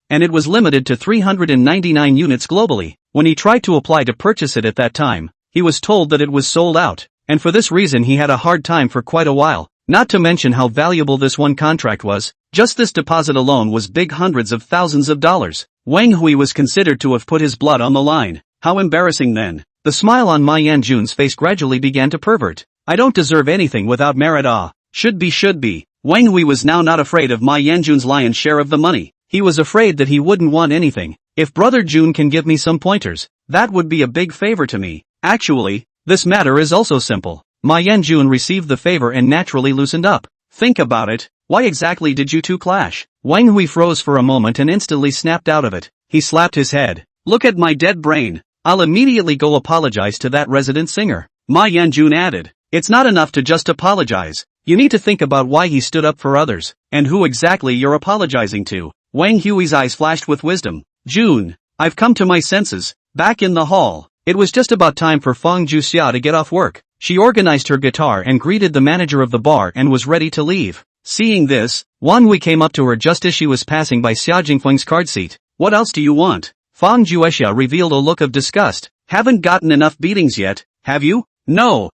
and it was limited to 399 units globally. When he tried to apply to purchase it at that time, he was told that it was sold out, and for this reason he had a hard time for quite a while. Not to mention how valuable this one contract was. Just this deposit alone was big, hundreds of thousands of dollars. Wang Hui was considered to have put his blood on the line. How embarrassing then. The smile on Ma Yanjun's face gradually began to pervert. I don't deserve anything without merit. Should be. Wang Hui was now not afraid of Ma Yanjun's lion's share of the money. He was afraid that he wouldn't want anything. If Brother June can give me some pointers, that would be a big favor to me. Actually, this matter is also simple. Ma Yanjun received the favor and naturally loosened up. Think about it. Why exactly did you two clash? Wang Hui froze for a moment and instantly snapped out of it. He slapped his head. Look at my dead brain. I'll immediately go apologize to that resident singer. Ma Yanjun added. It's not enough to just apologize. You need to think about why he stood up for others, and who exactly you're apologizing to. Wang Hui's eyes flashed with wisdom. June, I've come to my senses. Back in the hall, it was just about time for Feng Juxia to get off work. She organized her guitar and greeted the manager of the bar and was ready to leave. Seeing this, Wan Hui came up to her just as she was passing by Xia Jingfeng's card seat. What else do you want? Feng Juxia revealed a look of disgust. Haven't gotten enough beatings yet, have you? No.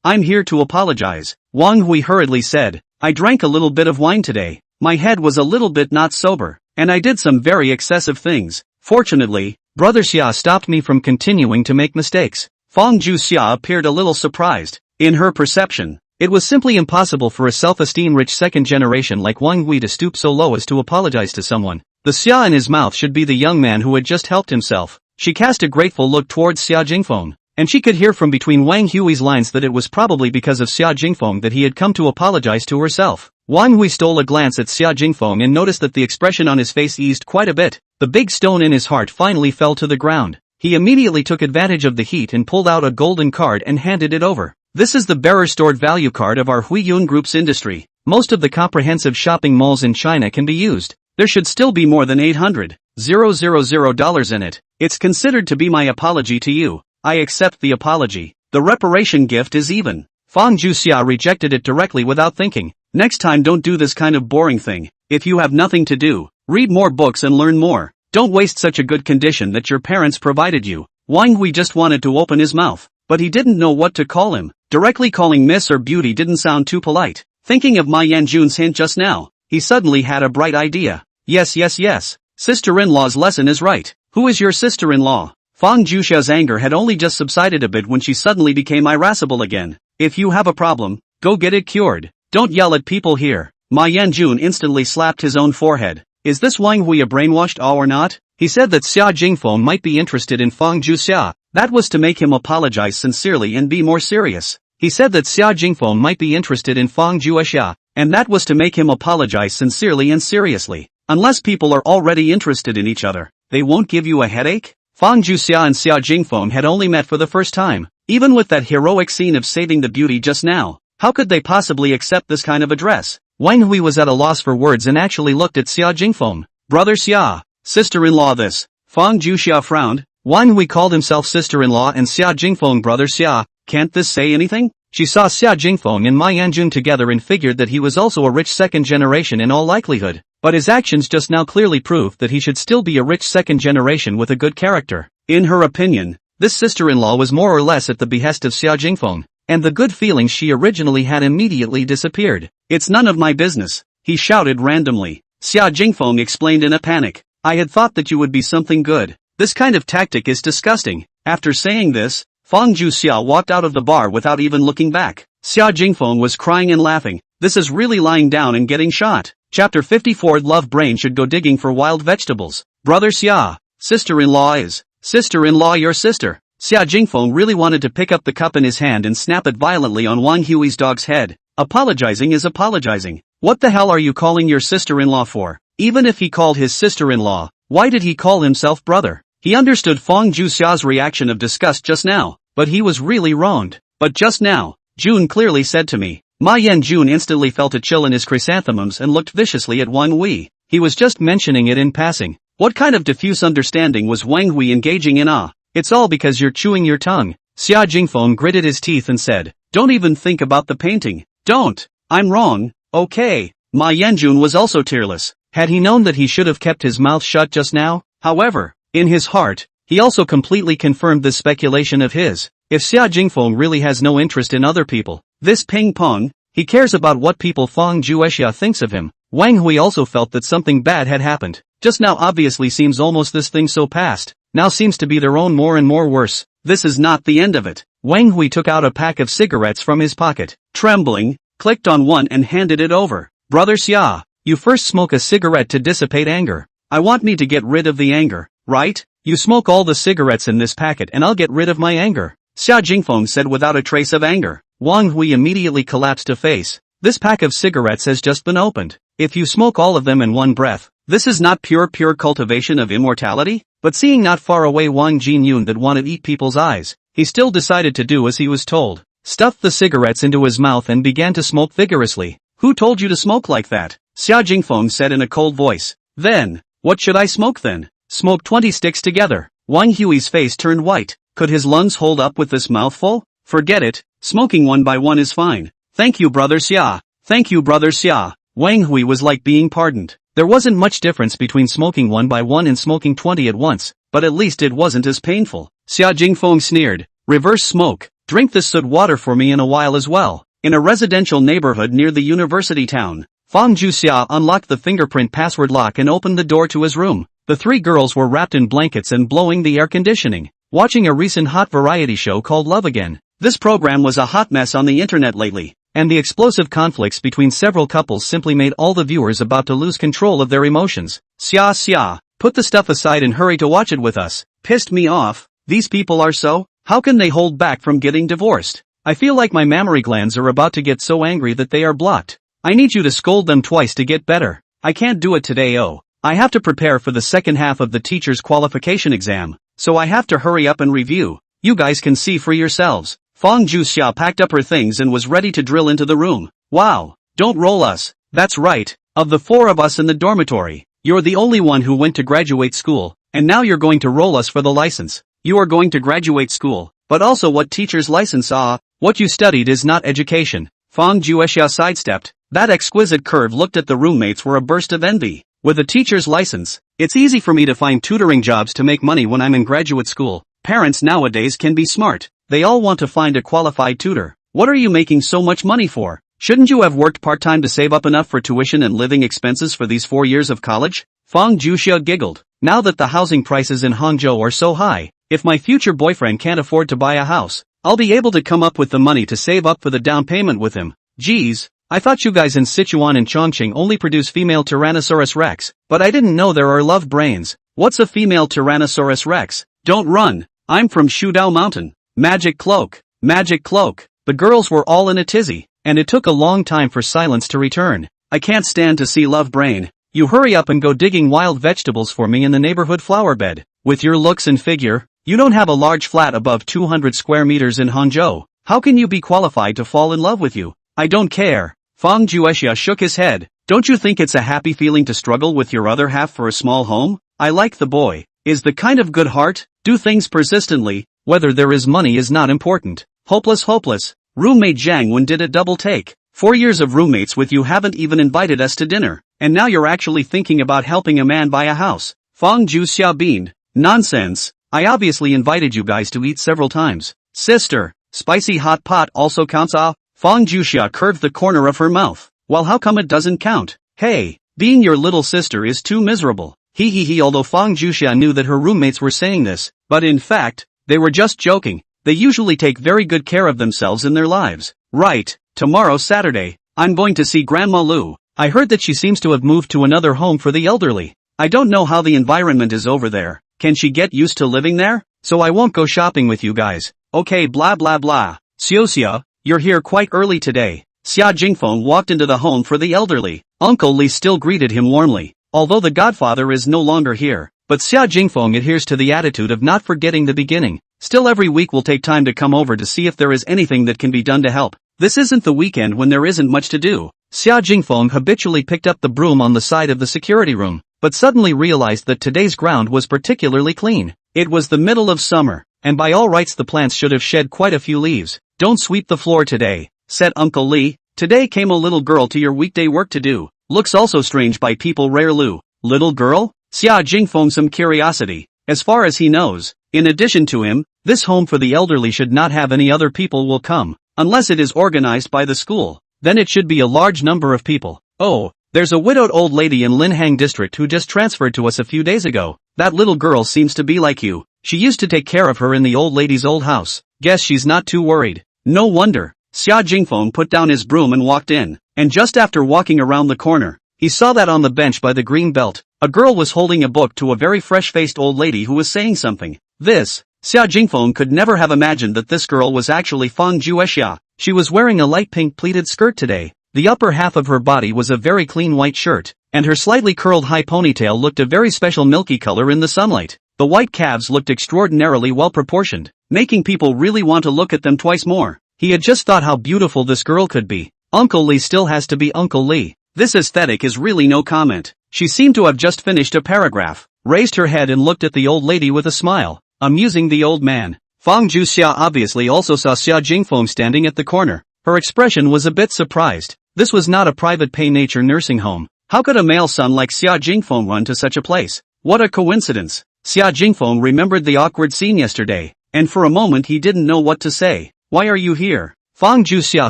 I'm here to apologize. Wang Hui hurriedly said. I drank a little bit of wine today. My head was a little bit not sober, and I did some very excessive things. Fortunately, Brother Xia stopped me from continuing to make mistakes. Feng Juxia appeared a little surprised. In her perception, it was simply impossible for a self-esteem rich second generation like Wang Hui to stoop so low as to apologize to someone. The Xia in his mouth should be the young man who had just helped himself. She cast a grateful look towards Xia Jingfeng, and she could hear from between Wang Hui's lines that it was probably because of Xia Jingfeng that he had come to apologize to herself. Wang Hui stole a glance at Xia Jingfeng and noticed that the expression on his face eased quite a bit. The big stone in his heart finally fell to the ground. He immediately took advantage of the heat and pulled out a golden card and handed it over. This is the bearer stored value card of our Huiyun Group's industry. Most of the comprehensive shopping malls in China can be used. There should still be more than $800,000 in it. It's considered to be my apology to you. I accept the apology. The reparation gift is even. Feng Juxia rejected it directly without thinking. Next time don't do this kind of boring thing. If you have nothing to do, read more books and learn more. Don't waste such a good condition that your parents provided you. Wang Hui just wanted to open his mouth, but he didn't know what to call him. Directly calling Miss or Beauty didn't sound too polite. Thinking of Ma Yanjun's hint just now, he suddenly had a bright idea. Yes. Sister-in-law's lesson is right. Who is your sister-in-law? Feng Juxia's anger had only just subsided a bit when she suddenly became irascible again. If you have a problem, go get it cured. Don't yell at people here. Ma Yanjun instantly slapped his own forehead. Is this Wang Hui a brainwashed or not? He said that Xia Jingfeng might be interested in Feng Juxia. That was to make him apologize sincerely and be more serious. He said that Xia Jingfeng might be interested in Feng Juxia, and that was to make him apologize sincerely and seriously. Unless people are already interested in each other, they won't give you a headache? Feng Juxia and Xia Jingfeng had only met for the first time. Even with that heroic scene of saving the beauty just now, how could they possibly accept this kind of address? Wang Hui was at a loss for words and actually looked at Xia Jingfeng. Brother Xia, sister-in-law this. Feng Juxia frowned. Wang Hui called himself sister-in-law and Xia Jingfeng brother Xia. Can't this say anything? She saw Xia Jingfeng and Ma Yanjun together and figured that he was also a rich second generation in all likelihood. But his actions just now clearly proved that he should still be a rich second generation with a good character. In her opinion, this sister-in-law was more or less at the behest of Xia Jingfeng, and the good feelings she originally had immediately disappeared. It's none of my business, he shouted randomly. Xia Jingfeng explained in a panic. I had thought that you would be something good. This kind of tactic is disgusting. After saying this, Feng Juxia walked out of the bar without even looking back. Xia Jingfeng was crying and laughing. This is really lying down and getting shot. Chapter 54 Love Brain should go digging for wild vegetables. Brother Xia. Sister-in-law is. Sister-in-law your sister. Xia Jingfeng really wanted to pick up the cup in his hand and snap it violently on Wang Hui's dog's head. Apologizing is apologizing. What the hell are you calling your sister-in-law for? Even if he called his sister-in-law, why did he call himself brother? He understood Fang Juxia's reaction of disgust just now, but he was really wronged. But just now, June clearly said to me. Ma Yan June instantly felt a chill in his chrysanthemums and looked viciously at Wang Hui. He was just mentioning it in passing. What kind of diffuse understanding was Wang Hui engaging in? It's all because you're chewing your tongue. Xia Jingfeng gritted his teeth and said, don't even think about the painting. Don't. I'm wrong. Okay. Ma Yanjun was also tearless. Had he known that he should have kept his mouth shut just now? However, in his heart, he also completely confirmed this speculation of his. If Xia Jingfeng really has no interest in other people, this ping pong, he cares about what people Fang Juexia thinks of him. Wang Hui also felt that something bad had happened. Just now obviously seems almost this thing so past. Now seems to be their own more and more worse. This is not the end of it. Wang Hui took out a pack of cigarettes from his pocket. Trembling, clicked on one and handed it over. Brother Xia, you first smoke a cigarette to dissipate anger. I want me to get rid of the anger, right? You smoke all the cigarettes in this packet and I'll get rid of my anger. Xia Jingfeng said without a trace of anger. Wang Hui immediately collapsed a face. This pack of cigarettes has just been opened. If you smoke all of them in one breath, this is not pure cultivation of immortality? But seeing not far away Wang Jinyun that wanted to eat people's eyes, he still decided to do as he was told. Stuffed the cigarettes into his mouth and began to smoke vigorously. Who told you to smoke like that? Xia Jingfeng said in a cold voice. Then, what should I smoke then? Smoke 20 sticks together. Wang Hui's face turned white. Could his lungs hold up with this mouthful? Forget it, smoking one by one is fine. Thank you brother Xia. Thank you brother Xia. Wang Hui was like being pardoned. There wasn't much difference between smoking one by one and smoking 20 at once, but at least it wasn't as painful. Xia Jingfeng sneered. Reverse smoke. Drink this soot water for me in a while as well. In a residential neighborhood near the university town, Fang Juxia unlocked the fingerprint password lock and opened the door to his room. The three girls were wrapped in blankets and blowing the air conditioning, watching a recent hot variety show called Love Again. This program was a hot mess on the internet lately, and the explosive conflicts between several couples simply made all the viewers about to lose control of their emotions. Xia, put the stuff aside and hurry to watch it with us. Pissed me off. These people are so, how can they hold back from getting divorced? I feel like my mammary glands are about to get so angry that they are blocked. I need you to scold them twice to get better. I can't do it today. I have to prepare for the second half of the teacher's qualification exam, so I have to hurry up and review. You guys can see for yourselves. Fang Juxia packed up her things and was ready to drill into the room. Wow, don't roll us. That's right, of the four of us in the dormitory, you're the only one who went to graduate school, and now you're going to roll us for the license. You are going to graduate school, but also what teacher's license? What you studied is not education. Fang Juexia sidestepped. That exquisite curve looked at the roommates were a burst of envy. With a teacher's license, it's easy for me to find tutoring jobs to make money when I'm in graduate school. Parents nowadays can be smart. They all want to find a qualified tutor. What are you making so much money for? Shouldn't you have worked part-time to save up enough for tuition and living expenses for these 4 years of college? Fang Juxia giggled. Now that the housing prices in Hangzhou are so high, if my future boyfriend can't afford to buy a house, I'll be able to come up with the money to save up for the down payment with him. Geez, I thought you guys in Sichuan and Chongqing only produce female Tyrannosaurus rex, but I didn't know there are love brains. What's a female Tyrannosaurus rex? Don't run. I'm from Shudao Mountain. Magic cloak. Magic cloak. The girls were all in a tizzy, and it took a long time for silence to return. I can't stand to see love brain. You hurry up and go digging wild vegetables for me in the neighborhood flower bed. With your looks and figure, you don't have a large flat above 200 square meters in Hangzhou. How can you be qualified to fall in love with you? I don't care. Fang Juexia shook his head. Don't you think it's a happy feeling to struggle with your other half for a small home? I like the boy. Is the kind of good heart, do things persistently, whether there is money is not important. Hopeless. Roommate Zhang Wen did a double take. 4 years of roommates with you haven't even invited us to dinner, and now you're actually thinking about helping a man buy a house. Fang Juxia beamed. Nonsense. I obviously invited you guys to eat several times. Sister, spicy hot pot also counts. Fang Juxia curved the corner of her mouth. Well, how come it doesn't count? Hey, being your little sister is too miserable. He. Although Fang Juxia knew that her roommates were saying this, but in fact, they were just joking. They usually take very good care of themselves in their lives. Right, tomorrow Saturday, I'm going to see Grandma Lu. I heard that she seems to have moved to another home for the elderly. I don't know how the environment is over there. Can she get used to living there? So I won't go shopping with you guys. Okay, blah blah blah. Xiaoxia, you're here quite early today. Xia Jingfeng walked into the home for the elderly. Uncle Li still greeted him warmly. Although the godfather is no longer here, but Xia Jingfeng adheres to the attitude of not forgetting the beginning. Still every week will take time to come over to see if there is anything that can be done to help. This isn't the weekend when there isn't much to do. Xia Jingfeng habitually picked up the broom on the side of the security room, but suddenly realized that today's ground was particularly clean. It was the middle of summer, and by all rights the plants should have shed quite a few leaves. Don't sweep the floor today, said Uncle Li. Today came a little girl to your weekday work to do. Looks also strange by people rare Lu. Little girl? Xia Jingfeng some curiosity. As far as he knows, in addition to him, this home for the elderly should not have any other people will come, unless it is organized by the school. Then it should be a large number of people. Oh, there's a widowed old lady in Linhang district who just transferred to us a few days ago. That little girl seems to be like you. She used to take care of her in the old lady's old house. Guess she's not too worried. No wonder. Xia Jingfeng put down his broom and walked in, and just after walking around the corner, he saw that on the bench by the green belt, a girl was holding a book to a very fresh-faced old lady who was saying something. Xia Jingfeng could never have imagined that this girl was actually Fang Juexia. She was wearing a light pink pleated skirt today. The upper half of her body was a very clean white shirt, and her slightly curled high ponytail looked a very special milky color in the sunlight. The white calves looked extraordinarily well proportioned, making people really want to look at them twice more. He had just thought how beautiful this girl could be. Uncle Li still has to be Uncle Li. This aesthetic is really no comment. She seemed to have just finished a paragraph, raised her head and looked at the old lady with a smile, amusing the old man. Fang Juxia obviously also saw Xia Jingfeng standing at the corner. Her expression was a bit surprised. This was not a private pay nature nursing home. How could a male son like Xia Jingfeng run to such a place? What a coincidence. Xia Jingfeng remembered the awkward scene yesterday, and for a moment he didn't know what to say. Why are you here? Fang Juxia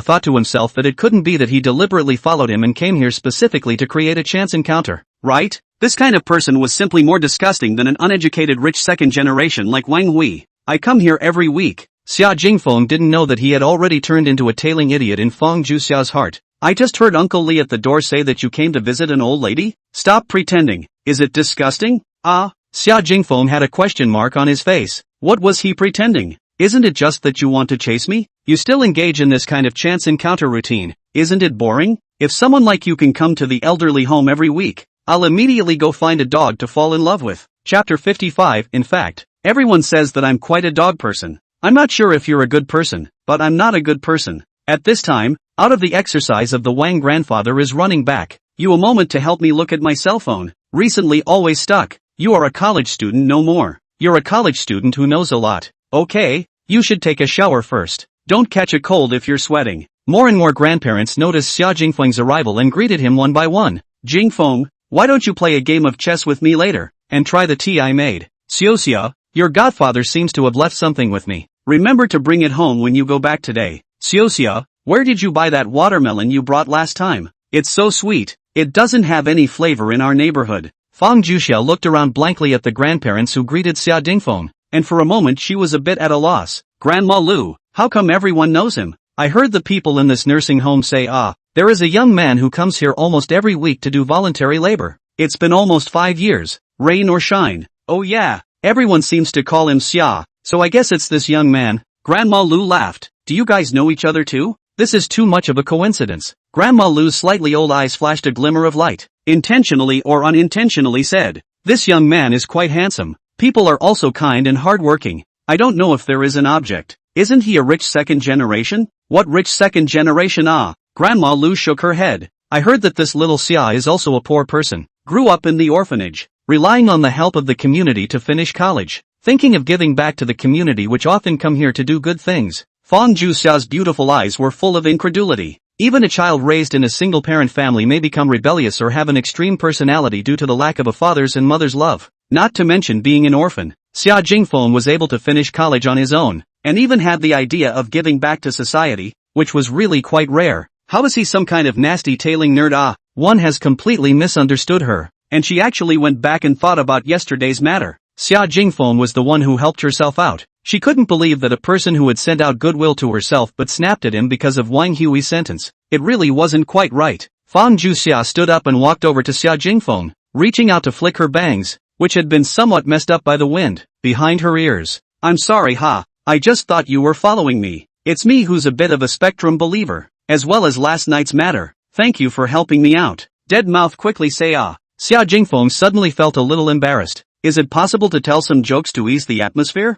thought to himself that it couldn't be that he deliberately followed him and came here specifically to create a chance encounter, right? This kind of person was simply more disgusting than an uneducated rich second generation like Wang Hui. I come here every week. Xia Jingfeng didn't know that he had already turned into a tailing idiot in Fang Juxia's heart. I just heard Uncle Li at the door say that you came to visit an old lady? Stop pretending. Is it disgusting? Xia Jingfeng had a question mark on his face. What was he pretending? Isn't it just that you want to chase me? You still engage in this kind of chance encounter routine. Isn't it boring? If someone like you can come to the elderly home every week, I'll immediately go find a dog to fall in love with. Chapter 55. In fact, everyone says that I'm quite a dog person. I'm not sure if you're a good person, but I'm not a good person. At this time, out of the exercise of the Wang grandfather is running back. You a moment to help me look at my cell phone. Recently always stuck. You are a college student no more. You're a college student who knows a lot. Okay, you should take a shower first. Don't catch a cold if you're sweating. More and more grandparents noticed Xia Jingfeng's arrival and greeted him one by one. Jingfeng, why don't you play a game of chess with me later, and try the tea I made? Xiaoxia, your godfather seems to have left something with me. Remember to bring it home when you go back today. Xiaoxia, where did you buy that watermelon you brought last time? It's so sweet, it doesn't have any flavor in our neighborhood. Fang Juxia looked around blankly at the grandparents who greeted Xia Jingfeng, and for a moment she was a bit at a loss. Grandma Lu, how come everyone knows him? I heard the people in this nursing home say there is a young man who comes here almost every week to do voluntary labor. It's been almost 5 years, rain or shine. Oh yeah, everyone seems to call him Xia, so I guess it's this young man. Grandma Lu laughed. Do you guys know each other too? This is too much of a coincidence. Grandma Lu's slightly old eyes flashed a glimmer of light. Intentionally or unintentionally said, this young man is quite handsome. People are also kind and hardworking. I don't know if there is an object. Isn't he a rich second generation? What rich second generation? Grandma Lu shook her head. I heard that this little Xia is also a poor person. Grew up in the orphanage, relying on the help of the community to finish college, thinking of giving back to the community which often come here to do good things. Fang Juxia's beautiful eyes were full of incredulity. Even a child raised in a single-parent family may become rebellious or have an extreme personality due to the lack of a father's and mother's love. Not to mention being an orphan. Xia Jingfeng was able to finish college on his own, and even had the idea of giving back to society, which was really quite rare. How is he some kind of nasty tailing nerd? One has completely misunderstood her, and she actually went back and thought about yesterday's matter. Xia Jingfeng was the one who helped herself out. She couldn't believe that a person who had sent out goodwill to herself but snapped at him because of Wang Hui's sentence. it really wasn't quite right. Fang Juxia stood up and walked over to Xia Jingfeng, reaching out to flick her bangs, which had been somewhat messed up by the wind, behind her ears. I'm sorry I just thought you were following me. It's me who's a bit of a spectrum believer, as well as last night's matter. Thank you for helping me out. Dead mouth quickly say ah. Xia Jingfeng suddenly felt a little embarrassed. Is it possible to tell some jokes to ease the atmosphere?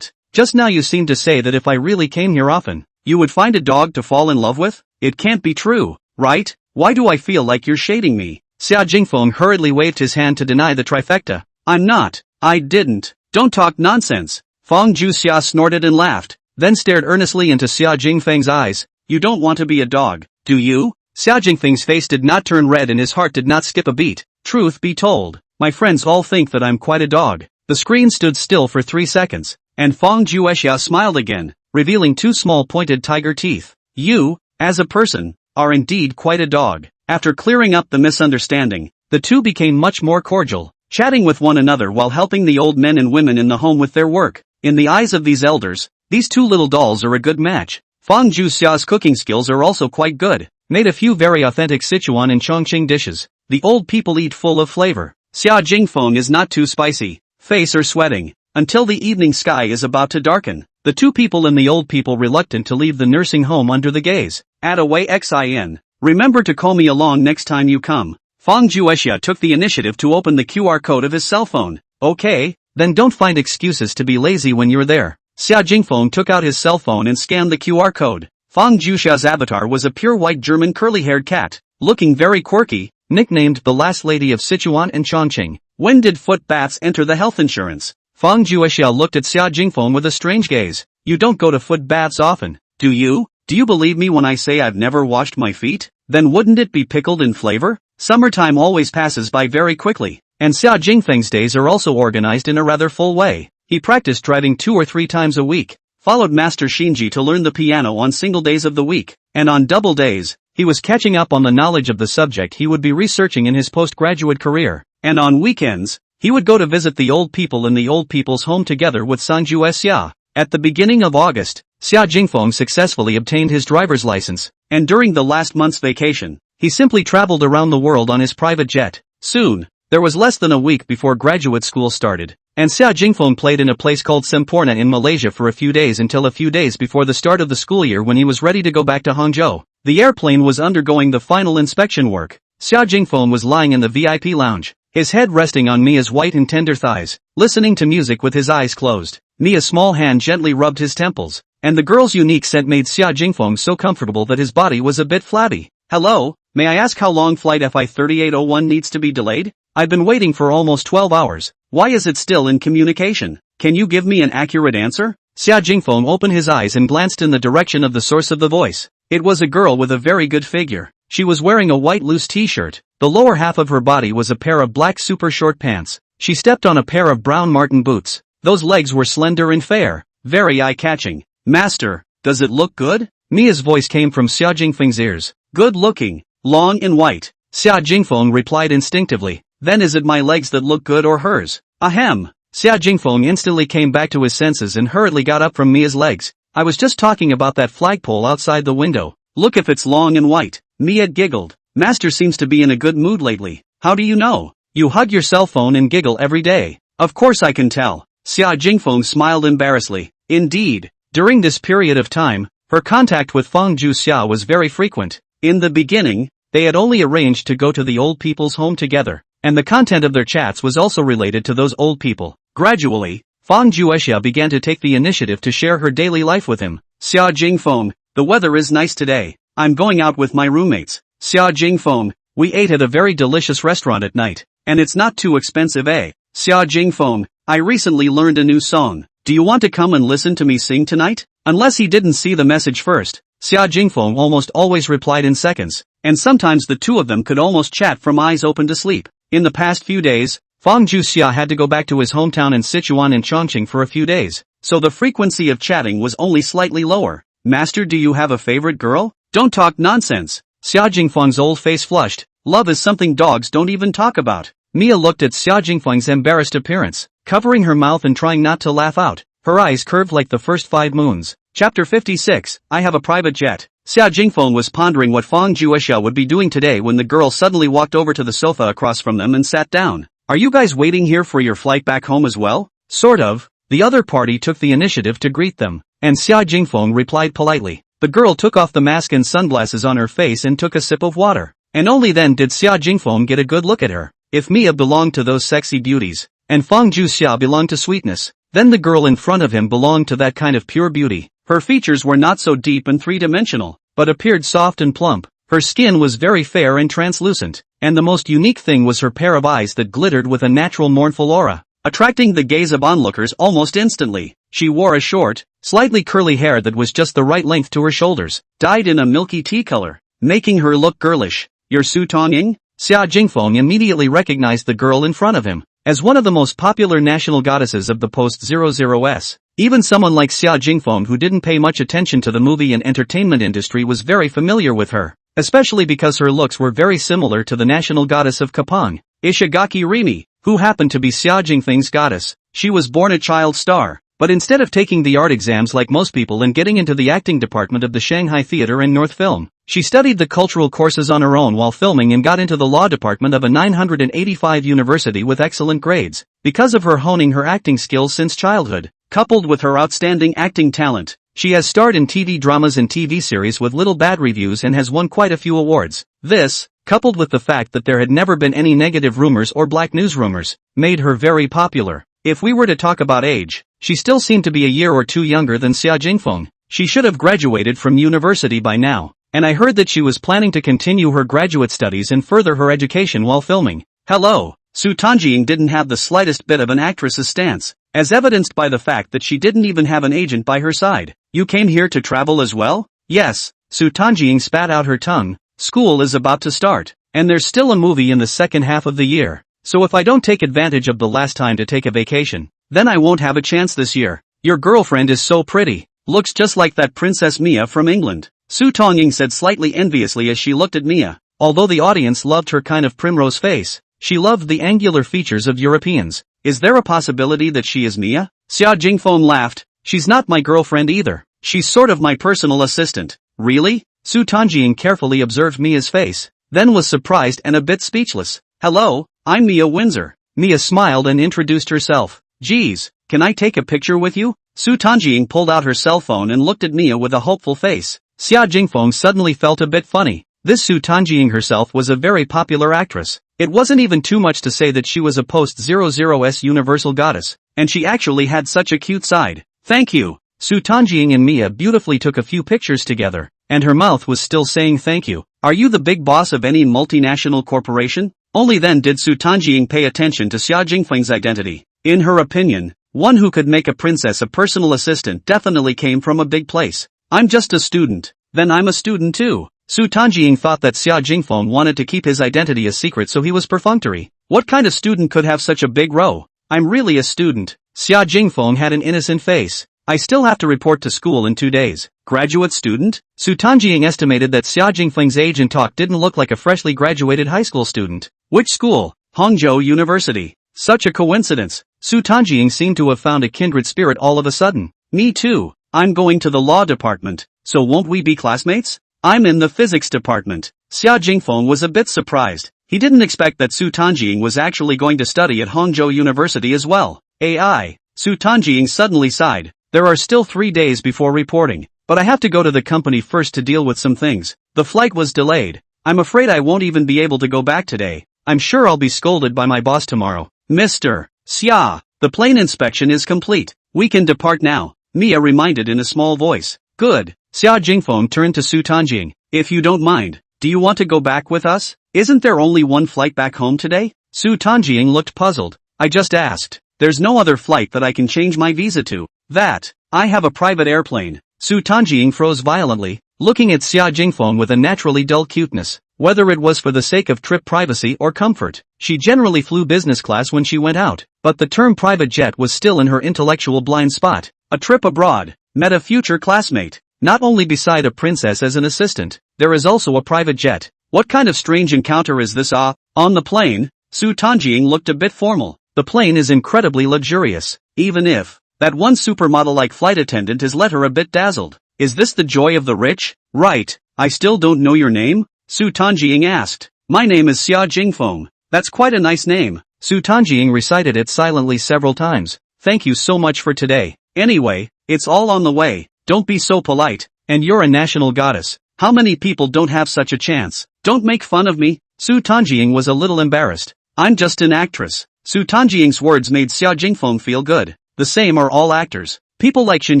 Just now you seemed to say that if I really came here often, you would find a dog to fall in love with? It can't be true, right? Why do I feel like you're shading me? Xia Jingfeng hurriedly waved his hand to deny the trifecta. I'm not. I didn't. Don't talk nonsense. Fang Juxia snorted and laughed, then stared earnestly into Xia Jingfeng's eyes. You don't want to be a dog, do you? Xia Jingfeng's face did not turn red and his heart did not skip a beat. Truth be told, my friends all think that I'm quite a dog. The screen stood still for 3 seconds, and Fang Juxia smiled again, revealing 2 small pointed tiger teeth. You, as a person, are indeed quite a dog. After clearing up the misunderstanding, the two became much more cordial, chatting with one another while helping the old men and women in the home with their work. In the eyes of these elders, these 2 little dolls are a good match. Fang Juxia's cooking skills are also quite good. Made a few very authentic Sichuan and Chongqing dishes. The old people eat full of flavor. Xia Jingfeng is not too spicy, face or sweating, until the evening sky is about to darken. The 2 people and the old people reluctant to leave the nursing home under the gaze. Add away xin. Remember to call me along next time you come. Fang Juxia took the initiative to open the QR code of his cell phone. Okay, then don't find excuses to be lazy when you're there. Xia Jingfeng took out his cell phone and scanned the QR code. Fang Juxia's avatar was a pure white German curly-haired cat, looking very quirky, nicknamed the last lady of Sichuan and Chongqing. When did foot baths enter the health insurance? Fang Juxia looked at Xia Jingfeng with a strange gaze. You don't go to foot baths often, do you? Do you believe me when I say I've never washed my feet? Then wouldn't it be pickled in flavor? Summertime always passes by very quickly, and Xia Jingfeng's days are also organized in a rather full way. He practiced driving 2 or 3 times a week, followed Master Shinji to learn the piano on single days of the week, and on double days, he was catching up on the knowledge of the subject he would be researching in his postgraduate career, and on weekends, he would go to visit the old people in the old people's home together with Sang Juxia. At the beginning of August, Xia Jingfeng successfully obtained his driver's license, and during the last month's vacation, he simply traveled around the world on his private jet. Soon, there was less than a week before graduate school started, and Xia Jingfeng played in a place called Semporna in Malaysia for a few days until a few days before the start of the school year when he was ready to go back to Hangzhou. The airplane was undergoing the final inspection work. Xia Jingfeng was lying in the VIP lounge, his head resting on Mia's white and tender thighs, listening to music with his eyes closed. Mia's small hand gently rubbed his temples, and the girl's unique scent made Xia Jingfeng so comfortable that his body was a bit flabby. Hello, may I ask how long flight FI 3801 needs to be delayed? I've been waiting for almost 12 hours. Why is it still in communication? Can you give me an accurate answer? Xia Jingfeng opened his eyes and glanced in the direction of the source of the voice. It was a girl with a very good figure. She was wearing a white loose t-shirt. The lower half of her body was a pair of black super short pants. She stepped on a pair of brown marten boots. Those legs were slender and fair, very eye-catching. Master, does it look good? Mia's voice came from Xia Jingfeng's ears. Good looking, long and white. Xia Jingfeng replied instinctively. Then is it my legs that look good or hers? Ahem. Xia Jingfeng instantly came back to his senses and hurriedly got up from Mia's legs. I was just talking about that flagpole outside the window. Look if it's long and white. Mia giggled. Master seems to be in a good mood lately. How do you know? You hug your cell phone and giggle every day. Of course I can tell. Xia Jingfeng smiled embarrassedly. Indeed, during this period of time, her contact with Fang Juxia was very frequent. In the beginning, they had only arranged to go to the old people's home together, and the content of their chats was also related to those old people. Gradually, Fang Juxia began to take the initiative to share her daily life with him. Xia Jingfeng, the weather is nice today. I'm going out with my roommates. Xia Jingfeng, we ate at a very delicious restaurant at night, and it's not too expensive, eh? Xia Jingfeng, I recently learned a new song. Do you want to come and listen to me sing tonight? Unless he didn't see the message first, Xia Jingfeng almost always replied in seconds, and sometimes the two of them could almost chat from eyes open to sleep. In the past few days, Fang Juxia had to go back to his hometown in Sichuan and Chongqing for a few days, so the frequency of chatting was only slightly lower. Master, do you have a favorite girl? Don't talk nonsense. Xia Jingfeng's old face flushed. Love is something dogs don't even talk about. Mia looked at Xia Jingfeng's embarrassed appearance, covering her mouth and trying not to laugh out. Her eyes curved like the first 5 moons. Chapter 56, I have a private jet. Xia Jingfeng was pondering what Fang Juexia would be doing today when the girl suddenly walked over to the sofa across from them and sat down. Are you guys waiting here for your flight back home as well? Sort of. The other party took the initiative to greet them, and Xia Jingfeng replied politely. The girl took off the mask and sunglasses on her face and took a sip of water. And only then did Xia Jingfeng get a good look at her. If Mia belonged to those sexy beauties, and Fang Juexia belonged to sweetness, then the girl in front of him belonged to that kind of pure beauty. Her features were not so deep and three-dimensional, but appeared soft and plump. Her skin was very fair and translucent, and the most unique thing was her pair of eyes that glittered with a natural mournful aura, attracting the gaze of onlookers almost instantly. She wore a short, slightly curly hair that was just the right length to her shoulders, dyed in a milky tea color, making her look girlish. You're Su Tongying? Xia Jingfeng immediately recognized the girl in front of him as one of the most popular national goddesses of the post-00s. Even someone like Xia Jingfeng, who didn't pay much attention to the movie and entertainment industry, was very familiar with her, especially because her looks were very similar to the national goddess of Kapang, Ishigaki Rimi, who happened to be Xia Jingfeng's goddess. She was born a child star, but instead of taking the art exams like most people and getting into the acting department of the Shanghai Theatre and North Film, she studied the cultural courses on her own while filming and got into the law department of a 985 university with excellent grades, because of her honing her acting skills since childhood. Coupled with her outstanding acting talent, she has starred in TV dramas and TV series with little bad reviews and has won quite a few awards. This, coupled with the fact that there had never been any negative rumors or black news rumors, made her very popular. If we were to talk about age, she still seemed to be a year or two younger than Xia Jingfeng. She should have graduated from university by now, and I heard that she was planning to continue her graduate studies and further her education while filming. Hello. Su Tongying didn't have the slightest bit of an actress's stance, as evidenced by the fact that she didn't even have an agent by her side. You came here to travel as well? Yes. Su Tongying spat out her tongue. School is about to start, and there's still a movie in the second half of the year. So if I don't take advantage of the last time to take a vacation, then I won't have a chance this year. Your girlfriend is so pretty, looks just like that Princess Mia from England, Su Tongying said slightly enviously as she looked at Mia. Although the audience loved her kind of primrose face, she loved the angular features of Europeans. Is there a possibility that she is Mia? Xia Jingfeng laughed. She's not my girlfriend either. She's sort of my personal assistant. Really? Su Tongying carefully observed Mia's face, then was surprised and a bit speechless. Hello, I'm Mia Windsor. Mia smiled and introduced herself. Geez, can I take a picture with you? Su Tongying pulled out her cell phone and looked at Mia with a hopeful face. Xia Jingfeng suddenly felt a bit funny. This Su Tongying herself was a very popular actress. It wasn't even too much to say that she was a post-00s universal goddess, and she actually had such a cute side. Thank you. Su Tongying and Mia beautifully took a few pictures together, and her mouth was still saying thank you. Are you the big boss of any multinational corporation? Only then did Su Tongying pay attention to Xia Jingfeng's identity. In her opinion, one who could make a princess a personal assistant definitely came from a big place. I'm just a student. Then I'm a student too. Su Tongying thought that Xia Jingfeng wanted to keep his identity a secret, so he was perfunctory. What kind of student could have such a big row? I'm really a student. Xia Jingfeng had an innocent face. I still have to report to school in 2 days. Graduate student? Su Tongying estimated that Xia Jingfeng's age and talk didn't look like a freshly graduated high school student. Which school? Hangzhou University. Such a coincidence. Su Tongying seemed to have found a kindred spirit all of a sudden. Me too. I'm going to the law department, so won't we be classmates? I'm in the physics department. Xia Jingfeng was a bit surprised. He didn't expect that Su Tongying was actually going to study at Hangzhou University as well. AI. Su Tongying suddenly sighed. There are still 3 days before reporting, but I have to go to the company first to deal with some things. The flight was delayed. I'm afraid I won't even be able to go back today. I'm sure I'll be scolded by my boss tomorrow. Mr. Xia, the plane inspection is complete. We can depart now, Mia reminded in a small voice. Good. Xia Jingfeng turned to Su Tongying. If you don't mind, do you want to go back with us? Isn't there only one flight back home today? Su Tongying looked puzzled. I just asked. There's no other flight that I can change my visa to. That. I have a private airplane. Su Tongying froze violently, looking at Xia Jingfeng with a naturally dull cuteness. Whether it was for the sake of trip privacy or comfort, she generally flew business class when she went out, but the term private jet was still in her intellectual blind spot. A trip abroad. Met a future classmate. Not only beside a princess as an assistant, there is also a private jet. What kind of strange encounter is this? On the plane? Su Tongying looked a bit formal. The plane is incredibly luxurious, even if that one supermodel-like flight attendant has let her a bit dazzled. Is this the joy of the rich? Right, I still don't know your name? Su Tanjiying asked. My name is Xia Jingfeng. That's quite a nice name. Su Tanjiying recited it silently several times. Thank you so much for today. Anyway, it's all on the way. Don't be so polite. And you're a national goddess. How many people don't have such a chance? Don't make fun of me. Su Tanjiying was a little embarrassed. I'm just an actress. Su Tanjiying's words made Xia Jingfeng feel good. The same are all actors. People like Shin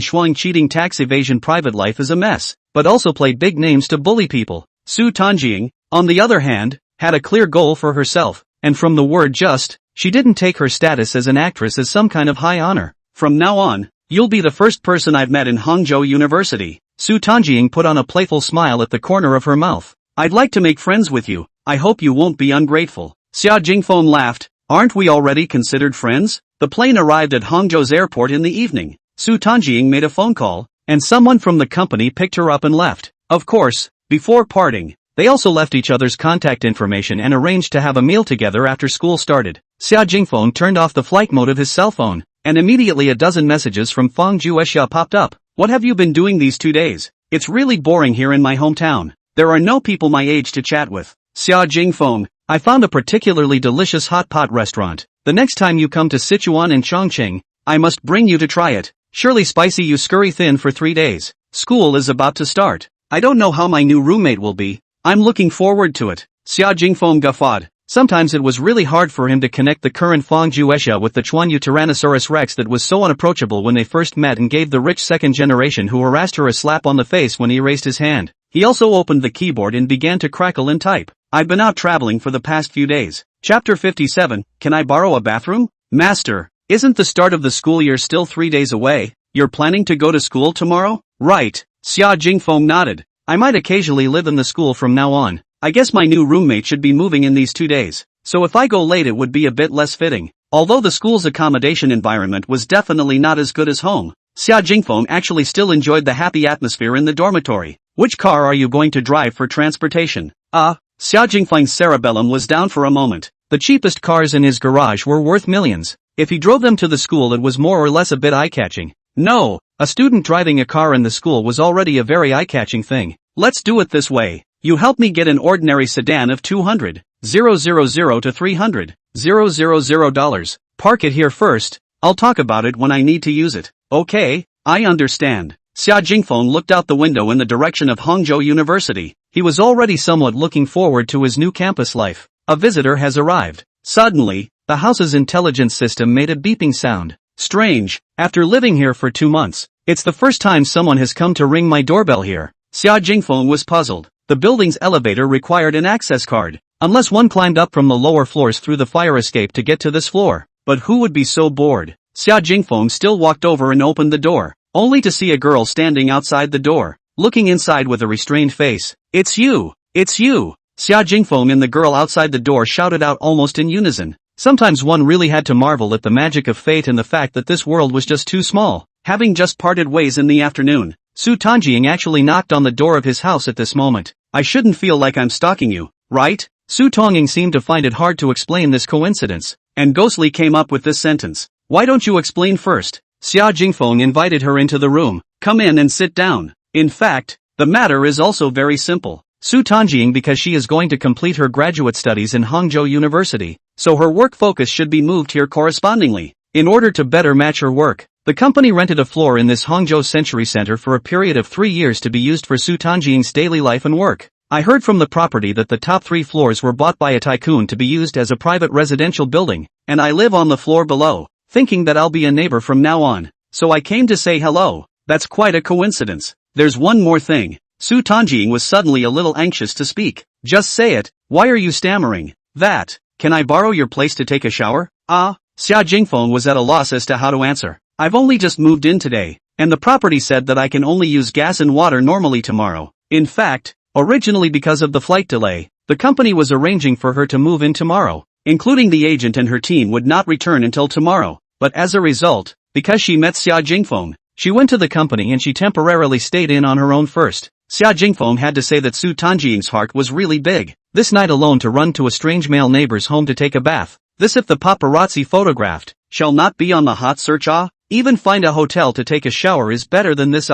Shuang cheating tax evasion private life is a mess, but also played big names to bully people. Su Tanjiying, on the other hand, had a clear goal for herself, and from the word just, she didn't take her status as an actress as some kind of high honor. From now on, you'll be the first person I've met in Hangzhou University. Su Tanjiying put on a playful smile at the corner of her mouth. I'd like to make friends with you. I hope you won't be ungrateful. Xia Jingfeng laughed. Aren't we already considered friends? The plane arrived at Hangzhou's airport in the evening. Su Tanjiying made a phone call, and someone from the company picked her up and left. Of course, before parting, they also left each other's contact information and arranged to have a meal together after school started. Xia Jingfeng turned off the flight mode of his cell phone, and immediately a dozen messages from Fang Juexia popped up. What have you been doing these 2 days? It's really boring here in my hometown. There are no people my age to chat with. Xia Jingfeng, I found a particularly delicious hot pot restaurant. The next time you come to Sichuan and Chongqing, I must bring you to try it. Surely spicy you scurry thin for 3 days. School is about to start. I don't know how my new roommate will be. I'm looking forward to it. Xia Jingfeng guffawed. Sometimes it was really hard for him to connect the current Fang Juexia with the Chuanyu Tyrannosaurus Rex that was so unapproachable when they first met and gave the rich second generation who harassed her a slap on the face when he raised his hand. He also opened the keyboard and began to crackle and type. I've been out traveling for the past few days. Chapter 57, Can I borrow a bathroom? Master, isn't the start of the school year still 3 days away? You're planning to go to school tomorrow? Right. Xia Jingfeng nodded. I might occasionally live in the school from now on. I guess my new roommate should be moving in these 2 days. So if I go late it would be a bit less fitting. Although the school's accommodation environment was definitely not as good as home, Xia Jingfeng actually still enjoyed the happy atmosphere in the dormitory. Which car are you going to drive for transportation? Xia Jingfeng's cerebellum was down for a moment. The cheapest cars in his garage were worth millions. If he drove them to the school it was more or less a bit eye-catching. No, a student driving a car in the school was already a very eye-catching thing. Let's do it this way. You help me get an ordinary sedan of $200,000 to $300,000. Park it here first. I'll talk about it when I need to use it. Okay, I understand. Xia Jingfeng looked out the window in the direction of Hangzhou University. He was already somewhat looking forward to his new campus life. A visitor has arrived. Suddenly, the house's intelligence system made a beeping sound. Strange, after living here for 2 months, it's the first time someone has come to ring my doorbell here. Xia Jingfeng was puzzled. The building's elevator required an access card, unless one climbed up from the lower floors through the fire escape to get to this floor. But who would be so bored? Xia Jingfeng still walked over and opened the door, only to see a girl standing outside the door, looking inside with a restrained face. It's you! It's you! Xia Jingfeng and the girl outside the door shouted out almost in unison. Sometimes one really had to marvel at the magic of fate and the fact that this world was just too small. Having just parted ways in the afternoon, Su Tanjiying actually knocked on the door of his house at this moment. I shouldn't feel like I'm stalking you, right? Su Tanjiying seemed to find it hard to explain this coincidence, and Ghostly came up with this sentence. Why don't you explain first? Xia Jingfeng invited her into the room. Come in and sit down. In fact, the matter is also very simple. Su Tanjiying because she is going to complete her graduate studies in Hangzhou University, so her work focus should be moved here correspondingly. In order to better match her work, the company rented a floor in this Hangzhou Century Center for a period of 3 years to be used for Su Tanjiying's daily life and work. I heard from the property that the top 3 floors were bought by a tycoon to be used as a private residential building, and I live on the floor below, thinking that I'll be a neighbor from now on. So I came to say hello. That's quite a coincidence. There's one more thing. Su Tanjiying was suddenly a little anxious to speak. Just say it. Why are you stammering? That. Can I borrow your place to take a shower? Xia Jingfeng was at a loss as to how to answer. I've only just moved in today, and the property said that I can only use gas and water normally tomorrow. In fact, originally because of the flight delay, the company was arranging for her to move in tomorrow, including the agent and her team would not return until tomorrow. But as a result, because she met Xia Jingfeng, she went to the company and she temporarily stayed in on her own first. Xia Jingfeng had to say that Su Tanjiying's heart was really big. This night alone to run to a strange male neighbor's home to take a bath. This if the paparazzi photographed shall not be on the hot search. Even find a hotel to take a shower is better than this.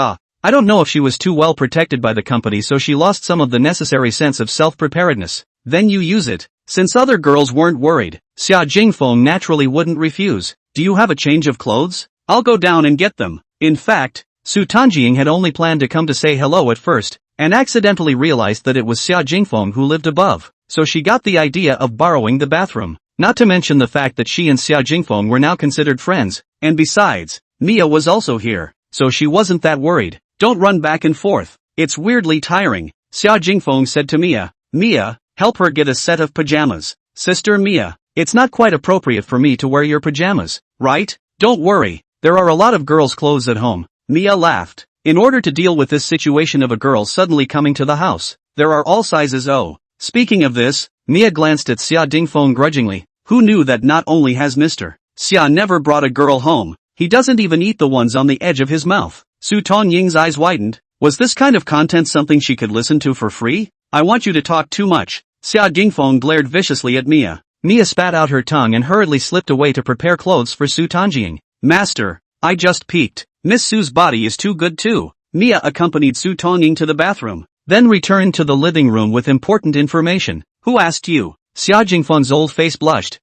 I don't know if she was too well protected by the company, so she lost some of the necessary sense of self-preparedness. Then you use it. Since other girls weren't worried, Xia Jingfeng naturally wouldn't refuse. Do you have a change of clothes? I'll go down and get them. In fact, Su Tanjing had only planned to come to say hello at first, and accidentally realized that it was Xia Jingfeng who lived above, so she got the idea of borrowing the bathroom. Not to mention the fact that she and Xia Jingfeng were now considered friends, and besides, Mia was also here, so she wasn't that worried. Don't run back and forth. It's weirdly tiring, Xia Jingfeng said to Mia. Mia, help her get a set of pajamas. Sister Mia, it's not quite appropriate for me to wear your pajamas, right? Don't worry, there are a lot of girls' clothes at home. Mia laughed. In order to deal with this situation of a girl suddenly coming to the house, there are all sizes. Oh. Speaking of this, Mia glanced at Xia Dingfeng grudgingly. Who knew that not only has Mr. Xia never brought a girl home, he doesn't even eat the ones on the edge of his mouth. Su Tongying's eyes widened. Was this kind of content something she could listen to for free? I want you to talk too much. Xia Dingfeng glared viciously at Mia. Mia spat out her tongue and hurriedly slipped away to prepare clothes for Su Tongjing. Master, I just peeked. Miss Su's body is too good too. Mia accompanied Su Tongying to the bathroom, then returned to the living room with important information. Who asked you? Xia Jingfeng's old face blushed.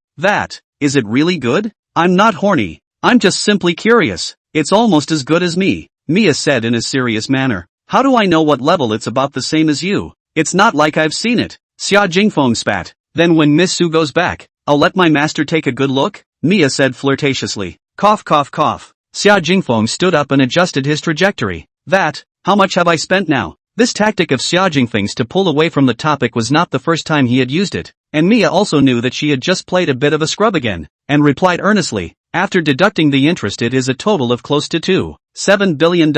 Is it really good? I'm not horny. I'm just simply curious. It's almost as good as me, Mia said in a serious manner. How do I know what level it's about the same as you? It's not like I've seen it. Xia Jingfeng spat. Then when Miss Su goes back, I'll let my master take a good look, Mia said flirtatiously. Cough cough cough. Xia Jingfeng stood up and adjusted his trajectory. How much have I spent now? This tactic of Xia Jingfeng's to pull away from the topic was not the first time he had used it, and Mia also knew that she had just played a bit of a scrub again, and replied earnestly, after deducting the interest it is a total of close to $2.7 billion,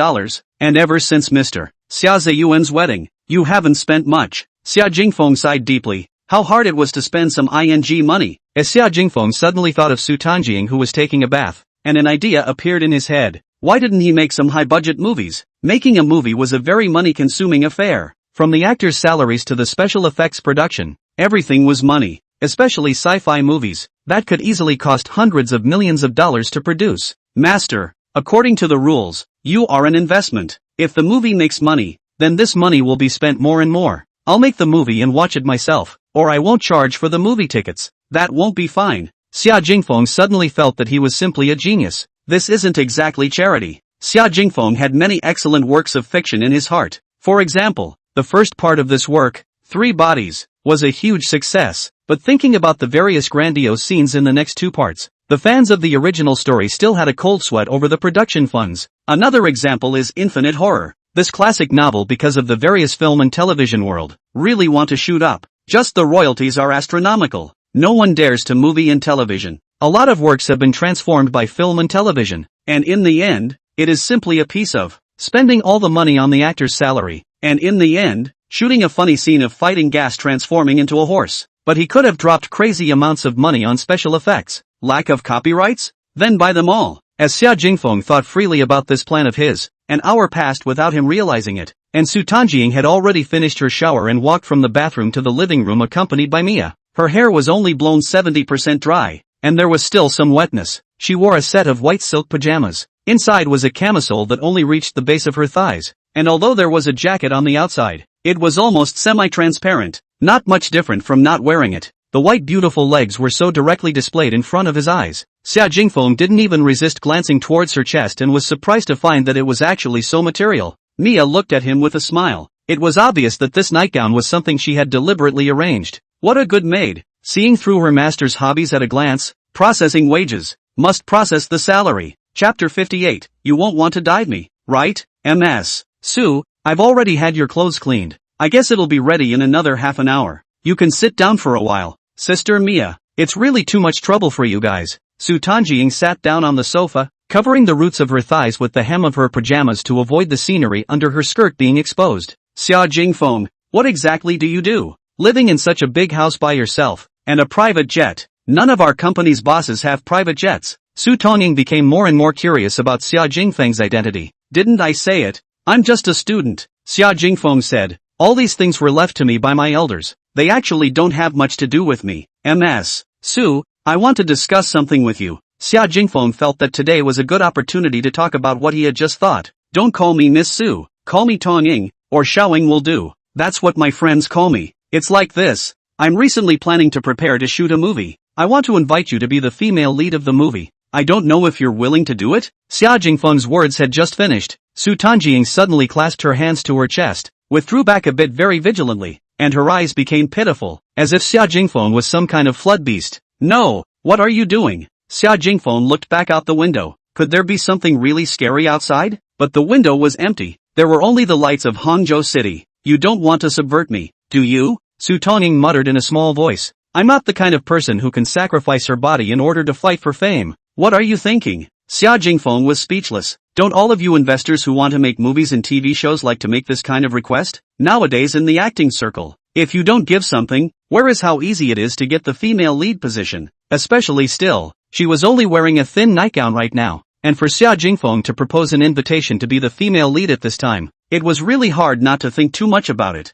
and ever since Mr. Xia Ziyuan's wedding, you haven't spent much. Xia Jingfeng sighed deeply. How hard it was to spend some ing money. As Xia Jingfeng suddenly thought of Su Tanjing who was taking a bath, and an idea appeared in his head. Why didn't he make some high-budget movies? Making a movie was a very money-consuming affair. From the actors' salaries to the special effects production, everything was money, especially sci-fi movies, that could easily cost hundreds of millions of dollars to produce. Master, according to the rules, you are an investment. If the movie makes money, then this money will be spent more and more. I'll make the movie and watch it myself, or I won't charge for the movie tickets. That won't be fine. Xia Jingfeng suddenly felt that he was simply a genius. This isn't exactly charity. Xia Jingfeng had many excellent works of fiction in his heart. For example, the first part of this work, 3 Bodies, was a huge success, but thinking about the various grandiose scenes in the next 2 parts, the fans of the original story still had a cold sweat over the production funds. Another example is Infinite Horror. This classic novel, because of the various film and television world, really want to shoot up. Just the royalties are astronomical. No one dares to movie and television. A lot of works have been transformed by film and television, and in the end, it is simply a piece of spending all the money on the actor's salary, and in the end, shooting a funny scene of fighting gas transforming into a horse. But he could have dropped crazy amounts of money on special effects. Lack of copyrights? Then buy them all. As Xia Jingfeng thought freely about this plan of his, an hour passed without him realizing it, and Su Tanjing had already finished her shower and walked from the bathroom to the living room accompanied by Mia. Her hair was only blown 70% dry, and there was still some wetness. She wore a set of white silk pajamas. Inside was a camisole that only reached the base of her thighs, and although there was a jacket on the outside, it was almost semi-transparent, not much different from not wearing it. The white beautiful legs were so directly displayed in front of his eyes. Xia Jingfeng didn't even resist glancing towards her chest and was surprised to find that it was actually so material. Mia looked at him with a smile. It was obvious that this nightgown was something she had deliberately arranged. What a good maid! Seeing through her master's hobbies at a glance, processing wages, must process the salary. Chapter 58, you won't want to dive me, right? Ms. Su, I've already had your clothes cleaned. I guess it'll be ready in another half an hour. You can sit down for a while. Sister Mia, it's really too much trouble for you guys. Su Tanjing sat down on the sofa, covering the roots of her thighs with the hem of her pajamas to avoid the scenery under her skirt being exposed. Xia Jingfeng, what exactly do you do? Living in such a big house by yourself, and a private jet. None of our company's bosses have private jets. Su Tongying became more and more curious about Xia Jingfeng's identity. Didn't I say it? I'm just a student, Xia Jingfeng said. All these things were left to me by my elders. They actually don't have much to do with me. Ms. Su, I want to discuss something with you. Xia Jingfeng felt that today was a good opportunity to talk about what he had just thought. Don't call me Miss Su. call me Tong-ing, or Xiaoing will do. That's what my friends call me. It's like this. I'm recently planning to prepare to shoot a movie. I want to invite you to be the female lead of the movie. I don't know if you're willing to do it? Xia Jingfeng's words had just finished. Su Tanjing suddenly clasped her hands to her chest, withdrew back a bit very vigilantly, and her eyes became pitiful, as if Xia Jingfeng was some kind of flood beast. No, what are you doing? Xia Jingfeng looked back out the window. Could there be something really scary outside? But the window was empty. There were only the lights of Hangzhou City. You don't want to subvert me, do you? Su Tonging muttered in a small voice. I'm not the kind of person who can sacrifice her body in order to fight for fame. What are you thinking? Xia Jingfeng was speechless. Don't all of you investors who want to make movies and TV shows like to make this kind of request? Nowadays in the acting circle, if you don't give something, where is how easy it is to get the female lead position? Especially still, she was only wearing a thin nightgown right now, and for Xia Jingfeng to propose an invitation to be the female lead at this time, it was really hard not to think too much about it.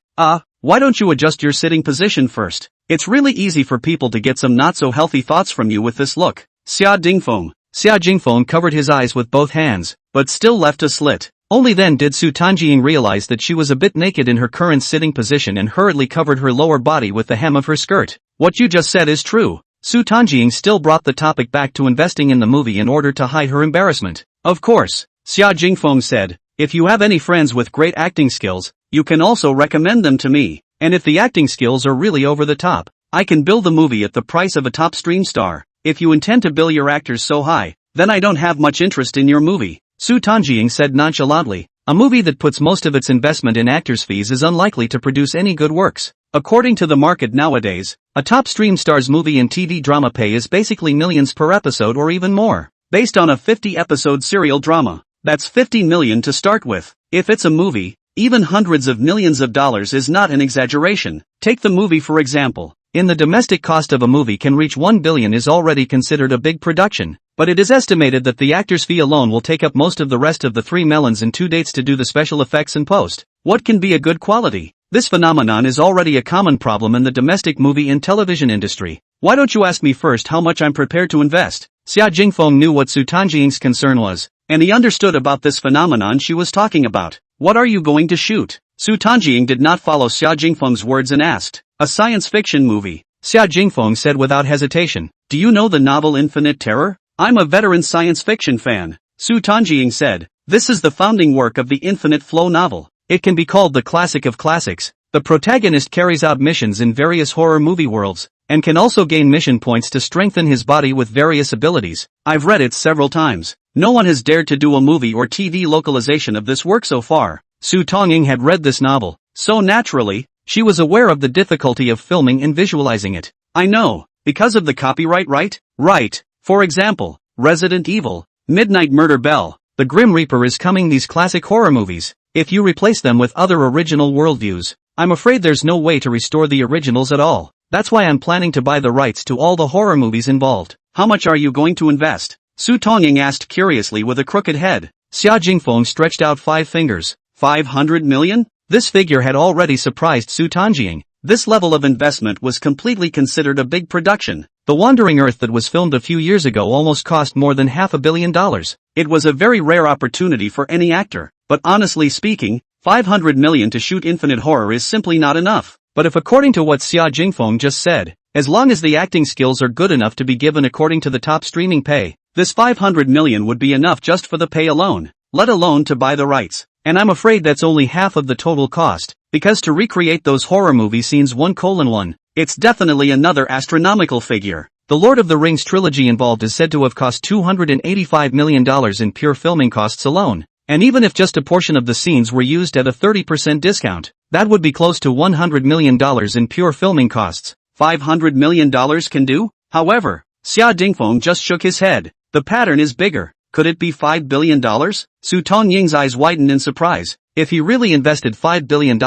Why don't you adjust your sitting position first? It's really easy for people to get some not so healthy thoughts from you with this look. Xia Jingfeng covered his eyes with both hands, but still left a slit. Only then did Su Tanjing realize that she was a bit naked in her current sitting position and hurriedly covered her lower body with the hem of her skirt. What you just said is true. Su Tanjing still brought the topic back to investing in the movie in order to hide her embarrassment. Of course, Xia Jingfeng said, if you have any friends with great acting skills, you can also recommend them to me. And if the acting skills are really over the top, I can bill the movie at the price of a top stream star. If you intend to bill your actors so high, then I don't have much interest in your movie. Su Tanjing said nonchalantly, a movie that puts most of its investment in actors' fees is unlikely to produce any good works. According to the market nowadays, a top stream star's movie and TV drama pay is basically millions per episode or even more. Based on a 50-episode serial drama, that's 50 million to start with. If it's a movie, even hundreds of millions of dollars is not an exaggeration. Take the movie for example. In the domestic cost of a movie can reach 1 billion is already considered a big production, but it is estimated that the actor's fee alone will take up most of the rest of the 3 melons and 2 dates to do the special effects and post. What can be a good quality? This phenomenon is already a common problem in the domestic movie and television industry. Why don't you ask me first how much I'm prepared to invest? Xia Jingfeng knew what Su Tanjing's concern was, and he understood about this phenomenon she was talking about. What are you going to shoot? Su Tanjing did not follow Xia Jingfeng's words and asked. A science fiction movie. Xia Jingfeng said without hesitation. Do you know the novel Infinite Terror? I'm a veteran science fiction fan. Su Tanjing said. This is the founding work of the Infinite Flow novel. It can be called the classic of classics. The protagonist carries out missions in various horror movie worlds, and can also gain mission points to strengthen his body with various abilities. I've read it several times. No one has dared to do a movie or TV localization of this work so far. Su Tonging had read this novel, so naturally, she was aware of the difficulty of filming and visualizing it. I know, because of the copyright, right? Right. For example, Resident Evil, Midnight Murder Bell, The Grim Reaper is coming. These classic horror movies, if you replace them with other original worldviews, I'm afraid there's no way to restore the originals at all. That's why I'm planning to buy the rights to all the horror movies involved. How much are you going to invest? Su Tonging asked curiously with a crooked head. Xia Jingfeng stretched out 5 fingers. 500 million? This figure had already surprised Su Tanjing. This level of investment was completely considered a big production. The Wandering Earth that was filmed a few years ago almost cost more than $500 million. It was a very rare opportunity for any actor, but honestly speaking, 500 million to shoot Infinite Horror is simply not enough. But if according to what Xia Jingfeng just said, as long as the acting skills are good enough to be given according to the top streaming pay, this 500 million would be enough just for the pay alone, let alone to buy the rights. And I'm afraid that's only half of the total cost, because to recreate those horror movie scenes 1:1, it's definitely another astronomical figure. The Lord of the Rings trilogy involved is said to have cost $285 million in pure filming costs alone. And even if just a portion of the scenes were used at a 30% discount, that would be close to $100 million in pure filming costs. $500 million can do? However, Xia Jingfeng just shook his head. The pattern is bigger. Could it be $5 billion? Su Tongying's eyes widened in surprise. If he really invested $5 billion,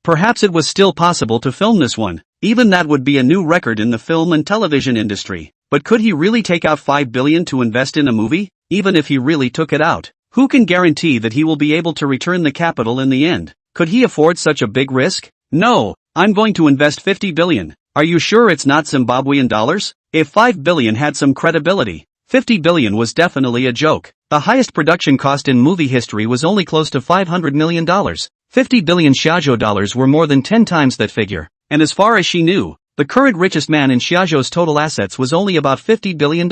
perhaps it was still possible to film this one. Even that would be a new record in the film and television industry. But could he really take out $5 billion to invest in a movie? Even if he really took it out, who can guarantee that he will be able to return the capital in the end? Could he afford such a big risk? No, I'm going to invest $50 billion. Are you sure it's not Zimbabwean dollars? If $5 billion had some credibility, 50 billion was definitely a joke. The highest production cost in movie history was only close to $500 million. 50 billion xiaozhou dollars were more than 10 times that figure. And as far as she knew, the current richest man in Xiaozhou's total assets was only about $50 billion.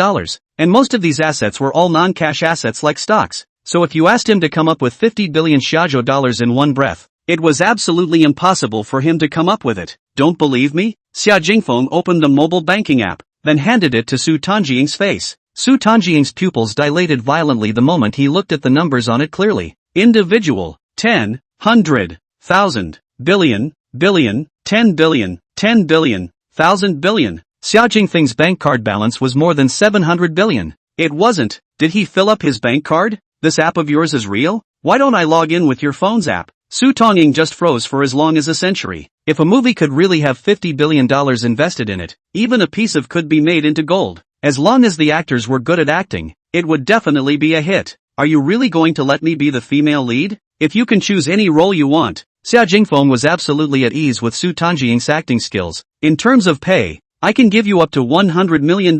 And most of these assets were all non-cash assets like stocks. So if you asked him to come up with 50 billion xiaozhou dollars in one breath, it was absolutely impossible for him to come up with it. Don't believe me? Xia Jingfeng opened the mobile banking app, then handed it to Su Tanjiying's face. Su Tanjiying's pupils dilated violently the moment he looked at the numbers on it clearly. Individual, 10, 100, 1,000, billion, billion, 10 billion, 10 billion, 1,000 billion. Xia Jingfeng's bank card balance was more than 700 billion. It wasn't. Did he fill up his bank card? This app of yours is real? Why don't I log in with your phone's app? Su Tanjiying just froze for as long as a century. If a movie could really have $50 billion invested in it, even a piece of could be made into gold. As long as the actors were good at acting, it would definitely be a hit. Are you really going to let me be the female lead? If you can choose any role you want. Xia Jingfeng was absolutely at ease with Su Tanjiying's acting skills. In terms of pay, I can give you up to $100 million.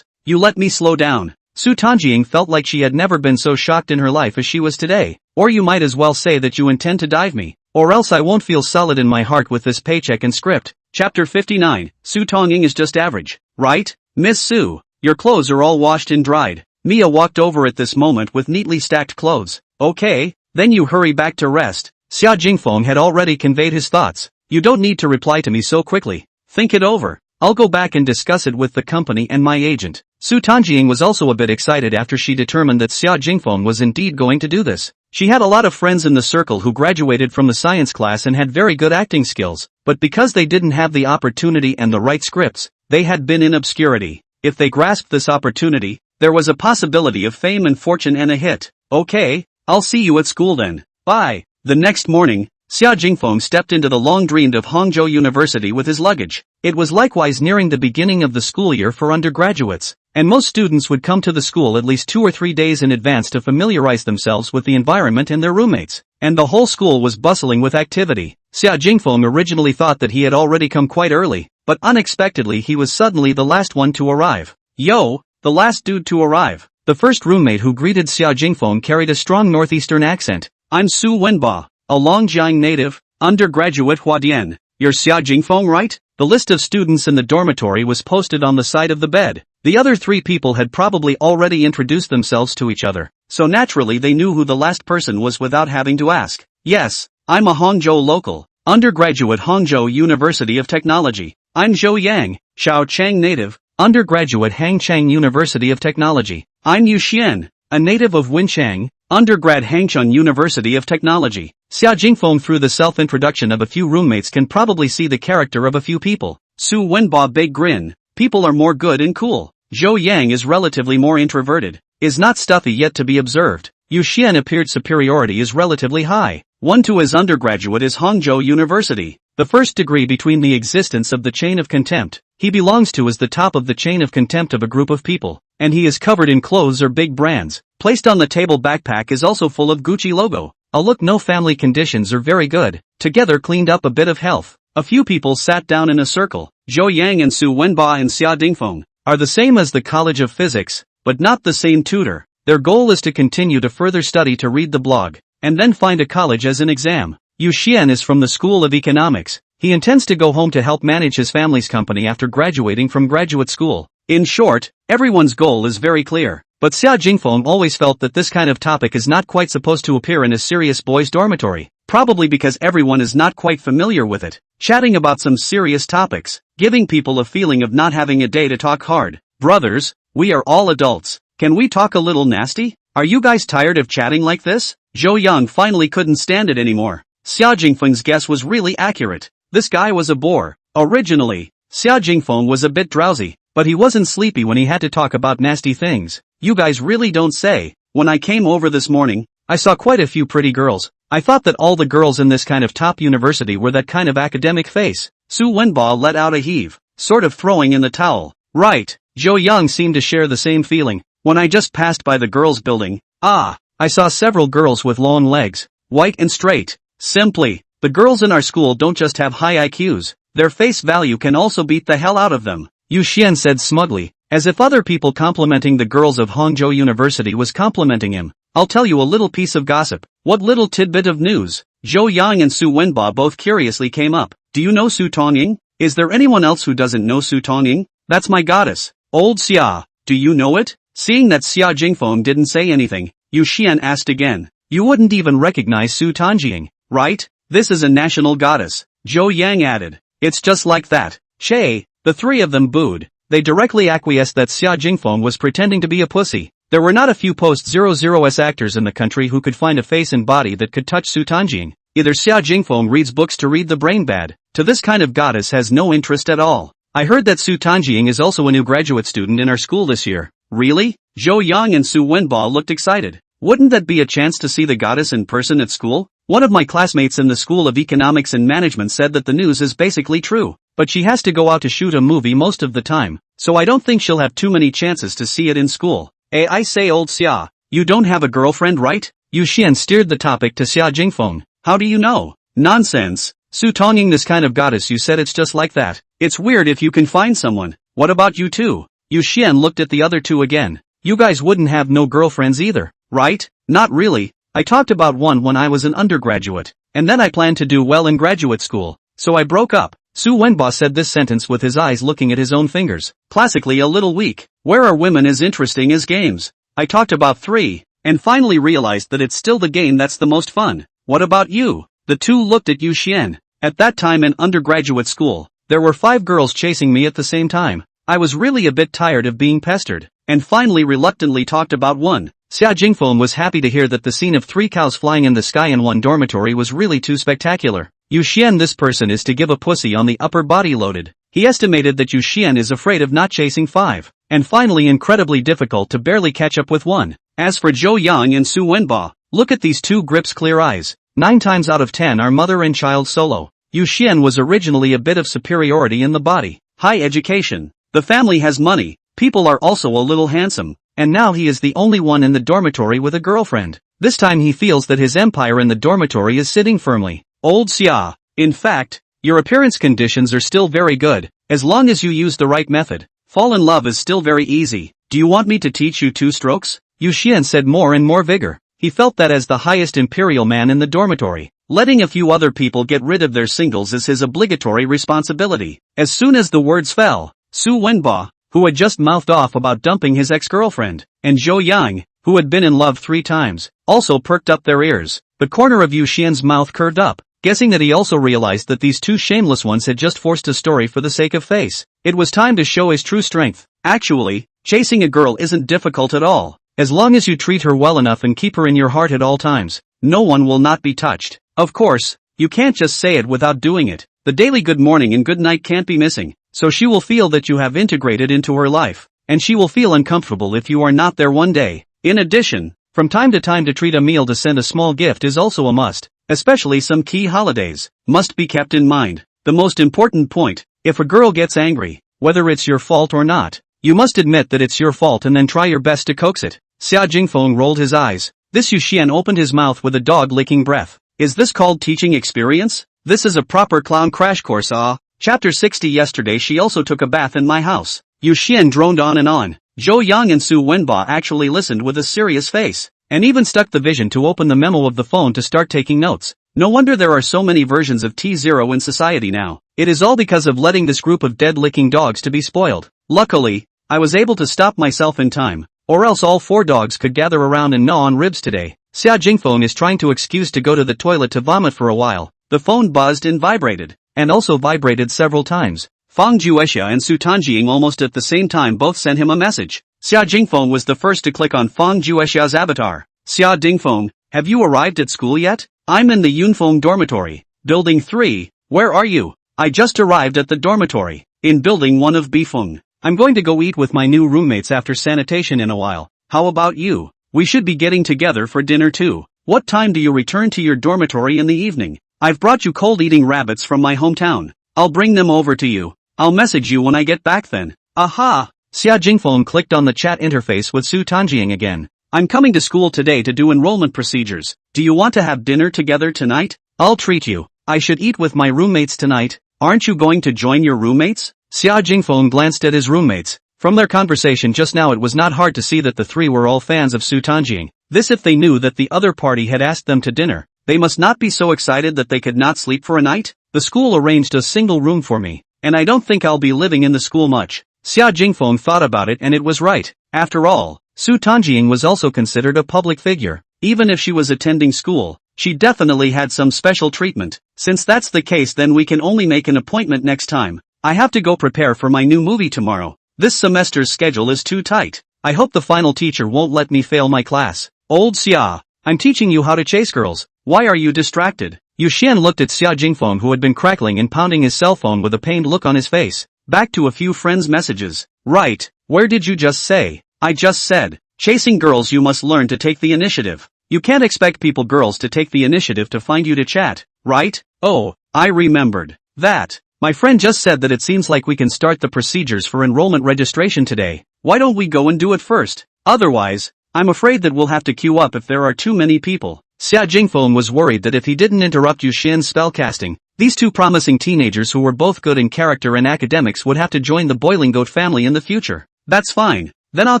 You let me slow down. Su Tanjiying felt like she had never been so shocked in her life as she was today. Or you might as well say that you intend to dive me. Or else I won't feel solid in my heart with this paycheck and script. Chapter 59, Su Tanjiying is just average, right? Miss Su, your clothes are all washed and dried. Mia walked over at this moment with neatly stacked clothes. Okay, then you hurry back to rest. Xia Jingfeng had already conveyed his thoughts. You don't need to reply to me so quickly. Think it over. I'll go back and discuss it with the company and my agent. Su Tanjiying was also a bit excited after she determined that Xia Jingfeng was indeed going to do this. She had a lot of friends in the circle who graduated from the science class and had very good acting skills, but because they didn't have the opportunity and the right scripts, they had been in obscurity. If they grasped this opportunity, there was a possibility of fame and fortune and a hit. Okay, I'll see you at school then. Bye. The next morning, Xia Jingfeng stepped into the long-dreamed of Hangzhou University with his luggage. It was likewise nearing the beginning of the school year for undergraduates, and most students would come to the school at least 2 or 3 days in advance to familiarize themselves with the environment and their roommates. And the whole school was bustling with activity. Xia Jingfeng originally thought that he had already come quite early, but unexpectedly he was suddenly the last one to arrive. Yo, the last dude to arrive. The first roommate who greeted Xia Jingfeng carried a strong northeastern accent. I'm Su Wenba, a Longjiang native, undergraduate Huadian. You're Xia Jingfeng, right? The list of students in the dormitory was posted on the side of the bed. The other 3 people had probably already introduced themselves to each other, so naturally they knew who the last person was without having to ask. Yes, I'm a Hangzhou local, undergraduate Hangzhou University of Technology. I'm Zhou Yang, Shaochang native, undergraduate Hangchang University of Technology. I'm Yu Xian, a native of Wenchang, undergrad Hangcheng University of Technology. Xia Jingfeng through the self-introduction of a few roommates can probably see the character of a few people. Su Wenba big grin. People are more good and cool. Zhou Yang is relatively more introverted. Is not stuffy yet to be observed. Yu Xian appeared superiority is relatively high. 1 to his undergraduate is Hangzhou University. The first degree between the existence of the chain of contempt. He belongs to is the top of the chain of contempt of a group of people. And he is covered in clothes or big brands. Placed on the table backpack is also full of Gucci logo. A look no family conditions are very good. Together cleaned up a bit of health. A few people sat down in a circle. Zhou Yang and Su Wenba and Xia Jingfeng are the same as the College of Physics, but not the same tutor. Their goal is to continue to further study to read the blog, and then find a college as an exam. Yu Xian is from the School of Economics. He intends to go home to help manage his family's company after graduating from graduate school. In short, everyone's goal is very clear. But Xia Jingfeng always felt that this kind of topic is not quite supposed to appear in a serious boys' dormitory, probably because everyone is not quite familiar with it. Chatting about some serious topics, giving people a feeling of not having a day to talk hard. Brothers, we are all adults. Can we talk a little nasty? Are you guys tired of chatting like this? Zhou Yang finally couldn't stand it anymore. Xia Jingfeng's guess was really accurate. This guy was a bore. Originally, Xia Jingfeng was a bit drowsy, but he wasn't sleepy when he had to talk about nasty things. You guys really don't say. When I came over this morning, I saw quite a few pretty girls. I thought that all the girls in this kind of top university were that kind of academic face. Su Wenba let out a heave, sort of throwing in the towel. Right, Zhou Yang seemed to share the same feeling. When I just passed by the girls' building, I saw several girls with long legs, white and straight. Simply, the girls in our school don't just have high IQs, their face value can also beat the hell out of them. Yu Xian said smugly, As if other people complimenting the girls of Hangzhou University was complimenting him. I'll tell you a little piece of gossip. What little tidbit of news? Zhou Yang and Su Wenba both curiously came up. Do you know Su Tongying? Is there anyone else who doesn't know Su Tongying? That's my goddess. Old Xia. Do you know it? Seeing that Xia Jingfeng didn't say anything, Yu Xian asked again. You wouldn't even recognize Su Tongying, right? This is a national goddess. Zhou Yang added. It's just like that. Shay. The three of them booed. They directly acquiesced that Xia Jingfeng was pretending to be a pussy. There were not a few post-00s actors in the country who could find a face and body that could touch Su Tongying. Either Xia Jingfeng reads books to read the brain bad, to this kind of goddess has no interest at all. I heard that Su Tongying is also a new graduate student in our school this year. Really? Zhou Yang and Su Wenba looked excited. Wouldn't that be a chance to see the goddess in person at school? One of my classmates in the School of Economics and Management said that the news is basically true, but she has to go out to shoot a movie most of the time, so I don't think she'll have too many chances to see it in school. I say old Xia, you don't have a girlfriend, right? Yu Xian steered the topic to Xia Jingfeng. How do you know? Nonsense. Su Tongying, this kind of goddess, you said it's just like that. It's weird if you can find someone. What about you two? Yu Xian looked at the other two again. You guys wouldn't have no girlfriends either, right? Not really. I talked about one when I was an undergraduate, and then I planned to do well in graduate school, so I broke up. Su Wenba said this sentence with his eyes looking at his own fingers. Classically a little weak. Where are women as interesting as games? I talked about 3, and finally realized that it's still the game that's the most fun. What about you? The two looked at Yu Xian. At that time in undergraduate school, there were 5 girls chasing me at the same time. I was really a bit tired of being pestered, and finally reluctantly talked about one. Xia Jingfeng was happy to hear that the scene of 3 cows flying in the sky in one dormitory was really too spectacular. Yu Xian, this person is to give a pussy on the upper body loaded. He estimated that Yu Xian is afraid of not chasing 5, and finally incredibly difficult to barely catch up with 1. As for Zhou Yang and Su Wenba, look at these 2 grips, clear eyes. 9 times out of 10 are mother and child solo. Yu Xian was originally a bit of superiority in the body. High education. The family has money, people are also a little handsome, and now he is the only one in the dormitory with a girlfriend. This time he feels that his empire in the dormitory is sitting firmly. Old Xia, in fact, your appearance conditions are still very good, as long as you use the right method. Fall in love is still very easy. Do you want me to teach you 2 strokes? Yu Xian said more and more vigor. He felt that as the highest imperial man in the dormitory, letting a few other people get rid of their singles is his obligatory responsibility. As soon as the words fell, Su Wenba, who had just mouthed off about dumping his ex-girlfriend, and Zhou Yang, who had been in love 3 times, also perked up their ears. The corner of Yu Xian's mouth curved up, guessing that he also realized that these 2 shameless ones had just forced a story for the sake of face. It was time to show his true strength. Actually, chasing a girl isn't difficult at all. As long as you treat her well enough and keep her in your heart at all times, no one will not be touched. Of course, you can't just say it without doing it. The daily good morning and good night can't be missing, so she will feel that you have integrated into her life, and she will feel uncomfortable if you are not there one day. In addition, from time to treat a meal to send a small gift is also a must, especially some key holidays, must be kept in mind. The most important point, if a girl gets angry, whether it's your fault or not, you must admit that it's your fault and then try your best to coax it. Xia Jingfeng rolled his eyes. This Yu Xian opened his mouth with a dog-licking breath. Is this called teaching experience? This is a proper clown crash course. Chapter 60. Yesterday she also took a bath in my house. Yu Xian droned on and on. Zhou Yang and Su Wenba actually listened with a serious face, and even stuck the vision to open the memo of the phone to start taking notes. No wonder there are so many versions of T0 in society now. It is all because of letting this group of dead-licking dogs to be spoiled. Luckily, I was able to stop myself in time, or else all 4 dogs could gather around and gnaw on ribs today. Xia Jingfeng is trying to excuse to go to the toilet to vomit for a while. The phone buzzed and vibrated, and also vibrated several times. Fang Juexia and Su Tongying almost at the same time both sent him a message. Xia Jingfeng was the first to click on Fang Juexia's avatar. Xia Dingfeng, have you arrived at school yet? I'm in the Yunfeng dormitory. Building 3, where are you? I just arrived at the dormitory, in building 1 of Bifeng. I'm going to go eat with my new roommates after sanitation in a while. How about you? We should be getting together for dinner too. What time do you return to your dormitory in the evening? I've brought you cold eating rabbits from my hometown. I'll bring them over to you. I'll message you when I get back then. Aha! Xia Jingfeng clicked on the chat interface with Su Tongying again. I'm coming to school today to do enrollment procedures. Do you want to have dinner together tonight? I'll treat you. I should eat with my roommates tonight. Aren't you going to join your roommates? Xia Jingfeng glanced at his roommates. From their conversation just now it was not hard to see that the three were all fans of Su Tanjing. This if they knew that the other party had asked them to dinner. They must not be so excited that they could not sleep for a night? The school arranged a single room for me, and I don't think I'll be living in the school much. Xia Jingfeng thought about it and it was right. After all, Su Tanjing was also considered a public figure. Even if she was attending school, she definitely had some special treatment. Since that's the case, then we can only make an appointment next time. I have to go prepare for my new movie tomorrow. This semester's schedule is too tight. I hope the final teacher won't let me fail my class. Old Xia, I'm teaching you how to chase girls. Why are you distracted? Yu Xian looked at Xia Jingfeng, who had been crackling and pounding his cell phone with a pained look on his face. Back to a few friends' messages. Right, where did you just say? I just said, chasing girls, you must learn to take the initiative. You can't expect girls to take the initiative to find you to chat, right? Oh, I remembered. That. My friend just said that it seems like we can start the procedures for enrollment registration today. Why don't we go and do it first? Otherwise, I'm afraid that we'll have to queue up if there are too many people. Xia Jingfeng was worried that if he didn't interrupt Yu Xian's spellcasting, these two promising teenagers who were both good in character and academics would have to join the Boiling Goat family in the future. That's fine. Then I'll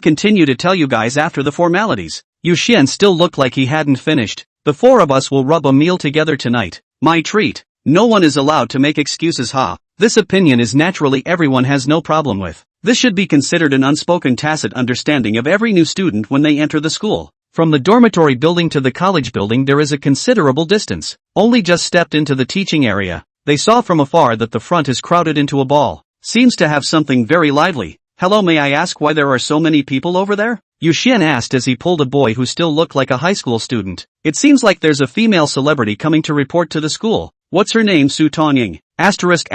continue to tell you guys after the formalities. Yu Xian still looked like he hadn't finished. The four of us will rub a meal together tonight. My treat. No one is allowed to make excuses, ha. This opinion is naturally everyone has no problem with. This should be considered an unspoken tacit understanding of every new student when they enter the school. From the dormitory building to the college building there is a considerable distance. Only just stepped into the teaching area. They saw from afar that the front is crowded into a ball. Seems to have something very lively. Hello, may I ask why there are so many people over there? Yu Xian asked as he pulled a boy who still looked like a high school student. It seems like there's a female celebrity coming to report to the school. What's her name? Su Tanjing. Asterisk.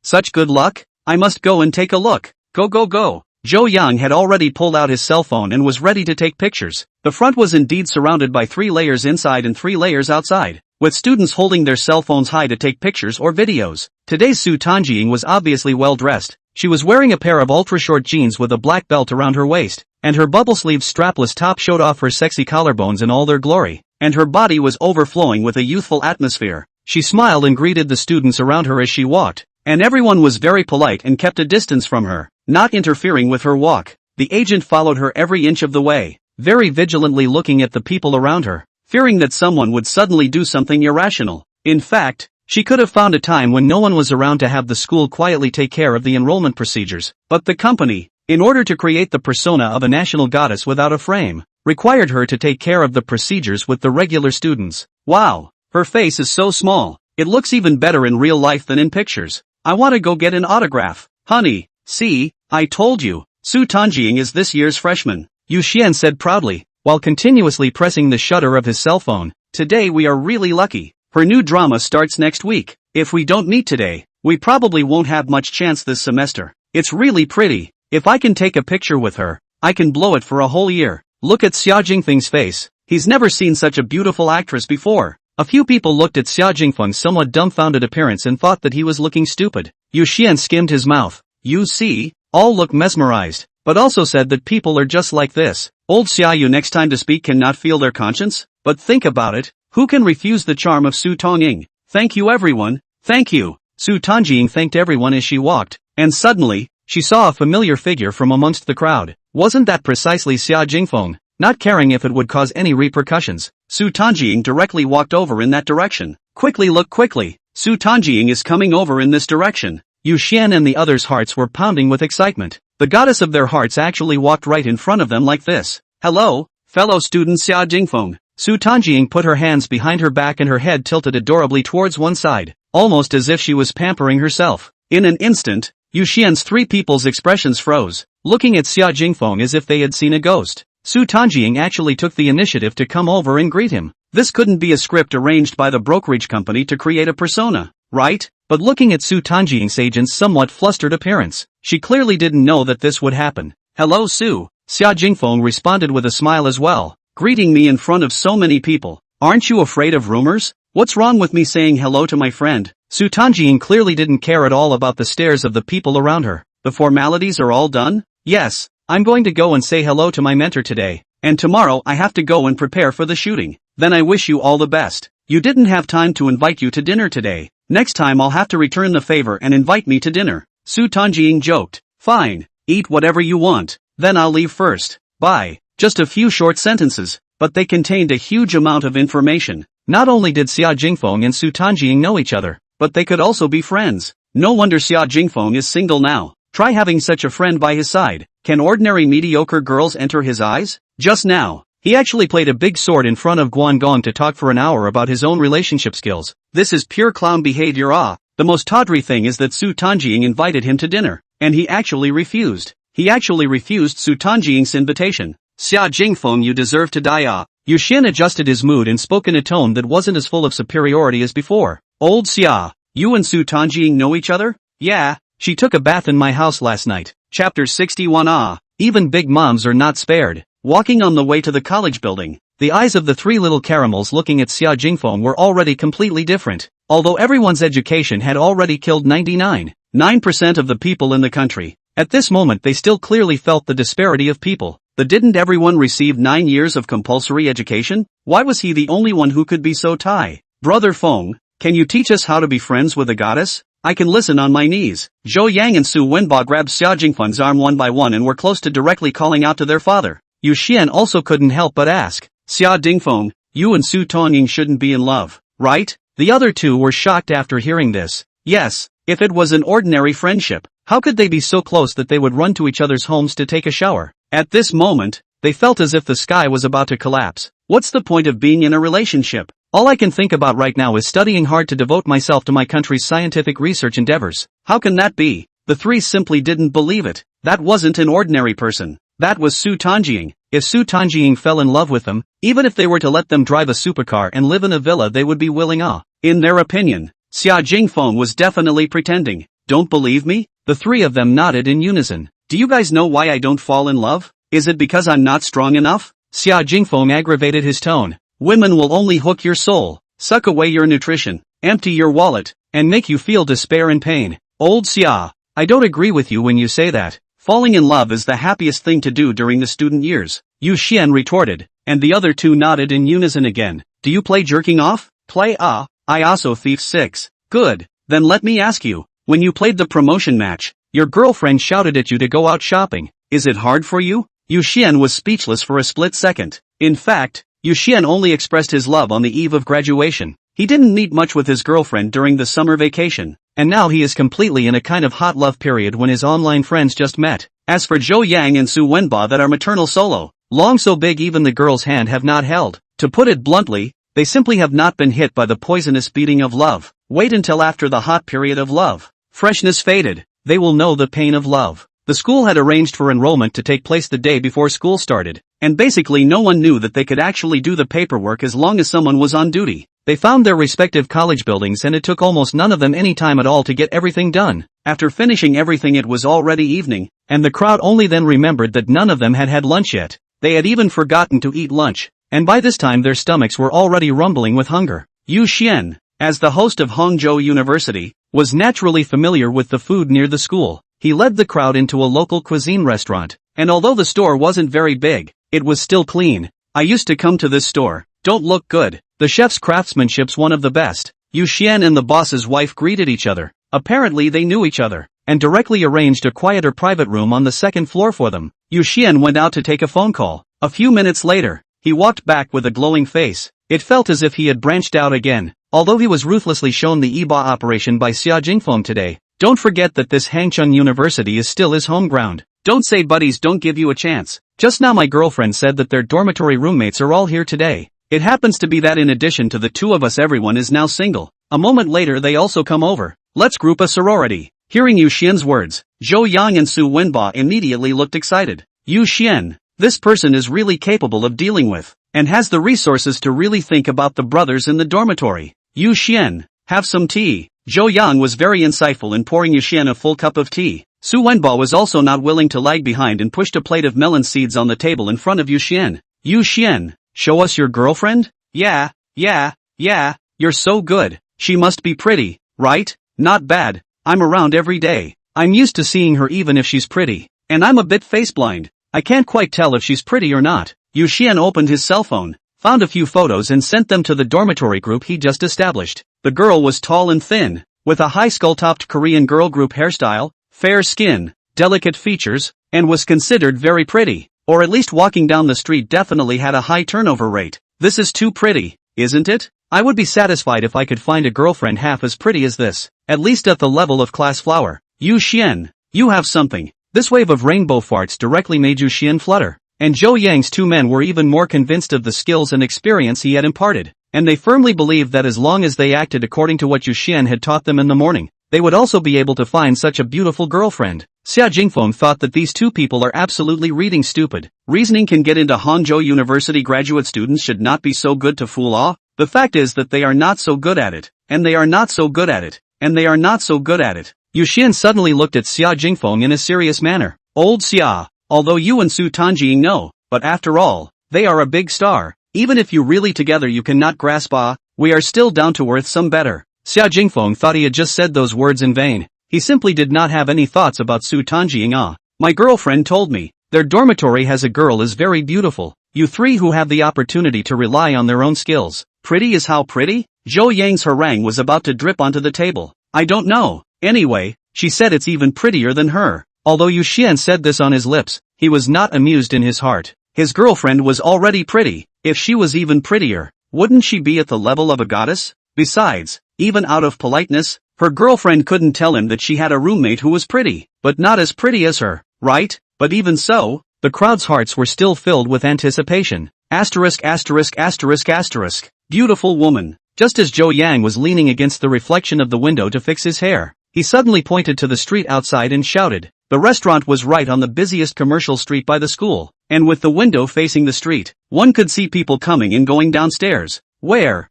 Such good luck? I must go and take a look. Go. Zhou Yang had already pulled out his cell phone and was ready to take pictures. The front was indeed surrounded by 3 layers inside and 3 layers outside, with students holding their cell phones high to take pictures or videos. Today's Su Tanjing was obviously well dressed. She was wearing a pair of ultra-short jeans with a black belt around her waist, and her bubble-sleeved strapless top showed off her sexy collarbones in all their glory, and her body was overflowing with a youthful atmosphere. She smiled and greeted the students around her as she walked, and everyone was very polite and kept a distance from her, not interfering with her walk. The agent followed her every inch of the way, very vigilantly looking at the people around her, fearing that someone would suddenly do something irrational. In fact, she could have found a time when no one was around to have the school quietly take care of the enrollment procedures, but the company, in order to create the persona of a national goddess without a frame, required her to take care of the procedures with the regular students. Wow, her face is so small, it looks even better in real life than in pictures. I want to go get an autograph. Honey, see, I told you, Su Tanjing is this year's freshman, Yu Xian said proudly, while continuously pressing the shutter of his cell phone. Today we are really lucky. Her new drama starts next week. If we don't meet today, we probably won't have much chance this semester. It's really pretty. If I can take a picture with her, I can blow it for a whole year. Look at Xia Jingfeng's face. He's never seen such a beautiful actress before. A few people looked at Xia Jingfeng's somewhat dumbfounded appearance and thought that he was looking stupid. Yu Xian skimmed his mouth. You see, all look mesmerized, but also said that people are just like this. Old Xia Yu next time to speak cannot feel their conscience? But think about it. Who can refuse the charm of Su Tanjing? Thank you everyone, thank you. Su Tanjing thanked everyone as she walked, and suddenly, she saw a familiar figure from amongst the crowd. Wasn't that precisely Xia Jingfeng? Not caring if it would cause any repercussions, Su Tanjing directly walked over in that direction. Look quickly, Su Tanjing is coming over in this direction. Yu Xian and the others' hearts were pounding with excitement. The goddess of their hearts actually walked right in front of them like this. Hello, fellow student Xia Jingfeng. Su Tanjing put her hands behind her back and her head tilted adorably towards one side, almost as if she was pampering herself. In an instant, Yu Xian's 3 people's expressions froze, looking at Xia Jingfeng as if they had seen a ghost. Su Tanjing actually took the initiative to come over and greet him. This couldn't be a script arranged by the brokerage company to create a persona, right? But looking at Su Tanjing's agent's somewhat flustered appearance, she clearly didn't know that this would happen. Hello Su, Xia Jingfeng responded with a smile as well. Greeting me in front of so many people. Aren't you afraid of rumors? What's wrong with me saying hello to my friend? Su Tanjing clearly didn't care at all about the stares of the people around her. The formalities are all done? Yes, I'm going to go and say hello to my mentor today. And tomorrow I have to go and prepare for the shooting. Then I wish you all the best. You didn't have time to invite you to dinner today. Next time I'll have to return the favor and invite me to dinner. Su Tanjing joked. Fine, eat whatever you want, then I'll leave first. Bye. Just a few short sentences, but they contained a huge amount of information. Not only did Xia Jingfeng and Su Tanjing know each other, but they could also be friends. No wonder Xia Jingfeng is single now. Try having such a friend by his side. Can ordinary mediocre girls enter his eyes? Just now, he actually played a big sword in front of Guangong to talk for an hour about his own relationship skills. This is pure clown behavior. The most tawdry thing is that Su Tanjing invited him to dinner, and he actually refused. He actually refused Su Tanjing's invitation. Xia Jingfeng, you deserve to die. Yu Xian adjusted his mood and spoke in a tone that wasn't as full of superiority as before. Old Xia, you and Su Tanjing know each other? Yeah, she took a bath in my house last night. Chapter 61. Even big moms are not spared. Walking on the way to the college building, the eyes of the three little caramels looking at Xia Jingfeng were already completely different. Although everyone's education had already killed 99% of the people in the country, at this moment they still clearly felt the disparity of people. But didn't everyone receive 9 years of compulsory education? Why was he the only one who could be so Tai? Brother Feng, can you teach us how to be friends with a goddess? I can listen on my knees. Zhou Yang and Su Wenba grabbed Xia Jingfeng's arm one by one and were close to directly calling out to their father. Yu Xian also couldn't help but ask, Xia Jingfeng, you and Su Tanjing shouldn't be in love, right? The other two were shocked after hearing this. Yes, if it was an ordinary friendship, how could they be so close that they would run to each other's homes to take a shower? At this moment, they felt as if the sky was about to collapse. What's the point of being in a relationship? All I can think about right now is studying hard to devote myself to my country's scientific research endeavors. How can that be? The three simply didn't believe it. That wasn't an ordinary person. That was Su Tanjing. If Su Tanjing fell in love with them, even if they were to let them drive a supercar and live in a villa, they would be willing. In their opinion, Xia Jingfeng was definitely pretending. Don't believe me? The three of them nodded in unison. Do you guys know why I don't fall in love? Is it because I'm not strong enough? Xia Jingfeng aggravated his tone. Women will only hook your soul, suck away your nutrition, empty your wallet, and make you feel despair and pain. Old Xia, I don't agree with you when you say that. Falling in love is the happiest thing to do during the student years, Yu Xian retorted, and the other two nodded in unison again. Do you play jerking off? Play I also Thief 6. Good, then let me ask you, when you played the promotion match, your girlfriend shouted at you to go out shopping. Is it hard for you? Yu Xian was speechless for a split second. In fact, Yu Xian only expressed his love on the eve of graduation. He didn't meet much with his girlfriend during the summer vacation. And now he is completely in a kind of hot love period when his online friends just met. As for Zhou Yang and Su Wenba that are maternal solo, long so big even the girl's hand have not held. To put it bluntly, they simply have not been hit by the poisonous beating of love. Wait until after the hot period of love. Freshness faded. They will know the pain of love. The school had arranged for enrollment to take place the day before school started, and basically no one knew that they could actually do the paperwork as long as someone was on duty. They found their respective college buildings and it took almost none of them any time at all to get everything done. After finishing everything it was already evening, and the crowd only then remembered that none of them had had lunch yet. They had even forgotten to eat lunch, and by this time their stomachs were already rumbling with hunger. Yu Xian, as the host of Hangzhou University, was naturally familiar with the food near the school. He led the crowd into a local cuisine restaurant, and although the store wasn't very big, it was still clean. I used to come to this store. Don't look good. The chef's craftsmanship's one of the best. Yu Xian and the boss's wife greeted each other. Apparently they knew each other, and directly arranged a quieter private room on the second floor for them. Yu Xian went out to take a phone call. A few minutes later, he walked back with a glowing face. It felt as if he had branched out again, although he was ruthlessly shown the Iba operation by Xia Jingfeng today. Don't forget that this Hangcheng University is still his home ground. Don't say buddies don't give you a chance. Just now my girlfriend said that their dormitory roommates are all here today. It happens to be that in addition to the two of us everyone is now single. A moment later they also come over. Let's group a sorority. Hearing Yu Xian's words, Zhou Yang and Su Wenba immediately looked excited. Yu Xian, this person is really capable of dealing with, and has the resources to really think about the brothers in the dormitory. Yu Xian, have some tea. Zhou Yang was very insightful in pouring Yu Xian a full cup of tea. Su Wenba was also not willing to lag behind and pushed a plate of melon seeds on the table in front of Yu Xian. Yu Xian, show us your girlfriend? Yeah, you're so good. She must be pretty, right? Not bad. I'm around every day. I'm used to seeing her even if she's pretty. And I'm a bit face-blind. I can't quite tell if she's pretty or not. Yu Xian opened his cell phone, found a few photos and sent them to the dormitory group he just established. The girl was tall and thin, with a high skull-topped Korean girl group hairstyle, fair skin, delicate features, and was considered very pretty. Or at least walking down the street definitely had a high turnover rate. This is too pretty, isn't it? I would be satisfied if I could find a girlfriend half as pretty as this, at least at the level of class flower. Yu Xian, you have something. This wave of rainbow farts directly made Yu Xian flutter. And Zhou Yang's two men were even more convinced of the skills and experience he had imparted. And they firmly believed that as long as they acted according to what Yu Xian had taught them in the morning, they would also be able to find such a beautiful girlfriend. Xia Jingfeng thought that these two people are absolutely reading stupid. Reasoning can get into Hangzhou University. Graduate students should not be so good to fool all. The fact is that they are not so good at it, and they are not so good at it, and they are not so good at it. Yu Xian suddenly looked at Xia Jingfeng in a serious manner. Old Xia, although you and Su Tanjing know, but after all, they are a big star. Even if you really together you cannot grasp we are still down to earth some better. Xia Jingfeng thought he had just said those words in vain. He simply did not have any thoughts about Su Tanjing. My girlfriend told me, their dormitory has a girl is very beautiful. You three who have the opportunity to rely on their own skills. Pretty is how pretty? Zhou Yang's harangue was about to drip onto the table. I don't know. Anyway, she said it's even prettier than her. Although Yu Xian said this on his lips, he was not amused in his heart. His girlfriend was already pretty. If she was even prettier, wouldn't she be at the level of a goddess? Besides, even out of politeness, her girlfriend couldn't tell him that she had a roommate who was pretty, but not as pretty as her, right? But even so, the crowd's hearts were still filled with anticipation. Asterisk asterisk asterisk asterisk. Beautiful woman. Just as Zhou Yang was leaning against the reflection of the window to fix his hair, he suddenly pointed to the street outside and shouted. The restaurant was right on the busiest commercial street by the school, and with the window facing the street, one could see people coming and going downstairs. Where?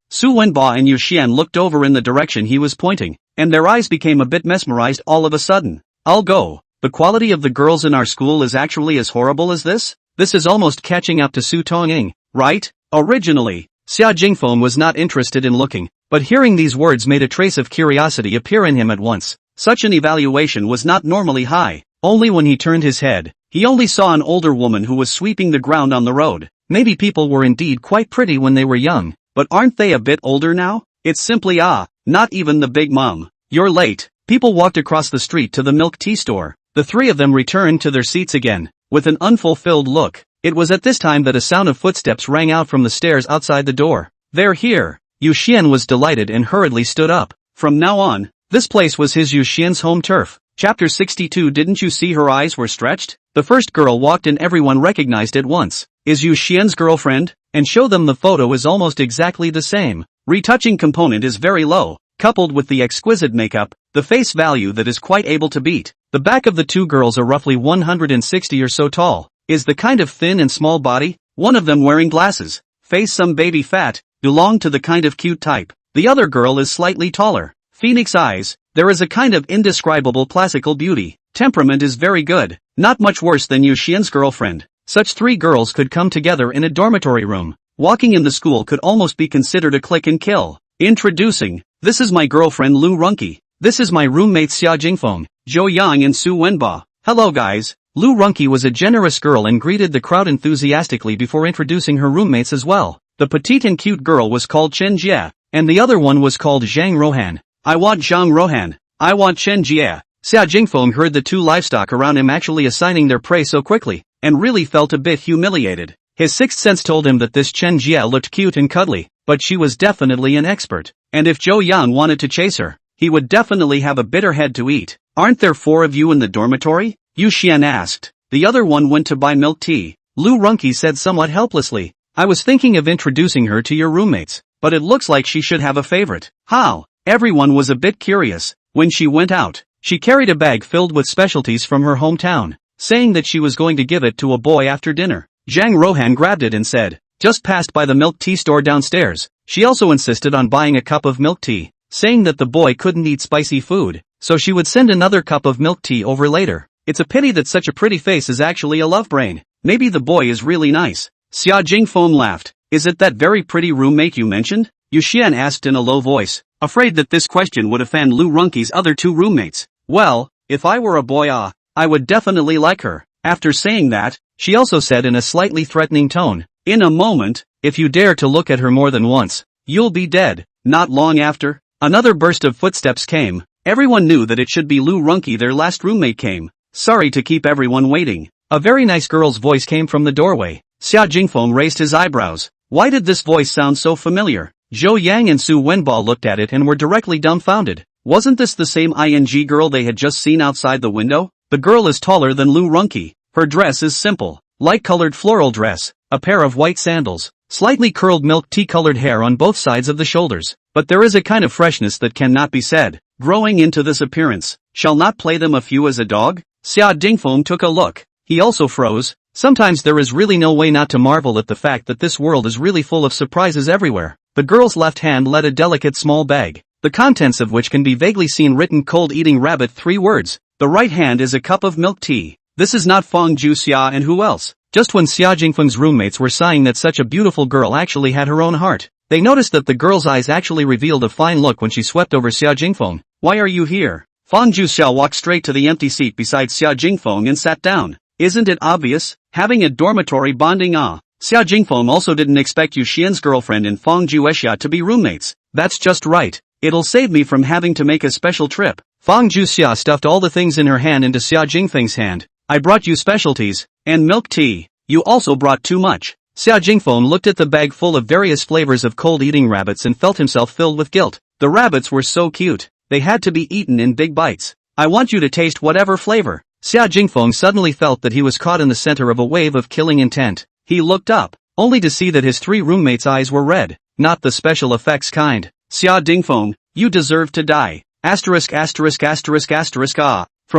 Su Wenba and Yu Xian looked over in the direction he was pointing, and their eyes became a bit mesmerized all of a sudden. I'll go. The quality of the girls in our school is actually as horrible as this? This is almost catching up to Su Tongying, right? Originally, Xia Jingfeng was not interested in looking, but hearing these words made a trace of curiosity appear in him at once. Such an evaluation was not normally high. Only when he turned his head, he only saw an older woman who was sweeping the ground on the road. Maybe people were indeed quite pretty when they were young, but aren't they a bit older now? It's simply not even the big mom. You're late. People walked across the street to the milk tea store. The three of them returned to their seats again, with an unfulfilled look. It was at this time that a sound of footsteps rang out from the stairs outside the door. They're here. Yu Xian was delighted and hurriedly stood up. From now on, this place was his Yu Xian's home turf. Chapter 62. Didn't you see her eyes were stretched? The first girl walked and everyone recognized at once. Is Yu Xian's girlfriend? And show them the photo is almost exactly the same. Retouching component is very low, coupled with the exquisite makeup, the face value that is quite able to beat. The back of the two girls are roughly 160 or so tall. Is the kind of thin and small body, one of them wearing glasses, face some baby fat, belong to the kind of cute type. The other girl is slightly taller. Phoenix eyes, there is a kind of indescribable classical beauty. Temperament is very good, not much worse than Yu Xian's girlfriend. Such three girls could come together in a dormitory room. Walking in the school could almost be considered a click and kill. Introducing, this is my girlfriend Lu Runqi. This is my roommate Xia Jingfeng, Zhou Yang and Su Wenba. Hello guys. Lu Runqi was a generous girl and greeted the crowd enthusiastically before introducing her roommates as well. The petite and cute girl was called Chen Jie, and the other one was called Zhang Rohan. I want Zhang Rohan. I want Chen Jie. Xia Jingfeng heard the two livestock around him actually assigning their prey so quickly, and really felt a bit humiliated. His sixth sense told him that this Chen Jie looked cute and cuddly, but she was definitely an expert, and if Zhou Yang wanted to chase her, he would definitely have a bitter head to eat. Aren't there four of you in the dormitory? Yu Xian asked. The other one went to buy milk tea. Lu Runqi said somewhat helplessly. I was thinking of introducing her to your roommates, but it looks like she should have a favorite. How? Everyone was a bit curious. When she went out, she carried a bag filled with specialties from her hometown, saying that she was going to give it to a boy after dinner. Zhang Rohan grabbed it and said, just passed by the milk tea store downstairs. She also insisted on buying a cup of milk tea, saying that the boy couldn't eat spicy food, so she would send another cup of milk tea over later. It's a pity that such a pretty face is actually a love brain. Maybe the boy is really nice. Xia Jingfeng laughed. Is it that very pretty roommate you mentioned? Yu Xian asked in a low voice, afraid that this question would offend Lu Runqi's other two roommates. Well, if I were a boy I would definitely like her. After saying that, she also said in a slightly threatening tone, in a moment, if you dare to look at her more than once, you'll be dead. Not long after, another burst of footsteps came, Everyone knew that it should be Lu Runki. Their last roommate came. Sorry to keep everyone waiting. A very nice girl's voice came from the doorway. Xia Jingfeng raised his eyebrows. Why did this voice sound so familiar? Zhou Yang and Su Wenbo looked at it and were directly dumbfounded. Wasn't this the same ING girl they had just seen outside the window? The girl is taller than Lu Runki. Her dress is simple. Light-colored floral dress, a pair of white sandals, slightly curled milk tea-colored hair on both sides of the shoulders. But there is a kind of freshness that cannot be said. Growing into this appearance, shall not play them a few as a dog? Xia Dingfeng took a look. He also froze. Sometimes there is really no way not to marvel at the fact that this world is really full of surprises everywhere. The girl's left hand led a delicate small bag, the contents of which can be vaguely seen written cold eating rabbit 3 words. The right hand is a cup of milk tea. This is not Feng Ju Xia and who else? Just when Xia Jingfeng's roommates were sighing that such a beautiful girl actually had her own heart, they noticed that the girl's eyes actually revealed a fine look when she swept over Xia Jingfeng. Why are you here? Feng Ju Xia walked straight to the empty seat beside Xia Jingfeng and sat down. Isn't it obvious? Having a dormitory bonding Xia Jingfeng also didn't expect Yu Xian's girlfriend and Feng Ju Xia to be roommates. That's just right. It'll save me from having to make a special trip. Feng Ju Xia stuffed all the things in her hand into Xia Jingfeng's hand. I brought you specialties, and milk tea. You also brought too much. Xia Jingfeng looked at the bag full of various flavors of cold eating rabbits and felt himself filled with guilt. The rabbits were so cute. They had to be eaten in big bites. I want you to taste whatever flavor. Xia Jingfeng suddenly felt that he was caught in the center of a wave of killing intent. He looked up, only to see that his 3 roommates' eyes were red, not the special effects kind. Xia Dingfeng, you deserve to die. From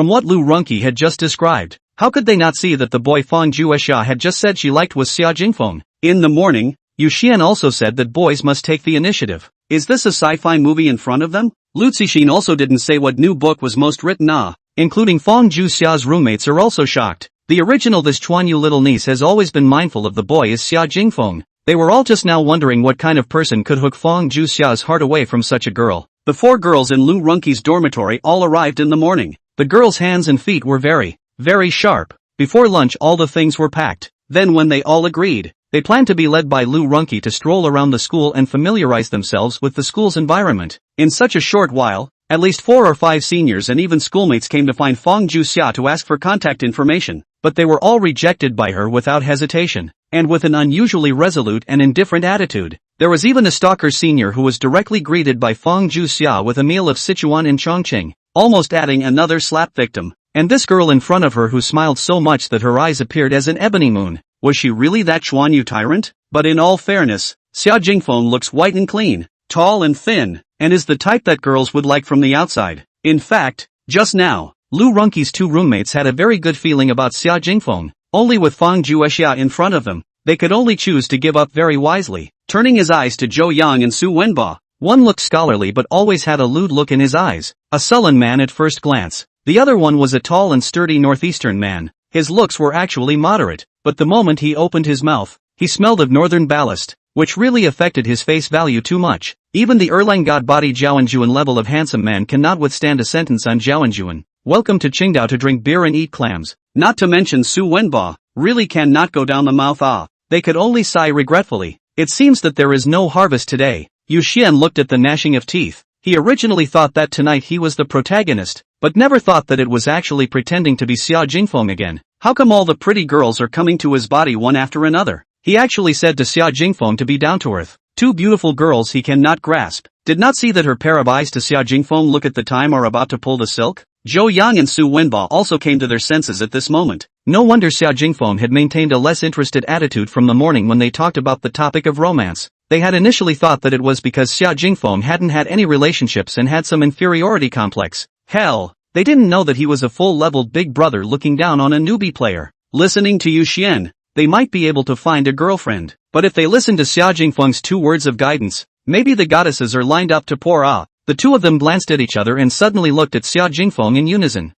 what Lu Runki had just described, how could they not see that the boy Feng Ju Xia had just said she liked was Xia Jingfeng? In the morning, Yu Xian also said that boys must take the initiative. Is this a sci-fi movie in front of them? Lu Zixin also didn't say what new book was most written including Feng Ju Xia's roommates are also shocked. The original this Chuanyu little niece has always been mindful of the boy is Xia Jingfeng. They were all just now wondering what kind of person could hook Feng Ju Xia's heart away from such a girl. The 4 girls in Lu Runki's dormitory all arrived in the morning. The girls' hands and feet were very, very sharp. Before lunch all the things were packed. Then when they all agreed, they planned to be led by Lu Runki to stroll around the school and familiarize themselves with the school's environment. In such a short while, at least 4 or 5 seniors and even schoolmates came to find Feng Ju Xia to ask for contact information, but they were all rejected by her without hesitation, and with an unusually resolute and indifferent attitude. There was even a stalker senior who was directly greeted by Feng Ju Xia with a meal of Sichuan in Chongqing, almost adding another slap victim. And this girl in front of her who smiled so much that her eyes appeared as an ebony moon. Was she really that Chuanyu tyrant? But in all fairness, Xia Jingfeng looks white and clean, tall and thin, and is the type that girls would like from the outside. In fact, just now, Lu Runki's 2 roommates had a very good feeling about Xia Jingfeng. Only with Feng Ju Xia in front of them, they could only choose to give up very wisely. Turning his eyes to Zhou Yang and Su Wenbo, one looked scholarly but always had a lewd look in his eyes, a sullen man at first glance. The other one was a tall and sturdy northeastern man. His looks were actually moderate, but the moment he opened his mouth, he smelled of northern ballast, which really affected his face value too much. Even the Erlang God body Zhaoanjuan level of handsome man cannot withstand a sentence on Zhaoanjuan. Welcome to Qingdao to drink beer and eat clams. Not to mention Su Wenbo, really cannot go down the mouth They could only sigh regretfully. It seems that there is no harvest today. Yu Xian looked at the gnashing of teeth. He originally thought that tonight he was the protagonist, but never thought that it was actually pretending to be Xia Jingfeng again. How come all the pretty girls are coming to his body one after another? He actually said to Xia Jingfeng to be down to earth. 2 beautiful girls he cannot grasp. Did not see that her pair of eyes to Xia Jingfeng look at the time are about to pull the silk? Zhou Yang and Su Wenbo also came to their senses at this moment. No wonder Xia Jingfeng had maintained a less interested attitude from the morning when they talked about the topic of romance. They had initially thought that it was because Xia Jingfeng hadn't had any relationships and had some inferiority complex. Hell, they didn't know that he was a full-leveled big brother looking down on a newbie player. Listening to Yu Xian, they might be able to find a girlfriend. But if they listen to Xia Jingfeng's 2 words of guidance, maybe the goddesses are lined up to pour The 2 of them glanced at each other and suddenly looked at Xia Jingfeng in unison.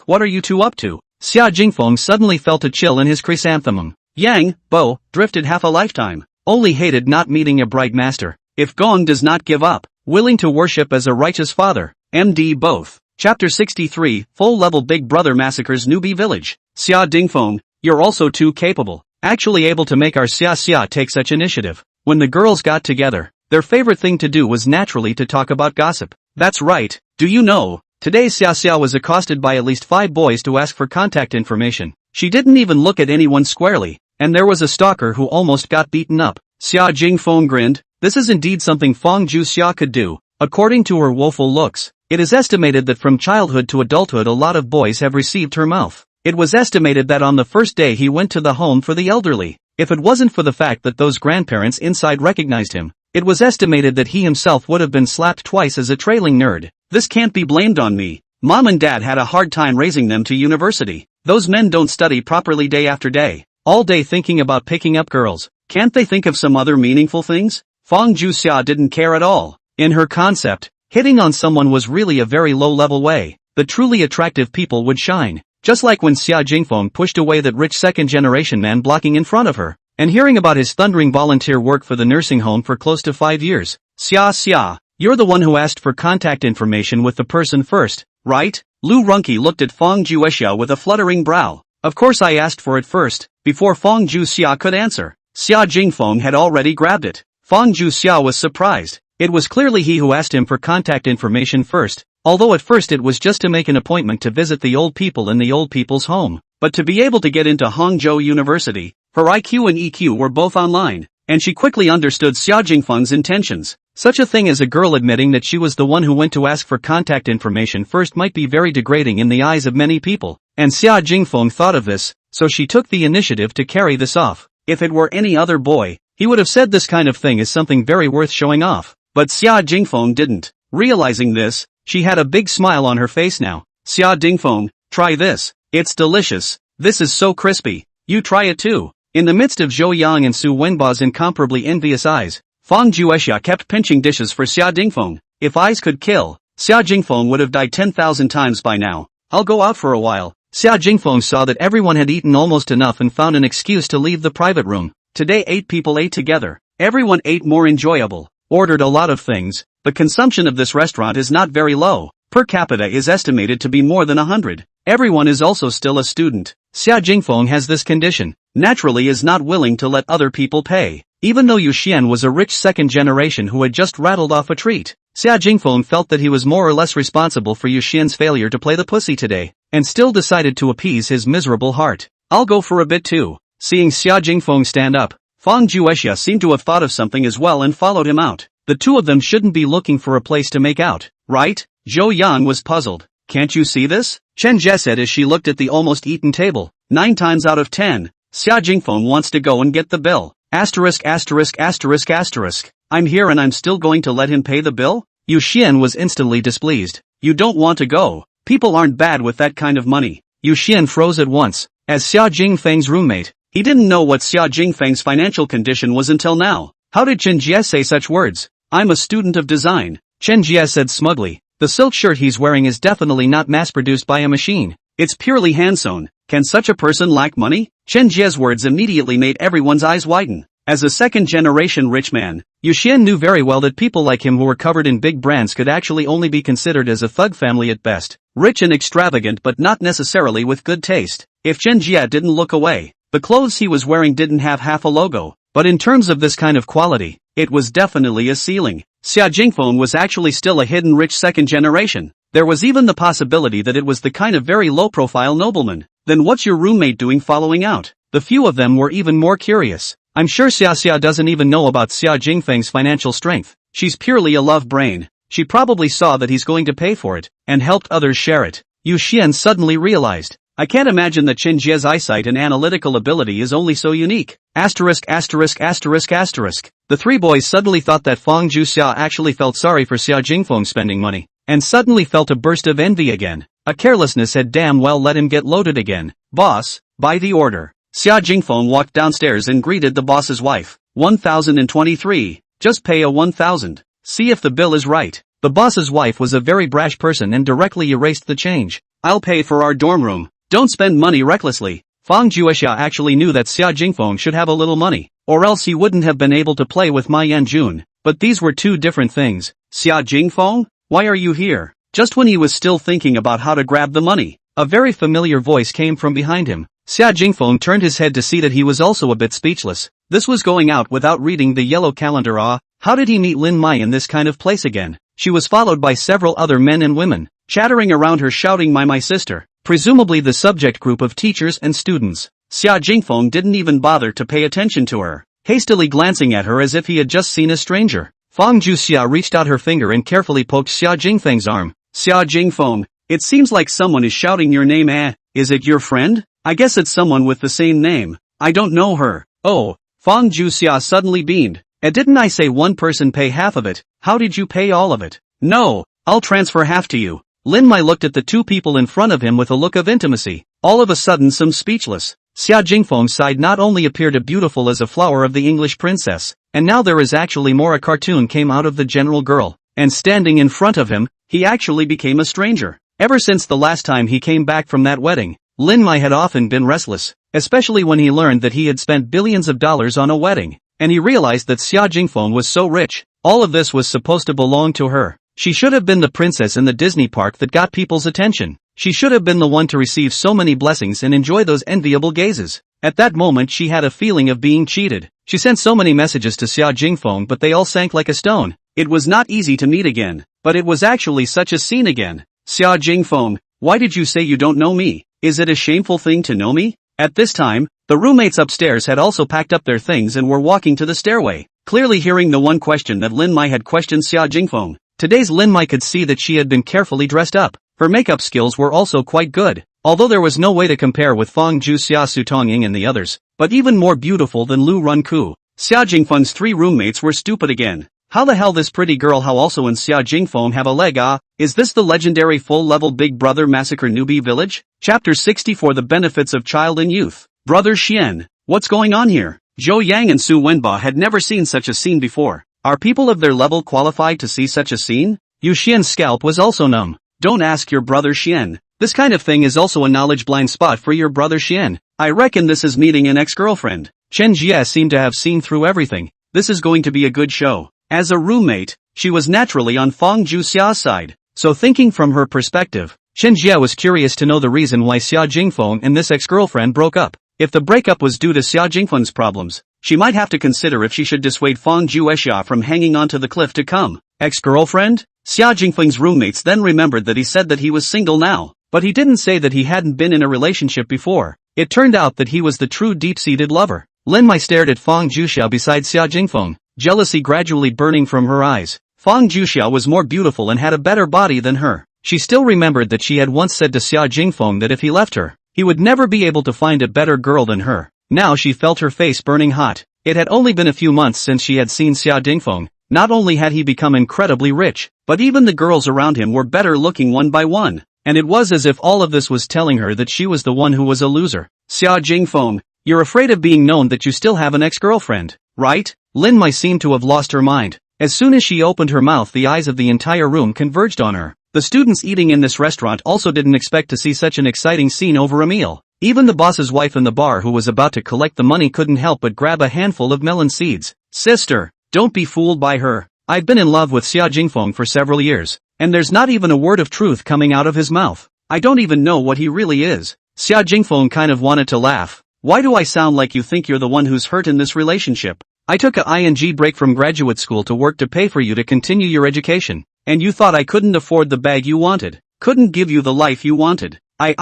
What are you 2 up to? Xia Jingfeng suddenly felt a chill in his chrysanthemum. Yang, Bo, drifted half a lifetime. Only hated not meeting a bright master. If Gong does not give up, willing to worship as a righteous father. MD both. Chapter 63, Full-Level Big Brother Massacres Newbie Village. Xia Dingfeng, you're also too capable. Actually able to make our Xia take such initiative. When the girls got together, Their favorite thing to do was naturally to talk about gossip. That's right, do you know? Today Xia Xia was accosted by at least 5 boys to ask for contact information. She didn't even look at anyone squarely, and there was a stalker who almost got beaten up. Xia Jingfeng grinned. This is indeed something Fang Juxia could do. According to her woeful looks, it is estimated that from childhood to adulthood a lot of boys have received her mouth. It was estimated that on the first day he went to the home for the elderly. If it wasn't for the fact that those grandparents inside recognized him, it was estimated that he himself would have been slapped twice as a trailing nerd. This can't be blamed on me. Mom and dad had a hard time raising them to university. Those men don't study properly day after day, all day thinking about picking up girls. Can't they think of some other meaningful things? Fang Juxia didn't care at all. In her concept, hitting on someone was really a very low-level way. The truly attractive people would shine. Just like when Xia Jingfeng pushed away that rich second-generation man blocking in front of her, and hearing about his thundering volunteer work for the nursing home for close to 5 years. Xia Xia, you're the one who asked for contact information with the person first, right? Lu Runqi looked at Fang Juexia with a fluttering brow. Of course I asked for it first, before Fang Juxia could answer. Xia Jingfeng had already grabbed it. Fang Juxia was surprised. It was clearly he who asked him for contact information first, although at first it was just to make an appointment to visit the old people in the old people's home. But to be able to get into Hangzhou University, her IQ and EQ were both online, and she quickly understood Xia Jingfeng's intentions. Such a thing as a girl admitting that she was the one who went to ask for contact information first might be very degrading in the eyes of many people, and Xia Jingfeng thought of this, so she took the initiative to carry this off. If it were any other boy, he would have said this kind of thing is something very worth showing off. But Xia Jingfeng didn't. Realizing this, she had a big smile on her face now. Xia Jingfeng, try this. It's delicious. This is so crispy. You try it too. In the midst of Zhou Yang and Su Wenba's incomparably envious eyes, Fang Juexia kept pinching dishes for Xia Jingfeng. If eyes could kill, Xia Jingfeng would have died 10,000 times by now. I'll go out for a while. Xia Jingfeng saw that everyone had eaten almost enough and found an excuse to leave the private room. Today 8 people ate together. Everyone ate more enjoyable. Ordered a lot of things. The consumption of this restaurant is not very low. Per capita is estimated to be more than 100. Everyone is also still a student. Xia Jingfeng has this condition. Naturally is not willing to let other people pay. Even though Yu Xian was a rich second generation who had just rattled off a treat, Xia Jingfeng felt that he was more or less responsible for Yu Xian's failure to play the pussy today, and still decided to appease his miserable heart. I'll go for a bit too. Seeing Xia Jingfeng stand up, Fang Juexia seemed to have thought of something as well and followed him out. The two of them shouldn't be looking for a place to make out, right? Zhou Yan was puzzled. Can't you see this? Chen Jie said as she looked at the almost eaten table. 9 times out of 10, Xia Jingfeng wants to go and get the bill. Asterisk asterisk asterisk asterisk. I'm here and I'm still going to let him pay the bill? Yu Xian was instantly displeased. You don't want to go. People aren't bad with that kind of money. Yu Xian froze at once. As Xia Jingfeng's roommate, he didn't know what Xia Jingfeng's financial condition was until now. How did Chen Jie say such words? I'm a student of design. Chen Jie said smugly. The silk shirt he's wearing is definitely not mass-produced by a machine. It's purely hand-sewn. Can such a person lack money? Chen Jie's words immediately made everyone's eyes widen. As a second-generation rich man, Yu Xian knew very well that people like him who were covered in big brands could actually only be considered as a thug family at best. Rich and extravagant but not necessarily with good taste. If Chen Jie didn't look away, the clothes he was wearing didn't have half a logo. But in terms of this kind of quality, it was definitely a ceiling. Xia Jingfeng was actually still a hidden rich second generation. There was even the possibility that it was the kind of very low-profile nobleman. Then what's your roommate doing following out? The few of them were even more curious. I'm sure Xia Xia doesn't even know about Xia Jingfeng's financial strength. She's purely a love brain. She probably saw that he's going to pay for it, and helped others share it. Yu Xian suddenly realized. I can't imagine that Chen Jie's eyesight and analytical ability is only so unique. Asterisk asterisk asterisk asterisk. The 3 boys suddenly thought that Fang Juxia actually felt sorry for Xia Jingfeng spending money, and suddenly felt a burst of envy again. A carelessness had damn well let him get loaded again. Boss, by the order. Xia Jingfeng walked downstairs and greeted the boss's wife. 1023. Just pay a 1000. See if the bill is right. The boss's wife was a very brash person and directly erased the change. I'll pay for our dorm room. Don't spend money recklessly. Fang Juexia actually knew that Xia Jingfeng should have a little money, or else he wouldn't have been able to play with Ma Yanjun. But these were 2 different things. Xia Jingfeng? Why are you here? Just when he was still thinking about how to grab the money, a very familiar voice came from behind him. Xia Jingfeng turned his head to see that he was also a bit speechless. This was going out without reading the yellow calendar. How did he meet Lin Mai in this kind of place again? She was followed by several other men and women, chattering around her shouting my sister, presumably the subject group of teachers and students. Xia Jingfeng didn't even bother to pay attention to her, hastily glancing at her as if he had just seen a stranger. Fang Juxia reached out her finger and carefully poked Xia Jingfeng's arm. Xia Jingfeng, it seems like someone is shouting your name. Is it your friend? I guess it's someone with the same name. I don't know her. Oh, Fang Juxia suddenly beamed. Didn't I say one person pay half of it? How did you pay all of it? No, I'll transfer half to you. Lin Mai looked at the two people in front of him with a look of intimacy. All of a sudden speechless. Xia Jingfeng's side not only appeared as beautiful as a flower of the English princess, and now there is actually more. A cartoon came out of the general girl, and standing in front of him, he actually became a stranger. Ever since the last time he came back from that wedding, Lin Mai had often been restless, especially when he learned that he had spent billions of dollars on a wedding, and he realized that Xia Jingfeng was so rich. All of this was supposed to belong to her. She should have been the princess in the Disney park that got people's attention. She should have been the one to receive so many blessings and enjoy those enviable gazes. At that moment she had a feeling of being cheated. She sent so many messages to Xia Jingfeng but they all sank like a stone. It was not easy to meet again, but it was actually such a scene again. Xia Jingfeng, why did you say you don't know me? Is it a shameful thing to know me? At this time, the roommates upstairs had also packed up their things and were walking to the stairway, clearly hearing the one question that Lin Mai had questioned Xia Jingfeng. Today's Lin Mai could see that she had been carefully dressed up. Her makeup skills were also quite good, although there was no way to compare with Fang Juxia, Su Tongying and the others, but even more beautiful than Lu Runku. Xia Jingfeng's three roommates were stupid again. How the hell this pretty girl how also in Xia Jingfeng have a leg? Is this the legendary full-level Big Brother Massacre newbie village? Chapter 64 The Benefits of Child and Youth. Brother Xian, what's going on here? Zhou Yang and Su Wenba had never seen such a scene before. Are people of their level qualified to see such a scene? Yu Xian's scalp was also numb. Don't ask your brother Xian. This kind of thing is also a knowledge blind spot for your brother Xian. I reckon this is meeting an ex-girlfriend. Chen Jie seemed to have seen through everything. This is going to be a good show. As a roommate, she was naturally on Fang Juxia's side. So thinking from her perspective, Chen Jie was curious to know the reason why Xia Jingfeng and this ex-girlfriend broke up. If the breakup was due to Xia Jingfeng's problems, she might have to consider if she should dissuade Fang Juexia from hanging onto the cliff to come. Ex-girlfriend? Xia Jingfeng's roommates then remembered that he said that he was single now, but he didn't say that he hadn't been in a relationship before. It turned out that he was the true deep-seated lover. Lin Mai stared at Fang Juxia beside Xia Jingfeng, jealousy gradually burning from her eyes. Fang Juxia was more beautiful and had a better body than her. She still remembered that she had once said to Xia Jingfeng that if he left her, he would never be able to find a better girl than her. Now she felt her face burning hot. It had only been a few months since she had seen Xia Jingfeng. Not only had he become incredibly rich, but even the girls around him were better looking one by one. And it was as if all of this was telling her that she was the one who was a loser. Xia Jingfeng, you're afraid of being known that you still have an ex-girlfriend, right? Lin Mai seemed to have lost her mind. As soon as she opened her mouth the eyes of the entire room converged on her. The students eating in this restaurant also didn't expect to see such an exciting scene over a meal. Even the boss's wife in the bar who was about to collect the money couldn't help but grab a handful of melon seeds. Sister, don't be fooled by her. I've been in love with Xia Jingfeng for several years, and there's not even a word of truth coming out of his mouth. I don't even know what he really is. Xia Jingfeng kind of wanted to laugh. Why do I sound like you think you're the one who's hurt in this relationship? I took a ing break from graduate school to work to pay for you to continue your education, and you thought I couldn't afford the bag you wanted, couldn't give you the life you wanted. I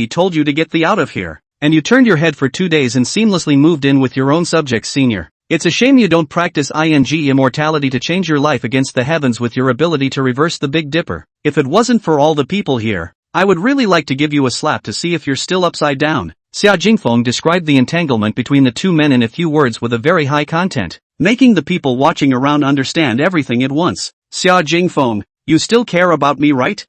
told you to get thee out of here, and you turned your head for 2 days and seamlessly moved in with your own subjects, senior. It's a shame you don't practice immortality to change your life against the heavens with your ability to reverse the Big Dipper. If it wasn't for all the people here, I would really like to give you a slap to see if you're still upside down. Xia Jingfeng described the entanglement between the two men in a few words with a very high content, making the people watching around understand everything at once. Xia Jingfeng, you still care about me, right?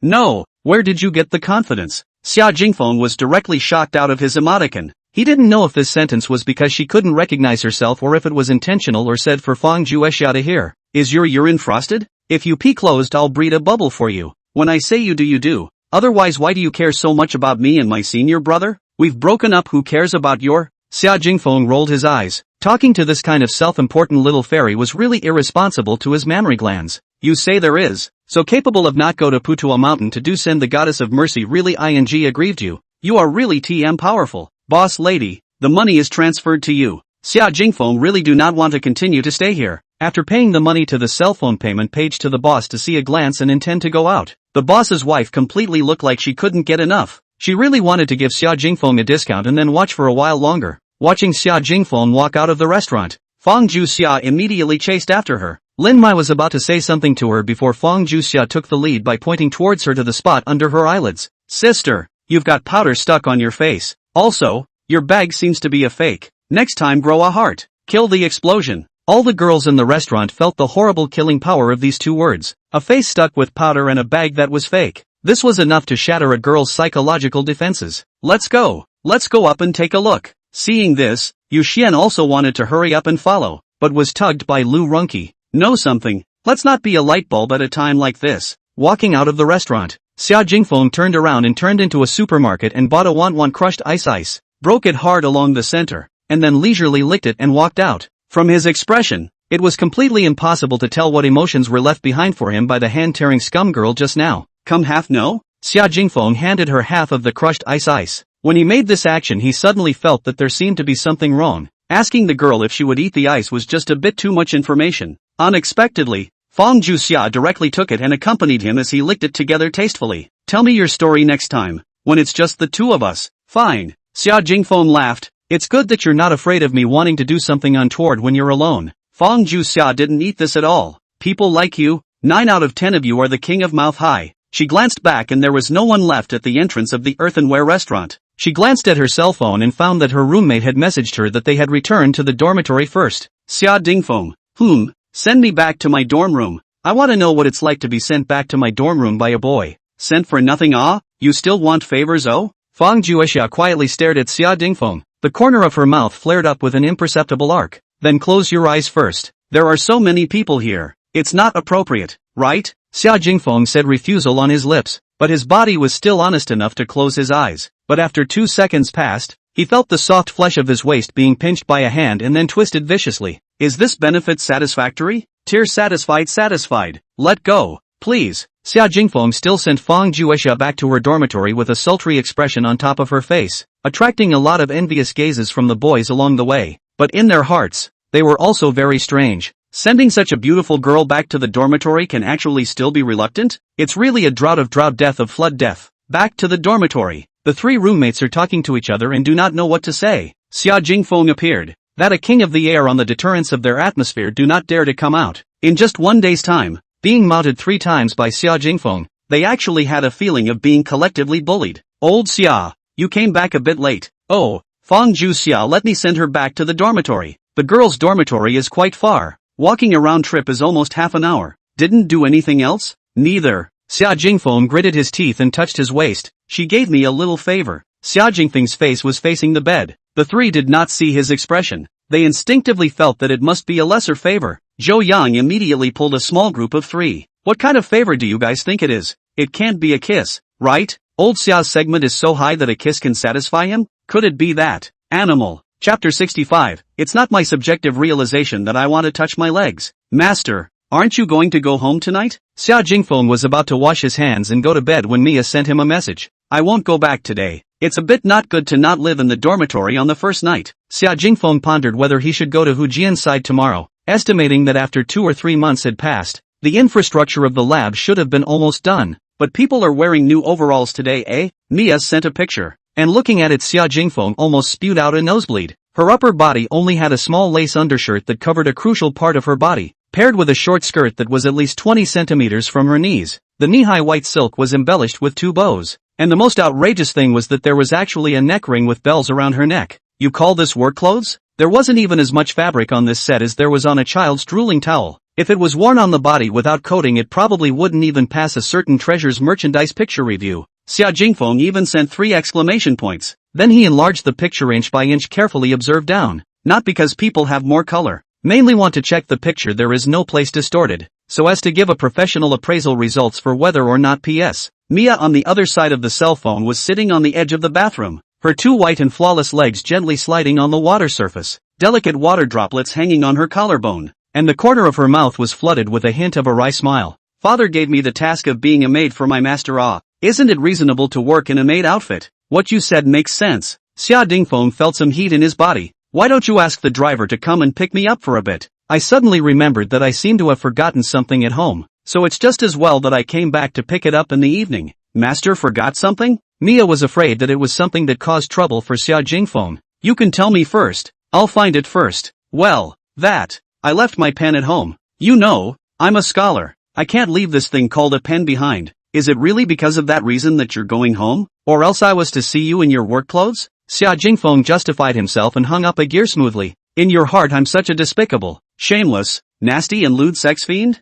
No. Where did you get the confidence? Xia Jingfeng was directly shocked out of his emoticon. He didn't know if this sentence was because she couldn't recognize herself or if it was intentional or said for Fang Juexia to hear. Is your urine frosted? If you pee closed I'll breed a bubble for you. When I say you do. Otherwise why do you care so much about me and my senior brother? We've broken up, who cares about your... Xia Jingfeng rolled his eyes. Talking to this kind of self-important little fairy was really irresponsible to his mammary glands. You say there is. So capable of not go to Putua mountain to do send the goddess of mercy really aggrieved you. You are really TM powerful. Boss lady, the money is transferred to you. Xia Jingfeng really do not want to continue to stay here. After paying the money to the cell phone payment page to the boss to see a glance and intend to go out, the boss's wife completely looked like she couldn't get enough. She really wanted to give Xia Jingfeng a discount and then watch for a while longer. Watching Xia Jingfeng walk out of the restaurant, Fang Juxia immediately chased after her. Lin Mai was about to say something to her before Fang Juxia took the lead by pointing towards her to the spot under her eyelids. Sister, you've got powder stuck on your face. Also, your bag seems to be a fake. Next time grow a heart. Kill the explosion. All the girls in the restaurant felt the horrible killing power of these two words. A face stuck with powder and a bag that was fake. This was enough to shatter a girl's psychological defenses. Let's go up and take a look. Seeing this, Yu Xian also wanted to hurry up and follow, but was tugged by Lu Runqi. Know something? Let's not be a light bulb at a time like this. Walking out of the restaurant, Xia Jingfeng turned around and turned into a supermarket and bought a want crushed ice, broke it hard along the center, and then leisurely licked it and walked out. From his expression, it was completely impossible to tell what emotions were left behind for him by the hand-tearing scum girl just now. Come half no? Xia Jingfeng handed her half of the crushed ice. When he made this action he suddenly felt that there seemed to be something wrong. Asking the girl if she would eat the ice was just a bit too much information. Unexpectedly, Fang Juxia directly took it and accompanied him as he licked it together tastefully. Tell me your story next time, when it's just the two of us. Fine. Xia Jingfeng laughed. It's good that you're not afraid of me wanting to do something untoward when you're alone. Fang Juxia didn't eat this at all. People like you, 9 out of 10 of you are the king of mouth high. She glanced back and there was no one left at the entrance of the earthenware restaurant. She glanced at her cell phone and found that her roommate had messaged her that they had returned to the dormitory first. Xia Dingfeng. Send me back to my dorm room. I want to know what it's like to be sent back to my dorm room by a boy. Sent for nothing ah? You still want favors oh? Fang Juexia quietly stared at Xia Dingfeng. The corner of her mouth flared up with an imperceptible arc. Then close your eyes first. There are so many people here. It's not appropriate, right? Xia Jingfeng said refusal on his lips, but his body was still honest enough to close his eyes. But after 2 seconds passed, he felt the soft flesh of his waist being pinched by a hand and then twisted viciously. Is this benefit satisfactory? Tear satisfied. Let go, please. Xia Jingfeng still sent Fang Juexia back to her dormitory with a sultry expression on top of her face, attracting a lot of envious gazes from the boys along the way. But in their hearts, they were also very strange. Sending such a beautiful girl back to the dormitory can actually still be reluctant? It's really a drought death of flood death. Back to the dormitory. The 3 roommates are talking to each other and do not know what to say. Xia Jingfeng appeared. That a king of the air on the deterrence of their atmosphere do not dare to come out. In just 1 day's time, being mounted 3 times by Xia Jingfeng, they actually had a feeling of being collectively bullied. Old Xia, you came back a bit late. Oh, Fang Juxia let me send her back to the dormitory. The girls' dormitory is quite far. Walking a round trip is almost half an hour. Didn't do anything else? Neither. Xia Jingfeng gritted his teeth and touched his waist. She gave me a little favor. Xia Jingfeng's face was facing the bed. The 3 did not see his expression. They instinctively felt that it must be a lesser favor. Zhou Yang immediately pulled a small group of 3. What kind of favor do you guys think it is? It can't be a kiss, right? Old Xia's segment is so high that a kiss can satisfy him? Could it be that? Animal. Chapter 65. It's not my subjective realization that I want to touch my legs. Master, aren't you going to go home tonight? Xia Jingfeng was about to wash his hands and go to bed when Mia sent him a message. I won't go back today. It's a bit not good to not live in the dormitory on the first night. Xia Jingfeng pondered whether he should go to Hujian's side tomorrow, estimating that after 2 or 3 months had passed, the infrastructure of the lab should have been almost done. But people are wearing new overalls today eh? Mia sent a picture. And looking at it Xia Jingfeng almost spewed out a nosebleed. Her upper body only had a small lace undershirt that covered a crucial part of her body, paired with a short skirt that was at least 20 centimeters from her knees. The knee-high white silk was embellished with 2 bows. And the most outrageous thing was that there was actually a neck ring with bells around her neck. You call this work clothes? There wasn't even as much fabric on this set as there was on a child's drooling towel. If it was worn on the body without coating it probably wouldn't even pass a certain treasure's merchandise picture review. Xia Jingfeng even sent 3 exclamation points. Then he enlarged the picture inch by inch, carefully observed down. Not because people have more color. Mainly want to check the picture there is no place distorted, so as to give a professional appraisal results for whether or not PS. Mia on the other side of the cell phone was sitting on the edge of the bathroom, her 2 white and flawless legs gently sliding on the water surface, delicate water droplets hanging on her collarbone, and the corner of her mouth was flooded with a hint of a wry smile. Father gave me the task of being a maid for my master ah. Isn't it reasonable to work in a maid outfit? What you said makes sense. Xia Dingfeng felt some heat in his body. Why don't you ask the driver to come and pick me up for a bit? I suddenly remembered that I seem to have forgotten something at home, so it's just as well that I came back to pick it up in the evening. Master forgot something? Mia was afraid that it was something that caused trouble for Xia Jingfeng. You can tell me first. I'll find it first. Well, I left my pen at home. You know, I'm a scholar. I can't leave this thing called a pen behind. Is it really because of that reason that you're going home? Or else I was to see you in your work clothes? Xia Jingfeng justified himself and hung up a gear smoothly. In your heart I'm such a despicable, shameless, nasty and lewd sex fiend?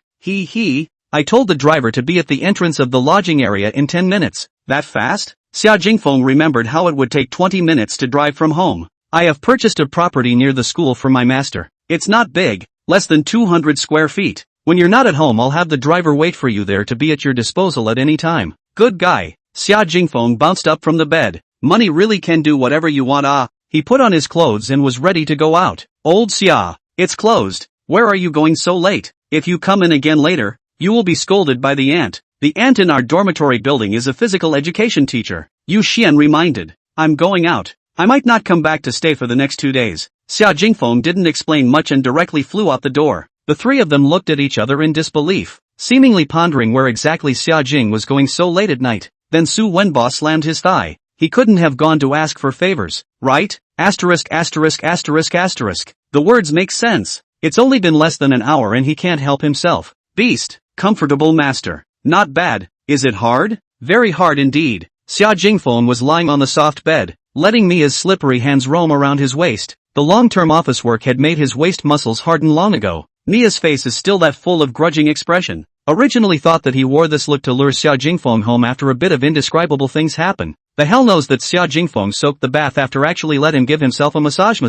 I told the driver to be at the entrance of the lodging area in 10 minutes. That fast? Xia Jingfeng remembered how it would take 20 minutes to drive from home. I have purchased a property near the school for my master. It's not big, less than 200 square feet. When you're not at home I'll have the driver wait for you there to be at your disposal at any time. Good guy. Xia Jingfeng bounced up from the bed. Money really can do whatever you want. He put on his clothes and was ready to go out. Old Xia, it's closed. Where are you going so late? If you come in again later, you will be scolded by the aunt. The aunt in our dormitory building is a physical education teacher. Yu Xian reminded. I'm going out. I might not come back to stay for the next 2 days. Xia Jingfeng didn't explain much and directly flew out the door. The three of them looked at each other in disbelief, seemingly pondering where exactly Xia Jing was going so late at night. Then Su Wenbo slammed his thigh. He couldn't have gone to ask for favors, right? Asterisk. The words make sense. It's only been less than an hour and he can't help himself. Beast. Comfortable master. Not bad. Is it hard? Very hard indeed. Xia Jingfeng was lying on the soft bed, letting Mia's slippery hands roam around his waist. The long-term office work had made his waist muscles harden long ago. Mia's face is still that full of grudging expression. Originally thought that he wore this look to lure Xia Jingfeng home after a bit of indescribable things happen. The hell knows that Xia Jingfeng soaked the bath after actually let him give himself a massage.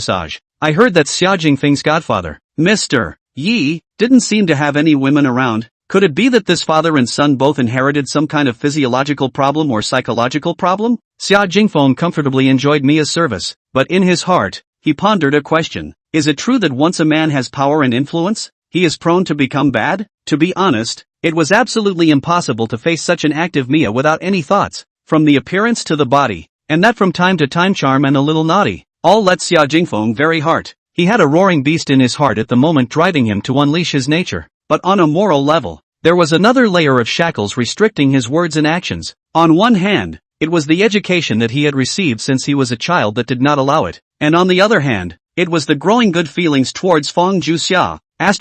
I heard that Xia Jingfeng's godfather, Mr. Yi, didn't seem to have any women around. Could it be that this father and son both inherited some kind of physiological problem or psychological problem? Xia Jingfeng comfortably enjoyed Mia's service, but in his heart, he pondered a question. Is it true that once a man has power and influence, he is prone to become bad? To be honest, it was absolutely impossible to face such an active Mia without any thoughts, from the appearance to the body, and that from time to time charm and a little naughty, all let Xia Jingfeng very heart. He had a roaring beast in his heart at the moment driving him to unleash his nature. But on a moral level, there was another layer of shackles restricting his words and actions. On one hand, it was the education that he had received since he was a child that did not allow it, and on the other hand, it was the growing good feelings towards Feng Juxia. I'm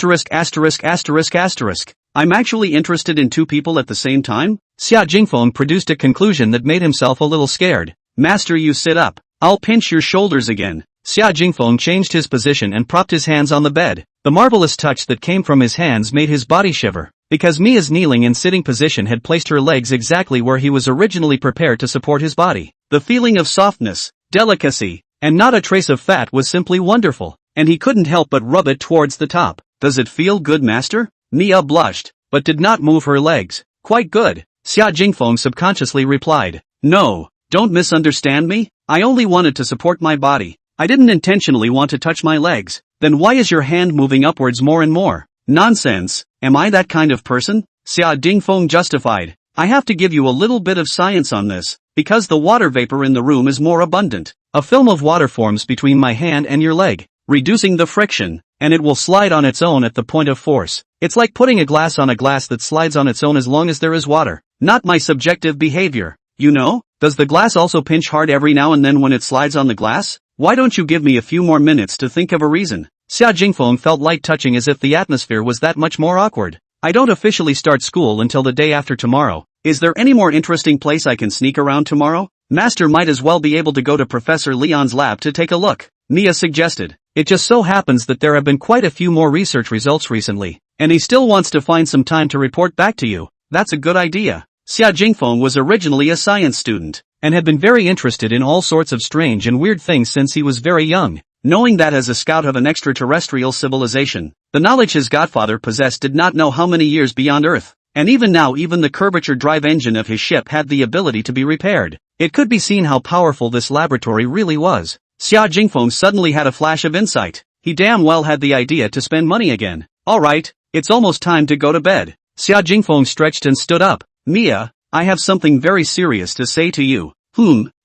actually interested in two people at the same time? Xia Jingfeng produced a conclusion that made himself a little scared. Master, you sit up. I'll pinch your shoulders again. Xia Jingfeng changed his position and propped his hands on the bed. The marvelous touch that came from his hands made his body shiver, because Mia's kneeling and sitting position had placed her legs exactly where he was originally prepared to support his body. The feeling of softness, delicacy, and not a trace of fat was simply wonderful, and he couldn't help but rub it towards the top. Does it feel good, master? Mia blushed, but did not move her legs. Quite good, Xia Jingfeng subconsciously replied. No, don't misunderstand me. I only wanted to support my body. I didn't intentionally want to touch my legs. Then why is your hand moving upwards more and more? Nonsense. Am I that kind of person? Xia Jingfeng justified. I have to give you a little bit of science on this, because the water vapor in the room is more abundant. A film of water forms between my hand and your leg, reducing the friction, and it will slide on its own at the point of force. It's like putting a glass on a glass that slides on its own as long as there is water. Not my subjective behavior. You know, does the glass also pinch hard every now and then when it slides on the glass? Why don't you give me a few more minutes to think of a reason? Xia Jingfeng felt light touching as if the atmosphere was that much more awkward. I don't officially start school until the day after tomorrow. Is there any more interesting place I can sneak around tomorrow? Master might as well be able to go to Professor Leon's lab to take a look, Mia suggested. It just so happens that there have been quite a few more research results recently, and he still wants to find some time to report back to you. That's a good idea. Xia Jingfeng was originally a science student, and had been very interested in all sorts of strange and weird things since he was very young. Knowing that as a scout of an extraterrestrial civilization, the knowledge his godfather possessed did not know how many years beyond Earth, and even now even the curvature drive engine of his ship had the ability to be repaired. It could be seen how powerful this laboratory really was. Xia Jingfeng suddenly had a flash of insight. He damn well had the idea to spend money again. Alright, it's almost time to go to bed. Xia Jingfeng stretched and stood up. Mia, I have something very serious to say to you.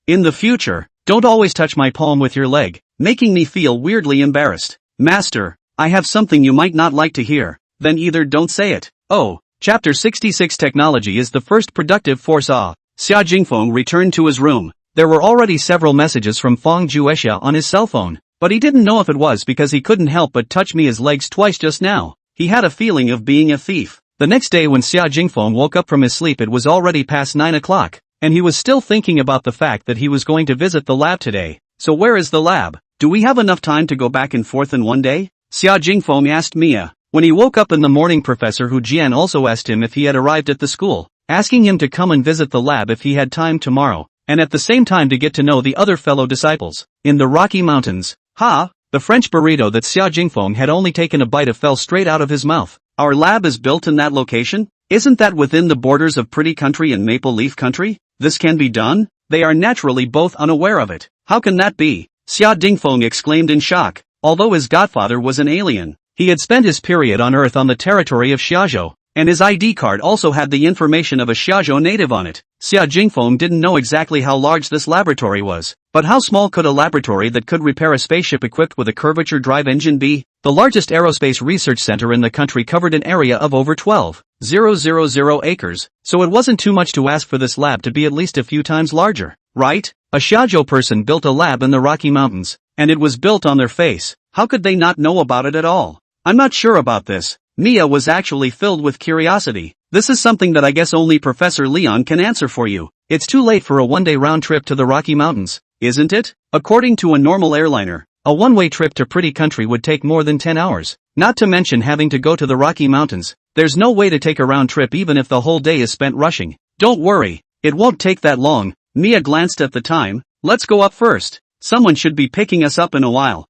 In the future, Don't always touch my palm with your leg, making me feel weirdly embarrassed. Master, I have something you might not like to hear. Then either don't say it. Oh. Chapter 66 Technology is the first productive force. Xia Jingfeng returned to his room. There were already several messages from Fang Juexia on his cell phone, but he didn't know if it was because he couldn't help but touch Mia's legs twice just now. He had a feeling of being a thief. The next day when Xia Jingfeng woke up from his sleep, it was already past 9 o'clock, and he was still thinking about the fact that he was going to visit the lab today. So where is the lab? Do we have enough time to go back and forth in one day? Xia Jingfeng asked Mia. When he woke up in the morning, Professor Hu Jian also asked him if he had arrived at the school, asking him to come and visit the lab if he had time tomorrow, and at the same time to get to know the other fellow disciples. In the Rocky Mountains. The French burrito that Xia Jingfeng had only taken a bite of fell straight out of his mouth. Our lab is built in that location? Isn't that within the borders of Pretty Country and Maple Leaf Country? This can be done? They are naturally both unaware of it. How can that be? Xia Jingfeng exclaimed in shock. Although his godfather was an alien, he had spent his period on Earth on the territory of Xiazhou, and his ID card also had the information of a Xiazhou native on it. Xia Jingfeng didn't know exactly how large this laboratory was, but how small could a laboratory that could repair a spaceship equipped with a curvature drive engine be? The largest aerospace research center in the country covered an area of over 12,000 acres, so it wasn't too much to ask for this lab to be at least a few times larger, right? A Xiazhou person built a lab in the Rocky Mountains, and it was built on their face. How could they not know about it at all? I'm not sure about this. Mia was actually filled with curiosity. This is something that I guess only Professor Leon can answer for you. It's too late for a one-day round trip to the Rocky Mountains, isn't it? According to a normal airliner, a one-way trip to Pretty Country would take more than 10 hours. Not to mention having to go to the Rocky Mountains. There's no way to take a round trip even if the whole day is spent rushing. Don't worry, it won't take that long. Mia glanced at the time. Let's go up first. Someone should be picking us up in a while.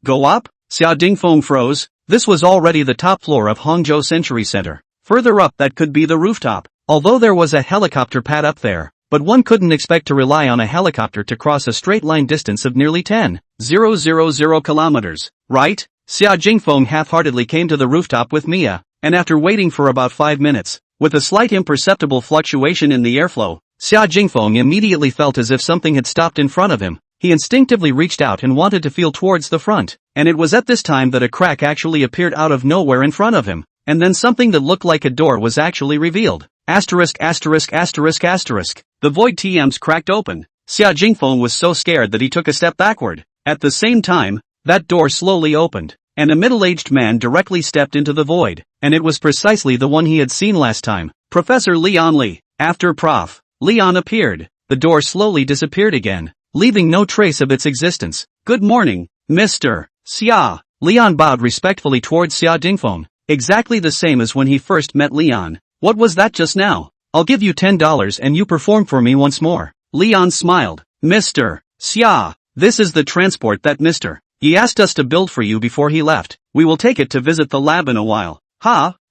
Go up? Xia Jingfeng froze. This was already the top floor of Hangzhou Century Center. Further up that could be the rooftop. Although there was a helicopter pad up there, but one couldn't expect to rely on a helicopter to cross a straight line distance of nearly 10,000 kilometers, right? Xia Jingfeng half-heartedly came to the rooftop with Mia, and after waiting for about 5 minutes, with a slight imperceptible fluctuation in the airflow, Xia Jingfeng immediately felt as if something had stopped in front of him. He instinctively reached out and wanted to feel towards the front, and it was at this time that a crack actually appeared out of nowhere in front of him, and then something that looked like a door was actually revealed. The void TMs cracked open. Xia Jingfeng was so scared that he took a step backward. At the same time, that door slowly opened, and a middle-aged man directly stepped into the void, and it was precisely the one he had seen last time. Professor Leon Li. After Prof. Leon appeared, the door slowly disappeared again, leaving no trace of its existence. Good morning, Mr. Xia. Leon bowed respectfully towards Xia Jingfeng, exactly the same as when he first met Leon. What was that just now? I'll give you $10 and you perform for me once more. Leon smiled. Mr. Xia, this is the transport that Mr. Yi asked us to build for you before he left. We will take it to visit the lab in a while.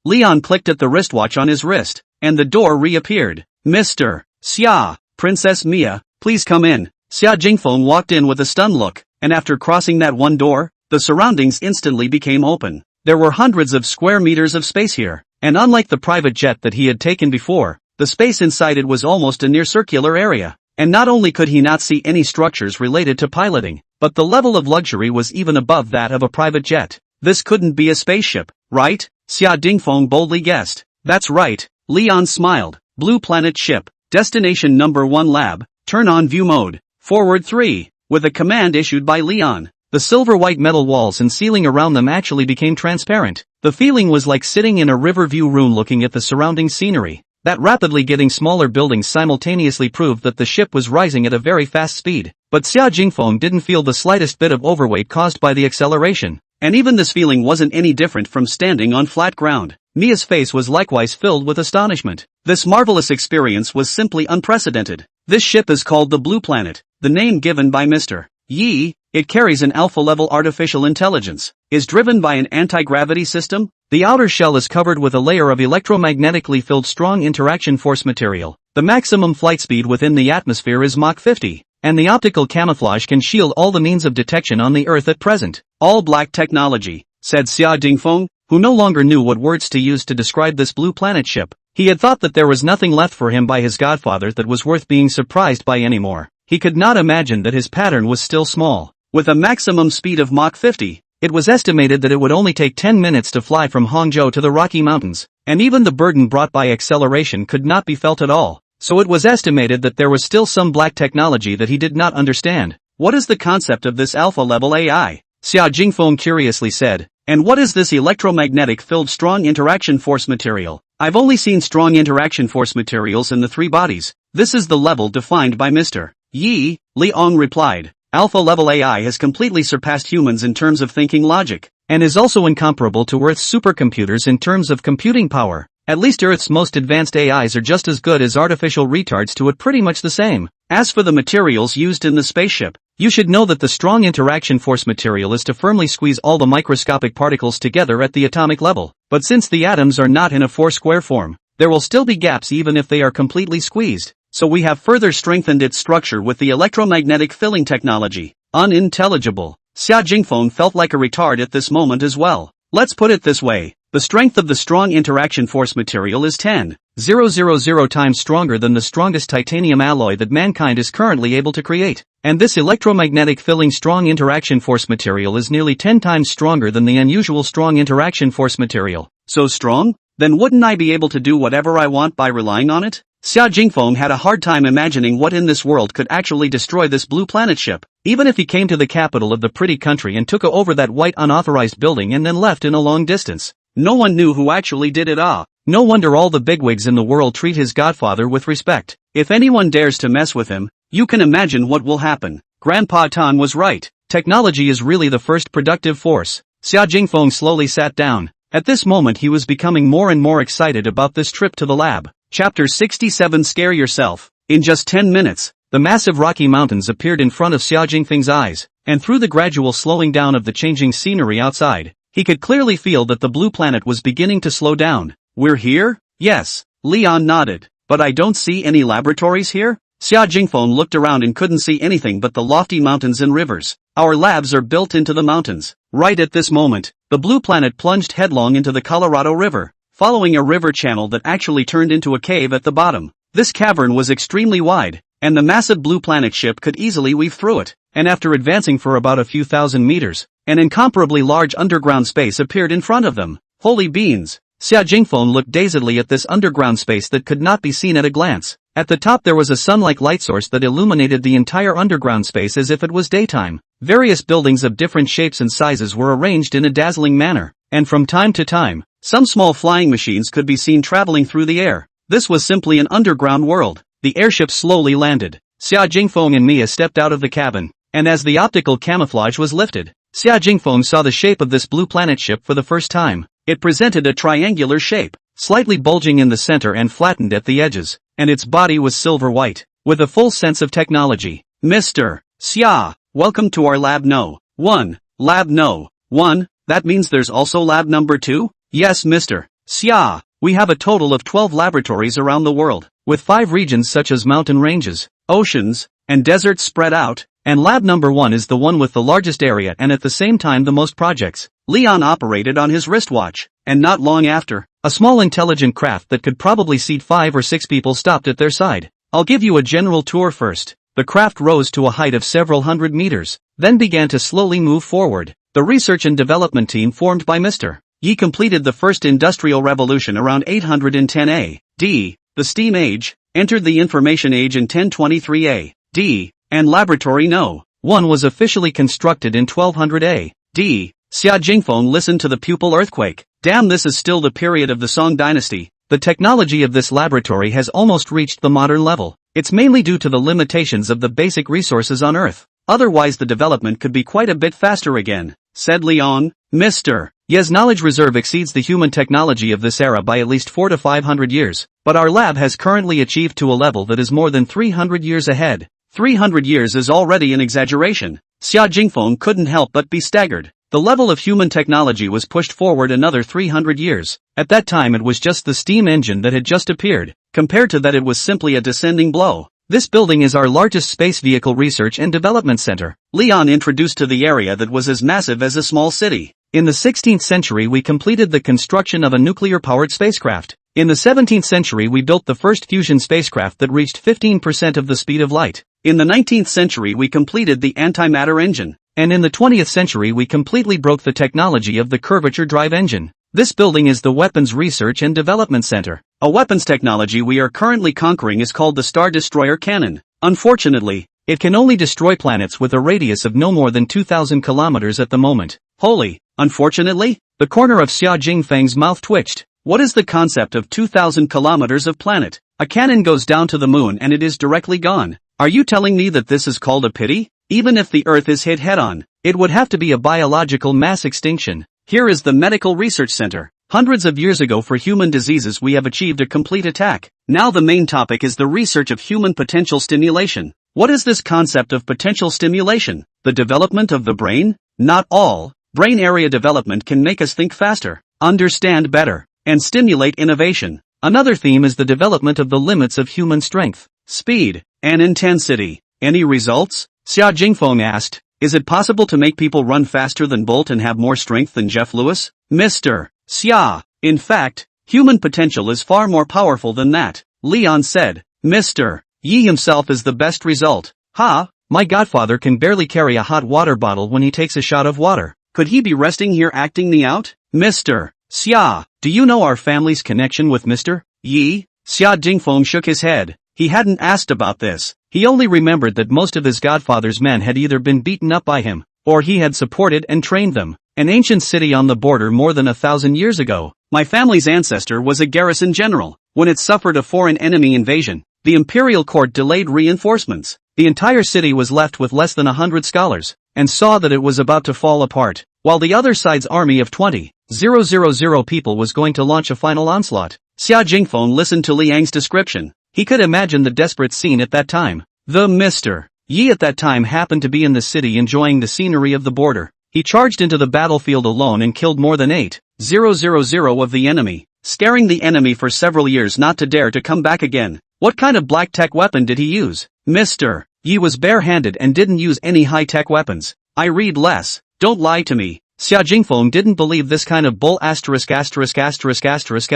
Leon clicked at the wristwatch on his wrist, and the door reappeared. Mr. Xia, Princess Mia, please come in. Xia Jingfeng walked in with a stunned look, and after crossing that one door, the surroundings instantly became open. There were hundreds of square meters of space here, and unlike the private jet that he had taken before, the space inside it was almost a near circular area. And not only could he not see any structures related to piloting, but the level of luxury was even above that of a private jet. This couldn't be a spaceship, right? Xia Jingfeng boldly guessed. That's right, Leon smiled. Blue planet ship, destination number 1 lab, turn on view mode. Forward 3, with a command issued by Leon. The silver-white metal walls and ceiling around them actually became transparent. The feeling was like sitting in a river view room looking at the surrounding scenery. That rapidly getting smaller buildings simultaneously proved that the ship was rising at a very fast speed. But Xia Jingfeng didn't feel the slightest bit of overweight caused by the acceleration. And even this feeling wasn't any different from standing on flat ground. Mia's face was likewise filled with astonishment. This marvelous experience was simply unprecedented. This ship is called the Blue Planet, the name given by Mr. Yi. It carries an alpha-level artificial intelligence, is driven by an anti-gravity system. The outer shell is covered with a layer of electromagnetically filled strong interaction force material. The maximum flight speed within the atmosphere is Mach 50, and the optical camouflage can shield all the means of detection on the Earth at present. All black technology, said Xia Jingfeng, who no longer knew what words to use to describe this Blue Planet ship. He had thought that there was nothing left for him by his godfather that was worth being surprised by anymore. He could not imagine that his pattern was still small. With a maximum speed of Mach 50, it was estimated that it would only take 10 minutes to fly from Hangzhou to the Rocky Mountains, and even the burden brought by acceleration could not be felt at all. So it was estimated that there was still some black technology that he did not understand. What is the concept of this alpha-level AI? Xia Jingfeng curiously said. And what is this electromagnetic-filled strong interaction force material? I've only seen strong interaction force materials in the three bodies. This is the level defined by Mr. Yi, Liang replied. Alpha-level AI has completely surpassed humans in terms of thinking logic, and is also incomparable to Earth's supercomputers in terms of computing power. At least Earth's most advanced AIs are just as good as artificial retards to it, pretty much the same. As for the materials used in the spaceship, you should know that the strong interaction force material is to firmly squeeze all the microscopic particles together at the atomic level. But since the atoms are not in a four-square form, there will still be gaps even if they are completely squeezed. So we have further strengthened its structure with the electromagnetic filling technology. Unintelligible. Xia Jingfeng felt like a retard at this moment as well. Let's put it this way. The strength of the strong interaction force material is 10,000 times stronger than the strongest titanium alloy that mankind is currently able to create. And this electromagnetic filling strong interaction force material is nearly 10 times stronger than the unusual strong interaction force material. So strong? Then wouldn't I be able to do whatever I want by relying on it? Xia Jingfeng had a hard time imagining what in this world could actually destroy this blue planet ship. Even if he came to the capital of the pretty country and took over that white unauthorized building and then left in a long distance, no one knew who actually did it. No wonder all the bigwigs in the world treat his godfather with respect. If anyone dares to mess with him, you can imagine what will happen. Grandpa Tan was right. Technology is really the first productive force. Xia Jingfeng slowly sat down. At this moment he was becoming more and more excited about this trip to the lab. Chapter 67 Scare Yourself. In just 10 minutes, the massive Rocky Mountains appeared in front of Xia Jingfeng's eyes, and through the gradual slowing down of the changing scenery outside, he could clearly feel that the blue planet was beginning to slow down. We're here? Yes. Leon nodded. But I don't see any laboratories here? Xia Jingfeng looked around and couldn't see anything but the lofty mountains and rivers. Our labs are built into the mountains. Right at this moment, the blue planet plunged headlong into the Colorado River, following a river channel that actually turned into a cave at the bottom. This cavern was extremely wide, and the massive blue planet ship could easily weave through it. And after advancing for about a few thousand meters, an incomparably large underground space appeared in front of them. Holy beans! Xia Jingfeng looked dazedly at this underground space that could not be seen at a glance. At the top there was a sun-like light source that illuminated the entire underground space as if it was daytime. Various buildings of different shapes and sizes were arranged in a dazzling manner, and from time to time, some small flying machines could be seen traveling through the air. This was simply an underground world. The airship slowly landed. Xia Jingfeng and Mia stepped out of the cabin, and as the optical camouflage was lifted, Xia Jingfeng saw the shape of this blue planet ship for the first time. It presented a triangular shape, slightly bulging in the center and flattened at the edges, and its body was silver white, with a full sense of technology. Mr. Xia, welcome to our Lab No. 1. Lab No. 1, that means there's also Lab number 2? Yes, Mr. Xia, we have a total of 12 laboratories around the world, with 5 regions such as mountain ranges, oceans, and deserts spread out. And Lab number 1 is the one with the largest area and at the same time the most projects. Leon operated on his wristwatch, and not long after, a small intelligent craft that could probably seat 5 or 6 people stopped at their side. I'll give you a general tour first. The craft rose to a height of several hundred meters, then began to slowly move forward. The research and development team formed by Mr. Yi completed the first industrial revolution around 810 A.D., the steam age, entered the information age in 1023 A.D., and Laboratory No. 1 was officially constructed in 1200 A.D. Xia Jingfeng listened to the pupil earthquake. Damn, this is still the period of the Song dynasty. The technology of this laboratory has almost reached the modern level. It's mainly due to the limitations of the basic resources on Earth. Otherwise the development could be quite a bit faster again, said Leon. Mr. Ye's knowledge reserve exceeds the human technology of this era by at least 400 to 500 years, but our lab has currently achieved to a level that is more than 300 years ahead. 300 years is already an exaggeration. Xia Jingfeng couldn't help but be staggered. The level of human technology was pushed forward another 300 years. At that time it was just the steam engine that had just appeared. Compared to that it was simply a descending blow. This building is our largest space vehicle research and development center. Leon introduced to the area that was as massive as a small city. In the 16th century we completed the construction of a nuclear-powered spacecraft. In the 17th century we built the first fusion spacecraft that reached 15% of the speed of light. In the 19th century we completed the antimatter engine. And in the 20th century we completely broke the technology of the curvature drive engine. This building is the Weapons Research and Development Center. A weapons technology we are currently conquering is called the Star Destroyer cannon. Unfortunately, it can only destroy planets with a radius of no more than 2,000 kilometers at the moment. Holy, unfortunately? The corner of Xia Jingfeng's mouth twitched. What is the concept of 2,000 kilometers of planet? A cannon goes down to the moon and it is directly gone. Are you telling me that this is called a pity? Even if the Earth is hit head-on, it would have to be a biological mass extinction. Here is the Medical Research Center. Hundreds of years ago for human diseases we have achieved a complete attack. Now the main topic is the research of human potential stimulation. What is this concept of potential stimulation? The development of the brain? Not all. Brain area development can make us think faster, understand better, and stimulate innovation. Another theme is the development of the limits of human strength, speed, and intensity. Any results? Xia Jingfeng asked. Is it possible to make people run faster than Bolt and have more strength than Jeff Lewis? Mr. Xia. In fact, human potential is far more powerful than that, Leon said. Mr. Yi himself is the best result. Ha! My godfather can barely carry a hot water bottle when he takes a shot of water. Could he be resting here acting me out? Mr. Xia. Do you know our family's connection with Mr. Yi? Xia Jingfeng shook his head. He hadn't asked about this. He only remembered that most of his godfather's men had either been beaten up by him, or he had supported and trained them. An ancient city on the border more than 1,000 years ago. My family's ancestor was a garrison general. When it suffered a foreign enemy invasion, the imperial court delayed reinforcements. The entire city was left with less than 100 scholars, and saw that it was about to fall apart, while the other side's army of 20,000 people was going to launch a final onslaught. Xia Jingfeng listened to Liang's description. He could imagine the desperate scene at that time. The Mr. Yi at that time happened to be in the city enjoying the scenery of the border. He charged into the battlefield alone and killed more than 8,000 of the enemy, scaring the enemy for several years not to dare to come back again. What kind of black tech weapon did he use? Mr. Yi was barehanded and didn't use any high-tech weapons. I read less. Don't lie to me. Xia Jingfeng didn't believe this kind of bull **** at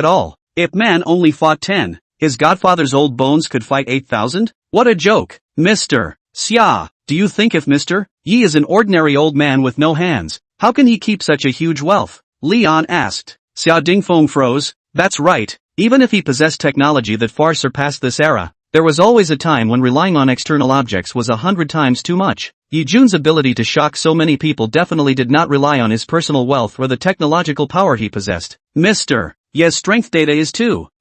all. If man only fought 10, his godfather's old bones could fight 8,000? What a joke. Mr. Xia, do you think if Mr. Yi is an ordinary old man with no hands, how can he keep such a huge wealth? Leon asked. Xia Jingfeng froze. That's right. Even if he possessed technology that far surpassed this era, there was always a time when relying on external objects was 100 times too much. Yi Jun's ability to shock so many people definitely did not rely on his personal wealth or the technological power he possessed. Mr. Yes, strength data is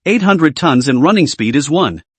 800 tons and running speed is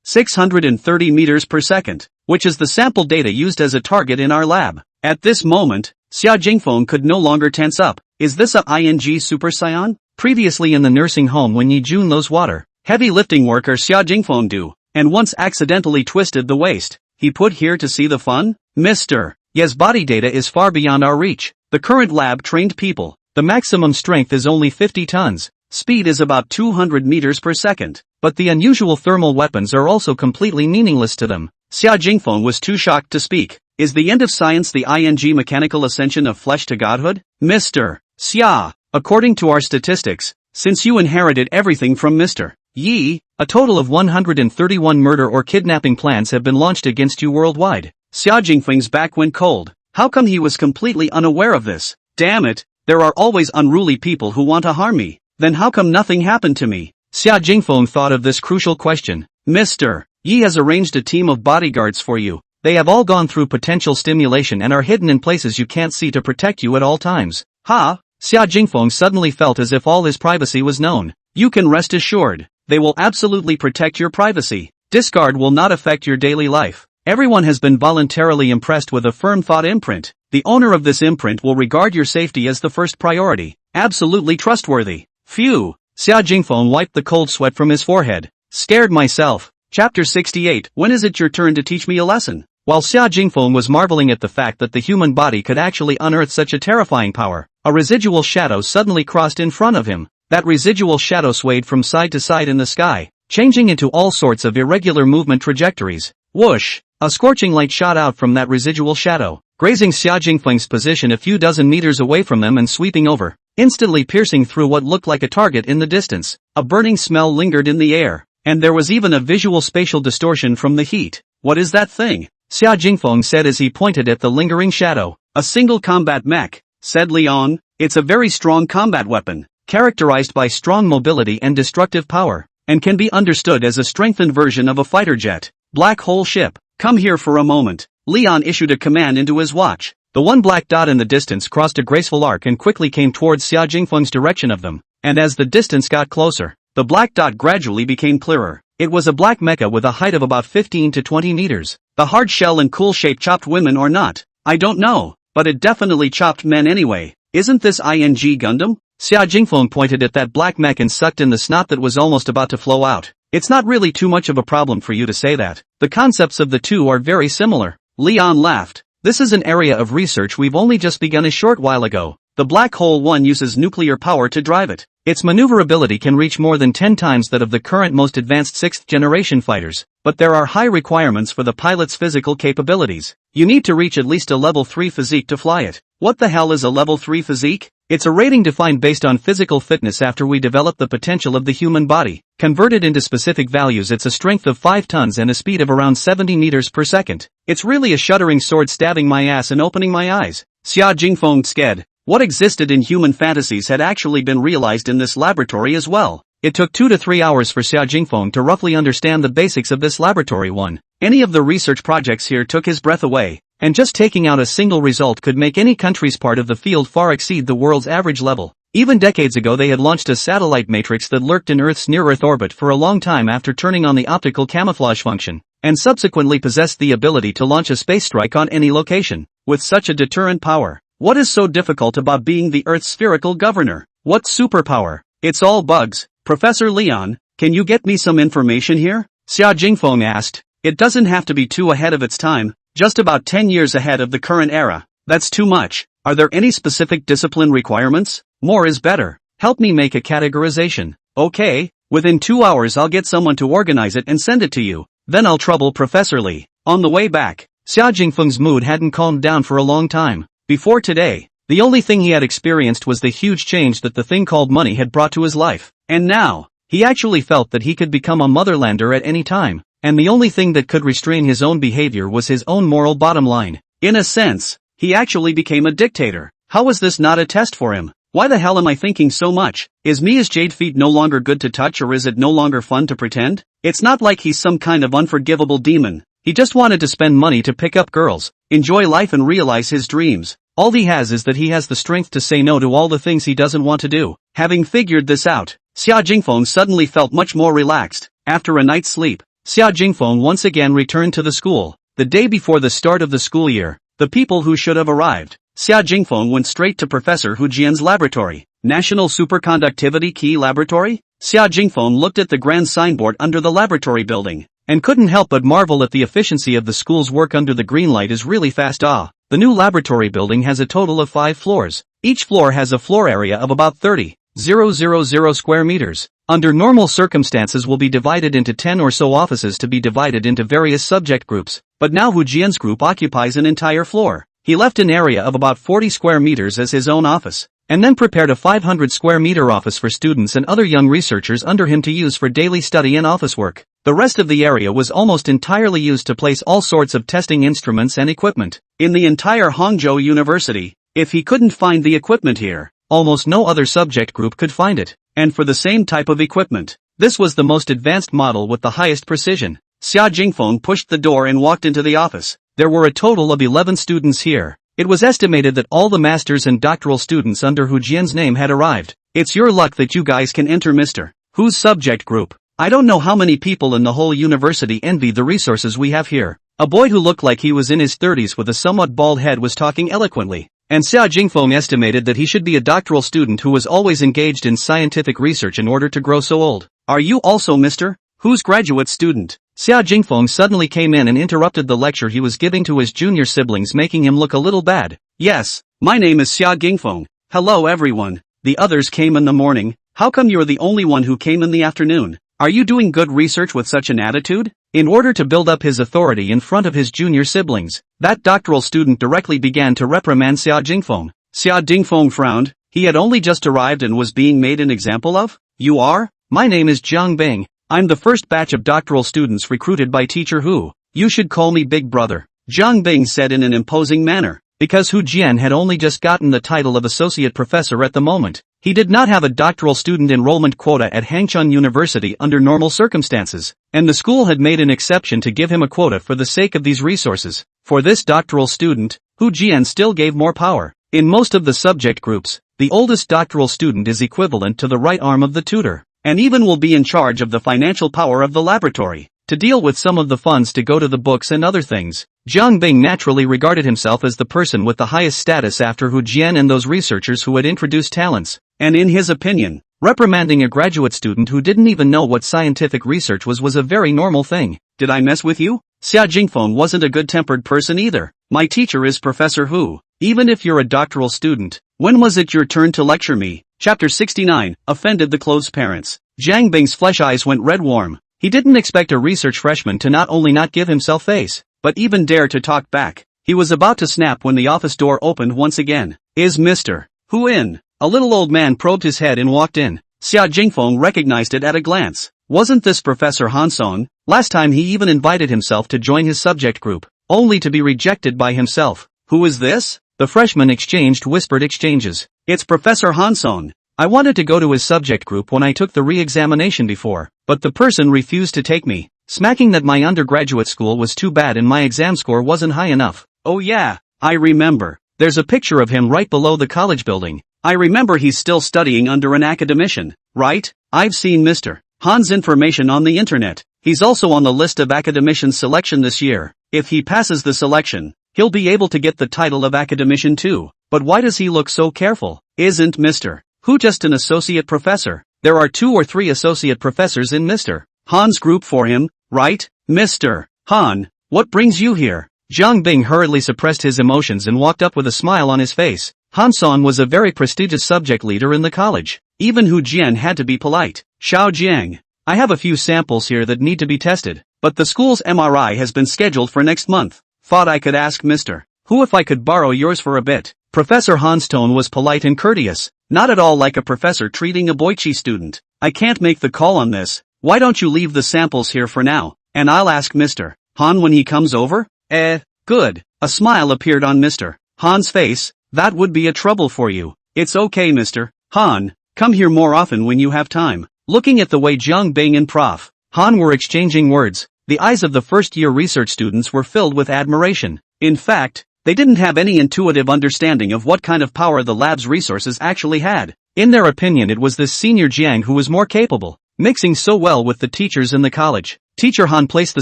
630 meters per second, which is the sample data used as a target in our lab. At this moment, Xia Jingfeng could no longer tense up. Is this a ING Super Saiyan? Previously in the nursing home when Yi Jun knows water, heavy lifting worker Xia Jingfeng do, and once accidentally twisted the waist. He put here to see the fun? Mr. Yes, body data is far beyond our reach. The current lab-trained people, the maximum strength is only 50 tons. Speed is about 200 meters per second. But the unusual thermal weapons are also completely meaningless to them. Xia Jingfeng was too shocked to speak. Is the end of science the ING mechanical ascension of flesh to godhood? Mr. Xia, according to our statistics, since you inherited everything from Mr. Yi, a total of 131 murder or kidnapping plans have been launched against you worldwide. Xia Jingfeng's back went cold. How come he was completely unaware of this? Damn it, there are always unruly people who want to harm me. Then how come nothing happened to me? Xia Jingfeng thought of this crucial question. Mr. Yi has arranged a team of bodyguards for you. They have all gone through potential stimulation and are hidden in places you can't see to protect you at all times. Ha! Xia Jingfeng suddenly felt as if all his privacy was known. You can rest assured. They will absolutely protect your privacy. Discard will not affect your daily life. Everyone has been voluntarily impressed with a firm thought imprint. The owner of this imprint will regard your safety as the first priority. Absolutely trustworthy. Phew. Xia Jingfeng wiped the cold sweat from his forehead. Scared myself. Chapter 68. When is it your turn to teach me a lesson? While Xia Jingfeng was marveling at the fact that the human body could actually unearth such a terrifying power, a residual shadow suddenly crossed in front of him. That residual shadow swayed from side to side in the sky, changing into all sorts of irregular movement trajectories. Whoosh! A scorching light shot out from that residual shadow, grazing Xia Jingfeng's position a few dozen meters away from them and sweeping over, instantly piercing through what looked like a target in the distance. A burning smell lingered in the air, and there was even a visual spatial distortion from the heat. What is that thing? Xia Jingfeng said as he pointed at the lingering shadow. A single combat mech, said Leon. It's a very strong combat weapon, characterized by strong mobility and destructive power, and can be understood as a strengthened version of a fighter jet. Black hole ship. Come here for a moment. Leon issued a command into his watch. The one black dot in the distance crossed a graceful arc and quickly came towards Xia Jingfeng's direction of them, and as the distance got closer, the black dot gradually became clearer. It was a black mecha with a height of about 15 to 20 meters. The hard shell and cool shape chopped women or not, I don't know, but it definitely chopped men anyway. Isn't this ING Gundam? Xia Jingfeng pointed at that black mech and sucked in the snot that was almost about to flow out. It's not really too much of a problem for you to say that. The concepts of the two are very similar. Leon laughed. This is an area of research we've only just begun a short while ago. The black hole one uses nuclear power to drive it. Its maneuverability can reach more than 10 times that of the current most advanced 6th generation fighters, but there are high requirements for the pilot's physical capabilities. You need to reach at least a level 3 physique to fly it. What the hell is a level 3 physique? It's a rating defined based on physical fitness after we develop the potential of the human body. Converted into specific values, it's a strength of 5 tons and a speed of around 70 meters per second. It's really a shuddering sword stabbing my ass and opening my eyes. Xia Jingfeng sked. What existed in human fantasies had actually been realized in this laboratory as well. It took 2 to 3 hours for Xia Jingfeng to roughly understand the basics of this laboratory one. Any of the research projects here took his breath away, and just taking out a single result could make any country's part of the field far exceed the world's average level. Even decades ago they had launched a satellite matrix that lurked in Earth's near-Earth orbit for a long time after turning on the optical camouflage function, and subsequently possessed the ability to launch a space strike on any location. With such a deterrent power, what is so difficult about being the Earth's spherical governor? What superpower? It's all bugs. Professor Leon, can you get me some information here? Xia Jingfeng asked. It doesn't have to be too ahead of its time, just about 10 years ahead of the current era. That's too much. Are there any specific discipline requirements? More is better. Help me make a categorization. Okay, within 2 hours I'll get someone to organize it and send it to you. Then I'll trouble Professor Lee. On the way back, Xia Jingfeng's mood hadn't calmed down for a long time. Before today, the only thing he had experienced was the huge change that the thing called money had brought to his life. And now, he actually felt that he could become a motherlander at any time, and the only thing that could restrain his own behavior was his own moral bottom line. In a sense, he actually became a dictator. How was this not a test for him? Why the hell am I thinking so much? Is Mia's jade feet no longer good to touch, or is it no longer fun to pretend? It's not like he's some kind of unforgivable demon. He just wanted to spend money to pick up girls, enjoy life and realize his dreams. All he has is that he has the strength to say no to all the things he doesn't want to do. Having figured this out, Xia Jingfeng suddenly felt much more relaxed. After a night's sleep, Xia Jingfeng once again returned to the school. The day before the start of the school year, the people who should have arrived. Xia Jingfeng went straight to Professor Hu Jian's laboratory. National Superconductivity Key Laboratory? Xia Jingfeng looked at the grand signboard under the laboratory building, and couldn't help but marvel at the efficiency of the school's work under the green light is really fast. The new laboratory building has a total of 5 floors. Each floor has a floor area of about 30,000 square meters. Under normal circumstances will be divided into 10 or so offices to be divided into various subject groups, but now Hu Jian's group occupies an entire floor. He left an area of about 40 square meters as his own office, and then prepared a 500 square meter office for students and other young researchers under him to use for daily study and office work. The rest of the area was almost entirely used to place all sorts of testing instruments and equipment. In the entire Hangzhou University, if he couldn't find the equipment here, almost no other subject group could find it. And for the same type of equipment, this was the most advanced model with the highest precision. Xia Jingfeng pushed the door and walked into the office. There were a total of 11 students here. It was estimated that all the masters and doctoral students under Hu Jian's name had arrived. It's your luck that you guys can enter Mr. Hu's subject group. I don't know how many people in the whole university envy the resources we have here. A boy who looked like he was in his 30s with a somewhat bald head was talking eloquently, and Xia Jingfeng estimated that he should be a doctoral student who was always engaged in scientific research in order to grow so old. Are you also Mr. Hu's graduate student? Xia Jingfeng suddenly came in and interrupted the lecture he was giving to his junior siblings, making him look a little bad. Yes, my name is Xia Jingfeng. Hello everyone. The others came in the morning. How come you're the only one who came in the afternoon? Are you doing good research with such an attitude? In order to build up his authority in front of his junior siblings, that doctoral student directly began to reprimand Xia Jingfeng. Xia Jingfeng frowned. He had only just arrived and was being made an example of? You are? My name is Jiang Bing. I'm the first batch of doctoral students recruited by Teacher Hu. You should call me Big Brother. Jiang Bing said in an imposing manner. Because Hu Jian had only just gotten the title of associate professor at the moment. He did not have a doctoral student enrollment quota at Hangchun University under normal circumstances, and the school had made an exception to give him a quota for the sake of these resources. For this doctoral student, Hu Jian still gave more power. In most of the subject groups, the oldest doctoral student is equivalent to the right arm of the tutor, and even will be in charge of the financial power of the laboratory, to deal with some of the funds to go to the books and other things. Jiang Bing naturally regarded himself as the person with the highest status after Hu Jian and those researchers who had introduced talents, and in his opinion, reprimanding a graduate student who didn't even know what scientific research was a very normal thing. Did I mess with you? Xia Jingfeng wasn't a good-tempered person either. My teacher is Professor Hu. Even if you're a doctoral student, when was it your turn to lecture me? Chapter 69, Offended the Clothes Parents. Jiang Bing's flesh eyes went red warm. He didn't expect a research freshman to not only not give himself face, but even dare to talk back. He was about to snap when the office door opened once again. Is Mr. Hu in? A little old man probed his head and walked in. Xia Jingfeng recognized it at a glance. Wasn't this Professor Han Song? Last time he even invited himself to join his subject group, only to be rejected by himself. Who is this? The freshmen exchanged whispered exchanges. It's Professor Han Song. I wanted to go to his subject group when I took the re-examination before, but the person refused to take me, smacking that my undergraduate school was too bad and my exam score wasn't high enough. Oh yeah, I remember. There's a picture of him right below the college building. I remember he's still studying under an academician, right? I've seen Mr. Han's information on the internet. He's also on the list of academician selection this year. If he passes the selection, he'll be able to get the title of academician too. But why does he look so careful? Isn't Mr. Hu just an associate professor? There are 2 or 3 associate professors in Mr. Han's group for him, right? Mr. Han, what brings you here? Jiang Bing hurriedly suppressed his emotions and walked up with a smile on his face. Han Song was a very prestigious subject leader in the college. Even Hu Jian had to be polite. Xiao Jiang, I have a few samples here that need to be tested, but the school's MRI has been scheduled for next month. Thought I could ask Mr. Hu if I could borrow yours for a bit. Professor Han's tone was polite and courteous, not at all like a professor treating a Boichi student. I can't make the call on this. Why don't you leave the samples here for now, and I'll ask Mr. Han when he comes over? Good. A smile appeared on Mr. Han's face. That would be a trouble for you. It's okay Mr. Han, come here more often when you have time. Looking at the way Jiang Bing and Prof. Han were exchanging words, the eyes of the first-year research students were filled with admiration. In fact, they didn't have any intuitive understanding of what kind of power the lab's resources actually had. In their opinion it was this senior Jiang who was more capable, mixing so well with the teachers in the college. Teacher Han placed the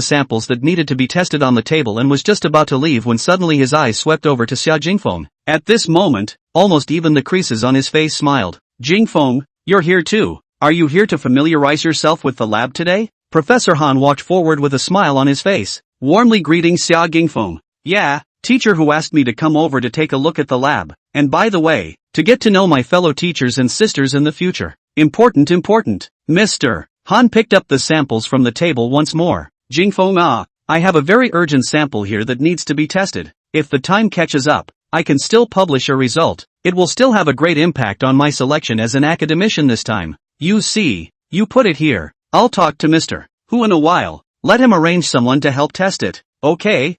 samples that needed to be tested on the table and was just about to leave when suddenly his eyes swept over to Xia Jingfeng. At this moment, almost even the creases on his face smiled. Jingfeng, you're here too. Are you here to familiarize yourself with the lab today? Professor Han walked forward with a smile on his face, warmly greeting Xia Jingfeng. Yeah, teacher who asked me to come over to take a look at the lab, and by the way, to get to know my fellow teachers and sisters in the future. Important. Mr. Han picked up the samples from the table once more. Jingfeng I have a very urgent sample here that needs to be tested. If the time catches up, I can still publish a result. It will still have a great impact on my selection as an academician this time. You see, you put it here. I'll talk to Mr. Hu in a while. Let him arrange someone to help test it. Okay,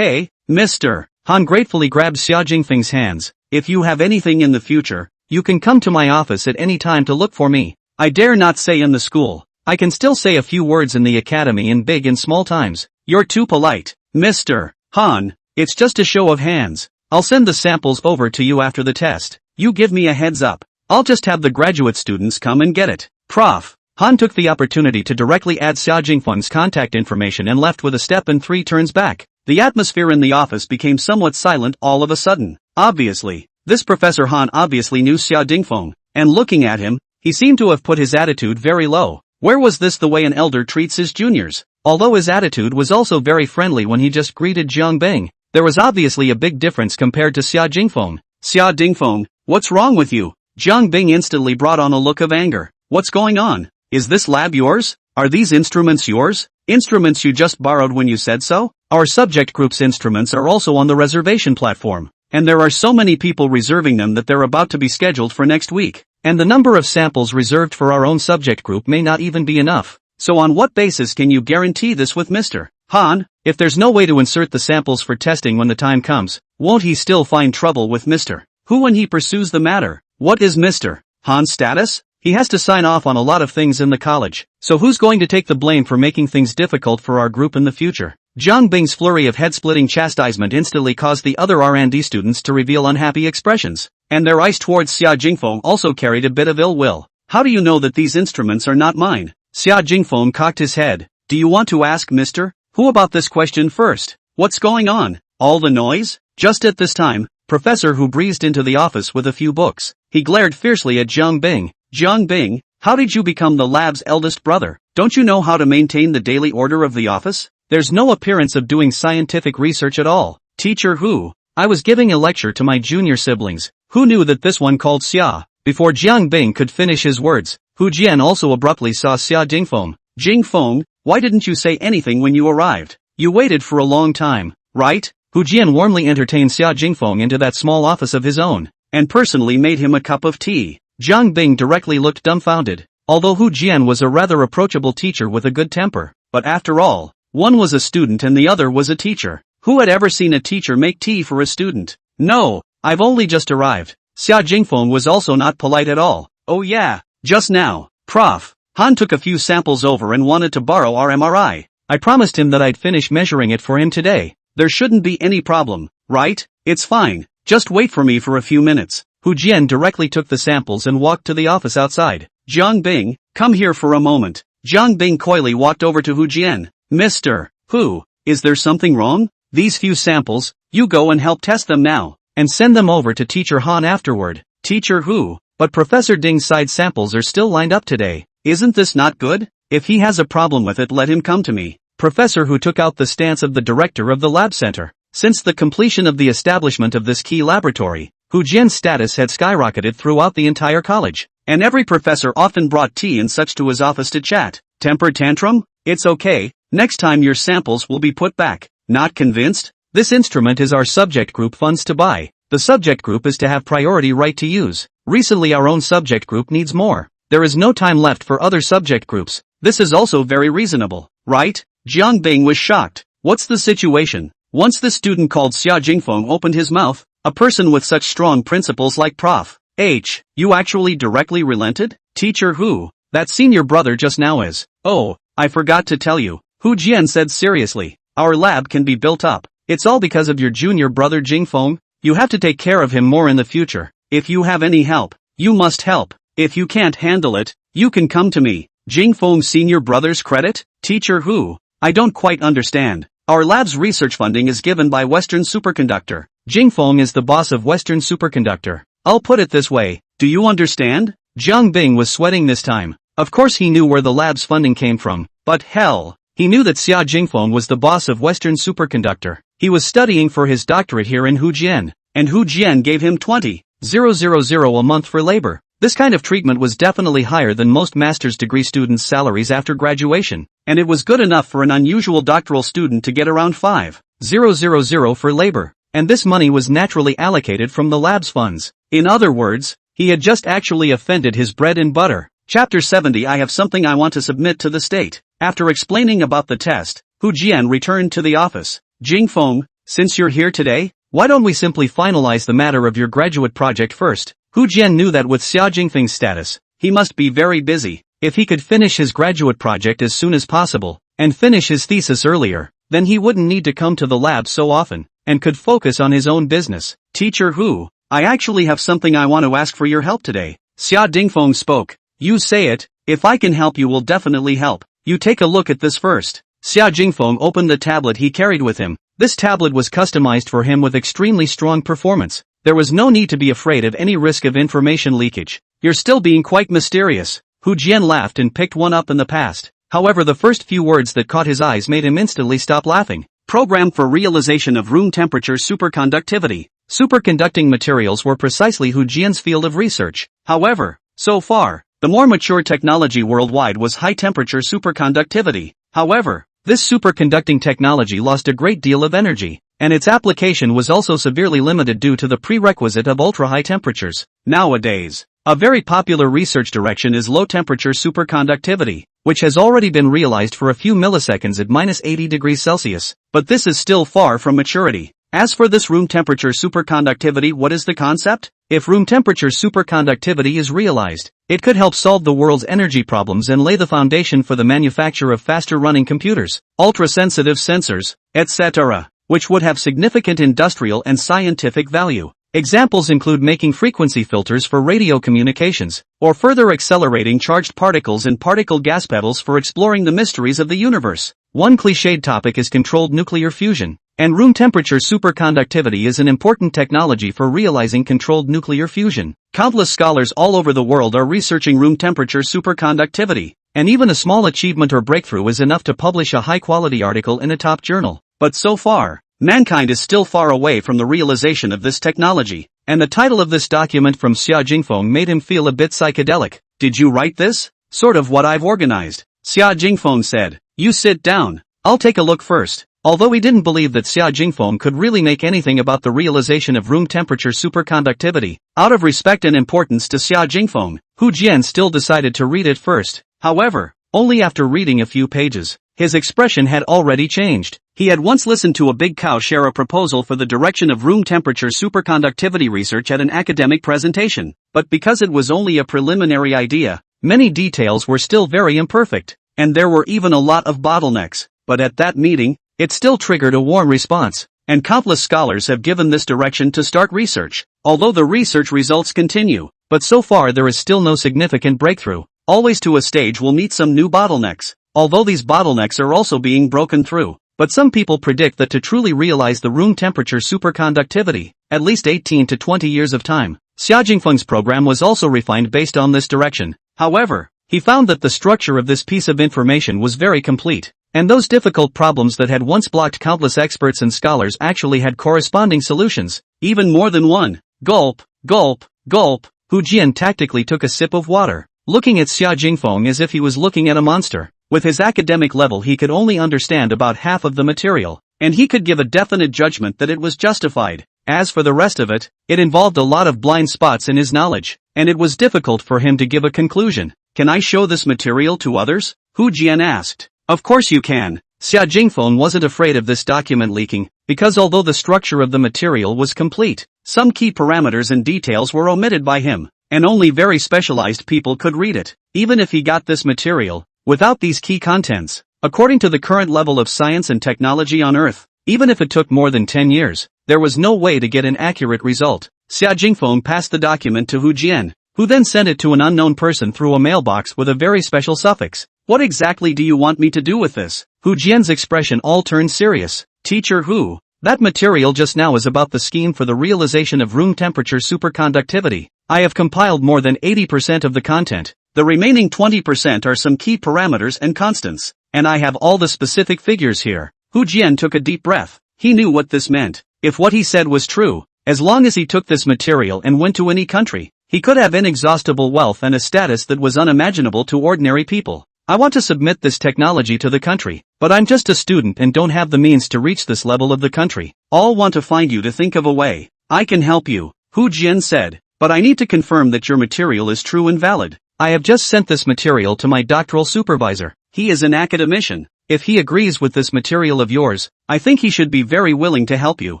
Mr. Han gratefully grabbed Xia Jingfeng's hands. If you have anything in the future, you can come to my office at any time to look for me. I dare not say in the school. I can still say a few words in the academy in big and small times. You're too polite. Mr. Han, it's just a show of hands. I'll send the samples over to you after the test. You give me a heads up. I'll just have the graduate students come and get it. Prof. Han took the opportunity to directly add Xia Jingfeng's contact information and left with a step and 3 turns back. The atmosphere in the office became somewhat silent all of a sudden. Obviously, this Professor Han obviously knew Xia Jingfeng, and looking at him, he seemed to have put his attitude very low. Where was this the way an elder treats his juniors? Although his attitude was also very friendly when he just greeted Jiang Bing, there was obviously a big difference compared to Xia Jingfeng. Xia Jingfeng, what's wrong with you? Jiang Bing instantly brought on a look of anger. What's going on? Is this lab yours? Are these instruments yours? Instruments you just borrowed when you said so? Our subject group's instruments are also on the reservation platform, and there are so many people reserving them that they're about to be scheduled for next week. And the number of samples reserved for our own subject group may not even be enough. So on what basis can you guarantee this with Mr. Han? If there's no way to insert the samples for testing when the time comes, won't he still find trouble with Mr. Who when he pursues the matter? What is Mr. Han's status? He has to sign off on a lot of things in the college, so who's going to take the blame for making things difficult for our group in the future? Jiang Bing's flurry of head-splitting chastisement instantly caused the other R&D students to reveal unhappy expressions, and their eyes towards Xia Jingfeng also carried a bit of ill will. How do you know that these instruments are not mine? Xia Jingfeng cocked his head. Do you want to ask Mr. Who about this question first? What's going on? All the noise? Just at this time, Professor Hu breezed into the office with a few books. He glared fiercely at Jiang Bing. Jiang Bing, how did you become the lab's eldest brother? Don't you know how to maintain the daily order of the office? There's no appearance of doing scientific research at all. Teacher Hu, I was giving a lecture to my junior siblings. Who knew that this one called Xia? Before Jiang Bing could finish his words, Hu Jian also abruptly saw Xia Jingfeng. Jingfeng, why didn't you say anything when you arrived? You waited for a long time, right? Hu Jian warmly entertained Xia Jingfeng into that small office of his own, and personally made him a cup of tea. Jiang Bing directly looked dumbfounded, although Hu Jian was a rather approachable teacher with a good temper. But after all, one was a student and the other was a teacher. Who had ever seen a teacher make tea for a student? No, I've only just arrived. Xia Jingfeng was also not polite at all. Oh yeah, just now, Prof. Han took a few samples over and wanted to borrow our MRI. I promised him that I'd finish measuring it for him today. There shouldn't be any problem, right? It's fine, just wait for me for a few minutes. Hu Jian directly took the samples and walked to the office outside. Jiang Bing, come here for a moment. Jiang Bing coyly walked over to Hu Jian. Mr. Hu, is there something wrong? These few samples, you go and help test them now, and send them over to Teacher Han afterward. Teacher Hu, but Professor Ding's side samples are still lined up today. Isn't this not good? If he has a problem with it, let him come to me. Professor Hu took out the stance of the director of the lab center. Since the completion of the establishment of this key laboratory, Hu Jian's status had skyrocketed throughout the entire college, and every professor often brought tea and such to his office to chat. Temper tantrum? It's okay, next time your samples will be put back. Not convinced? This instrument is our subject group funds to buy. The subject group is to have priority right to use. Recently our own subject group needs more. There is no time left for other subject groups. This is also very reasonable, right? Jiang Bing was shocked. What's the situation? Once the student called Xia Jingfeng opened his mouth, a person with such strong principles like Prof. H, you actually directly relented? Teacher Hu, that senior brother just now is. Oh, I forgot to tell you, Hu Jian said seriously. Our lab can be built up. It's all because of your junior brother Jingfeng. You have to take care of him more in the future. If you have any help, you must help. If you can't handle it, you can come to me. Jingfeng's senior brother's credit? Teacher Hu, I don't quite understand. Our lab's research funding is given by Western Superconductor. Jingfeng is the boss of Western Superconductor. I'll put it this way, do you understand? Jiang Bing was sweating this time. Of course he knew where the lab's funding came from, but hell, he knew that Xia Jingfeng was the boss of Western Superconductor. He was studying for his doctorate here in Hujian, and Hujian gave him 20,000 a month for labor. This kind of treatment was definitely higher than most master's degree students' salaries after graduation, and it was good enough for an unusual doctoral student to get around 5,000 for labor, and this money was naturally allocated from the lab's funds. In other words, he had just actually offended his bread and butter. Chapter 70. I have something I want to submit to the state. After explaining about the test, Hu Jian returned to the office. Jingfeng, since you're here today, why don't we simply finalize the matter of your graduate project first? Hu Jian knew that with Xia Jingfeng's status, he must be very busy. If he could finish his graduate project as soon as possible, and finish his thesis earlier, then he wouldn't need to come to the lab so often, and could focus on his own business. Teacher Hu, I actually have something I want to ask for your help today. Xia Jingfeng spoke. You say it, if I can help you will definitely help. You take a look at this first. Xia Jingfeng opened the tablet he carried with him. This tablet was customized for him with extremely strong performance. There was no need to be afraid of any risk of information leakage. You're still being quite mysterious. Hu Jian laughed and picked one up in the past. However, the first few words that caught his eyes made him instantly stop laughing. Program for realization of room temperature superconductivity. Superconducting materials were precisely Hu Jian's field of research. However, so far, the more mature technology worldwide was high-temperature superconductivity. However, this superconducting technology lost a great deal of energy, and its application was also severely limited due to the prerequisite of ultra-high temperatures. Nowadays, A very popular research direction is low-temperature superconductivity, which has already been realized for a few milliseconds at -80 degrees Celsius, but this is still far from maturity. As for this room temperature superconductivity, what is the concept? If room temperature superconductivity is realized, it could help solve the world's energy problems and lay the foundation for the manufacture of faster-running computers, ultra-sensitive sensors, etc., which would have significant industrial and scientific value. Examples include making frequency filters for radio communications, or further accelerating charged particles and particle gas pedals for exploring the mysteries of the universe. One cliched topic is controlled nuclear fusion, and room temperature superconductivity is an important technology for realizing controlled nuclear fusion. Countless scholars all over the world are researching room temperature superconductivity, and even a small achievement or breakthrough is enough to publish a high-quality article in a top journal. But so far, mankind is still far away from the realization of this technology, and the title of this document from Xia Jingfeng made him feel a bit psychedelic. Did you write this? Sort of what I've organized. Xia Jingfeng said. You sit down. I'll take a look first. Although he didn't believe that Xia Jingfeng could really make anything about the realization of room temperature superconductivity, out of respect and importance to Xia Jingfeng, Hu Jian still decided to read it first. However, only after reading a few pages, his expression had already changed. He had once listened to a big cow share a proposal for the direction of room temperature superconductivity research at an academic presentation, but because it was only a preliminary idea, many details were still very imperfect, and there were even a lot of bottlenecks. But at that meeting, it still triggered a warm response, and countless scholars have given this direction to start research, although the research results continue, but so far there is still no significant breakthrough. Always to a stage will meet some new bottlenecks, although these bottlenecks are also being broken through. But some people predict that to truly realize the room temperature superconductivity, at least 18 to 20 years of time. Xia Jingfeng's program was also refined based on this direction. However, he found that the structure of this piece of information was very complete, and those difficult problems that had once blocked countless experts and scholars actually had corresponding solutions, even more than one. Gulp, gulp, gulp. Hu Jian tactically took a sip of water, looking at Xia Jingfeng as if he was looking at a monster. With his academic level he could only understand about half of the material, and he could give a definite judgment that it was justified. As for the rest of it, it involved a lot of blind spots in his knowledge, and it was difficult for him to give a conclusion. Can I show this material to others? Hu Jian asked. Of course you can. Xia Jingfeng wasn't afraid of this document leaking, because although the structure of the material was complete, some key parameters and details were omitted by him, and only very specialized people could read it. Even if he got this material, without these key contents, according to the current level of science and technology on Earth, even if it took more than 10 years, there was no way to get an accurate result. Xia Jingfeng passed the document to Hu Jian, who then sent it to an unknown person through a mailbox with a very special suffix. What exactly do you want me to do with this? Hu Jian's expression all turned serious. Teacher Hu, that material just now is about the scheme for the realization of room temperature superconductivity. I have compiled more than 80% of the content. The remaining 20% are some key parameters and constants, and I have all the specific figures here. Hu Jian took a deep breath. He knew what this meant. If what he said was true, as long as he took this material and went to any country, he could have inexhaustible wealth and a status that was unimaginable to ordinary people. I want to submit this technology to the country, but I'm just a student and don't have the means to reach this level of the country. All want to find you to think of a way. I can help you, Hu Jian said, but I need to confirm that your material is true and valid. I have just sent this material to my doctoral supervisor. He is an academician. If he agrees with this material of yours, I think he should be very willing to help you.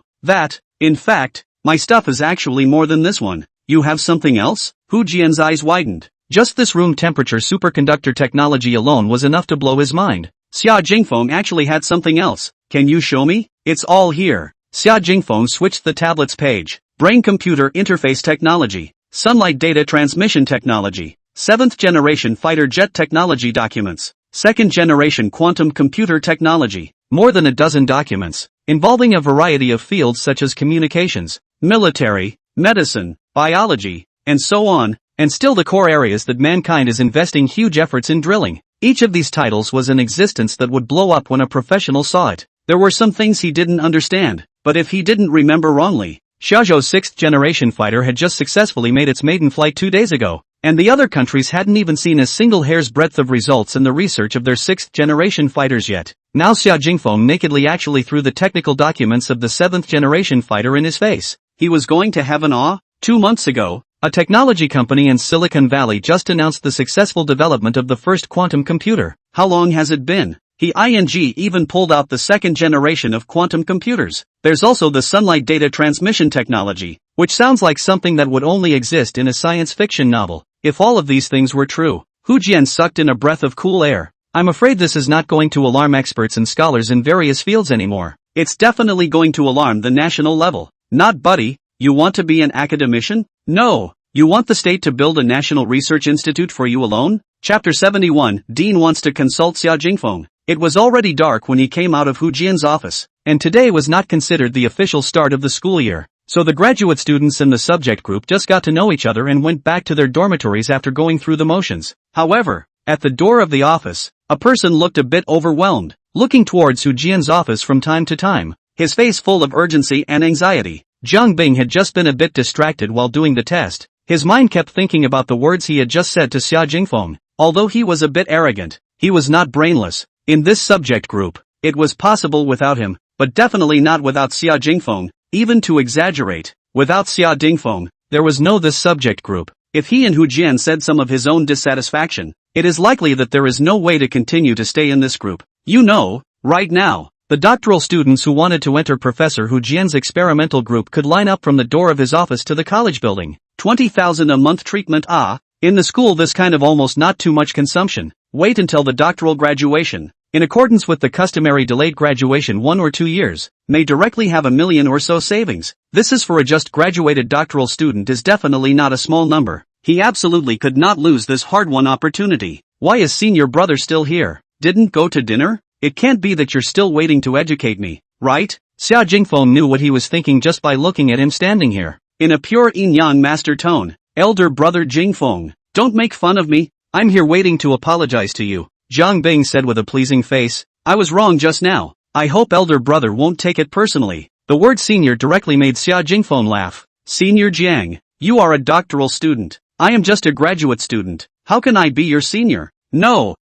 In fact, my stuff is actually more than this one. You have something else? Hu Jian's eyes widened. Just this room temperature superconductor technology alone was enough to blow his mind. Xia Jingfeng actually had something else. Can you show me? It's all here. Xia Jingfeng switched the tablet's page. Brain-computer interface technology. Sunlight data transmission technology. 7th generation fighter jet technology documents. 2nd generation quantum computer technology. More than a dozen documents, involving a variety of fields such as communications, military, medicine, biology, and so on, and still the core areas that mankind is investing huge efforts in drilling. Each of these titles was an existence that would blow up when a professional saw it. There were some things he didn't understand, but if he didn't remember wrongly, Xiaozhou's 6th generation fighter had just successfully made its maiden flight 2 days ago, and the other countries hadn't even seen a single hair's breadth of results in the research of their 6th generation fighters yet. Now Xia Jingfeng nakedly actually threw the technical documents of the 7th generation fighter in his face. He was going to have an awe. 2 months ago, A technology company in Silicon Valley just announced the successful development of the first quantum computer. How long has it been? He even pulled out the second generation of quantum computers. There's also the sunlight data transmission technology, which sounds like something that would only exist in a science fiction novel. If all of these things were true, Hu Jian sucked in a breath of cool air. I'm afraid this is not going to alarm experts and scholars in various fields anymore. It's definitely going to alarm the national level. Not buddy, you want to be an academician? No. You want the state to build a national research institute for you alone? Chapter 71, Dean wants to consult Xia Jingfeng. It was already dark when he came out of Hu Jian's office, and today was not considered the official start of the school year. So the graduate students in the subject group just got to know each other and went back to their dormitories after going through the motions. However, at the door of the office, a person looked a bit overwhelmed, looking towards Hu Jian's office from time to time, his face full of urgency and anxiety. Zhang Bing had just been a bit distracted while doing the test. His mind kept thinking about the words he had just said to Xia Jingfeng. Although he was a bit arrogant, he was not brainless. In this subject group, it was possible without him, but definitely not without Xia Jingfeng. Even to exaggerate, without Xia Jingfeng, there was no this subject group. If he and Hu Jian said some of his own dissatisfaction, it is likely that there is no way to continue to stay in this group. You know, right now, the doctoral students who wanted to enter Professor Hu Jian's experimental group could line up from the door of his office to the college building. 20,000 a month treatment. In the school this kind of almost not too much consumption. Wait until the doctoral graduation. In accordance with the customary delayed graduation 1 or 2 years, may directly have $1 million or so savings. This is for a just graduated doctoral student is definitely not a small number. He absolutely could not lose this hard-won opportunity. Why is senior brother still here? Didn't go to dinner? It can't be that you're still waiting to educate me, right? Xia Jingfeng knew what he was thinking just by looking at him standing here. In a pure yin-yang master tone, elder brother Jingfeng, don't make fun of me. I'm here waiting to apologize to you, Zhang Bing said with a pleasing face. I was wrong just now. I hope elder brother won't take it personally. The word senior directly made Xia Jingfeng laugh. Senior Jiang, you are a doctoral student. I am just a graduate student. How can I be your senior? No,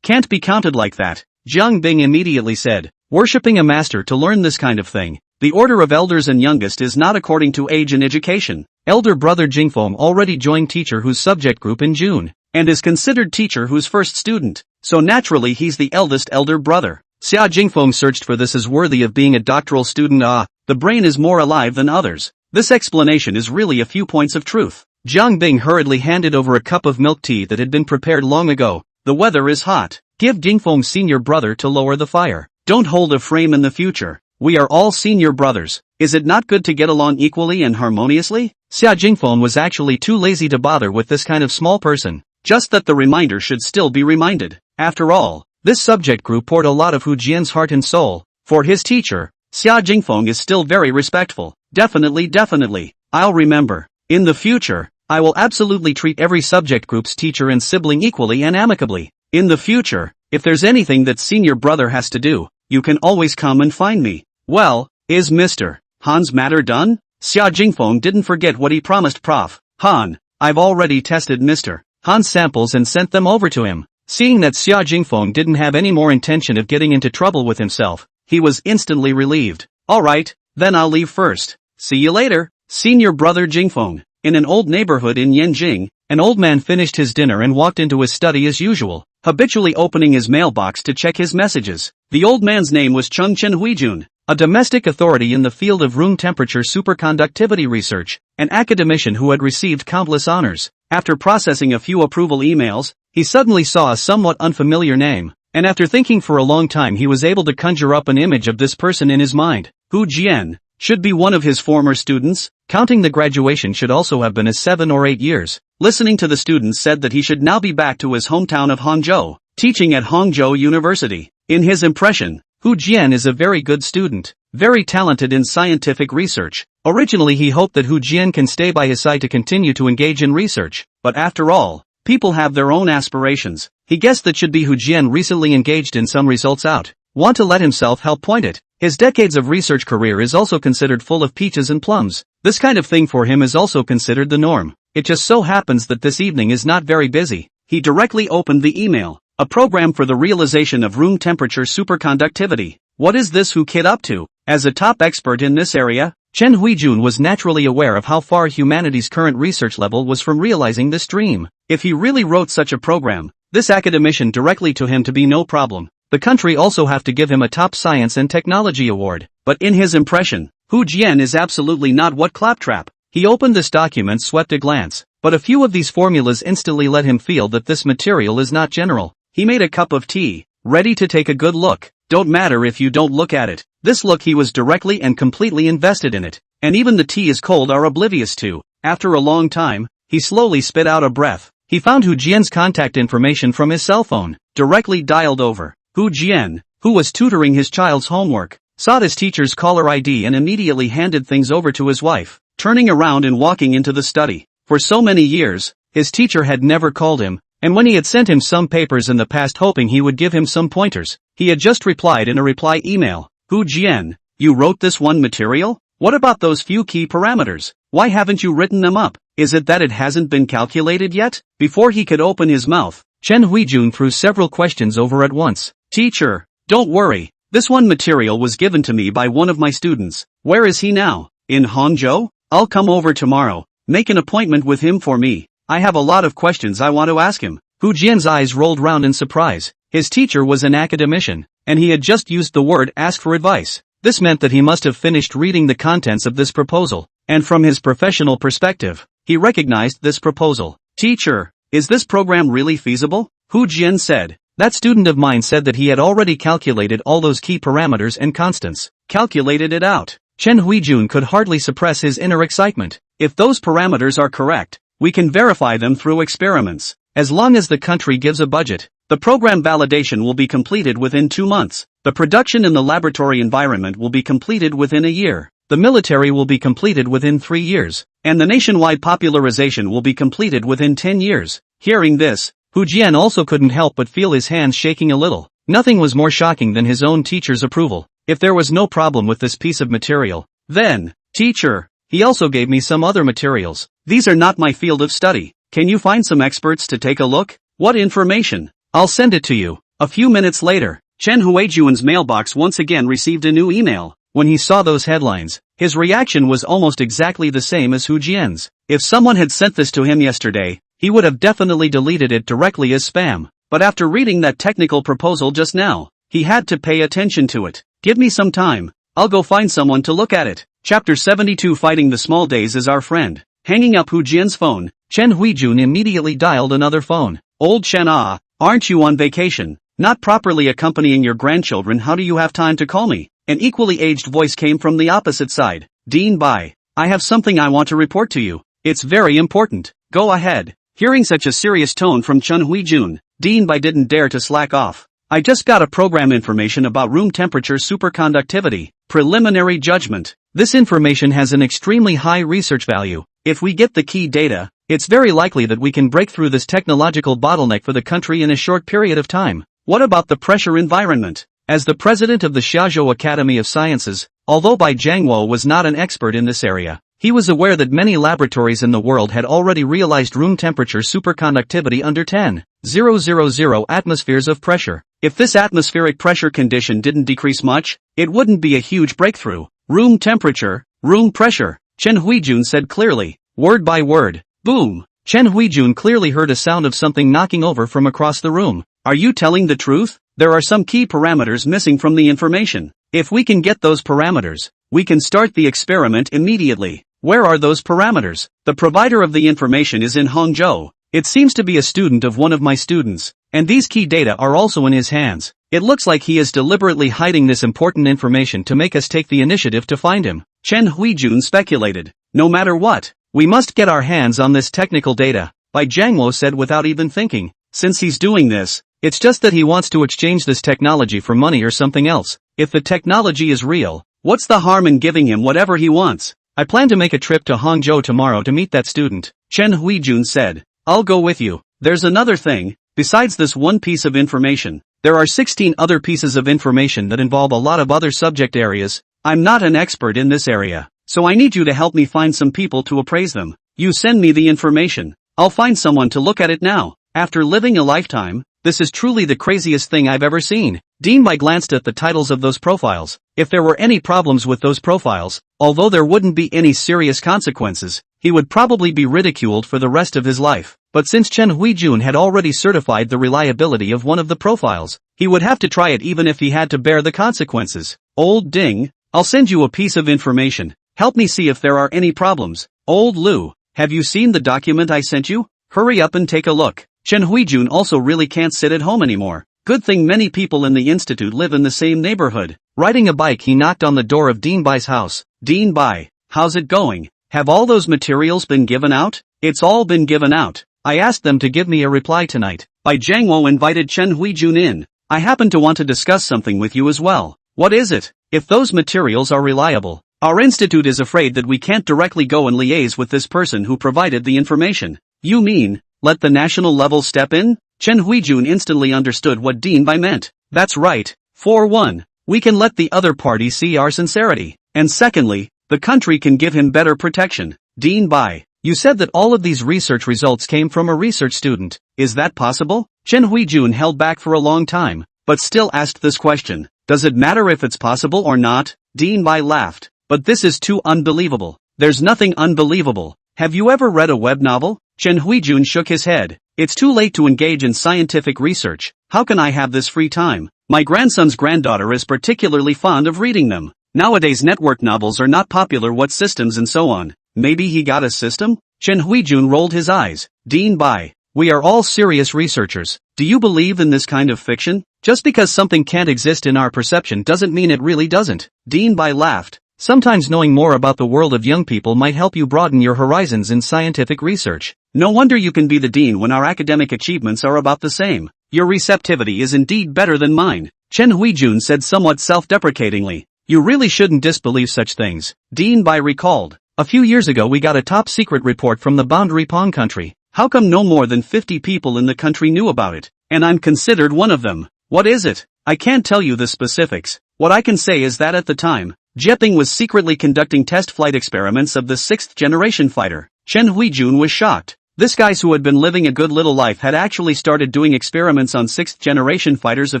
can't be counted like that, Zhang Bing immediately said. Worshipping a master to learn this kind of thing. The order of elders and youngest is not according to age and education. Elder brother Jingfeng already joined teacher whose subject group in June, and is considered teacher whose first student, so naturally he's the eldest elder brother. Xia Jingfeng searched for this as worthy of being a doctoral student. The brain is more alive than others. This explanation is really a few points of truth. Zhang Bing hurriedly handed over a cup of milk tea that had been prepared long ago. The weather is hot. Give Jingfeng's senior brother to lower the fire. Don't hold a frame in the future. We are all senior brothers. Is it not good to get along equally and harmoniously? Xia Jingfeng was actually too lazy to bother with this kind of small person. Just that the reminder should still be reminded. After all, this subject group poured a lot of Hu Jian's heart and soul. For his teacher, Xia Jingfeng is still very respectful. Definitely. I'll remember. In the future, I will absolutely treat every subject group's teacher and sibling equally and amicably. In the future, if there's anything that senior brother has to do, you can always come and find me. Well, is Mr. Han's matter done? Xia Jingfeng didn't forget what he promised Prof. Han. I've already tested Mr. Han's samples and sent them over to him. Seeing that Xia Jingfeng didn't have any more intention of getting into trouble with himself, he was instantly relieved. Alright, then I'll leave first. See you later, senior brother Jingfeng. In an old neighborhood in Yanjing, an old man finished his dinner and walked into his study as usual, habitually opening his mailbox to check his messages. The old man's name was Chung Chen Huijun, a domestic authority in the field of room temperature superconductivity research, an academician who had received countless honors. After processing a few approval emails, he suddenly saw a somewhat unfamiliar name, and after thinking for a long time he was able to conjure up an image of this person in his mind. Hu Jian should be one of his former students. Counting the graduation should also have been as 7 or 8 years. Listening to the students said that he should now be back to his hometown of Hangzhou, teaching at Hangzhou University. In his impression, Hu Jian is a very good student, very talented in scientific research. Originally he hoped that Hu Jian can stay by his side to continue to engage in research, but after all, people have their own aspirations. He guessed that should be Hu Jian recently engaged in some results out. Want to let himself help point it. His decades of research career is also considered full of peaches and plums. This kind of thing for him is also considered the norm. It just so happens that this evening is not very busy. He directly opened the email. A program for the realization of room temperature superconductivity. What is this Hu kid up to? As a top expert in this area, Chen Huijun was naturally aware of how far humanity's current research level was from realizing this dream. If he really wrote such a program, this academician directly to him to be no problem. The country also have to give him a top science and technology award. But in his impression, Hu Jian is absolutely not what claptrap. He opened this document, swept a glance, but a few of these formulas instantly let him feel that this material is not general. He made a cup of tea, ready to take a good look. Don't matter if you don't look at it. This look he was directly and completely invested in it. And even the tea is cold are oblivious to. After a long time, he slowly spit out a breath. He found Hu Jian's contact information from his cell phone, directly dialed over. Hu Jian, who was tutoring his child's homework, sought his teacher's caller ID and immediately handed things over to his wife, turning around and walking into the study. For so many years, his teacher had never called him, and when he had sent him some papers in the past hoping he would give him some pointers, he had just replied in a reply email. Hu Jian, you wrote this one material? What about those few key parameters? Why haven't you written them up? Is it that it hasn't been calculated yet? Before he could open his mouth, Chen Huijun threw several questions over at once. Teacher, don't worry. This one material was given to me by one of my students. Where is he now? In Hangzhou? I'll come over tomorrow. Make an appointment with him for me. I have a lot of questions I want to ask him. Hu Jian's eyes rolled round in surprise. His teacher was an academician, and he had just used the word ask for advice. This meant that he must have finished reading the contents of this proposal, and from his professional perspective, he recognized this proposal. Teacher, is this program really feasible? Hu Jian said. That student of mine said that he had already calculated all those key parameters and constants. Calculated it out. Chen Huijun could hardly suppress his inner excitement. If those parameters are correct, we can verify them through experiments. As long as the country gives a budget, the program validation will be completed within 2 months. The production in the laboratory environment will be completed within a year. The military will be completed within 3 years. And the nationwide popularization will be completed within 10 years. Hearing this, Hu Jian also couldn't help but feel his hands shaking a little. Nothing was more shocking than his own teacher's approval. If there was no problem with this piece of material, then, teacher, he also gave me some other materials. These are not my field of study. Can you find some experts to take a look? What information? I'll send it to you. A few minutes later, Chen Huijuan's mailbox once again received a new email. When he saw those headlines, his reaction was almost exactly the same as Hu Jian's. If someone had sent this to him yesterday, he would have definitely deleted it directly as spam. But after reading that technical proposal just now, he had to pay attention to it. Give me some time. I'll go find someone to look at it. Chapter 72 Fighting the Small Days is our friend. Hanging up Hu Jian's phone, Chen Huijun immediately dialed another phone. Old Chen, aren't you on vacation? Not properly accompanying your grandchildren? How do you have time to call me? An equally aged voice came from the opposite side. Dean Bai, I have something I want to report to you. It's very important. Go ahead. Hearing such a serious tone from Chen Huijun, Dean Bai didn't dare to slack off. I just got a program information about room temperature superconductivity, preliminary judgment. This information has an extremely high research value. If we get the key data, it's very likely that we can break through this technological bottleneck for the country in a short period of time. What about the pressure environment? As the president of the Xiaozhou Academy of Sciences, although Bai Jiangwo was not an expert in this area, he was aware that many laboratories in the world had already realized room temperature superconductivity under 10,000 atmospheres of pressure. If this atmospheric pressure condition didn't decrease much, it wouldn't be a huge breakthrough. Room temperature, room pressure, Chen Huijun said clearly, word by word. Boom! Chen Huijun clearly heard a sound of something knocking over from across the room. Are you telling the truth? There are some key parameters missing from the information. If we can get those parameters, we can start the experiment immediately. Where are those parameters? The provider of the information is in Hangzhou. It seems to be a student of one of my students, and these key data are also in his hands. It looks like he is deliberately hiding this important information to make us take the initiative to find him. Chen Huijun speculated. No matter what, we must get our hands on this technical data, Bai Jiangwo said without even thinking. Since he's doing this, it's just that he wants to exchange this technology for money or something else. If the technology is real, what's the harm in giving him whatever he wants? I plan to make a trip to Hangzhou tomorrow to meet that student, Chen Huijun said. I'll go with you. There's another thing. Besides this one piece of information, there are 16 other pieces of information that involve a lot of other subject areas. I'm not an expert in this area, so I need you to help me find some people to appraise them. You send me the information. I'll find someone to look at it now. After living a lifetime, this is truly the craziest thing I've ever seen. Dean Bai glanced at the titles of those profiles. If there were any problems with those profiles, although there wouldn't be any serious consequences, he would probably be ridiculed for the rest of his life. But since Chen Huijun had already certified the reliability of one of the profiles, he would have to try it even if he had to bear the consequences. Old Ding, I'll send you a piece of information. Help me see if there are any problems. Old Lu, have you seen the document I sent you? Hurry up and take a look. Chen Huijun also really can't sit at home anymore. Good thing many people in the institute live in the same neighborhood. Riding a bike, he knocked on the door of Dean Bai's house. Dean Bai, how's it going? Have all those materials been given out? It's all been given out. I asked them to give me a reply tonight. Bai Jiangwo invited Chen Huijun in. I happen to want to discuss something with you as well. What is it? If those materials are reliable, our institute is afraid that we can't directly go and liaise with this person who provided the information. You mean, let the national level step in? Chen Huijun instantly understood what Dean Bai meant. That's right. For one, we can let the other party see our sincerity. And secondly, the country can give him better protection. Dean Bai, you said that all of these research results came from a research student. Is that possible? Chen Huijun held back for a long time, but still asked this question. Does it matter if it's possible or not? Dean Bai laughed. But this is too unbelievable. There's nothing unbelievable. Have you ever read a web novel? Chen Huijun shook his head. It's too late to engage in scientific research. How can I have this free time? My grandson's granddaughter is particularly fond of reading them. Nowadays network novels are not popular. What systems and so on? Maybe he got a system? Chen Huijun rolled his eyes. Dean Bai, we are all serious researchers. Do you believe in this kind of fiction? Just because something can't exist in our perception doesn't mean it really doesn't. Dean Bai laughed. Sometimes knowing more about the world of young people might help you broaden your horizons in scientific research. No wonder you can be the dean when our academic achievements are about the same. Your receptivity is indeed better than mine. Chen Huijun said somewhat self-deprecatingly. You really shouldn't disbelieve such things. Dean Bai recalled. A few years ago we got a top-secret report from the boundary Pong country. How come no more than 50 people in the country knew about it? And I'm considered one of them. What is it? I can't tell you the specifics. What I can say is that at the time, Jieping was secretly conducting test flight experiments of the 6th generation fighter. Chen Huijun was shocked. This guy who had been living a good little life had actually started doing experiments on 6th generation fighters a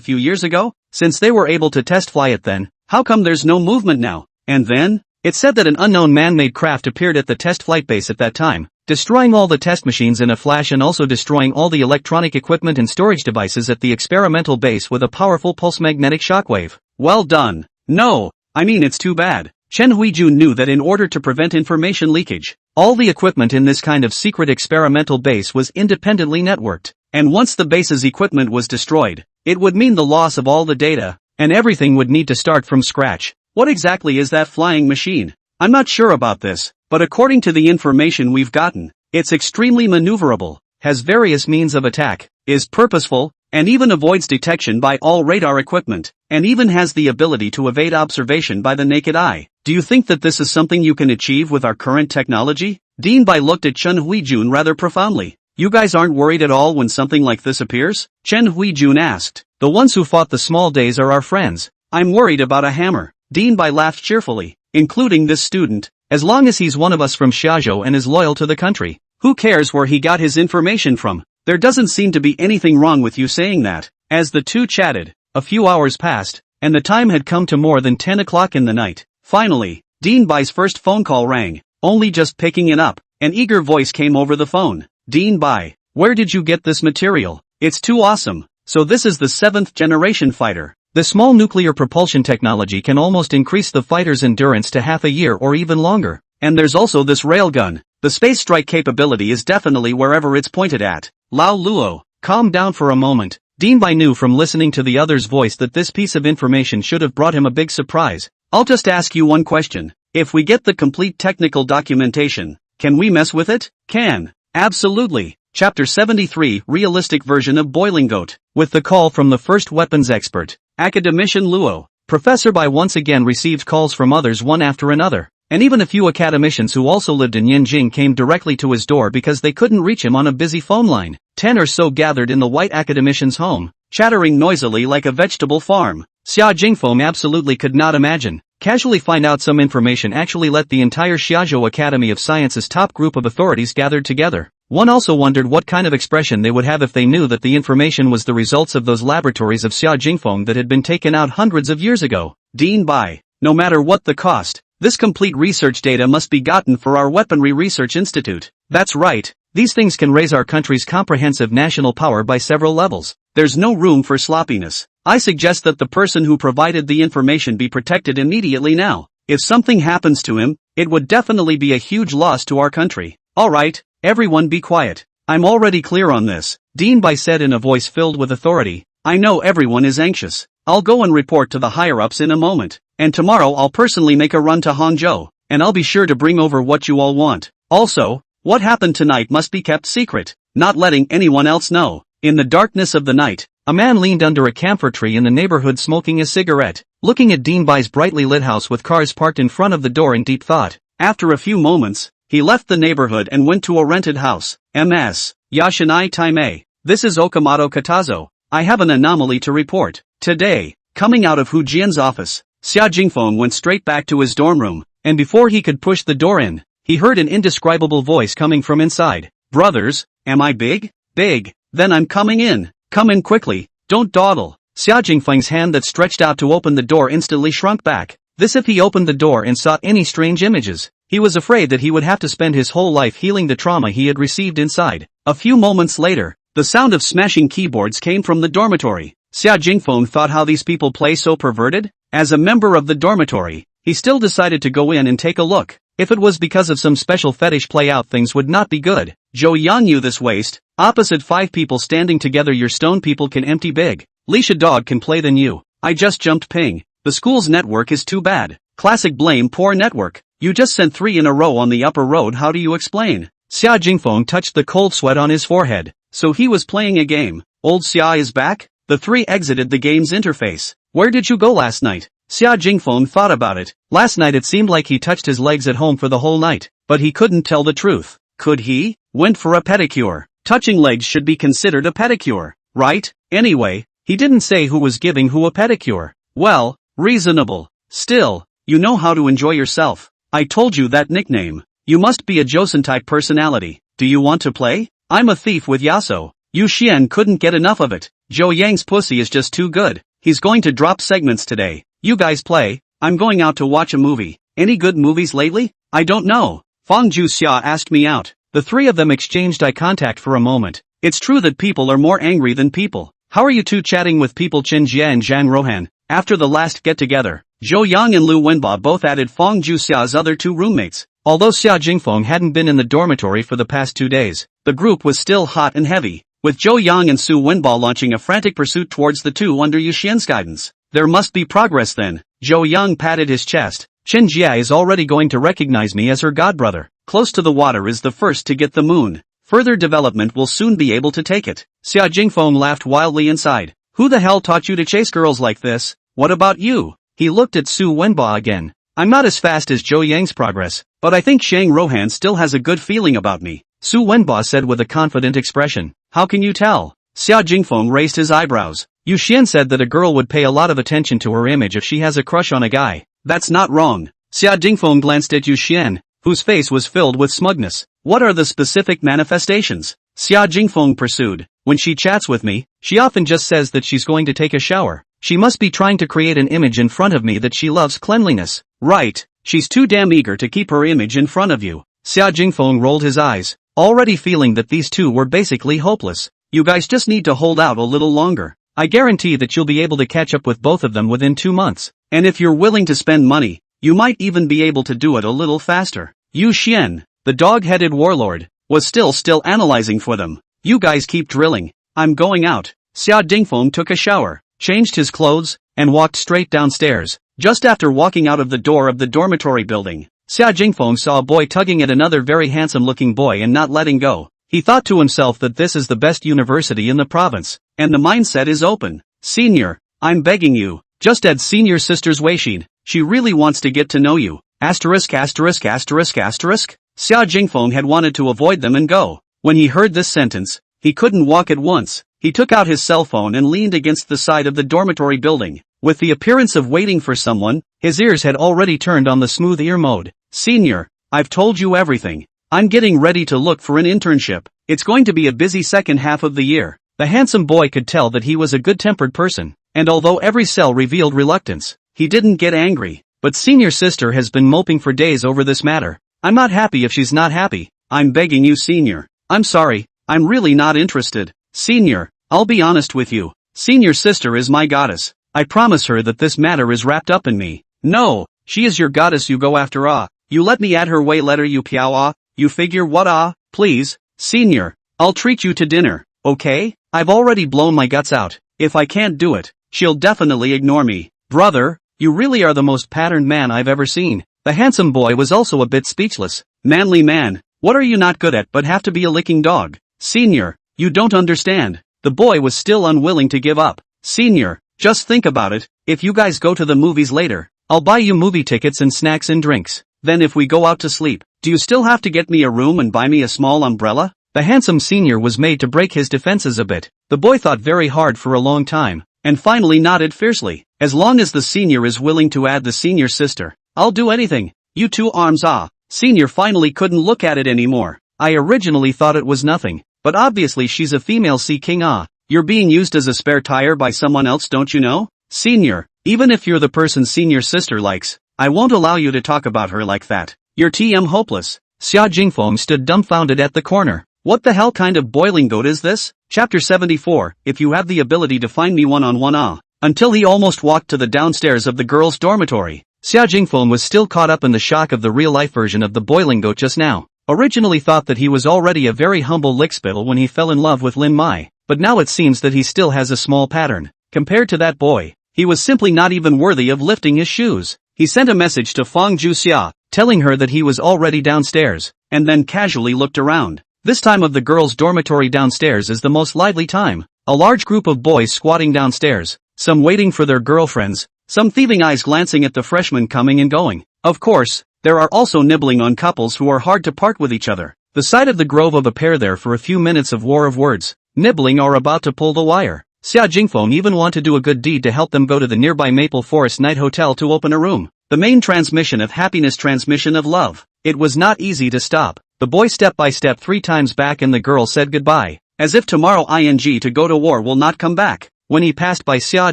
few years ago? Since they were able to test fly it then, how come there's no movement now? And then? It said that an unknown man-made craft appeared at the test flight base at that time, destroying all the test machines in a flash and also destroying all the electronic equipment and storage devices at the experimental base with a powerful pulse magnetic shockwave. Well done. No, I mean it's too bad. Chen Huijun knew that in order to prevent information leakage, all the equipment in this kind of secret experimental base was independently networked. And once the base's equipment was destroyed, it would mean the loss of all the data, and everything would need to start from scratch. What exactly is that flying machine? I'm not sure about this, but according to the information we've gotten, it's extremely maneuverable, has various means of attack, is purposeful, and even avoids detection by all radar equipment, and even has the ability to evade observation by the naked eye. Do you think that this is something you can achieve with our current technology? Dean Bai looked at Chen Huijun rather profoundly. You guys aren't worried at all when something like this appears? Chen Huijun asked. The ones who fought the small days are our friends. I'm worried about a hammer. Dean Bai laughed cheerfully, including this student. As long as he's one of us from Xiaozhou and is loyal to the country, who cares where he got his information from? There doesn't seem to be anything wrong with you saying that. As the two chatted, a few hours passed, and the time had come to more than 10 o'clock in the night. Finally, Dean Bai's first phone call rang. Only just picking it up, an eager voice came over the phone. Dean Bai, where did you get this material? It's too awesome. So this is the 7th generation fighter. The small nuclear propulsion technology can almost increase the fighter's endurance to half a year or even longer. And there's also this railgun. The space strike capability is definitely wherever it's pointed at. Lao Luo, calm down for a moment. Dean Bai knew from listening to the other's voice that this piece of information should have brought him a big surprise. I'll just ask you one question. If we get the complete technical documentation, can we mess with it? Can. Absolutely. Chapter 73, Realistic Version of Boiling Goat. With the call from the first weapons expert, Academician Luo, Professor Bai once again received calls from others one after another. And even a few academicians who also lived in Yanjing came directly to his door because they couldn't reach him on a busy phone line. 10 or so gathered in the white academician's home, chattering noisily like a vegetable farm. Xia Jingfeng absolutely could not imagine. Casually find out some information actually let the entire Xiaozhou Academy of Sciences top group of authorities gathered together. One also wondered what kind of expression they would have if they knew that the information was the results of those laboratories of Xia Jingfeng that had been taken out hundreds of years ago. Dean Bai, no matter what the cost, this complete research data must be gotten for our Weaponry Research Institute. That's right. These things can raise our country's comprehensive national power by several levels. There's no room for sloppiness. I suggest that the person who provided the information be protected immediately now. If something happens to him, it would definitely be a huge loss to our country. Alright, everyone be quiet. I'm already clear on this, Dean Bai said in a voice filled with authority. I know everyone is anxious. I'll go and report to the higher-ups in a moment. And tomorrow I'll personally make a run to Hangzhou, and I'll be sure to bring over what you all want. Also, what happened tonight must be kept secret, not letting anyone else know. In the darkness of the night, a man leaned under a camphor tree in the neighborhood smoking a cigarette, looking at Dean Bai's brightly lit house with cars parked in front of the door in deep thought. After a few moments, he left the neighborhood and went to a rented house. Ms. Yashinai Taimei, this is Okamoto Katazo. I have an anomaly to report. Today, coming out of Hu Jian's office, Xia Jingfeng went straight back to his dorm room, and before he could push the door in, he heard an indescribable voice coming from inside. Brothers, am I big? Big. Then I'm coming in. Come in quickly, don't dawdle. Xia Jingfeng's hand that stretched out to open the door instantly shrunk back. This if he opened the door and saw any strange images. He was afraid that he would have to spend his whole life healing the trauma he had received inside. A few moments later, the sound of smashing keyboards came from the dormitory. Xia Jingfeng thought how these people play so perverted? As a member of the dormitory, he still decided to go in and take a look. If it was because of some special fetish play out, things would not be good. Zhou Yang knew this waste. Opposite 5 people standing together, your stone people can empty big. Leash a dog can play than you. I just jumped ping. The school's network is too bad. Classic blame poor network. You just sent 3 in a row on the upper road, how do you explain? Xia Jingfeng touched the cold sweat on his forehead. So he was playing a game. Old Xia is back? The 3 exited the game's interface. Where did you go last night? Xia Jingfeng thought about it. Last night it seemed like he touched his legs at home for the whole night, but he couldn't tell the truth. Could he? Went for a pedicure. Touching legs should be considered a pedicure, right? Anyway, he didn't say who was giving who a pedicure. Well, reasonable. Still, you know how to enjoy yourself. I told you that nickname. You must be a Joseon-type personality. Do you want to play? I'm a thief with Yaso. Yu Xian couldn't get enough of it. Zhou Yang's pussy is just too good. He's going to drop segments today. You guys play. I'm going out to watch a movie. Any good movies lately? I don't know. Fang Juxia asked me out. The 3 of them exchanged eye contact for a moment. It's true that people are more angry than people. How are you two chatting with people? Chen Jia and Zhang Rohan. After the last get-together, Zhou Yang and Lu Wenba both added Fang Juxia's other 2 roommates. Although Xia Jingfeng hadn't been in the dormitory for the past 2 days, the group was still hot and heavy, with Zhou Yang and Su Wenba launching a frantic pursuit towards the 2 under Yu Xian's guidance. There must be progress then. Zhou Yang patted his chest. Chen Jia is already going to recognize me as her godbrother. Close to the water is the first to get the moon. Further development will soon be able to take it. Xia Jingfeng laughed wildly inside. Who the hell taught you to chase girls like this? What about you? He looked at Su Wenba again. I'm not as fast as Zhou Yang's progress, but I think Zhang Rohan still has a good feeling about me. Su Wenba said with a confident expression. How can you tell? Xia Jingfeng raised his eyebrows. Yu Xian said that a girl would pay a lot of attention to her image if she has a crush on a guy. That's not wrong. Xia Jingfeng glanced at Yu Xian, whose face was filled with smugness. What are the specific manifestations? Xia Jingfeng pursued. When she chats with me, she often just says that she's going to take a shower. She must be trying to create an image in front of me that she loves cleanliness. Right, she's too damn eager to keep her image in front of you. Xia Jingfeng rolled his eyes, already feeling that these 2 were basically hopeless. You guys just need to hold out a little longer. I guarantee that you'll be able to catch up with both of them within 2 months. And if you're willing to spend money, you might even be able to do it a little faster. Yu Xian, the dog-headed warlord, was still analyzing for them. You guys keep drilling. I'm going out. Xia Jingfeng took a shower, changed his clothes, and walked straight downstairs. Just after walking out of the door of the dormitory building, Xia Jingfeng saw a boy tugging at another very handsome-looking boy and not letting go. He thought to himself that this is the best university in the province, and the mindset is open. Senior, I'm begging you, just add senior sister's Weishin. She really wants to get to know you. Asterisk asterisk asterisk asterisk. Xia Jingfeng had wanted to avoid them and go. When he heard this sentence, he couldn't walk at once. He took out his cell phone and leaned against the side of the dormitory building. With the appearance of waiting for someone, his ears had already turned on the smooth ear mode. Senior, I've told you everything. I'm getting ready to look for an internship. It's going to be a busy second half of the year. The handsome boy could tell that he was a good-tempered person, and although every cell revealed reluctance, He didn't get angry. but senior sister has been moping for days over this matter. I'm not happy if she's not happy. I'm begging you, senior. I'm sorry, I'm really not interested. Senior, I'll be honest with you. Senior sister is my goddess. I promise her that this matter is wrapped up in me. No, she is your goddess, you go after You let me add her way letter, you piao you figure what please, senior, I'll treat you to dinner, okay? I've already blown my guts out. If I can't do it, she'll definitely ignore me. Brother, you really are the most patterned man I've ever seen. The handsome boy was also a bit speechless. Manly man, what are you not good at but have to be a licking dog? Senior, you don't understand. The boy was still unwilling to give up. Senior, just think about it, if you guys go to the movies later, I'll buy you movie tickets and snacks and drinks. Then if we go out to sleep, do you still have to get me a room and buy me a small umbrella? The handsome senior was made to break his defenses a bit. The boy thought very hard for a long time, and finally nodded fiercely. As long as the senior is willing to add the senior sister, I'll do anything. You two arms Senior finally couldn't look at it anymore. I originally thought it was nothing, but obviously she's a female sea king. You're being used as a spare tire by someone else, don't you know? Senior, even if you're the person senior sister likes, I won't allow you to talk about her like that. You're hopeless. Xia Jingfeng stood dumbfounded at the corner. What the hell kind of boiling goat is this? Chapter 74, if you have the ability to find me one-on-one Until he almost walked to the downstairs of the girls' dormitory. Xia Jingfeng was still caught up in the shock of the real-life version of the boiling goat just now. Originally thought that he was already a very humble lickspittle when he fell in love with Lin Mai, but now it seems that he still has a small pattern. Compared to that boy, he was simply not even worthy of lifting his shoes. He sent a message to Fang Juxia, telling her that he was already downstairs, and then casually looked around. This time of the girls' dormitory downstairs is the most lively time. A large group of boys squatting downstairs, some waiting for their girlfriends, some thieving eyes glancing at the freshmen coming and going. Of course, there are also nibbling on couples who are hard to part with each other. The sight of the grove of a pair there for a few minutes of war of words, nibbling or about to pull the wire. Xia Jingfeng even want to do a good deed to help them go to the nearby Maple Forest Night Hotel to open a room. The main transmission of happiness, transmission of love. It was not easy to stop. The boy step by step 3 times back and the girl said goodbye. As if tomorrow to go to war will not come back. When he passed by Xia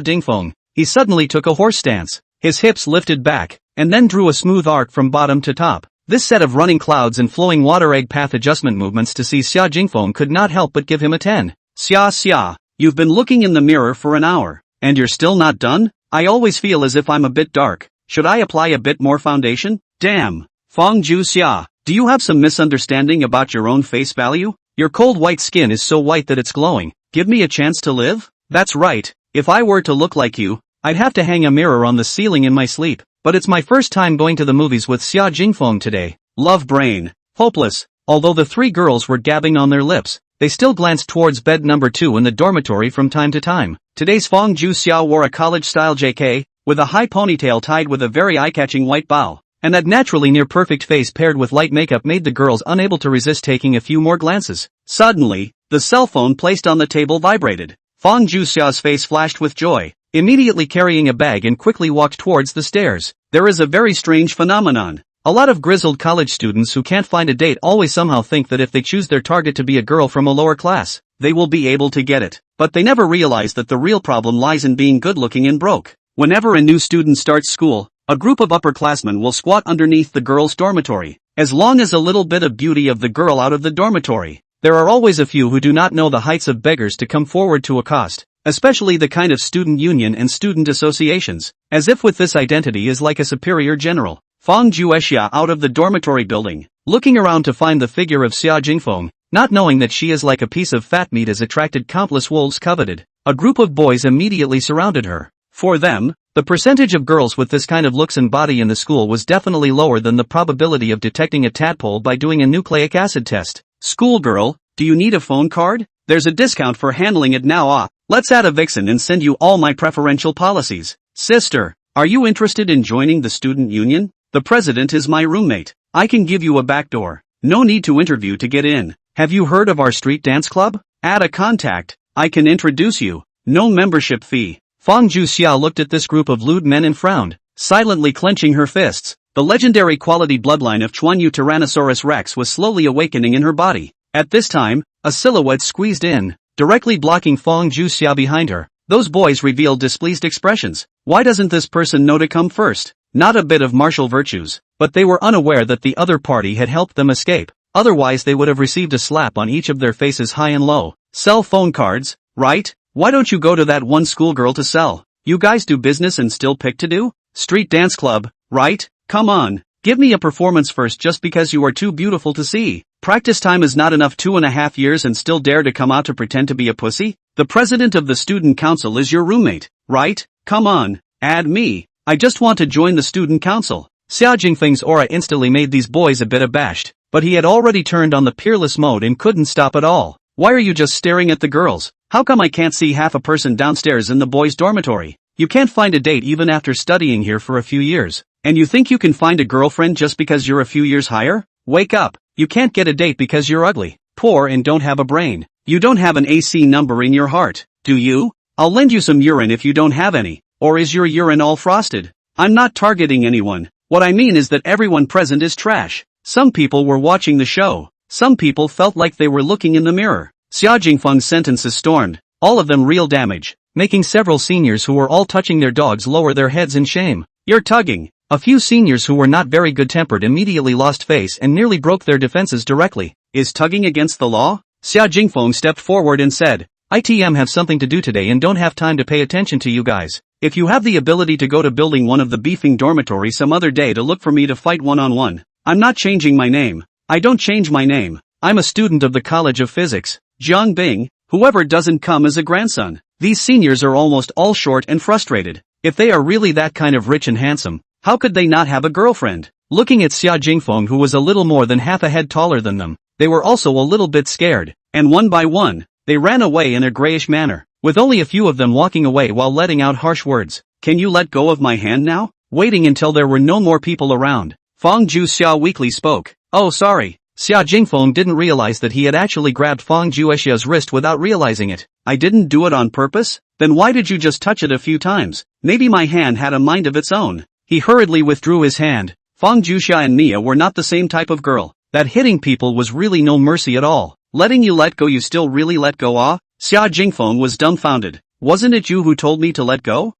Jingfeng, he suddenly took a horse stance. His hips lifted back, and then drew a smooth arc from bottom to top. This set of running clouds and flowing water egg path adjustment movements to see Xia Jingfeng could not help but give him a 10. Xia, you've been looking in the mirror for an hour, and you're still not done? I always feel as if I'm a bit dark. Should I apply a bit more foundation? Damn. Fang Juxia, do you have some misunderstanding about your own face value? Your cold white skin is so white that it's glowing. Give me a chance to live? That's right. If I were to look like you, I'd have to hang a mirror on the ceiling in my sleep. But it's my first time going to the movies with Xia Jingfeng today. Love brain. Hopeless. Although the 3 girls were gabbing on their lips, they still glanced towards bed number 2 in the dormitory from time to time. Today's Fang Juxia wore a college-style JK, with a high ponytail tied with a very eye-catching white bow, and that naturally near-perfect face paired with light makeup made the girls unable to resist taking a few more glances. Suddenly, the cell phone placed on the table vibrated. Fang Juxia's face flashed with joy, immediately carrying a bag and quickly walked towards the stairs. There is a very strange phenomenon. A lot of grizzled college students who can't find a date always somehow think that if they choose their target to be a girl from a lower class, they will be able to get it. But they never realize that the real problem lies in being good-looking and broke. Whenever a new student starts school, a group of upperclassmen will squat underneath the girls' dormitory. As long as a little bit of beauty of the girl out of the dormitory, there are always a few who do not know the heights of beggars to come forward to accost, especially the kind of student union and student associations, as if with this identity is like a superior general. Fang Juexia out of the dormitory building, looking around to find the figure of Xia Jingfeng, not knowing that she is like a piece of fat meat as attracted countless wolves coveted. A group of boys immediately surrounded her. For them, the percentage of girls with this kind of looks and body in the school was definitely lower than the probability of detecting a tadpole by doing a nucleic acid test. Schoolgirl, do you need a phone card? There's a discount for handling it now. Let's add a vixen and send you all my preferential policies. Sister, are you interested in joining the student union? The president is my roommate. I can give you a backdoor. No need to interview to get in. Have you heard of our street dance club? Add a contact. I can introduce you. No membership fee. Fang Juxia looked at this group of lewd men and frowned, silently clenching her fists. The legendary quality bloodline of Chuanyu Tyrannosaurus rex was slowly awakening in her body. At this time, a silhouette squeezed in, directly blocking Fong Juxia behind her. Those boys revealed displeased expressions. Why doesn't this person know to come first? Not a bit of martial virtues. But they were unaware that the other party had helped them escape. Otherwise they would have received a slap on each of their faces high and low. Sell phone cards, right? Why don't you go to that one schoolgirl to sell? You guys do business and still pick to do? Street dance club, right? Come on, give me a performance first just because you are too beautiful to see. Practice time is not enough. 2.5 years and still dare to come out to pretend to be a pussy? The president of the student council is your roommate, right? Come on, add me. I just want to join the student council. Xia Jingfeng's aura instantly made these boys a bit abashed, but he had already turned on the peerless mode and couldn't stop at all. Why are you just staring at the girls? How come I can't see half a person downstairs in the boys' dormitory? You can't find a date even after studying here for a few years. And you think you can find a girlfriend just because you're a few years higher? Wake up. You can't get a date because you're ugly, poor and don't have a brain. You don't have an AC number in your heart, do you? I'll lend you some urine if you don't have any. Or is your urine all frosted? I'm not targeting anyone. What I mean is that everyone present is trash. Some people were watching the show. Some people felt like they were looking in the mirror. Xia Jingfeng's sentences stormed, all of them real damage, making several seniors who were all touching their dogs lower their heads in shame. You're tugging. A few seniors who were not very good-tempered immediately lost face and nearly broke their defenses directly. Is tugging against the law? Xia Jingfeng stepped forward and said, ITM have something to do today and don't have time to pay attention to you guys. If you have the ability to go to building one of the beefing dormitory some other day to look for me to fight one-on-one. I'm not changing my name. I don't change my name. I'm a student of the College of Physics. Jiang Bing, whoever doesn't come as a grandson. These seniors are almost all short and frustrated. If they are really that kind of rich and handsome, how could they not have a girlfriend? Looking at Xia Jingfeng, who was a little more than half a head taller than them, they were also a little bit scared, and one by one, they ran away in a grayish manner, with only a few of them walking away while letting out harsh words. Can you let go of my hand now? Waiting until there were no more people around, Fong Juxia weakly spoke. Oh sorry. Xia Jingfeng didn't realize that he had actually grabbed Fong Juxia's wrist without realizing it. I didn't do it on purpose? Then why did you just touch it a few times? Maybe my hand had a mind of its own. He hurriedly withdrew his hand. Fong Juxia and Mia were not the same type of girl. That hitting people was really no mercy at all. Letting you let go, you still really let go, ah? Xia Jingfeng was dumbfounded. Wasn't it you who told me to let go?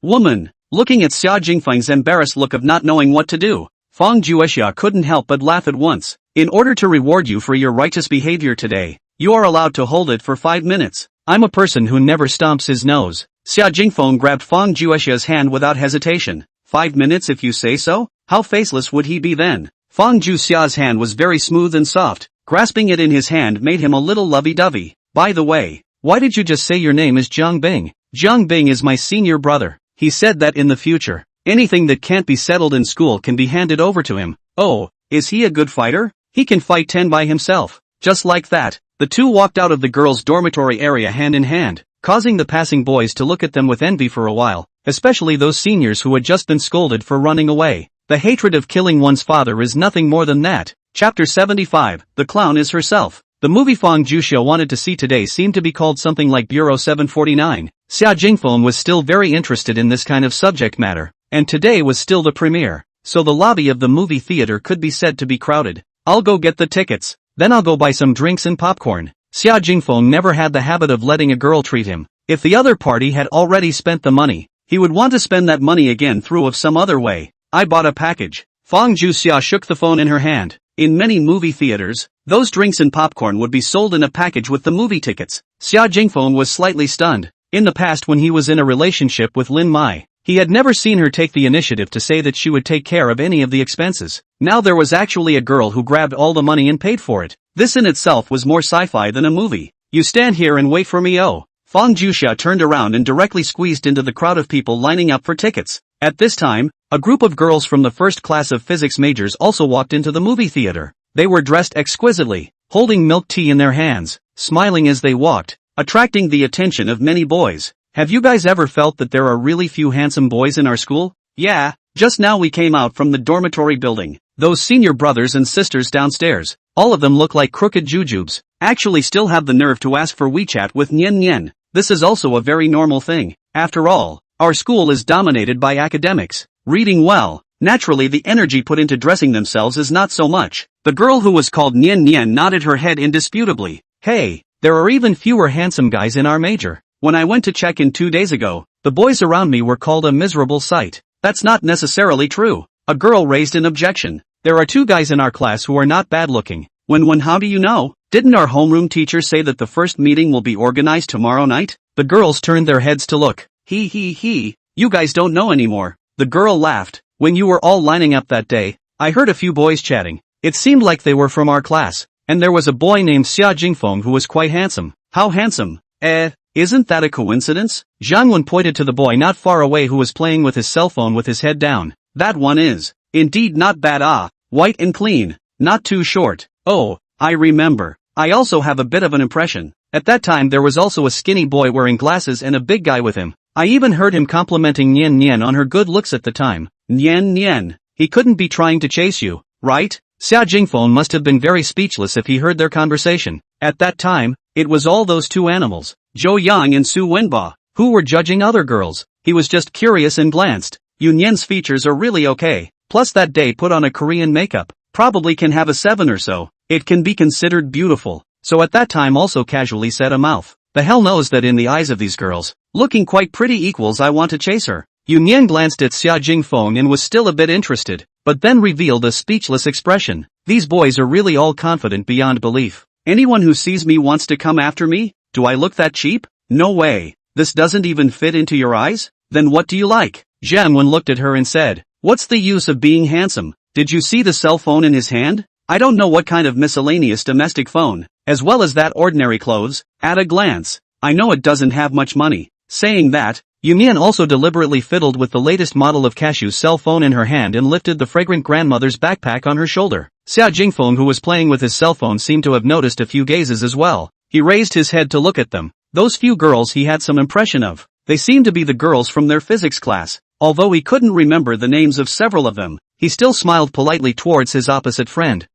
Woman. Looking at Xia Jingfeng's embarrassed look of not knowing what to do, Fong Juxia couldn't help but laugh at once. In order to reward you for your righteous behavior today, you are allowed to hold it for 5 minutes. I'm a person who never stomps his nose. Xia Jingfeng grabbed Fong Juxia's hand without hesitation. 5 minutes if you say so? How faceless would he be then? Fong Juxia's hand was very smooth and soft. Grasping it in his hand made him a little lovey-dovey. By the way, why did you just say your name is Jiang Bing? Jiang Bing is my senior brother. He said that in the future, anything that can't be settled in school can be handed over to him. Oh, is he a good fighter? He can fight 10 by himself. Just like that, the two walked out of the girls' dormitory area hand in hand, causing the passing boys to look at them with envy for a while, especially those seniors who had just been scolded for running away. The hatred of killing one's father is nothing more than that. Chapter 75, The Clown is Herself. The movie Fong Juxia wanted to see today seemed to be called something like Bureau 749. Xia Jingfeng was still very interested in this kind of subject matter, and today was still the premiere, so the lobby of the movie theater could be said to be crowded. I'll go get the tickets, then I'll go buy some drinks and popcorn. Xia Jingfeng never had the habit of letting a girl treat him. If the other party had already spent the money, he would want to spend that money again through of some other way. I bought a package. Fong Juxia shook the phone in her hand. In many movie theaters, those drinks and popcorn would be sold in a package with the movie tickets. Xia Jingfeng was slightly stunned. In the past, when he was in a relationship with Lin Mai, he had never seen her take the initiative to say that she would take care of any of the expenses. Now there was actually a girl who grabbed all the money and paid for it. This in itself was more sci-fi than a movie. You stand here and wait for me, oh. Fong Juxia turned around and directly squeezed into the crowd of people lining up for tickets. At this time, a group of girls from the first class of physics majors also walked into the movie theater. They were dressed exquisitely, holding milk tea in their hands, smiling as they walked, attracting the attention of many boys. Have you guys ever felt that there are really few handsome boys in our school? Yeah, just now we came out from the dormitory building. Those senior brothers and sisters downstairs, all of them look like crooked jujubes, actually still have the nerve to ask for WeChat with Nian Nian. This is also a very normal thing. After all, our school is dominated by academics. Reading well, Naturally the energy put into dressing themselves is not so much. The girl who was called Nian Nian nodded her head indisputably. Hey, there are even fewer handsome guys in our major. When I went to check in 2 days ago, the boys around me were called a miserable sight. That's not necessarily true. A girl raised an objection. There are 2 guys in our class who are not bad looking. When how do you know? Didn't our homeroom teacher say that the first meeting will be organized tomorrow night? The girls turned their heads to look. He, you guys don't know anymore. The girl laughed. When you were all lining up that day, I heard a few boys chatting. It seemed like they were from our class, and there was a boy named Xia Jingfeng who was quite handsome. How handsome? Isn't that a coincidence? Zhang Wen pointed to the boy not far away who was playing with his cell phone with his head down. That one is, indeed not bad white and clean, not too short. Oh, I remember. I also have a bit of an impression. At that time there was also a skinny boy wearing glasses and a big guy with him. I even heard him complimenting Nian Nian on her good looks at the time. Nian Nian. He couldn't be trying to chase you, right? Xia Jingfeng must have been very speechless if he heard their conversation. At that time, it was all those 2 animals, Zhou Yang and Su Wenba, who were judging other girls. He was just curious and glanced. Yu Nian's features are really okay. Plus that day put on a Korean makeup. Probably can have a 7 or so. It can be considered beautiful. So at that time also casually said a mouth. The hell knows that in the eyes of these girls, looking quite pretty equals I want to chase her. Yu Nian glanced at Xia Jingfeng and was still a bit interested, but then revealed a speechless expression. These boys are really all confident beyond belief. Anyone who sees me wants to come after me? Do I look that cheap? No way. This doesn't even fit into your eyes? Then what do you like? Zhang Wen looked at her and said, what's the use of being handsome? Did you see the cell phone in his hand? I don't know what kind of miscellaneous domestic phone, as well as that ordinary clothes. At a glance, I know it doesn't have much money. Saying that, Yu Nian also deliberately fiddled with the latest model of Cashew's cell phone in her hand and lifted the fragrant grandmother's backpack on her shoulder. Xia Jingfeng, who was playing with his cell phone, seemed to have noticed a few gazes as well. He raised his head to look at them. Those few girls he had some impression of. They seemed to be the girls from their physics class. Although he couldn't remember the names of several of them, he still smiled politely towards his opposite friend.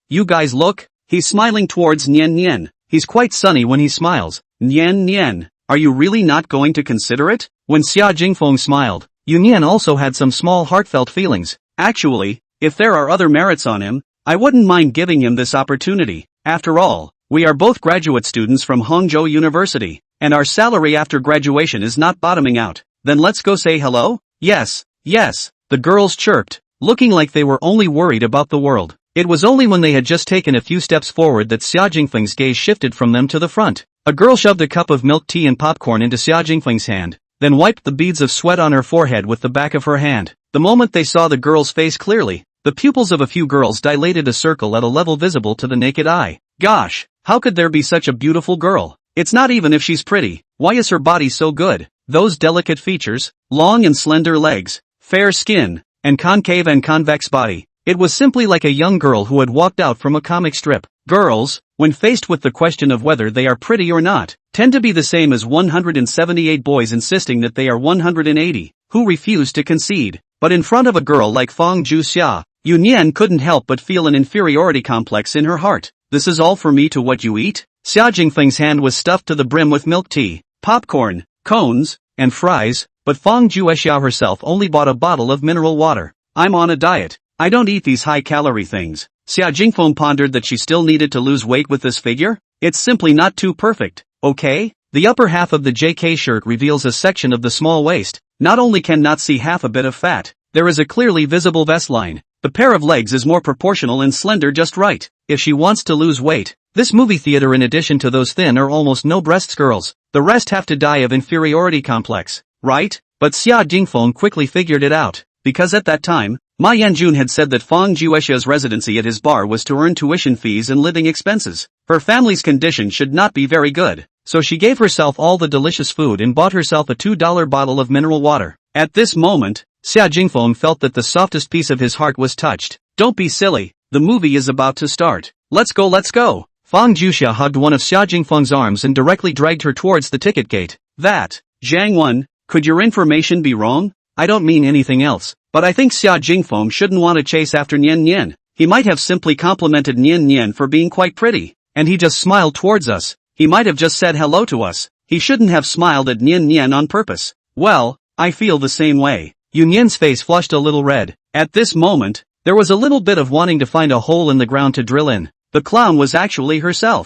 You guys look? He's smiling towards Nian Nian. He's quite sunny when he smiles. Nian Nian. Are you really not going to consider it? When Xia Jingfeng smiled, Yu Nian also had some small heartfelt feelings. Actually, if there are other merits on him, I wouldn't mind giving him this opportunity. After all, we are both graduate students from Hangzhou University, and our salary after graduation is not bottoming out. Then let's go say hello? Yes, the girls chirped, looking like they were only worried about the world. It was only when they had just taken a few steps forward that Xia Jingfeng's gaze shifted from them to the front. A girl shoved a cup of milk tea and popcorn into Xia Jingfeng's hand, then wiped the beads of sweat on her forehead with the back of her hand. The moment they saw the girl's face clearly, the pupils of a few girls dilated a circle at a level visible to the naked eye. Gosh, how could there be such a beautiful girl? It's not even if she's pretty. Why is her body so good? Those delicate features, long and slender legs, fair skin, and concave and convex body. It was simply like a young girl who had walked out from a comic strip. Girls, when faced with the question of whether they are pretty or not, tend to be the same as 178 boys insisting that they are 180, who refuse to concede. But in front of a girl like Fang Juxia, Yu Nian couldn't help but feel an inferiority complex in her heart. This is all for me to what you eat? Xia Jingfeng's hand was stuffed to the brim with milk tea, popcorn, cones, and fries, but Fang Juexia herself only bought a bottle of mineral water. I'm on a diet. I don't eat these high-calorie things. Xia Jingfeng pondered that she still needed to lose weight with this figure. It's simply not too perfect, okay? The upper half of the JK shirt reveals a section of the small waist. Not only can not see half a bit of fat, there is a clearly visible vest line. The pair of legs is more proportional and slender just right. If she wants to lose weight, this movie theater in addition to those thin or almost no breasts girls, the rest have to die of inferiority complex, right? But Xia Jingfeng quickly figured it out, because at that time, Ma Yanjun had said that Fang Juexia's residency at his bar was to earn tuition fees and living expenses. Her family's condition should not be very good, so she gave herself all the delicious food and bought herself a $2 bottle of mineral water. At this moment, Xia Jingfeng felt that the softest piece of his heart was touched. Don't be silly, the movie is about to start. Let's go, let's go. Fang Juxia hugged one of Xia Jingfeng's arms and directly dragged her towards the ticket gate. That, Zhang Wen, could your information be wrong? I don't mean anything else, but I think Xia Jingfeng shouldn't want to chase after Nian Nian. He might have simply complimented Nian Nian for being quite pretty, and he just smiled towards us. He might have just said hello to us. He shouldn't have smiled at Nian Nian on purpose. Well, I feel the same way. Yu Nian's face flushed a little red. At this moment, there was a little bit of wanting to find a hole in the ground to drill in. The clown was actually herself.